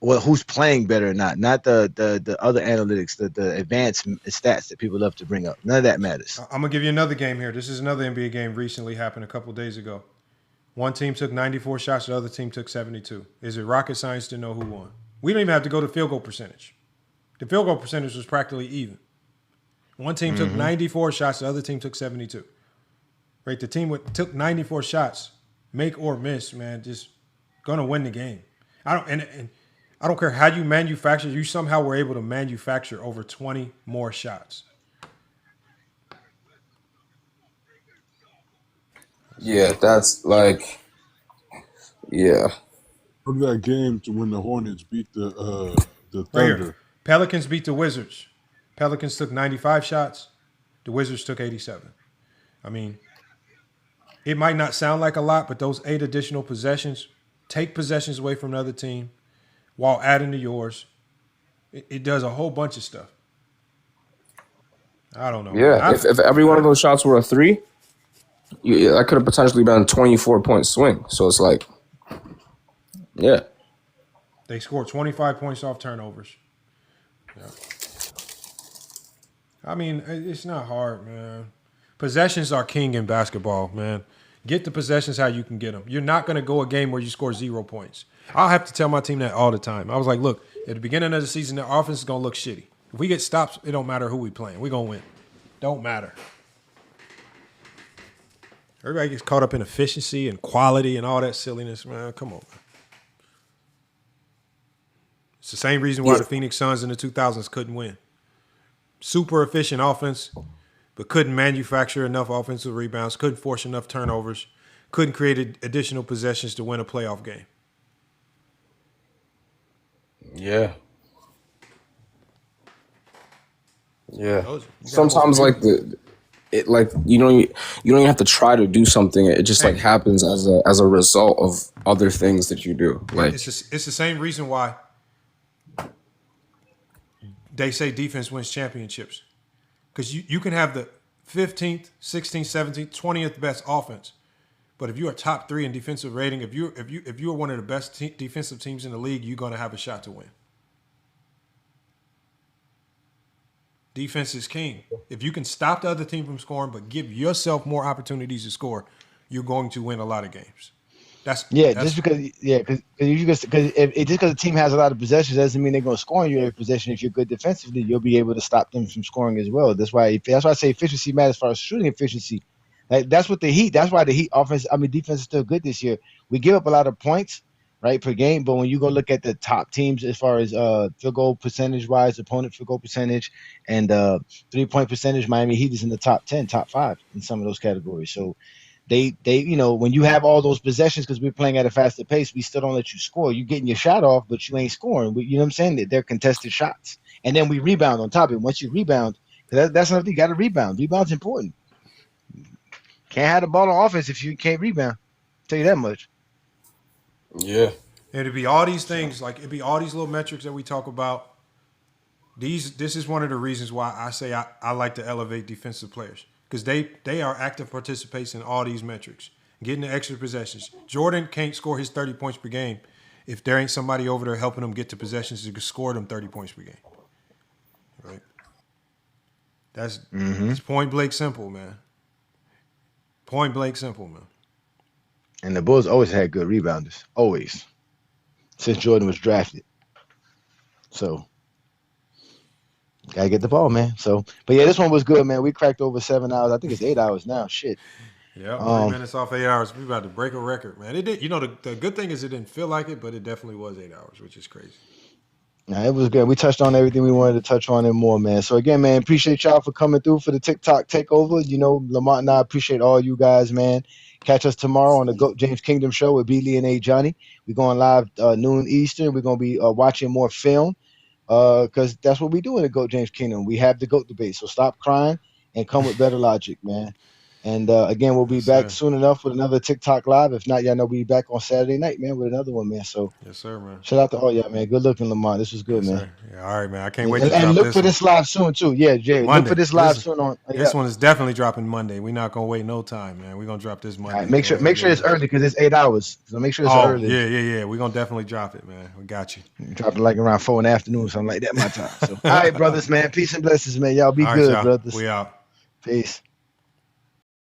well, who's playing better or not the other analytics, the advanced stats that people love to bring up. None of that matters. I'm gonna give you another game here. This is another NBA game recently happened a couple days ago. One team took 94 shots, the other team took 72. Is it rocket science to know who won? We don't even have to go to field goal percentage. The field goal percentage was practically even. One team took 94 shots, the other team took 72. Right, the team took 94 shots, make or miss, man, just gonna win the game. I don't care how you manufacture. You somehow were able to manufacture over 20 more shots. Yeah, that's like, yeah. Look at that game to when the Hornets beat the Right Thunder. here. Pelicans beat the Wizards. Pelicans took 95 shots. The Wizards took 87. I mean, it might not sound like a lot, but those 8 additional possessions take possessions away from another team while adding to yours. It does a whole bunch of stuff. I don't know. Yeah, if every one of those shots were a 3, that could have potentially been a 24-point swing. So it's like, yeah. They scored 25 points off turnovers. Yeah. I mean, it's not hard, man. Possessions are king in basketball, man. Get the possessions how you can get them. You're not going to go a game where you score 0 points. I'll have to tell my team that all the time. I was like, look, at the beginning of the season, the offense is going to look shitty. If we get stops, it don't matter who we playing. We're going to win. Don't matter. Everybody gets caught up in efficiency and quality and all that silliness, man. Come on, man. It's the same reason why the Phoenix Suns in the 2000s couldn't win. Super efficient offense, but couldn't manufacture enough offensive rebounds, couldn't force enough turnovers, couldn't create additional possessions to win a playoff game. Yeah. Yeah. Sometimes like you don't even have to try to do something. It just like happens as a result of other things that you do. Like it's the same reason why they say defense wins championships. Because you can have the 15th, 16th, 17th, 20th best offense. But if you are top 3 in defensive rating, if you are one of the best defensive teams in the league, you're going to have a shot to win. Defense is king. If you can stop the other team from scoring, but give yourself more opportunities to score, you're going to win a lot of games. Just because the team has a lot of possessions doesn't mean they're going to score on you every possession. If you're good defensively, you'll be able to stop them from scoring as well. That's why I say efficiency matters as far as shooting efficiency. Like that's what the Heat. That's why the Heat defense is still good this year. We give up a lot of points, right, per game, but when you go look at the top teams as far as field goal percentage wise, opponent field goal percentage, and 3-point percentage, Miami Heat is in the top 10, top 5 in some of those categories. So. They when you have all those possessions, because we're playing at a faster pace, we still don't let you score. You're getting your shot off, but you ain't scoring. You know what I'm saying? They're contested shots. And then we rebound on top of it. Once you rebound, that's another thing. You got to rebound. Rebound's important. Can't have the ball on offense if you can't rebound. I'll tell you that much. Yeah. And it'd be all these things, like it'd be all these little metrics that we talk about. This is one of the reasons why I say I like to elevate defensive players. Because they are active participants in all these metrics, getting the extra possessions. Jordan can't score his 30 points per game if there ain't somebody over there helping him get to possessions to score them 30 points per game. Right? That's it's point blank simple, man. Point blank simple, man. And the Bulls always had good rebounders, always, since Jordan was drafted. So. Gotta get the ball, man. So, but yeah, this one was good, man. We cracked over 7 hours. I think it's 8 hours now. Shit. Yeah, 3 minutes off 8 hours. We about to break a record, man. It did. You know, the good thing is it didn't feel like it, but it definitely was 8 hours, which is crazy. Nah, it was good. We touched on everything we wanted to touch on and more, man. So again, man, appreciate y'all for coming through for the TikTok takeover. You know, Lamont and I appreciate all you guys, man. Catch us tomorrow on the GOAT James Kingdom show with Beasley and A. Johnny. We're going live noon Eastern. We're gonna be watching more film. Because that's what we do in the GOAT James Kingdom. We have the GOAT debate. So stop crying and come with better logic, man. And again, we'll be back soon enough with another TikTok live. If not, y'all know we'll be back on Saturday night, man, with another one, man. So yes, sir, man. Shout out to all y'all, man. Good looking, Lamont. This was good, man. Yeah, all right, man. I can't wait to drop and look this for this live soon too. Yeah, Jay. Monday. Look for this live soon on. This one is definitely dropping Monday. We're not gonna wait no time, man. We're gonna drop this Monday. Right, make sure it's early because it's 8 hours. So make sure it's early. Yeah. We're gonna definitely drop it, man. We got you. Drop it like around 4 in the afternoon, something like that, my time. So all right, brothers, man. Peace and blessings, man. Y'all be good, brothers. We out. Peace.